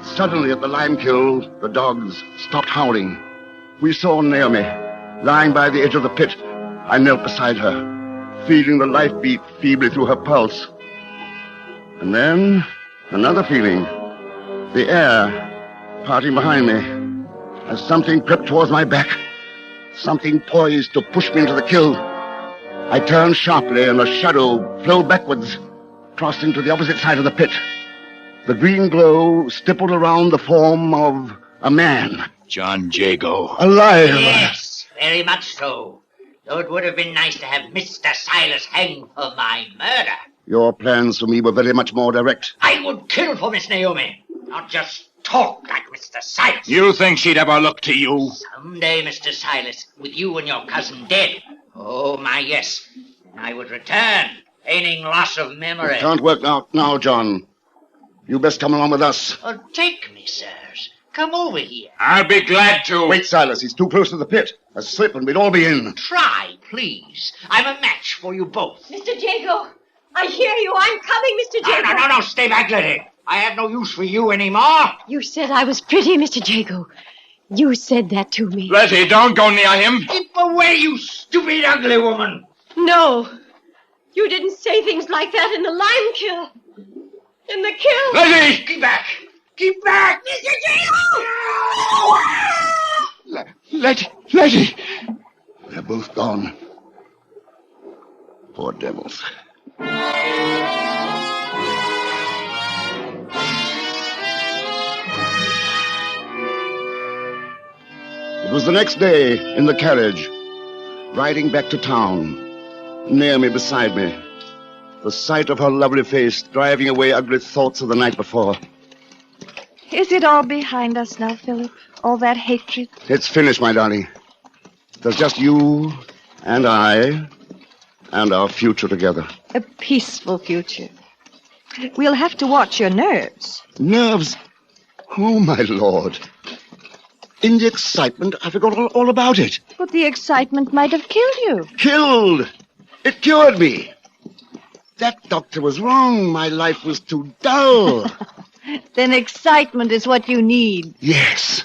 Suddenly, at the lime kiln, the dogs stopped howling. We saw Naomi, lying by the edge of the pit. I knelt beside her, feeling the life beat feebly through her pulse. And then, another feeling. The air parting behind me, as something crept towards my back. Something poised to push me into the kiln. I turned sharply, and a shadow flowed backwards, crossing to the opposite side of the pit. The green glow stippled around the form of a man. John Jago. Alive. Yes, very much so. Though it would have been nice to have Mr. Silas hanged for my murder. Your plans for me were very much more direct. I would kill for Miss Naomi, not just talk like Mr. Silas. You think she'd ever look to you? Someday, Mr. Silas, with you and your cousin dead. Oh, my, yes. I would return, feigning loss of memory. It can't work out now, John. You best come along with us. Oh, take me, sirs. come over here. I'll be glad to. Wait, Silas. He's too close to the pit. A slip and we'd all be in. Try, please. I'm a match for you both. Mr. Jago, I hear you. I'm coming, Mr. Jago. No. Stay back, Letty. I have no use for you anymore. You said I was pretty, Mr. Jago. You said that to me. Letty, don't go near him. Keep away, you stupid, ugly woman. No. You didn't say things like that in the lime kill. In the kill. Letty! Keep back. Keep back, Mr. Jago! Letty! They're both gone. Poor devils. It was the next day, in the carriage, riding back to town. Near me, beside me, the sight of her lovely face driving away ugly thoughts of the night before. Is it all behind us now, Philip? All that hatred? It's finished, my darling. There's just you and I and our future together. A peaceful future. We'll have to watch your nerves. Nerves? Oh, my Lord. In the excitement, I forgot all about it. But the excitement might have killed you. Killed! It cured me. That doctor was wrong. My life was too dull. Then excitement is what you need. Yes.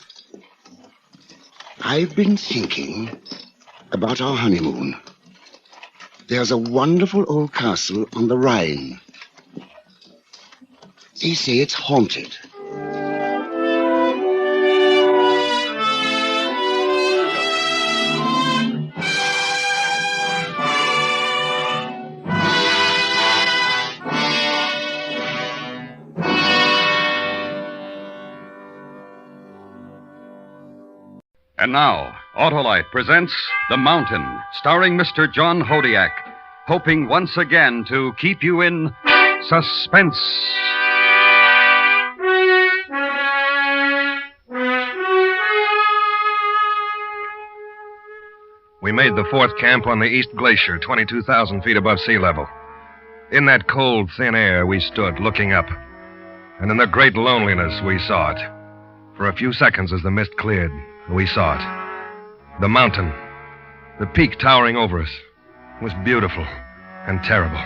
I've been thinking about our honeymoon. There's a wonderful old castle on the Rhine. They say it's haunted. And now, Autolite presents The Mountain, starring Mr. John Hodiak, hoping once again to keep you in suspense. We made the fourth camp on the East Glacier, 22,000 feet above sea level. In that cold, thin air, we stood, looking up. And in the great loneliness, we saw it. For a few seconds, as the mist cleared, we saw it. The mountain, the peak towering over us, was beautiful and terrible.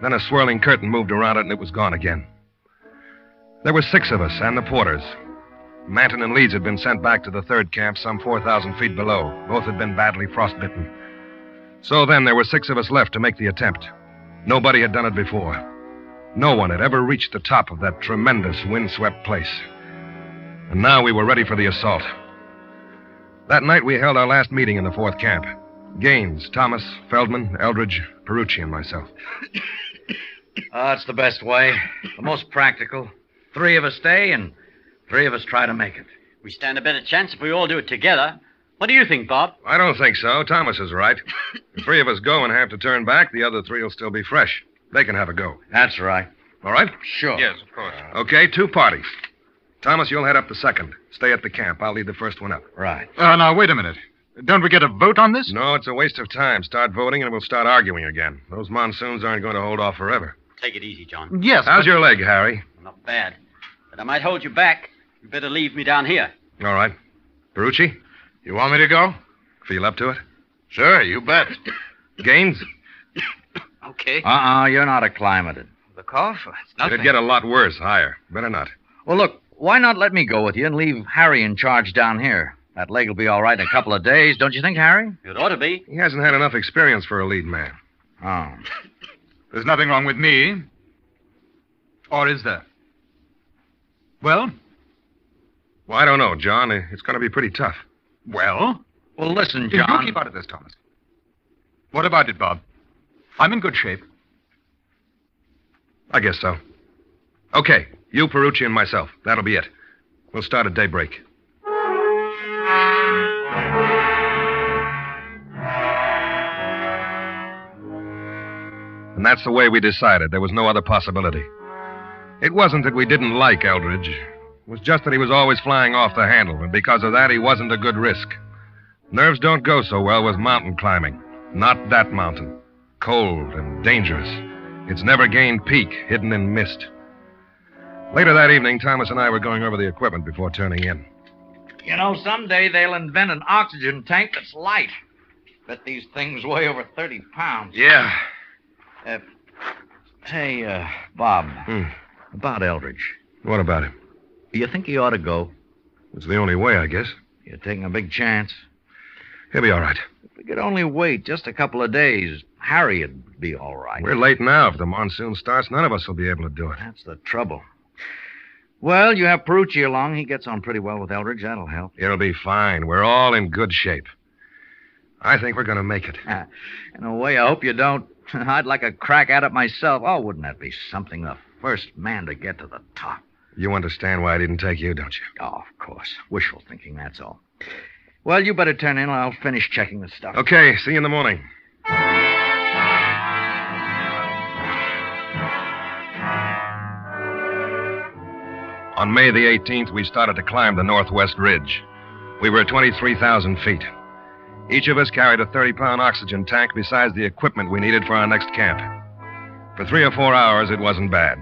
Then a swirling curtain moved around it, and it was gone again. There were 6 of us and the porters. Manton and Leeds had been sent back to the third camp some 4,000 feet below. Both had been badly frostbitten. So then there were 6 of us left to make the attempt. Nobody had done it before. No one had ever reached the top of that tremendous windswept place. And now we were ready for the assault. That night we held our last meeting in the fourth camp. Gaines, Thomas, Feldman, Eldridge, Perucci, and myself. It's the best way. The most practical. 3 of us stay and 3 of us try to make it. We stand a better chance if we all do it together. What do you think, Bob? I don't think so. Thomas is right. If 3 of us go and have to turn back, the other 3 will still be fresh. They can have a go. That's right. All right? Sure. Yes, of course. Okay, 2 parties. Thomas, you'll head up the second. Stay at the camp. I'll lead the first one up. Right. Now, wait a minute. Don't we get a vote on this? No, it's a waste of time. Start voting and we'll start arguing again. Those monsoons aren't going to hold off forever. Take it easy, John. Yes. How's your leg, Harry? Not bad. But I might hold you back. You better leave me down here. All right. Perucci? You want me to go? Feel up to it? Sure, you bet. Gaines? Okay. You're not acclimated. The cough? It's nothing. It'd get a lot worse, higher. Better not. Well, look, why not let me go with you and leave Harry in charge down here? That leg will be all right in a couple of days, don't you think, Harry? It ought to be. He hasn't had enough experience for a lead man. Oh. There's nothing wrong with me. Or is there? Well? Well, I don't know, John. It's going to be pretty tough. Well? Well, listen, John. You keep out of this, Thomas. What about it, Bob? I'm in good shape. I guess so. Okay, you, Perucci, and myself. That'll be it. We'll start at daybreak. And that's the way we decided. There was no other possibility. It wasn't that we didn't like Eldridge. It was just that he was always flying off the handle, and because of that, he wasn't a good risk. Nerves don't go so well with mountain climbing. Not that mountain. Cold and dangerous. Its never-gained peak, hidden in mist. Later that evening, Thomas and I were going over the equipment before turning in. You know, someday they'll invent an oxygen tank that's light. Bet these things weigh over 30 pounds. Yeah. Hey, Bob. About Eldridge. What about him? Do you think he ought to go? It's the only way, I guess. You're taking a big chance. He'll be all right. If we could only wait just a couple of days, Harry would be all right. We're late now. If the monsoon starts, none of us will be able to do it. That's the trouble. Well, you have Perucci along. He gets on pretty well with Eldridge. That'll help. It'll be fine. We're all in good shape. I think we're going to make it. In a way, I hope you don't. I'd like a crack at it myself. Oh, wouldn't that be something? The first man to get to the top. You understand why I didn't take you, don't you? Oh, of course. Wishful thinking, that's all. Well, you better turn in. I'll finish checking the stuff. Okay, see you in the morning. On May the 18th, we started to climb the northwest ridge. We were at 23,000 feet. Each of us carried a 30-pound oxygen tank besides the equipment we needed for our next camp. For 3 or 4 hours, it wasn't bad.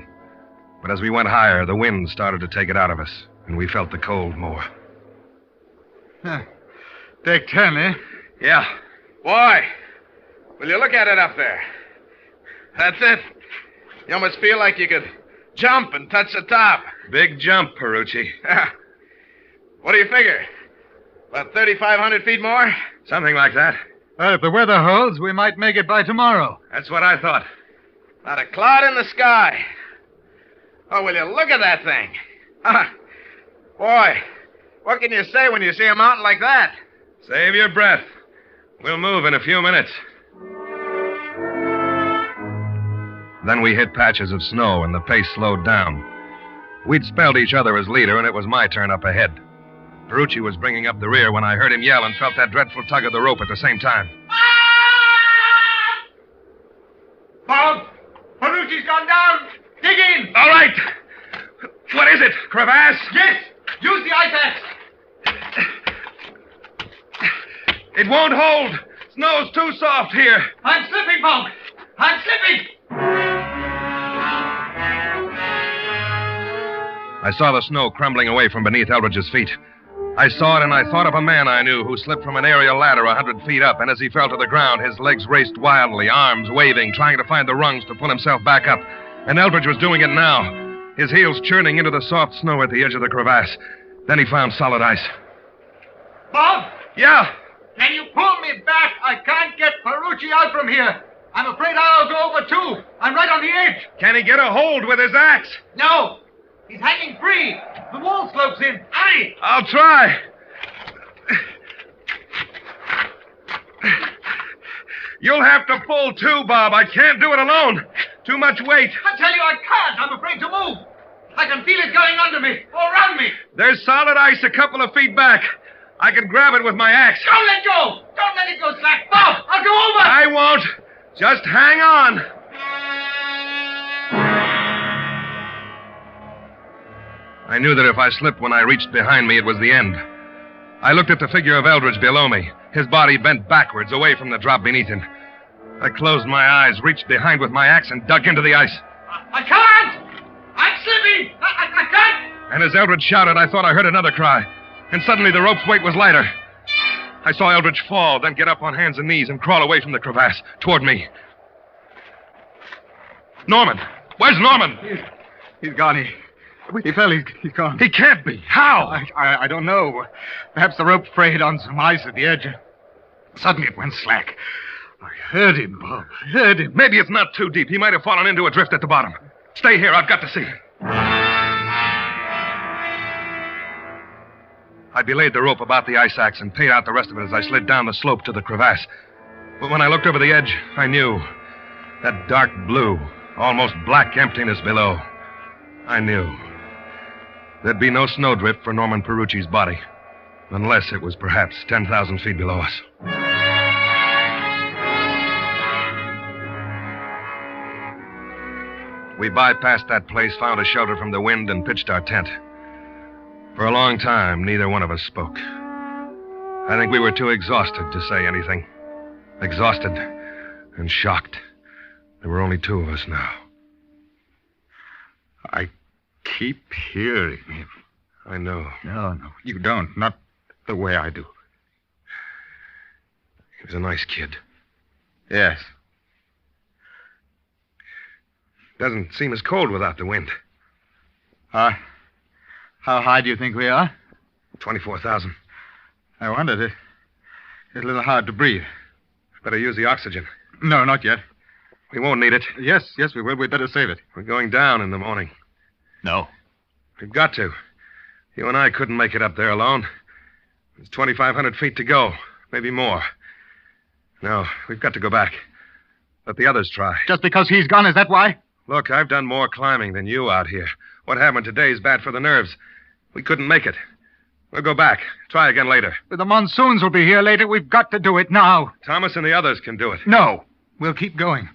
But as we went higher, the wind started to take it out of us, and we felt the cold more. Take 10, eh? Yeah. Boy, will you look at it up there? That's it. You almost feel like you could jump and touch the top. Big jump, Perucci. What do you figure? About 3,500 feet more? Something like that. Well, if the weather holds, we might make it by tomorrow. That's what I thought. Not a cloud in the sky. Oh, will you look at that thing? Boy, what can you say when you see a mountain like that? Save your breath. We'll move in a few minutes. Then we hit patches of snow, and the pace slowed down. We'd spelled each other as leader, and it was my turn up ahead. Perucci was bringing up the rear when I heard him yell and felt that dreadful tug of the rope at the same time. Bob, Perucci's gone down. Dig in. All right. What is it? Crevasse? Yes. Use the ice axe. It won't hold. Snow's too soft here. I'm slipping, Bob. I'm slipping. I saw the snow crumbling away from beneath Eldridge's feet. I saw it, and I thought of a man I knew who slipped from an aerial ladder 100 feet up, and as he fell to the ground, his legs raced wildly, arms waving, trying to find the rungs to pull himself back up. And Eldridge was doing it now, his heels churning into the soft snow at the edge of the crevasse. Then he found solid ice. Bob? Yeah? Can you pull me back? I can't get Perucci out from here. I'm afraid I'll go over, too. I'm right on the edge. Can he get a hold with his axe? No. He's hanging free. The wall slopes in. Hurry! I'll try. You'll have to pull, too, Bob. I can't do it alone. Too much weight. I tell you, I can't. I'm afraid to move. I can feel it going under me, all around me. There's solid ice a couple of feet back. I can grab it with my axe. Don't let go. Don't let it go slack. Bob, I'll go over. I won't. Just hang on. I knew that if I slipped when I reached behind me, it was the end. I looked at the figure of Eldridge below me, his body bent backwards away from the drop beneath him. I closed my eyes, reached behind with my axe, and dug into the ice. I can't! I'm slipping! I can't! And as Eldridge shouted, I thought I heard another cry. And suddenly the rope's weight was lighter. I saw Eldridge fall, then get up on hands and knees and crawl away from the crevasse, toward me. Norman! Where's Norman? He's gone. He fell. He's gone. He can't be. How? I don't know. Perhaps the rope frayed on some ice at the edge. Suddenly it went slack. I heard him, Bob. I heard him. Maybe it's not too deep. He might have fallen into a drift at the bottom. Stay here. I've got to see. I belayed the rope about the ice axe and paid out the rest of it as I slid down the slope to the crevasse. But when I looked over the edge, I knew. That dark blue, almost black emptiness below. I knew. There'd be no snowdrift for Norman Perucci's body. Unless it was perhaps 10,000 feet below us. We bypassed that place, found a shelter from the wind, and pitched our tent. For a long time, neither one of us spoke. I think we were too exhausted to say anything. Exhausted and shocked. There were only two of us now. I keep hearing him. I know. No, you don't. Not the way I do. He was a nice kid. Yes. Doesn't seem as cold without the wind. How high do you think we are? 24,000. I wondered. It's a little hard to breathe. Better use the oxygen. No, not yet. We won't need it. Yes, we will. We'd better save it. We're going down in the morning. No. We've got to. You and I couldn't make it up there alone. There's 2,500 feet to go. Maybe more. No, we've got to go back. Let the others try. Just because he's gone, is that why? Look, I've done more climbing than you out here. What happened today is bad for the nerves. We couldn't make it. We'll go back. Try again later. But the monsoons will be here later. We've got to do it now. Thomas and the others can do it. No. We'll keep going.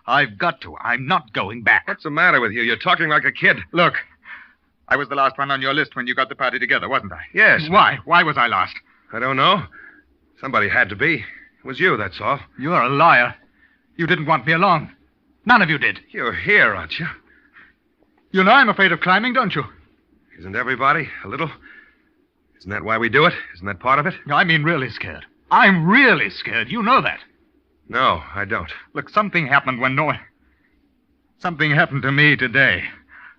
I've got to. I'm not going back. What's the matter with you? You're talking like a kid. Look, I was the last one on your list when you got the party together, wasn't I? Yes. Why? Why was I last? I don't know. Somebody had to be. It was you, that's all. You're a liar. You didn't want me along. None of you did. You're here, aren't you? You know I'm afraid of climbing, don't you? Isn't everybody a little? Isn't that why we do it? Isn't that part of it? I mean really scared. I'm really scared. You know that. No, I don't. Look, something happened Something happened to me today.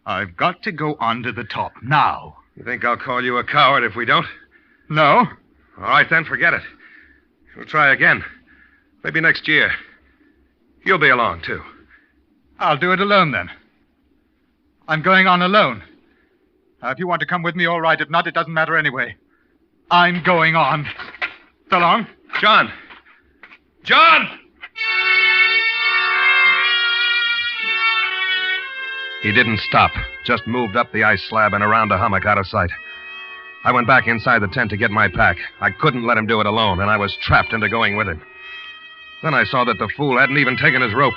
I've got to go on to the top now. You think I'll call you a coward if we don't? No. All right, then, forget it. We'll try again. Maybe next year. You'll be along, too. I'll do it alone, then. I'm going on alone. If you want to come with me, all right. If not, it doesn't matter anyway. I'm going on. So long. John! John! He didn't stop, just moved up the ice slab and around a hummock out of sight. I went back inside the tent to get my pack. I couldn't let him do it alone, and I was trapped into going with him. Then I saw that the fool hadn't even taken his rope.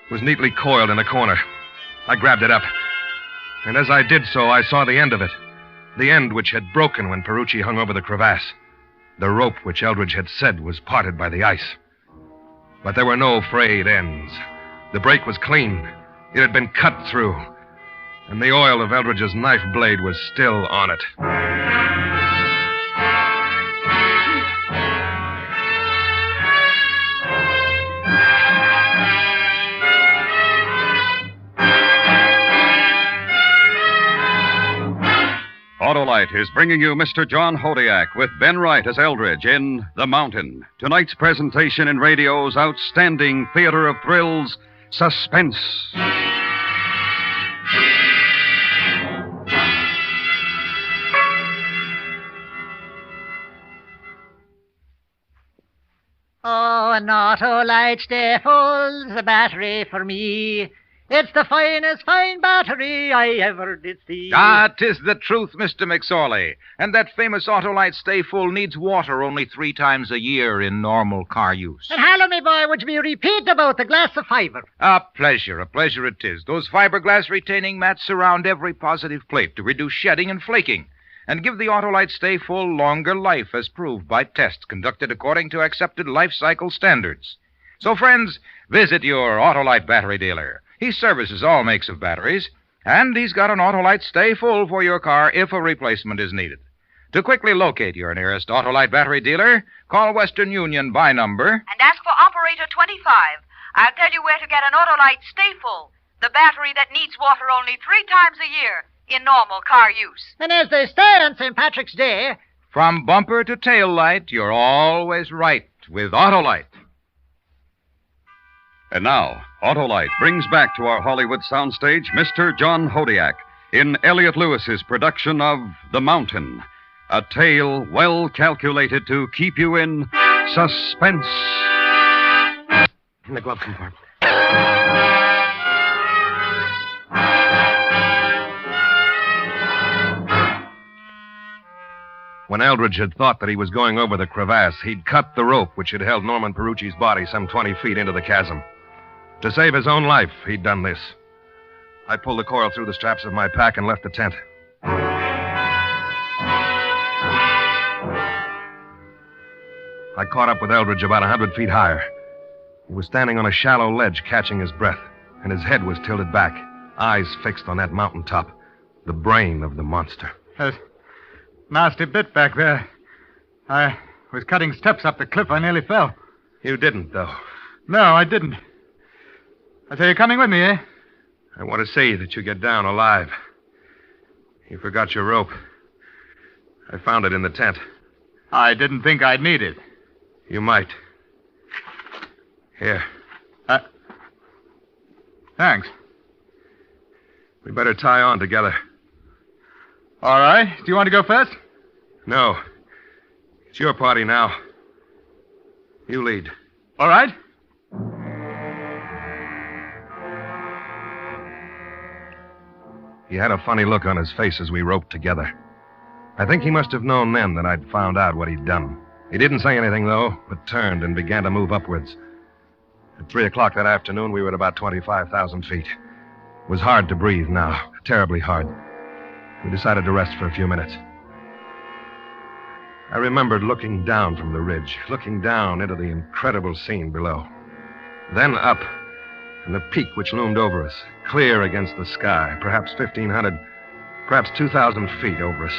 It was neatly coiled in a corner. I grabbed it up. And as I did so, I saw the end of it. The end which had broken when Perucci hung over the crevasse. The rope which Eldridge had said was parted by the ice. But there were no frayed ends. The break was clean. It had been cut through. And the oil of Eldridge's knife blade was still on it. Autolite is bringing you Mr. John Hodiak with Ben Wright as Eldridge in The Mountain. Tonight's presentation in radio's outstanding theater of thrills, Suspense. Oh, an Autolite stay full, the battery for me. It's the finest fine battery I ever did see. Ah, 'tis the truth, Mr. McSorley. And that famous Autolite Stay Full needs water only 3 times a year in normal car use. And hello, me boy, would you be repeat about the glass of fibre? A pleasure it is. Those fiberglass retaining mats surround every positive plate to reduce shedding and flaking and give the Autolite Stay Full longer life as proved by tests conducted according to accepted life cycle standards. So, friends, visit your Autolite battery dealer. He services all makes of batteries, and he's got an Autolite Stay Full for your car if a replacement is needed. To quickly locate your nearest Autolite battery dealer, call Western Union by number and ask for operator 25. I'll tell you where to get an Autolite Stay Full, the battery that needs water only 3 times a year in normal car use. And as they say on St. Patrick's Day, from bumper to tail light, you're always right with Autolite. And now, Autolite brings back to our Hollywood soundstage Mr. John Hodiak in Elliot Lewis's production of The Mountain, a tale well calculated to keep you in suspense. In the glove compartment. When Eldridge had thought that he was going over the crevasse, he'd cut the rope which had held Norman Perucci's body some 20 feet into the chasm. To save his own life, he'd done this. I pulled the coil through the straps of my pack and left the tent. I caught up with Eldridge about 100 feet higher. He was standing on a shallow ledge, catching his breath, and his head was tilted back, eyes fixed on that mountaintop. The brain of the monster. There's a nasty bit back there. I was cutting steps up the cliff. I nearly fell. You didn't, though. No, I didn't. I say, you're coming with me, eh? I want to see that you get down alive. You forgot your rope. I found it in the tent. I didn't think I'd need it. You might. Here. Thanks. We better tie on together. All right. Do you want to go first? No. It's your party now. You lead. All right. He had a funny look on his face as we roped together. I think he must have known then that I'd found out what he'd done. He didn't say anything, though, but turned and began to move upwards. At 3 o'clock that afternoon, we were at about 25,000 feet. It was hard to breathe now, terribly hard. We decided to rest for a few minutes. I remembered looking down from the ridge, looking down into the incredible scene below. Then up, and the peak which loomed over us, clear against the sky, perhaps 1,500, perhaps 2,000 feet over us.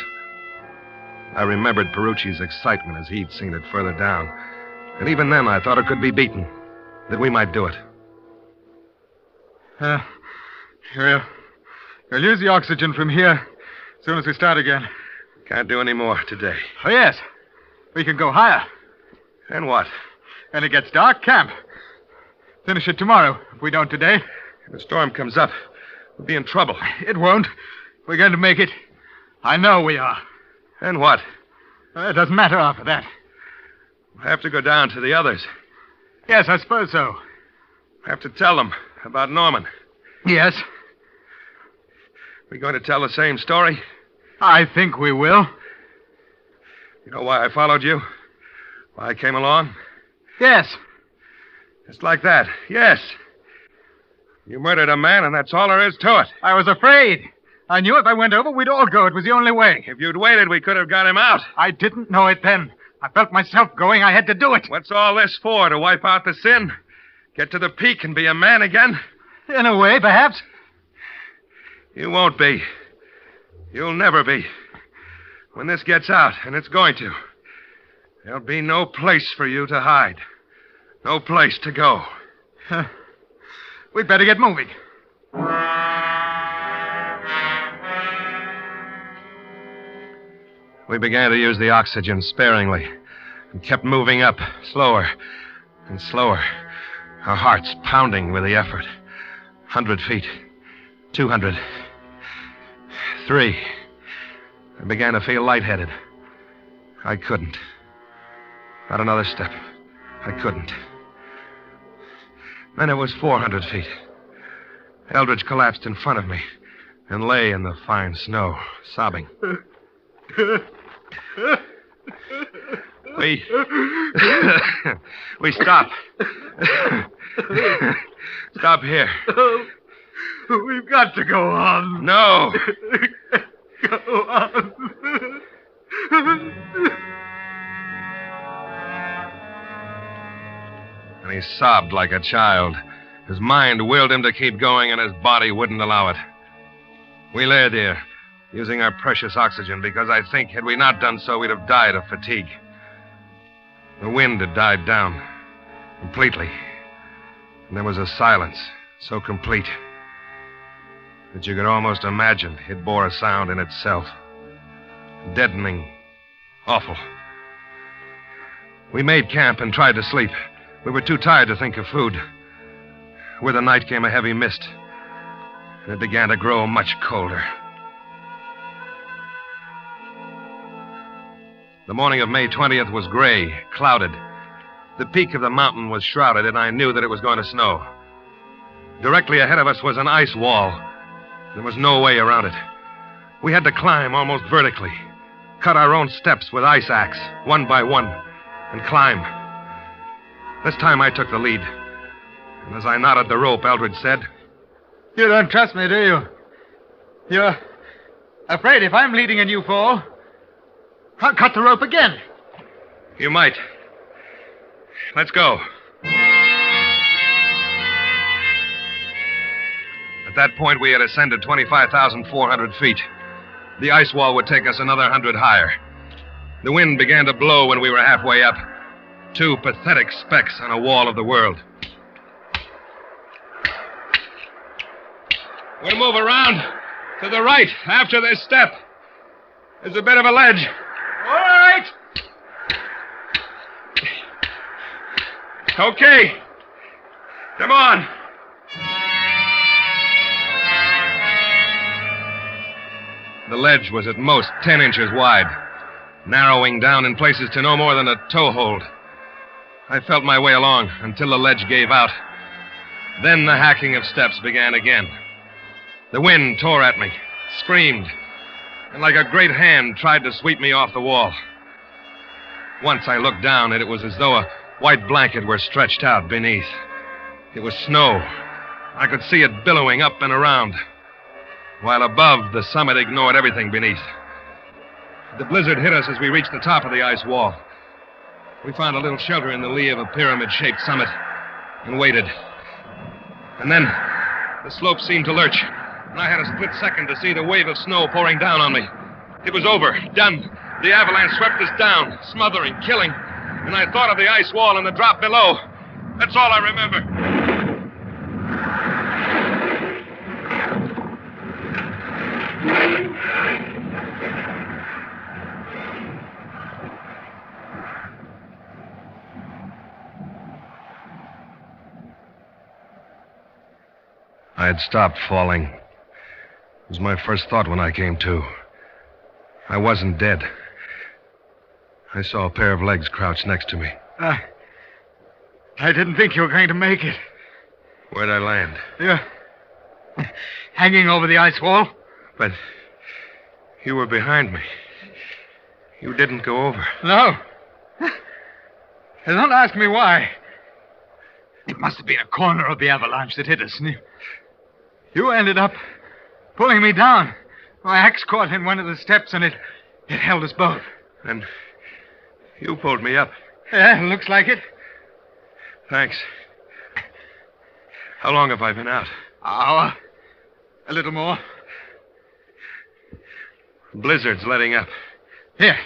I remembered Perucci's excitement as he'd seen it further down. And even then, I thought it could be beaten, that we might do it. We'll use the oxygen from here as soon as we start again. Can't do any more today. Oh, yes. We can go higher. And what? When it gets dark, camp. Finish it tomorrow, if we don't today. If the storm comes up, we'll be in trouble. It won't. We're going to make it. I know we are. And what? It doesn't matter after that. We'll have to go down to the others. Yes, I suppose so. I have to tell them about Norman. Yes. We going to tell the same story? I think we will. You know why I followed you? Why I came along? Yes. Just like that. Yes. You murdered a man, and that's all there is to it. I was afraid. I knew if I went over, we'd all go. It was the only way. If you'd waited, we could have got him out. I didn't know it then. I felt myself going. I had to do it. What's all this for? To wipe out the sin? Get to the peak and be a man again? In a way, perhaps. You won't be. You'll never be. When this gets out, and it's going to, there'll be no place for you to hide. No place to go. We'd better get moving. We began to use the oxygen sparingly and kept moving up, slower and slower, our hearts pounding with the effort. 100 feet, 200, 3. I began to feel lightheaded. I couldn't. Not another step. I couldn't. Then it was 400 feet. Eldridge collapsed in front of me and lay in the fine snow, sobbing. We stop. Stop here. We've got to go on. No. Go on. And he sobbed like a child. His mind willed him to keep going, and his body wouldn't allow it. We lay there, using our precious oxygen, because I think had we not done so, we'd have died of fatigue. The wind had died down completely. And there was a silence so complete that you could almost imagine it bore a sound in itself. Deadening. Awful. We made camp and tried to sleep. We were too tired to think of food. With the night came a heavy mist, and it began to grow much colder. The morning of May 20th was gray, clouded. The peak of the mountain was shrouded, and I knew that it was going to snow. Directly ahead of us was an ice wall. There was no way around it. We had to climb almost vertically, cut our own steps with ice axe, one by one, and climb. This time I took the lead. And as I knotted the rope, Eldridge said, You don't trust me, do you? You're afraid if I'm leading and you fall, I'll cut the rope again. You might. Let's go. At that point, we had ascended 25,400 feet. the ice wall would take us another 100 higher. The wind began to blow when we were halfway up. 2 pathetic specks on a wall of the world. We'll move around to the right after this step. There's a bit of a ledge. All right. Okay. Come on. The ledge was at most 10 inches wide, narrowing down in places to no more than a toe hold. I felt my way along until the ledge gave out. Then the hacking of steps began again. The wind tore at me, screamed, and like a great hand tried to sweep me off the wall. Once I looked down, and it was as though a white blanket were stretched out beneath. It was snow. I could see it billowing up and around, while above, the summit ignored everything beneath. The blizzard hit us as we reached the top of the ice wall. We found a little shelter in the lee of a pyramid-shaped summit and waited. And then the slope seemed to lurch, and I had a split second to see the wave of snow pouring down on me. It was over, done. The avalanche swept us down, smothering, killing. And I thought of the ice wall and the drop below. That's all I remember. I had stopped falling. It was my first thought when I came to. I wasn't dead. I saw a pair of legs crouched next to me. I didn't think you were going to make it. Where'd I land? You're hanging over the ice wall. But you were behind me. You didn't go over. No. Don't ask me why. It must have been a corner of the avalanche that hit us. And you ended up pulling me down. My axe caught in one of the steps, and it held us both. And you pulled me up. Yeah, looks like it. Thanks. How long have I been out? Hour. A little more. Blizzard's letting up. Here.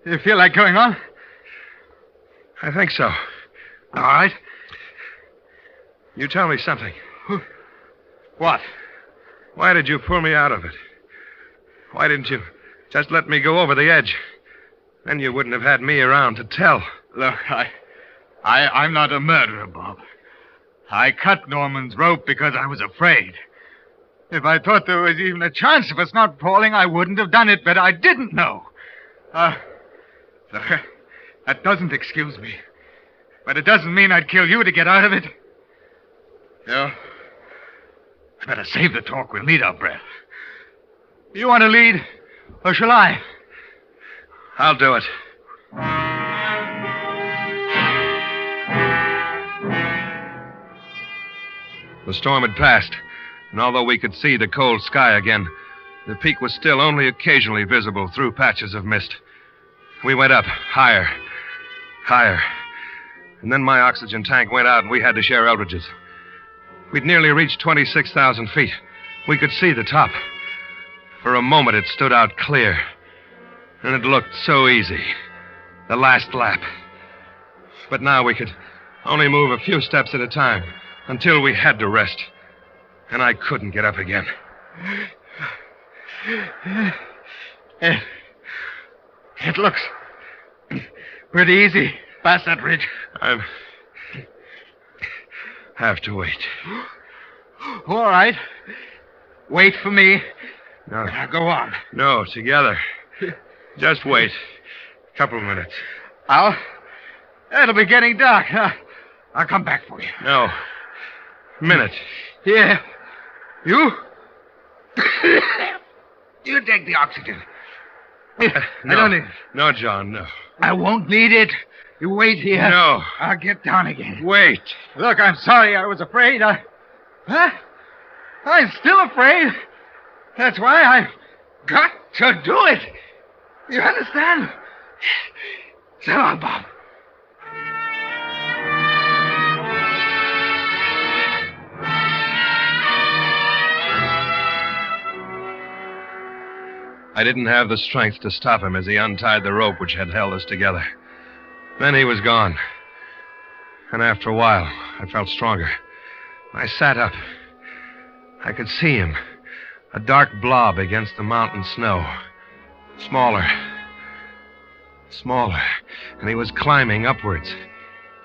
You feel like going on? I think so. All right. You tell me something. What? Why did you pull me out of it? Why didn't you just let me go over the edge? Then you wouldn't have had me around to tell. Look, I'm not a murderer, Bob. I cut Norman's rope because I was afraid. If I thought there was even a chance of us not falling, I wouldn't have done it, but I didn't know. Look, that doesn't excuse me. But it doesn't mean I'd kill you to get out of it. No. I better save the talk. We'll need our breath. You want to lead, or shall I? I'll do it. The storm had passed, and although we could see the cold sky again, the peak was still only occasionally visible through patches of mist. We went up, higher, higher. And then my oxygen tank went out, and we had to share Eldridge's. We'd nearly reached 26,000 feet. We could see the top. For a moment, it stood out clear. And it looked so easy. The last lap. But now we could only move a few steps at a time until we had to rest. And I couldn't get up again. It looks pretty easy past that ridge. I have to wait. All right. Wait for me. No. Now go on. No, together. Just wait. A couple of minutes. It'll be getting dark. I'll come back for you. No. Minute. Yeah. You? You take the oxygen. No. I don't need it. No, John, no. I won't need it. You wait here. No. I'll get down again. Wait. Look, I'm sorry I was afraid. I'm still afraid. That's why I've got to do it. You understand? So long, Bob. I didn't have the strength to stop him as he untied the rope which had held us together. Then he was gone. And after a while, I felt stronger. I sat up. I could see him, a dark blob against the mountain snow. Smaller. Smaller. And he was climbing upwards.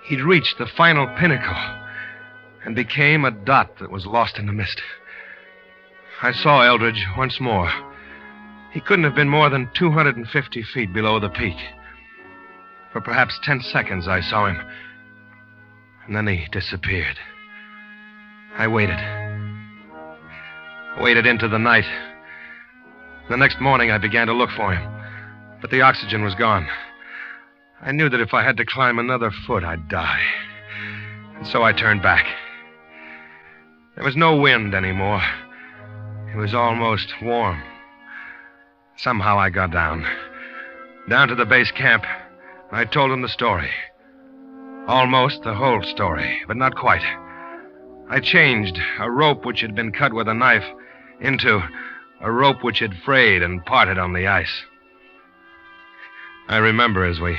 He'd reached the final pinnacle and became a dot that was lost in the mist. I saw Eldridge once more. He couldn't have been more than 250 feet below the peak. For perhaps 10 seconds I saw him. And then he disappeared. I waited. Waited into the night. The next morning I began to look for him. But the oxygen was gone. I knew that if I had to climb another foot, I'd die. And so I turned back. There was no wind anymore. It was almost warm. Somehow I got down to the base camp. I told him the story. Almost the whole story, but not quite. I changed a rope which had been cut with a knife into a rope which had frayed and parted on the ice. I remember as we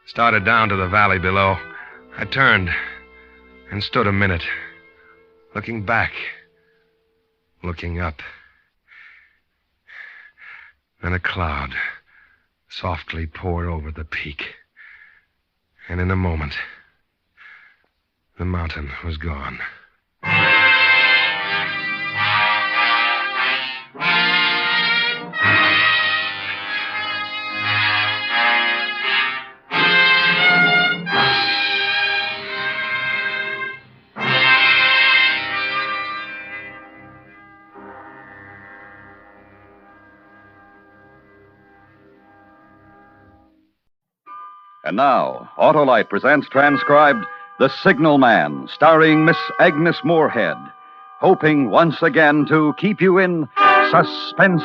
started down to the valley below, I turned and stood a minute, looking back, looking up. Then a cloud softly poured over the peak. And in a moment, the mountain was gone. And now, Autolite presents transcribed The Signalman, starring Miss Agnes Moorehead, hoping once again to keep you in suspense.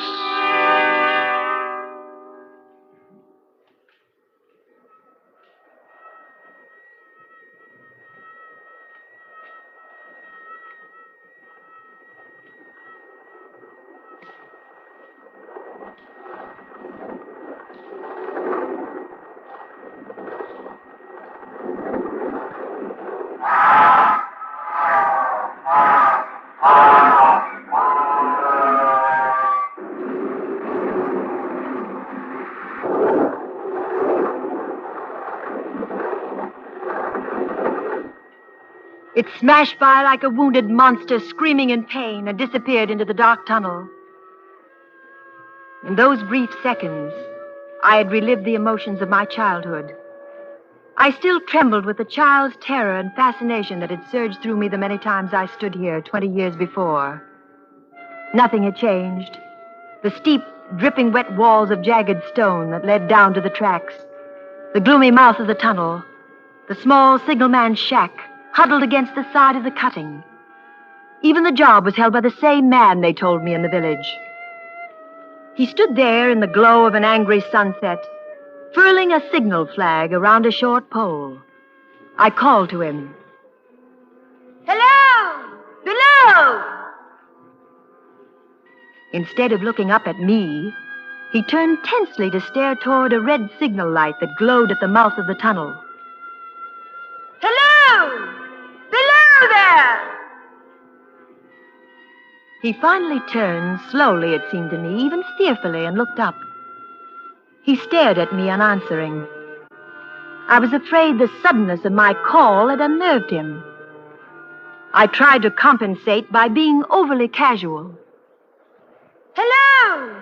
It smashed by like a wounded monster, screaming in pain, and disappeared into the dark tunnel. In those brief seconds, I had relived the emotions of my childhood. I still trembled with the child's terror and fascination that had surged through me the many times I stood here 20 years before. Nothing had changed. The steep, dripping wet walls of jagged stone that led down to the tracks, the gloomy mouth of the tunnel, the small signalman's shack, huddled against the side of the cutting. Even the job was held by the same man, they told me, in the village. He stood there in the glow of an angry sunset, furling a signal flag around a short pole. I called to him. Hello! Below! Instead of looking up at me, he turned tensely to stare toward a red signal light that glowed at the mouth of the tunnel. Hello! Below there! He finally turned, slowly it seemed to me, even fearfully, and looked up. He stared at me unanswering. I was afraid the suddenness of my call had unnerved him. I tried to compensate by being overly casual. Hello!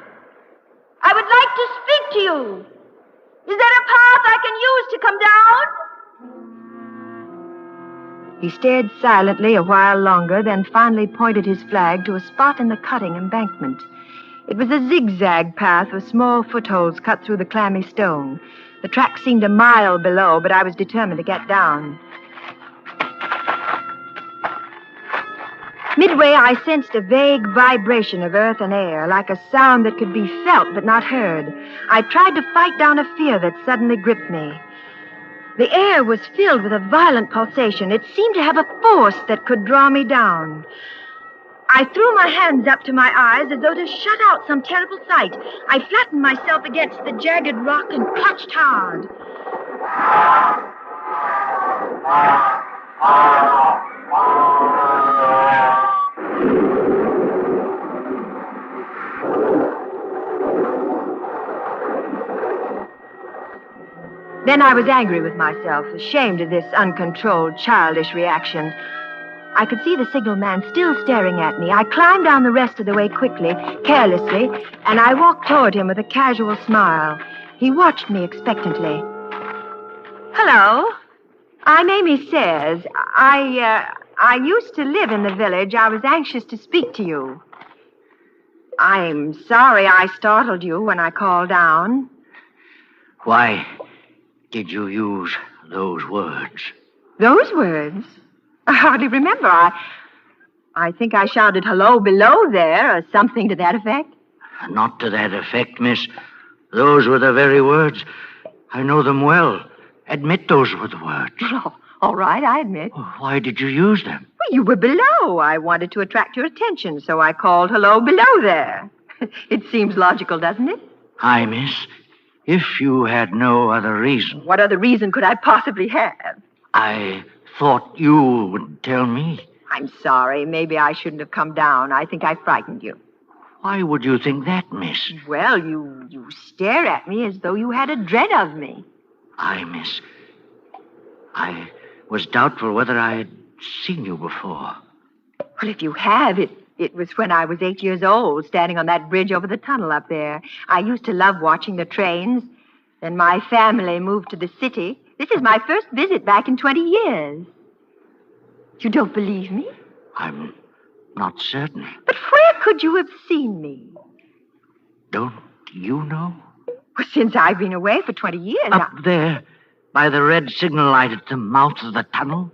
I would like to speak to you. Is there a path I can use to come down? He stared silently a while longer, then finally pointed his flag to a spot in the cutting embankment. It was a zigzag path with small footholds cut through the clammy stone. The track seemed a mile below, but I was determined to get down. Midway, I sensed a vague vibration of earth and air, like a sound that could be felt but not heard. I tried to fight down a fear that suddenly gripped me. The air was filled with a violent pulsation. It seemed to have a force that could draw me down. I threw my hands up to my eyes as though to shut out some terrible sight. I flattened myself against the jagged rock and clutched hard. Then I was angry with myself, ashamed of this uncontrolled, childish reaction. I could see the signalman still staring at me. I climbed down the rest of the way quickly, carelessly, and I walked toward him with a casual smile. He watched me expectantly. Hello. I'm Amy Sayers. I used to live in the village. I was anxious to speak to you. I'm sorry I startled you when I called down. Why did you use those words? Those words? I hardly remember. I think I shouted hello below there or something to that effect. Not to that effect, miss. Those were the very words. I know them well. Admit those were the words. Oh, all right, I admit. Why did you use them? Well, you were below. I wanted to attract your attention, so I called hello below there. It seems logical, doesn't it? Aye, miss. If you had no other reason. What other reason could I possibly have? I thought you would tell me. I'm sorry. Maybe I shouldn't have come down. I think I frightened you. Why would you think that, miss? Well, you stare at me as though you had a dread of me. Aye, miss. I was doubtful whether I had seen you before. Well, if you have, it was when I was 8 years old, standing on that bridge over the tunnel up there. I used to love watching the trains. Then my family moved to the city. This is my first visit back in 20 years. You don't believe me? I'm not certain. But where could you have seen me? Don't you know? Well, since I've been away for 20 years. Up there, by the red signal light at the mouth of the tunnel.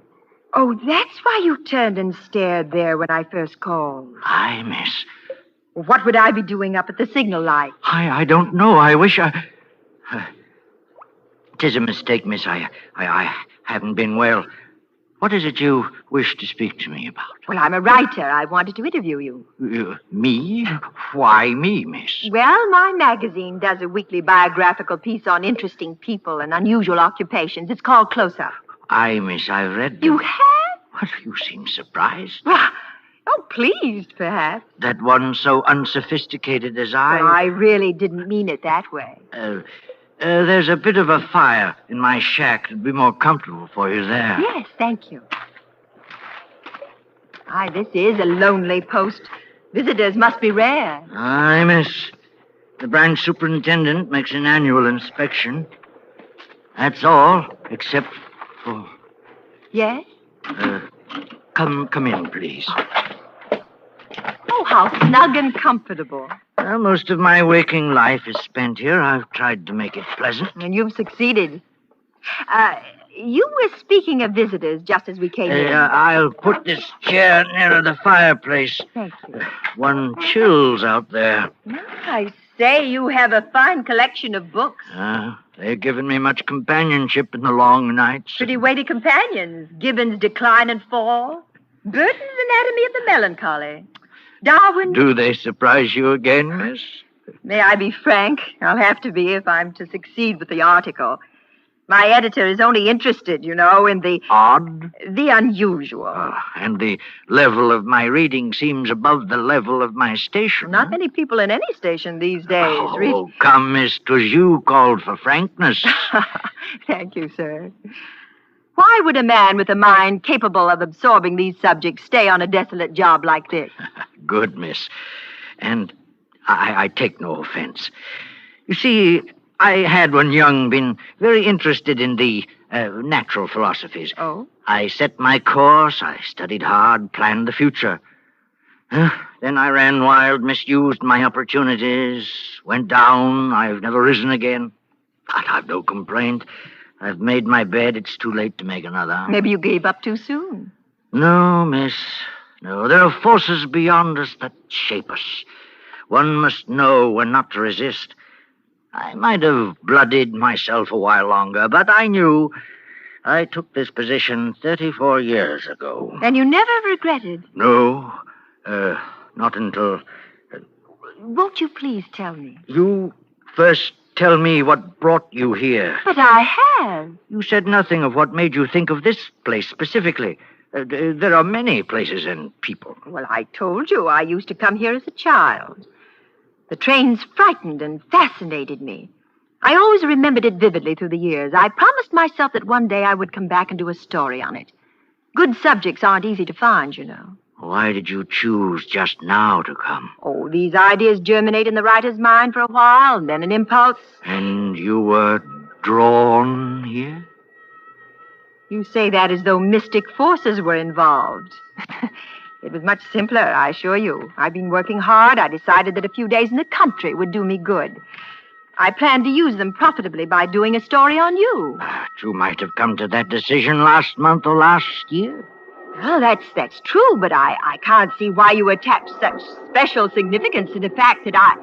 Oh, that's why you turned and stared there when I first called. Aye, miss. Well, what would I be doing up at the signal light? I don't know. I wish I... 'Tis a mistake, miss. I haven't been well. What is it you wish to speak to me about? Well, I'm a writer. I wanted to interview you. Me? Why me, miss? Well, my magazine does a weekly biographical piece on interesting people and unusual occupations. It's called Close Up. Aye, miss, I've read them. You have? What, you seem surprised. Oh, pleased, perhaps. That one so unsophisticated as I... Well, I really didn't mean it that way. There's a bit of a fire in my shack. It'd be more comfortable for you there. Yes, thank you. Aye, this is a lonely post. Visitors must be rare. Aye, miss. The branch superintendent makes an annual inspection. That's all, except for... Yes? Come in, please. Oh, how snug and comfortable. Well, most of my waking life is spent here. I've tried to make it pleasant. And you've succeeded. You were speaking of visitors just as we came in. I'll put this chair nearer the fireplace. Thank you. One chills out there. I say you have a fine collection of books. They've given me much companionship in the long nights. Pretty weighty companions. Gibbon's Decline and Fall. Burton's Anatomy of the Melancholy. Darwin... Do they surprise you again, miss? May I be frank? I'll have to be if I'm to succeed with the article. My editor is only interested, in the... Odd? The unusual. And the level of my reading seems above the level of my station. Not many people in any station these days. Oh, come, miss. 'Twas you called for frankness. Thank you, sir. Why would a man with a mind capable of absorbing these subjects stay on a desolate job like this? Good, miss. And I take no offense. You see, I had when young been very interested in the natural philosophies. Oh? I set my course, I studied hard, planned the future. Then I ran wild, misused my opportunities, went down, I've never risen again. But I've no complaint. I've made my bed. It's too late to make another. Maybe you gave up too soon. No, miss. No, there are forces beyond us that shape us. One must know when not to resist. I might have blooded myself a while longer, but I knew I took this position 34 years ago. And you never regretted? No, Not until... Won't you please tell me? You first tell me what brought you here. But I have. You said nothing of what made you think of this place specifically. There are many places and people. Well, I told you I used to come here as a child. The trains frightened and fascinated me. I always remembered it vividly through the years. I promised myself that one day I would come back and do a story on it. Good subjects aren't easy to find, you know. Why did you choose just now to come? Oh, these ideas germinate in the writer's mind for a while, and then an impulse. And you were drawn here? You say that as though mystic forces were involved. It was much simpler, I assure you. I've been working hard. I decided that a few days in the country would do me good. I planned to use them profitably by doing a story on you. But you might have come to that decision last month or last year. Well, that's true, but I can't see why you attach such special significance to the fact that I...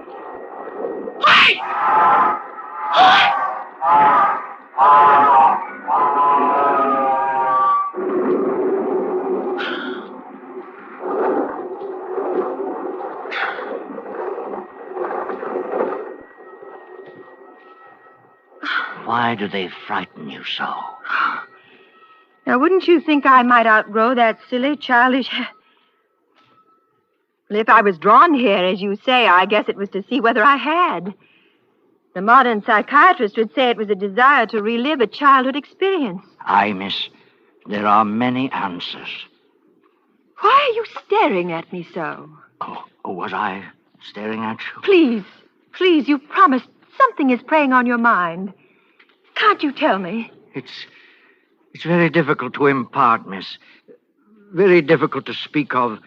Why do they frighten you so? Now, wouldn't you think I might outgrow that silly, childish... Well, if I was drawn here, as you say, I guess it was to see whether I had. The modern psychiatrist would say it was a desire to relive a childhood experience. Aye, miss. There are many answers. Why are you staring at me so? Oh, was I staring at you? Please, you promised something is preying on your mind. Can't you tell me? It's very difficult to impart, miss. Very difficult to speak of.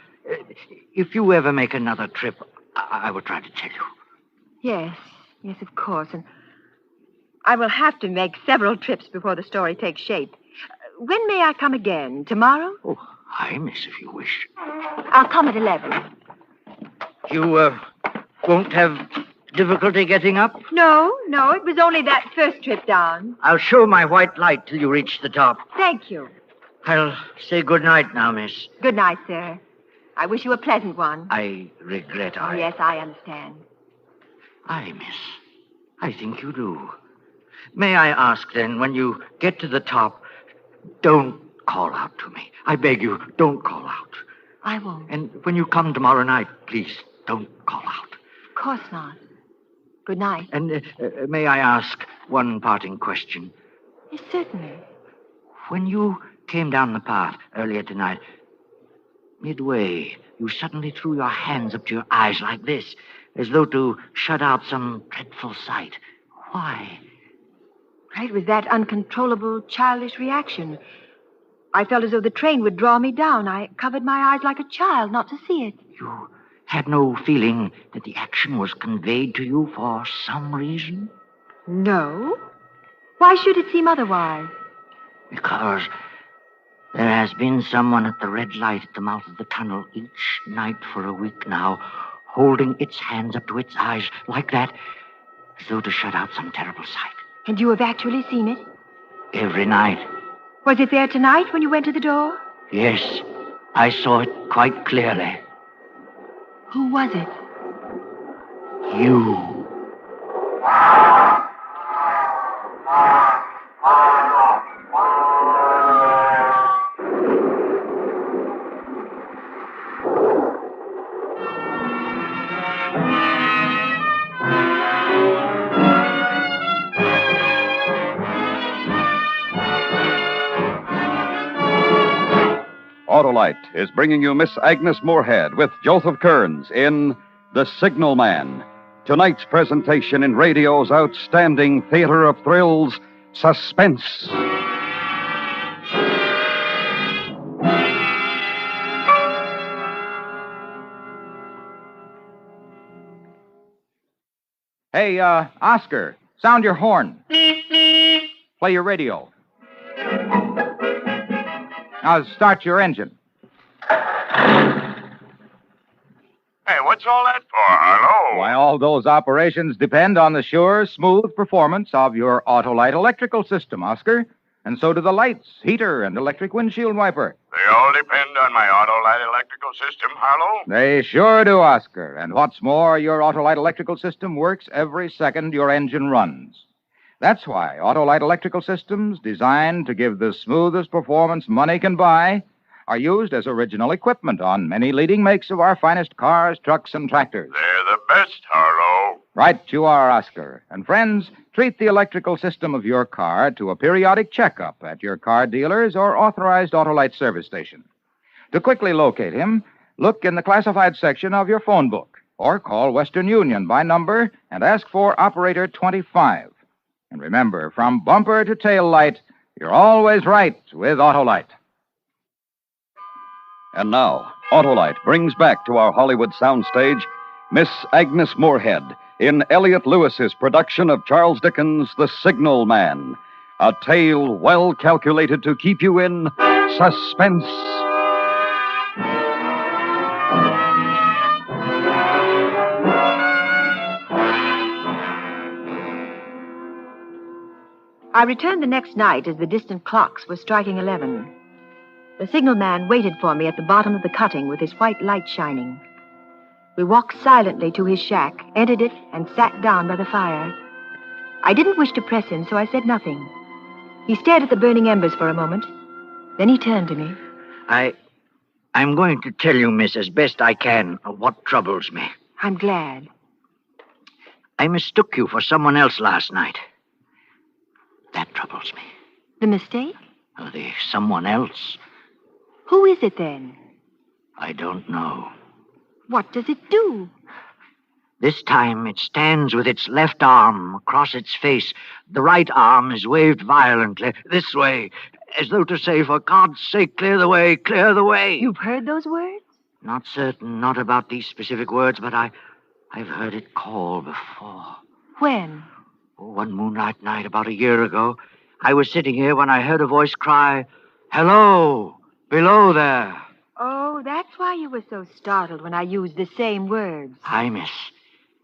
If you ever make another trip, I will try to tell you. Yes, of course. And I will have to make several trips before the story takes shape. When may I come again? Tomorrow? Oh, aye, miss, if you wish. I'll come at 11. You, won't have difficulty getting up? No, it was only that first trip down. I'll show my white light till you reach the top. Thank you. I'll say good night now, miss. Good night, sir. I wish you a pleasant one. I regret Oh, yes, I understand. Aye, miss. I think you do. May I ask, then, when you get to the top, don't call out to me. I beg you, don't call out. I won't. And when you come tomorrow night, please, don't call out. Of course not. Good night. And may I ask one parting question? Yes, certainly. When you came down the path earlier tonight, midway, you suddenly threw your hands up to your eyes like this, as though to shut out some dreadful sight. Why? It was that uncontrollable, childish reaction. I felt as though the train would draw me down. I covered my eyes like a child not to see it. You had no feeling that the action was conveyed to you for some reason? No. Why should it seem otherwise? Because there has been someone at the red light at the mouth of the tunnel each night for a week now, holding its hands up to its eyes like that, as though to shut out some terrible sight. And you have actually seen it? Every night. Was it there tonight when you went to the door? Yes, I saw it quite clearly. Who was it? You. Autolite is bringing you Miss Agnes Moorehead with Joseph Kearns in The Signalman. Tonight's presentation in radio's outstanding theater of thrills, Suspense. Hey, Oscar, sound your horn. Play your radio. Now start your engine. Hey, what's all that for? Hello? Why, all those operations depend on the sure, smooth performance of your Autolite electrical system, Oscar. And so do the lights, heater, and electric windshield wiper. They all depend on my Autolite electrical system, Harlow? They sure do, Oscar. And what's more, your Autolite electrical system works every second your engine runs. That's why Autolite electrical systems, designed to give the smoothest performance money can buy, are used as original equipment on many leading makes of our finest cars, trucks, and tractors. They're the best, Harlow. Right you are, Oscar. And friends, treat the electrical system of your car to a periodic checkup at your car dealer's or authorized Autolite service station. To quickly locate him, look in the classified section of your phone book or call Western Union by number and ask for Operator 25. And remember, from bumper to tail light, you're always right with Autolite. And now, Autolite brings back to our Hollywood soundstage Miss Agnes Moorehead in Elliot Lewis's production of Charles Dickens' The Signalman, a tale well calculated to keep you in suspense. I returned the next night as the distant clocks were striking 11. The signalman waited for me at the bottom of the cutting with his white light shining. We walked silently to his shack, entered it, and sat down by the fire. I didn't wish to press him, so I said nothing. He stared at the burning embers for a moment. Then he turned to me. I'm going to tell you, miss, as best I can, of what troubles me. I'm glad. I mistook you for someone else last night. That troubles me. The mistake? Oh, the someone else. Who is it, then? I don't know. What does it do? This time it stands with its left arm across its face. The right arm is waved violently this way, as though to say, for God's sake, clear the way, clear the way. You've heard those words? Not certain, not about these specific words, but I've heard it call before. When? One moonlight night about a year ago, I was sitting here when I heard a voice cry, "Hello, below there." Oh, that's why you were so startled when I used the same words. Hi, miss.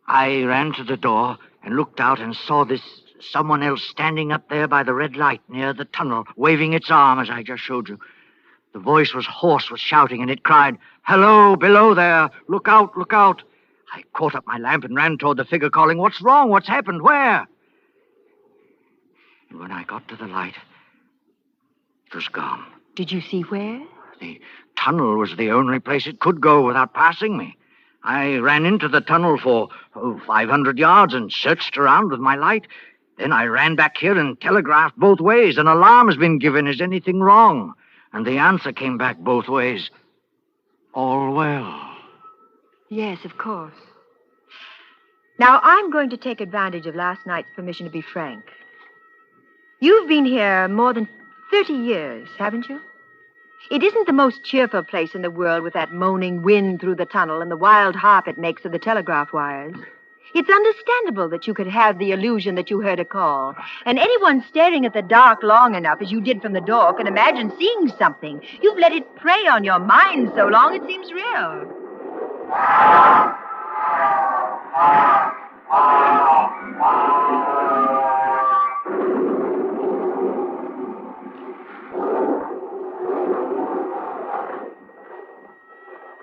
I ran to the door and looked out and saw this someone else standing up there by the red light near the tunnel, waving its arm as I just showed you. The voice was hoarse with shouting, and it cried, "Hello, below there! Look out, look out!" I caught up my lamp and ran toward the figure, calling, "What's wrong? What's happened? Where?" And when I got to the light, it was gone. Did you see where? The tunnel was the only place it could go without passing me. I ran into the tunnel for 500 yards and searched around with my light. Then I ran back here and telegraphed both ways. An alarm has been given. Is anything wrong? And the answer came back both ways. All well. Yes, of course. Now, I'm going to take advantage of last night's permission to be frank. You've been here more than 30 years, haven't you? It isn't the most cheerful place in the world with that moaning wind through the tunnel and the wild harp it makes of the telegraph wires. It's understandable that you could have the illusion that you heard a call. And anyone staring at the dark long enough, as you did from the door, can imagine seeing something. You've let it prey on your mind so long it seems real.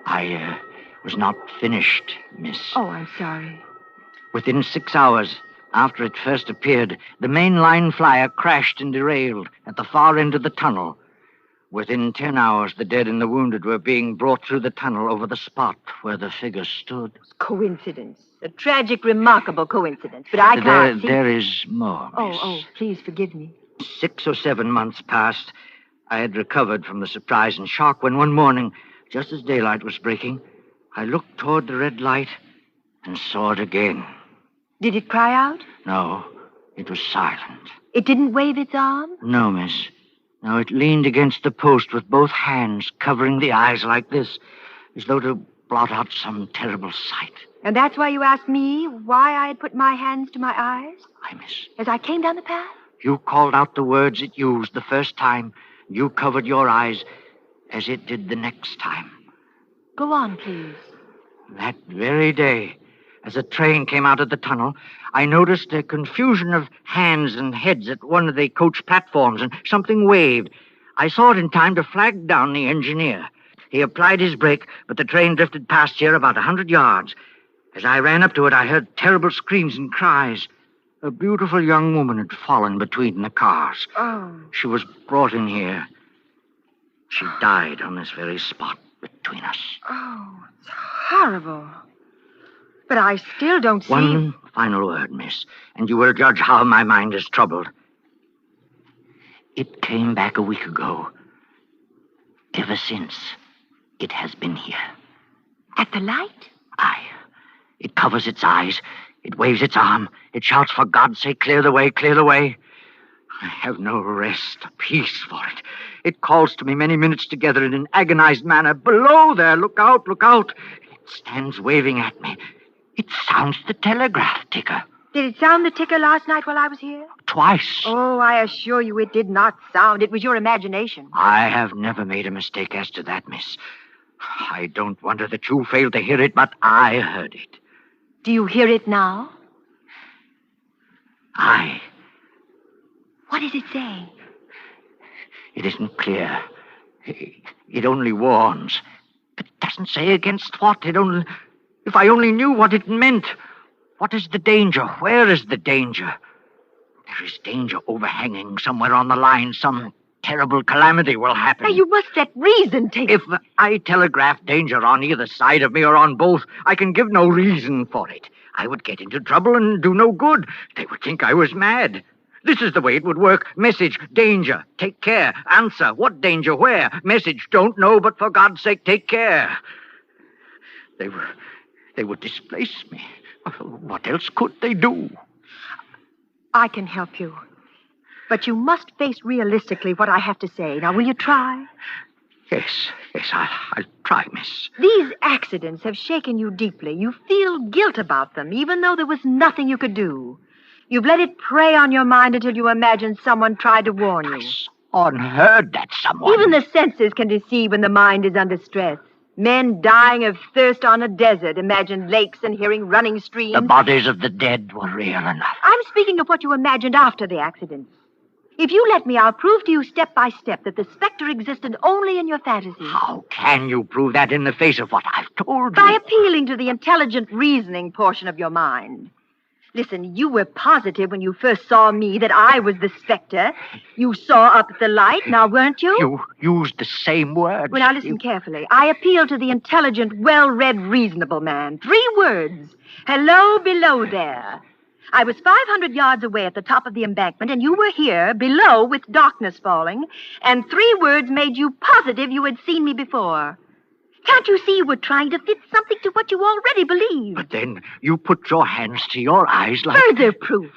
I was not finished, miss. Oh, I'm sorry. Within 6 hours after it first appeared, the main line flyer crashed and derailed at the far end of the tunnel. Within 10 hours, the dead and the wounded were being brought through the tunnel over the spot where the figure stood. Coincidence. A tragic, remarkable coincidence. But I can't see... There is more, miss. Oh, please forgive me. 6 or 7 months passed. I had recovered from the surprise and shock when one morning, just as daylight was breaking, I looked toward the red light and saw it again. Did it cry out? No, it was silent. It didn't wave its arm? No, miss. No, it leaned against the post with both hands covering the eyes like this, as though to blot out some terrible sight. And that's why you asked me why I had put my hands to my eyes? I miss. As I came down the path? You called out the words it used the first time. You covered your eyes as it did the next time. Go on, please. That very day, as a train came out of the tunnel, I noticed a confusion of hands and heads at one of the coach platforms, and something waved. I saw it in time to flag down the engineer. He applied his brake, but the train drifted past here about 100 yards. As I ran up to it, I heard terrible screams and cries. A beautiful young woman had fallen between the cars. Oh. She was brought in here. She died on this very spot between us. Oh, it's horrible. But I still don't see... One final word, miss, and you will judge how my mind is troubled. It came back a week ago. Ever since, it has been here. At the light? Aye. It covers its eyes. It waves its arm. It shouts, for God's sake, clear the way, clear the way. I have no rest, peace for it. It calls to me many minutes together in an agonized manner. Below there, look out, look out. It stands waving at me. It sounds the telegraph ticker. Did it sound the ticker last night while I was here? Twice. Oh, I assure you it did not sound. It was your imagination. I have never made a mistake as to that, miss. I don't wonder that you failed to hear it, but I heard it. Do you hear it now? Aye. What is it saying? It isn't clear. It only warns. It doesn't say against what. It only... If I only knew what it meant. What is the danger? Where is the danger? There is danger overhanging somewhere on the line. Some terrible calamity will happen. Now, you must let reason take... If I telegraph danger on either side of me or on both, I can give no reason for it. I would get into trouble and do no good. They would think I was mad. This is the way it would work. Message, danger, take care. Answer, what danger, where? Message, don't know, but for God's sake, take care. They would displace me. What else could they do? I can help you. But you must face realistically what I have to say. Now, will you try? Yes, I'll try, miss. These accidents have shaken you deeply. You feel guilt about them, even though there was nothing you could do. You've let it prey on your mind until you imagined someone tried to warn you. Unheard that someone. Even the senses can deceive when the mind is under stress. Men dying of thirst on a desert imagined lakes and hearing running streams. The bodies of the dead were real enough. I'm speaking of what you imagined after the accident. If you let me, I'll prove to you step by step that the specter existed only in your fantasies. How can you prove that in the face of what I've told you? By appealing to the intelligent reasoning portion of your mind. Listen, you were positive when you first saw me that I was the specter. You saw up at the light, now weren't you? You used the same words. Well, now listen carefully. I appeal to the intelligent, well-read, reasonable man. 3 words. Hello, below there. I was 500 yards away at the top of the embankment, and you were here, below, with darkness falling, and 3 words made you positive you had seen me before. Can't you see you were trying to fit something to what you already believed? But then you put your hands to your eyes like... Further proof.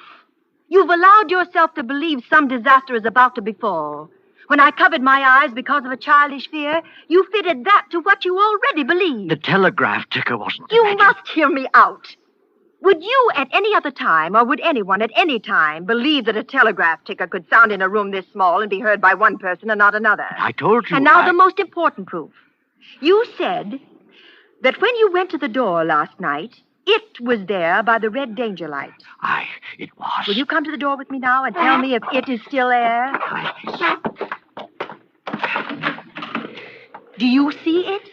You've allowed yourself to believe some disaster is about to befall. When I covered my eyes because of a childish fear, you fitted that to what you already believed. The telegraph ticker wasn't... You must hear me out. Would you at any other time, or would anyone at any time, believe that a telegraph ticker could sound in a room this small and be heard by one person and not another? I told you. And now the most important proof. You said that when you went to the door last night, it was there by the red danger light. Aye, it was. Will you come to the door with me now and tell me if it is still there? Do you see it?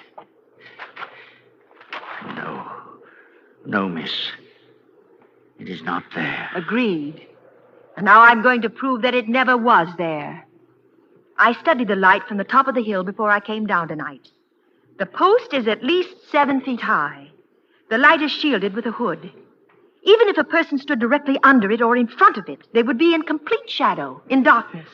No, miss. It is not there. Agreed. And now I'm going to prove that it never was there. I studied the light from the top of the hill before I came down tonight. The post is at least 7 feet high. The light is shielded with a hood. Even if a person stood directly under it or in front of it, they would be in complete shadow, in darkness.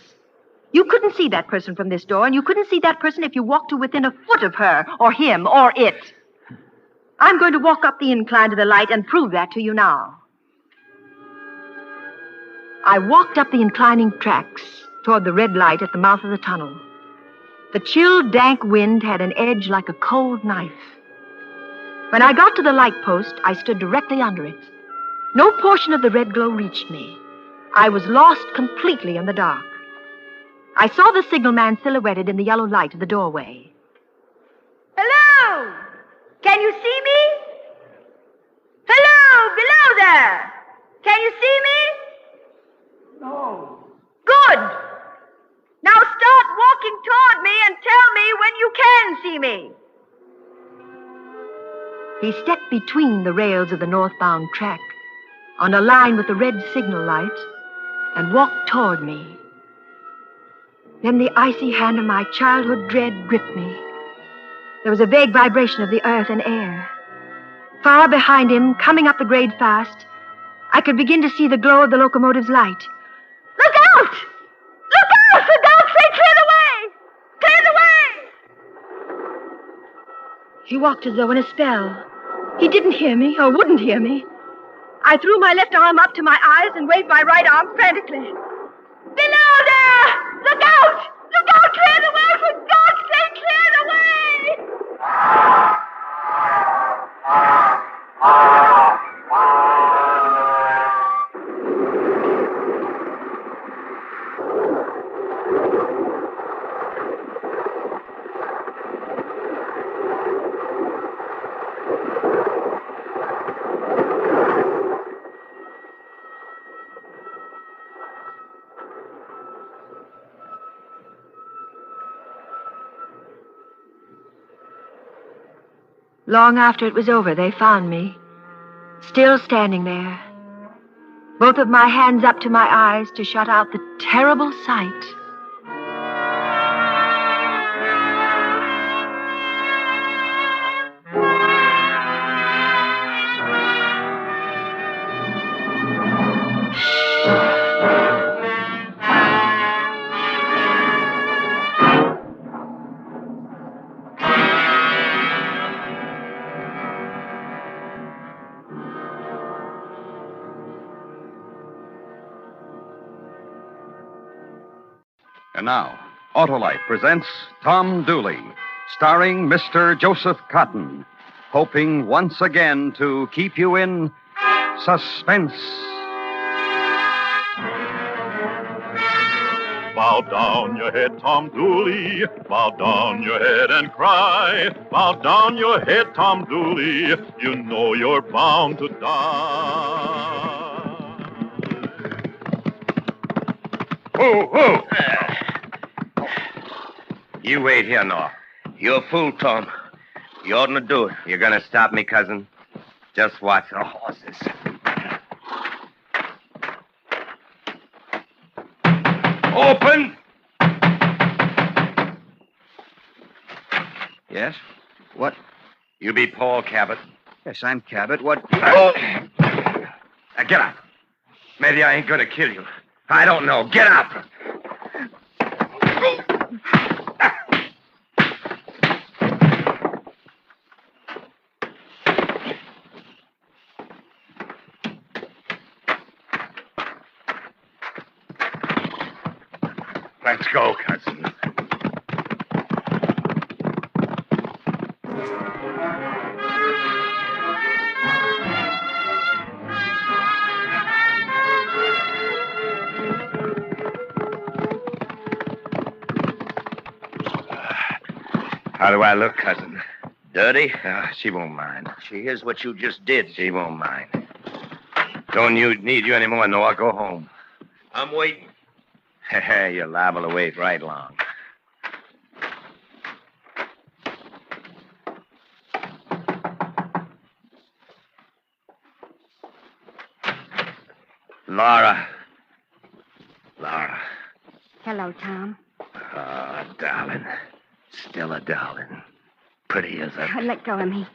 You couldn't see that person from this door, and you couldn't see that person if you walked to within a foot of her, or him, or it. I'm going to walk up the incline to the light and prove that to you now. I walked up the inclining tracks toward the red light at the mouth of the tunnel. The chill, dank wind had an edge like a cold knife. When I got to the light post, I stood directly under it. No portion of the red glow reached me. I was lost completely in the dark. I saw the signalman silhouetted in the yellow light of the doorway. Hello! Can you see me? Hello, below there! Can you see me? No. Good! Now start walking toward me and tell me when you can see me. He stepped between the rails of the northbound track on a line with the red signal light and walked toward me. Then the icy hand of my childhood dread gripped me. There was a vague vibration of the earth and air. Far behind him, coming up the grade fast, I could begin to see the glow of the locomotive's light. Look out! Look out! For God's sake, clear the way! Clear the way! He walked as though in a spell. He didn't hear me, or wouldn't hear me. I threw my left arm up to my eyes and waved my right arm frantically. Below there! Look out! Look out! Clear the way! For God's sake, clear the way! Long after it was over, they found me, still standing there, both of my hands up to my eyes to shut out the terrible sight. And now, Autolite presents Tom Dooley, starring Mr. Joseph Cotton, hoping once again to keep you in suspense. Bow down your head, Tom Dooley. Bow down your head and cry. Bow down your head, Tom Dooley. You know you're bound to die. Who? You wait here, North. You're a fool, Tom. You oughtn't to do it. You're gonna stop me, cousin? Just watch the horses. Open! Yes? What? You be Paul Cabot. Yes, I'm Cabot. What? Now, get up. Maybe I ain't gonna kill you. I don't know. Get up! Let's go, cousin. How do I look, cousin? Dirty? She won't mind. She hears what you just did. She won't mind. Don't need you anymore, Noah. Go home. I'm waiting. You're liable to wait right long. Laura. Hello, Tom. Oh, darling. Still a darling. Pretty as a... Let go of me.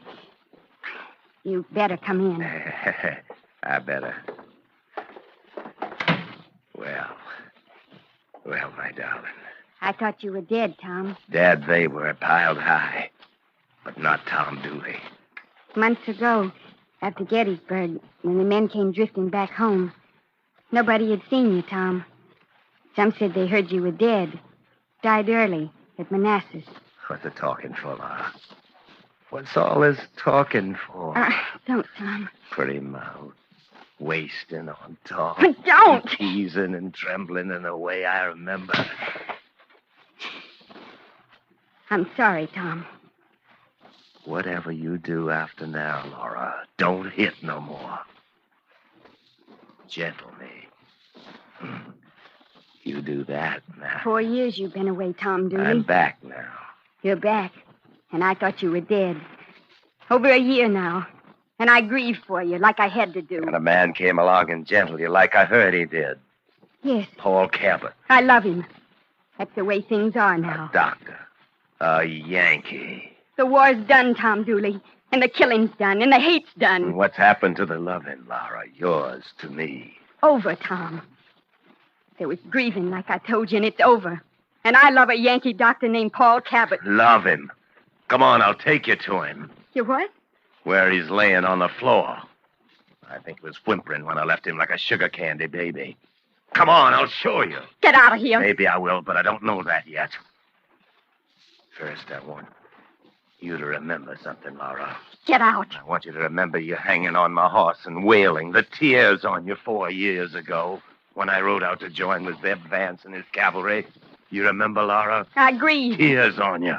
You better come in. I better. Well, my darling. I thought you were dead, Tom. Dead they were, piled high. But not Tom Dooley. Months ago, after Gettysburg, when the men came drifting back home, nobody had seen you, Tom. Some said they heard you were dead. Died early at Manassas. What's the talking for, Laura? What's all this talking for? Don't, Tom. Pretty mouth. Wasting on talk. But don't! Teasing and trembling in a way I remember. I'm sorry, Tom. Whatever you do after now, Laura, don't hit no more. Gentle me. You do that now. 4 years you've been away, Tom Dooley. I'm back now. You're back, and I thought you were dead. Over a year now. And I grieve for you like I had to do. And a man came along and gentled you like I heard he did. Yes, Paul Cabot. I love him. That's the way things are now. Doctor. A Yankee. The war's done, Tom Dooley. And the killing's done. And the hate's done. And what's happened to the loving, Laura? Yours to me. Over, Tom. There was grieving, like I told you, and it's over. And I love a Yankee doctor named Paul Cabot. Love him. Come on, I'll take you to him. You what? Where he's laying on the floor. I think he was whimpering when I left him like a sugar candy baby. Come on, I'll show you. Get out of here. Maybe I will, but I don't know that yet. First, I want you to remember something, Laura. Get out. I want you to remember you hanging on my horse and wailing the tears on you 4 years ago when I rode out to join with Zeb Vance and his cavalry. You remember, Laura? I grieve. Tears on you.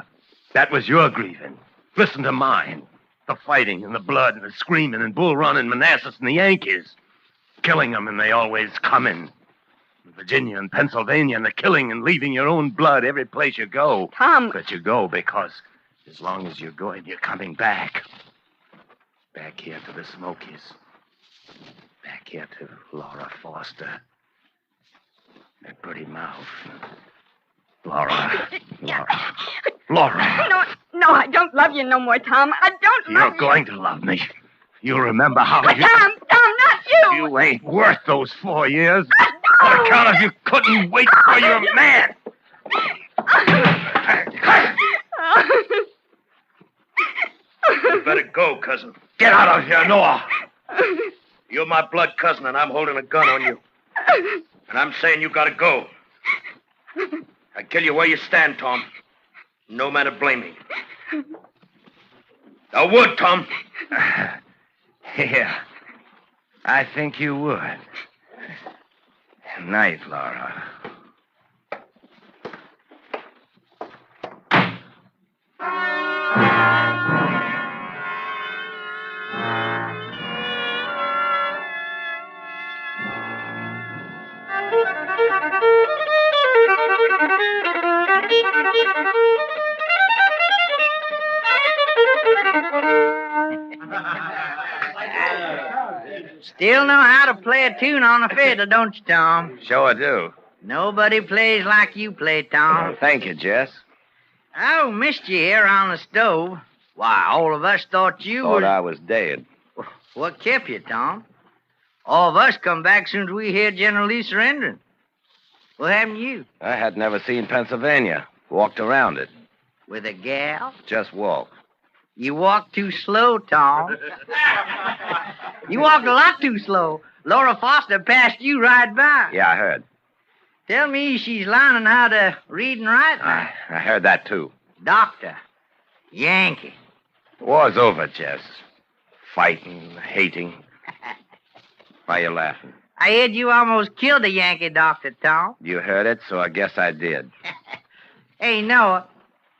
That was your grieving. Listen to mine. The fighting and the blood and the screaming and Bull Run and Manassas and the Yankees. Killing them, and they always coming. Virginia and Pennsylvania and the killing and leaving your own blood every place you go. Tom. But you go because as long as you're going, you're coming back. Back here to the Smokies. Back here to Laura Foster. That pretty mouth. Laura. Laura. No, I don't love you no more, Tom. I don't love you. You're going to love me. You'll remember how you... Tom, not you. You ain't worth those 4 years. On account of you couldn't wait for your man. You better go, cousin. Get out of here, Noah. You're my blood cousin, and I'm holding a gun on you. And I'm saying you gotta go. I'd kill you where you stand, Tom. No man to blame me. I would, Tom. Yeah. I think you would. Night, Laura. Still know how to play a tune on a fiddle, don't you, Tom? Sure I do. Nobody plays like you play, Tom. Thank you, Jess. Oh, missed you here on the stove. Why, all of us thought you Thought were... I was dead. What kept you, Tom? All of us come back soon as we hear General Lee surrendering. What happened to you? I had never seen Pennsylvania. Walked around it. With a gal? Just walked. You walked too slow, Tom. You walked a lot too slow. Laura Foster passed you right by. Yeah, I heard. Tell me she's learning how to read and write now. I heard that, too. Doctor. Yankee. War's over, Jess. Fighting, hating. Why you laughing? I heard you almost killed a Yankee doctor, Tom. You heard it, so I guess I did. Hey, Noah.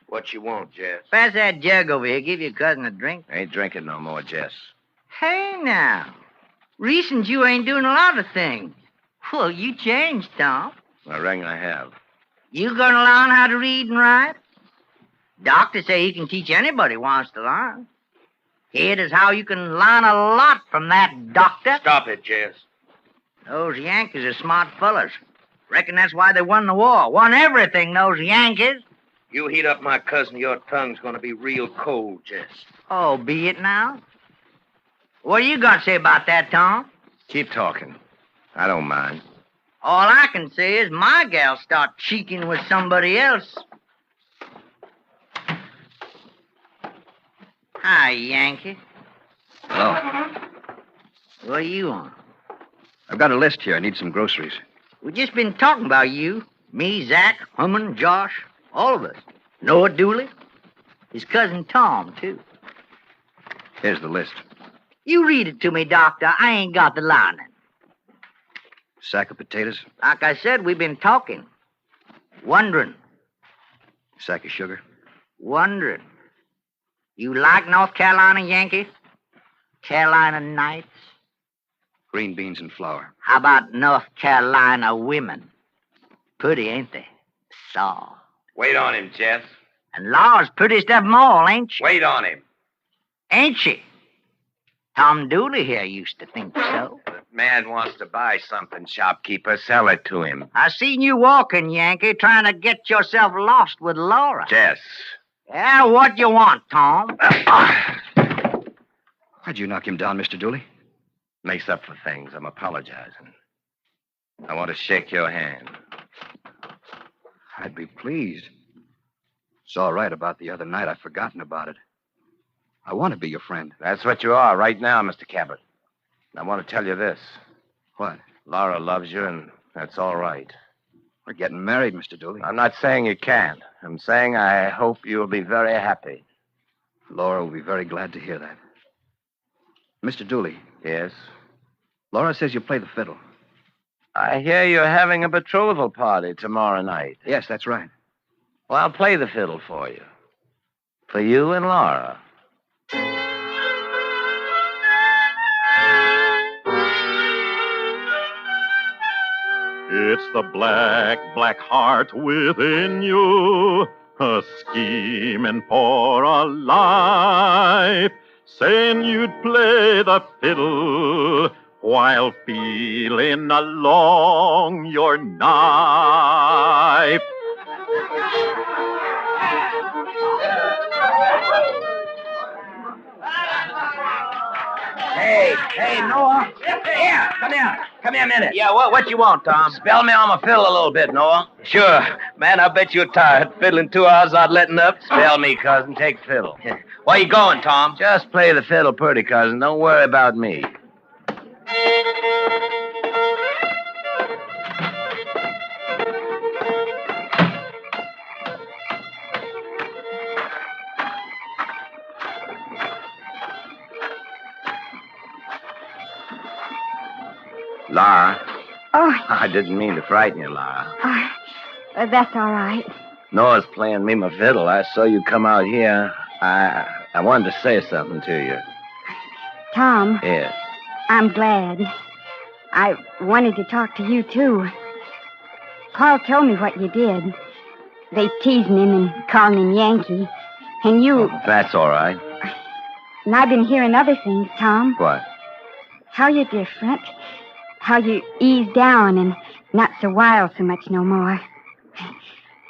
What you want, Jess? Pass that jug over here. Give your cousin a drink. Ain't drinking no more, Jess. Hey, now. Recent you ain't doing a lot of things. Well, you changed, Tom. I reckon I have. You gonna learn how to read and write? Doctor say he can teach anybody who wants to learn. Here is how you can learn a lot from that doctor. Stop it, Jess. Those Yankees are smart fellas. Reckon that's why they won the war. Won everything, those Yankees. You heat up my cousin, your tongue's gonna be real cold, Jess. Oh, be it now? What do you got to say about that, Tom? Keep talking. I don't mind. All I can say is my gal start cheeking with somebody else. Hi, Yankee. Hello. What are you on? I've got a list here. I need some groceries. We just been talking about you. Me, Zach, Humman, Josh, all of us. Noah Dooley. His cousin Tom, too. Here's the list. You read it to me, Doctor. I ain't got the learning. Sack of potatoes. Like I said, we've been talking. Wondering. Sack of sugar. Wondering. You like North Carolina, Yankee? Carolina nights? Green beans and flour. How about North Carolina women? Pretty, ain't they? Soft. Wait on him, Jess. And Laura's prettiest of them all, ain't she? Wait on him. Ain't she? Tom Dooley here used to think so. Man wants to buy something, shopkeeper. Sell it to him. I seen you walking, Yankee, trying to get yourself lost with Laura. Jess. Yeah, what you want, Tom? Why'd you knock him down, Mr. Dooley? Makes up for things. I'm apologizing. I want to shake your hand. I'd be pleased. It's all right about the other night. I've forgotten about it. I want to be your friend. That's what you are right now, Mr. Cabot. I want to tell you this. What? Laura loves you, and that's all right. We're getting married, Mr. Dooley. I'm not saying you can't. I'm saying I hope you'll be very happy. Laura will be very glad to hear that. Mr. Dooley. Yes? Laura says you play the fiddle. I hear you're having a betrothal party tomorrow night. Yes, that's right. Well, I'll play the fiddle for you. For you and Laura. It's the black, black heart within you, a scheming for a life, saying you'd play the fiddle while feeling along your knife. Hey, Noah. Here, come here. Come here a minute. Yeah, what you want, Tom? Spell me on my fiddle a little bit, Noah. Sure. Man, I bet you're tired. Fiddling 2 hours without letting up. Spell me, cousin. Take fiddle. Where you going, Tom? Just play the fiddle pretty, cousin. Don't worry about me. Laura. Oh. I didn't mean to frighten you, Laura. That's all right. Noah's playing me my fiddle. I saw you come out here. I wanted to say something to you. Tom. Yes. I'm glad. I wanted to talk to you, too. Paul told me what you did. They teasing him and calling him Yankee. And you... That's all right. And I've been hearing other things, Tom. What? How you're different. How you ease down and not so wild so much no more.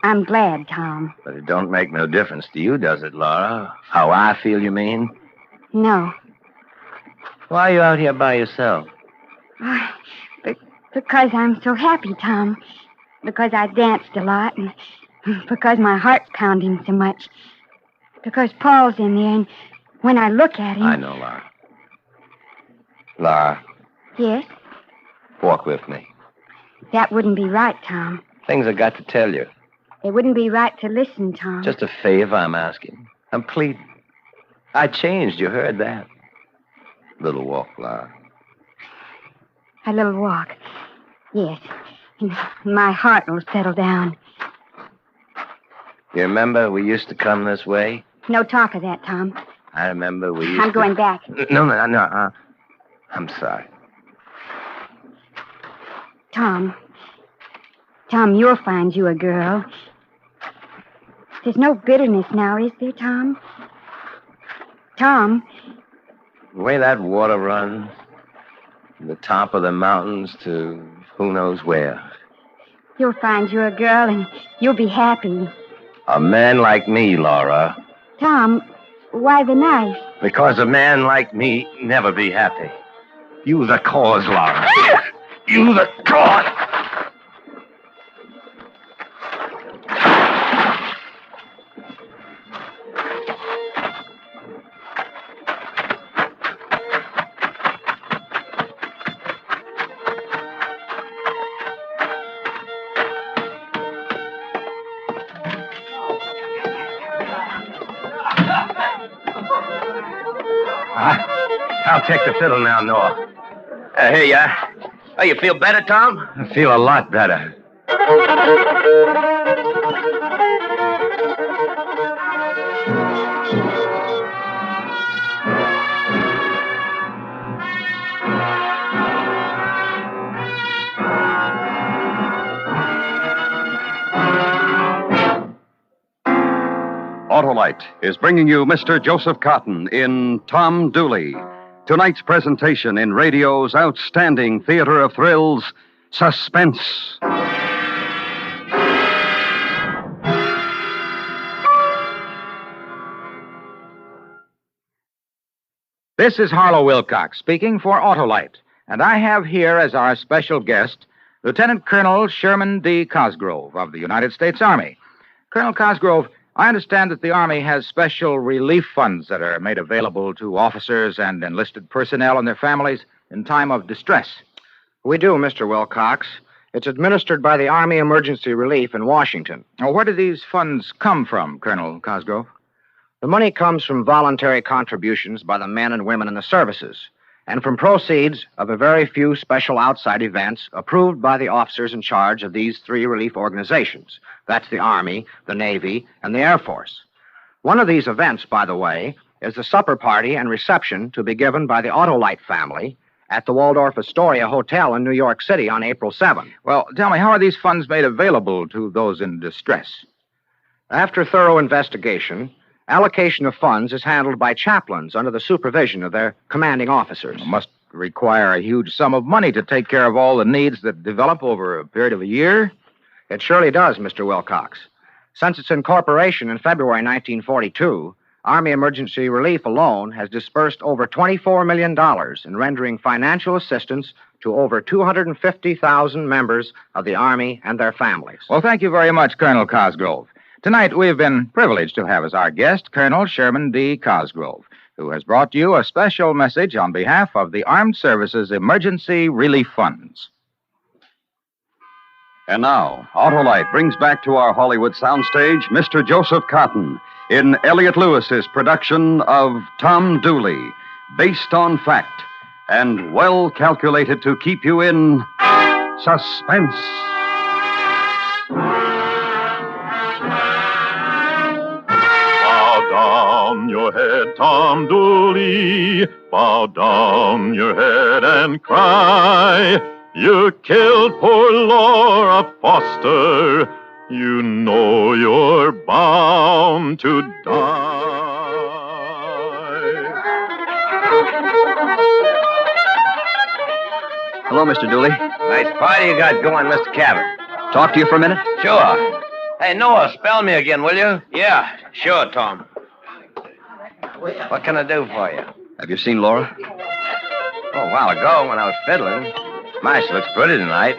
I'm glad, Tom. But it don't make no difference to you, does it, Laura? How I feel, you mean? No. Why are you out here by yourself? Because I'm so happy, Tom. Because I danced a lot and because my heart's pounding so much. Because Paul's in there and when I look at him... I know, Laura. Laura. Yes? Walk with me. That wouldn't be right, Tom. Things I got to tell you. It wouldn't be right to listen, Tom. Just a favor I'm asking. I'm pleading. I changed, you heard that. Little walk, Laura. A little walk. Yes. And my heart will settle down. You remember we used to come this way? No talk of that, Tom. I remember we used I'm going back. No. I'm sorry. Tom, you'll find you a girl. There's no bitterness now, is there, Tom? Tom. The way that water runs, from the top of the mountains to who knows where. You'll find you a girl and you'll be happy. A man like me, Laura. Tom, why the knife? Because a man like me never be happy. You the cause, Laura. You the cause. I'll take the fiddle now, Noah. Here you are. Oh, you feel better, Tom? I feel a lot better. Autolite is bringing you Mr. Joseph Cotton in Tom Dooley. Tonight's presentation in radio's outstanding theater of thrills, Suspense. This is Harlow Wilcox speaking for Autolite, and I have here as our special guest Lieutenant Colonel Sherman D. Cosgrove of the United States Army. Colonel Cosgrove, I understand that the Army has special relief funds that are made available to officers and enlisted personnel and their families in time of distress. We do, Mr. Wilcox. It's administered by the Army Emergency Relief in Washington. Now, where do these funds come from, Colonel Cosgrove? The money comes from voluntary contributions by the men and women in the services, and from proceeds of a very few special outside events approved by the officers in charge of these three relief organizations. That's the Army, the Navy, and the Air Force. One of these events, by the way, is the supper party and reception to be given by the Autolite family at the Waldorf Astoria Hotel in New York City on April 7. Well, tell me, how are these funds made available to those in distress? After thorough investigation, allocation of funds is handled by chaplains under the supervision of their commanding officers. It must require a huge sum of money to take care of all the needs that develop over a period of a year. It surely does, Mr. Wilcox. Since its incorporation in February 1942, Army Emergency Relief alone has disbursed over $24 million in rendering financial assistance to over 250,000 members of the Army and their families. Well, thank you very much, Colonel Cosgrove. Tonight, we've been privileged to have as our guest Colonel Sherman D. Cosgrove, who has brought you a special message on behalf of the Armed Services Emergency Relief Funds. And now, Autolite brings back to our Hollywood soundstage Mr. Joseph Cotton in Elliott Lewis's production of Tom Dooley, based on fact and well calculated to keep you in suspense. Bow down your head, Tom Dooley. Bow down your head and cry. You killed poor Laura Foster. You know you're bound to die. Hello, Mr. Dooley. Nice party you got going, Mr. Cabot. Talk to you for a minute? Sure. Hey, Noah, spell me again, will you? Yeah, sure, Tom. What can I do for you? Have you seen Laura? Oh, a while ago when I was fiddling. My, she looks pretty tonight.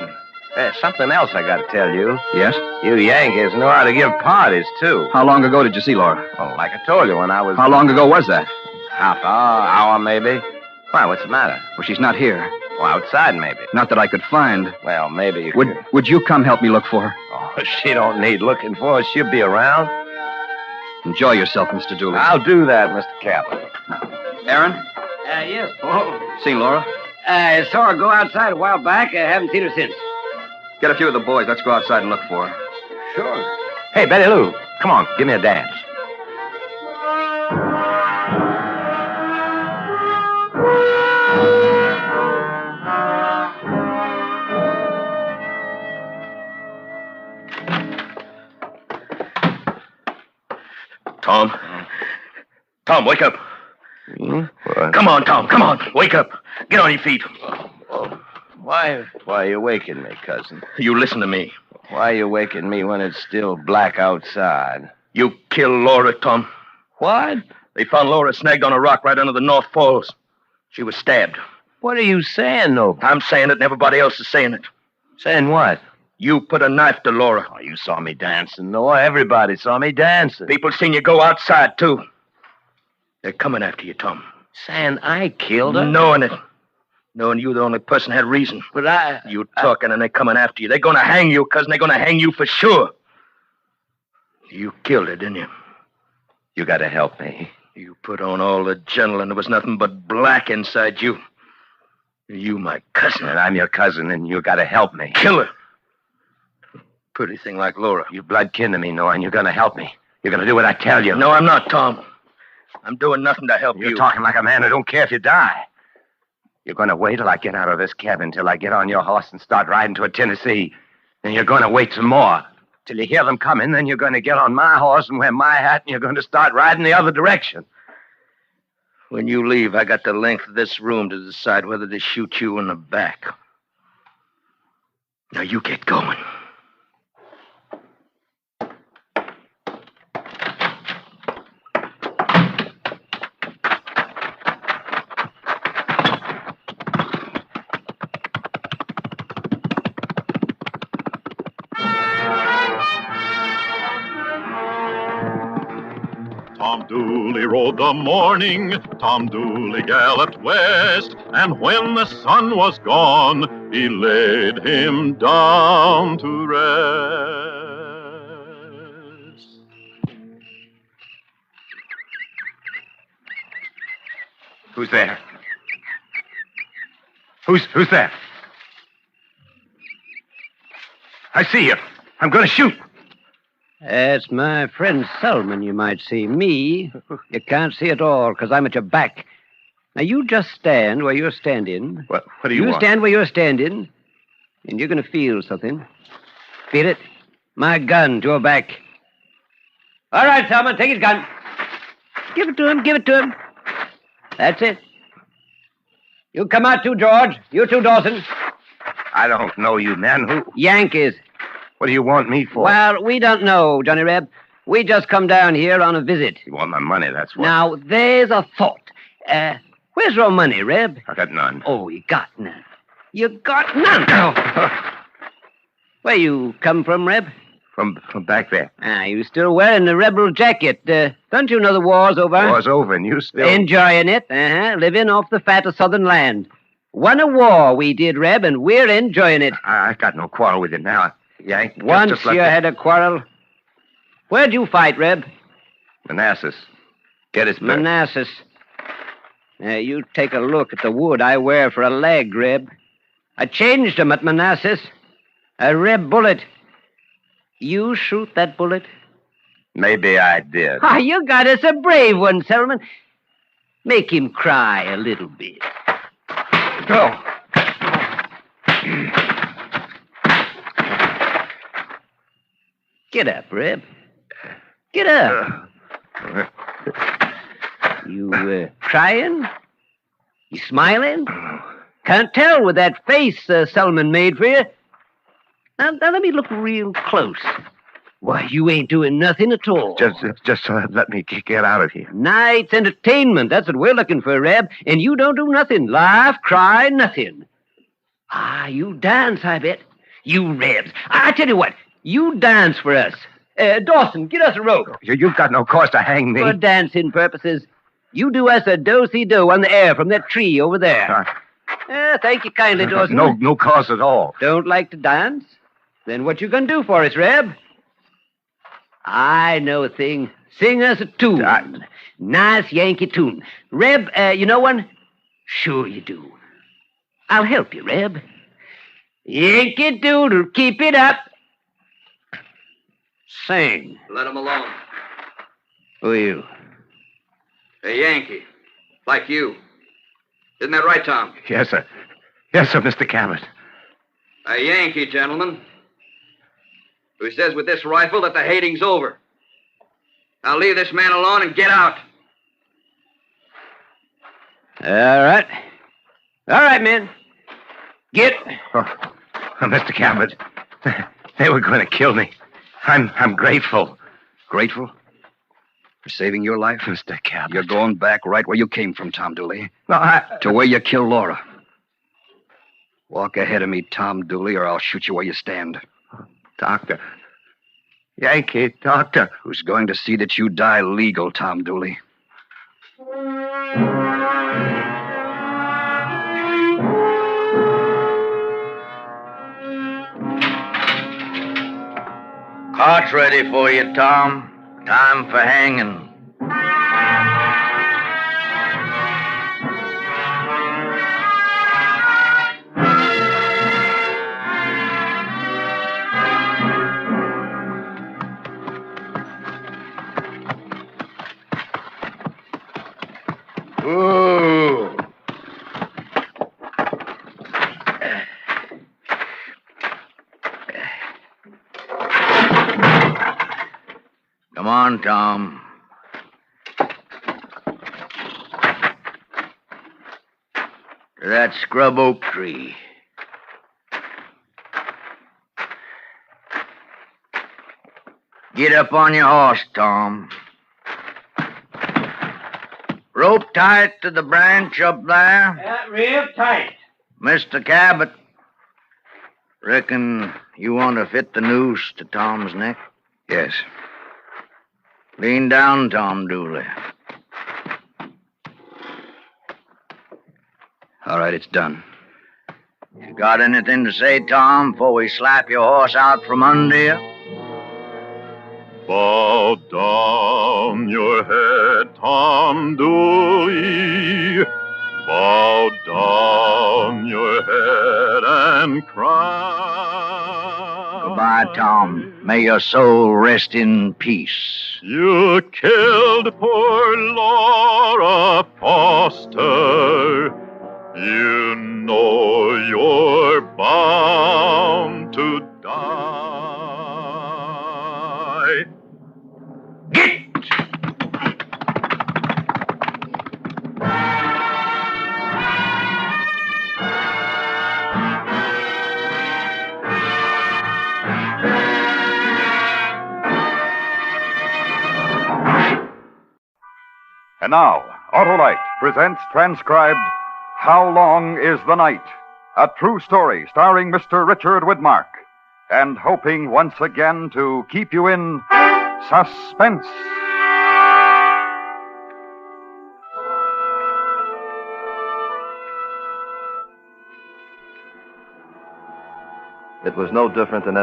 There's something else I got to tell you. Yes? You Yankees know how to give parties, too. How long ago did you see Laura? Oh, like I told you when I was... How long ago was that? Half hour, maybe. Why, what's the matter? Well, she's not here. Oh, outside, maybe. Not that I could find. Well, maybe you could. Would you come help me look for her? Oh, she don't need looking for. She'll be around. Enjoy yourself, Mr. Dooley. I'll do that, Mr. Kaplan. Aaron? Yes, Paul. Seen Laura? I saw her go outside a while back. I haven't seen her since. Get a few of the boys. Let's go outside and look for her. Sure. Hey, Betty Lou, come on, give me a dance. Tom? Tom, wake up. Come on, Tom. Come on. Wake up. Get on your feet. Why are you waking me, cousin? You listen to me. Why are you waking me when it's still black outside? You killed Laura, Tom. What? They found Laura snagged on a rock right under the North Falls. She was stabbed. What are you saying, though? I'm saying it and everybody else is saying it. Saying what? You put a knife to Laura. Oh, you saw me dancing, Noah. Everybody saw me dancing. People seen you go outside, too. They're coming after you, Tom. Saying I killed her? Knowing it. Knowing you the only person had reason. But You talking and they're coming after you. They're going to hang you, cousin. They're going to hang you for sure. You killed her, didn't you? You got to help me. You put on all the gentle and there was nothing but black inside you. You, my cousin. And I'm your cousin, and you got to help me. Kill her. Pretty thing like Laura. You blood kin to me, Noah, and you're going to help me. You're going to do what I tell you. No, I'm not, Tom. I'm doing nothing to help you. You're talking like a man who don't care if you die. You're going to wait till I get out of this cabin, till I get on your horse and start riding toward Tennessee. Then you're going to wait some more. till you hear them coming. Then you're going to get on my horse and wear my hat, and you're going to start riding the other direction. When you leave, I got the length of this room to decide whether to shoot you in the back. Now you get going. Tom Dooley rode the morning, Tom Dooley galloped west, and when the sun was gone, he laid him down to rest. Who's there? Who's there? I see you. I'm going to shoot. That's my friend Selman, you might see. Me, you can't see at all, because I'm at your back. Now, you just stand where you're standing. What do you want? You stand where you're standing, and you're going to feel something. Feel it? My gun to your back. All right, Selman, take his gun. Give it to him, give it to him. That's it. You come out too, George. You too, Dawson. I don't know you, man. Who? Yankees. What do you want me for? Well, we don't know, Johnny Reb. We just come down here on a visit. You want my money, that's what. Now, there's a thought. Where's your money, Reb? I got none. Oh, you got none. You got none. Where you come from, Reb? From back there. You still wearing the rebel jacket. Don't you know the war's over? War's over, and you still... Enjoying it, living off the fat of southern land. Won a war, we did, Reb, and we're enjoying it. I got no quarrel with you now. Yank. Once you had a quarrel. Where'd you fight, Reb? Manassas. Gettysburg. Manassas. You take a look at the wood I wear for a leg, Reb. I changed 'em at Manassas. A Reb bullet. You shoot that bullet? Maybe I did. Ah, you got us a brave one, Selman. Make him cry a little bit. Go. Get up, Reb. Get up. You crying? You smiling? Can't tell with that face Selman made for you. Now, let me look real close. Why, you ain't doing nothing at all. Just let me get out of here. Night's entertainment. That's what we're looking for, Reb. And you don't do nothing. Laugh, cry, nothing. You dance, I bet. You Rebs. I tell you what. You dance for us. Dawson, get us a rope. You've got no cause to hang me. For dancing purposes. You do us a do-si-do on the air from that tree over there. Thank you kindly, Dawson. No cause at all. Don't like to dance? Then what you gonna do for us, Reb? I know a thing. Sing us a tune. Nice Yankee tune. Reb, you know one? Sure you do. I'll help you, Reb. Yankee Doodle, keep it up. Sing. Let him alone. Who are you? A Yankee. Like you. Isn't that right, Tom? Yes, sir. Yes, sir, Mr. Cabot. A Yankee, gentlemen. Who says with this rifle that the hating's over. Now leave this man alone and get out. All right. All right, men. Get. Mr. Cabot, they were going to kill me. I'm grateful. Grateful? For saving your life? Mr. Cabot. You're going back right where you came from, Tom Dooley. No, to where you killed Laura. Walk ahead of me, Tom Dooley, or I'll shoot you where you stand. Doctor. Yankee, doctor. Who's going to see that you die legal, Tom Dooley? Cart's ready for you, Tom. Time for hanging. Ooh. Come on, Tom. To that scrub oak tree. Get up on your horse, Tom. Rope tight to the branch up there. Real tight. Mr. Cabot, reckon you want to fit the noose to Tom's neck? Yes. Lean down, Tom Dooley. All right, it's done. You got anything to say, Tom, before we slap your horse out from under you? Bow down your head, Tom Dooley. Bow down your head and cry. Goodbye, Tom. May your soul rest in peace. You killed poor Laura Foster. You know you're bound to die. And now, Autolite presents transcribed How Long is the Night? A true story starring Mr. Richard Widmark, and hoping once again to keep you in suspense. It was no different than